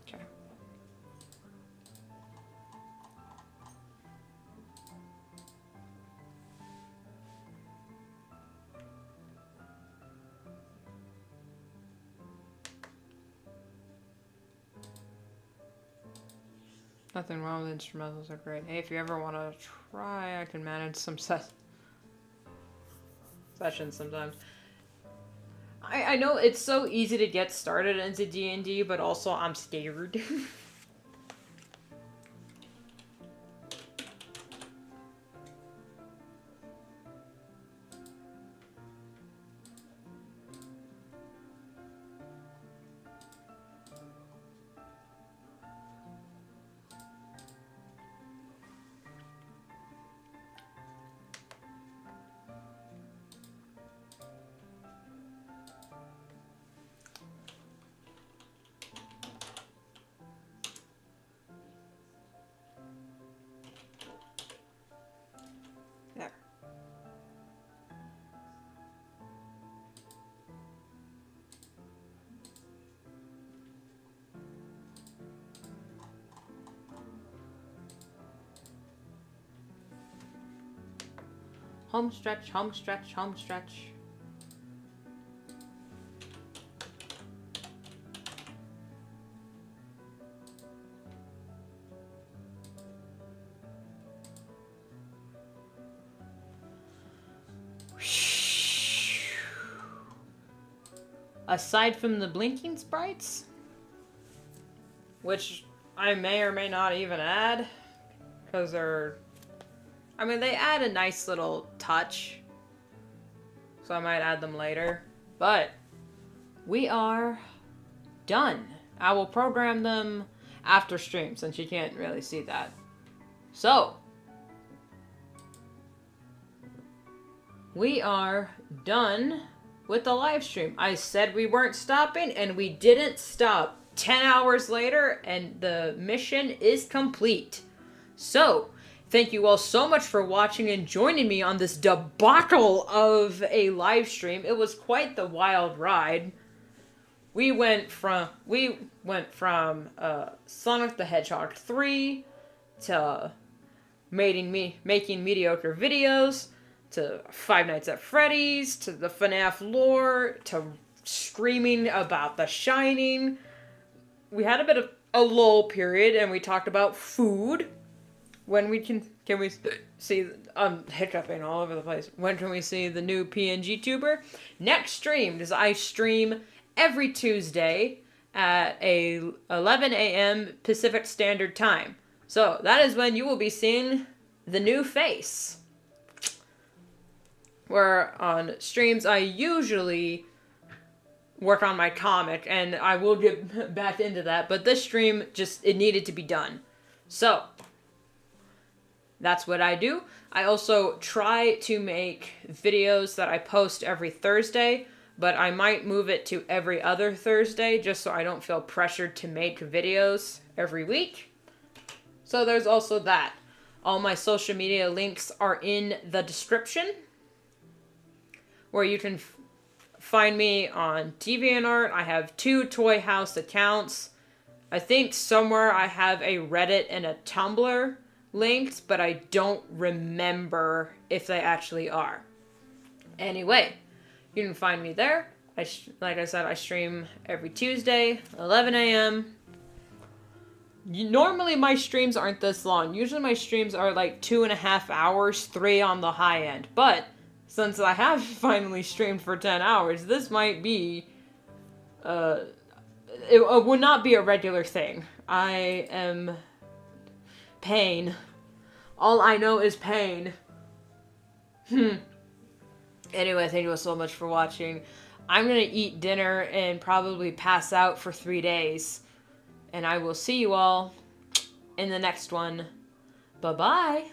Okay. Nothing wrong with instrumentals, are great. Hey, if you ever want to try, I can manage some sessions sometimes. I know it's so easy to get started into D&D, but also I'm scared. Home stretch, home stretch, home stretch. Aside from the blinking sprites, which I may or may not even add, because they're, I mean, they add a nice little touch, so I might add them later, but we are done. I will program them after stream, since you can't really see that. So, we are done with the live stream. I said we weren't stopping, and we didn't stop. 10 hours later, and the mission is complete. So, thank you all so much for watching and joining me on this debacle of a live stream. It was quite the wild ride. We went from Sonic the Hedgehog 3 to making mediocre videos, to Five Nights at Freddy's, to the FNAF lore, to screaming about The Shining. We had a bit of a lull period, and we talked about food. When we can we see, I'm hiccuping all over the place. When can we see the new PNG tuber? Next stream, as I stream every Tuesday at 11 a.m. Pacific Standard Time. So that is when you will be seeing the new face. Where on streams, I usually work on my comic, and I will get back into that, but this stream, it needed to be done. So, that's what I do. I also try to make videos that I post every Thursday, but I might move it to every other Thursday, just so I don't feel pressured to make videos every week. So there's also that. All my social media links are in the description, where you can find me on DeviantArt. I have 2 Toy House accounts. I think somewhere I have a Reddit and a Tumblr linked, but I don't remember if they actually are. Anyway, you can find me there. Like I said, I stream every Tuesday, 11 a.m. Normally my streams aren't this long. Usually my streams are like 2.5 hours, 3 on the high end. But since I have finally streamed for 10 hours, this might be, it would not be a regular thing. I am pain. All I know is pain. Anyway, thank you so much for watching. I'm gonna eat dinner and probably pass out for 3 days. And I will see you all in the next one. Bye-bye.